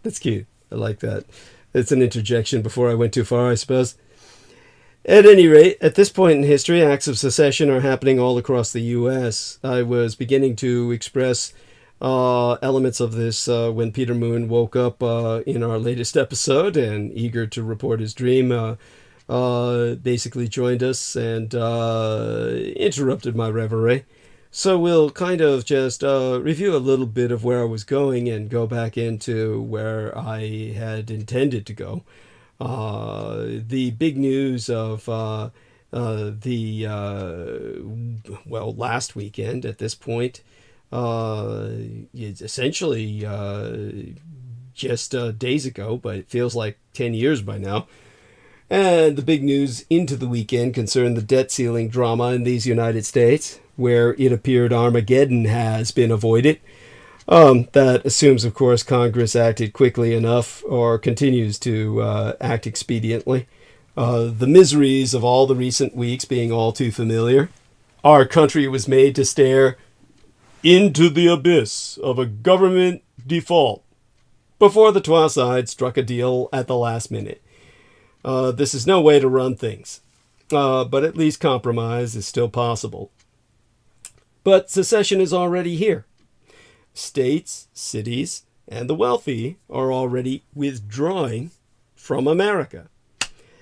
That's cute. I like that. It's an interjection before I went too far, I suppose. At any rate, at this point in history, acts of secession are happening all across the U.S. I was beginning to express elements of this when Peter Moon woke up in our latest episode and, eager to report his dream, basically joined us and interrupted my reverie. So we'll kind of just review a little bit of where I was going and go back into where I had intended to go. The big news of last weekend at this point, it's essentially just days ago, but it feels like 10 years by now. And the big news into the weekend concerned the debt ceiling drama in these United States, where it appeared Armageddon has been avoided. That assumes, of course, Congress acted quickly enough or continues to act expediently. The miseries of all the recent weeks being all too familiar. Our country was made to stare into the abyss of a government default before the twa sides struck a deal at the last minute. This is no way to run things, but at least compromise is still possible. But secession is already here. States, cities, and the wealthy are already withdrawing from America.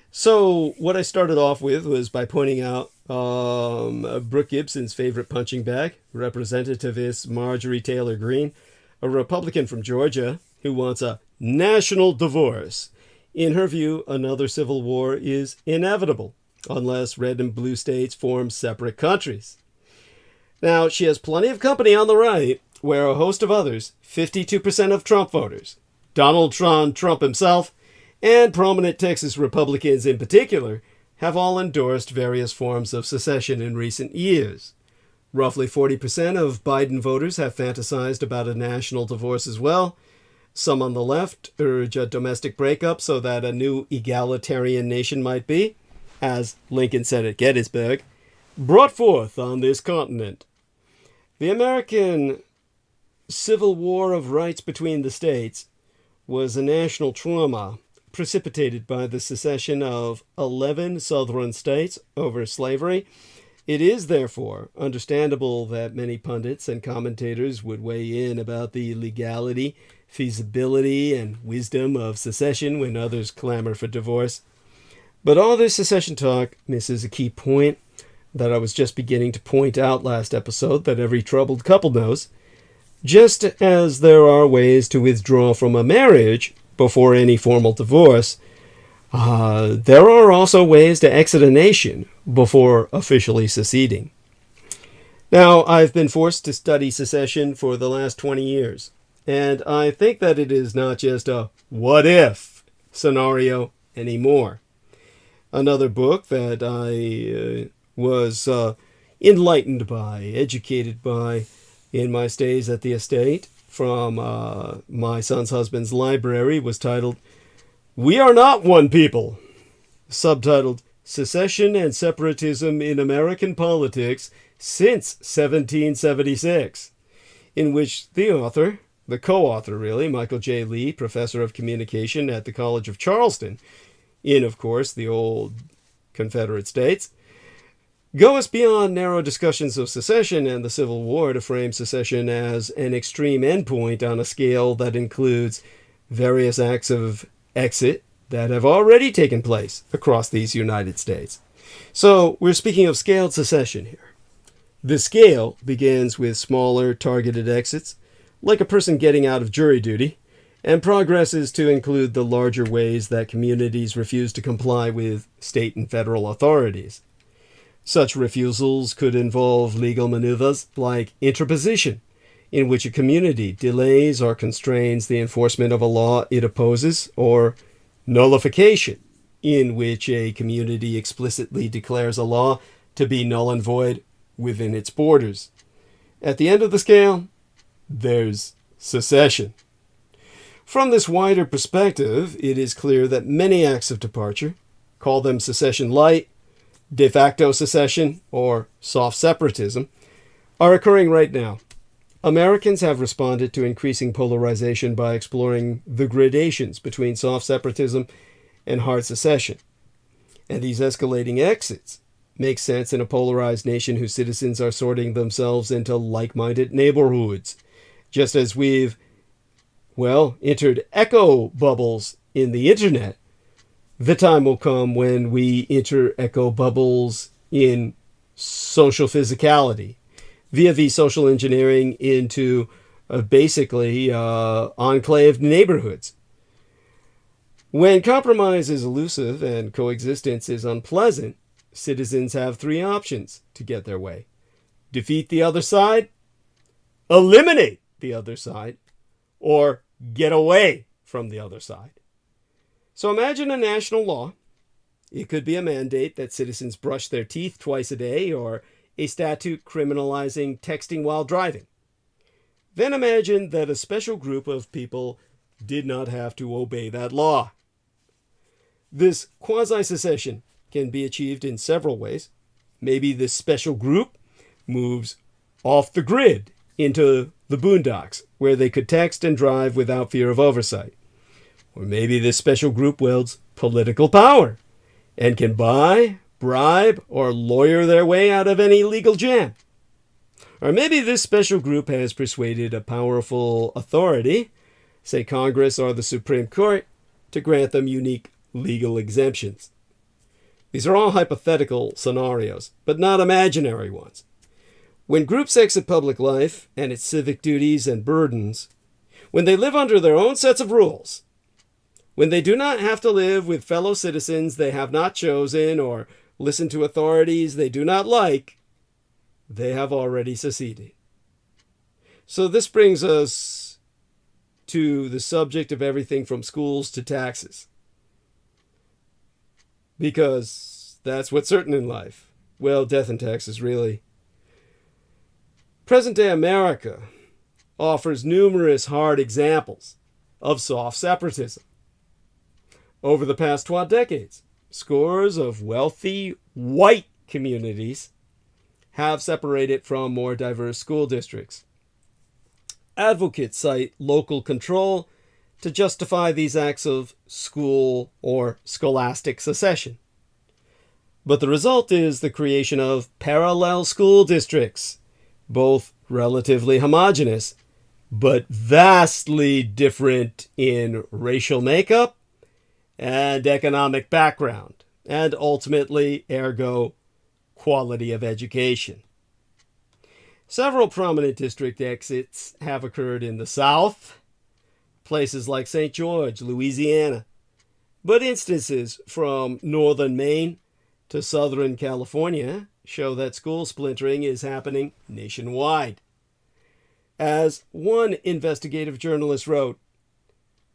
So what I started off with was by pointing out Brooke Gibson's favorite punching bag, Representative Marjorie Taylor Greene, a Republican from Georgia who wants a national divorce. In her view, another civil war is inevitable unless red and blue states form separate countries. Now, she has plenty of company on the right, where a host of others, 52% of Trump voters, Donald Trump himself, and prominent Texas Republicans in particular, have all endorsed various forms of secession in recent years. Roughly 40% of Biden voters have fantasized about a national divorce as well. Some on the left urge a domestic breakup so that a new egalitarian nation might be, as Lincoln said at Gettysburg, brought forth on this continent. The American Civil War of rights between the states was a national trauma precipitated by the secession of 11 southern states over slavery. It is, therefore, understandable that many pundits and commentators would weigh in about the legality, feasibility, and wisdom of secession when others clamor for divorce. But all this secession talk misses a key point that I was just beginning to point out last episode that every troubled couple knows. Just as there are ways to withdraw from a marriage before any formal divorce, There are also ways to exit a nation before officially seceding. Now, I've been forced to study secession for the last 20 years, and I think that it is not just a what if scenario anymore. Another book that I was enlightened by, educated by in my stays at the estate from my son's husband's library was titled We Are Not One People, subtitled Secession and Separatism in American Politics Since 1776, in which the author, the co-author really, Michael J. Lee, professor of communication at the College of Charleston, in, of course, the old Confederate States, goes beyond narrow discussions of secession and the Civil War to frame secession as an extreme endpoint on a scale that includes various acts of exit that have already taken place across these United States. So we're speaking of scaled secession here. The scale begins with smaller targeted exits, like a person getting out of jury duty, and progresses to include the larger ways that communities refuse to comply with state and federal authorities. Such refusals could involve legal maneuvers like interposition, in which a community delays or constrains the enforcement of a law it opposes, or nullification, in which a community explicitly declares a law to be null and void within its borders. At the end of the scale, there's secession. From this wider perspective, it is clear that many acts of departure, call them secession light, de facto secession, or soft separatism, are occurring right now. Americans have responded to increasing polarization by exploring the gradations between soft separatism and hard secession. And these escalating exits make sense in a polarized nation whose citizens are sorting themselves into like-minded neighborhoods, just as we've entered echo bubbles in the internet. The time will come when we enter echo bubbles in social physicality via the social engineering into basically enclaved neighborhoods. When compromise is elusive and coexistence is unpleasant, citizens have three options to get their way: defeat the other side, eliminate the other side, or get away from the other side. So imagine a national law. It could be a mandate that citizens brush their teeth twice a day, or a statute criminalizing texting while driving. Then imagine that a special group of people did not have to obey that law. This quasi-secession can be achieved in several ways. Maybe this special group moves off the grid into the boondocks, where they could text and drive without fear of oversight. Or maybe this special group wields political power and can buy, bribe, or lawyer their way out of any legal jam. Or maybe this special group has persuaded a powerful authority, say Congress or the Supreme Court, to grant them unique legal exemptions. These are all hypothetical scenarios, but not imaginary ones. When groups exit public life and its civic duties and burdens, when they live under their own sets of rules, when they do not have to live with fellow citizens they have not chosen or listen to authorities they do not like, they have already seceded. So this brings us to the subject of everything from schools to taxes. Because that's what's certain in life. Well, death and taxes, really. Present-day America offers numerous hard examples of soft separatism. Over the past 12 decades, scores of wealthy white communities have separated from more diverse school districts. Advocates cite local control to justify these acts of school or scholastic secession. But the result is the creation of parallel school districts, both relatively homogeneous, but vastly different in racial makeup and economic background, and ultimately, ergo, quality of education. Several prominent district exits have occurred in the South, places like St. George, Louisiana, But instances from northern Maine to southern California show that school splintering is happening nationwide. As one investigative journalist wrote,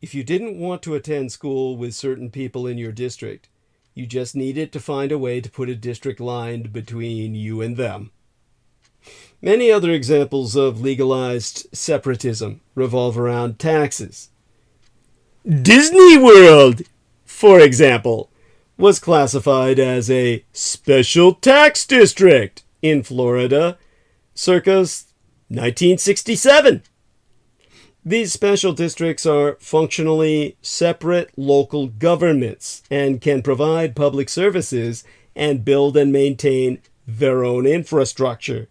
if you didn't want to attend school with certain people in your district, you just needed to find a way to put a district line between you and them. Many other examples of legalized separatism revolve around taxes. Disney World, for example, was classified as a special tax district in Florida circa 1967. These special districts are functionally separate local governments and can provide public services and build and maintain their own infrastructure.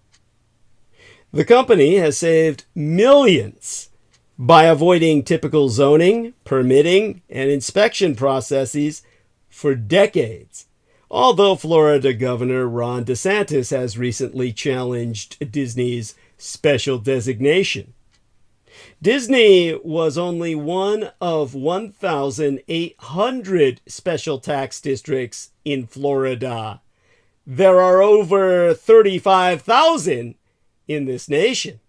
The company has saved millions by avoiding typical zoning, permitting, and inspection processes for decades, although Florida Governor Ron DeSantis has recently challenged Disney's special designation. Disney was only one of 1,800 special tax districts in Florida. There are over 35,000 in this nation.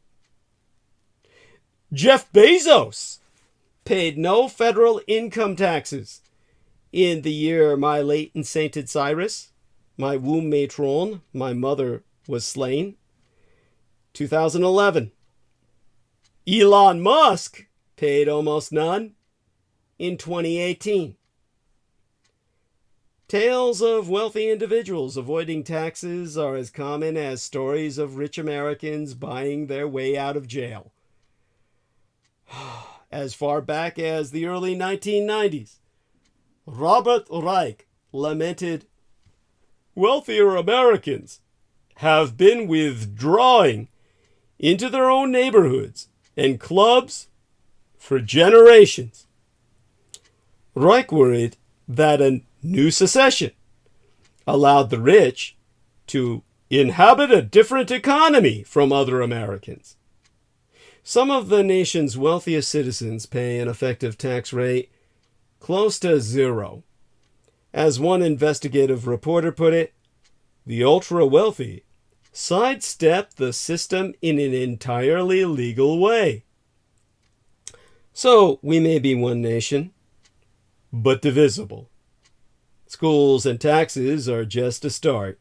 Jeff Bezos paid no federal income taxes in the year my late and sainted Cyrus, my womb matron, my mother, was slain. 2011. Elon Musk paid almost none in 2018. Tales of wealthy individuals avoiding taxes are as common as stories of rich Americans buying their way out of jail. As far back as the early 1990s, Robert Reich lamented, "Wealthier Americans have been withdrawing into their own neighborhoods and clubs for generations." Reich worried that a new secession allowed the rich to inhabit a different economy from other Americans. Some of the nation's wealthiest citizens pay an effective tax rate close to zero. As one investigative reporter put it, the ultra-wealthy sidestep the system in an entirely legal way. So we may be one nation, but divisible. Schools and taxes are just a start.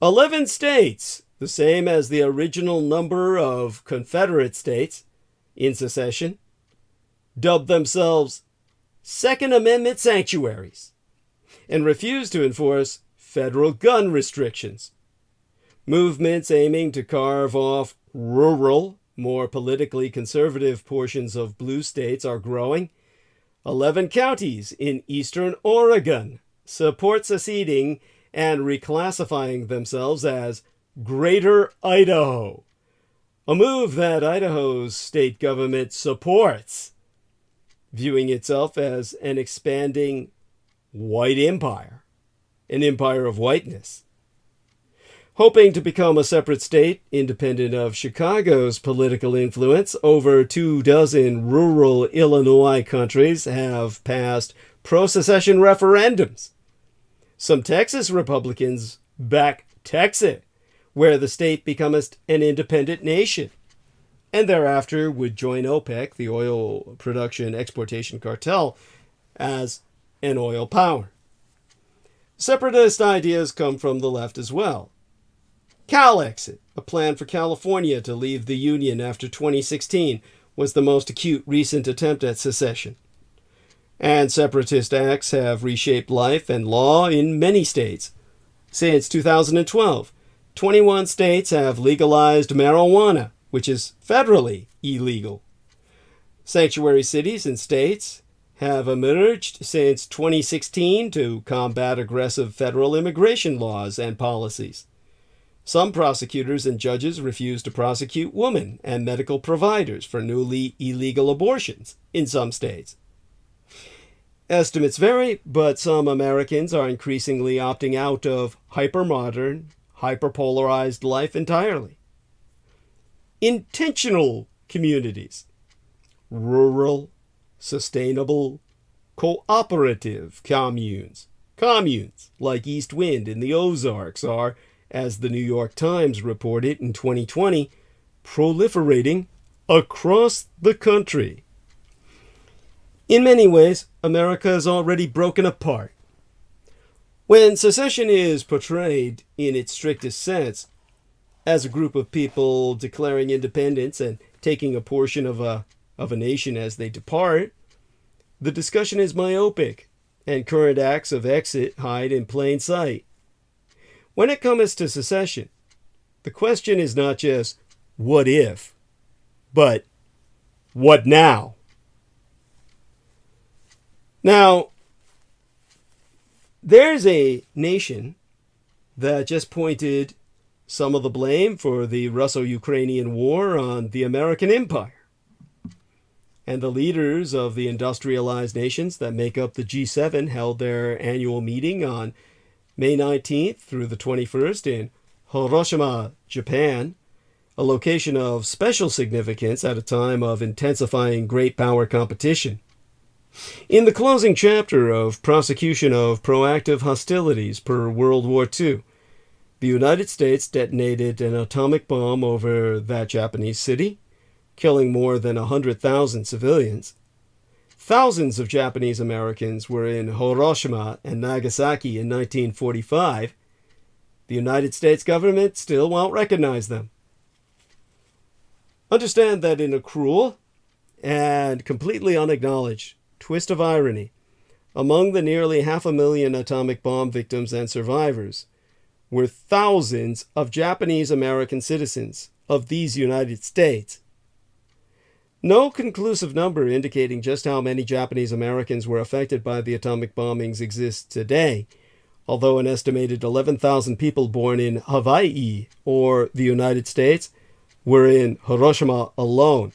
11 states, the same as the original number of Confederate states in secession, dubbed themselves Second Amendment sanctuaries and refused to enforce federal gun restrictions. Movements aiming to carve off rural, more politically conservative portions of blue states are growing. 11 counties in eastern Oregon support seceding and reclassifying themselves as Greater Idaho, a move that Idaho's state government supports, viewing itself as an expanding white empire, an empire of whiteness. Hoping to become a separate state, independent of Chicago's political influence, over 24 rural Illinois counties have passed pro-secession referendums. Some Texas Republicans back Texas, where the state becomes an independent nation, and thereafter would join OPEC, the oil production exportation cartel, as an oil power. Separatist ideas come from the left as well. Calexit, a plan for California to leave the Union after 2016, was the most acute recent attempt at secession. And separatist acts have reshaped life and law in many states. Since 2012, 21 states have legalized marijuana, which is federally illegal. Sanctuary cities and states have emerged since 2016 to combat aggressive federal immigration laws and policies. Some prosecutors and judges refuse to prosecute women and medical providers for newly illegal abortions in some states. Estimates vary, but some Americans are increasingly opting out of hypermodern, hyperpolarized life entirely. Intentional communities, rural, sustainable, cooperative communes. Communes, like East Wind in the Ozarks, are, as the New York Times reported in 2020, proliferating across the country. In many ways, America is already broken apart. When secession is portrayed in its strictest sense, as a group of people declaring independence and taking a portion of a nation as they depart, the discussion is myopic, and current acts of exit hide in plain sight. When it comes to secession, the question is not just what if, but what now? Now, there's a nation that just pointed some of the blame for the Russo-Ukrainian war on the American empire. And the leaders of the industrialized nations that make up the G7 held their annual meeting on May 19th through the 21st in Hiroshima, Japan, a location of special significance at a time of intensifying great power competition. In the closing chapter of Prosecution of Proactive Hostilities per World War II, the United States detonated an atomic bomb over that Japanese city, killing more than 100,000 civilians. Thousands of Japanese Americans were in Hiroshima and Nagasaki in 1945. The United States government still won't recognize them. Understand that in a cruel and completely unacknowledged twist of irony, among the nearly 500,000 atomic bomb victims and survivors were thousands of Japanese American citizens of these United States. No conclusive number indicating just how many Japanese Americans were affected by the atomic bombings exists today, although an estimated 11,000 people born in Hawaii or the United States were in Hiroshima alone.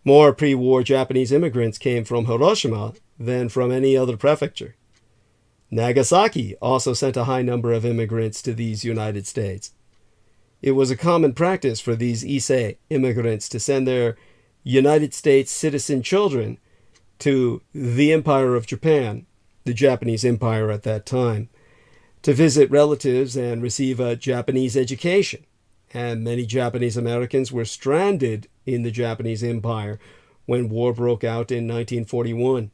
More pre-war Japanese immigrants came from Hiroshima than from any other prefecture. Nagasaki also sent a high number of immigrants to these United States. It was a common practice for these Issei immigrants to send their United States citizen children to the Empire of Japan, the Japanese Empire at that time, to visit relatives and receive a Japanese education. And many Japanese Americans were stranded in the Japanese Empire when war broke out in 1941.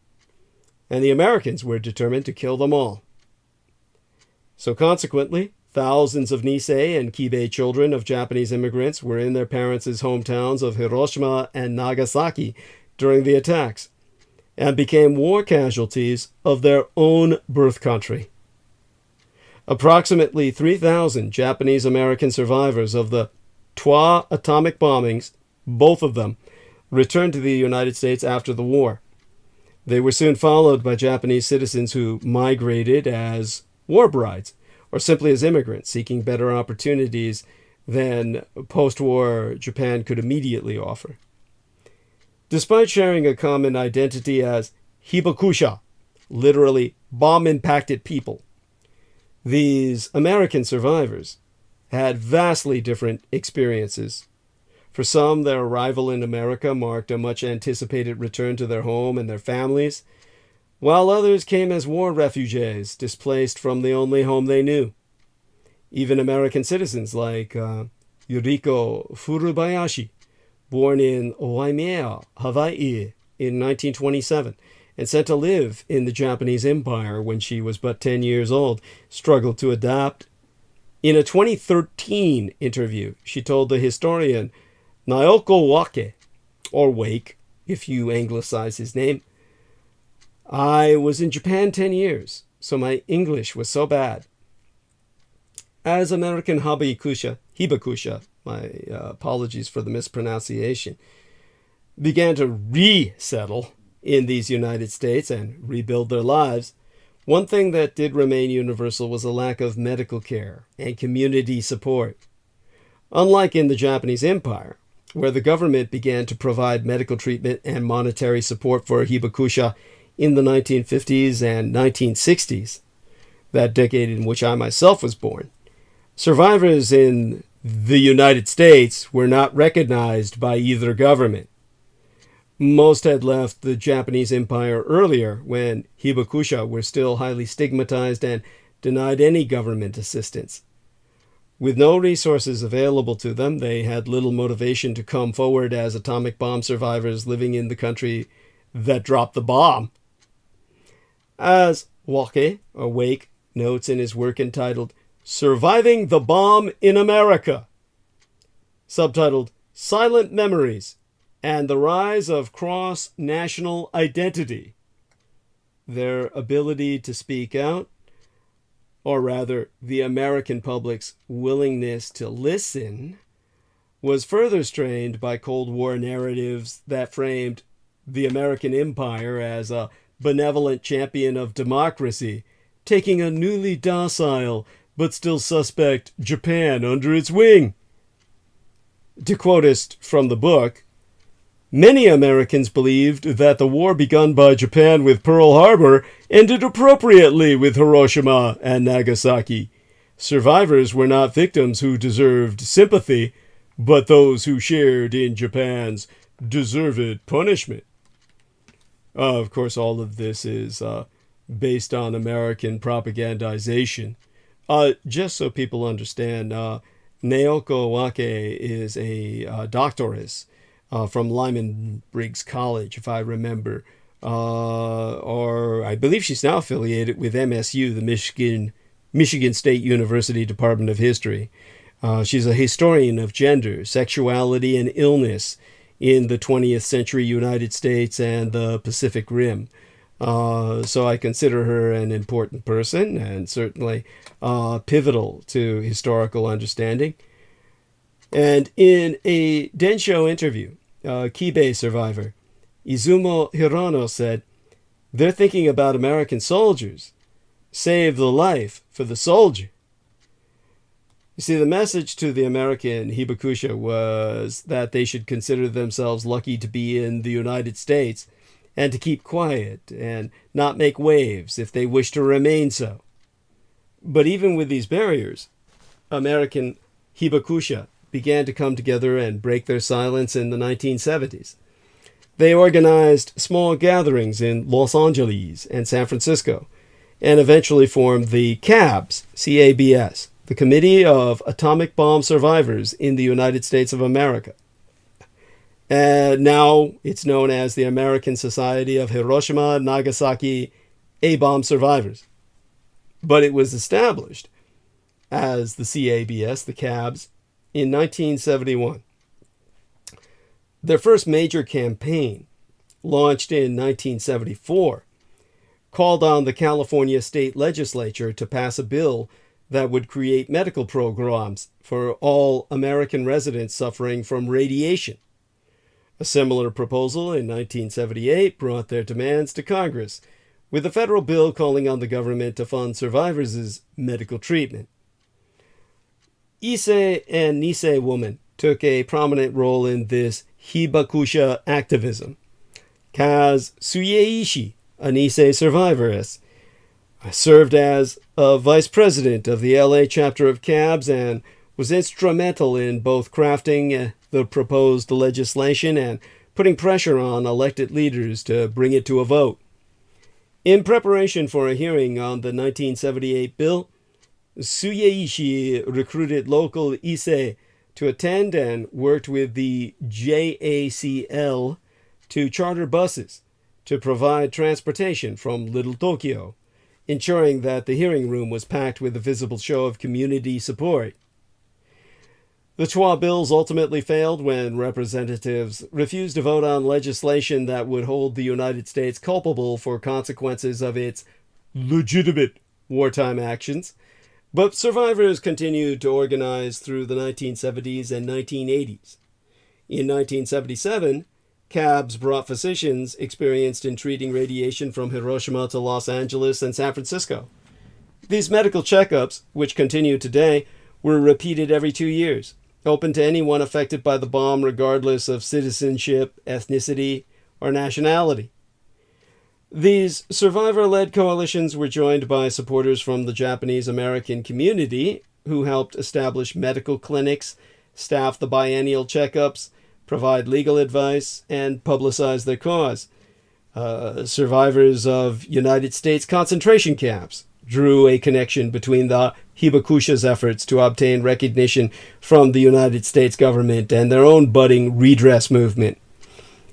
And the Americans were determined to kill them all. So consequently, thousands of Nisei and Kibei children of Japanese immigrants were in their parents' hometowns of Hiroshima and Nagasaki during the attacks, and became war casualties of their own birth country. Approximately 3,000 Japanese American survivors of the Twa atomic bombings, both of them, returned to the United States after the war. They were soon followed by Japanese citizens who migrated as war brides, or simply as immigrants seeking better opportunities than post-war Japan could immediately offer. Despite sharing a common identity as hibakusha, literally bomb-impacted people, these American survivors had vastly different experiences. For some, their arrival in America marked a much-anticipated return to their home and their families, while others came as war refugees, displaced from the only home they knew. Even American citizens like Yuriko Furubayashi, born in Waimea, Hawaii, in 1927, and sent to live in the Japanese Empire when she was but 10 years old, struggled to adapt. In a 2013 interview, she told the historian Naoko Wake, or Wake, if you anglicize his name, "I was in Japan 10 years, so my English was so bad." As American hibakusha, my apologies for the mispronunciation, began to resettle in these United States and rebuild their lives, one thing that did remain universal was a lack of medical care and community support. Unlike in the Japanese Empire, where the government began to provide medical treatment and monetary support for hibakusha in the 1950s and 1960s, that decade in which I myself was born, survivors in the United States were not recognized by either government. Most had left the Japanese Empire earlier when hibakusha were still highly stigmatized and denied any government assistance. With no resources available to them, they had little motivation to come forward as atomic bomb survivors living in the country that dropped the bomb. As Wake notes in his work entitled Surviving the Bomb in America, subtitled Silent Memories and the Rise of Cross-National Identity, their ability to speak out, or rather the American public's willingness to listen, was further strained by Cold War narratives that framed the American empire as a benevolent champion of democracy, taking a newly docile but still suspect Japan under its wing. To quote us from the book, many Americans believed that the war begun by Japan with Pearl Harbor ended appropriately with Hiroshima and Nagasaki. Survivors were not victims who deserved sympathy, but those who shared in Japan's deserved punishment. Of course, all of this is based on American propagandization. Just so people understand, Naoko Wake is a doctoress from Lyman Briggs College, if I remember. Or I believe she's now affiliated with MSU, the Michigan State University Department of History. She's a historian of gender, sexuality, and illness in the 20th century United States and the Pacific Rim. So I consider her an important person and certainly pivotal to historical understanding. And in a Densho interview, Kibei survivor Izumo Hirano said, "They're thinking about American soldiers. Save the life for the soldier." You see, the message to the American hibakusha was that they should consider themselves lucky to be in the United States and to keep quiet and not make waves if they wish to remain so. But even with these barriers, American hibakusha began to come together and break their silence in the 1970s. They organized small gatherings in Los Angeles and San Francisco, and eventually formed the CABS, C-A-B-S, the Committee of Atomic Bomb Survivors in the United States of America. And now it's known as the American Society of Hiroshima and Nagasaki A-Bomb Survivors. But it was established as the CABS, the CABS, in 1971. Their first major campaign, launched in 1974, called on the California state legislature to pass a bill that would create medical programs for all American residents suffering from radiation. A similar proposal in 1978 brought their demands to Congress, with a federal bill calling on the government to fund survivors' medical treatment. Issei and Nisei women took a prominent role in this hibakusha activism. Kaz Suyeishi, a Nisei survivoress, served as a vice president of the LA chapter of CABS and was instrumental in both crafting the proposed legislation and putting pressure on elected leaders to bring it to a vote. In preparation for a hearing on the 1978 bill, Suyeishi recruited local Issei to attend and worked with the JACL to charter buses to provide transportation from Little Tokyo, ensuring that the hearing room was packed with a visible show of community support. The Chua bills ultimately failed when representatives refused to vote on legislation that would hold the United States culpable for consequences of its legitimate wartime actions, but survivors continued to organize through the 1970s and 1980s. In 1977, CABS brought physicians experienced in treating radiation from Hiroshima to Los Angeles and San Francisco. These medical checkups, which continue today, were repeated every 2 years, open to anyone affected by the bomb regardless of citizenship, ethnicity, or nationality. These survivor-led coalitions were joined by supporters from the Japanese-American community who helped establish medical clinics, staff the biennial checkups, provide legal advice, and publicize their cause. Survivors of United States concentration camps drew a connection between the Hibakusha's efforts to obtain recognition from the United States government and their own budding redress movement.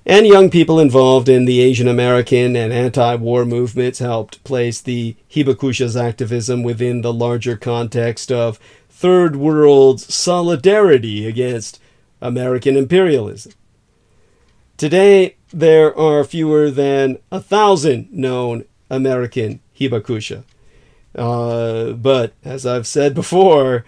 And young people involved in the Asian American and anti-war movements helped place the Hibakusha's activism within the larger context of Third World solidarity against American imperialism. Today, there are fewer than 1,000 known American Hibakusha. But, as I've said before,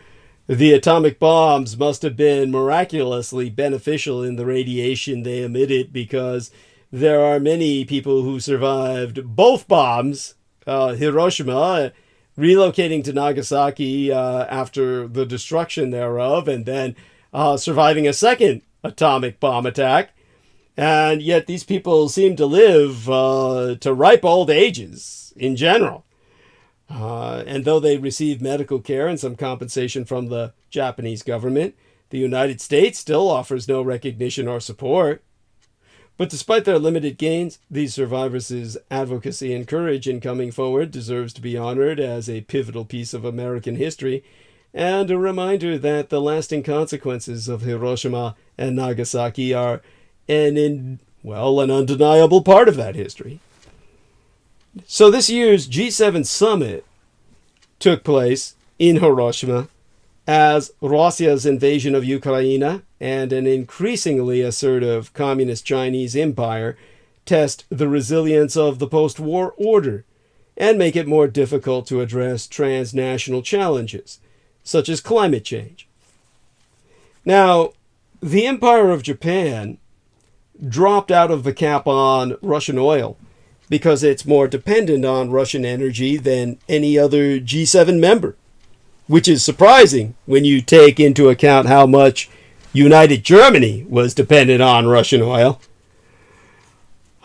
the atomic bombs must have been miraculously beneficial in the radiation they emitted, because there are many people who survived both bombs, Hiroshima, relocating to Nagasaki after the destruction thereof, and then surviving a second atomic bomb attack. And yet these people seem to live to ripe old ages in general. And though they receive medical care and some compensation from the Japanese government, the United States still offers no recognition or support. But despite their limited gains, these survivors' advocacy and courage in coming forward deserves to be honored as a pivotal piece of American history, and a reminder that the lasting consequences of Hiroshima and Nagasaki are an undeniable part of that history. So this year's G7 summit took place in Hiroshima as Russia's invasion of Ukraine and an increasingly assertive communist Chinese empire test the resilience of the post-war order and make it more difficult to address transnational challenges, such as climate change. Now, the Empire of Japan dropped out of the cap on Russian oil because it's more dependent on Russian energy than any other G7 member, which is surprising when you take into account how much United Germany was dependent on Russian oil.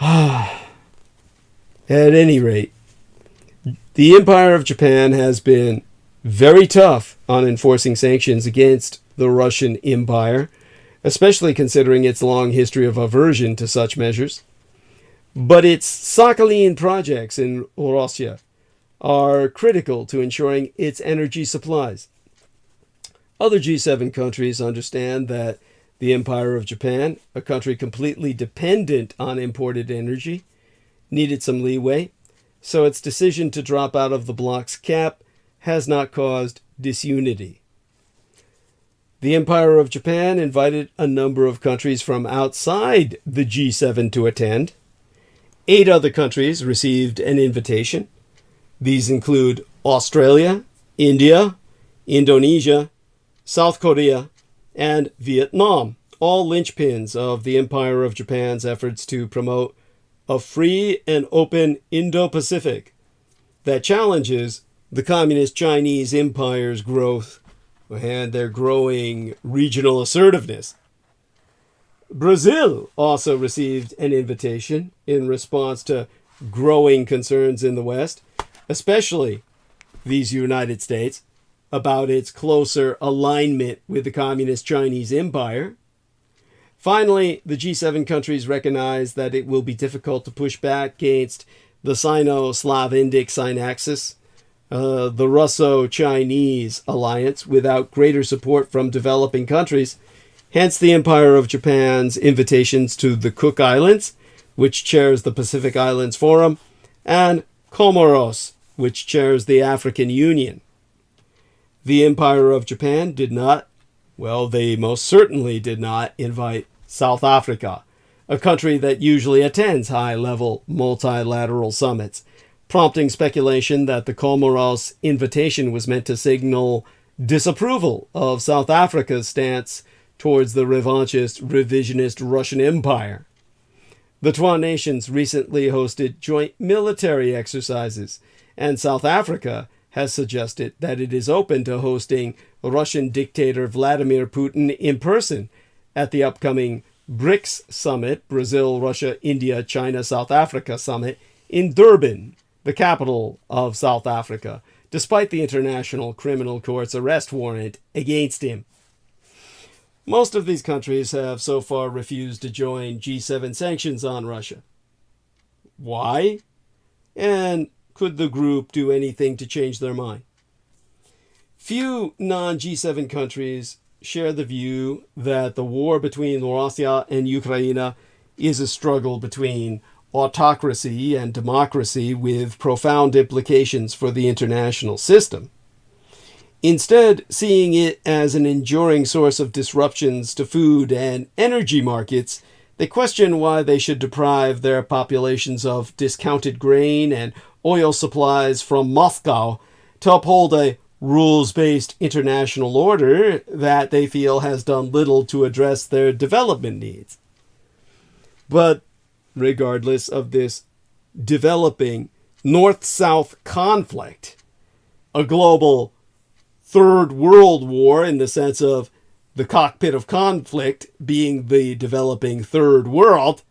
At any rate, the Empire of Japan has been very tough on enforcing sanctions against the Russian Empire, especially considering its long history of aversion to such measures. But its Sakhalin projects in Russia are critical to ensuring its energy supplies. Other G7 countries understand that the Empire of Japan, a country completely dependent on imported energy, needed some leeway, so its decision to drop out of the bloc's cap has not caused disunity. The Empire of Japan invited a number of countries from outside the G7 to attend. 8 other countries received an invitation. These include Australia, India, Indonesia, South Korea, and Vietnam, all linchpins of the Empire of Japan's efforts to promote a free and open Indo-Pacific that challenges the communist Chinese empire's growth and their growing regional assertiveness. Brazil also received an invitation in response to growing concerns in the West, especially these United States, about its closer alignment with the communist Chinese empire. Finally, the G7 countries recognize that it will be difficult to push back against the Sino-Slav-Indic Synaxis, the Russo-Chinese alliance, without greater support from developing countries. Hence the Empire of Japan's invitations to the Cook Islands, which chairs the Pacific Islands Forum, and Comoros, which chairs the African Union. The Empire of Japan they most certainly did not invite South Africa, a country that usually attends high-level multilateral summits, prompting speculation that the Comoros invitation was meant to signal disapproval of South Africa's stance towards the revanchist, revisionist Russian Empire. The DUANE nations recently hosted joint military exercises, and South Africa has suggested that it is open to hosting Russian dictator Vladimir Putin in person at the upcoming BRICS summit, Brazil, Russia, India, China, South Africa summit, in Durban, the capital of South Africa, despite the International Criminal Court's arrest warrant against him. Most of these countries have so far refused to join G7 sanctions on Russia. Why? And could the group do anything to change their mind? Few non-G7 countries share the view that the war between Russia and Ukraine is a struggle between autocracy and democracy with profound implications for the international system. Instead, seeing it as an enduring source of disruptions to food and energy markets, they question why they should deprive their populations of discounted grain and oil supplies from Moscow to uphold a rules-based international order that they feel has done little to address their development needs. But regardless of this developing North-South conflict, a global Third World War in the sense of the cockpit of conflict being the developing Third World,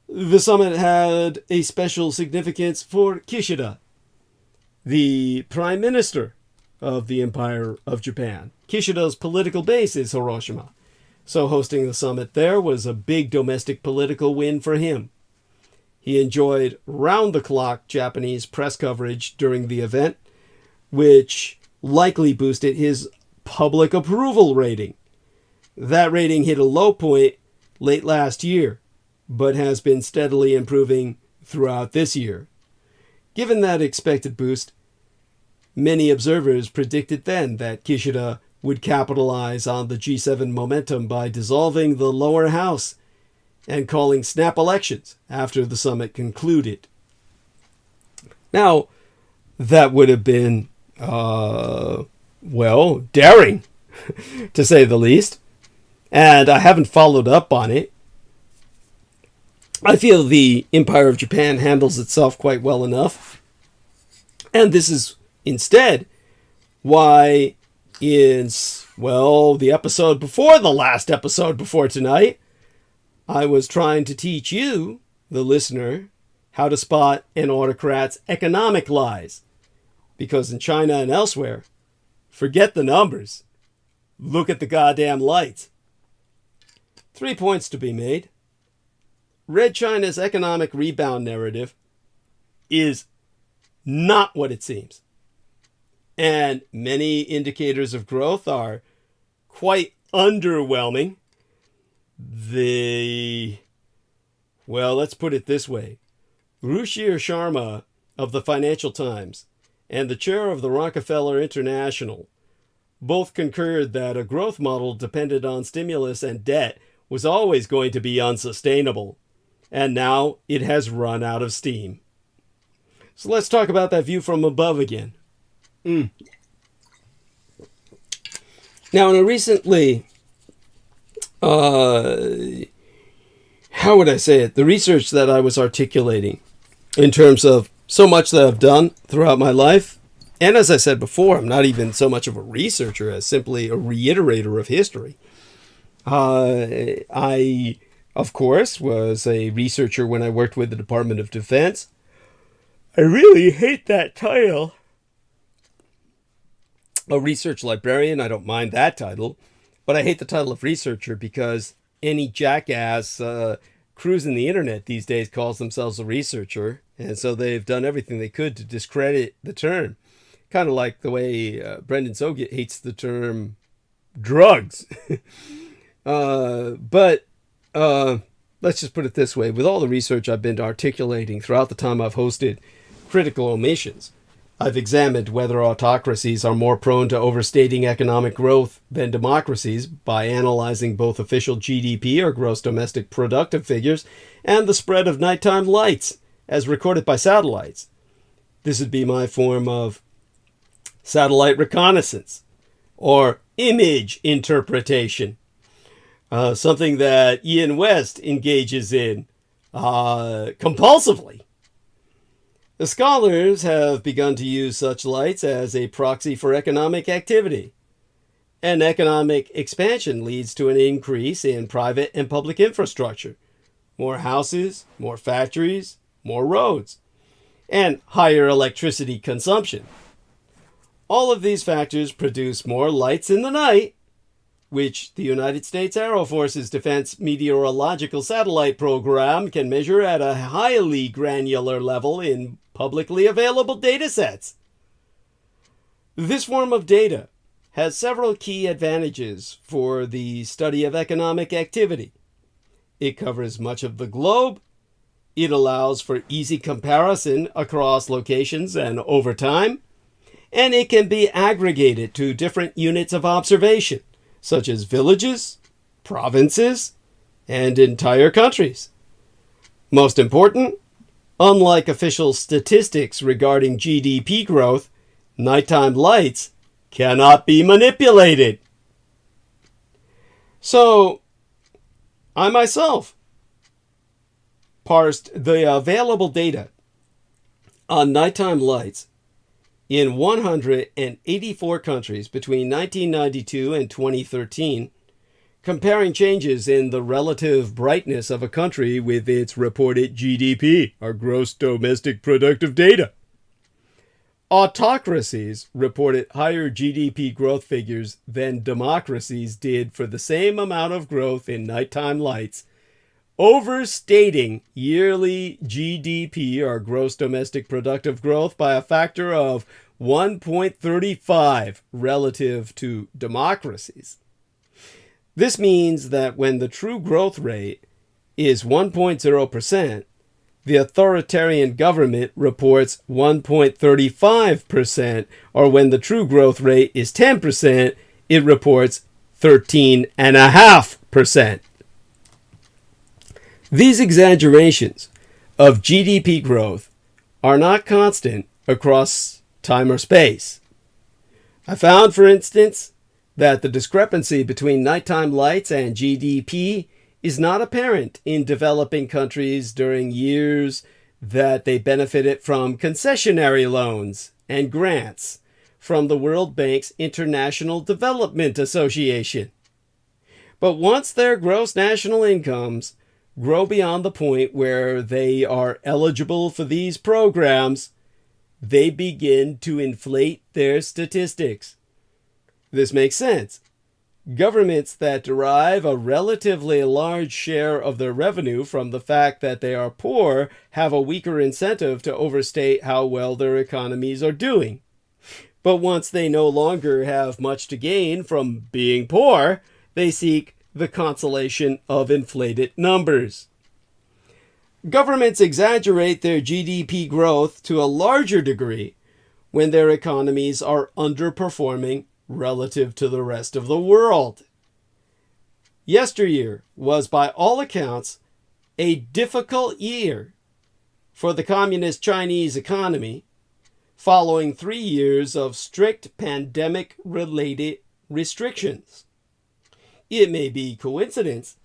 the summit had a special significance for Kishida, the Prime Minister of the Empire of Japan. Kishida's political base is Hiroshima, so hosting the summit there was a big domestic political win for him. He enjoyed round-the-clock Japanese press coverage during the event, which likely boosted his public approval rating. That rating hit a low point late last year, but has been steadily improving throughout this year. Given that expected boost, many observers predicted then that Kishida would capitalize on the G7 momentum by dissolving the lower house and calling snap elections after the summit concluded. Now, that would have been daring, to say the least. And I haven't followed up on it. I feel the Empire of Japan handles itself quite well enough. And this is instead why in, the episode before the last episode before tonight, I was trying to teach you, the listener, how to spot an autocrat's economic lies. Because in China and elsewhere, forget the numbers. Look at the goddamn lights. 3 points to be made. Red China's economic rebound narrative is not what it seems. And many indicators of growth are quite underwhelming. Let's put it this way. Ruchir Sharma of the Financial Times and the chair of the Rockefeller International both concurred that a growth model dependent on stimulus and debt was always going to be unsustainable, and now it has run out of steam. So let's talk about that view from above again. Now, in a recently, the research that I was articulating in terms of so much that I've done throughout my life, and as I said before, I'm not even so much of a researcher as simply a reiterator of history. I, of course, was a researcher when I worked with the Department of Defense. I really hate that title. A research librarian, I don't mind that title, but I hate the title of researcher because any jackass cruising the internet these days calls themselves a researcher, and so they've done everything they could to discredit the term. Kind of like the way Brendan Soget hates the term drugs. But let's just put it this way. With all the research I've been articulating throughout the time I've hosted Critical Omissions, I've examined whether autocracies are more prone to overstating economic growth than democracies by analyzing both official GDP or gross domestic productive figures and the spread of nighttime lights as recorded by satellites. This would be my form of satellite reconnaissance or image interpretation, something that Ian West engages in compulsively. The scholars have begun to use such lights as a proxy for economic activity. And economic expansion leads to an increase in private and public infrastructure. More houses, more factories, more roads, and higher electricity consumption. All of these factors produce more lights in the night, which the United States Air Force's Defense Meteorological Satellite Program can measure at a highly granular level in publicly available data sets. This form of data has several key advantages for the study of economic activity. It covers much of the globe. It allows for easy comparison across locations and over time. And it can be aggregated to different units of observation, such as villages, provinces, and entire countries. Most important, unlike official statistics regarding GDP growth, nighttime lights cannot be manipulated. So, I myself parsed the available data on nighttime lights in 184 countries between 1992 and 2013, comparing changes in the relative brightness of a country with its reported GDP, or gross domestic productive data. Autocracies reported higher GDP growth figures than democracies did for the same amount of growth in nighttime lights, overstating yearly GDP, or gross domestic productive growth, by a factor of 1.35 relative to democracies. This means that when the true growth rate is 1.0%, the authoritarian government reports 1.35%, or when the true growth rate is 10%, it reports 13.5%. These exaggerations of GDP growth are not constant across time or space. I found, for instance, that the discrepancy between nighttime lights and GDP is not apparent in developing countries during years that they benefited from concessionary loans and grants from the World Bank's International Development Association. But once their gross national incomes grow beyond the point where they are eligible for these programs, they begin to inflate their statistics. This makes sense. Governments that derive a relatively large share of their revenue from the fact that they are poor have a weaker incentive to overstate how well their economies are doing. But once they no longer have much to gain from being poor, they seek the consolation of inflated numbers. Governments exaggerate their GDP growth to a larger degree when their economies are underperforming relative to the rest of the world. Yesteryear was, by all accounts, a difficult year for the communist Chinese economy, following 3 years of strict pandemic-related restrictions. It may be coincidence,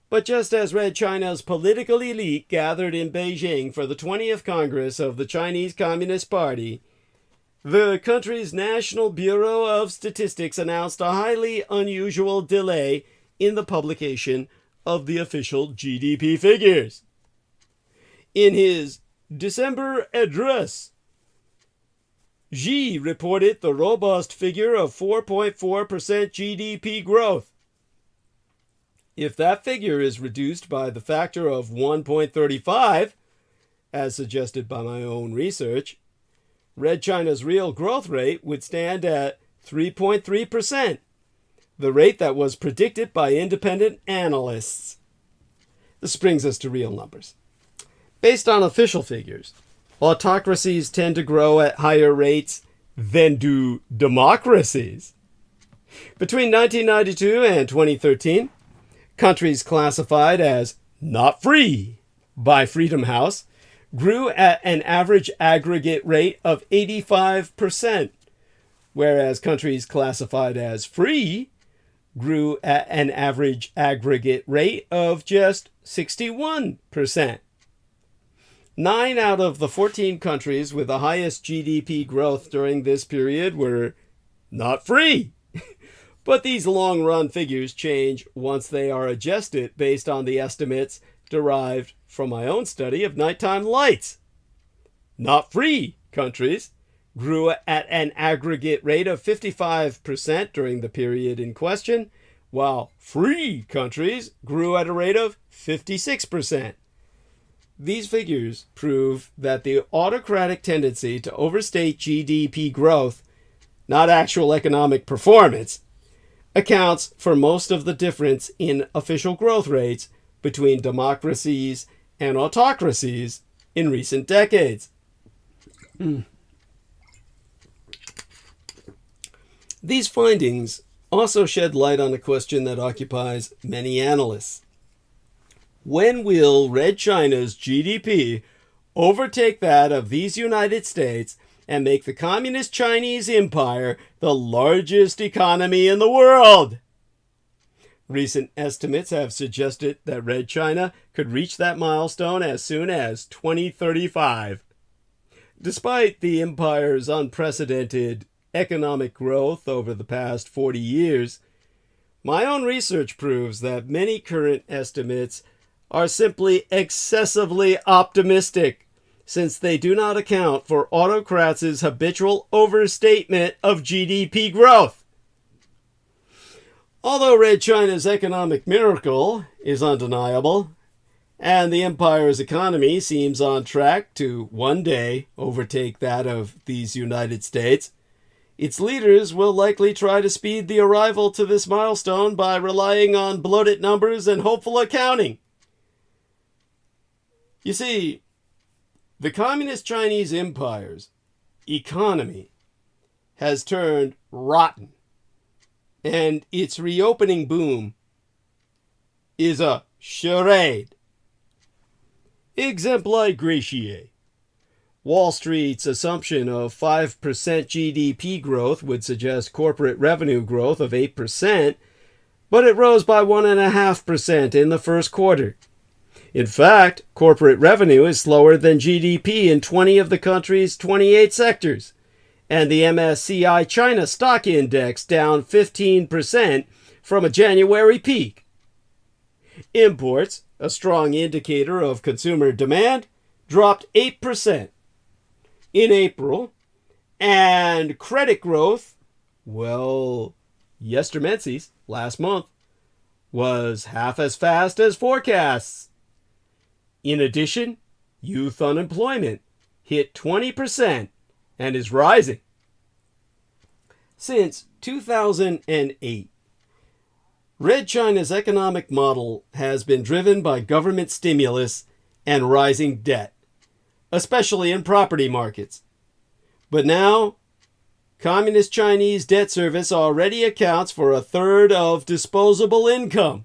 but just as Red China's political elite gathered in Beijing for the 20th Congress of the Chinese Communist Party, the country's National Bureau of Statistics announced a highly unusual delay in the publication of the official GDP figures. In his December address, Xi reported the robust figure of 4.4% GDP growth. If that figure is reduced by the factor of 1.35, as suggested by my own research, Red China's real growth rate would stand at 3.3%, the rate that was predicted by independent analysts. This brings us to real numbers. Based on official figures, autocracies tend to grow at higher rates than do democracies. Between 1992 and 2013, countries classified as not free by Freedom House grew at an average aggregate rate of 85%, whereas countries classified as free grew at an average aggregate rate of just 61%. 9 out of the 14 countries with the highest GDP growth during this period were not free. But these long-run figures change once they are adjusted based on the estimates derived from my own study of nighttime lights. Not free countries grew at an aggregate rate of 55% during the period in question, while free countries grew at a rate of 56%. These figures prove that the autocratic tendency to overstate GDP growth, not actual economic performance, accounts for most of the difference in official growth rates between democracies and autocracies in recent decades. These findings also shed light on a question that occupies many analysts. When will Red China's GDP overtake that of these United States and make the Communist Chinese Empire the largest economy in the world? Recent estimates have suggested that Red China could reach that milestone as soon as 2035. Despite the empire's unprecedented economic growth over the past 40 years, my own research proves that many current estimates are simply excessively optimistic, since they do not account for autocrats' habitual overstatement of GDP growth. Although Red China's economic miracle is undeniable, and the empire's economy seems on track to one day overtake that of these United States, its leaders will likely try to speed the arrival to this milestone by relying on bloated numbers and hopeful accounting. You see, the Communist Chinese Empire's economy has turned rotten, and its reopening boom is a charade. Exempli gratiae. Wall Street's assumption of 5% GDP growth would suggest corporate revenue growth of 8%, but it rose by 1.5% in the first quarter. In fact, corporate revenue is slower than GDP in 20 of the country's 28 sectors, and the MSCI China Stock Index down 15% from a January peak. Imports, a strong indicator of consumer demand, dropped 8% in April, and credit growth, well, yestermensis, last month, was half as fast as forecasts. In addition, youth unemployment hit 20% and is rising. Since 2008, Red China's economic model has been driven by government stimulus and rising debt, especially in property markets. But now, Communist Chinese debt service already accounts for a third of disposable income.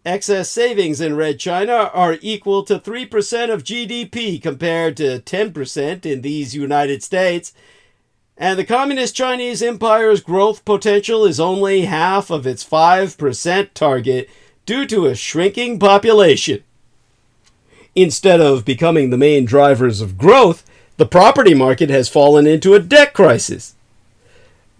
Excess savings in Red China are equal to 3% of GDP compared to 10% in these United States, and the Communist Chinese Empire's growth potential is only half of its 5% target due to a shrinking population. Instead of becoming the main drivers of growth, the property market has fallen into a debt crisis.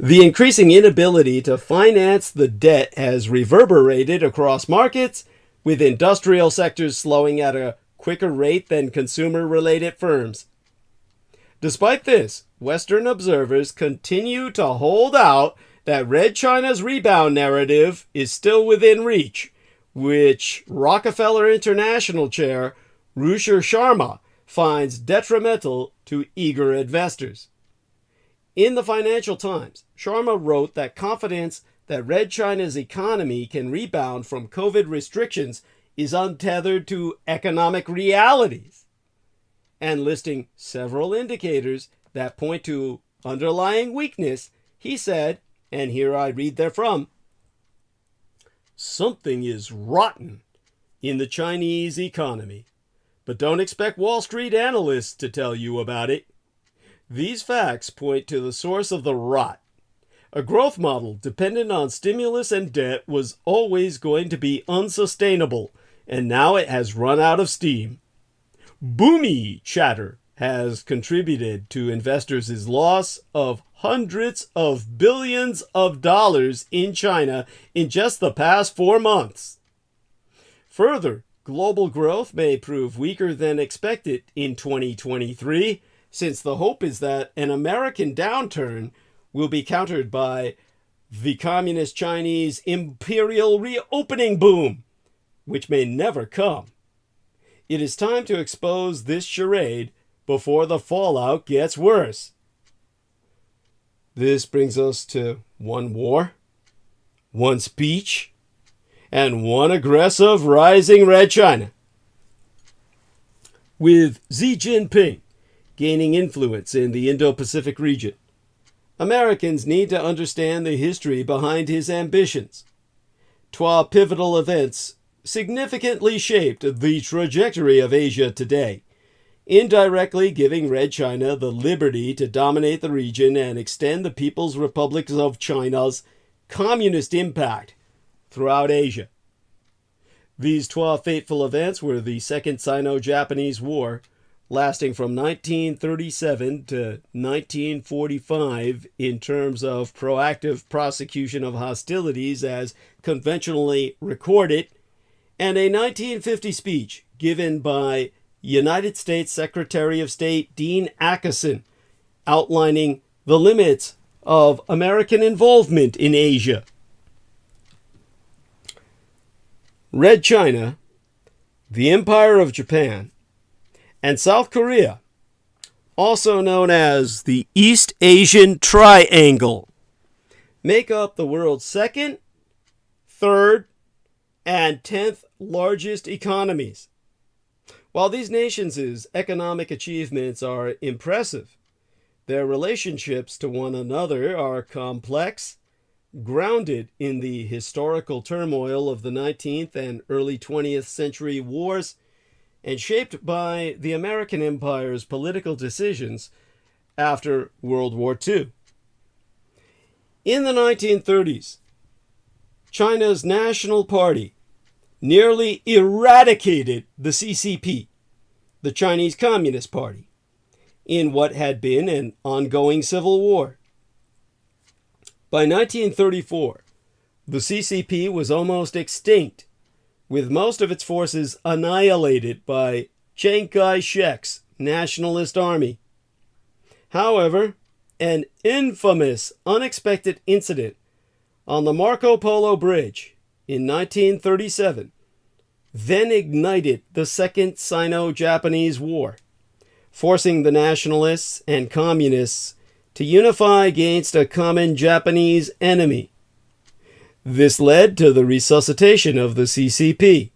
The increasing inability to finance the debt has reverberated across markets, with industrial sectors slowing at a quicker rate than consumer-related firms. Despite this, Western observers continue to hold out that Red China's rebound narrative is still within reach, which Rockefeller International chair Ruchir Sharma finds detrimental to eager investors. In the Financial Times, Sharma wrote that confidence that Red China's economy can rebound from COVID restrictions is untethered to economic realities, and listing several indicators that point to underlying weakness, he said, and here I read therefrom, "Something is rotten in the Chinese economy, but don't expect Wall Street analysts to tell you about it. These facts point to the source of the rot. A growth model dependent on stimulus and debt was always going to be unsustainable, and now it has run out of steam. Boomy chatter has contributed to investors' loss of hundreds of billions of dollars in China in just the past 4 months. Further, global growth may prove weaker than expected in 2023, since the hope is that an American downturn will be countered by the communist Chinese imperial reopening boom, which may never come. It is time to expose this charade before the fallout gets worse. This brings us to one war, one speech, and one aggressive rising Red China. With Xi Jinping gaining influence in the Indo-Pacific region, Americans need to understand the history behind his ambitions. 12 pivotal events significantly shaped the trajectory of Asia today, indirectly giving Red China the liberty to dominate the region and extend the People's Republic of China's communist impact throughout Asia. These 12 fateful events were the Second Sino-Japanese War, lasting from 1937 to 1945 in terms of proactive prosecution of hostilities as conventionally recorded, and a 1950 speech given by United States Secretary of State Dean Acheson outlining the limits of American involvement in Asia. Red China, the Empire of Japan, and South Korea, also known as the East Asian Triangle, make up the world's second, third, and 10th largest economies. While these nations' economic achievements are impressive, their relationships to one another are complex, grounded in the historical turmoil of the 19th and early 20th century wars, and shaped by the American Empire's political decisions after World War II. In the 1930s, China's National Party nearly eradicated the CCP, the Chinese Communist Party, in what had been an ongoing civil war. By 1934, the CCP was almost extinct, with most of its forces annihilated by Chiang Kai-shek's Nationalist Army. However, an infamous, unexpected incident on the Marco Polo Bridge in 1937 then ignited the Second Sino-Japanese War, forcing the nationalists and communists to unify against a common Japanese enemy. This led to the resuscitation of the CCP.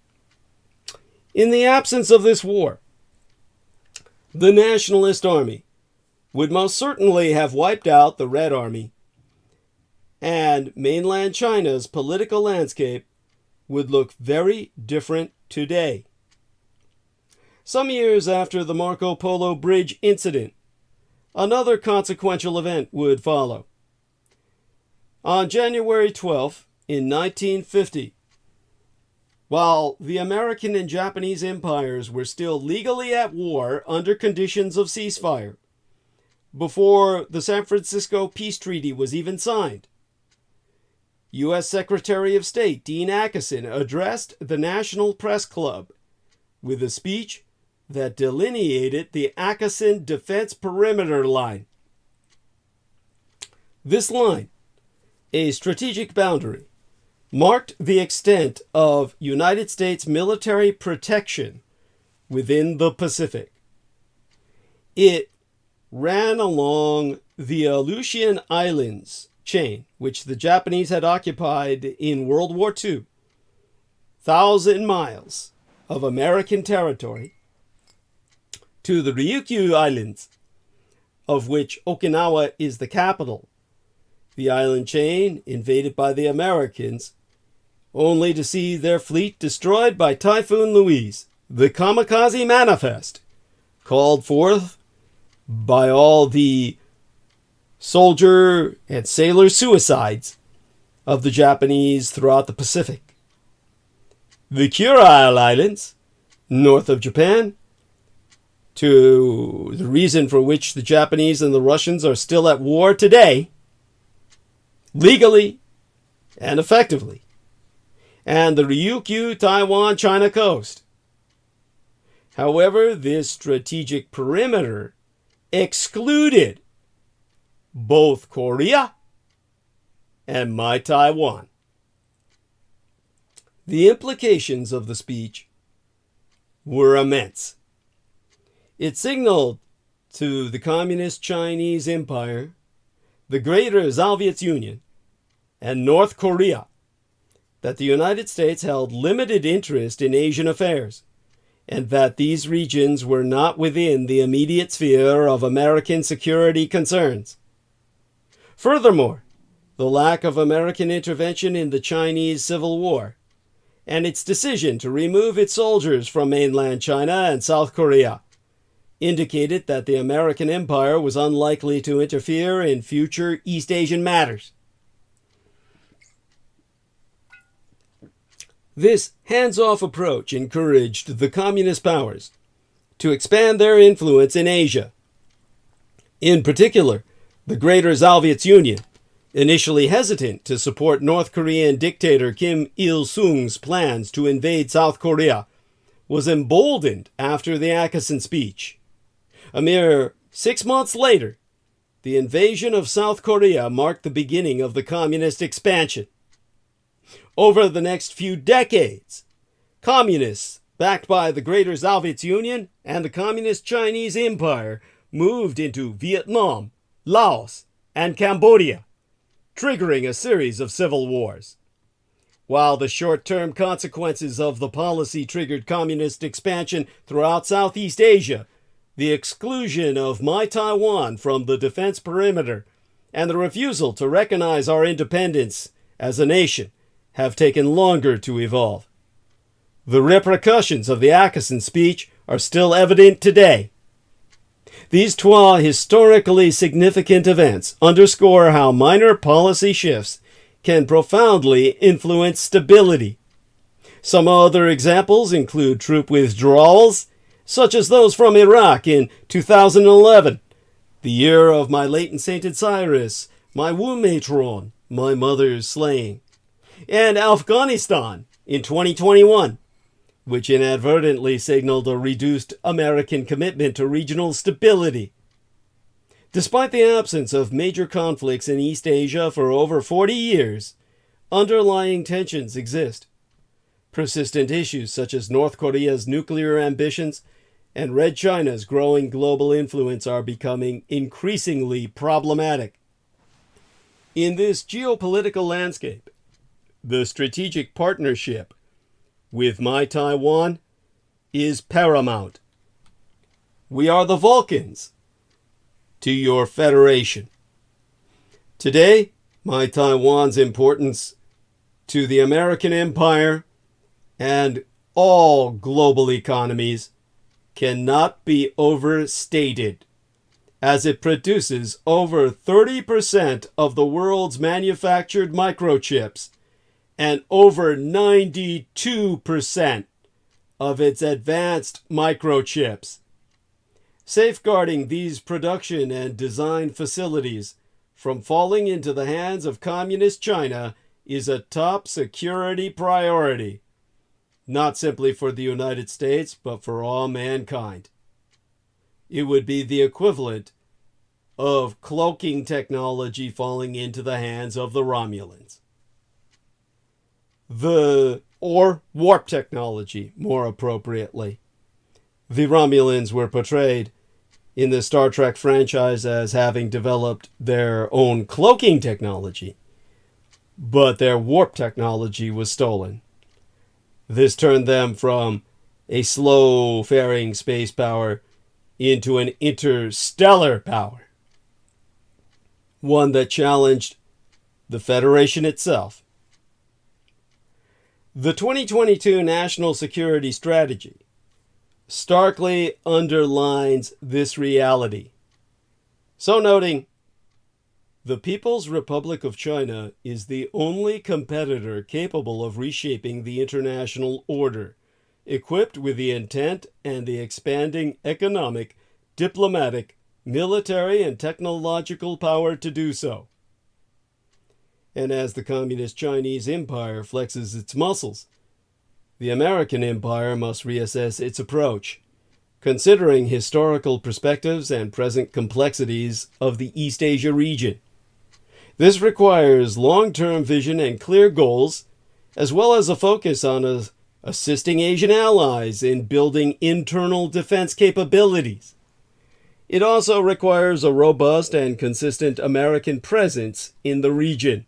In the absence of this war, the Nationalist Army would most certainly have wiped out the Red Army, and mainland China's political landscape would look very different today. Some years after the Marco Polo Bridge incident, another consequential event would follow. On January 12th, in 1950, while the American and Japanese empires were still legally at war under conditions of ceasefire, before the San Francisco Peace Treaty was even signed, U.S. Secretary of State Dean Acheson addressed the National Press Club with a speech that delineated the Acheson Defense Perimeter Line. This line, a strategic boundary, marked the extent of United States military protection within the Pacific. It ran along the Aleutian Islands chain, which the Japanese had occupied in World War II, 1,000 miles of American territory, to the Ryukyu Islands, of which Okinawa is the capital. The island chain invaded by the Americans, only to see their fleet destroyed by Typhoon Louise, the kamikaze manifest, called forth by all the soldier and sailor suicides of the Japanese throughout the Pacific. The Kuril Islands, north of Japan, to the reason for which the Japanese and the Russians are still at war today, legally and effectively, and the Ryukyu Taiwan China coast. However, this strategic perimeter excluded both Korea and My Taiwan. The implications of the speech were immense. It signaled to the Communist Chinese Empire, the Greater Soviet Union, and North Korea that the United States held limited interest in Asian affairs, and that these regions were not within the immediate sphere of American security concerns. Furthermore, the lack of American intervention in the Chinese Civil War and its decision to remove its soldiers from mainland China and South Korea indicated that the American empire was unlikely to interfere in future East Asian matters. This hands-off approach encouraged the communist powers to expand their influence in Asia. In particular, the Greater Soviet Union, initially hesitant to support North Korean dictator Kim Il-sung's plans to invade South Korea, was emboldened after the Aachen speech. A mere 6 months later, the invasion of South Korea marked the beginning of the communist expansion. Over the next few decades, communists, backed by the Greater Soviet Union and the Communist Chinese Empire, moved into Vietnam, Laos, and Cambodia, triggering a series of civil wars. While the short-term consequences of the policy triggered communist expansion throughout Southeast Asia, the exclusion of My Taiwan from the defense perimeter and the refusal to recognize our independence as a nation have taken longer to evolve. The repercussions of the Aachen speech are still evident today. These two historically significant events underscore how minor policy shifts can profoundly influence stability. Some other examples include troop withdrawals, such as those from Iraq in 2011, the year of my latent sainted Cyrus, my womb matron, my mother's slaying, and Afghanistan in 2021, which inadvertently signaled a reduced American commitment to regional stability. Despite the absence of major conflicts in East Asia for over 40 years, underlying tensions exist. Persistent issues such as North Korea's nuclear ambitions and Red China's growing global influence are becoming increasingly problematic. In this geopolitical landscape, the strategic partnership with My Taiwan is paramount. We are the Vulcans to your federation. Today, My Taiwan's importance to the American empire and all global economies cannot be overstated, as it produces over 30% of the world's manufactured microchips and over 92% of its advanced microchips. Safeguarding these production and design facilities from falling into the hands of Communist China is a top security priority, not simply for the United States, but for all mankind. It would be the equivalent of cloaking technology falling into the hands of the Romulans. Or warp technology, more appropriately. The Romulans were portrayed in the Star Trek franchise as having developed their own cloaking technology, but their warp technology was stolen. This turned them from a slow-faring space power into an interstellar power, one that challenged the Federation itself. The 2022 National Security Strategy starkly underlines this reality. So noting, the People's Republic of China is the only competitor capable of reshaping the international order, equipped with the intent and the expanding economic, diplomatic, military, and technological power to do so. And as the Communist Chinese Empire flexes its muscles, the American empire must reassess its approach, considering historical perspectives and present complexities of the East Asia region. This requires long-term vision and clear goals, as well as a focus on assisting Asian allies in building internal defense capabilities. It also requires a robust and consistent American presence in the region.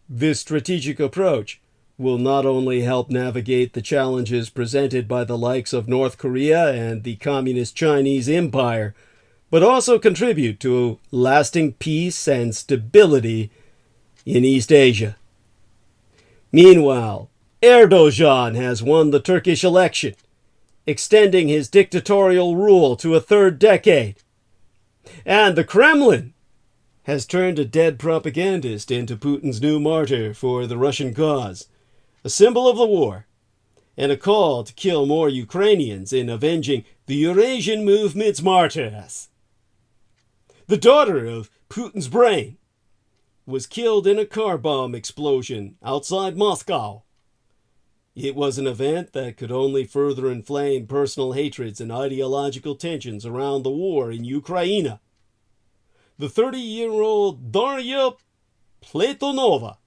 This strategic approach will not only help navigate the challenges presented by the likes of North Korea and the Communist Chinese Empire, but also contribute to lasting peace and stability in East Asia. Meanwhile, Erdogan has won the Turkish election, extending his dictatorial rule to a third decade. And the Kremlin has turned a dead propagandist into Putin's new martyr for the Russian cause, a symbol of the war, and a call to kill more Ukrainians in avenging the Eurasian movement's martyrs. The daughter of Putin's brain was killed in a car bomb explosion outside Moscow. It was an event that could only further inflame personal hatreds and ideological tensions around the war in Ukraine. The 30-year-old Daria Platonova,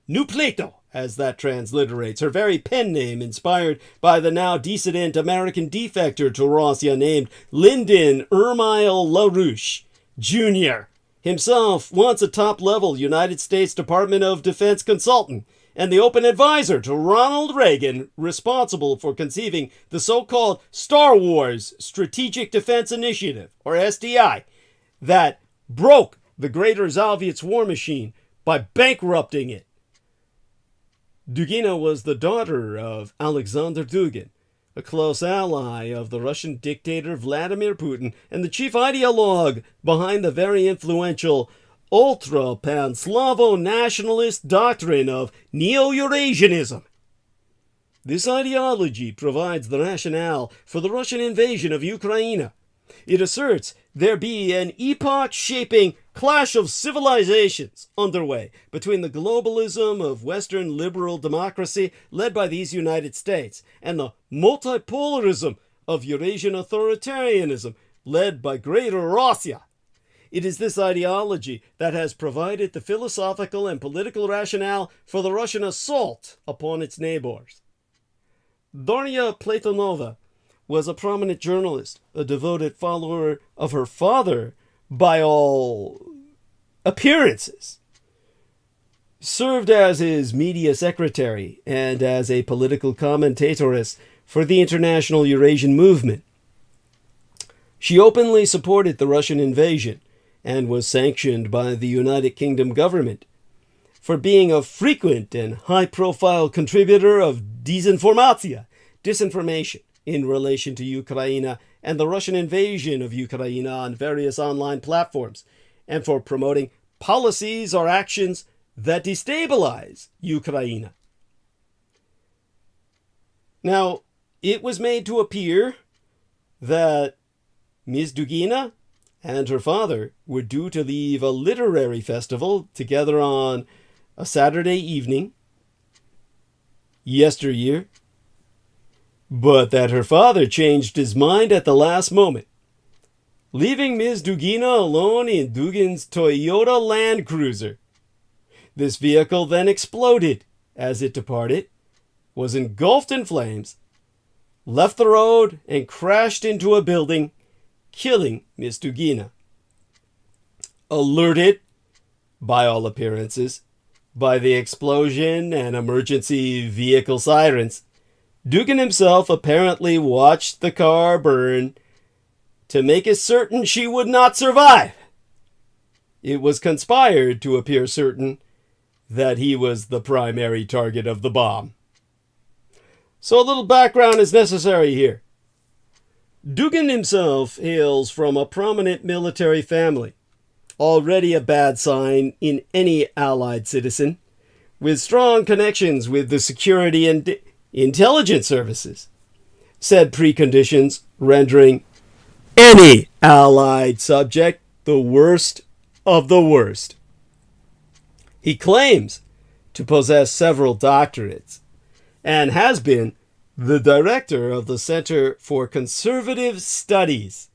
New Plato, as that transliterates, her very pen name inspired by the now dissident American defector to Russia named Lyndon Ermile LaRouche, Jr., himself once a top-level United States Department of Defense consultant and the open advisor to Ronald Reagan, responsible for conceiving the so-called Star Wars Strategic Defense Initiative, or SDI, that broke the Greater Soviet's war machine by bankrupting it. Dugina was the daughter of Alexander Dugin, a close ally of the Russian dictator Vladimir Putin and the chief ideologue behind the very influential ultra-pan-Slavo-nationalist doctrine of Neo-Eurasianism. This ideology provides the rationale for the Russian invasion of Ukraine. It asserts there be an epoch-shaping clash of civilizations underway between the globalism of Western liberal democracy led by these United States and the multipolarism of Eurasian authoritarianism led by Greater Russia. It is this ideology that has provided the philosophical and political rationale for the Russian assault upon its neighbors. Daria Platonova was a prominent journalist, a devoted follower of her father by all appearances, served as his media secretary and as a political commentatoress for the international Eurasian movement. She openly supported the Russian invasion and was sanctioned by the United Kingdom government for being a frequent and high-profile contributor of disinformation in relation to Ukraine and the Russian invasion of Ukraine on various online platforms, and for promoting policies or actions that destabilize Ukraine. Now, it was made to appear that Ms. Dugina and her father were due to leave a literary festival together on a Saturday evening yesteryear, but that her father changed his mind at the last moment, leaving Ms. Dugina alone in Dugin's Toyota Land Cruiser. This vehicle then exploded as it departed, was engulfed in flames, left the road, and crashed into a building, killing Ms. Dugina. Alerted, by all appearances, by the explosion and emergency vehicle sirens, Dugin himself apparently watched the car burn to make it certain she would not survive. It was conspired to appear certain that he was the primary target of the bomb. So a little background is necessary here. Dugin himself hails from a prominent military family, already a bad sign in any Allied citizen, with strong connections with the security and intelligence services. Said preconditions rendering any Allied subject the worst of the worst. He claims to possess several doctorates and has been the director of the Center for Conservative Studies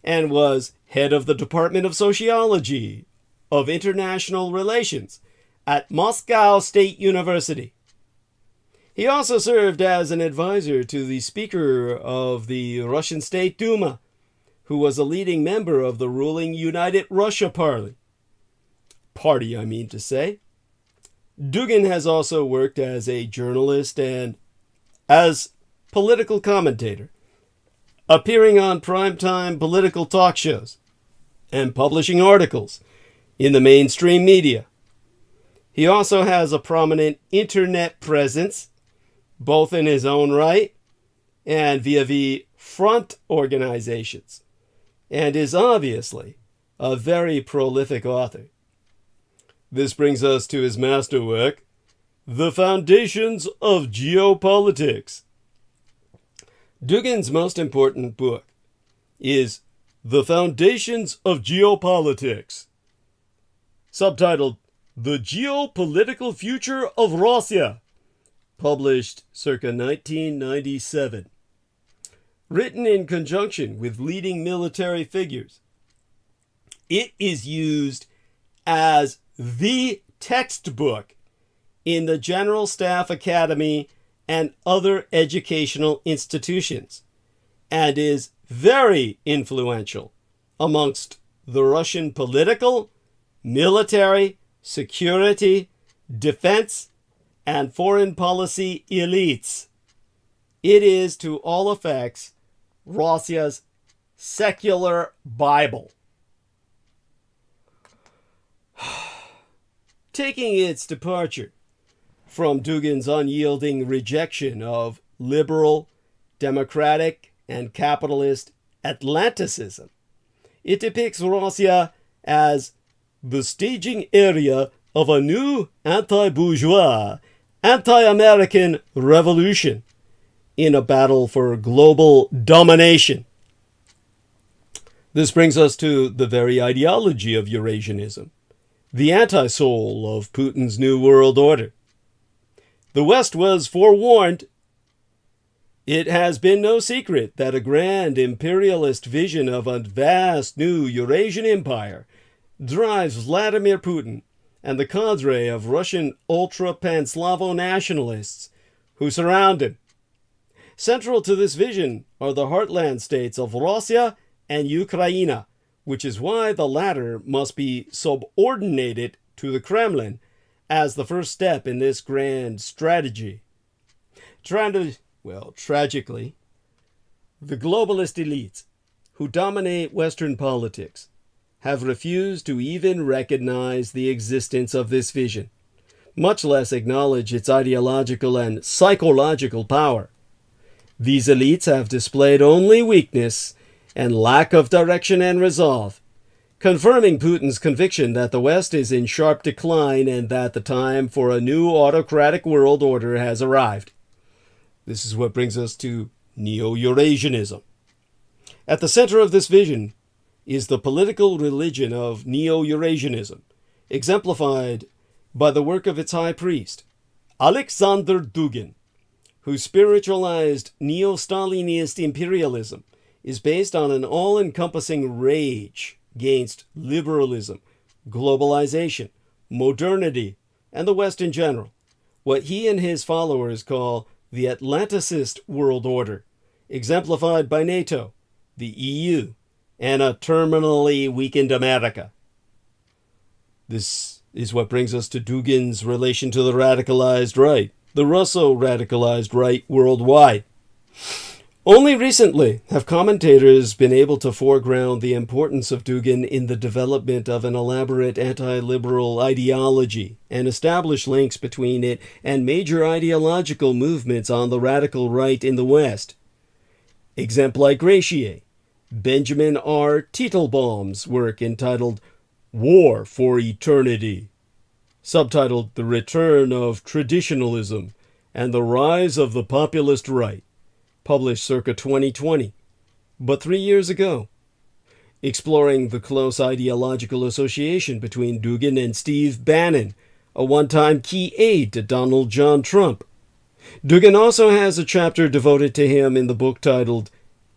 and was head of the Department of Sociology of International Relations at Moscow State University. He also served as an advisor to the Speaker of the Russian State Duma, who was a leading member of the ruling United Russia Party. Dugin has also worked as a journalist and as political commentator, appearing on primetime political talk shows and publishing articles in the mainstream media. He also has a prominent internet presence, both in his own right and via the front organizations, and is obviously a very prolific author. This brings us to his masterwork, The Foundations of Geopolitics. Dugin's most important book is The Foundations of Geopolitics, subtitled The Geopolitical Future of Russia, published circa 1997. Written in conjunction with leading military figures, it is used as the textbook in the General Staff Academy and other educational institutions, and is very influential amongst the Russian political, military, security, defense, and foreign policy elites. It is, to all effects, Russia's secular Bible. Taking its departure from Dugin's unyielding rejection of liberal, democratic, and capitalist Atlanticism, it depicts Russia as the staging area of a new anti-bourgeois, anti-American revolution in a battle for global domination. This brings us to the very ideology of Eurasianism, the anti-soul of Putin's New World Order. The West was forewarned. It has been no secret that a grand imperialist vision of a vast new Eurasian empire drives Vladimir Putin and the cadre of Russian ultra-Pan-Slavo nationalists who surround him. Central to this vision are the heartland states of Russia and Ukraine, which is why the latter must be subordinated to the Kremlin as the first step in this grand strategy. Tragically, the globalist elites who dominate Western politics have refused to even recognize the existence of this vision, much less acknowledge its ideological and psychological power. These elites have displayed only weakness and lack of direction and resolve, confirming Putin's conviction that the West is in sharp decline and that the time for a new autocratic world order has arrived. This is what brings us to Neo-Eurasianism. At the center of this vision is the political religion of Neo-Eurasianism, exemplified by the work of its high priest, Alexander Dugin, whose spiritualized neo-Stalinist imperialism is based on an all-encompassing rage against liberalism, globalization, modernity, and the West in general, what he and his followers call the Atlanticist world order, exemplified by NATO, the EU, and a terminally weakened America. This is what brings us to Dugin's relation to the radicalized right, the Russo-radicalized right worldwide. Only recently have commentators been able to foreground the importance of Dugin in the development of an elaborate anti-liberal ideology and establish links between it and major ideological movements on the radical right in the West. Exempli gratiae, Benjamin R. Teitelbaum's work entitled War for Eternity, subtitled The Return of Traditionalism and the Rise of the Populist Right, published circa 2020, but 3 years ago, exploring the close ideological association between Dugin and Steve Bannon, a one-time key aide to Donald John Trump. Dugin also has a chapter devoted to him in the book titled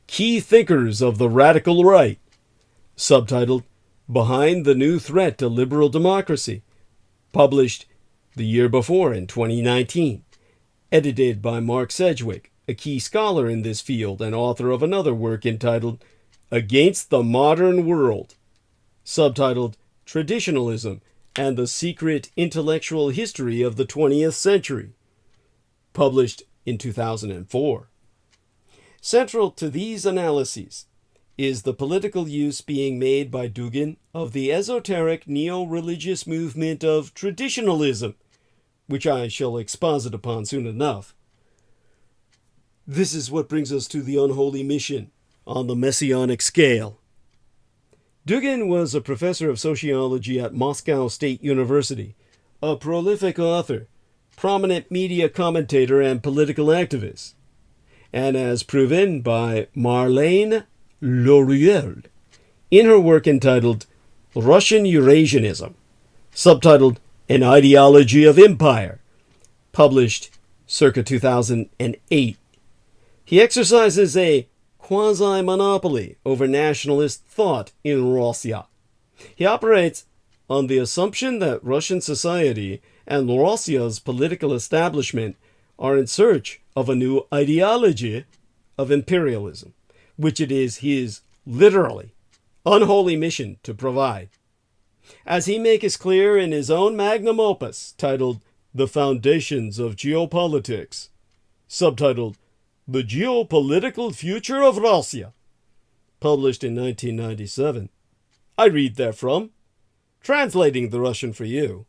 Key Thinkers of the Radical Right, subtitled Behind the New Threat to Liberal Democracy, published the year before in 2019, edited by Mark Sedgwick, a key scholar in this field and author of another work entitled Against the Modern World, subtitled Traditionalism and the Secret Intellectual History of the 20th Century, published in 2004. Central to these analyses is the political use being made by Dugin of the esoteric neo-religious movement of traditionalism, which I shall exposit upon soon enough. This is what brings us to the unholy mission on the messianic scale. Dugin was a professor of sociology at Moscow State University, a prolific author, prominent media commentator, and political activist. And as proven by Marlene Laurier in her work entitled Russian Eurasianism, subtitled An Ideology of Empire, published circa 2008. He exercises a quasi-monopoly over nationalist thought in Russia. He operates on the assumption that Russian society and Russia's political establishment are in search of a new ideology of imperialism, which it is his literally unholy mission to provide. As he makes clear in his own magnum opus titled The Foundations of Geopolitics, subtitled The Geopolitical Future of Russia, published in 1997. I read therefrom, translating the Russian for you.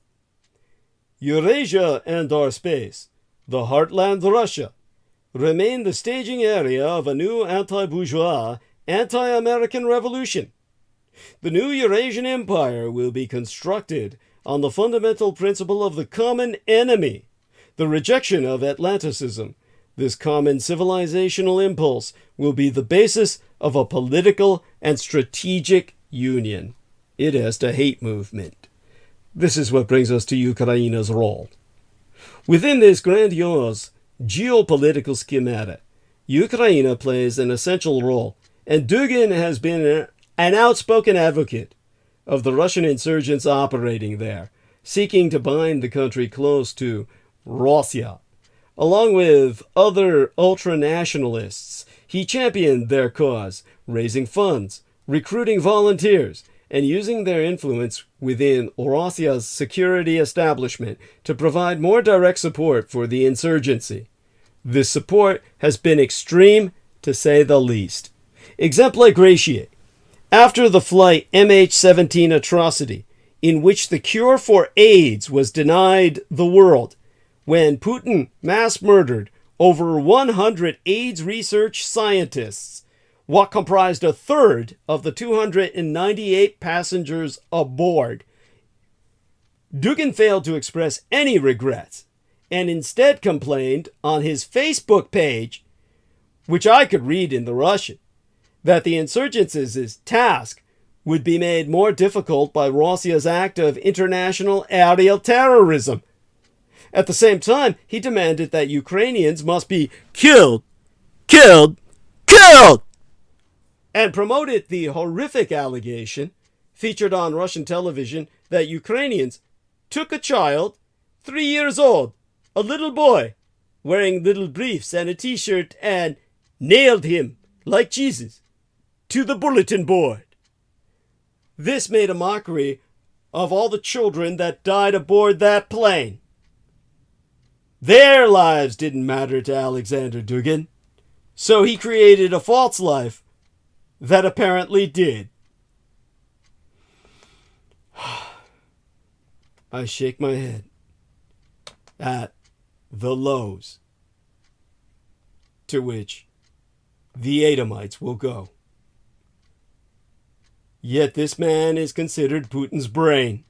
Eurasia and our space, the heartland Russia, remain the staging area of a new anti-bourgeois, anti-American revolution. The new Eurasian empire will be constructed on the fundamental principle of the common enemy, the rejection of Atlanticism. This common civilizational impulse will be the basis of a political and strategic union. It is the hate movement. This is what brings us to Ukraine's role. Within this grandiose geopolitical schemata, Ukraine plays an essential role, and Dugin has been an outspoken advocate of the Russian insurgents operating there, seeking to bind the country close to Russia. Along with other ultra-nationalists, he championed their cause, raising funds, recruiting volunteers, and using their influence within Russia's security establishment to provide more direct support for the insurgency. This support has been extreme, to say the least. Exempli gratiae. After the flight MH17 atrocity, in which the cure for AIDS was denied the world, when Putin mass murdered over 100 AIDS research scientists, what comprised a third of the 298 passengers aboard, Dugin failed to express any regrets and instead complained on his Facebook page, which I could read in the Russian, that the insurgents' task would be made more difficult by Russia's act of international aerial terrorism. At the same time, he demanded that Ukrainians must be killed, and promoted the horrific allegation, featured on Russian television, that Ukrainians took a child, 3 years old, a little boy, wearing little briefs and a t-shirt, and nailed him, like Jesus, to the bulletin board. This made a mockery of all the children that died aboard that plane. Their lives didn't matter to Alexander Dugin, so he created a false life that apparently did. I shake my head at the lows to which the Edomites will go. Yet this man is considered Putin's brain,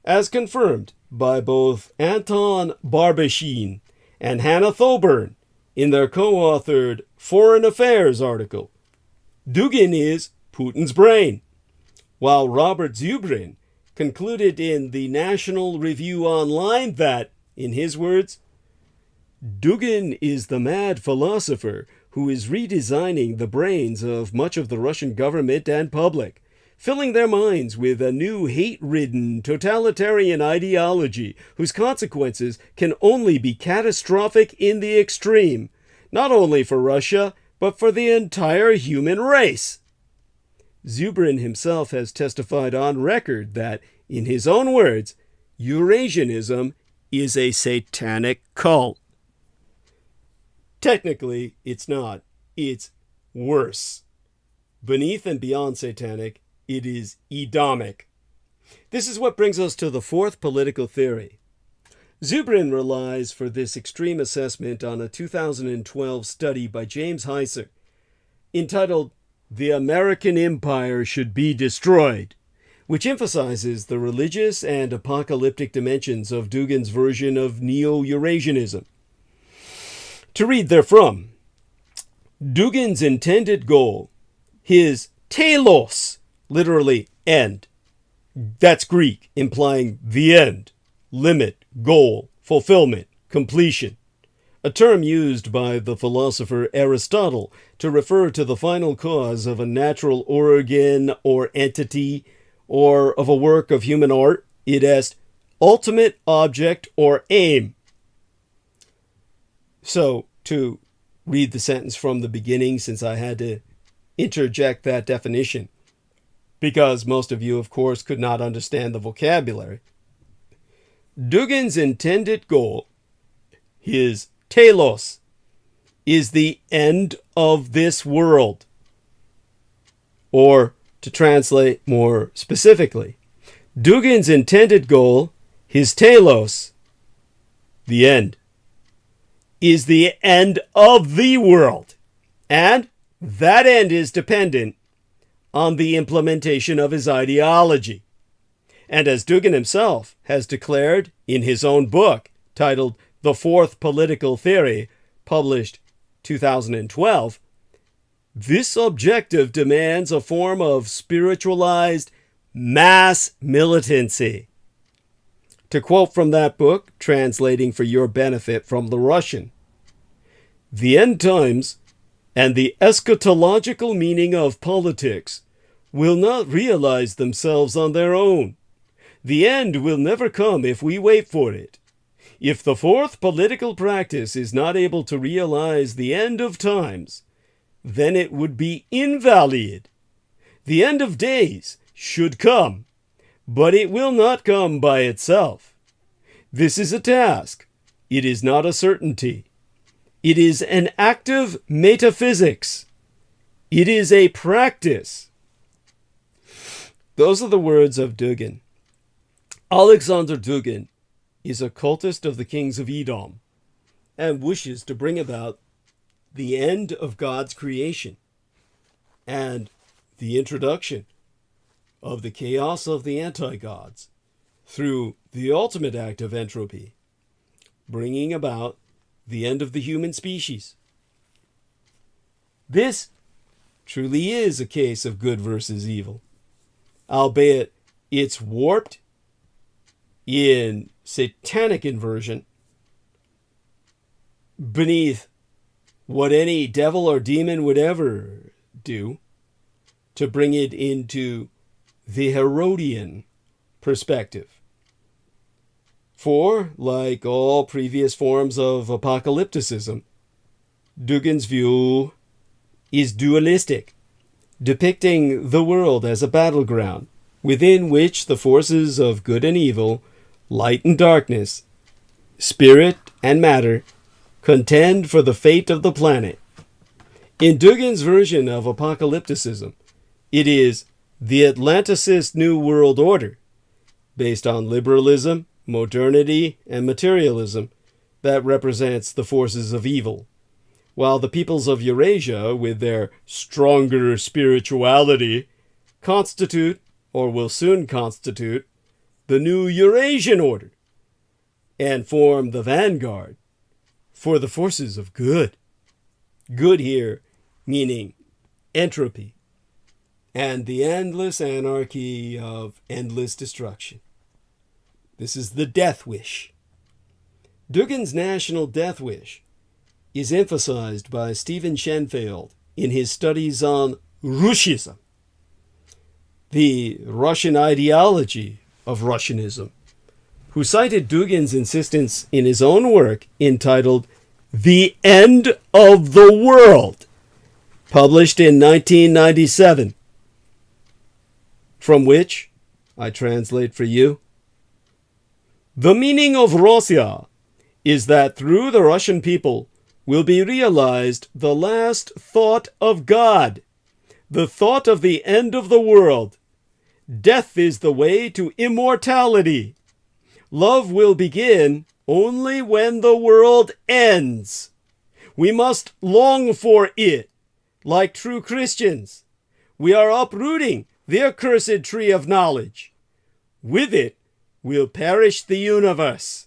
as confirmed by both Anton Barbashin and Hannah Thoburn in their co-authored Foreign Affairs article. Dugin is Putin's brain, while Robert Zubrin concluded in the National Review Online that, in his words, Dugin is the mad philosopher who is redesigning the brains of much of the Russian government and public, filling their minds with a new hate-ridden totalitarian ideology whose consequences can only be catastrophic in the extreme, not only for Russia, but for the entire human race. Zubrin himself has testified on record that, in his own words, Eurasianism is a satanic cult. Technically, it's not. It's worse. Beneath and beyond satanic, it is Edomic. This is what brings us to the fourth political theory. Zubrin relies for this extreme assessment on a 2012 study by James Heiser entitled "The American Empire Should Be Destroyed," which emphasizes the religious and apocalyptic dimensions of Dugin's version of Neo-Eurasianism. To read therefrom, Dugin's intended goal, his telos, literally end. That's Greek, implying the end, limit, goal, fulfillment, completion. A term used by the philosopher Aristotle to refer to the final cause of a natural organ or entity or of a work of human art, i.e., ultimate object or aim. So, to read the sentence from the beginning, since I had to interject that definition, because most of you, of course, could not understand the vocabulary. Dugin's intended goal, his telos, is the end of this world. Or, to translate more specifically, Dugin's intended goal, his telos, the end, is the end of the world. And that end is dependent on the implementation of his ideology. And as Dugin himself has declared in his own book, titled The Fourth Political Theory, published 2012, this objective demands a form of spiritualized mass militancy. To quote from that book, translating for your benefit from the Russian, "The end times and the eschatological meaning of politics will not realize themselves on their own. The end will never come if we wait for it. If the fourth political practice is not able to realize the end of times, then it would be invalid. The end of days should come, but it will not come by itself. This is a task. It is not a certainty. It is an active metaphysics. It is a practice." Those are the words of Dugin. Alexander Dugin is a cultist of the kings of Edom and wishes to bring about the end of God's creation and the introduction of the chaos of the anti-gods through the ultimate act of entropy, bringing about the end of the human species. This truly is a case of good versus evil, albeit it's warped in satanic inversion beneath what any devil or demon would ever do to bring it into the Herodian perspective. For, like all previous forms of apocalypticism, Dugin's view is dualistic, depicting the world as a battleground within which the forces of good and evil, light and darkness, spirit and matter, contend for the fate of the planet. In Dugin's version of apocalypticism, it is the Atlanticist New World Order, based on liberalism, modernity, and materialism, that represents the forces of evil, while the peoples of Eurasia, with their stronger spirituality, constitute, or will soon constitute, the new Eurasian order, and form the vanguard for the forces of good. Good here meaning entropy, and the endless anarchy of endless destruction. This is the death wish. Dugin's national death wish is emphasized by Stephen Schenfeld in his studies on Russism. the Russian ideology of Russianism, who cited Dugin's insistence in his own work entitled The End of the World, published in 1997, from which I translate for you. The meaning of Russia is that through the Russian people will be realized the last thought of God, the thought of the end of the world. Death is the way to immortality. Love will begin only when the world ends. We must long for it, like true Christians. We are uprooting the accursed tree of knowledge. With it will perish the universe.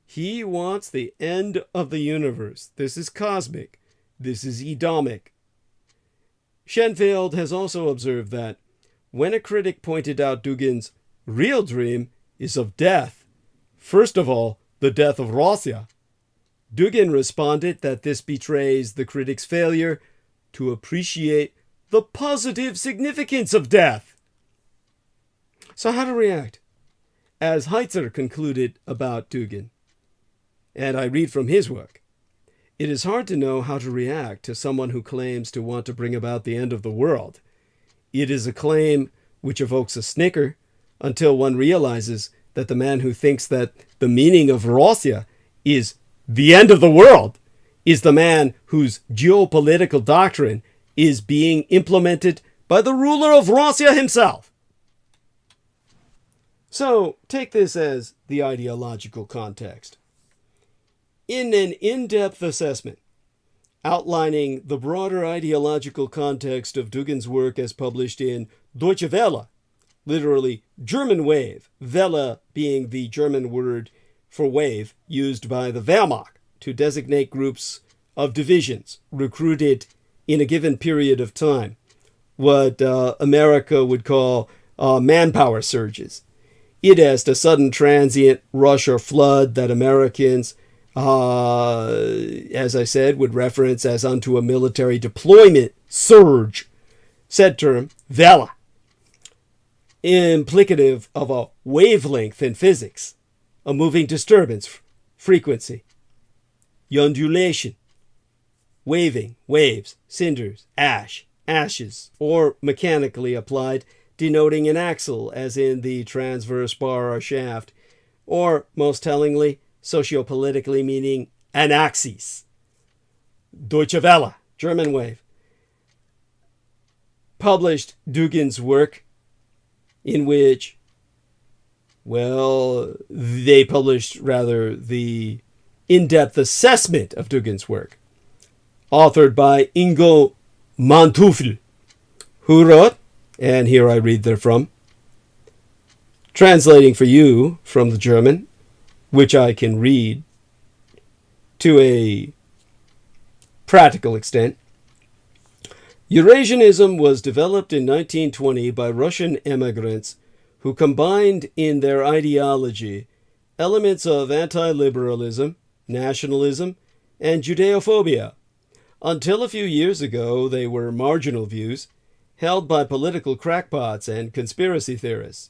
He wants the end of the universe. This is cosmic. This is Edomic. Schenfeld has also observed that when a critic pointed out Dugin's real dream is of death, first of all, the death of Russia, Dugin responded that this betrays the critic's failure to appreciate the positive significance of death. So how to react? As Heitzer concluded about Dugin, and I read from his work, it is hard to know how to react to someone who claims to want to bring about the end of the world. It is a claim which evokes a snicker until one realizes that the man who thinks that the meaning of Russia is the end of the world is the man whose geopolitical doctrine is being implemented by the ruler of Russia himself. So take this as the ideological context. In an in-depth assessment outlining the broader ideological context of Dugin's work as published in Deutsche Welle, literally German wave, Welle being the German word for wave used by the Wehrmacht to designate groups of divisions recruited in a given period of time, what America would call manpower surges. It as a sudden transient rush or flood that Americans, as I said, would reference as unto a military deployment surge. Said term, Welle, implicative of a wavelength in physics, a moving disturbance frequency, undulation, waving, waves, cinders, ash, ashes, or mechanically applied, denoting an axle, as in the transverse bar or shaft, or, most tellingly, sociopolitically meaning an axis. Deutsche Welle, German wave, published Dugin's work in which, well, they published rather the in-depth assessment of Dugin's work, authored by Ingo Manteuffel, who wrote, and here I read therefrom, translating for you from the German, which I can read to a practical extent. Eurasianism was developed in 1920 by Russian immigrants who combined in their ideology elements of anti-liberalism, nationalism, and Judeophobia. Until a few years ago, they were marginal views held by political crackpots and conspiracy theorists.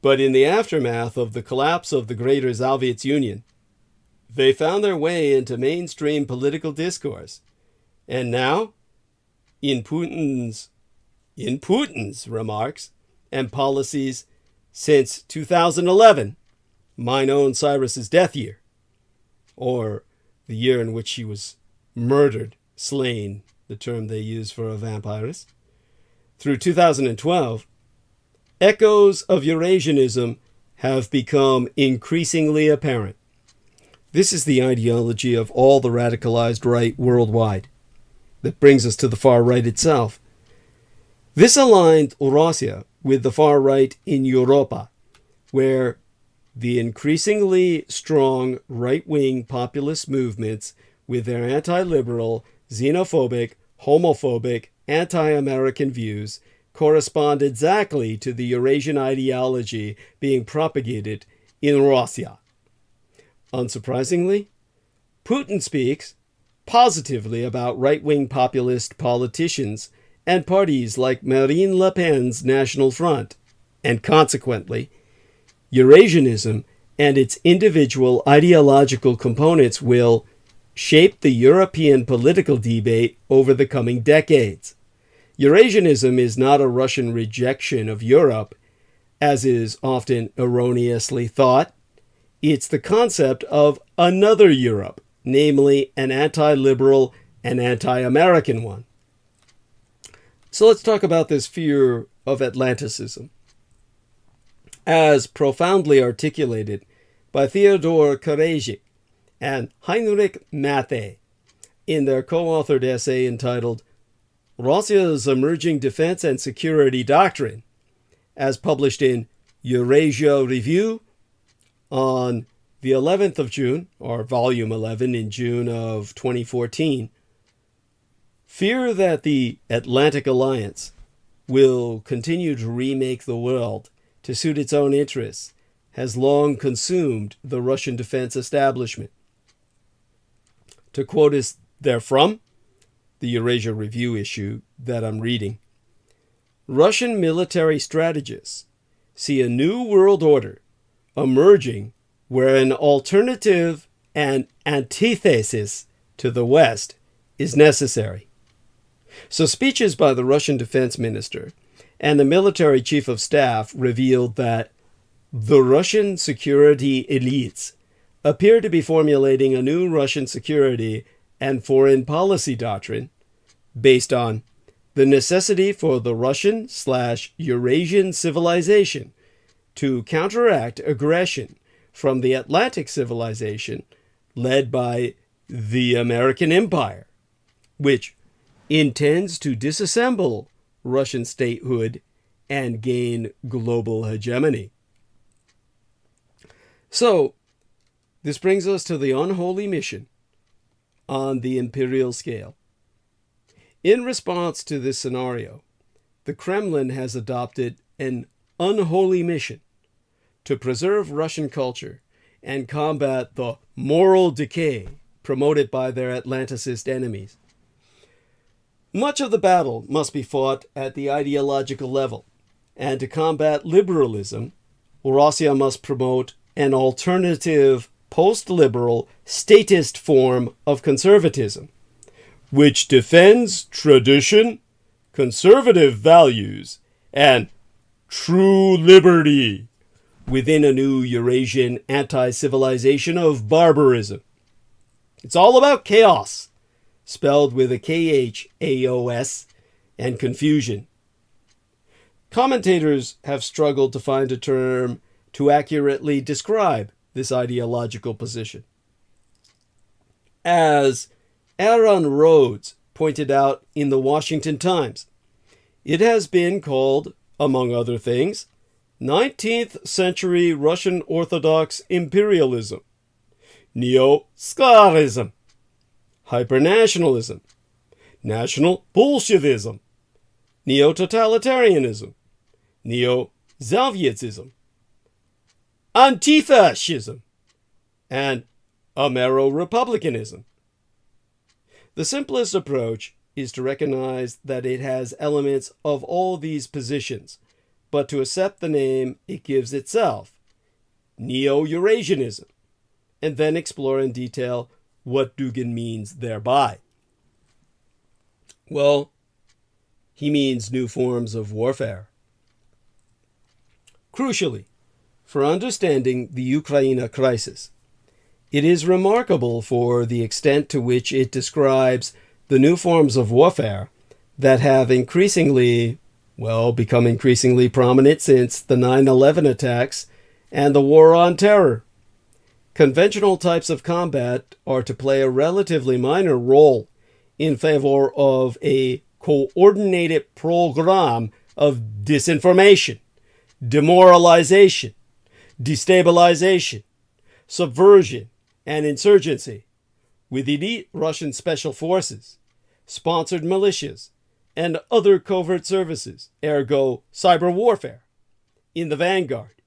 But in the aftermath of the collapse of the Greater Soviet Union, they found their way into mainstream political discourse. And now, in Putin's remarks and policies since 2011, mine own Cyrus's death year, or the year in which he was murdered, slain, the term they use for a vampirist, through 2012, echoes of Eurasianism have become increasingly apparent. This is the ideology of all the radicalized right worldwide. That brings us to the far right itself. This aligned Russia with the far right in Europa, where the increasingly strong right-wing populist movements with their anti-liberal, xenophobic, homophobic, anti-American views correspond exactly to the Eurasian ideology being propagated in Russia. Unsurprisingly, Putin speaks positively about right-wing populist politicians and parties like Marine Le Pen's National Front, and consequently, Eurasianism and its individual ideological components will shape the European political debate over the coming decades. Eurasianism is not a Russian rejection of Europe, as is often erroneously thought. It's the concept of another Europe, namely an anti-liberal and anti-American one. So let's talk about this fear of Atlanticism. As profoundly articulated by Theodor Karezhik and Heinrich Mathe in their co-authored essay entitled Russia's Emerging Defense and Security Doctrine, as published in Eurasia Review on the 11th of June, or volume 11 in June of 2014, fear that the Atlantic Alliance will continue to remake the world to suit its own interests has long consumed the Russian defense establishment. To quote us therefrom, the Eurasia Review issue that I'm reading, Russian military strategists see a new world order emerging where an alternative and antithesis to the West is necessary. So speeches by the Russian defense minister and the military chief of staff revealed that the Russian security elites appear to be formulating a new Russian security and foreign policy doctrine based on the necessity for the Russian/Eurasian civilization to counteract aggression from the Atlantic civilization led by the American Empire, which intends to disassemble Russian statehood and gain global hegemony. So, this brings us to the unholy mission on the imperial scale. In response to this scenario, the Kremlin has adopted an unholy mission to preserve Russian culture and combat the moral decay promoted by their Atlanticist enemies. Much of the battle must be fought at the ideological level, and to combat liberalism, Russia must promote an alternative post-liberal statist form of conservatism, which defends tradition, conservative values, and true liberty within a new Eurasian anti-civilization of barbarism. It's all about chaos, spelled with a K-H-A-O-S, and confusion. Commentators have struggled to find a term to accurately describe this ideological position. As Aaron Rhodes pointed out in the Washington Times, it has been called, among other things, 19th century Russian Orthodox imperialism, neo-Tsarism, hypernationalism, national Bolshevism, neo-totalitarianism, neo-Sovietsism, anti-fascism, and Amero-republicanism. The simplest approach is to recognize that it has elements of all these positions, but to accept the name it gives itself, Neo-Eurasianism, and then explore in detail what Dugin means thereby. Well, he means new forms of warfare. Crucially, for understanding the Ukraine crisis, it is remarkable for the extent to which it describes the new forms of warfare that have become increasingly prominent since the 9/11 attacks and the War on Terror. Conventional types of combat are to play a relatively minor role in favor of a coordinated program of disinformation, demoralization, destabilization, subversion, and insurgency, with elite Russian special forces, sponsored militias, and other covert services, ergo cyber warfare, in the vanguard.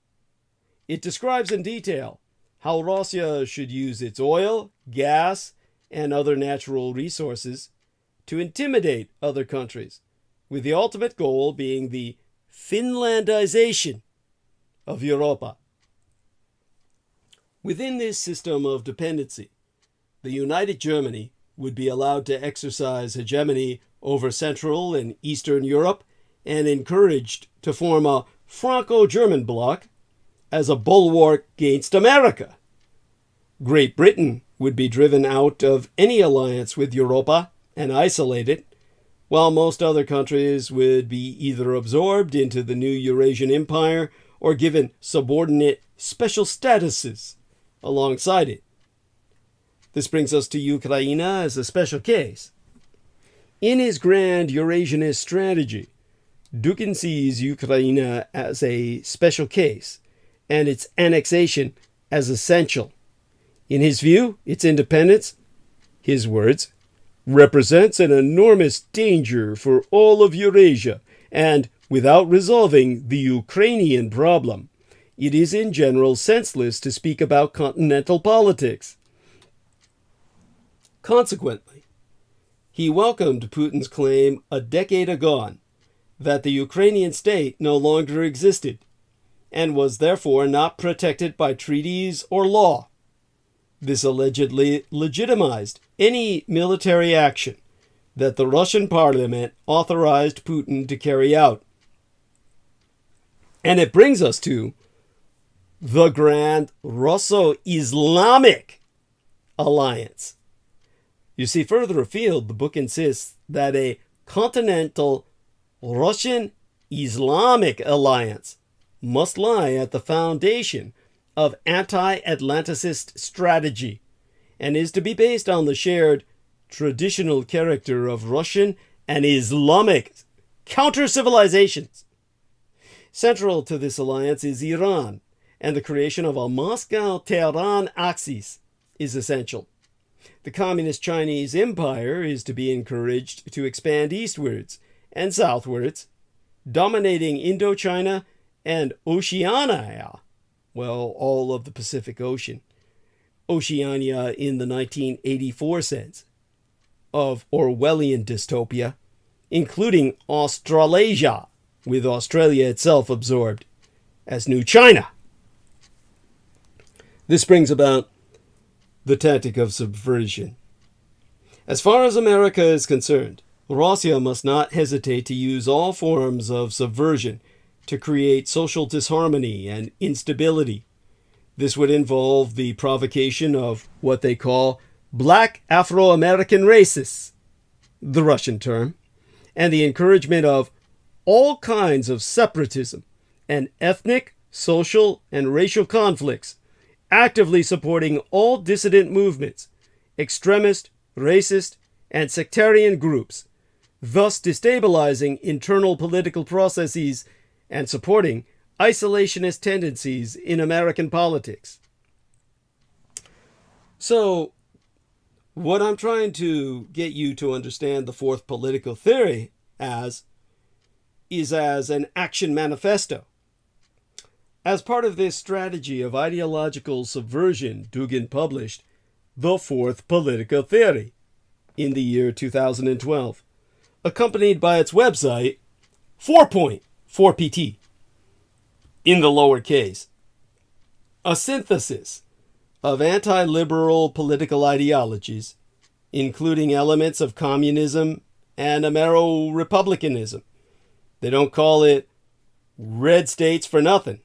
It describes in detail how Russia should use its oil, gas, and other natural resources to intimidate other countries with the ultimate goal being the Finlandization of Europa. Within this system of dependency, the United Germany would be allowed to exercise hegemony over Central and Eastern Europe and encouraged to form a Franco-German bloc as a bulwark against America. Great Britain would be driven out of any alliance with Europa and isolated, while most other countries would be either absorbed into the new Eurasian Empire or given subordinate special statuses alongside it. This brings us to Ukraine as a special case. In his grand Eurasianist strategy, Dugin sees Ukraine as a special case and its annexation as essential. In his view, its independence, his words, represents an enormous danger for all of Eurasia, and without resolving the Ukrainian problem, it is in general senseless to speak about continental politics. Consequently, he welcomed Putin's claim a decade agone that the Ukrainian state no longer existed and was therefore not protected by treaties or law. This allegedly legitimized any military action that the Russian parliament authorized Putin to carry out. And it brings us to the Grand Russo-Islamic Alliance. You see, further afield, the book insists that a continental Russian Islamic alliance must lie at the foundation of anti-Atlanticist strategy and is to be based on the shared traditional character of Russian and Islamic counter-civilizations. Central to this alliance is Iran, and the creation of a Moscow-Tehran axis is essential. The Communist Chinese Empire is to be encouraged to expand eastwards and southwards, dominating Indochina and Oceania, well, all of the Pacific Ocean. Oceania in the 1984 sense of Orwellian dystopia, including Australasia, with Australia itself absorbed as New China. This brings about the tactic of subversion. As far as America is concerned, Russia must not hesitate to use all forms of subversion to create social disharmony and instability. This would involve the provocation of what they call black Afro-American racists, the Russian term, and the encouragement of all kinds of separatism and ethnic, social, and racial conflicts, actively supporting all dissident movements, extremist, racist, and sectarian groups, thus destabilizing internal political processes and supporting isolationist tendencies in American politics. So, what I'm trying to get you to understand the fourth political theory as is as an action manifesto. As part of this strategy of ideological subversion, Dugin published The Fourth Political Theory in the year 2012, accompanied by its website, 4.4PT, in the lower case, a synthesis of anti-liberal political ideologies, including elements of communism and Amero-republicanism. They don't call it red states for nothing.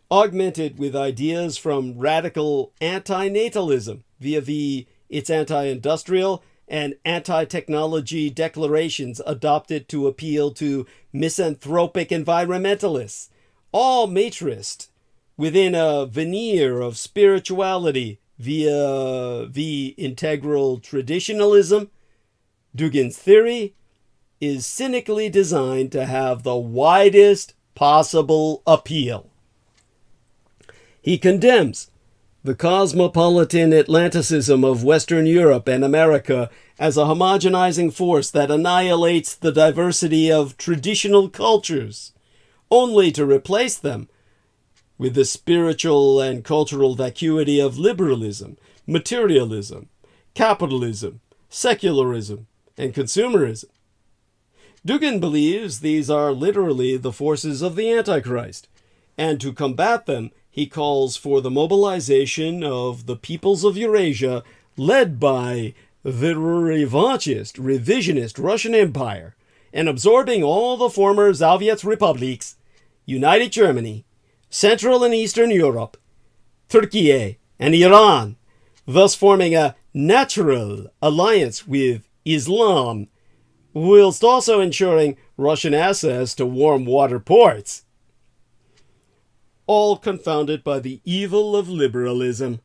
Augmented with ideas from radical anti-natalism via its anti-industrial and anti-technology declarations adopted to appeal to misanthropic environmentalists, all matrixed within a veneer of spirituality via the integral traditionalism. Dugin's theory is cynically designed to have the widest possible appeal. He condemns the cosmopolitan Atlanticism of Western Europe and America as a homogenizing force that annihilates the diversity of traditional cultures, only to replace them with the spiritual and cultural vacuity of liberalism, materialism, capitalism, secularism, and consumerism. Dugin believes these are literally the forces of the Antichrist, and to combat them, he calls for the mobilization of the peoples of Eurasia, led by the revisionist Russian Empire, and absorbing all the former Soviet republics, United Germany, Central and Eastern Europe, Turkey, and Iran, thus forming a natural alliance with Islam, whilst also ensuring Russian access to warm water ports. All confounded by the evil of liberalism.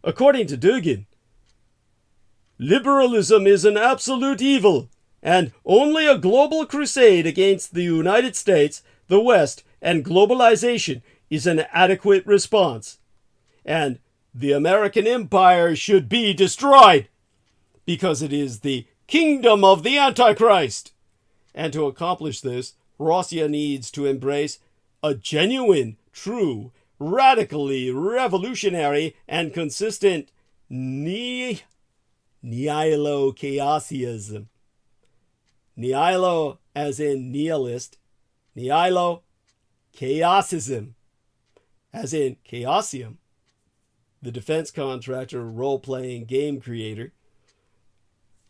According to Dugin, liberalism is an absolute evil, and only a global crusade against the United States, the West, and globalization is an adequate response. And the American empire should be destroyed, because it is the kingdom of the Antichrist. And to accomplish this, Russia needs to embrace a genuine, true, radically revolutionary, and consistent nihilo-chaosism. Nihilo as in nihilist, nihilo-chaosism as in chaosium, the defense contractor role-playing game creator.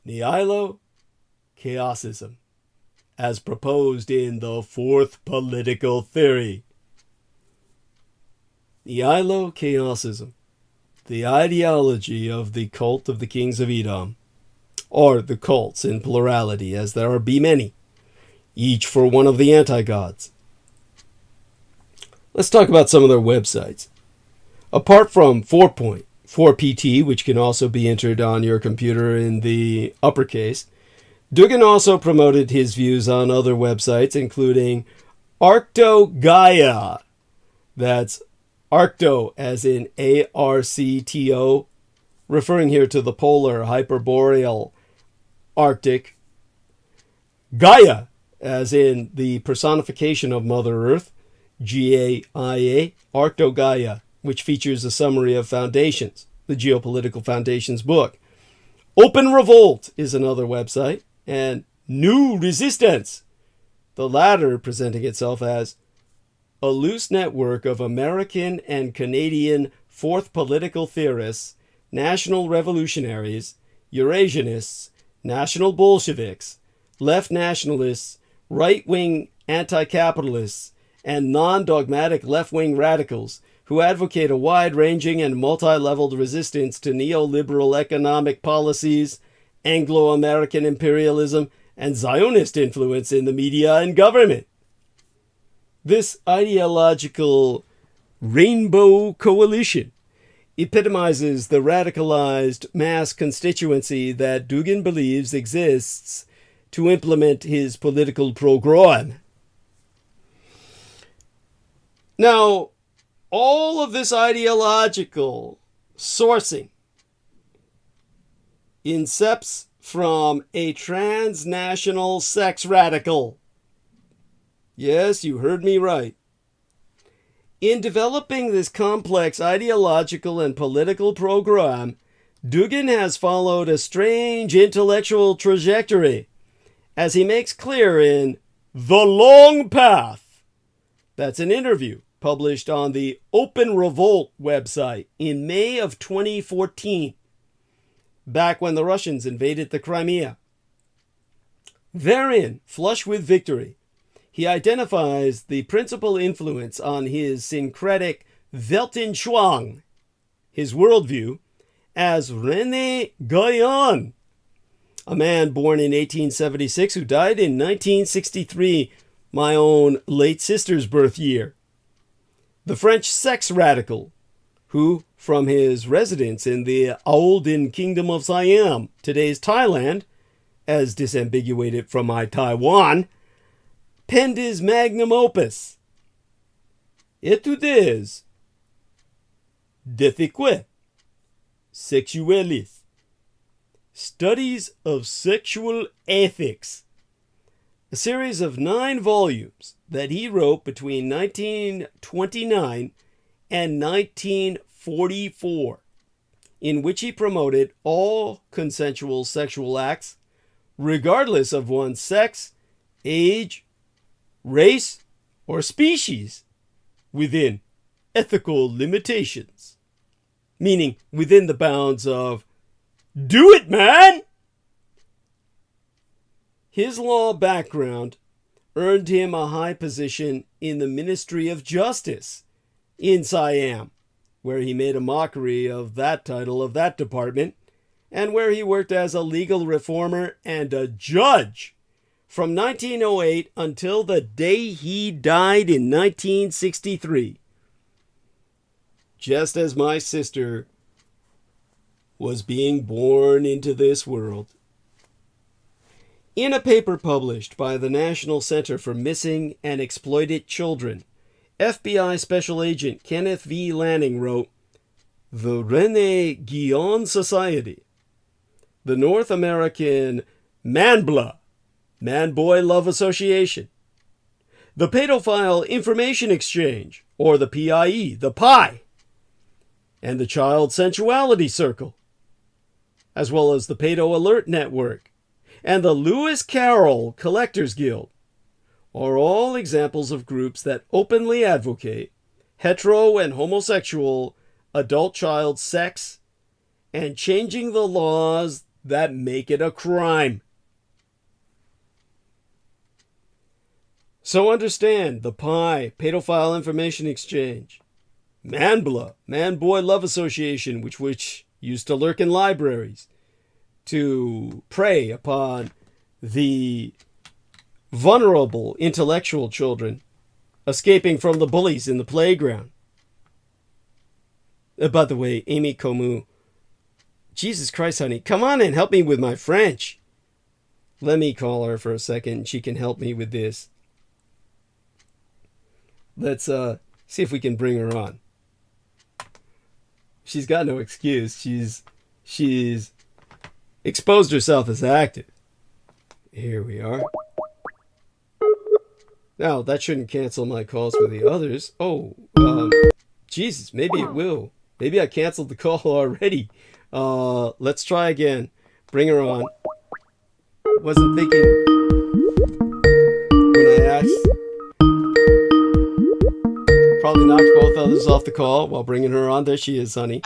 Nihilo-chaosism, as proposed in the fourth political theory. Nihilo-chaosism, the ideology of the cult of the kings of Edom, or the cults in plurality, as there be many, each for one of the anti-gods. Let's talk about some of their websites. Apart from 4PT, which can also be entered on your computer in the uppercase, Dugin also promoted his views on other websites, including Arcto-Gaia. That's Arcto as in ARCTO, referring here to the polar hyperboreal Arctic. Gaia as in the personification of Mother Earth, GAIA, Arcto-Gaia, which features a summary of Foundations, the Geopolitical Foundations book. Open Revolt is another website, and New Resistance, the latter presenting itself as a loose network of American and Canadian fourth political theorists, national revolutionaries, Eurasianists, national Bolsheviks, left nationalists, right-wing anti-capitalists, and non-dogmatic left-wing radicals who advocate a wide-ranging and multi-leveled resistance to neoliberal economic policies, Anglo-American imperialism, and Zionist influence in the media and government. This ideological rainbow coalition epitomizes the radicalized mass constituency that Dugin believes exists to implement his political program. Now, all of this ideological sourcing incepts from a transnational sex radical. Yes, you heard me right. In developing this complex ideological and political program, Dugin has followed a strange intellectual trajectory, as he makes clear in The Long Path. That's an interview published on the Open Revolt website in May of 2014, back when the Russians invaded the Crimea. Therein, flush with victory, he identifies the principal influence on his syncretic Weltanschauung, his worldview, as René Guyon, a man born in 1876 who died in 1963, my own late sister's birth year. The French sex radical, who, from his residence in the olden Kingdom of Siam, today's Thailand, as disambiguated from my Taiwan, penned his magnum opus, Études d'éthique sexuelles, Studies of Sexual Ethics, a series of 9 volumes that he wrote between 1929 and 1944, in which he promoted all consensual sexual acts, regardless of one's sex, age, race, or species within ethical limitations. Meaning within the bounds of, do it, man! His law background earned him a high position in the Ministry of Justice in Siam, where he made a mockery of that title of that department, and where he worked as a legal reformer and a judge from 1908 until the day he died in 1963. Just as my sister was being born into this world. In a paper published by the National Center for Missing and Exploited Children, FBI Special Agent Kenneth V. Lanning wrote, "The Rene Guion Society, the North American MANBLA, Man-Boy Love Association, the Pedophile Information Exchange, or the PIE, the PI, and the Child Sensuality Circle, as well as the Pedo Alert Network, and the Lewis Carroll Collectors Guild, are all examples of groups that openly advocate hetero and homosexual adult child sex and changing the laws that make it a crime." So understand the PI, Pedophile Information Exchange, MANBLA, Man-Boy Love Association, which used to lurk in libraries to prey upon the vulnerable intellectual children escaping from the bullies in the playground. By the way, Amy Comu, Jesus Christ, honey, come on and help me with my French. Let me call her for a second. She can help me with this. Let's see if we can bring her on. She's got no excuse. She's exposed herself as active. Here we are. Now, that shouldn't cancel my calls for the others. Oh, Jesus, maybe it will. Maybe I canceled the call already. Let's try again. Bring her on. Wasn't thinking when I asked. Probably knocked both others off the call while bringing her on. There she is, honey.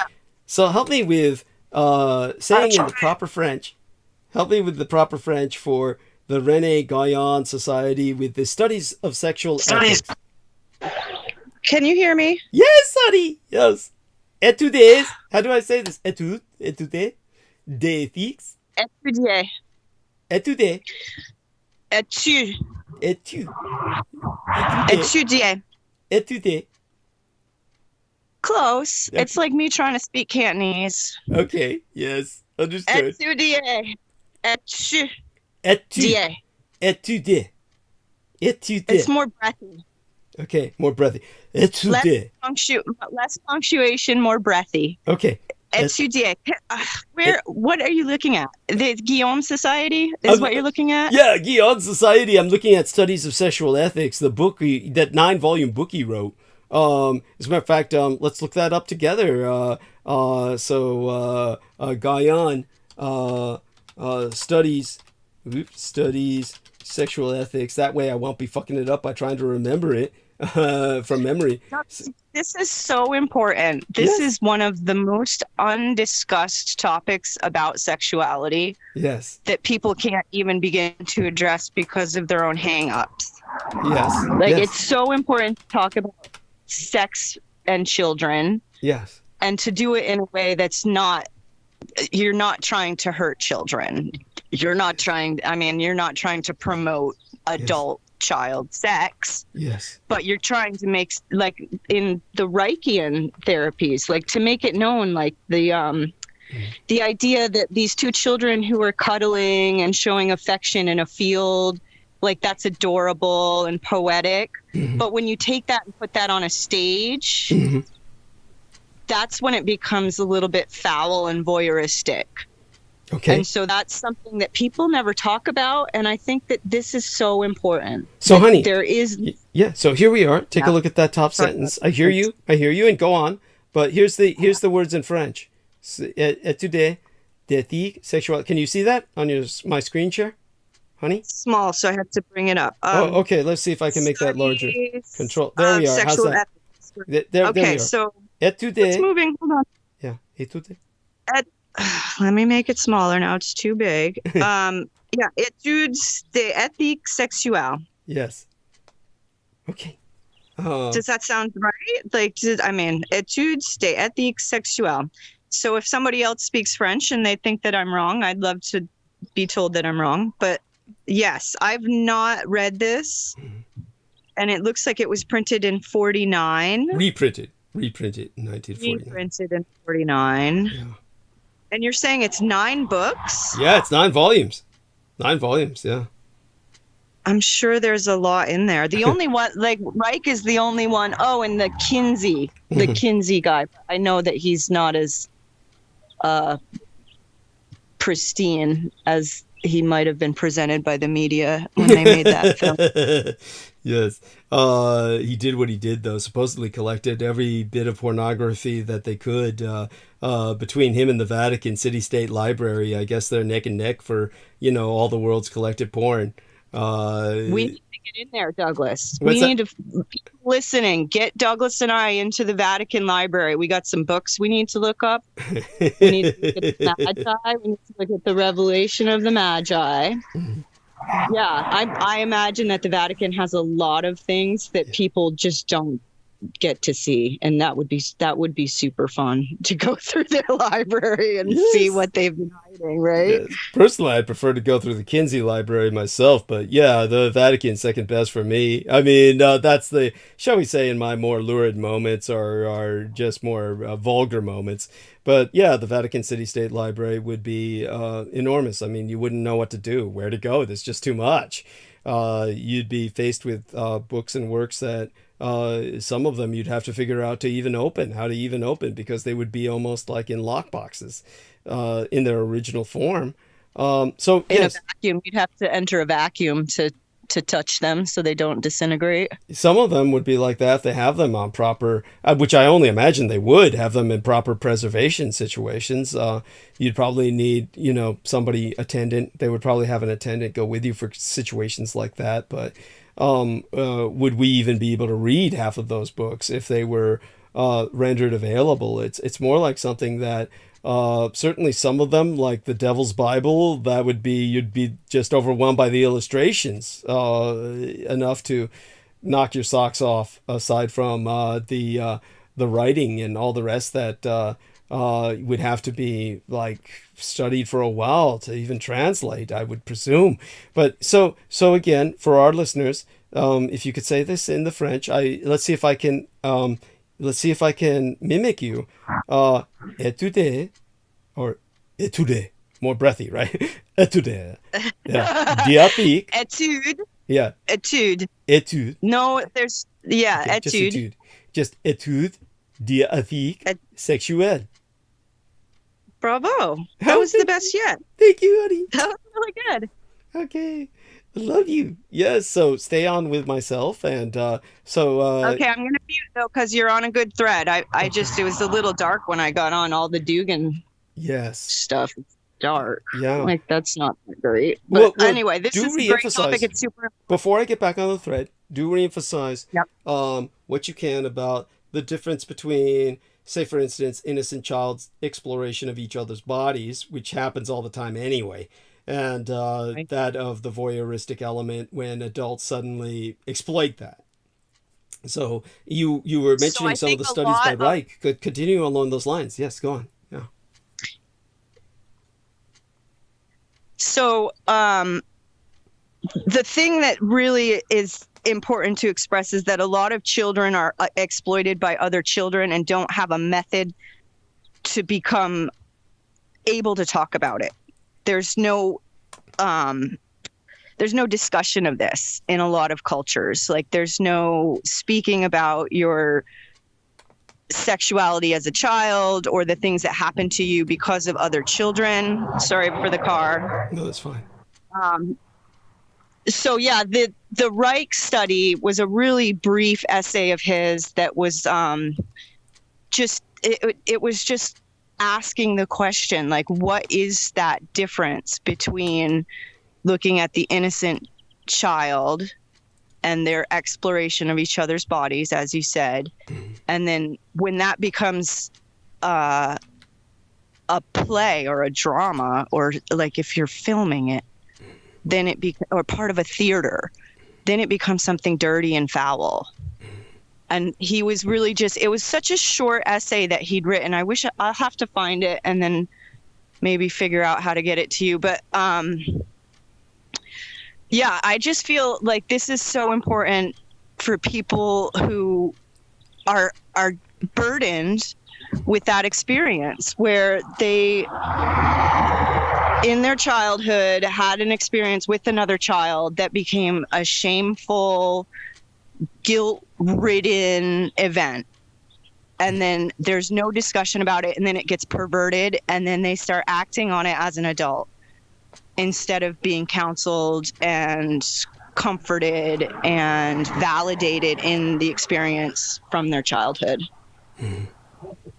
So help me with saying in the proper French. Help me with the proper French for the Rene Guion Society with the studies of sexual ethics. Can you hear me? Yes, honey. Yes. Études. How do I say this? Études. D'éthiques. Étudier. Études. Étude. Études. Étudier. Études. Close. It's like me trying to speak Cantonese. Okay. Yes. Understood. Étudier. Étudier. Étudier. Étudier. It's more breathy. Okay, more breathy. Étudier. Less punctuation, more breathy. Okay. Étudier. What are you looking at? The Guillaume Society is what you're looking at? Yeah, Guillaume Society. I'm looking at Studies of Sexual Ethics, the book, that 9-volume book he wrote. As a matter of fact, let's look that up together. Guion studies sexual ethics. That way I won't be fucking it up by trying to remember it from memory. This is so important. This is one of the most undiscussed topics about sexuality. Yes. That people can't even begin to address because of their own hang-ups. Yes. It's so important to talk about sex and children. Yes. And to do it in a way that's not, you're not trying to hurt children. You're not trying to promote adult child sex. Yes. But you're trying to make, like in the Reichian therapies, like to make it known, like the idea that these two children who are cuddling and showing affection in a field, like that's adorable and poetic. Mm-hmm. But when you take that and put that on a stage, mm-hmm. that's when it becomes a little bit foul and voyeuristic. Okay. And so that's something that people never talk about, and I think that this is so important. So, honey, there is. Yeah. So here we are. Take a look at that top sentence. I hear you, and go on. But here's the words in French. Études d'éthique sexuelle. Can you see that on my screen share, honey? Small, so I have to bring it up. Okay. Let's see if I can make that larger. Control. There we are. How's Sexual that? ethics. There we are. So Étude. it's moving. Hold on. Yeah. Étude. Let me make it smaller now. It's too big. Yeah, études d'éthique sexuelle. Yes. Okay. Does that sound right? Like, études d'éthique sexuelle. So if somebody else speaks French and they think that I'm wrong, I'd love to be told that I'm wrong. But yes, I've not read this. And it looks like it was printed in 49. Reprinted in 1949. Reprinted in 49. Yeah. And you're saying it's 9 books? Yeah, it's 9 volumes. 9 volumes, yeah. I'm sure there's a lot in there. The only one, like, Reich is the only one. Oh, and the Kinsey guy. I know that he's not as pristine as he might have been presented by the media when they made that film. Yes. He did what he did, though. Supposedly collected every bit of pornography that they could between him and the Vatican City-State Library. I guess they're neck and neck for, all the world's collected porn. We need to get in there, Douglas. What's We need to, people listening, get Douglas and I into the Vatican Library. We got some books we need to look up. We need to look at the Magi. We need to look at the Revelation of the Magi. Yeah, I imagine that the Vatican has a lot of things that people just don't get to see, and that would be super fun to go through their library and see what they've been hiding, right? Yes. Personally, I'd prefer to go through the Kinsey Library myself, but yeah, the Vatican's second best for me. I mean, that's the, shall we say, in my more lurid moments or just more vulgar moments. But yeah, the Vatican City-State Library would be enormous. I mean, you wouldn't know what to do, where to go. There's just too much. You'd be faced with books and works that some of them you'd have to figure out how to even open, because they would be almost like in lockboxes in their original form. So in a vacuum, you'd have to enter a vacuum to touch them so they don't disintegrate. Some of them would be like that if they have them on proper, which I only imagine they would have them in proper preservation situations. You'd probably need, somebody attendant. They would probably have an attendant go with you for situations like that. But would we even be able to read half of those books if they were rendered available? It's more like something that certainly some of them, like the Devil's Bible, that would be, you'd be just overwhelmed by the illustrations enough to knock your socks off, aside from the writing and all the rest that would have to be like studied for a while to even translate, I would presume. But so again, for our listeners, if you could say this in the French, let's see if I can mimic you. Étude, or étude, more breathy, right? Étude. Yeah. Diapique. Étude. Yeah. Étude. Étude. No, there's, yeah, Okay, étude. Just étude diapique sexuelle. Bravo. That was the best yet. Thank you, honey. That was really good. Okay. I love you. Yes, so stay on with myself, and Okay, I'm gonna mute though, because you're on a good thread. I just, it was a little dark when I got on all the Dugan stuff. It's dark. Yeah. Like, that's not great. But well, anyway, this is a great topic. It's super. Before I get back on the thread, do reemphasize what you can about the difference between, say, for instance, innocent child's exploration of each other's bodies, which happens all the time anyway, and that of the voyeuristic element when adults suddenly exploit that. So you were mentioning some of the studies by Reich. Could continue along those lines. Yes, go on. Yeah. So the thing that really is important to express is that a lot of children are exploited by other children and don't have a method to become able to talk about it. There's no discussion of this in a lot of cultures. Like, there's no speaking about your sexuality as a child or the things that happen to you because of other children. Sorry for the car. No, that's fine. So yeah, the Reich study was a really brief essay of his that was it was just asking the question, like, what is that difference between looking at the innocent child and their exploration of each other's bodies, as you said. And then when that becomes a play or a drama, or like if you're filming it, then or part of a theater, then it becomes something dirty and foul. And he was really it was such a short essay that he'd written. I'll have to find it and then maybe figure out how to get it to you. But yeah, I just feel like this is so important for people who are burdened with that experience, where they in their childhood had an experience with another child that became a shameful, guilt-ridden event. And then there's no discussion about it, and then it gets perverted, and then they start acting on it as an adult instead of being counseled and comforted and validated in the experience from their childhood.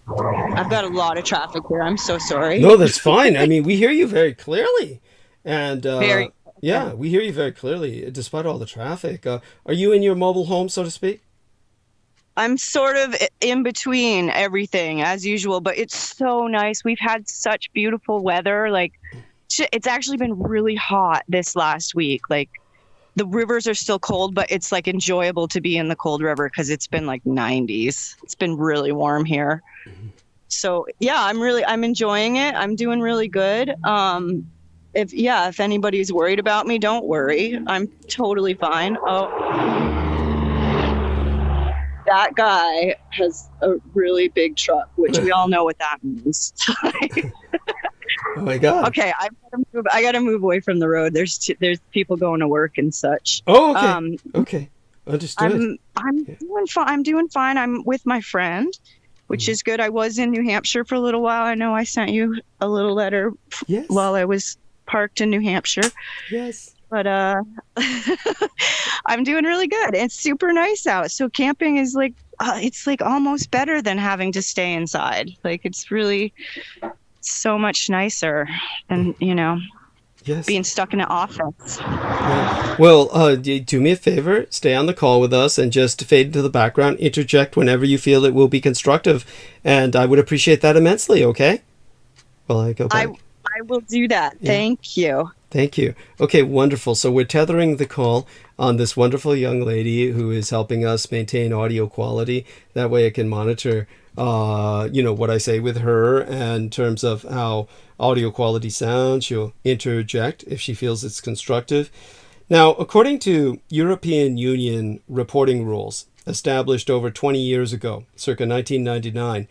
I've got a lot of traffic here. I'm so sorry. No, that's fine. I mean, we hear you very clearly. And yeah, we hear you very clearly despite all the traffic. Are you in your mobile home, so to speak? I'm sort of in between everything as usual, but it's so nice. We've had such beautiful weather. Like, it's actually been really hot this last week. Like, the rivers are still cold, but it's like enjoyable to be in the cold river because it's been like 90s. It's been really warm here. So yeah, I'm enjoying it. I'm doing really good. If anybody's worried about me, don't worry. I'm totally fine. Oh, that guy has a really big truck, which we all know what that means. Oh my God. Okay, I gotta move away from the road. There's people going to work and such. Oh, okay. Okay, understood. I'm doing fine. I'm with my friend, which is good. I was in New Hampshire for a little while. I know I sent you a little letter while I was parked in New Hampshire. Yes. But I'm doing really good. It's super nice out. So camping is like it's like almost better than having to stay inside. Like, it's really so much nicer than, being stuck in an office. Yeah. Well, do me a favor, stay on the call with us and just fade into the background, interject whenever you feel it will be constructive, and I would appreciate that immensely, okay? Well, I go back. I will do that. Yeah. Thank you. Thank you. Okay, wonderful. So we're tethering the call on this wonderful young lady who is helping us maintain audio quality. That way I can monitor what I say with her in terms of how audio quality sounds. She'll interject if she feels it's constructive. Now, according to European Union reporting rules established over 20 years ago, circa 1999,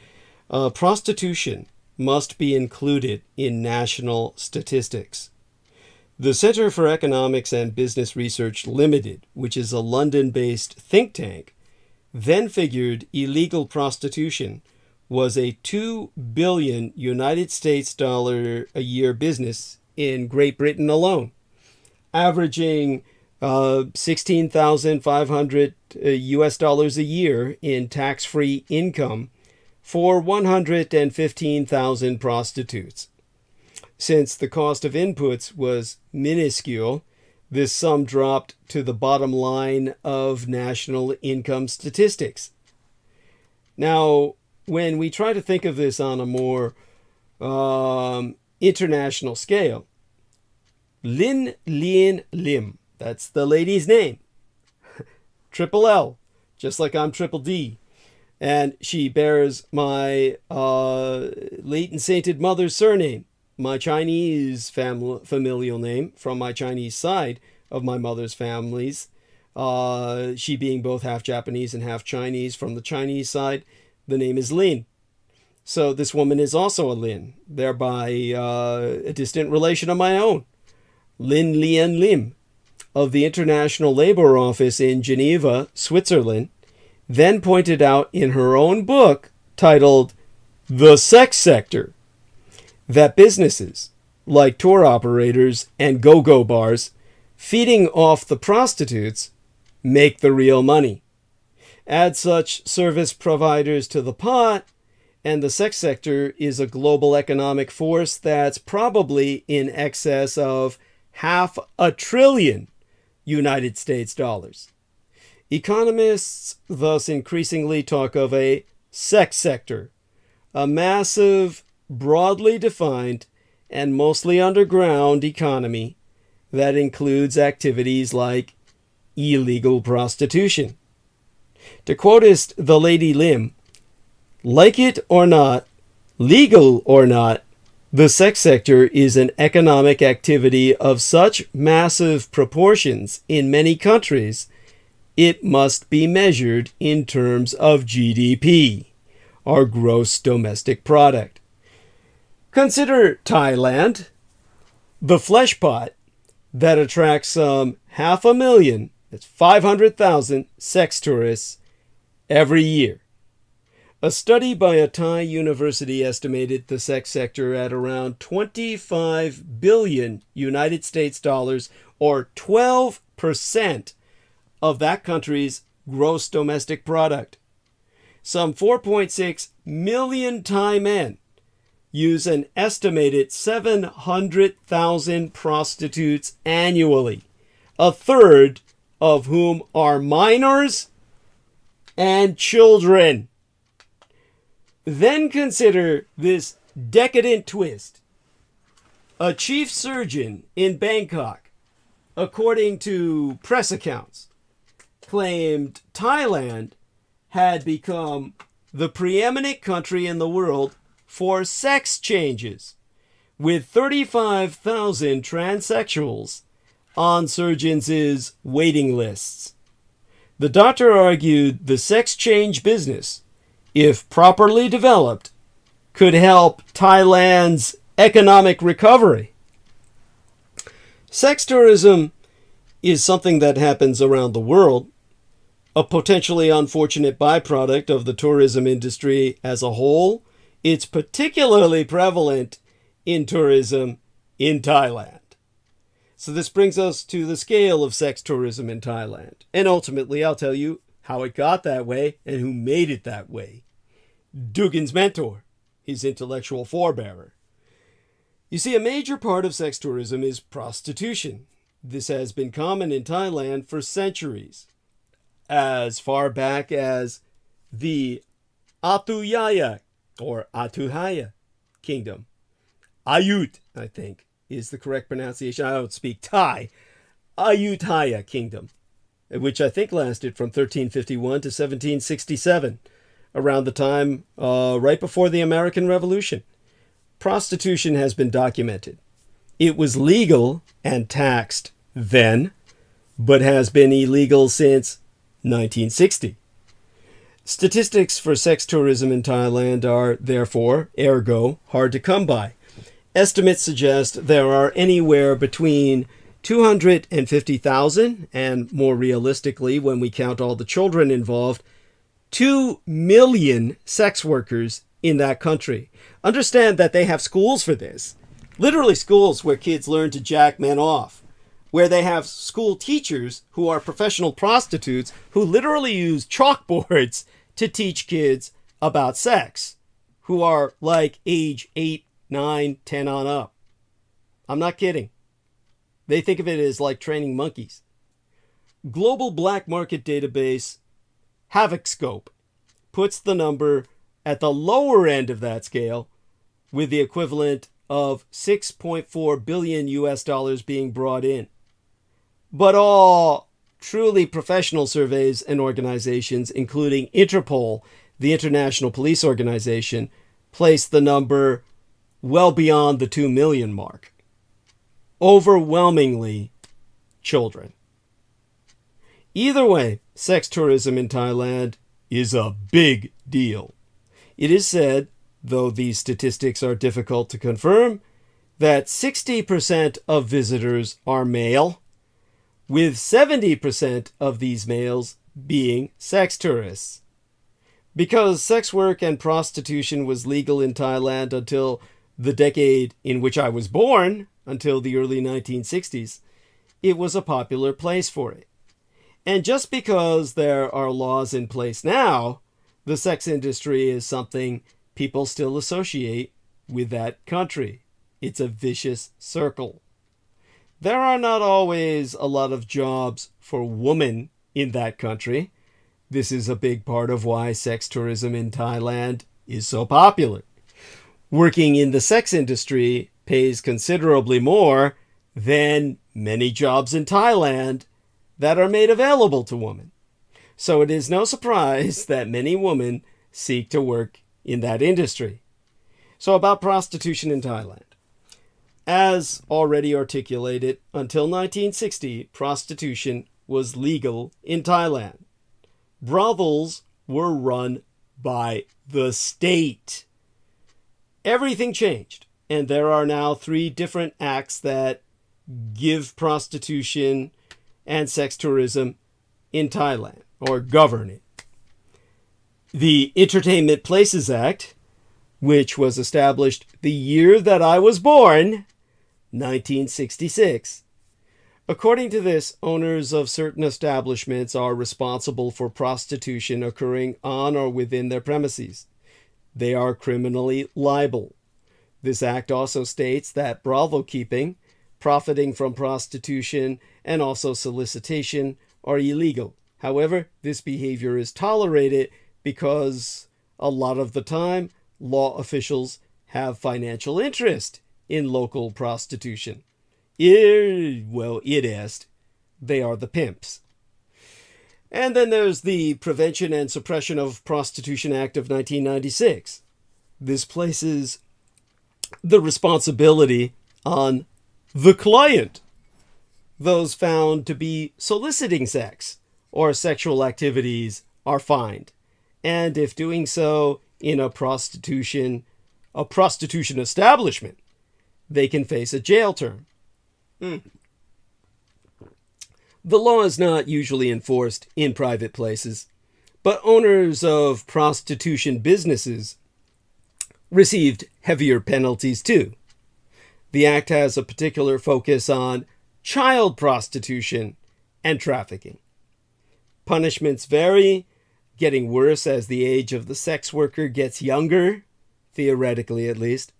prostitution must be included in national statistics. The Center for Economics and Business Research Limited, which is a London-based think tank, then figured illegal prostitution was a $2 billion United States dollar a year business in Great Britain alone, averaging $16,500 US dollars a year in tax-free income for 115,000 prostitutes. Since the cost of inputs was minuscule, this sum dropped to the bottom line of national income statistics. Now, when we try to think of this on a more international scale, Lin Lien Lim, that's the lady's name, Triple L, just like I'm Triple D, and she bears my late and sainted mother's surname, my Chinese familial name from my Chinese side of my mother's families, she being both half Japanese and half Chinese from the Chinese side, the name is Lin. So this woman is also a Lin, thereby a distant relation of my own. Lin Lien Lim of the International Labor Office in Geneva, Switzerland, then pointed out in her own book titled The Sex Sector that businesses like tour operators and go-go bars feeding off the prostitutes make the real money. Add such service providers to the pot, and the sex sector is a global economic force that's probably in excess of 500 billion United States dollars. Economists thus increasingly talk of a sex sector, a massive, broadly defined, and mostly underground economy that includes activities like illegal prostitution. To quotist the Lady Lim, like it or not, legal or not, the sex sector is an economic activity of such massive proportions in many countries, it must be measured in terms of GDP, our gross domestic product. Consider Thailand, the flesh pot that attracts some 500,000, that's 500,000 sex tourists every year. A study by a Thai university estimated the sex sector at around 25 billion United States dollars, or 12% of that country's gross domestic product. Some 4.6 million Thai men use an estimated 700,000 prostitutes annually, a third of whom are minors and children. Then consider this decadent twist. A chief surgeon in Bangkok, according to press accounts, claimed Thailand had become the preeminent country in the world for sex changes, with 35,000 transsexuals on surgeons' waiting lists. The doctor argued the sex change business, if properly developed, could help Thailand's economic recovery. Sex tourism is something that happens around the world, a potentially unfortunate byproduct of the tourism industry as a whole. It's particularly prevalent in tourism in Thailand. So this brings us to the scale of sex tourism in Thailand. And ultimately, I'll tell you how it got that way and who made it that way. Dugin's mentor, his intellectual forebearer. You see, a major part of sex tourism is prostitution. This has been common in Thailand for centuries, as far back as the Atuyaya or Atuhaya kingdom. Ayut, I think, is the correct pronunciation. I don't speak Thai. Ayutthaya kingdom, which I think lasted from 1351 to 1767, around the time right before the American Revolution. Prostitution has been documented. It was legal and taxed then, but has been illegal since 1960. Statistics for sex tourism in Thailand are, therefore, ergo, hard to come by. Estimates suggest there are anywhere between 250,000 and, more realistically, when we count all the children involved, 2 million sex workers in that country. Understand that they have schools for this. Literally schools where kids learn to jack men off. Where they have school teachers who are professional prostitutes who literally use chalkboards to teach kids about sex, who are like age 8, 9, 10 on up. I'm not kidding. They think of it as like training monkeys. Global black market database HavocsCope puts the number at the lower end of that scale, with the equivalent of 6.4 billion US dollars being brought in. But all truly professional surveys and organizations, including Interpol, the International Police Organization, place the number well beyond the 2 million mark. Overwhelmingly children. Either way, sex tourism in Thailand is a big deal. It is said, though these statistics are difficult to confirm, that 60% of visitors are male, with 70% of these males being sex tourists. Because sex work and prostitution was legal in Thailand until the decade in which I was born, until the early 1960s, it was a popular place for it. And just because there are laws in place now, the sex industry is something people still associate with that country. It's a vicious circle. there are not always a lot of jobs for women in that country. This is a big part of why sex tourism in Thailand is so popular. Working in the sex industry pays considerably more than many jobs in Thailand that are made available to women. So it is no surprise that many women seek to work in that industry. So about prostitution in Thailand. As already articulated, until 1960, prostitution was legal in Thailand. Brothels were run by the state. Everything changed, and there are now 3 different acts that give prostitution and sex tourism in Thailand, or govern it. The Entertainment Places Act, which was established the year that I was born, 1966. According to this, owners of certain establishments are responsible for prostitution occurring on or within their premises. They are criminally liable. This act also states that brothel keeping, profiting from prostitution, and also solicitation are illegal. However, this behavior is tolerated because a lot of the time, law officials have financial interest in local prostitution. They are the pimps. And then there's the Prevention and Suppression of Prostitution Act of 1996. This places the responsibility on the client. Those found to be soliciting sex or sexual activities are fined. And if doing so in a prostitution establishment, they can face a jail term. The law is not usually enforced in private places, but owners of prostitution businesses received heavier penalties too. The act has a particular focus on child prostitution and trafficking. Punishments vary, getting worse as the age of the sex worker gets younger, theoretically at least.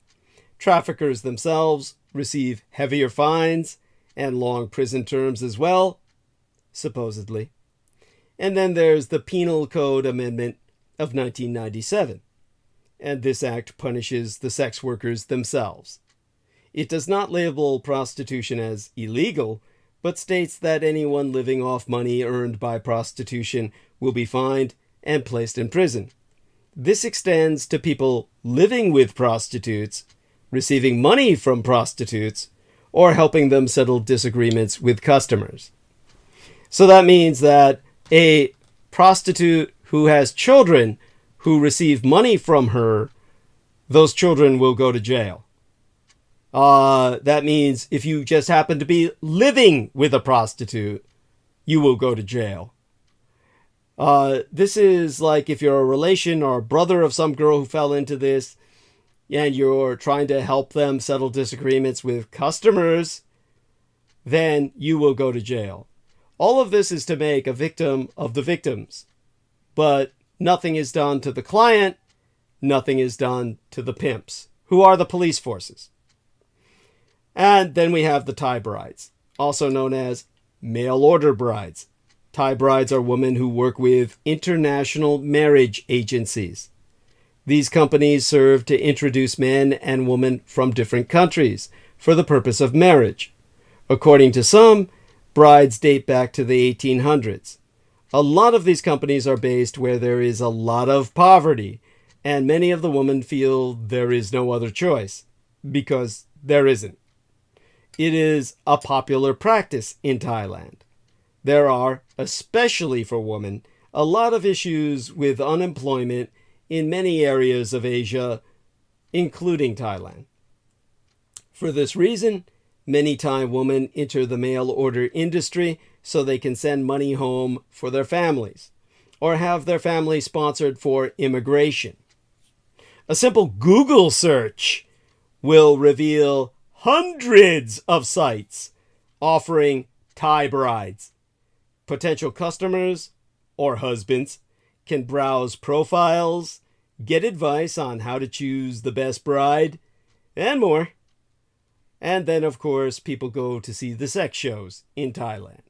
Traffickers themselves receive heavier fines and long prison terms as well, supposedly. And then there's the Penal Code Amendment of 1997, and this act punishes the sex workers themselves. It does not label prostitution as illegal, but states that anyone living off money earned by prostitution will be fined and placed in prison. This extends to people living with prostitutes, receiving money from prostitutes, or helping them settle disagreements with customers. So that means that a prostitute who has children who receive money from her, those children will go to jail. That means if you just happen to be living with a prostitute, you will go to jail. This is like if you're a relation or a brother of some girl who fell into this, and you're trying to help them settle disagreements with customers, then you will go to jail. All of this is to make a victim of the victims, but nothing is done to the client, nothing is done to the pimps, who are the police forces. And then we have the Thai brides, also known as mail order brides. Thai brides are women who work with international marriage agencies. These companies serve to introduce men and women from different countries for the purpose of marriage. According to some, brides date back to the 1800s. A lot of these companies are based where there is a lot of poverty, and many of the women feel there is no other choice, because there isn't. It is a popular practice in Thailand. There are, especially for women, a lot of issues with unemployment in many areas of Asia, including Thailand. For this reason, many Thai women enter the mail order industry so they can send money home for their families, or have their family sponsored for immigration. A simple Google search will reveal hundreds of sites offering Thai brides. Potential customers or husbands can browse profiles, get advice on how to choose the best bride, and more. And then, of course, people go to see the sex shows in Thailand.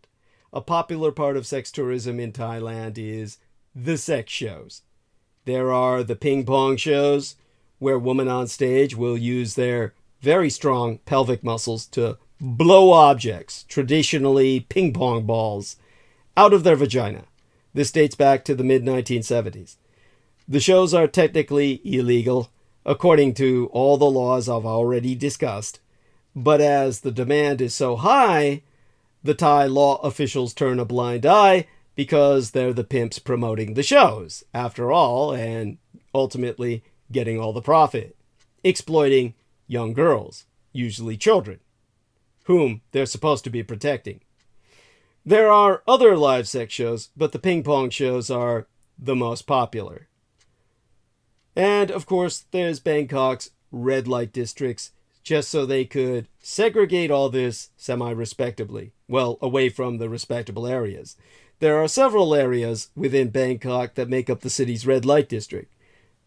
A popular part of sex tourism in Thailand is the sex shows. There are the ping pong shows, where women on stage will use their very strong pelvic muscles to blow objects, traditionally ping pong balls, out of their vagina. This dates back to the mid-1970s. The shows are technically illegal, according to all the laws I've already discussed. But as the demand is so high, the Thai law officials turn a blind eye because they're the pimps promoting the shows, after all, and ultimately getting all the profit, exploiting young girls, usually children, whom they're supposed to be protecting. There are other live sex shows, but the ping pong shows are the most popular. And, of course, there's Bangkok's red light districts, just so they could segregate all this semi-respectably, well, away from the respectable areas. There are several areas within Bangkok that make up the city's red light district.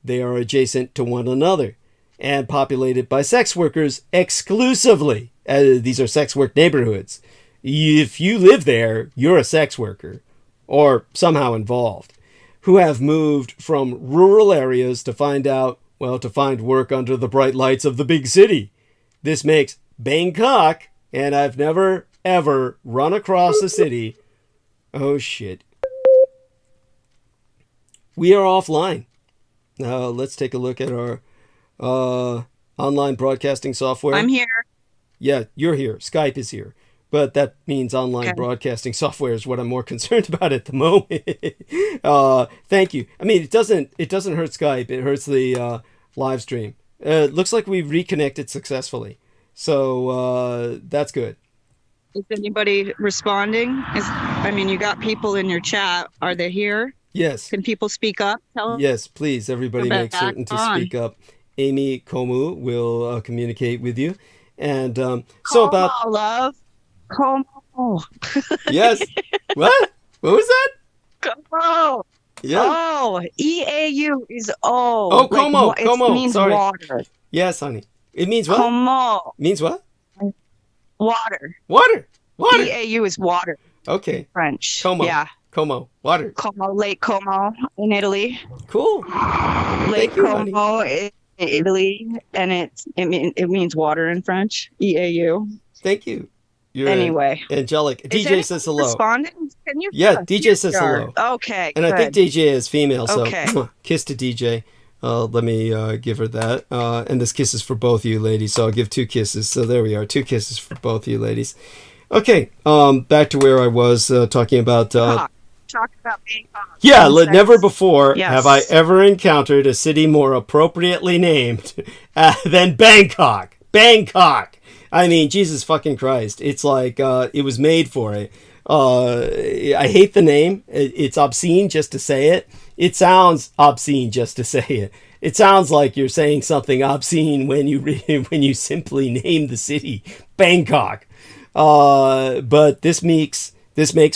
They are adjacent to one another and populated by sex workers exclusively. These are sex work neighborhoods. If you live there, you're a sex worker or somehow involved, who have moved from rural areas to find work under the bright lights of the big city. This makes Bangkok, and I've never, ever run across a city. Oh, shit. We are offline. Now, let's take a look at our online broadcasting software. I'm here. Yeah, you're here. Skype is here. But that means online broadcasting software is what I'm more concerned about at the moment. Thank you. I mean, it doesn't hurt Skype. It hurts the live stream. It looks like we've reconnected successfully. So that's good. Is anybody responding? You got people in your chat. Are they here? Yes. Can people speak up? Yes, please. Everybody make certain to speak up. Amy Komu will communicate with you. And love. Como. Yes. What? What was that? Como. Yeah. Oh, EAU is O. Oh, como. It means sorry. Water. Yes, honey. It means what? Como. Means what? Water. Water. EAU is water. Okay. French. Como. Yeah. Como. Water. Como, Lake Como in Italy. Cool. Lake Como in Italy, and it means water in French. EAU. Thank you. Anyway. Angelic. DJ says hello. Responding? Can you? Yeah, DJ says hello. Okay. And I think DJ is female, so okay. Kiss to DJ. Let me give her that. And this kiss is for both you ladies, so I'll give 2 kisses. So there we are, 2 kisses for both you ladies. Okay, back to where I was talking about... Talk about Bangkok. Yeah, never before have I ever encountered a city more appropriately named than Bangkok. Bangkok! I mean, Jesus fucking Christ. It's like it was made for it. I hate the name. It's obscene just to say it. It sounds obscene just to say it. It sounds like you're saying something obscene when you simply name the city Bangkok. But this makes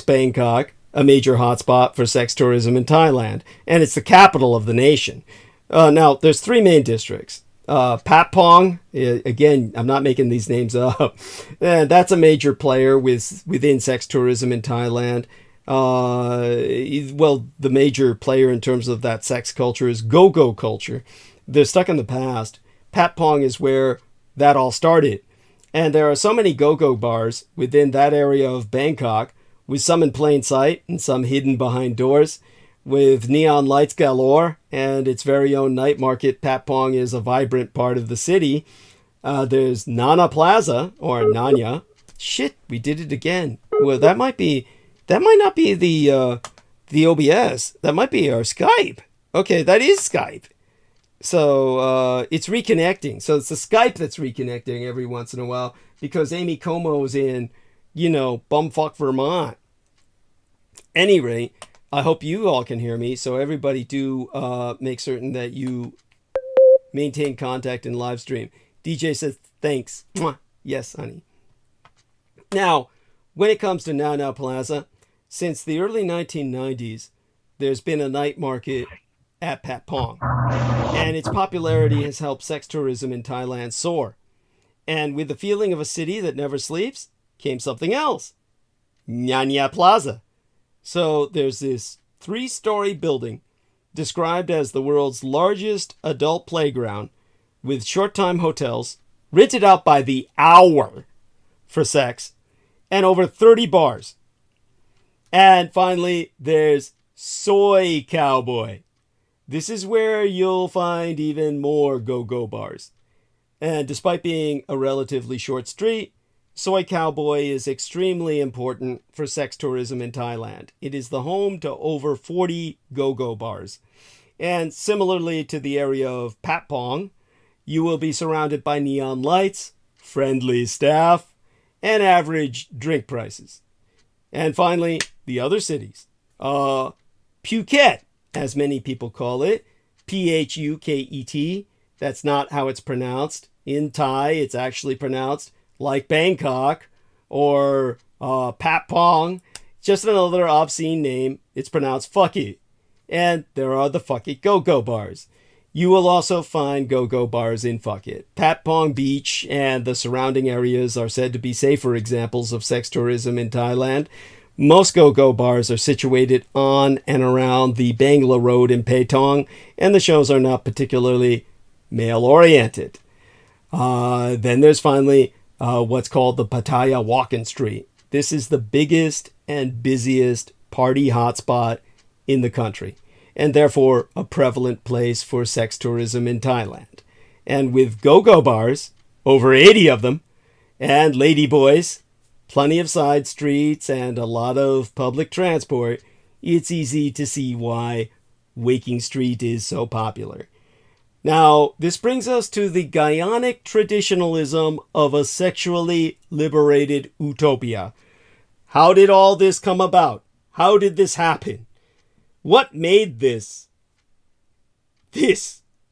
Bangkok a major hotspot for sex tourism in Thailand, and it's the capital of the nation. Now, there's 3 main districts. Pat Pong, again, I'm not making these names up. That's a major player within sex tourism in Thailand. The major player in terms of that sex culture is go-go culture. They're stuck in the past. Pat Pong is where that all started. And there are so many go-go bars within that area of Bangkok, with some in plain sight and some hidden behind doors, with neon lights galore and its very own night market. Pat Pong is a vibrant part of the city. There's Nana Plaza, or Nanya. Shit, we did it again. Well, that might not be the OBS. That might be our Skype. Okay, that is Skype. So it's reconnecting. So it's the Skype that's reconnecting every once in a while because Amy Como's in, bumfuck Vermont. Any rate, I hope you all can hear me. So everybody do make certain that you maintain contact in live stream. DJ says thanks. Mwah. Yes, honey. Now, when it comes to Nana Plaza, since the early 1990s, there's been a night market at Pat Pong, and its popularity has helped sex tourism in Thailand soar. And with the feeling of a city that never sleeps came something else. Ñaña Plaza. So there's this 3-story building described as the world's largest adult playground with short-time hotels, rented out by the hour for sex, and over 30 bars. And finally, there's Soy Cowboy. This is where you'll find even more go-go bars. And despite being a relatively short street, Soy Cowboy is extremely important for sex tourism in Thailand. It is the home to over 40 go-go bars. And similarly to the area of Patpong, you will be surrounded by neon lights, friendly staff, and average drink prices. And finally, the other cities. Phuket, as many people call it, Phuket. That's not how it's pronounced. In Thai, it's actually pronounced like Bangkok or Patpong. Just another obscene name. It's pronounced fuck it. And there are the fuck it go-go bars. You will also find go-go bars in Phuket. Patpong Beach and the surrounding areas are said to be safer examples of sex tourism in Thailand. Most go-go bars are situated on and around the Bangla Road in Patong, and the shows are not particularly male-oriented. Then there's finally what's called the Pattaya Walk-in Street. This is the biggest and busiest party hotspot in the country, and therefore a prevalent place for sex tourism in Thailand. And with go-go bars, over 80 of them, and ladyboys, plenty of side streets, and a lot of public transport, it's easy to see why Waking Street is so popular. Now, this brings us to the Guyanic traditionalism of a sexually liberated utopia. How did all this come about? How did this happen? What made this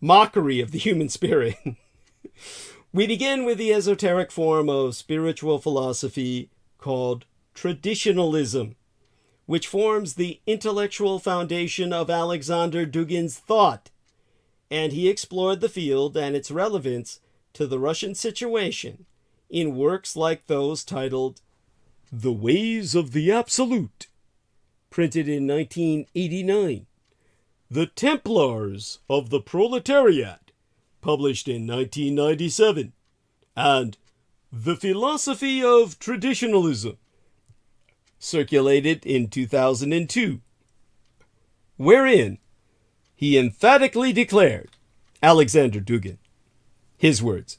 mockery of the human spirit? We begin with the esoteric form of spiritual philosophy called traditionalism, which forms the intellectual foundation of Alexander Dugin's thought, and he explored the field and its relevance to the Russian situation in works like those titled The Ways of the Absolute, printed in 1989, The Templars of the Proletariat, published in 1997, and The Philosophy of Traditionalism, circulated in 2002, wherein he emphatically declared, Alexander Dugin, his words,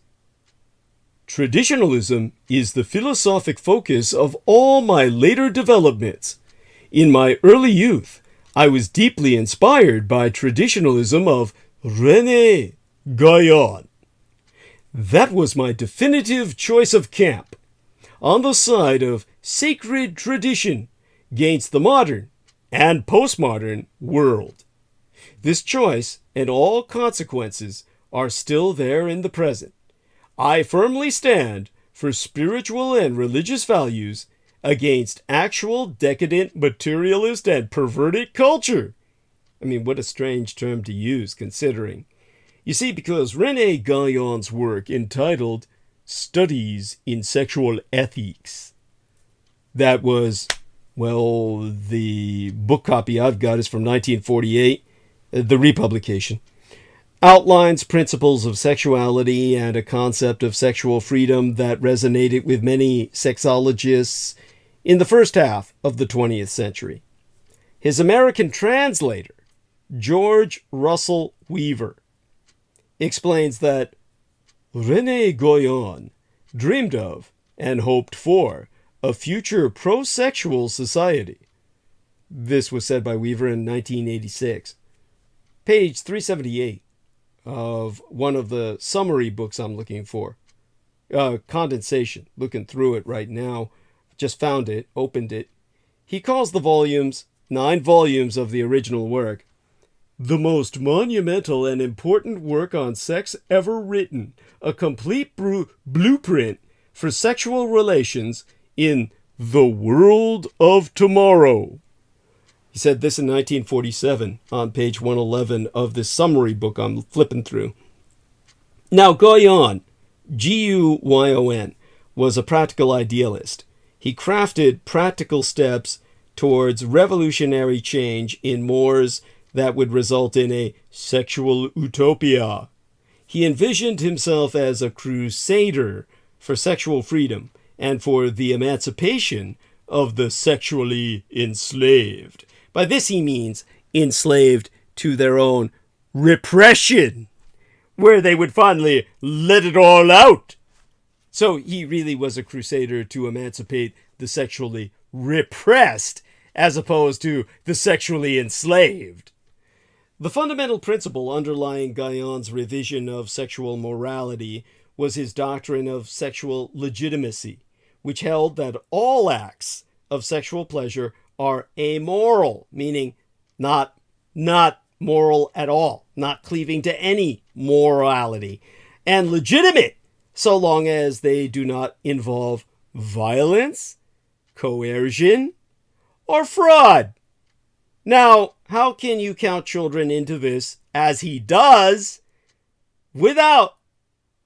"Traditionalism is the philosophic focus of all my later developments. In my early youth, I was deeply inspired by traditionalism of René Guyon. That was my definitive choice of camp, on the side of sacred tradition against the modern and postmodern world. This choice and all consequences are still there in the present. I firmly stand for spiritual and religious values against actual decadent, materialist, and perverted culture." I mean, what a strange term to use, considering. You see, because René Guyon's work entitled Studies in Sexual Ethics, that was, well, the book copy I've got is from 1948, the republication, outlines principles of sexuality and a concept of sexual freedom that resonated with many sexologists in the first half of the 20th century. His American translator, George Russell Weaver, explains that René Guyon dreamed of and hoped for a future pro-sexual society. This was said by Weaver in 1986. Page 378 of one of the summary books I'm looking for. Condensation. Looking through it right now. Just found it, opened it. He calls the volumes, 9 volumes of the original work, the most monumental and important work on sex ever written, a complete blueprint for sexual relations in the world of tomorrow. He said this in 1947 on page 111 of this summary book I'm flipping through. Now, Guyon GUYON was a practical idealist. He crafted practical steps towards revolutionary change in mores that would result in a sexual utopia. He envisioned himself as a crusader for sexual freedom and for the emancipation of the sexually enslaved. By this he means enslaved to their own repression, where they would finally let it all out. So he really was a crusader to emancipate the sexually repressed as opposed to the sexually enslaved. The fundamental principle underlying Guyon's revision of sexual morality was his doctrine of sexual legitimacy, which held that all acts of sexual pleasure are amoral, meaning not moral at all, not cleaving to any morality, and legitimate, so long as they do not involve violence, coercion, or fraud. Now, how can you count children into this, as he does, without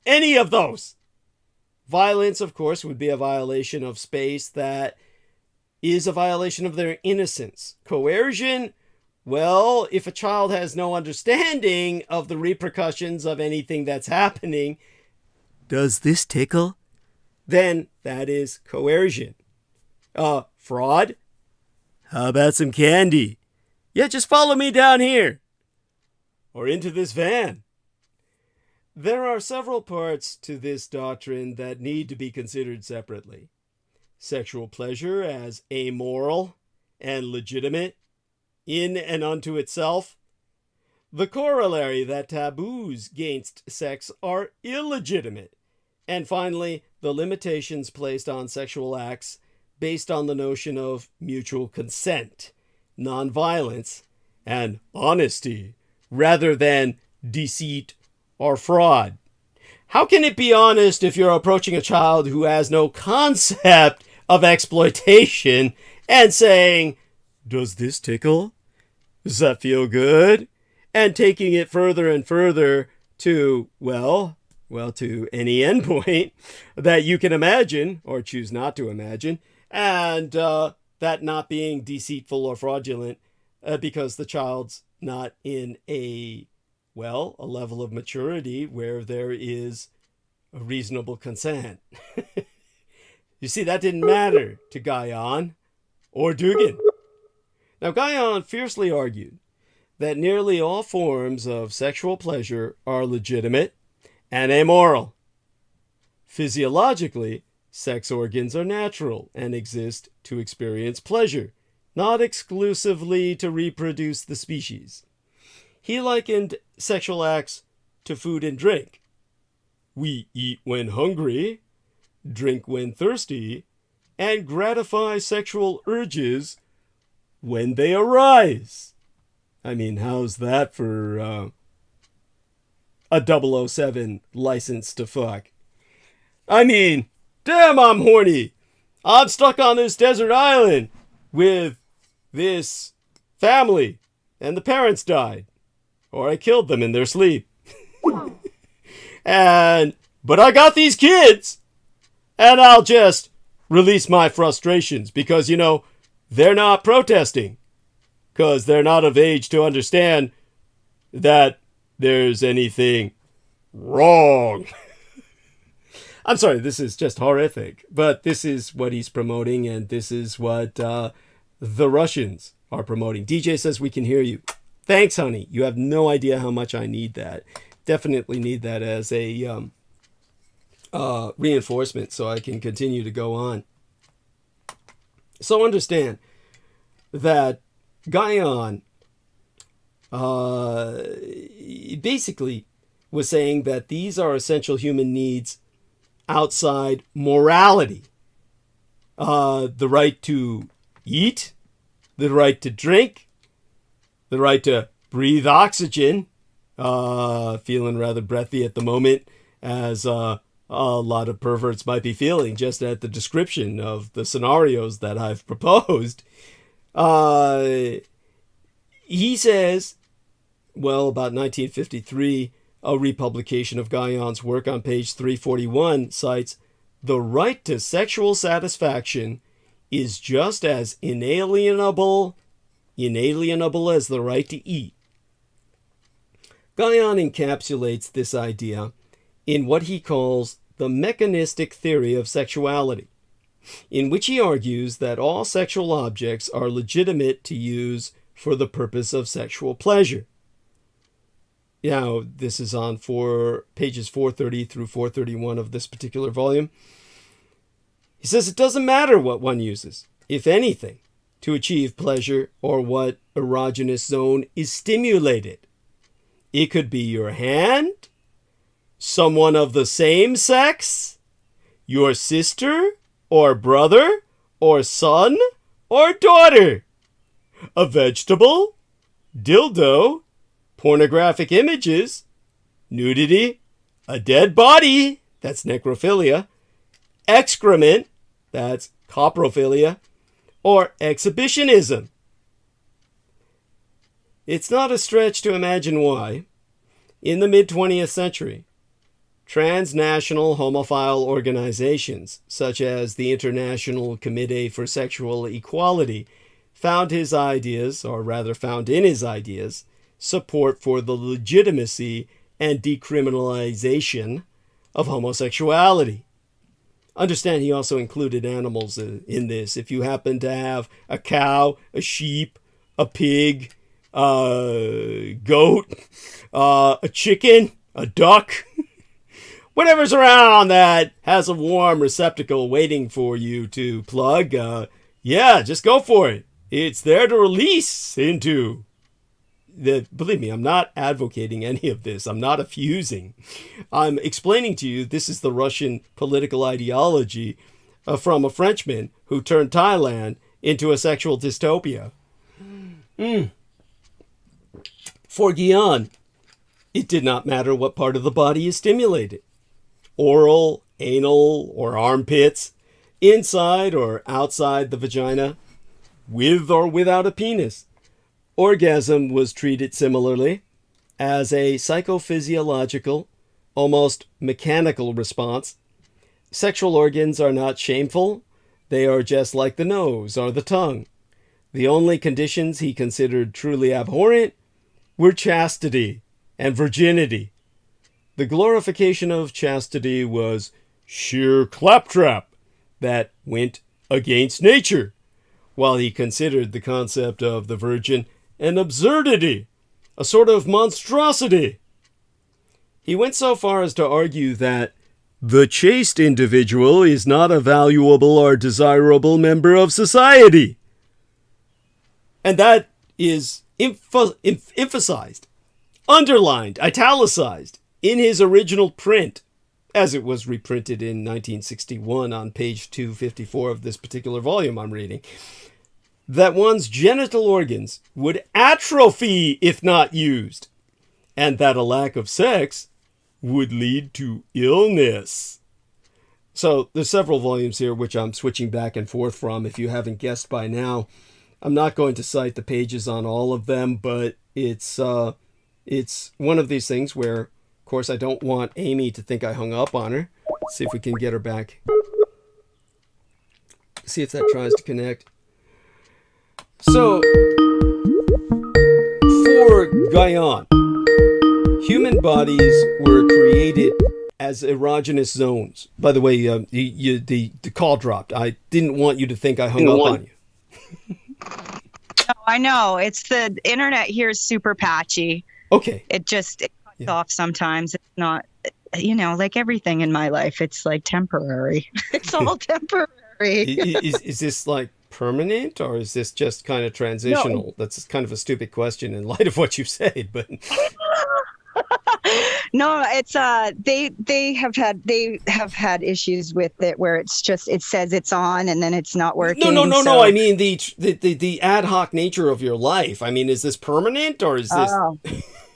any of those? Violence, of course, would be a violation of space that is a violation of their innocence. Coercion, well, if a child has no understanding of the repercussions of anything that's happening, does this tickle? Then that is coercion. Fraud? How about some candy? Yeah, just follow me down here. Or into this van. There are several parts to this doctrine that need to be considered separately. Sexual pleasure as amoral and legitimate in and unto itself. The corollary that taboos against sex are illegitimate. And finally, the limitations placed on sexual acts based on the notion of mutual consent, nonviolence, and honesty, rather than deceit or fraud. How can it be honest if you're approaching a child who has no concept of exploitation and saying, does this tickle? Does that feel good? And taking it further and further to, well, to any endpoint that you can imagine or choose not to imagine, and that not being deceitful or fraudulent because the child's not in a level of maturity where there is a reasonable consent. You see, that didn't matter to Guyon or Dugan. Now, Guyon fiercely argued that nearly all forms of sexual pleasure are legitimate and amoral. Physiologically, sex organs are natural and exist to experience pleasure, not exclusively to reproduce the species. He likened sexual acts to food and drink. We eat when hungry, drink when thirsty, and gratify sexual urges when they arise. I mean, how's that for a 007 license to fuck? I mean, damn, I'm horny. I'm stuck on this desert island with this family, and the parents died. Or I killed them in their sleep. But I got these kids, and I'll just release my frustrations because, they're not protesting. Because they're not of age to understand that there's anything wrong. I'm sorry, this is just horrific. But this is what he's promoting, and this is what the Russians are promoting. DJ says we can hear you. Thanks, honey. You have no idea how much I need that. Definitely need that as a reinforcement so I can continue to go on. So understand that Guyon basically was saying that these are essential human needs outside morality. The right to eat, the right to drink, the right to breathe oxygen. Feeling rather breathy at the moment, as a lot of perverts might be feeling just at the description of the scenarios that I've proposed. He says, about 1953, A republication of Guyon's work on page 341 cites, "The right to sexual satisfaction is just as inalienable as the right to eat." Guyon encapsulates this idea in what he calls the mechanistic theory of sexuality, in which he argues that all sexual objects are legitimate to use for the purpose of sexual pleasure. Now, this is on pages 430 through 431 of this particular volume. He says it doesn't matter what one uses, if anything, to achieve pleasure or what erogenous zone is stimulated. It could be your hand, someone of the same sex, your sister or brother or son or daughter, a vegetable, dildo, pornographic images, nudity, a dead body, that's necrophilia, excrement, that's coprophilia, or exhibitionism. It's not a stretch to imagine why, in the mid-20th century, transnational homophile organizations, such as the International Committee for Sexual Equality, found in his ideas, support for the legitimacy and decriminalization of homosexuality. Understand he also included animals in this. If you happen to have a cow, a sheep, a pig, a goat, a chicken, a duck, whatever's around that has a warm receptacle waiting for you to plug, just go for it. It's there to release into. Believe me, I'm not advocating any of this. I'm not effusing. I'm explaining to you this is the Russian political ideology from a Frenchman who turned Thailand into a sexual dystopia. For Guyon, it did not matter what part of the body is stimulated. Oral, anal, or armpits, inside or outside the vagina, with or without a penis. Orgasm was treated similarly as a psychophysiological, almost mechanical response. Sexual organs are not shameful. They are just like the nose or the tongue. The only conditions he considered truly abhorrent were chastity and virginity. The glorification of chastity was sheer claptrap that went against nature, while he considered the concept of the virgin an absurdity, a sort of monstrosity. He went so far as to argue that the chaste individual is not a valuable or desirable member of society. And that is emphasized, underlined, italicized in his original print, as it was reprinted in 1961 on page 254 of this particular volume I'm reading, that one's genital organs would atrophy if not used, and that a lack of sex would lead to illness. So there's several volumes here which I'm switching back and forth from. If you haven't guessed by now, I'm not going to cite the pages on all of them, but it's one of these things where, of course, I don't want Amy to think I hung up on her. Let's see if we can get her back. See if that tries to connect. So, for Guyon, human bodies were created as erogenous zones. By the way, the call dropped. I didn't want you to think I hung up on you. No, I know. It's the internet here is super patchy. Okay. It cuts off sometimes. It's not, like everything in my life, it's like temporary. It's all temporary. Is this like permanent, or is this just kind of transitional? No. That's kind of a stupid question in light of what you said, but no, it's they have had issues with it where it says it's on and then it's not working. No. I mean the ad hoc nature of your life. I mean, is this permanent, or is this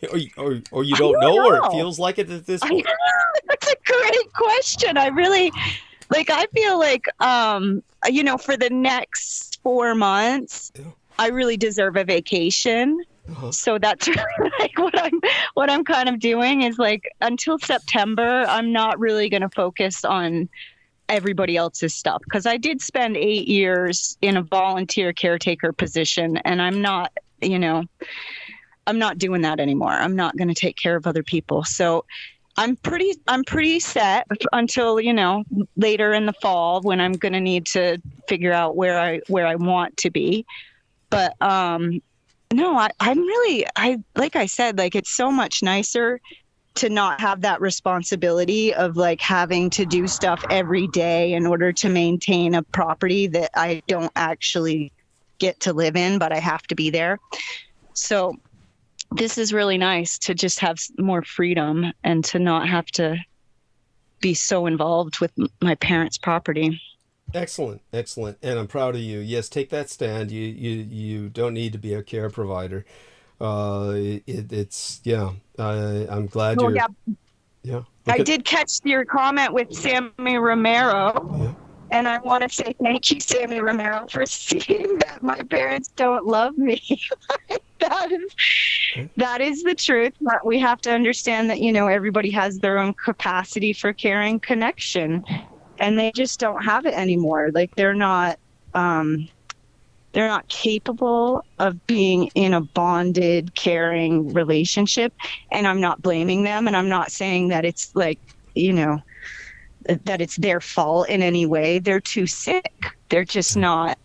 or you don't know, or it feels like it at this point? That's a great question. I really I feel like for the next 4 months, I really deserve a vacation. So that's really like what I'm kind of doing is like until September, I'm not really going to focus on everybody else's stuff because I did spend 8 years in a volunteer caretaker position, and I'm not doing that anymore. I'm not going to take care of other people. So I'm pretty set until, later in the fall when I'm going to need to figure out where I want to be. But, no, I like I said, like, it's so much nicer to not have that responsibility of like having to do stuff every day in order to maintain a property that I don't actually get to live in, but I have to be there. So this is really nice to just have more freedom and to not have to be so involved with my parents' property. Excellent. And I'm proud of you. Yes, take that stand. You don't need to be a care provider. I'm glad you're. Yeah. I did catch your comment with Sammy Romero. Yeah. And I want to say thank you, Sammy Romero, for seeing that my parents don't love me. That is the truth. But we have to understand that, everybody has their own capacity for caring connection. And they just don't have it anymore. Like they're not capable of being in a bonded, caring relationship. And I'm not blaming them. And I'm not saying that it's like, that it's their fault in any way. They're too sick. They're just not,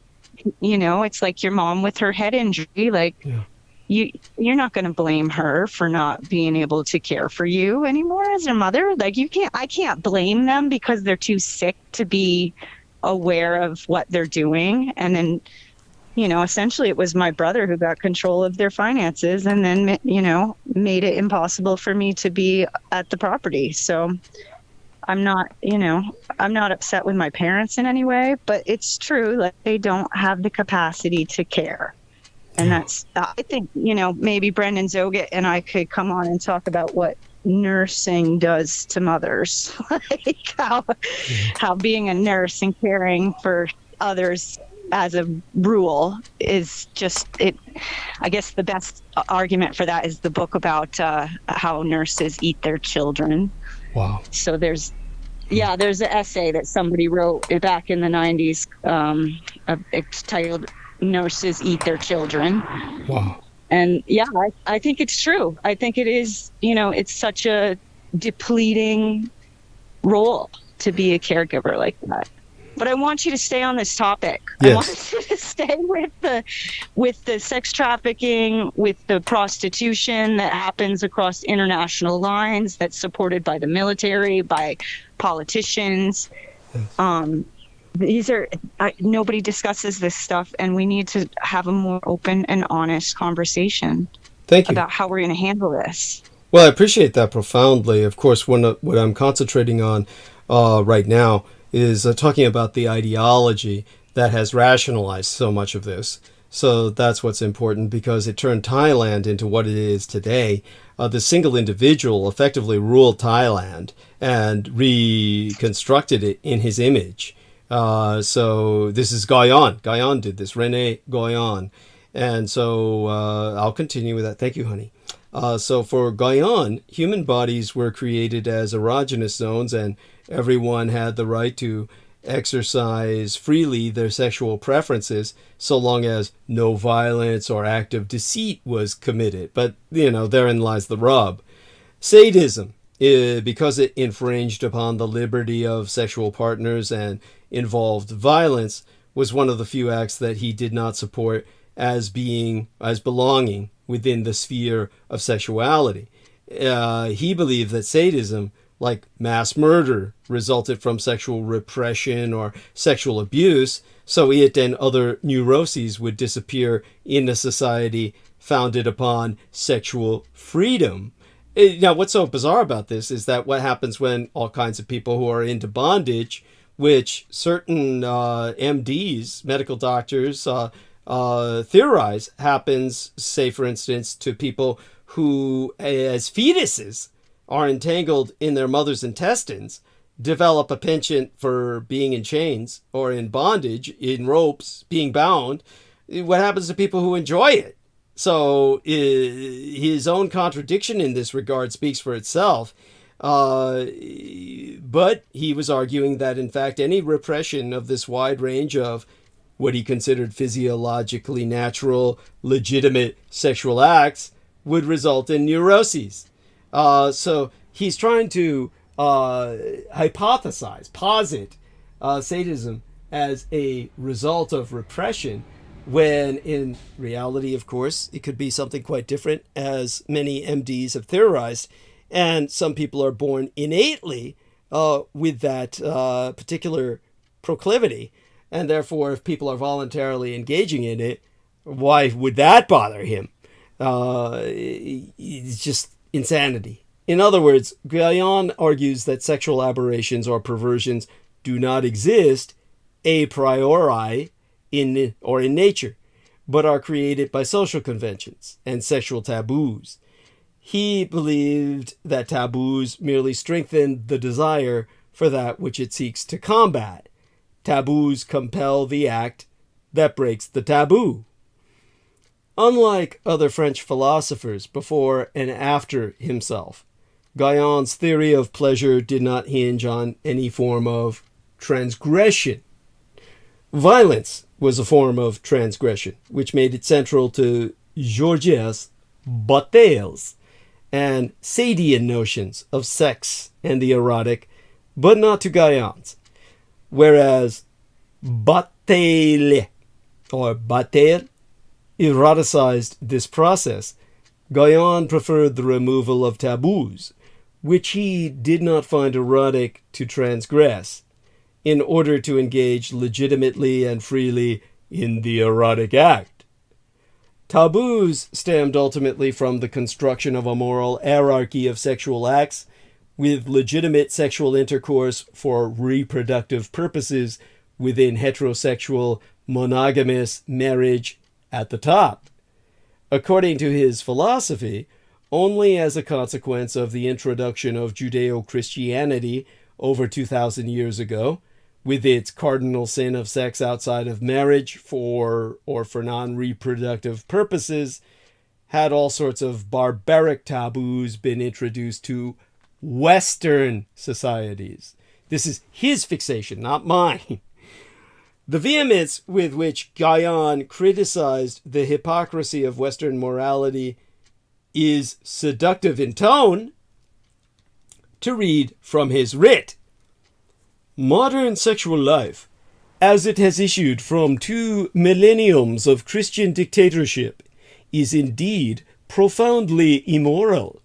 it's like your mom with her head injury. Like you're not going to blame her for not being able to care for you anymore as a mother. Like I can't blame them because they're too sick to be aware of what they're doing. And then, essentially it was my brother who got control of their finances and then, made it impossible for me to be at the property. So I'm not upset with my parents in any way, but it's true. Like they don't have the capacity to care. And that's, I think, maybe Brendan Zoget and I could come on and talk about what nursing does to mothers, like how being a nurse and caring for others as a rule is just it. I guess the best argument for that is the book about how nurses eat their children. Wow. So there's an essay that somebody wrote back in the 90s. It's titled "Nurses Eat Their Children." Wow. And I think it's true. I think it is, it's such a depleting role to be a caregiver like that. But I want you to stay on this topic. Yes. I want you to stay with the sex trafficking, with the prostitution that happens across international lines, that's supported by the military, by politicians. Nobody discusses this stuff, and we need to have a more open and honest conversation about how we're going to handle this. Well, I appreciate that profoundly. Of course, what I'm concentrating on right now is talking about the ideology that has rationalized so much of this. So that's what's important, because it turned Thailand into what it is today. The single individual effectively ruled Thailand and reconstructed it in his image. So this is Goyon. Goyon did this, Rene Goyon. And so I'll continue with that. Thank you, honey. So for Goyon, human bodies were created as erogenous zones, and everyone had the right to exercise freely their sexual preferences so long as no violence or act of deceit was committed. But, therein lies the rub. Sadism, because it infringed upon the liberty of sexual partners and involved violence, was one of the few acts that he did not support as belonging within the sphere of sexuality. He believed that sadism, like mass murder, resulted from sexual repression or sexual abuse, so it and other neuroses would disappear in a society founded upon sexual freedom. Now, what's so bizarre about this is that what happens when all kinds of people who are into bondage, which certain MDs, medical doctors, theorize happens, say, for instance, to people who, as fetuses, are entangled in their mother's intestines, develop a penchant for being in chains or in bondage, in ropes, being bound. What happens to people who enjoy it? So his own contradiction in this regard speaks for itself. But he was arguing that, in fact, any repression of this wide range of what he considered physiologically natural, legitimate sexual acts would result in neuroses. So he's trying to posit sadism as a result of repression, when in reality, of course, it could be something quite different, as many MDs have theorized. And some people are born innately with that particular proclivity. And therefore, if people are voluntarily engaging in it, why would that bother him? It's just insanity. In other words, Guyon argues that sexual aberrations or perversions do not exist a priori in nature, but are created by social conventions and sexual taboos. He believed that taboos merely strengthen the desire for that which it seeks to combat. Taboos compel the act that breaks the taboo. Unlike other French philosophers before and after himself, Guyon's theory of pleasure did not hinge on any form of transgression. Violence was a form of transgression, which made it central to Georges Bataille's and Sadian notions of sex and the erotic, but not to Guyon's. Whereas Bataille eroticized this process, Guyon preferred the removal of taboos, which he did not find erotic to transgress, in order to engage legitimately and freely in the erotic act. Taboos stemmed ultimately from the construction of a moral hierarchy of sexual acts, with legitimate sexual intercourse for reproductive purposes within heterosexual monogamous marriage at the top. According to his philosophy, only as a consequence of the introduction of Judeo-Christianity over 2,000 years ago, with its cardinal sin of sex outside of marriage for non-reproductive purposes, had all sorts of barbaric taboos been introduced to Western societies. This is his fixation, not mine. The vehemence with which Guyon criticized the hypocrisy of Western morality is seductive in tone. To read from his writ: modern sexual life, as it has issued from 2 millenniums of Christian dictatorship, is indeed profoundly immoral.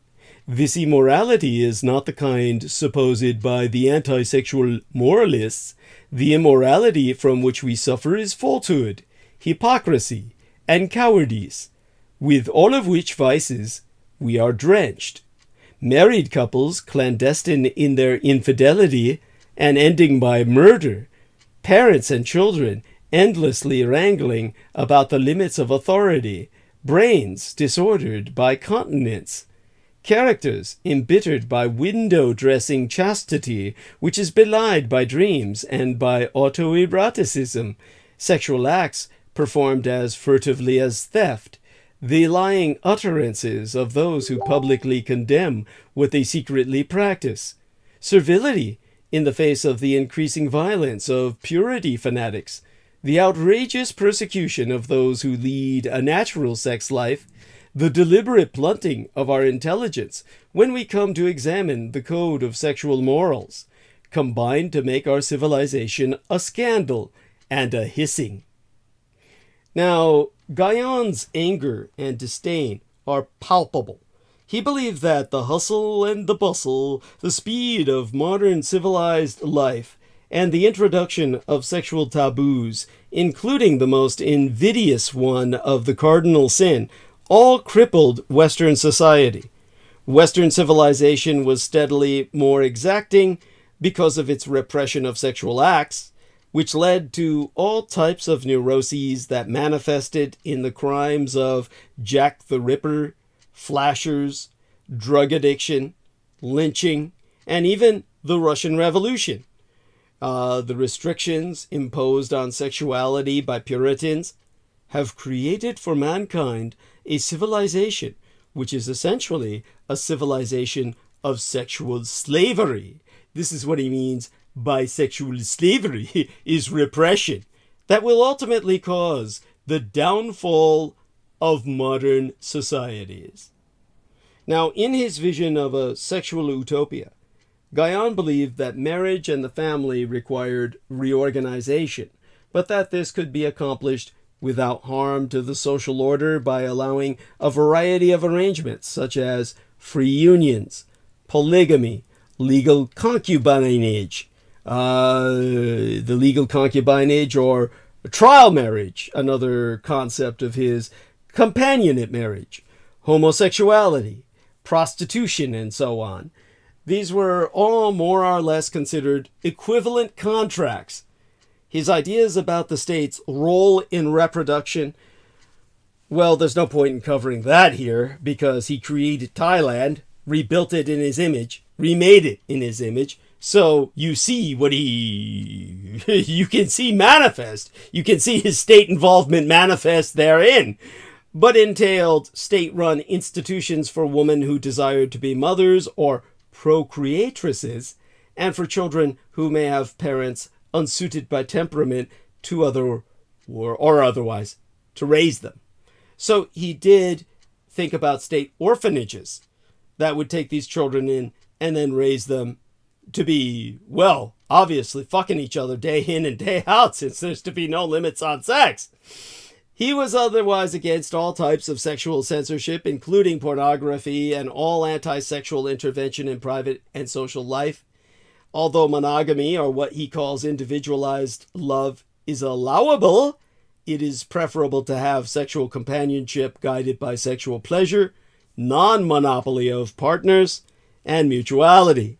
This immorality is not the kind supposed by the anti-sexual moralists. The immorality from which we suffer is falsehood, hypocrisy, and cowardice, with all of which vices we are drenched. Married couples clandestine in their infidelity and ending by murder, parents and children endlessly wrangling about the limits of authority, brains disordered by continence, characters embittered by window-dressing chastity, which is belied by dreams and by autoeroticism, sexual acts performed as furtively as theft, the lying utterances of those who publicly condemn what they secretly practice, servility in the face of the increasing violence of purity fanatics, the outrageous persecution of those who lead a natural sex life, the deliberate blunting of our intelligence when we come to examine the code of sexual morals, combine to make our civilization a scandal and a hissing. Now, Guyon's anger and disdain are palpable. He believed that the hustle and the bustle, the speed of modern civilized life, and the introduction of sexual taboos, including the most invidious one of the cardinal sin, all crippled Western society. Western civilization was steadily more exacting because of its repression of sexual acts, which led to all types of neuroses that manifested in the crimes of Jack the Ripper, flashers, drug addiction, lynching, and even the Russian Revolution. The restrictions imposed on sexuality by Puritans have created for mankind a civilization which is essentially a civilization of sexual slavery. This is what he means by sexual slavery, is repression, that will ultimately cause the downfall of modern societies. Now, in his vision of a sexual utopia, Guyon believed that marriage and the family required reorganization, but that this could be accomplished without harm to the social order by allowing a variety of arrangements such as free unions, polygamy, legal concubinage, the legal concubinage or trial marriage, another concept of his, companionate marriage, homosexuality, prostitution, and so on. These were all more or less considered equivalent contracts. His ideas about the state's role in reproduction, well, there's no point in covering that here, because he created Thailand, rebuilt it in his image, remade it in his image, so you see what you can see manifest. You can see his state involvement manifest therein, but entailed state-run institutions for women who desired to be mothers or procreatresses, and for children who may have parents unsuited by temperament to other or otherwise to raise them. So he did think about state orphanages that would take these children in and then raise them to be, well, obviously fucking each other day in and day out, since there's to be no limits on sex. He was otherwise against all types of sexual censorship, including pornography and all anti-sexual intervention in private and social life. Although monogamy, or what he calls individualized love, is allowable, it is preferable to have sexual companionship guided by sexual pleasure, non-monopoly of partners, and mutuality.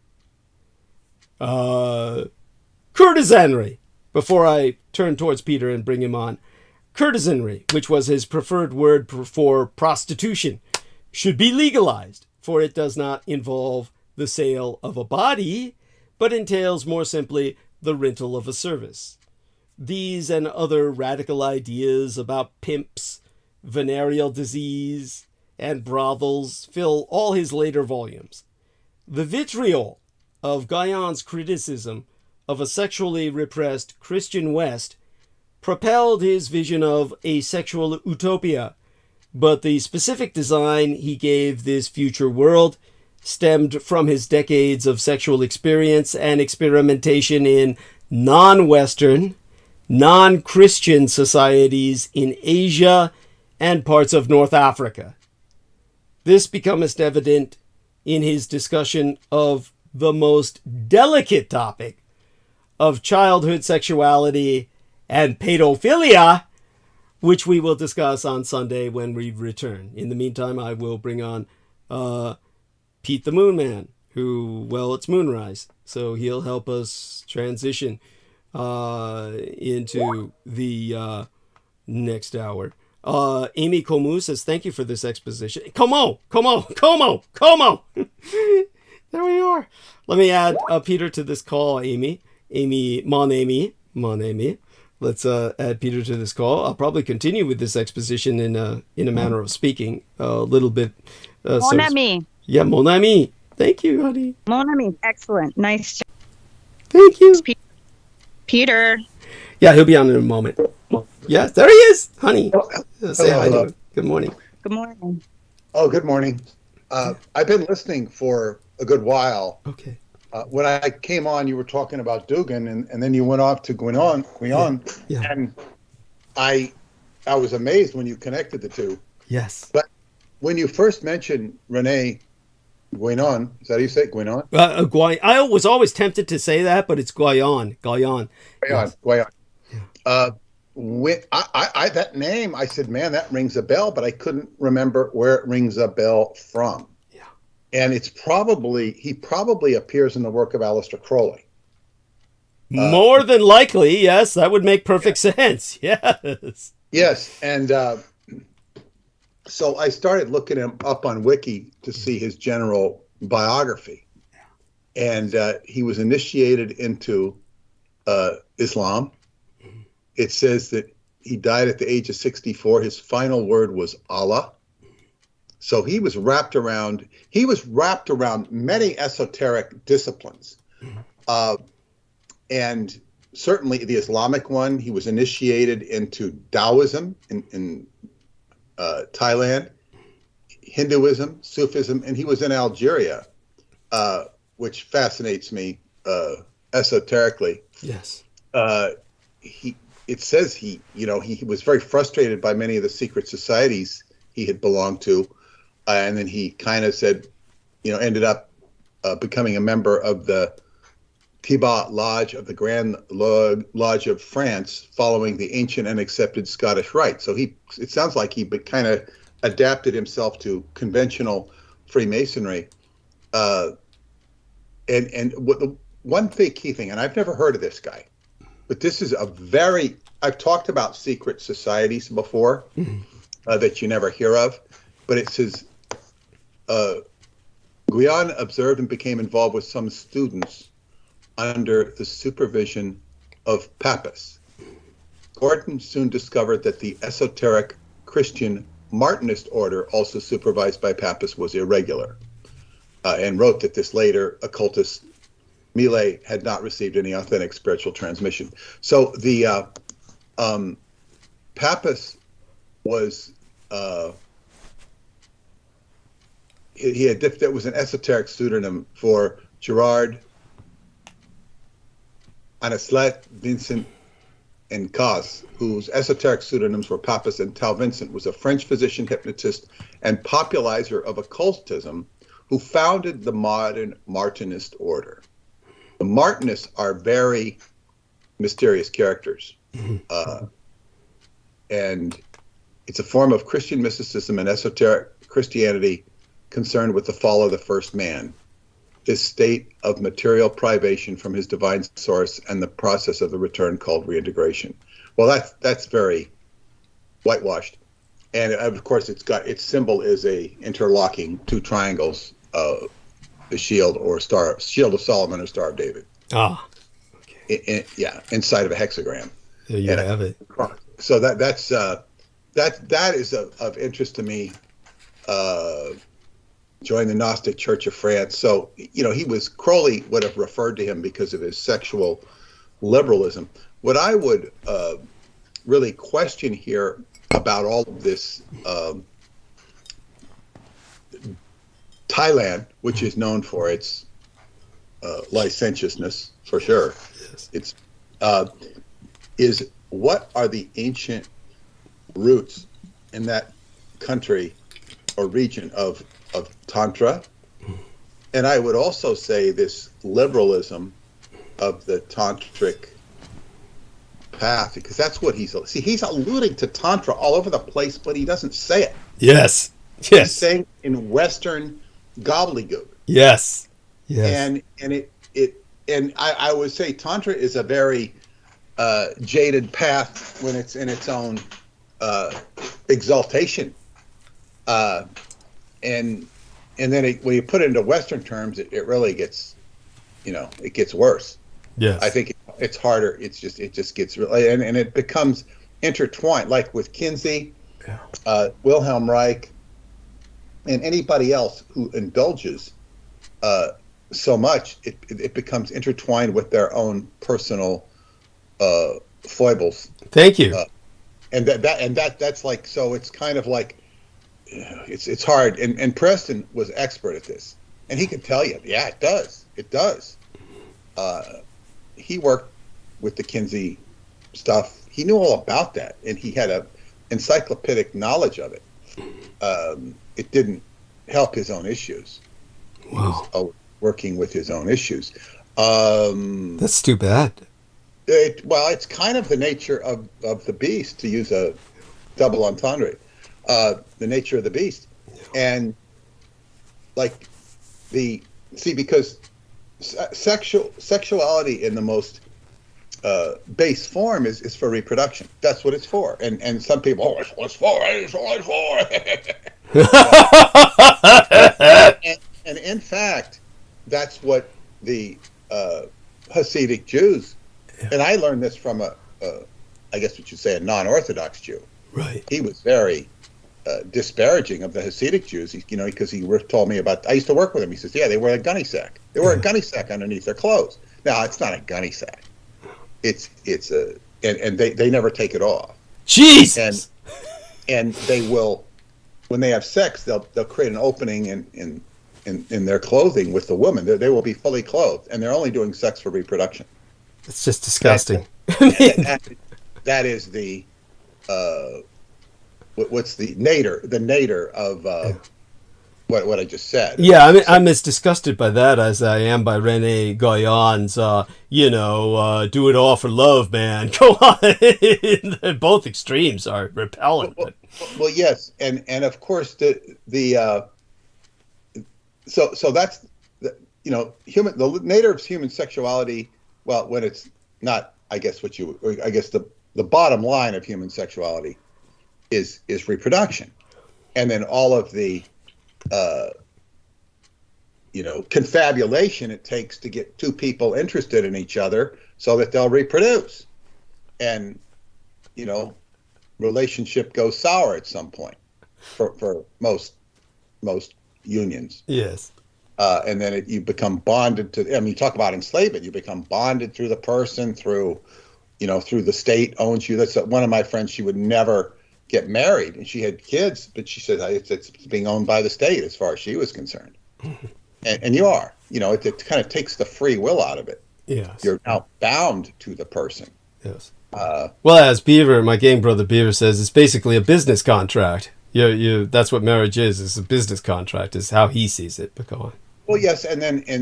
Courtesanry. Before I turn towards Peter and bring him on, courtesanry, which was his preferred word for prostitution, should be legalized, for it does not involve the sale of a body, but entails more simply the rental of a service. These and other radical ideas about pimps, venereal disease, and brothels fill all his later volumes. The vitriol of Guyon's criticism of a sexually repressed Christian West propelled his vision of a sexual utopia, but the specific design he gave this future world stemmed from his decades of sexual experience and experimentation in non-Western, non-Christian societies in Asia and parts of North Africa. This becomes evident in his discussion of the most delicate topic of childhood sexuality and pedophilia, which we will discuss on Sunday when we return. In the meantime, I will bring on Pete the Moon Man, who, well, it's Moonrise, so he'll help us transition into the next hour. Amy Comu says, thank you for this exposition. Como! There we are. Let me add Peter to this call, Amy. Mon Amy. Let's add Peter to this call. I'll probably continue with this exposition in a manner of speaking a little bit. Mon ami. Yeah, mon ami. Thank you, honey. Mon ami. Excellent. Nice. Thank you. Peter. Yeah, he'll be on in a moment. Yes, there he is, honey. Say hi to him. Good morning. Good morning. Oh, good morning. I've been listening for a good while. Okay. When I came on, you were talking about Dugan, and then you went off to Guion. Yeah. And I was amazed when you connected the two. Yes. But when you first mentioned Rene Guion, is that how you say it? Guion? I was always tempted to say that, but it's Guion. Guion. When I that name, I said, man, that rings a bell, but I couldn't remember where it rings a bell from. Yeah. And he probably appears in the work of Aleister Crowley. More than likely, yes, that would make perfect sense. Yes. Yes, and so I started looking him up on Wiki to see his general biography. And he was initiated into Islam. It says that he died at the age of 64. His final word was Allah. So he was wrapped around many esoteric disciplines. And certainly the Islamic one, he was initiated into Taoism in Thailand, Hinduism, Sufism, and he was in Algeria, which fascinates me esoterically. Yes. It says he was very frustrated by many of the secret societies he had belonged to, and then he kind of said, ended up becoming a member of the Thibaut Lodge of the Grand Lodge of France, following the ancient and accepted Scottish rite. So it sounds like he kind of adapted himself to conventional Freemasonry. And what the one key thing, and I've never heard of this guy, but this is I've talked about secret societies before that you never hear of, but it says, Guion observed and became involved with some students under the supervision of Pappus. Gordon soon discovered that the esoteric Christian Martinist order, also supervised by Pappus, was irregular, and wrote that this later occultist Millet had not received any authentic spiritual transmission. So the Pappus was there was an esoteric pseudonym for Gerard Anaslet, Vincent, and Caz, whose esoteric pseudonyms were Pappus and Tal Vincent, was a French physician, hypnotist, and popularizer of occultism, who founded the modern Martinist order. The Martinists are very mysterious characters, and it's a form of Christian mysticism and esoteric Christianity concerned with the fall of the first man, this state of material privation from his divine source, and the process of the return called reintegration. Well, that's very whitewashed, and of course its symbol is a interlocking two triangles, the shield or shield of Solomon or Star of David. Ah, okay. Inside of a hexagram. There you have it. So that is of interest to me. Joined the Gnostic Church of France. So, Crowley would have referred to him because of his sexual liberalism. What I would really question here about all of this, Thailand, which is known for its licentiousness, for sure, yes. Is what are the ancient roots in that country or region of Tantra? And I would also say this liberalism of the tantric path, because that's what he's alluding to Tantra all over the place, but he doesn't say it. Yes. He's saying in Western gobbledygook. Yes. And I would say Tantra is a very jaded path when it's in its own exaltation. And then when you put it into Western terms, it really gets, it gets worse. Yes. I think it's harder. It just gets really, and it becomes intertwined, like with Kinsey, Wilhelm Reich, and anybody else who indulges so much, it becomes intertwined with their own personal foibles. Thank you. And that's like, so it's kind of like, it's hard, and Preston was expert at this, and he could tell you, yeah, it does. He worked with the Kinsey stuff. He knew all about that, and he had a encyclopedic knowledge of it. It didn't help his own issues. Wow. He was working with his own issues. That's too bad. It's kind of the nature of the beast, to use a double entendre. The nature of the beast, and like because sexuality in the most base form is for reproduction. That's what it's for. And some people, it's what it's for. and in fact, that's what the Hasidic Jews, and I learned this from I guess what you'd say, a non-Orthodox Jew. Right. He was very disparaging of the Hasidic Jews. Because he told me about. I used to work with him. He says, "Yeah, they wear a gunny sack. They wear a gunny sack underneath their clothes." Now it's not a gunny sack. It's a and they never take it off. Jesus. And they will, when they have sex, they'll create an opening in their clothing with the woman. They will be fully clothed, and they're only doing sex for reproduction. It's just disgusting. That is the what's the nadir of what I just said. Yeah, I mean, I'm as disgusted by that as I am by Rene Goyon's, do it all for love, man. Go on. Both extremes are repellent. Well, yes, and of course so that's the nadir of human sexuality. Well, when it's not, I guess the bottom line of human sexuality is reproduction, and then all of the confabulation it takes to get two people interested in each other so that they'll reproduce, and relationship goes sour at some point for most unions. Yes. And then you become bonded to. I mean, you talk about enslavement. You become bonded through the person, through the state owns you. That's one of my friends. She would never get married, and she had kids, but she said it's being owned by the state as far as she was concerned. And you are. It kind of takes the free will out of it. Yes. You're now bound to the person. Yes. Well, as Beaver, my gang brother Beaver says, it's basically a business contract. That's what marriage is. It's a business contract. Is how he sees it. But go on. Well, yes, and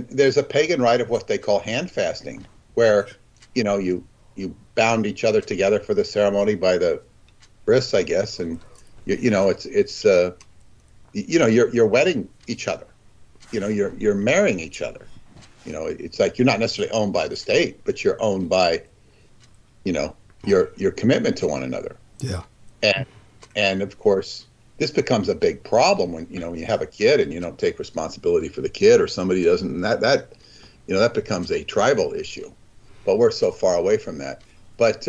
there's a pagan rite of what they call hand fasting, where you bound each other together for the ceremony by the wrists, I guess, and you're wedding each other. You're marrying each other. It's like you're not necessarily owned by the state, but you're owned by your commitment to one another. Yeah. And of course, this becomes a big problem when you have a kid and you don't take responsibility for the kid, or somebody doesn't, and that becomes a tribal issue. But we're so far away from that. But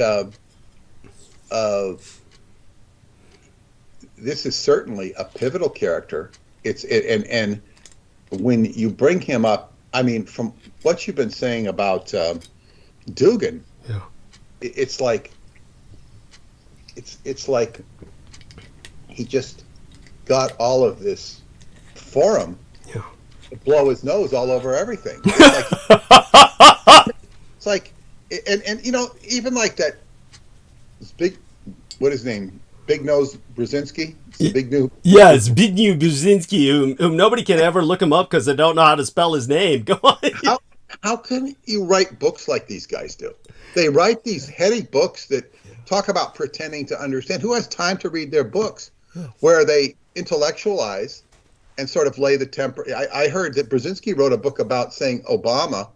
this is certainly a pivotal character. And when you bring him up, I mean, from what you've been saying about Dugan, yeah, it's like he just got all of this forum to blow his nose all over everything. It's like even like that big, what is his name? Big Nose Brzezinski? Big New. Yeah, it's Big New Brzezinski, whom nobody can ever look him up because they don't know how to spell his name. Go on. How can you write books like these guys do? They write these heady books that talk about pretending to understand. Who has time to read their books where they intellectualize and sort of lay the temper? I heard that Brzezinski wrote a book about saying Obama.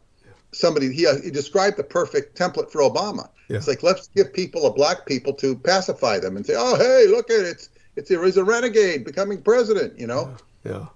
He described the perfect template for Obama. Yeah. It's like, let's give black people to pacify them and say, oh, hey, look at it. He's a renegade becoming president, Yeah.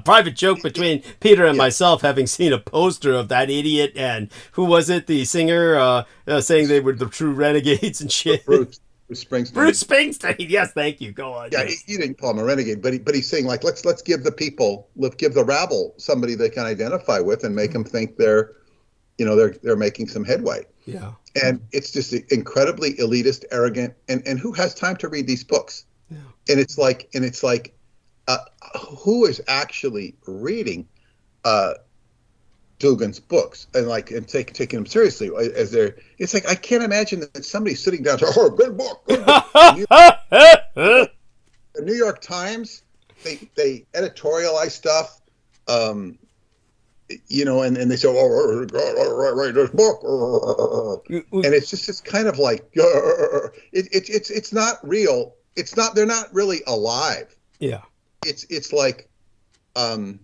Private joke between Peter and myself, having seen a poster of that idiot and who was it, the singer, saying they were the true renegades and shit. Bruce Springsteen. Bruce Springsteen. Yes, thank you. Go on. Yeah, yes. He didn't call him a renegade, but he's saying like let's give the people, give the rabble somebody they can identify with and make them think they're making some headway. Yeah. And it's just incredibly elitist, arrogant, and who has time to read these books? Yeah. And it's like who is actually reading Dugan's books and taking them seriously as it's like I can't imagine that somebody's sitting down to good book. The New York Times, they editorialize stuff, and they say, oh, right, this book, and it's just it's kind of like it's not real. They're not really alive. Yeah. It's like, I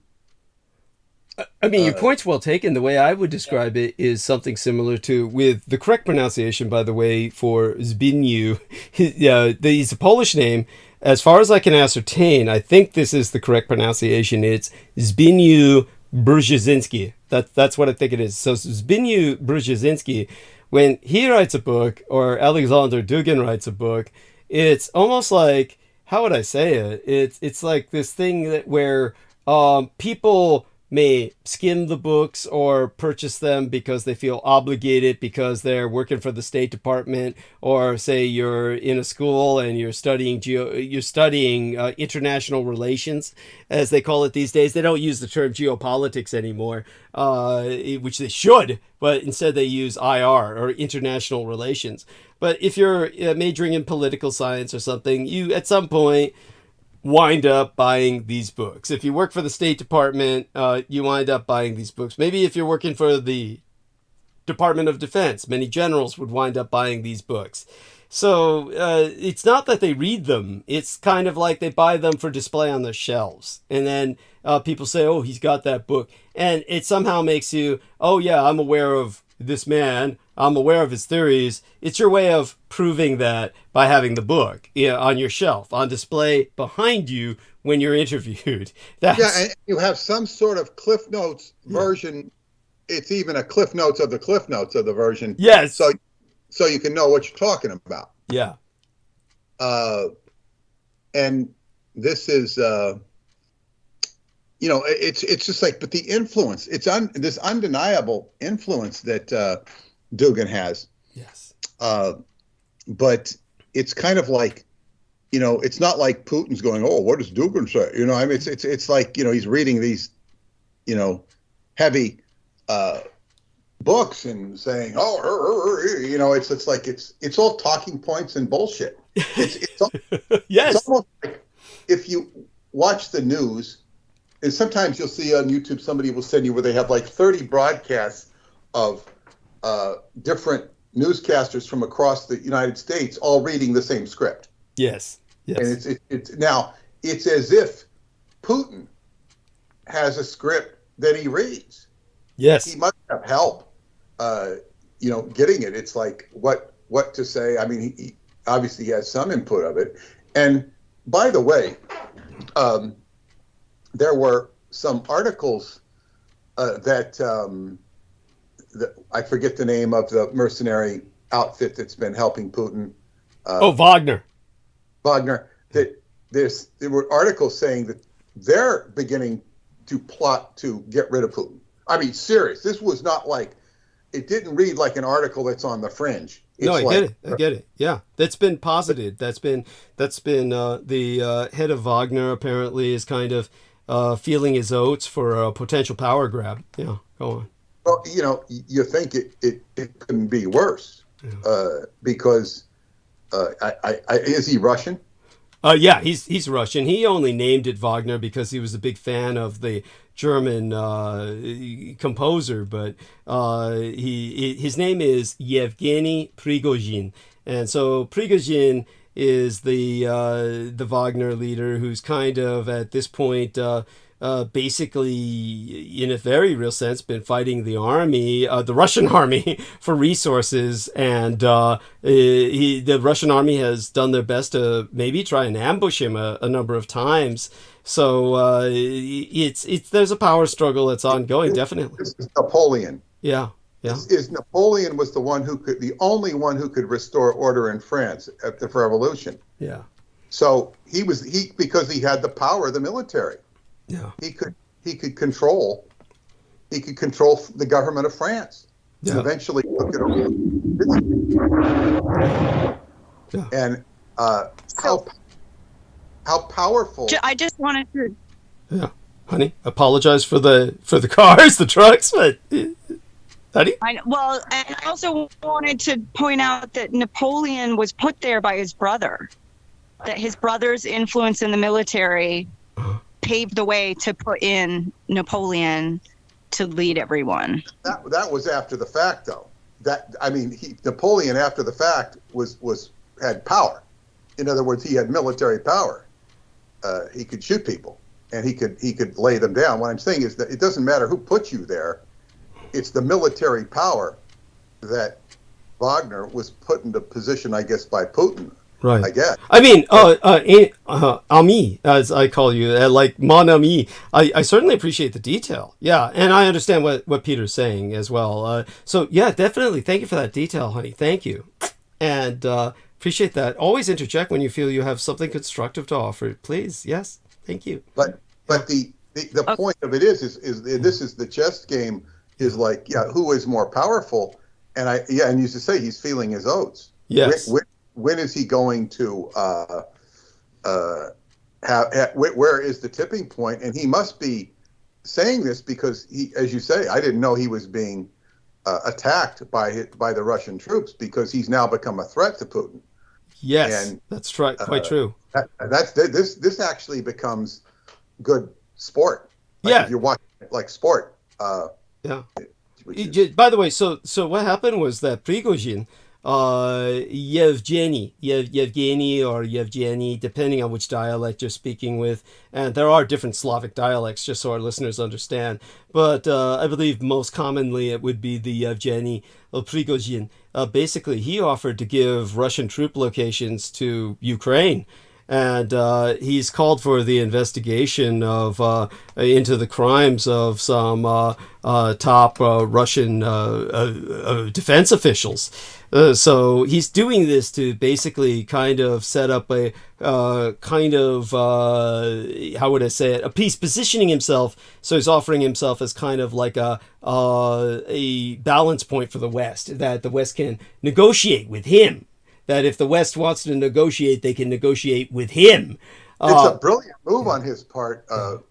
mean, your point's well taken. The way I would describe it is something similar to, with the correct pronunciation, by the way, for Zbigniew. He's a Polish name. As far as I can ascertain, I think this is the correct pronunciation. It's Zbigniew Brzezinski. That's what I think it is. So Zbigniew Brzezinski, when he writes a book, or Alexander Dugin writes a book, it's almost like, how would I say it? It's like this thing that where people may skim the books or purchase them because they feel obligated because they're working for the State Department, or say you're in a school and you're studying international relations, as they call it these days. They don't use the term geopolitics anymore, which they should, but instead they use IR, or international relations. But if you're majoring in political science or something, you at some point wind up buying these books. If you work for the State Department, you wind up buying these books. Maybe if you're working for the Department of Defense, many generals would wind up buying these books. So it's not that they read them. It's kind of like they buy them for display on their shelves. And then people say, oh, he's got that book. And it somehow makes you, oh, yeah, I'm aware of this man. I'm aware of his theories. It's your way of proving that by having the book on your shelf, on display behind you when you're interviewed. Yeah, and you have some sort of Cliff Notes version. It's even a Cliff Notes of the version. Yes. So you can know what you're talking about. Yeah. And this is, it's just like, but the influence, this undeniable influence that Dugin has. Yes. But it's kind of like, it's not like Putin's going, oh, what does Dugin say? I mean, it's like, he's reading these, heavy books and saying, it's like, it's all talking points and bullshit. Yes. It's almost like if you watch the news, and sometimes you'll see on YouTube, somebody will send you where they have like 30 broadcasts of different newscasters from across the United States all reading the same script. Yes. Yes. And it's as if Putin has a script that he reads. Yes. He must have help, getting it. It's like what to say. I mean, he obviously has some input of it. And by the way, there were some articles that I forget the name of the mercenary outfit that's been helping Putin. Wagner. That there were articles saying that they're beginning to plot to get rid of Putin. I mean, serious. This was not like, it didn't read like an article that's on the fringe. No, I get it. Yeah, that's been posited. That's been the head of Wagner apparently is kind of feeling his oats for a potential power grab. Yeah, go on. Well, you think it couldn't be worse, because is he Russian? Yeah, he's Russian. He only named it Wagner because he was a big fan of the German composer, but his name is Yevgeny Prigozhin, and so Prigozhin is the Wagner leader who's kind of at this point basically, in a very real sense, been fighting the army, the Russian army, for resources, and the Russian army has done their best to maybe try and ambush him a number of times. So there's a power struggle that's ongoing, definitely. This is Napoleon. Yeah. Napoleon was the only one who could restore order in France at the revolution. Yeah. So because he had the power of the military. Yeah. He could control the government of France. Yeah. And eventually took it over. Yeah. And how powerful. I just wanted to. Yeah, honey, apologize for the cars, the trucks, but honey. And I also wanted to point out that Napoleon was put there by his brother. That his brother's influence in the military paved the way to put in Napoleon to lead everyone. That was after the fact, though. Napoleon after the fact had power. In other words, he had military power. He could shoot people, and he could lay them down. What I'm saying is that it doesn't matter who put you there; it's the military power that Wagner was put into position, I guess, by Putin. Right. I guess. I mean, ami, as I call you, like mon ami. I certainly appreciate the detail. Yeah, and I understand what Peter's saying as well. So yeah, definitely. Thank you for that detail, honey. Thank you. And Appreciate that. Always interject when you feel you have something constructive to offer. Please. Yes. Thank you. But the point of it is this is the chess game is like, who is more powerful? And and you used to say he's feeling his oats. Yes. When is he going to where is the tipping point? And he must be saying this because he, as you say, I didn't know he was being attacked by the Russian troops because he's now become a threat to Putin. Yes, and, that's right. Quite true. This actually becomes good sport. Like if you're watching like sport. Yeah. By the way, so what happened was that Prigozhin, Yevgeny or Yevgeny, depending on which dialect you're speaking with, and there are different Slavic dialects, just so our listeners understand. But I believe most commonly it would be the Yevgeny Prigozhin. Basically, he offered to give Russian troop locations to Ukraine. And he's called for the investigation of into the crimes of some top Russian defense officials. So he's doing this to basically kind of set up a how would I say it? He's positioning himself. So he's offering himself as kind of like a balance point for the West, that the West can negotiate with him. That if the West wants to negotiate, they can negotiate with him. It's a brilliant move on his part,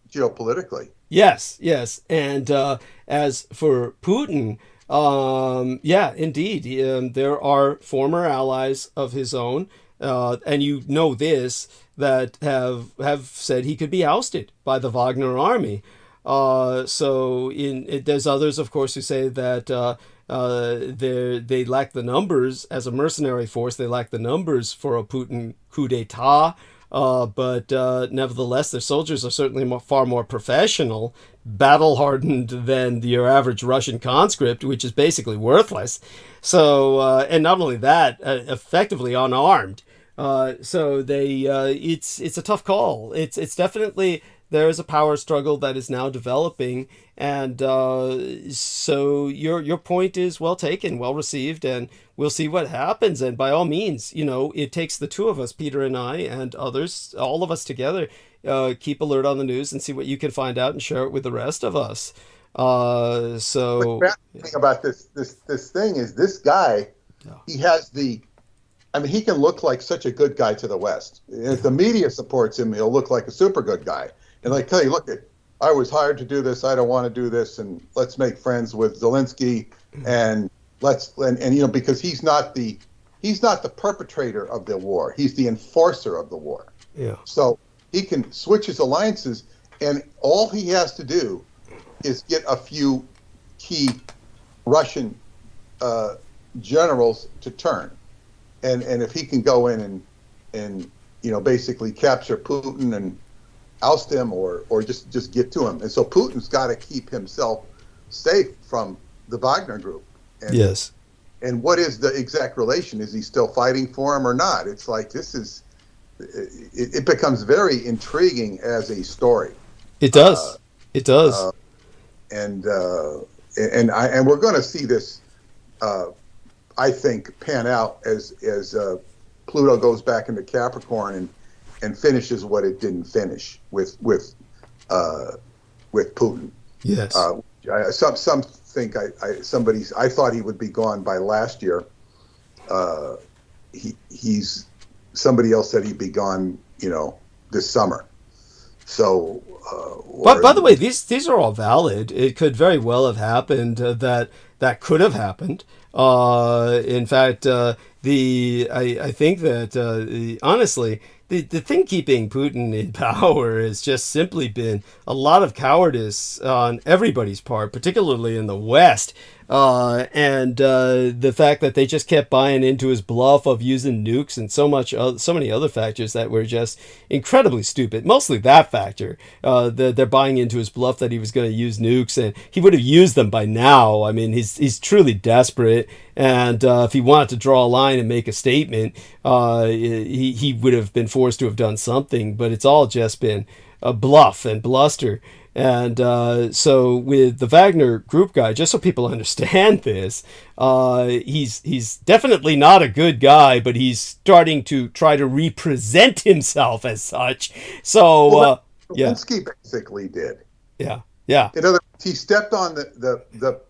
geopolitically. Yes. And as for Putin, indeed, there are former allies of his own, and you know this, that have said he could be ousted by the Wagner army. There's others, of course, who say that they lack the numbers as a mercenary force. They lack the numbers for a Putin coup d'état. But nevertheless, their soldiers are certainly far more professional, battle-hardened than your average Russian conscript, which is basically worthless. So, and not only that, effectively unarmed. It's a tough call. It's definitely, there is a power struggle that is now developing, and so your point is well taken, well received, and we'll see what happens. And by all means, it takes the two of us, Peter and I, and others, all of us together, keep alert on the news and see what you can find out and share it with the rest of us. The thing about this thing is this guy, he has he can look like such a good guy to the West. If the media supports him, he'll look like a super good guy. And like, hey, look, I was hired to do this. I don't want to do this, and let's make friends with Zelensky, and because he's not the perpetrator of the war. He's the enforcer of the war. Yeah. So he can switch his alliances, and all he has to do is get a few key Russian generals to turn, and if he can go in and basically capture Putin and oust him or just get to him. And so Putin's got to keep himself safe from the Wagner group. And, yes. And what is the exact relation? Is he still fighting for him or not? It's like it becomes very intriguing as a story. It does. It does. And we're going to see this, I think, pan out as Pluto goes back into Capricorn and finishes what it didn't finish with Putin. Yes. Some think I thought he would be gone by last year. Somebody else said he'd be gone, this summer. So. But by the way, these are all valid. It could very well have happened. That could have happened. In fact, I think that honestly. The thing keeping Putin in power has just simply been a lot of cowardice on everybody's part, particularly in the West. And the fact that they just kept buying into his bluff of using nukes and so many other factors that were just incredibly stupid. Mostly that factor. They're buying into his bluff that he was going to use nukes, and he would have used them by now. I mean, he's truly desperate. And if he wanted to draw a line and make a statement, he would have been forced to have done something. But it's all just been a bluff and bluster. And so with the Wagner group guy, just so people understand this, he's definitely not a good guy, but he's starting to try to represent himself as such. So Lewinsky basically did. Yeah. In other words, he stepped on the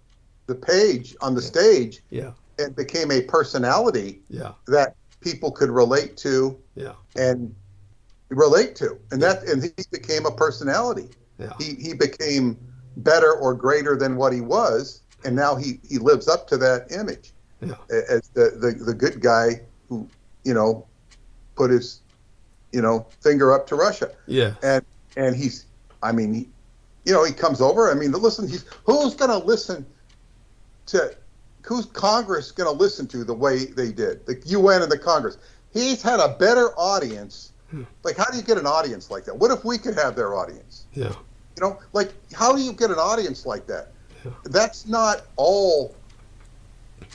page on the stage. Yeah. And became a personality. Yeah. That people could relate to. Yeah. And he became a personality. Yeah. He became better or greater than what he was, and now he lives up to that image as the good guy who put his finger up to Russia. Yeah. And he's, I mean, he comes over. I mean, listen, who's Congress going to listen to the way they did? The UN and the Congress. He's had a better audience. Like, how do you get an audience like that? What if we could have their audience? Yeah. Like, how do you get an audience like that? Yeah. That's not all.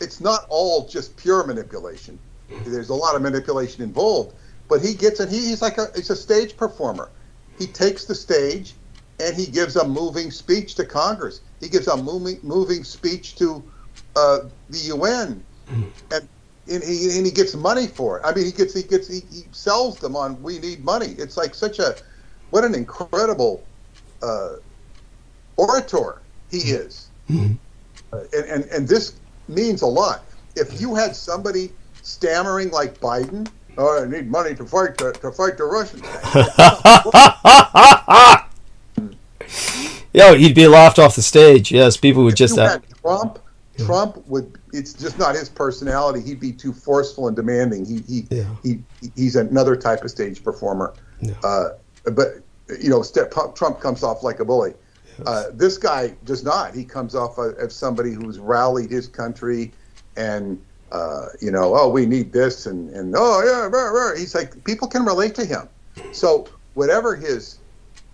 It's not all just pure manipulation. There's a lot of manipulation involved. But he gets it. He's a stage performer. He takes the stage and he gives a moving speech to Congress. He gives a moving speech to the UN, and he gets money for it. I mean, he sells them on "We need money." It's like what an incredible orator he is, and this means a lot. If you had somebody stammering like Biden, "Oh, I need money to fight the Russians," he'd be laughed off the stage. Yes, people would just. Trump would. It's just not his personality. He'd be too forceful and demanding. He's another type of stage performer. Yeah. But Trump comes off like a bully. Yes. This guy does not. He comes off as somebody who's rallied his country, and we need this, and he's like, people can relate to him. So whatever his,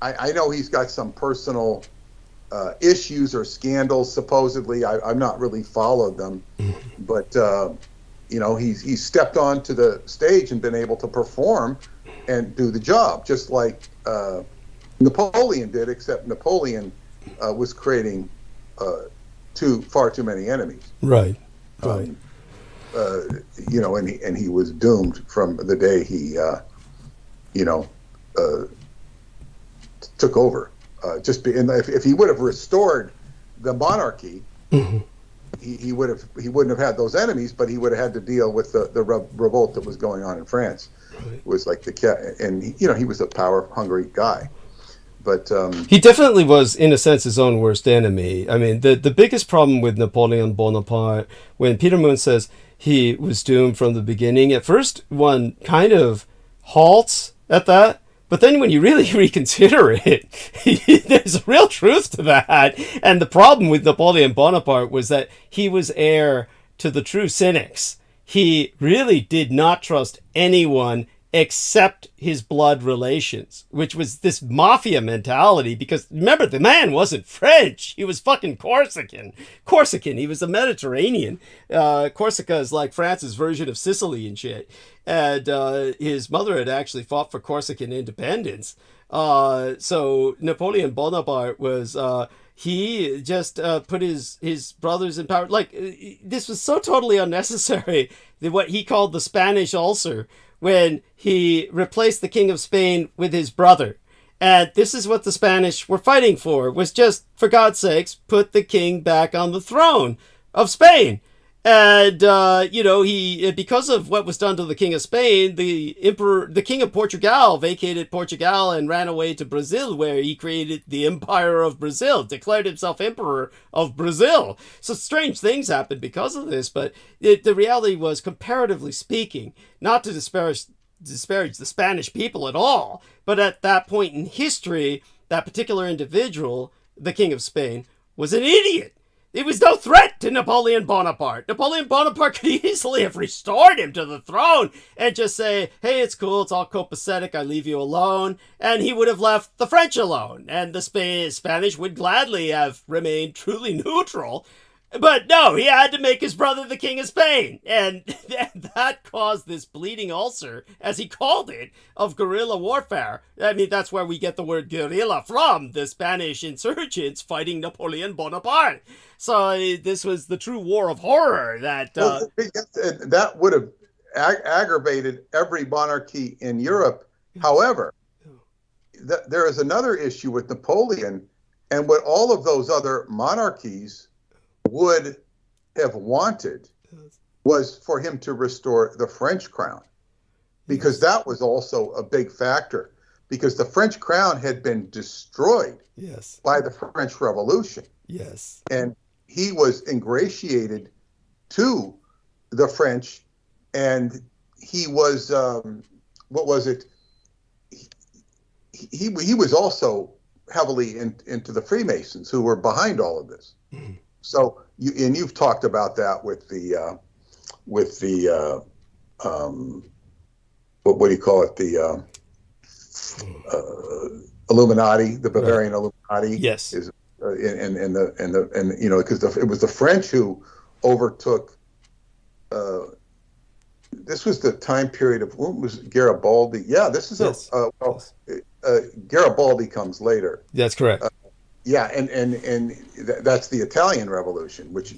I know he's got some personal issues or scandals, supposedly. I've not really followed them, but he's stepped onto the stage and been able to perform and do the job, just like Napoleon did, except Napoleon was creating far too many enemies. Right. And he was doomed from the day he took over. If he would have restored the monarchy, he wouldn't have had those enemies, but he would have had to deal with the revolt that was going on in France. Right. It was like he was a power hungry guy, but he definitely was, in a sense, his own worst enemy. I mean, the biggest problem with Napoleon Bonaparte, when Peter Moon says he was doomed from the beginning, at first one kind of halts at that. But then when you really reconsider it, there's a real truth to that. And the problem with Napoleon Bonaparte was that he was heir to the true cynics. He really did not trust anyone except his blood relations, which was this mafia mentality. Because remember, the man wasn't French. He was fucking Corsican. He was a Mediterranean. Corsica is like France's version of Sicily and shit. And his mother had actually fought for Corsican independence. So Napoleon Bonaparte was, he just put his brothers in power. Like, this was so totally unnecessary, what he called the Spanish ulcer, when he replaced the King of Spain with his brother. And this is what the Spanish were fighting for, was just, for God's sakes, put the king back on the throne of Spain. And, he, because of what was done to the King of Spain, the King of Portugal vacated Portugal and ran away to Brazil, where he created the Empire of Brazil, declared himself Emperor of Brazil. So strange things happened because of this, but the reality was, comparatively speaking, not to disparage the Spanish people at all, but at that point in history, that particular individual, the King of Spain, was an idiot. It was no threat to Napoleon Bonaparte. Napoleon Bonaparte could easily have restored him to the throne and just say, hey, it's cool, it's all copacetic, I leave you alone. And he would have left the French alone. And the Spanish would gladly have remained truly neutral. But no, he had to make his brother the king of Spain. And that caused this bleeding ulcer, as he called it, of guerrilla warfare. I mean, that's where we get the word guerrilla from, the Spanish insurgents fighting Napoleon Bonaparte. So this was the true war of horror that... that would have aggravated every monarchy in Europe. However, there is another issue with Napoleon, and what all of those other monarchies would have wanted was for him to restore the French crown, because that was also a big factor, because the French crown had been destroyed by the French Revolution. Yes. And he was ingratiated to the French, and he was, what was it? He was also heavily into the Freemasons, who were behind all of this. Mm-hmm. So you've talked about that with the what do you call it, the Illuminati, the Bavarian Illuminati. Yes. Is and you know, because it was the French who overtook. This was the time period of, what was Garibaldi? Yeah, this is Garibaldi comes later. That's correct. Yeah, and that's the Italian Revolution, which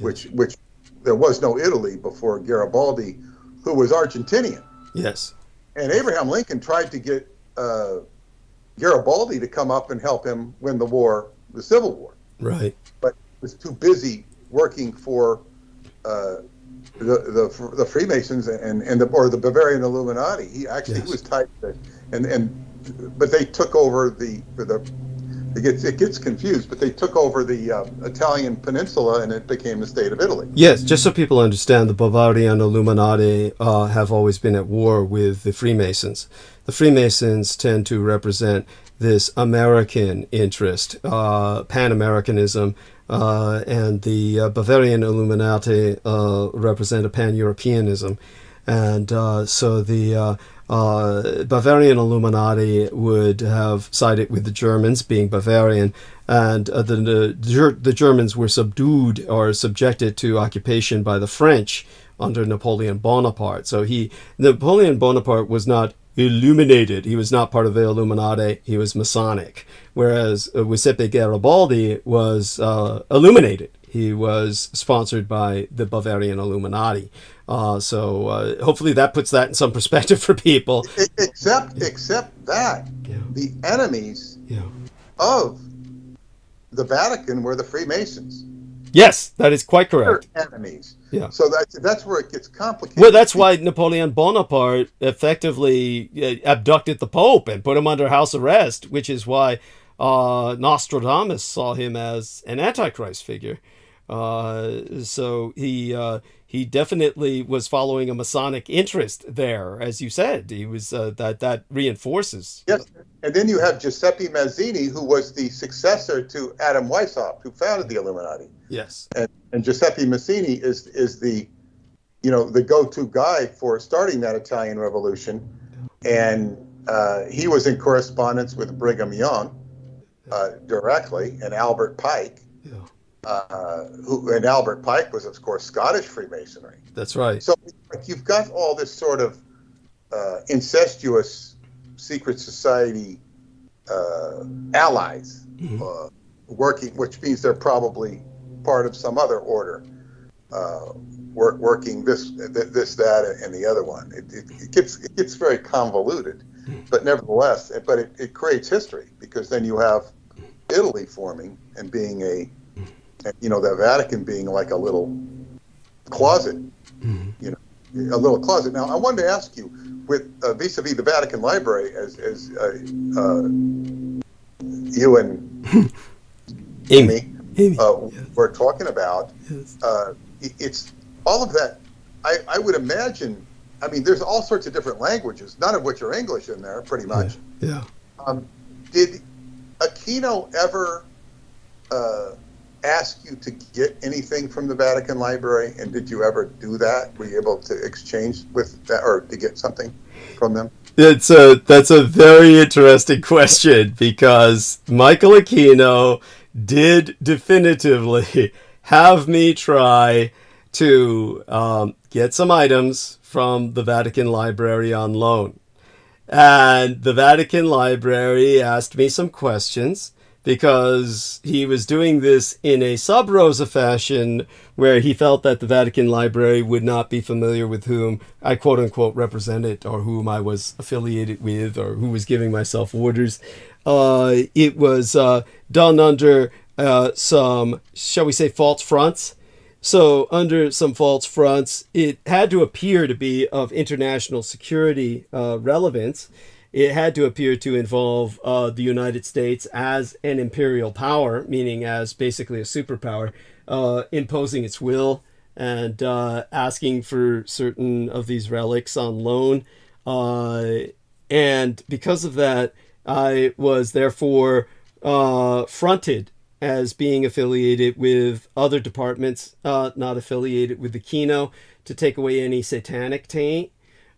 there was no Italy before Garibaldi, who was Argentinian. Yes. And Abraham Lincoln tried to get Garibaldi to come up and help him win the war, the Civil War. Right. But he was too busy working for the Freemasons or the Bavarian Illuminati. He was tied to, but they took over it gets confused, but they took over the Italian peninsula, and it became the state of Italy. Yes, just so people understand, the Bavarian Illuminati have always been at war with the Freemasons. The Freemasons tend to represent this American interest, Pan-Americanism, and the Bavarian Illuminati represent a Pan-Europeanism. And so the Bavarian Illuminati would have sided with the Germans, being Bavarian, and the Germans were subdued or subjected to occupation by the French under Napoleon Bonaparte. So Napoleon Bonaparte was not illuminated. He was not part of the Illuminati. He was Masonic. Whereas Giuseppe Garibaldi was illuminated. He was sponsored by the Bavarian Illuminati. So hopefully that puts that in some perspective for people. Except that the enemies of the Vatican were the Freemasons. Yes, that is quite correct. They're enemies. Yeah. So that's where it gets complicated. Well, that's why Napoleon Bonaparte effectively abducted the Pope and put him under house arrest, which is why Nostradamus saw him as an Antichrist figure. So he definitely was following a Masonic interest there, as you said. He was that reinforces. Yes, and then you have Giuseppe Mazzini, who was the successor to Adam Weishaupt, who founded the Illuminati. Yes, and Giuseppe Mazzini is the go-to guy for starting that Italian Revolution, and he was in correspondence with Brigham Young directly, and Albert Pike. And Albert Pike was, of course, Scottish Freemasonry. That's right. So you've got all this sort of incestuous secret society allies working, which means they're probably part of some other order, working this, that, and the other one. It gets very convoluted, but nevertheless, it creates history, because then you have Italy forming and being the Vatican being like a little closet, a little closet. Now, I wanted to ask you, with vis-a-vis the Vatican Library, as you and Amy were talking about, it's all of that. I would imagine. I mean, there's all sorts of different languages, none of which are English in there, pretty much. Yeah. Did Aquino ever ask you to get anything from the Vatican Library, and did you ever do that? Were you able to exchange with that, or to get something from them? That's a very interesting question, because Michael Aquino did definitively have me try to get some items from the Vatican Library on loan. And the Vatican Library asked me some questions because he was doing this in a sub rosa fashion where he felt that the Vatican Library would not be familiar with whom I quote unquote represented or whom I was affiliated with or who was giving myself orders. It was done under some, shall we say, false fronts. So under some false fronts, it had to appear to be of international security relevance. It had to appear to involve the United States as an imperial power, meaning as basically a superpower, imposing its will and asking for certain of these relics on loan. And because of that, I was therefore fronted as being affiliated with other departments, not affiliated with the Kino, to take away any satanic taint.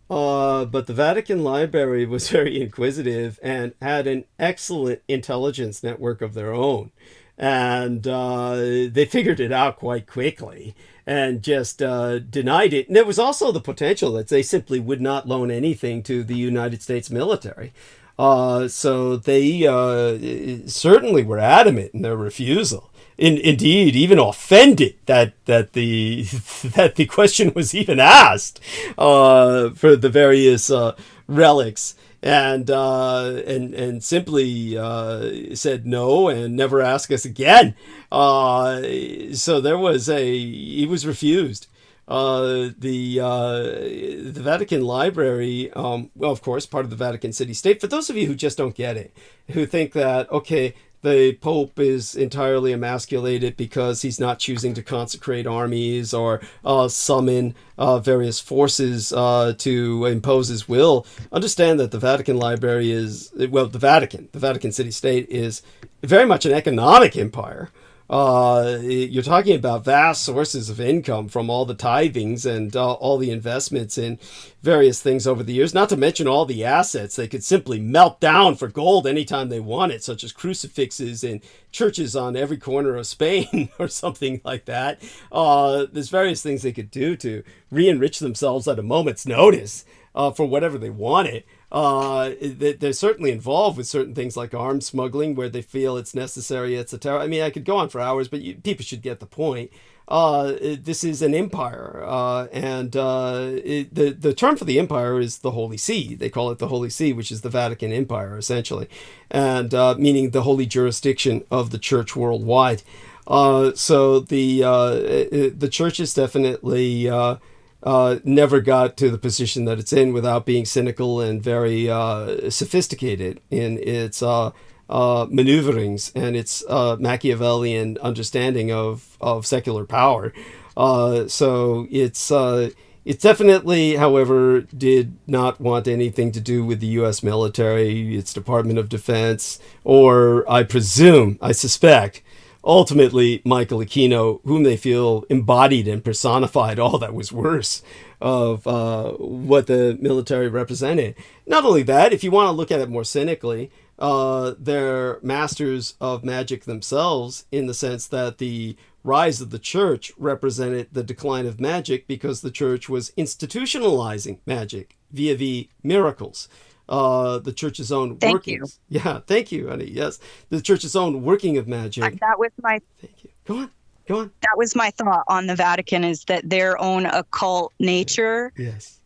But the Vatican Library was very inquisitive and had an excellent intelligence network of their own. And they figured it out quite quickly and just denied it. And there was also the potential that they simply would not loan anything to the United States military. So they certainly were adamant in their refusal. Indeed, even offended that the question was even asked for the various relics, and simply said no and never asked us again. So there was he was refused. The Vatican Library, well, of course, part of the Vatican City State. For those of you who just don't get it, who think that, okay, the Pope is entirely emasculated because he's not choosing to consecrate armies or summon various forces to impose his will, understand that the Vatican Library is, well, the Vatican City State is very much an economic empire. You're talking about vast sources of income from all the tithings and all the investments in various things over the years, not to mention all the assets they could simply melt down for gold anytime they wanted, such as crucifixes in churches on every corner of Spain or something like that. There's various things they could do to re-enrich themselves at a moment's notice for whatever they wanted. They're certainly involved with certain things like arms smuggling where they feel it's necessary, etc. I mean, I could go on for hours, but people should get the point. This is an empire, and the term for the empire is the Holy See. They call it the Holy See, which is the Vatican Empire, essentially, and meaning the holy jurisdiction of the church worldwide. So the church is definitely never got to the position that it's in without being cynical and very sophisticated in its maneuverings and its Machiavellian understanding of secular power. So it's definitely, however, did not want anything to do with the U.S. military, its Department of Defense, or I suspect, ultimately, Michael Aquino, whom they feel embodied and personified all that was worse of what the military represented. Not only that, if you want to look at it more cynically, they're masters of magic themselves in the sense that the rise of the church represented the decline of magic because the church was institutionalizing magic via miracles. The church's own workings. Yeah, thank you, honey. Yes, the church's own working of magic. That was my. Thank you. Go on. That was my thought on the Vatican, is that their own occult nature, yes,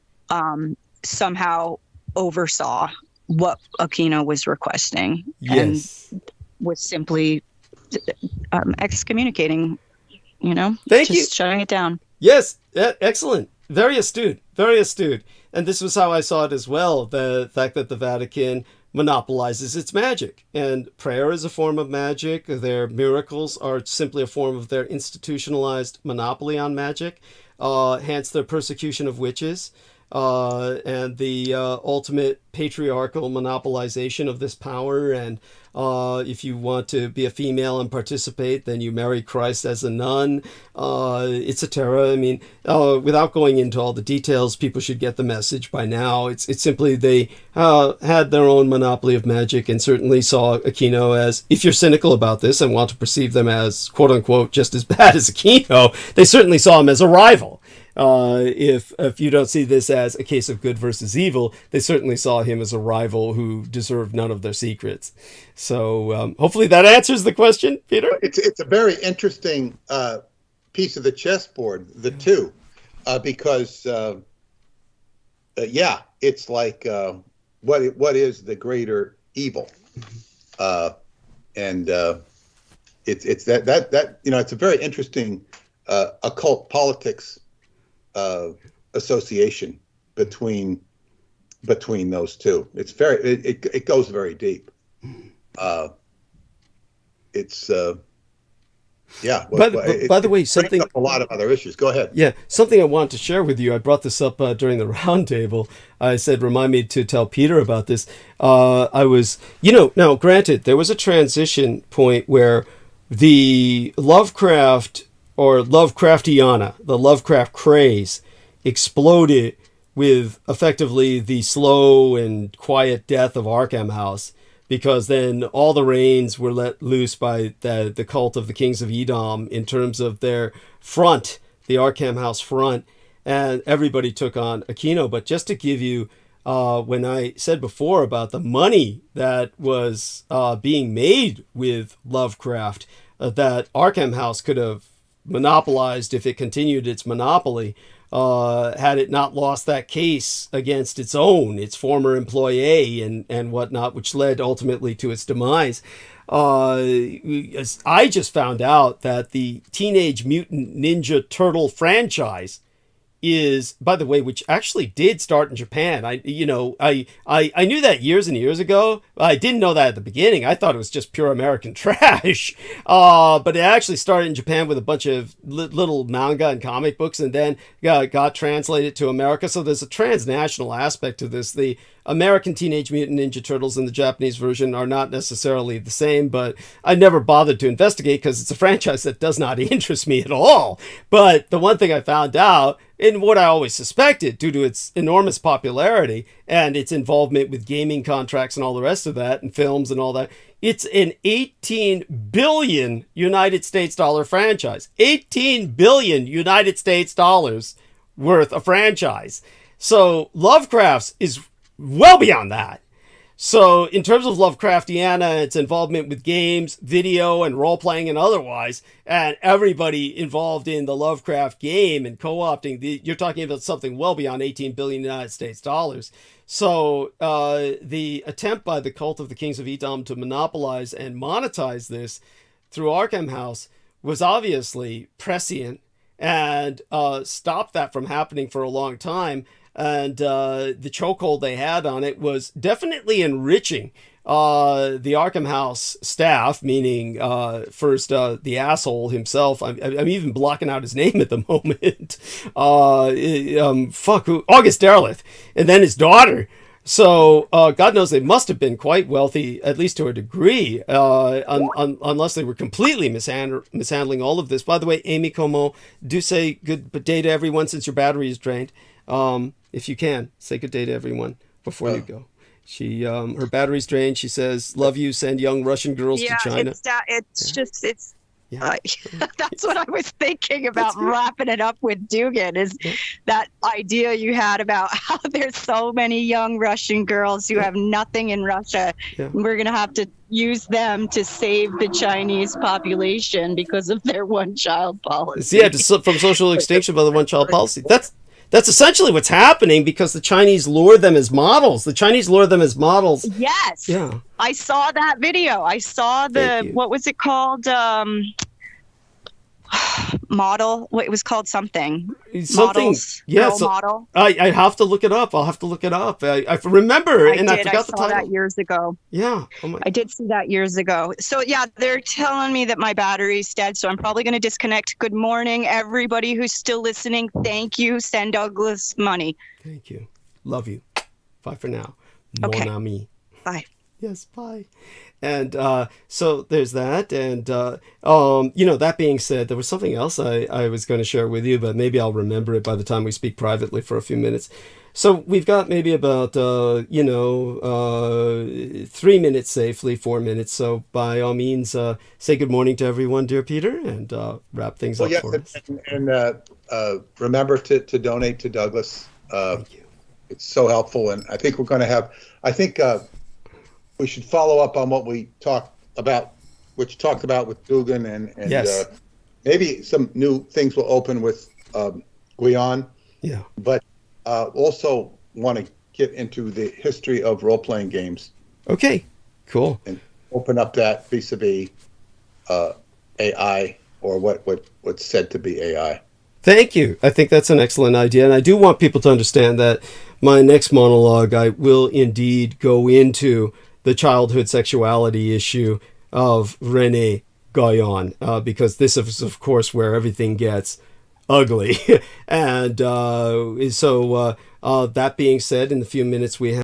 somehow oversaw what Aquino was requesting, yes, and was simply excommunicating. Thank you, shutting it down. Yes, excellent. Very astute. Very astute. And this was how I saw it as well, the fact that the Vatican monopolizes its magic. And prayer is a form of magic. Their miracles are simply a form of their institutionalized monopoly on magic, hence their persecution of witches. and the ultimate patriarchal monopolization of this power. And if you want to be a female and participate, then you marry Christ as a nun, etc. I mean, without going into all the details, people should get the message by now. It's simply they had their own monopoly of magic, and certainly saw Aquino as, if you're cynical about this and want to perceive them as, quote unquote, just as bad as Aquino, they certainly saw him as a rival. If you don't see this as a case of good versus evil, they certainly saw him as a rival who deserved none of their secrets. So hopefully that answers the question, Peter. It's a very interesting piece of the chessboard, the two, because it's like what is the greater evil, and it's that it's a very interesting occult politics association between those two. It's it goes very deep. By the way, something up a lot of other issues. Go ahead. Yeah, something I wanted to share with you. I brought this up during the roundtable. I said, remind me to tell Peter about this. I was, now granted, there was a transition point where the Lovecraft or Lovecraftiana, the Lovecraft craze, exploded with effectively the slow and quiet death of Arkham House, because then all the reins were let loose by the cult of the Kings of Edom in terms of their front, the Arkham House front, and everybody took on Aquino. But just to give you, when I said before about the money that was being made with Lovecraft, that Arkham House could have monopolized if it continued its monopoly, had it not lost that case against its former employee and whatnot, which led ultimately to its demise. I just found out that the Teenage Mutant Ninja Turtle franchise is, by the way, which actually did start in Japan. I knew that years and years ago. I didn't know that at the beginning. I thought it was just pure American trash. But it actually started in Japan with a bunch of little manga and comic books, and then got translated to America. So there's a transnational aspect to this. The American Teenage Mutant Ninja Turtles and the Japanese version are not necessarily the same, but I never bothered to investigate because it's a franchise that does not interest me at all. But the one thing I found out, and what I always suspected due to its enormous popularity and its involvement with gaming contracts and all the rest of that, and films and all that, it's an 18 billion United States dollar franchise. 18 billion United States dollars worth of franchise. So Lovecraft's is well beyond that. So in terms of Lovecraftiana, its involvement with games, video, and role-playing and otherwise, and everybody involved in the Lovecraft game and co-opting, you're talking about something well beyond 18 billion United States dollars. So the attempt by the cult of the Kings of Edom to monopolize and monetize this through Arkham House was obviously prescient and stopped that from happening for a long time. And the chokehold they had on it was definitely enriching the Arkham House staff, meaning first the asshole himself. I'm even blocking out his name at the moment. August Derleth, and then his daughter. So God knows they must have been quite wealthy, at least to a degree, unless they were completely mishandling all of this. By the way, Amy Como, do say good day to everyone since your battery is drained. If you can, say good day to everyone before you go. She, her battery's drained. She says, "Love you. Send young Russian girls to China." That's what I was thinking about wrapping it up with Dugan, is that idea you had about how there's so many young Russian girls who have nothing in Russia. We're going to have to use them to save the Chinese population because of their one-child policy. Yeah, from social extinction by the one-child policy. That's essentially what's happening, because the Chinese lure them as models. Yes. Yeah. I saw that video. I saw what was it called? model. What it was called something. Models, girl model. I have to look it up. I'll have to look it up. I remember, I forgot the title. I saw that years ago. Yeah. I did see that years ago. So yeah, they're telling me that my battery's dead, so I'm probably going to disconnect. Good morning, everybody who's still listening. Thank you. Send Douglas money. Thank you. Love you. Bye for now. Okay. Mon ami. Bye. Yes, bye. And so there's that. And, that being said, there was something else I was going to share with you, but maybe I'll remember it by the time we speak privately for a few minutes. So we've got maybe about, 3 minutes safely, 4 minutes. So by all means, say good morning to everyone, dear Peter, and wrap things up for us. And remember to donate to Douglas. Thank you. It's so helpful. And I think we're going to have, we should follow up on what we talked about with Dugan and yes. Maybe some new things will open with Guyane. Yeah. But also want to get into the history of role-playing games. Okay, cool. And open up that vis-a-vis AI or what's said to be AI. Thank you. I think that's an excellent idea. And I do want people to understand that my next monologue, I will indeed go into the childhood sexuality issue of René Guyane, because this is, of course, where everything gets ugly. And so that being said, in the few minutes we have,